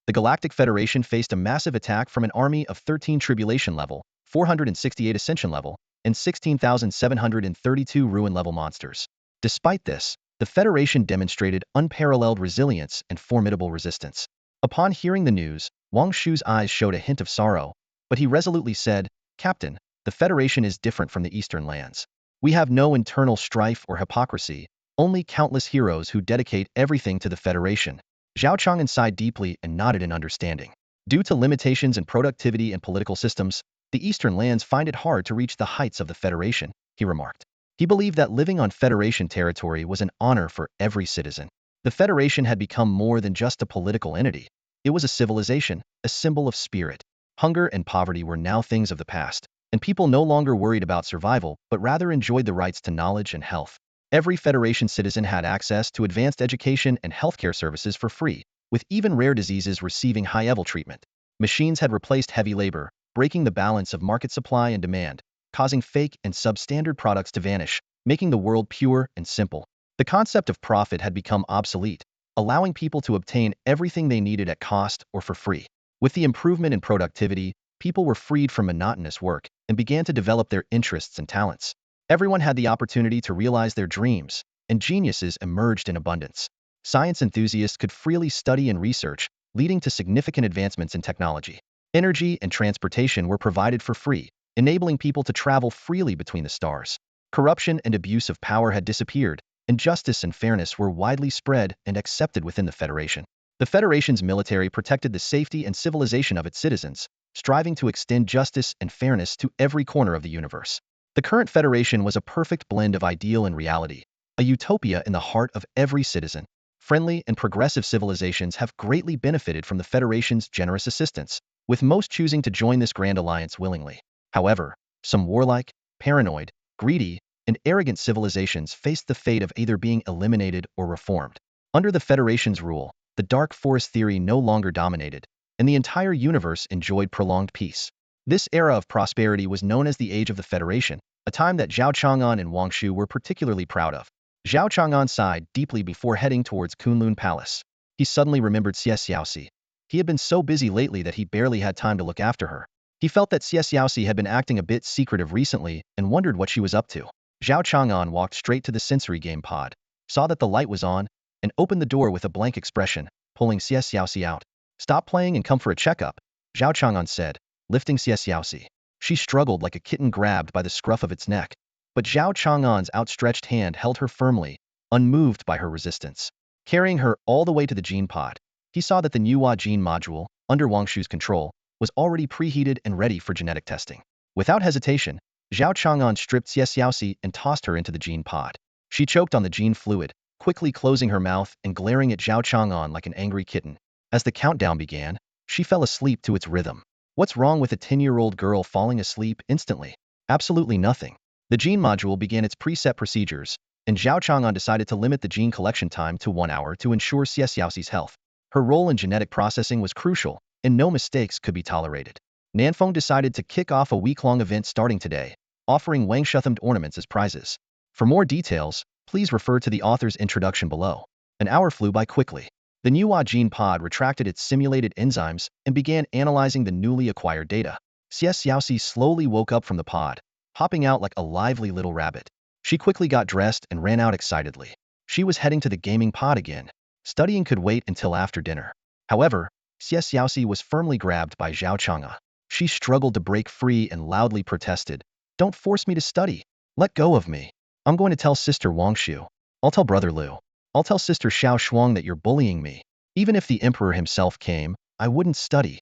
the Galactic Federation faced a massive attack from an army of 13 Tribulation level, 468 Ascension level, and 16,732 Ruin level monsters. Despite this, the Federation demonstrated unparalleled resilience and formidable resistance. Upon hearing the news, Wang Shu's eyes showed a hint of sorrow, but he resolutely said, Captain, the Federation is different from the Eastern lands. We have no internal strife or hypocrisy, only countless heroes who dedicate everything to the Federation. Zhao Chang'an sighed deeply and nodded in understanding. Due to limitations in productivity and political systems, the Eastern lands find it hard to reach the heights of the Federation, he remarked. He believed that living on Federation territory was an honor for every citizen. The Federation had become more than just a political entity. It was a civilization, a symbol of spirit. Hunger and poverty were now things of the past, and people no longer worried about survival, but rather enjoyed the rights to knowledge and health. Every Federation citizen had access to advanced education and healthcare services for free, with even rare diseases receiving high-level treatment. Machines had replaced heavy labor, breaking the balance of market supply and demand, causing fake and substandard products to vanish, making the world pure and simple. The concept of profit had become obsolete, allowing people to obtain everything they needed at cost or for free. With the improvement in productivity, people were freed from monotonous work and began to develop their interests and talents. Everyone had the opportunity to realize their dreams, and geniuses emerged in abundance. Science enthusiasts could freely study and research, leading to significant advancements in technology. Energy and transportation were provided for free, enabling people to travel freely between the stars. Corruption and abuse of power had disappeared, and justice and fairness were widely spread and accepted within the Federation. The Federation's military protected the safety and civilization of its citizens, striving to extend justice and fairness to every corner of the universe. The current Federation was a perfect blend of ideal and reality, a utopia in the heart of every citizen. Friendly and progressive civilizations have greatly benefited from the Federation's generous assistance, with most choosing to join this grand alliance willingly. However, some warlike, paranoid, greedy, and arrogant civilizations faced the fate of either being eliminated or reformed. Under the Federation's rule, the Dark Forest theory no longer dominated, and the entire universe enjoyed prolonged peace. This era of prosperity was known as the Age of the Federation, a time that Zhao Chang'an and Wang Shu were particularly proud of. Zhao Chang'an sighed deeply before heading towards Kunlun Palace. He suddenly remembered Xiaoxi. He had been so busy lately that he barely had time to look after her. He felt that Xiaoxi had been acting a bit secretive recently and wondered what she was up to. Zhao Chang'an walked straight to the sensory game pod, saw that the light was on, and opened the door with a blank expression, pulling Xiaoxi out. Stop playing and come for a checkup, Zhao Chang'an said, lifting Xiaoxi. She struggled like a kitten grabbed by the scruff of its neck, but Zhao Chang'an's outstretched hand held her firmly, unmoved by her resistance. Carrying her all the way to the gene pod, he saw that the Nuwa gene module, under Wang Shu's control, was already preheated and ready for genetic testing. Without hesitation, Zhao Chang'an stripped Xiaoxi and tossed her into the gene pod. She choked on the gene fluid, quickly closing her mouth and glaring at Zhao Chang'an like an angry kitten. As the countdown began, she fell asleep to its rhythm. What's wrong with a 10-year-old girl falling asleep instantly? Absolutely nothing. The gene module began its preset procedures, and Zhao Chang'an decided to limit the gene collection time to 1 hour to ensure Xiaoxi's health. Her role in genetic processing was crucial, and no mistakes could be tolerated. Nanfeng decided to kick off a week-long event starting today, offering Wang Shu-themed ornaments as prizes. For more details, please refer to the author's introduction below. An hour flew by quickly. The Nuwa gene pod retracted its simulated enzymes and began analyzing the newly acquired data. Xiaoxi slowly woke up from the pod, hopping out like a lively little rabbit. She quickly got dressed and ran out excitedly. She was heading to the gaming pod again. Studying could wait until after dinner. However, Xiaoxi was firmly grabbed by Zhao Chang'an. She struggled to break free and loudly protested, "Don't force me to study. Let go of me. I'm going to tell Sister Wang Shu. I'll tell Brother Liu. I'll tell Sister Xiao Shuang that you're bullying me. Even if the Emperor himself came, I wouldn't study."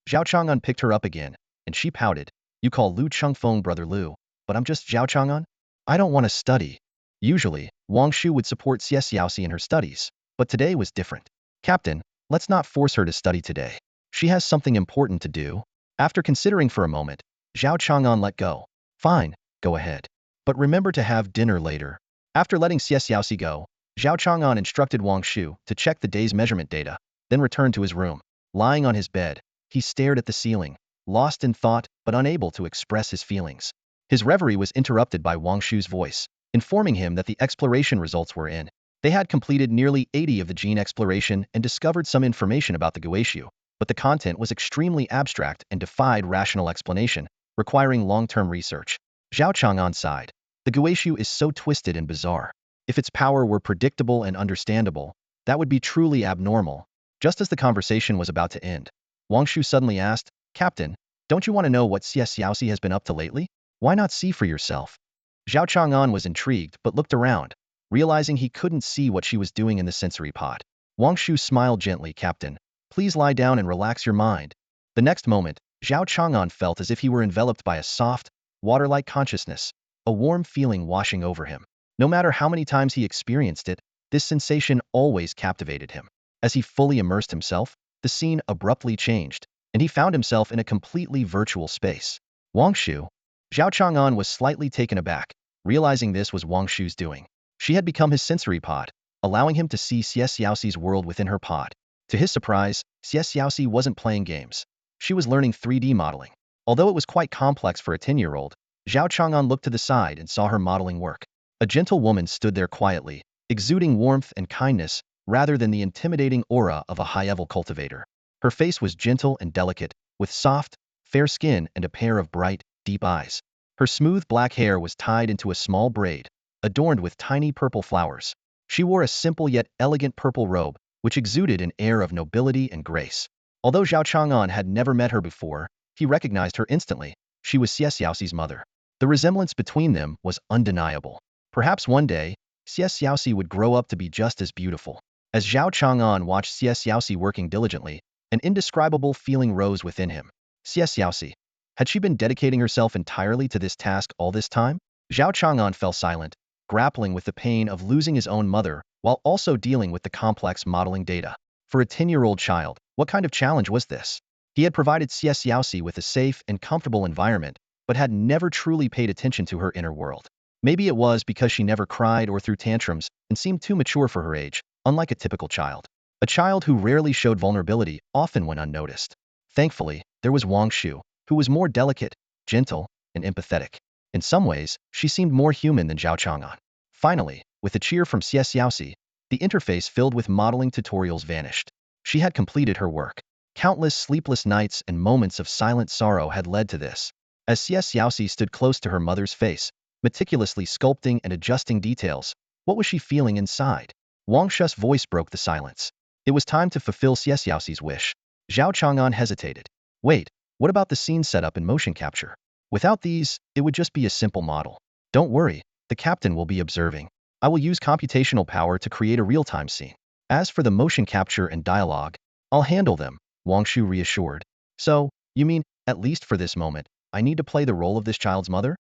Zhao Chang'an picked her up again, and she pouted. "You call Lu Chengfeng Brother Liu, but I'm just Zhao Chang'an? I don't want to study." Usually, Wang Shu would support Xie Xiaoxi in her studies, but today was different. Captain, let's not force her to study today. She has something important to do. After considering for a moment, Zhao Chang'an let go. Fine, go ahead. But remember to have dinner later. After letting Xie Xiaoxi go, Zhao Chang'an instructed Wang Shu to check the day's measurement data, then returned to his room. Lying on his bed, he stared at the ceiling, lost in thought but unable to express his feelings. His reverie was interrupted by Wang Shu's voice, informing him that the exploration results were in. They had completed nearly 80 of the gene exploration and discovered some information about the Guishu, but the content was extremely abstract and defied rational explanation, requiring long-term research. Zhao Chang'an sighed. The Guishu is so twisted and bizarre. If its power were predictable and understandable, that would be truly abnormal. Just as the conversation was about to end, Wang Shu suddenly asked, Captain, don't you want to know what Xie Xiaoxi has been up to lately? Why not see for yourself? Zhao Chang'an was intrigued but looked around, realizing he couldn't see what she was doing in the sensory pod. Wang Shu smiled gently, Captain. Please lie down and relax your mind. The next moment, Zhao Chang'an felt as if he were enveloped by a soft, water-like consciousness, a warm feeling washing over him. No matter how many times he experienced it, this sensation always captivated him. As he fully immersed himself, the scene abruptly changed, and he found himself in a completely virtual space. Wang Shu. Zhao Chang'an was slightly taken aback, realizing this was Wang Shu's doing. She had become his sensory pod, allowing him to see Xie Xiaoxi's world within her pod. To his surprise, Xie Xiaoxi wasn't playing games. She was learning 3D modeling. Although it was quite complex for a 10-year-old, Zhao Chang'an looked to the side and saw her modeling work. A gentle woman stood there quietly, exuding warmth and kindness rather than the intimidating aura of a high-level cultivator. Her face was gentle and delicate, with soft, fair skin and a pair of bright, deep eyes. Her smooth black hair was tied into a small braid, adorned with tiny purple flowers. She wore a simple yet elegant purple robe, which exuded an air of nobility and grace. Although Zhao Chang'an had never met her before, he recognized her instantly. She was Xie Xiaoxi's mother. The resemblance between them was undeniable. Perhaps one day, Xie Xiaoxi would grow up to be just as beautiful. As Zhao Chang'an watched Xie Xiaoxi working diligently, an indescribable feeling rose within him. Xie Xiaoxi. Had she been dedicating herself entirely to this task all this time? Zhao Chang'an fell silent, grappling with the pain of losing his own mother, while also dealing with the complex modeling data. For a 10-year-old child, what kind of challenge was this? He had provided Xie Xiaoxi with a safe and comfortable environment, but had never truly paid attention to her inner world. Maybe it was because she never cried or threw tantrums and seemed too mature for her age, unlike a typical child. A child who rarely showed vulnerability often went unnoticed. Thankfully, there was Wang Shu, who was more delicate, gentle, and empathetic. In some ways, she seemed more human than Zhao Chang'an. Finally, with a cheer from Xie Xiaoxi, the interface filled with modeling tutorials vanished. She had completed her work. Countless sleepless nights and moments of silent sorrow had led to this. As Xie Xiaoxi stood close to her mother's face, meticulously sculpting and adjusting details, what was she feeling inside? Wang Shu's voice broke the silence. It was time to fulfill Xie Xiaoxi's wish. Zhao Chang'an hesitated. Wait, what about the scene setup and motion capture? Without these, it would just be a simple model. Don't worry, the captain will be observing. I will use computational power to create a real-time scene. As for the motion capture and dialogue, I'll handle them, Wang Shu reassured. So, you mean, at least for this moment, I need to play the role of this child's mother?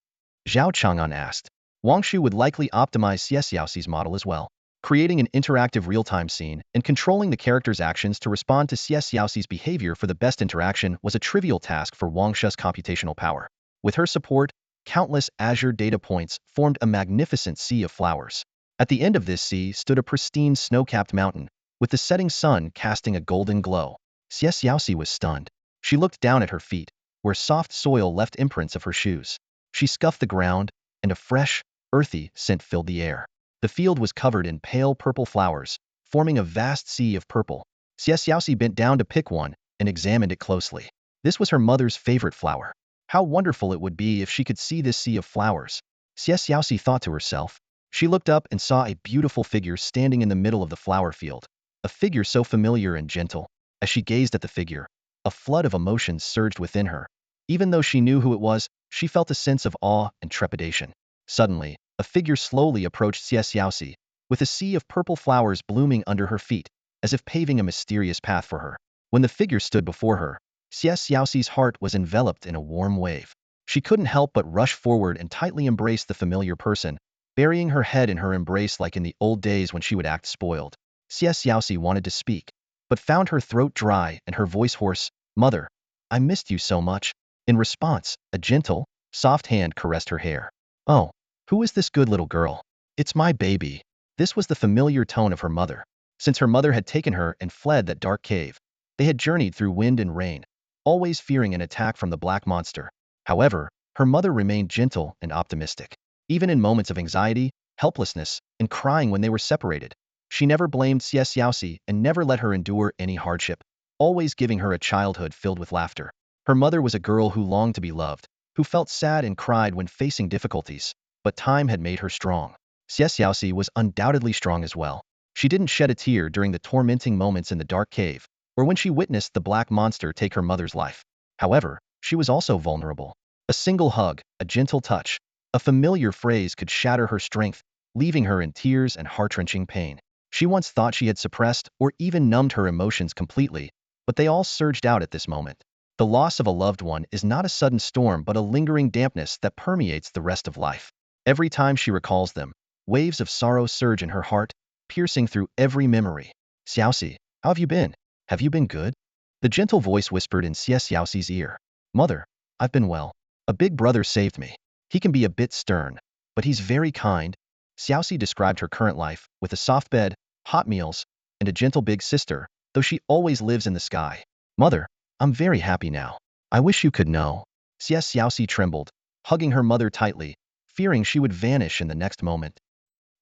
Zhao Chang'an asked. Wang Shu would likely optimize Xie Xiaoxi's model as well, creating an interactive real-time scene and controlling the character's actions to respond to Xie Xiaoxi's behavior for the best interaction was a trivial task for Wang Shu's computational power. With her support, countless azure data points formed a magnificent sea of flowers. At the end of this sea stood a pristine snow-capped mountain, with the setting sun casting a golden glow. Xie Xiaoxi was stunned. She looked down at her feet, where soft soil left imprints of her shoes. She scuffed the ground, and a fresh, earthy scent filled the air. The field was covered in pale purple flowers, forming a vast sea of purple. Xie Xiaoxi bent down to pick one and examined it closely. This was her mother's favorite flower. How wonderful it would be if she could see this sea of flowers. Xie Xiaoxi thought to herself. She looked up and saw a beautiful figure standing in the middle of the flower field. A figure so familiar and gentle. As she gazed at the figure, a flood of emotions surged within her. Even though she knew who it was, she felt a sense of awe and trepidation. Suddenly, a figure slowly approached Xie Xiaoxi, with a sea of purple flowers blooming under her feet, as if paving a mysterious path for her. When the figure stood before her, Xie Xiaoxi's heart was enveloped in a warm wave. She couldn't help but rush forward and tightly embrace the familiar person, burying her head in her embrace like in the old days when she would act spoiled. Xiaoxi wanted to speak, but found her throat dry and her voice hoarse. Mother, I missed you so much. In response, a gentle, soft hand caressed her hair. Oh, who is this good little girl? It's my baby. This was the familiar tone of her mother. Since her mother had taken her and fled that dark cave, they had journeyed through wind and rain, always fearing an attack from the black monster. However, her mother remained gentle and optimistic. Even in moments of anxiety, helplessness, and crying when they were separated, she never blamed Xiaoxi and never let her endure any hardship, always giving her a childhood filled with laughter. Her mother was a girl who longed to be loved, who felt sad and cried when facing difficulties, but time had made her strong. Xiaoxi was undoubtedly strong as well. She didn't shed a tear during the tormenting moments in the dark cave, or when she witnessed the black monster take her mother's life. However, she was also vulnerable. A single hug, a gentle touch, a familiar phrase could shatter her strength, leaving her in tears and heart-wrenching pain. She once thought she had suppressed or even numbed her emotions completely, but they all surged out at this moment. The loss of a loved one is not a sudden storm but a lingering dampness that permeates the rest of life. Every time she recalls them, waves of sorrow surge in her heart, piercing through every memory. Xiaoxi, how have you been? Have you been good? The gentle voice whispered in Xiaoxi's ear. Mother, I've been well. A big brother saved me. He can be a bit stern, but he's very kind. Xiaoxi described her current life, with a soft bed, hot meals, and a gentle big sister, though she always lives in the sky. Mother, I'm very happy now. I wish you could know. Xiaoxi trembled, hugging her mother tightly, fearing she would vanish in the next moment.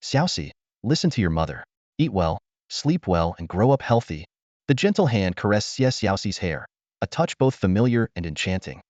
Xiaoxi, listen to your mother. Eat well, sleep well, and grow up healthy. The gentle hand caressed Xiaoxi's hair, a touch both familiar and enchanting.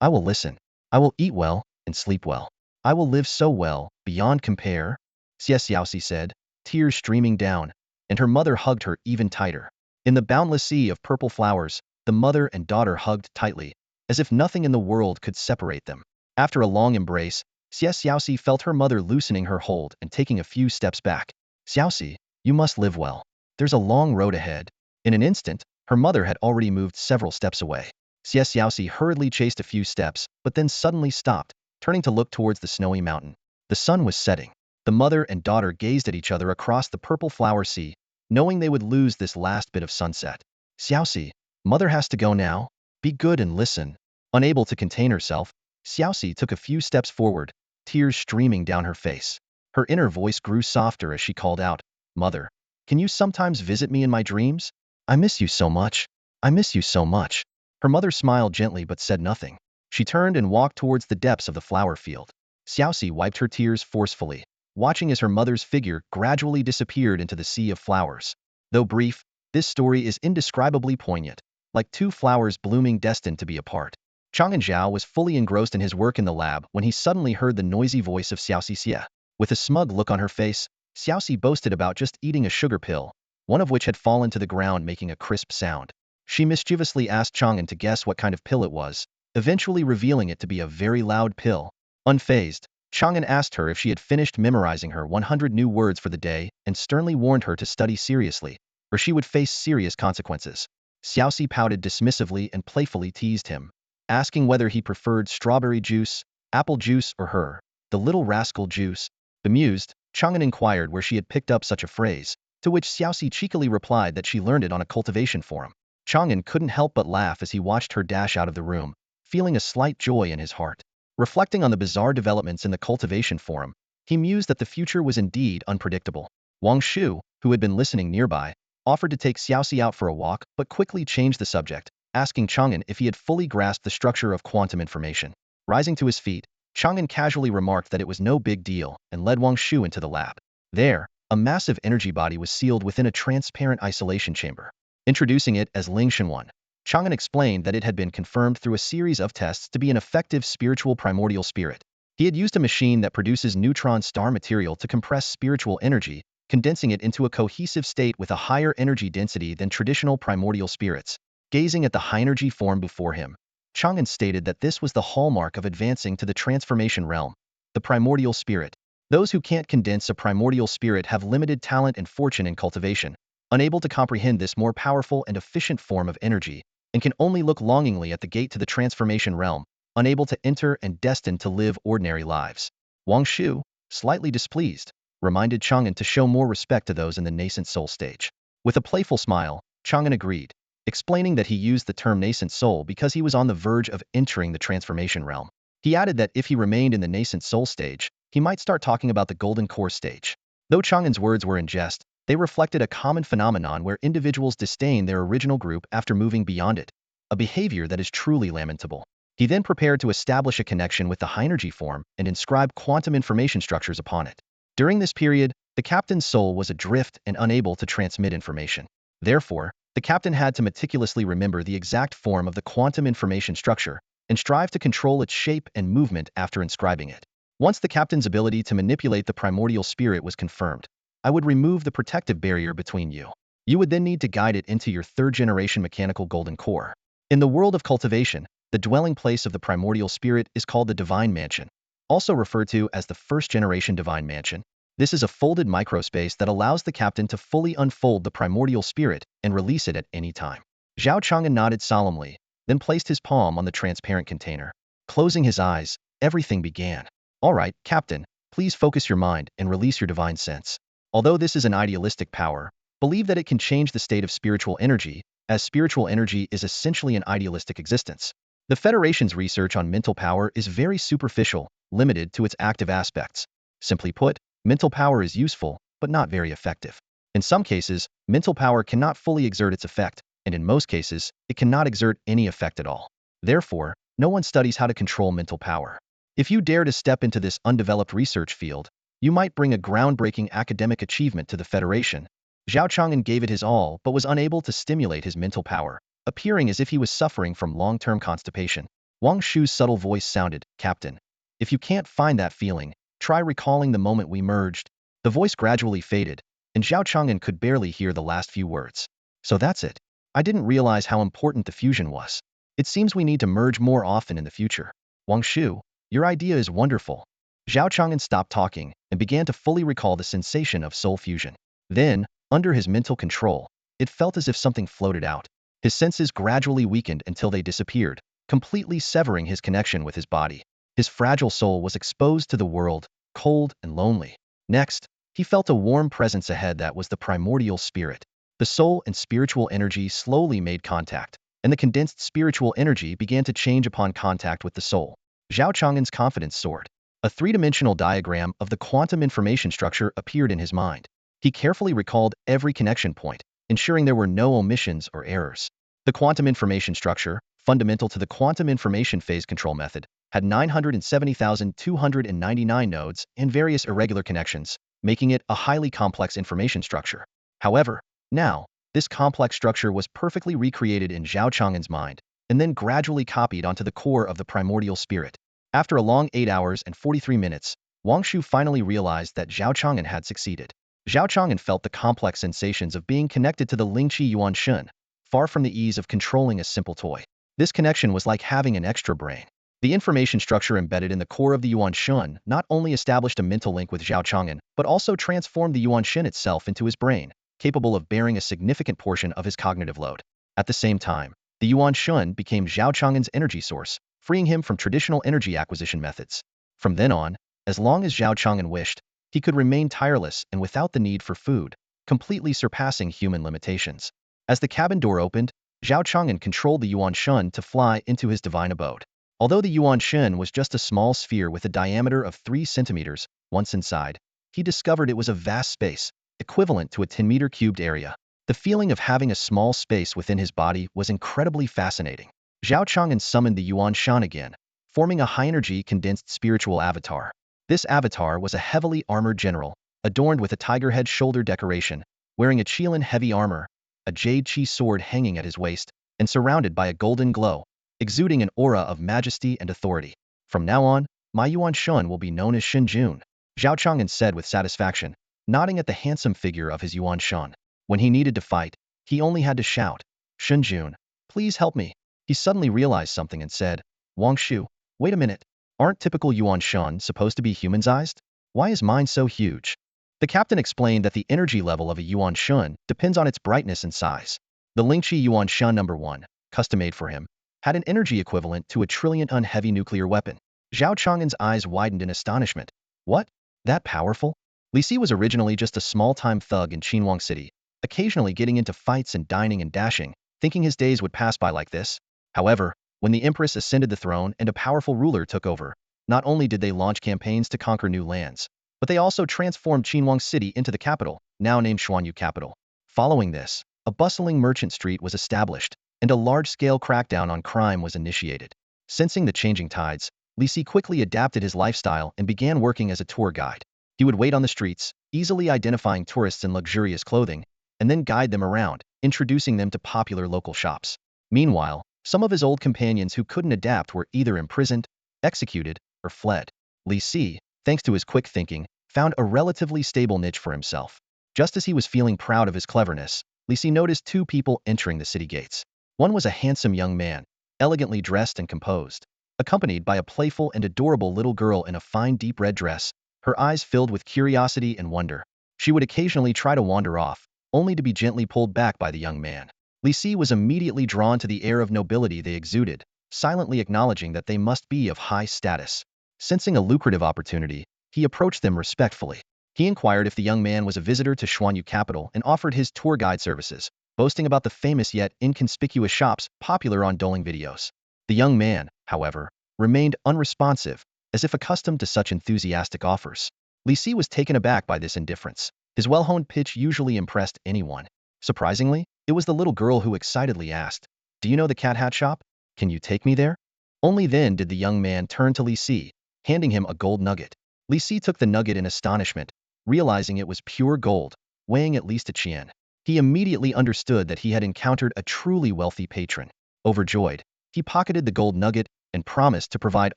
I will listen. I will eat well and sleep well. I will live so well, beyond compare, Xiaoxi said, tears streaming down, and her mother hugged her even tighter. In the boundless sea of purple flowers, the mother and daughter hugged tightly, as if nothing in the world could separate them. After a long embrace, Xiaoxi felt her mother loosening her hold and taking a few steps back. Xiaoxi, you must live well. There's a long road ahead. In an instant, her mother had already moved several steps away. Xiaoxi hurriedly chased a few steps, but then suddenly stopped, turning to look towards the snowy mountain. The sun was setting. The mother and daughter gazed at each other across the purple flower sea, knowing they would lose this last bit of sunset. Xiaoxi, mother has to go now. Be good and listen. Unable to contain herself, Xiaoxi took a few steps forward, tears streaming down her face. Her inner voice grew softer as she called out, Mother, can you sometimes visit me in my dreams? I miss you so much. I miss you so much. Her mother smiled gently but said nothing. She turned and walked towards the depths of the flower field. Xiaoxi wiped her tears forcefully, watching as her mother's figure gradually disappeared into the sea of flowers. Though brief, this story is indescribably poignant, like two flowers blooming destined to be apart. Chang'an Zhao was fully engrossed in his work in the lab when he suddenly heard the noisy voice of Xiaoxi Xie. With a smug look on her face, Xiaoxi boasted about just eating a sugar pill, one of which had fallen to the ground making a crisp sound. She mischievously asked Chang'an to guess what kind of pill it was, eventually revealing it to be a very loud pill. Unfazed, Chang'an asked her if she had finished memorizing her 100 new words for the day and sternly warned her to study seriously, or she would face serious consequences. Xiaoxi pouted dismissively and playfully teased him, asking whether he preferred strawberry juice, apple juice, or her, the little rascal juice. Bemused, Chang'an inquired where she had picked up such a phrase, to which Xiaoxi cheekily replied that she learned it on a cultivation forum. Chang'an couldn't help but laugh as he watched her dash out of the room, feeling a slight joy in his heart. Reflecting on the bizarre developments in the cultivation forum, he mused that the future was indeed unpredictable. Wang Shu, who had been listening nearby, offered to take Xiaoxi out for a walk but quickly changed the subject, asking Chang'an if he had fully grasped the structure of quantum information. Rising to his feet, Chang'an casually remarked that it was no big deal and led Wang Shu into the lab. There, a massive energy body was sealed within a transparent isolation chamber. Introducing it as Ling Shenwan, Chang'an explained that it had been confirmed through a series of tests to be an effective spiritual primordial spirit. He had used a machine that produces neutron star material to compress spiritual energy, condensing it into a cohesive state with a higher energy density than traditional primordial spirits. Gazing at the high-energy form before him, Chang'an stated that this was the hallmark of advancing to the transformation realm, the primordial spirit. Those who can't condense a primordial spirit have limited talent and fortune in cultivation, unable to comprehend this more powerful and efficient form of energy, and can only look longingly at the gate to the transformation realm, unable to enter and destined to live ordinary lives. Wang Shu, slightly displeased, reminded Chang'an to show more respect to those in the nascent soul stage. With a playful smile, Chang'an agreed, explaining that he used the term nascent soul because he was on the verge of entering the transformation realm. He added that if he remained in the nascent soul stage, he might start talking about the golden core stage. Though Chang'an's words were in jest, they reflected a common phenomenon where individuals disdain their original group after moving beyond it, a behavior that is truly lamentable. He then prepared to establish a connection with the high-energy form and inscribe quantum information structures upon it. During this period, the captain's soul was adrift and unable to transmit information. Therefore, the captain had to meticulously remember the exact form of the quantum information structure and strive to control its shape and movement after inscribing it. Once the captain's ability to manipulate the primordial spirit was confirmed, I would remove the protective barrier between you. You would then need to guide it into your third-generation mechanical golden core. In the world of cultivation, the dwelling place of the primordial spirit is called the Divine Mansion, also referred to as the first-generation Divine Mansion. This is a folded microspace that allows the captain to fully unfold the primordial spirit and release it at any time. Zhao Chang'an nodded solemnly, then placed his palm on the transparent container. Closing his eyes, everything began. All right, Captain, please focus your mind and release your divine sense. Although this is an idealistic power, believe that it can change the state of spiritual energy, as spiritual energy is essentially an idealistic existence. The Federation's research on mental power is very superficial, limited to its active aspects. Simply put, mental power is useful, but not very effective. In some cases, mental power cannot fully exert its effect, and in most cases, it cannot exert any effect at all. Therefore, no one studies how to control mental power. If you dare to step into this undeveloped research field, you might bring a groundbreaking academic achievement to the Federation. Zhao Chang'an gave it his all but was unable to stimulate his mental power, appearing as if he was suffering from long-term constipation. Wang Shu's subtle voice sounded, Captain, if you can't find that feeling, try recalling the moment we merged. The voice gradually faded, and Zhao Chang'an could barely hear the last few words. So that's it. I didn't realize how important the fusion was. It seems we need to merge more often in the future. Wang Shu, your idea is wonderful. Zhao Chang'an stopped talking and began to fully recall the sensation of soul fusion. Then, under his mental control, it felt as if something floated out. His senses gradually weakened until they disappeared, completely severing his connection with his body. His fragile soul was exposed to the world, cold and lonely. Next, he felt a warm presence ahead that was the primordial spirit. The soul and spiritual energy slowly made contact, and the condensed spiritual energy began to change upon contact with the soul. Zhao Chang'an's confidence soared. A three-dimensional diagram of the quantum information structure appeared in his mind. He carefully recalled every connection point, ensuring there were no omissions or errors. The quantum information structure, fundamental to the quantum information phase control method, had 970,299 nodes and various irregular connections, making it a highly complex information structure. However, now, this complex structure was perfectly recreated in Zhao Chang'an's mind, and then gradually copied onto the core of the primordial spirit. After a long 8 hours and 43 minutes, Wang Shu finally realized that Zhao Chang'an had succeeded. Zhao Chang'an felt the complex sensations of being connected to the Lingqi Yuan Shun, far from the ease of controlling a simple toy. This connection was like having an extra brain. The information structure embedded in the core of the Yuan Shun not only established a mental link with Zhao Chang'an, but also transformed the Yuan Shun itself into his brain, capable of bearing a significant portion of his cognitive load. At the same time, the Yuan Shun became Zhao Chang'an's energy source, freeing him from traditional energy acquisition methods. From then on, as long as Zhao Chang'an wished, he could remain tireless and without the need for food, completely surpassing human limitations. As the cabin door opened, Zhao Chang'an controlled the Yuan Shun to fly into his divine abode. Although the Yuan Shun was just a small sphere with a diameter of 3 centimeters, once inside, he discovered it was a vast space, equivalent to a 10-meter cubed area. The feeling of having a small space within his body was incredibly fascinating. Zhao Chang'an summoned the Yuan Shan again, forming a high-energy condensed spiritual avatar. This avatar was a heavily armored general, adorned with a tiger head shoulder decoration, wearing a Qilin heavy armor, a jade chi sword hanging at his waist, and surrounded by a golden glow, exuding an aura of majesty and authority. From now on, my Yuan Shun will be known as Shenjun, Zhao Chang'an said with satisfaction, nodding at the handsome figure of his Yuan Shun. When he needed to fight, he only had to shout, Shenjun, please help me. He suddenly realized something and said, Wang Shu, wait a minute. Aren't typical Yuan Shun supposed to be human-sized? Why is mine so huge? The captain explained that the energy level of a Yuan Shun depends on its brightness and size. The Lingqi Yuan Shun No. 1, custom-made for him, had an energy equivalent to a trillion-ton heavy nuclear weapon. Zhao Chang'an's eyes widened in astonishment. What? That powerful? Li Si was originally just a small-time thug in Qinhuang City, occasionally getting into fights and dining and dashing, thinking his days would pass by like this. However, when the empress ascended the throne and a powerful ruler took over, not only did they launch campaigns to conquer new lands, but they also transformed Qinhuang City into the capital, now named Xuanyu Capital. Following this, a bustling merchant street was established, and a large-scale crackdown on crime was initiated. Sensing the changing tides, Li Si quickly adapted his lifestyle and began working as a tour guide. He would wait on the streets, easily identifying tourists in luxurious clothing, and then guide them around, introducing them to popular local shops. Meanwhile, some of his old companions who couldn't adapt were either imprisoned, executed, or fled. Li Si, thanks to his quick thinking, found a relatively stable niche for himself. Just as he was feeling proud of his cleverness, Li Si noticed two people entering the city gates. One was a handsome young man, elegantly dressed and composed, accompanied by a playful and adorable little girl in a fine deep red dress, her eyes filled with curiosity and wonder. She would occasionally try to wander off, only to be gently pulled back by the young man. Li Si was immediately drawn to the air of nobility they exuded, silently acknowledging that they must be of high status. Sensing a lucrative opportunity, he approached them respectfully. He inquired if the young man was a visitor to Xuanyu Capital and offered his tour guide services, boasting about the famous yet inconspicuous shops popular on doling videos. The young man, however, remained unresponsive, as if accustomed to such enthusiastic offers. Li Si was taken aback by this indifference. His well-honed pitch usually impressed anyone. Surprisingly, it was the little girl who excitedly asked, "Do you know the cat hat shop? Can you take me there?" Only then did the young man turn to Li Si, handing him a gold nugget. Li Si took the nugget in astonishment, realizing it was pure gold, weighing at least a qian. He immediately understood that he had encountered a truly wealthy patron. Overjoyed, he pocketed the gold nugget and promised to provide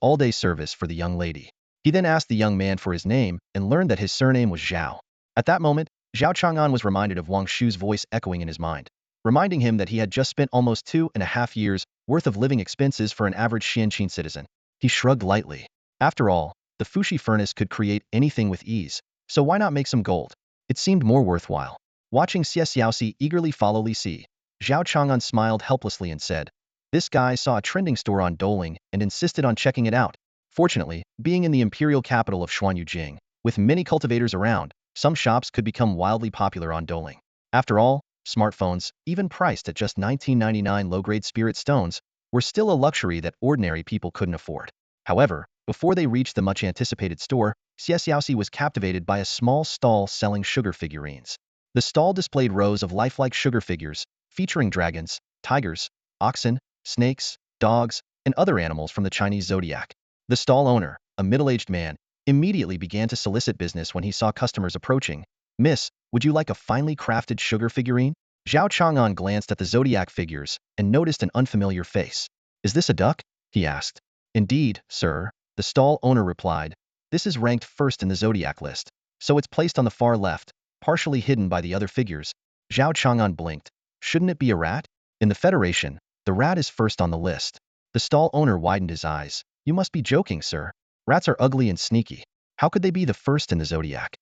all-day service for the young lady. He then asked the young man for his name and learned that his surname was Zhao. At that moment, Zhao Chang'an was reminded of Wang Shu's voice echoing in his mind, reminding him that he had just spent almost 2.5 years worth of living expenses for an average Xianqin citizen. He shrugged lightly. After all, the Fushi furnace could create anything with ease, so why not make some gold? It seemed more worthwhile. Watching Xiaoxi eagerly follow Li Si, Zhao Chang'an smiled helplessly and said, "This guy saw a trending store on Doling and insisted on checking it out." Fortunately, being in the imperial capital of Xuanyujing, with many cultivators around, some shops could become wildly popular on Doling. After all, smartphones, even priced at just 1999 low-grade spirit stones, were still a luxury that ordinary people couldn't afford. However, before they reached the much-anticipated store, Xiaoxi was captivated by a small stall selling sugar figurines. The stall displayed rows of lifelike sugar figures, featuring dragons, tigers, oxen, snakes, dogs, and other animals from the Chinese zodiac. The stall owner, a middle-aged man, immediately began to solicit business when he saw customers approaching. "Miss, would you like a finely crafted sugar figurine?" Zhao Chang'an glanced at the zodiac figures and noticed an unfamiliar face. "Is this a duck?" he asked. "Indeed, sir," the stall owner replied. "This is ranked first in the zodiac list, so it's placed on the far left, partially hidden by the other figures." Zhao Chang'an blinked. "Shouldn't it be a rat? In the Federation, the rat is first on the list." The stall owner widened his eyes. "You must be joking, sir. Rats are ugly and sneaky. How could they be the first in the zodiac?"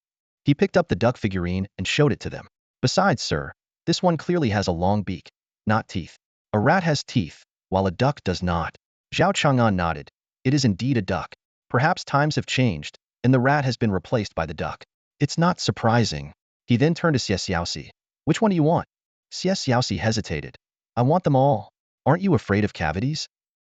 He picked up the duck figurine and showed it to them. "Besides, sir, this one clearly has a long beak, not teeth. A rat has teeth, while a duck does not." Zhao Chang'an nodded. "It is indeed a duck. Perhaps times have changed, and the rat has been replaced by the duck. It's not surprising." He then turned to Xiaoxi. "Which one do you want?" Xiaoxi hesitated. "I want them all. Aren't you afraid of cavities?"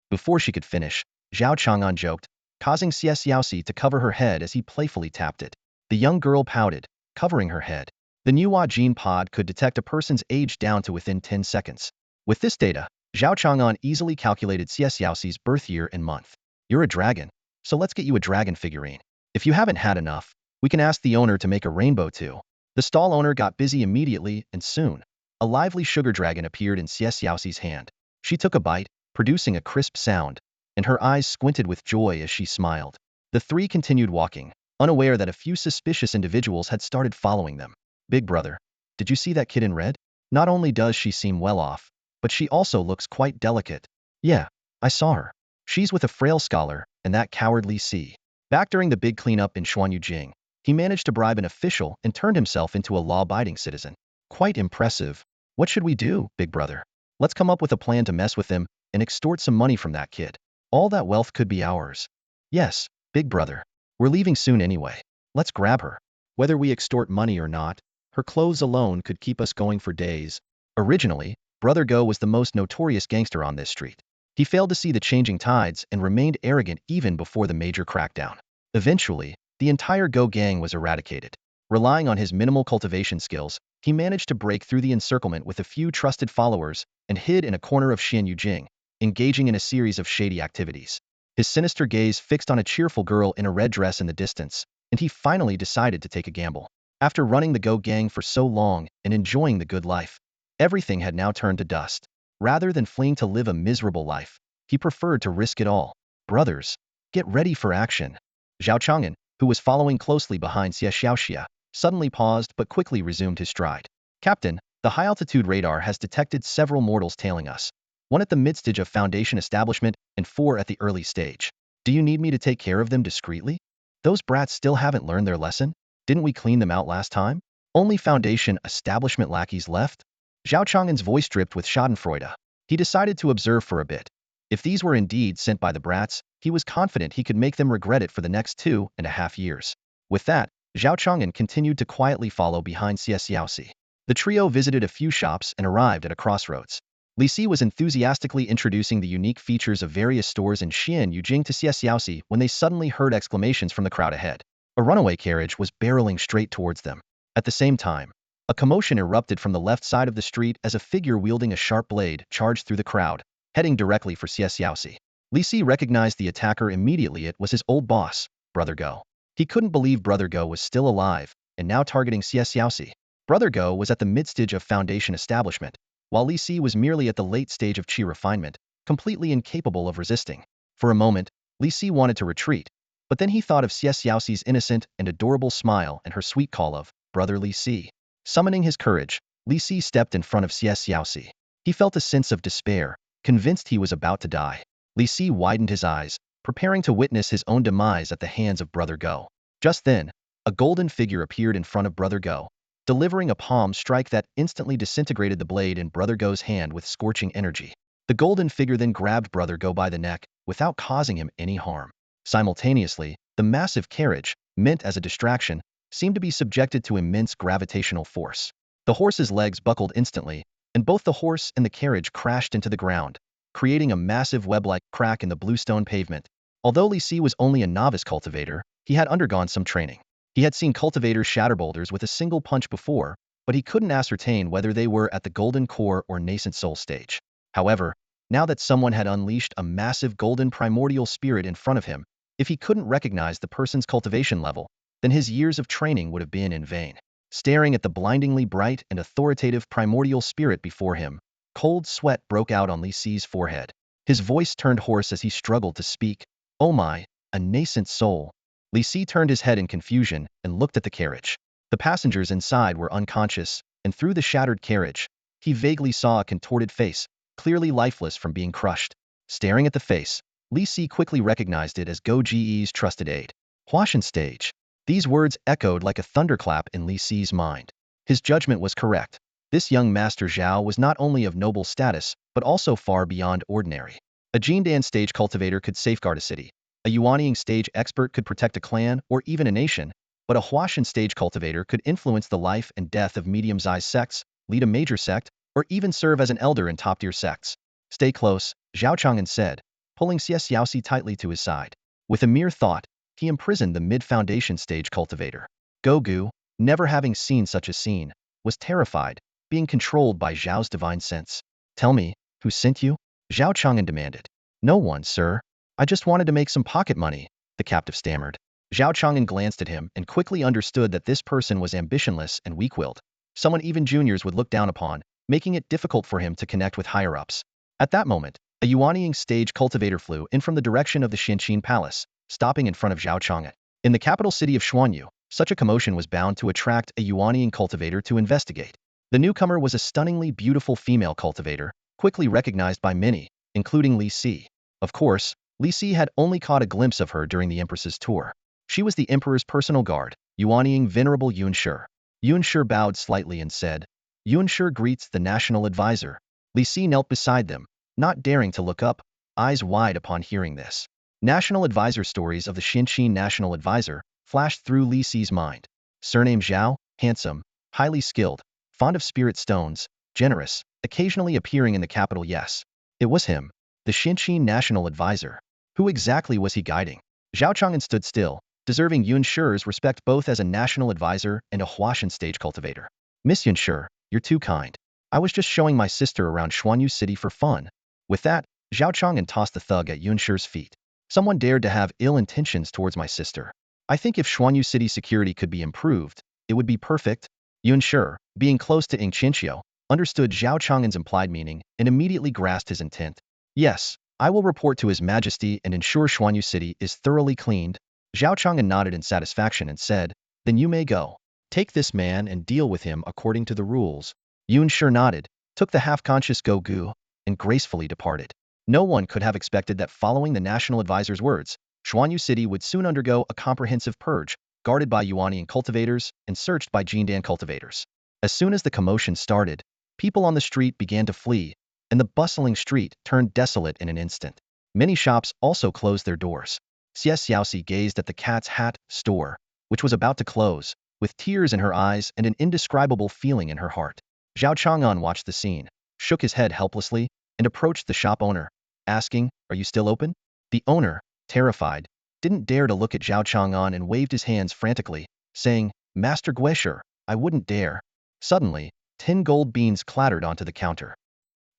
Before she could finish, Zhao Chang'an joked, causing Xiaoxi to cover her head as he playfully tapped it. The young girl pouted, covering her head. The Nuwa gene pod could detect a person's age down to within 10 seconds. With this data, Zhao Chang'an easily calculated Xiaoxi's birth year and month. "You're a dragon, so let's get you a dragon figurine. If you haven't had enough, we can ask the owner to make a rainbow too." The stall owner got busy immediately, and soon, a lively sugar dragon appeared in Xiaoxi's hand. She took a bite, producing a crisp sound, and her eyes squinted with joy as she smiled. The three continued walking, unaware that a few suspicious individuals had started following them. "Big brother, did you see that kid in red? Not only does she seem well off, but she also looks quite delicate." "Yeah, I saw her. She's with a frail scholar, and that cowardly C." Back during the big cleanup in Xuanyujing, he managed to bribe an official and turned himself into a law-abiding citizen. "Quite impressive. What should we do, big brother? Let's come up with a plan to mess with them and extort some money from that kid. All that wealth could be ours." "Yes, big brother. We're leaving soon anyway. Let's grab her. Whether we extort money or not, her clothes alone could keep us going for days. Originally, Brother Go was the most notorious gangster on this street. He failed to see the changing tides and remained arrogant even before the major crackdown. Eventually, the entire Go gang was eradicated. Relying on his minimal cultivation skills, he managed to break through the encirclement with a few trusted followers and hid in a corner of Xianyujing, engaging in a series of shady activities. His sinister gaze fixed on a cheerful girl in a red dress in the distance, and he finally decided to take a gamble. After running the Go gang for so long and enjoying the good life, everything had now turned to dust. Rather than fleeing to live a miserable life, he preferred to risk it all. Brothers, get ready for action. Zhao Chang'an, who was following closely behind Xiao, suddenly paused but quickly resumed his stride. Captain, the high-altitude radar has detected several mortals tailing us. One at the mid-stage of Foundation establishment and 4 at the early stage. Do you need me to take care of them discreetly? Those brats still haven't learned their lesson? Didn't we clean them out last time? Only Foundation establishment lackeys left? Zhao Chang'an's voice dripped with schadenfreude. He decided to observe for a bit. If these were indeed sent by the brats, he was confident he could make them regret it for the next 2.5 years. With that, Zhao Chang'an continued to quietly follow behind Xiaoxi. The trio visited a few shops and arrived at a crossroads. Li Si was enthusiastically introducing the unique features of various stores in Xianyujing to Xiaoxi when they suddenly heard exclamations from the crowd ahead. A runaway carriage was barreling straight towards them. At the same time, a commotion erupted from the left side of the street as a figure wielding a sharp blade charged through the crowd, heading directly for Xiaoxi. Li Si recognized the attacker immediately. It was his old boss, Brother Go. He couldn't believe Brother Go was still alive, and now targeting Xiaoxi. Brother Go was at the mid-stage of Foundation establishment, while Li Si was merely at the late stage of Qi refinement, completely incapable of resisting. For a moment, Li Si wanted to retreat, but then he thought of Xiaoxi's innocent and adorable smile and her sweet call of, Brother Li Si. Summoning his courage, Li Si stepped in front of Xiaoxi. He felt a sense of despair, convinced he was about to die. Li Si widened his eyes, preparing to witness his own demise at the hands of Brother Go. Just then, a golden figure appeared in front of Brother Go, delivering a palm strike that instantly disintegrated the blade in Brother Go's hand with scorching energy. The golden figure then grabbed Brother Go by the neck, without causing him any harm. Simultaneously, the massive carriage, meant as a distraction, seemed to be subjected to immense gravitational force. The horse's legs buckled instantly, and both the horse and the carriage crashed into the ground, creating a massive web-like crack in the bluestone pavement. Although Li Si was only a novice cultivator, he had undergone some training. He had seen cultivators shatter boulders with a single punch before, but he couldn't ascertain whether they were at the golden core or nascent soul stage. However, now that someone had unleashed a massive golden primordial spirit in front of him, if he couldn't recognize the person's cultivation level, then his years of training would have been in vain. Staring at the blindingly bright and authoritative primordial spirit before him, cold sweat broke out on Li Si's forehead. His voice turned hoarse as he struggled to speak. Oh my, a nascent soul. Li Si turned his head in confusion and looked at the carriage. The passengers inside were unconscious, and through the shattered carriage, he vaguely saw a contorted face, clearly lifeless from being crushed. Staring at the face, Li Si quickly recognized it as Go Ji's trusted aide. Huashan stage. These words echoed like a thunderclap in Li Si's mind. His judgment was correct. This young Master Zhao was not only of noble status, but also far beyond ordinary. A Jindan stage cultivator could safeguard a city. A Yuanying stage expert could protect a clan or even a nation, but a Huashan stage cultivator could influence the life and death of medium-sized sects, lead a major sect, or even serve as an elder in top-tier sects. Stay close, Zhao Chang'an said, pulling Xiaoxi tightly to his side. With a mere thought, he imprisoned the mid-foundation stage cultivator. Gogu, never having seen such a scene, was terrified, being controlled by Zhao's divine sense. Tell me, who sent you? Zhao Chang'an demanded. No one, sir. I just wanted to make some pocket money, the captive stammered. Zhao Chang'an glanced at him and quickly understood that this person was ambitionless and weak-willed. Someone even juniors would look down upon, making it difficult for him to connect with higher-ups. At that moment, a Yuanying stage cultivator flew in from the direction of the Xianqin Palace, stopping in front of Zhao Chang'an. In the capital city of Xuanyu, such a commotion was bound to attract a Yuanying cultivator to investigate. The newcomer was a stunningly beautiful female cultivator, quickly recognized by many, including Li Si. Of course, Li Si had only caught a glimpse of her during the Empress's tour. She was the Emperor's personal guard, Yuanying Venerable Yunshi. Yunshi bowed slightly and said, Yunshi greets the national advisor. Li Si knelt beside them, not daring to look up, eyes wide upon hearing this. National advisor stories of the Xianqin national advisor, flashed through Li Si's mind. Surname Zhao, handsome, highly skilled, fond of spirit stones, generous, occasionally appearing in the capital. Yes, it was him, the Xinqi national advisor. Who exactly was he guiding? Zhao Chang'an stood still, deserving Yun Shi's respect both as a national advisor and a Huashan stage cultivator. Miss Yun Shi, you're too kind. I was just showing my sister around Xuanyu City for fun. With that, Zhao Chang'an tossed the thug at Yun Shi's feet. Someone dared to have ill intentions towards my sister. I think if Xuanyu City security could be improved, it would be perfect. Yun Shi, being close to Ing Qinqiu, understood Zhao Chang'an's implied meaning and immediately grasped his intent. Yes, I will report to His Majesty and ensure Xuanyu City is thoroughly cleaned. Zhao Chang'an nodded in satisfaction and said, then you may go. Take this man and deal with him according to the rules. Yun Shi nodded, took the half-conscious Go Gu, and gracefully departed. No one could have expected that following the national advisor's words, Xuanyu City would soon undergo a comprehensive purge, guarded by Yuanian cultivators and searched by Jindan cultivators. As soon as the commotion started, people on the street began to flee, and the bustling street turned desolate in an instant. Many shops also closed their doors. Xiaoxi gazed at the Cat's Hat store, which was about to close, with tears in her eyes and an indescribable feeling in her heart. Zhao Chang'an watched the scene, shook his head helplessly, and approached the shop owner, asking, are you still open? The owner, terrified, didn't dare to look at Zhao Chang'an and waved his hands frantically, saying, Master Guesher, I wouldn't dare. Suddenly, 10 gold beans clattered onto the counter.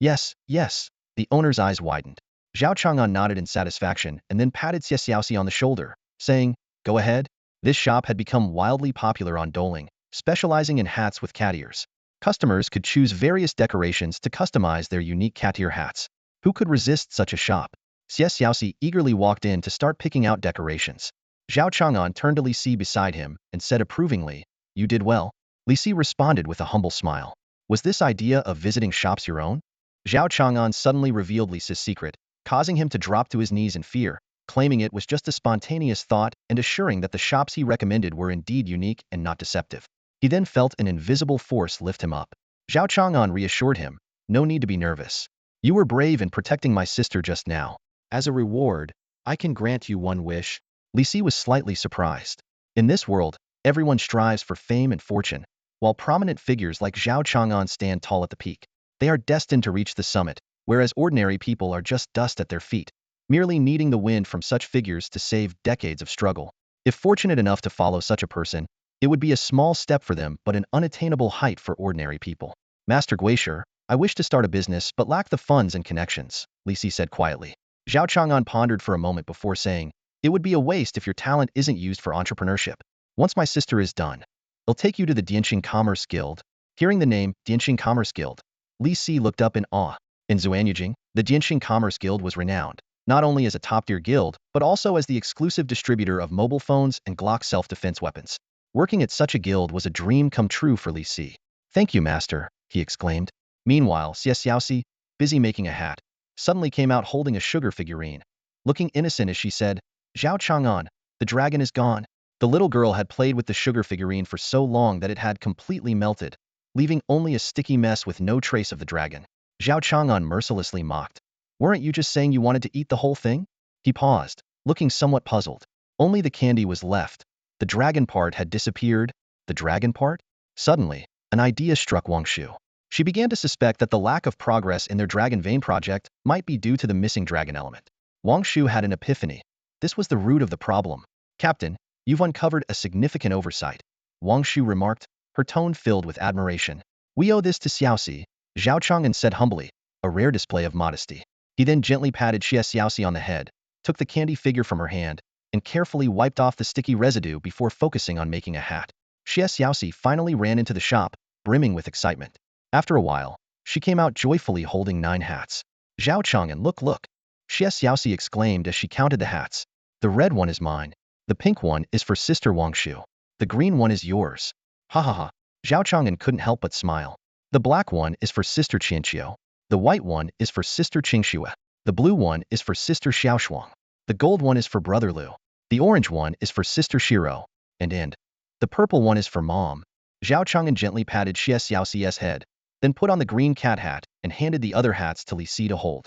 Yes, yes, the owner's eyes widened. Zhao Chang'an nodded in satisfaction and then patted Xiaoxi on the shoulder, saying, go ahead. This shop had become wildly popular on Doling, specializing in hats with cat ears. Customers could choose various decorations to customize their unique cat ear hats. Who could resist such a shop? Xiaoxi eagerly walked in to start picking out decorations. Zhao Chang'an turned to Li Si beside him and said approvingly, you did well. Li Si responded with a humble smile. Was this idea of visiting shops your own? Zhao Chang'an suddenly revealed Li Si's secret, causing him to drop to his knees in fear, claiming it was just a spontaneous thought and assuring that the shops he recommended were indeed unique and not deceptive. He then felt an invisible force lift him up. Zhao Chang'an reassured him, no need to be nervous. You were brave in protecting my sister just now. As a reward, I can grant you one wish. Li Si was slightly surprised. In this world, everyone strives for fame and fortune, while prominent figures like Zhao Chang'an stand tall at the peak. They are destined to reach the summit, whereas ordinary people are just dust at their feet, merely needing the wind from such figures to save decades of struggle. If fortunate enough to follow such a person, it would be a small step for them but an unattainable height for ordinary people. Master Guesher, I wish to start a business but lack the funds and connections, Li Si said quietly. Zhao Chang'an pondered for a moment before saying, it would be a waste if your talent isn't used for entrepreneurship. Once my sister is done, I'll take you to the Dianxing Commerce Guild. Hearing the name, Dianxing Commerce Guild, Li Si looked up in awe. In Xuanyujing, the Dianxing Commerce Guild was renowned, not only as a top-tier guild, but also as the exclusive distributor of mobile phones and Glock self-defense weapons. Working at such a guild was a dream come true for Li Si. Thank you, master, he exclaimed. Meanwhile, Xiaoxi, busy making a hat, suddenly came out holding a sugar figurine. Looking innocent as she said, Zhao Chang'an, the dragon is gone. The little girl had played with the sugar figurine for so long that it had completely melted, leaving only a sticky mess with no trace of the dragon. Zhao Chang'an mercilessly mocked. Weren't you just saying you wanted to eat the whole thing? He paused, looking somewhat puzzled. Only the candy was left. The dragon part had disappeared. The dragon part? Suddenly, an idea struck Wang Shu. She began to suspect that the lack of progress in their Dragon Vein project might be due to the missing dragon element. Wang Shu had an epiphany. This was the root of the problem. Captain, you've uncovered a significant oversight, Wang Shu remarked, her tone filled with admiration. We owe this to Xiaoxi, Zhao Chang'an said humbly, a rare display of modesty. He then gently patted Xiaoxi on the head, took the candy figure from her hand, and carefully wiped off the sticky residue before focusing on making a hat. Xiaoxi finally ran into the shop, brimming with excitement. After a while, she came out joyfully holding 9 hats. Zhao Chang'an, look. Xiaoxi exclaimed as she counted the hats. The red one is mine. The pink one is for Sister Wang Shu. The green one is yours. Ha ha ha. Zhao Chang'an couldn't help but smile. The black one is for Sister Qianqiu. The white one is for Sister Qingxue. The blue one is for Sister Xiaoshuang. The gold one is for Brother Lu. The orange one is for Sister Shiro. And the purple one is for Mom. Zhao Chang'an gently patted Xiaoxi's head, then put on the green cat hat and handed the other hats to Li Si to hold.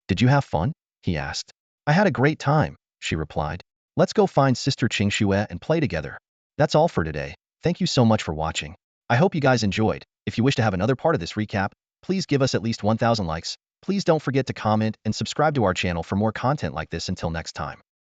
Did you have fun? He asked. I had a great time, she replied. Let's go find Sister Qingxue and play together. That's all for today. Thank you so much for watching. I hope you guys enjoyed. If you wish to have another part of this recap, please give us at least 1,000 likes. Please don't forget to comment and subscribe to our channel for more content like this. Until next time.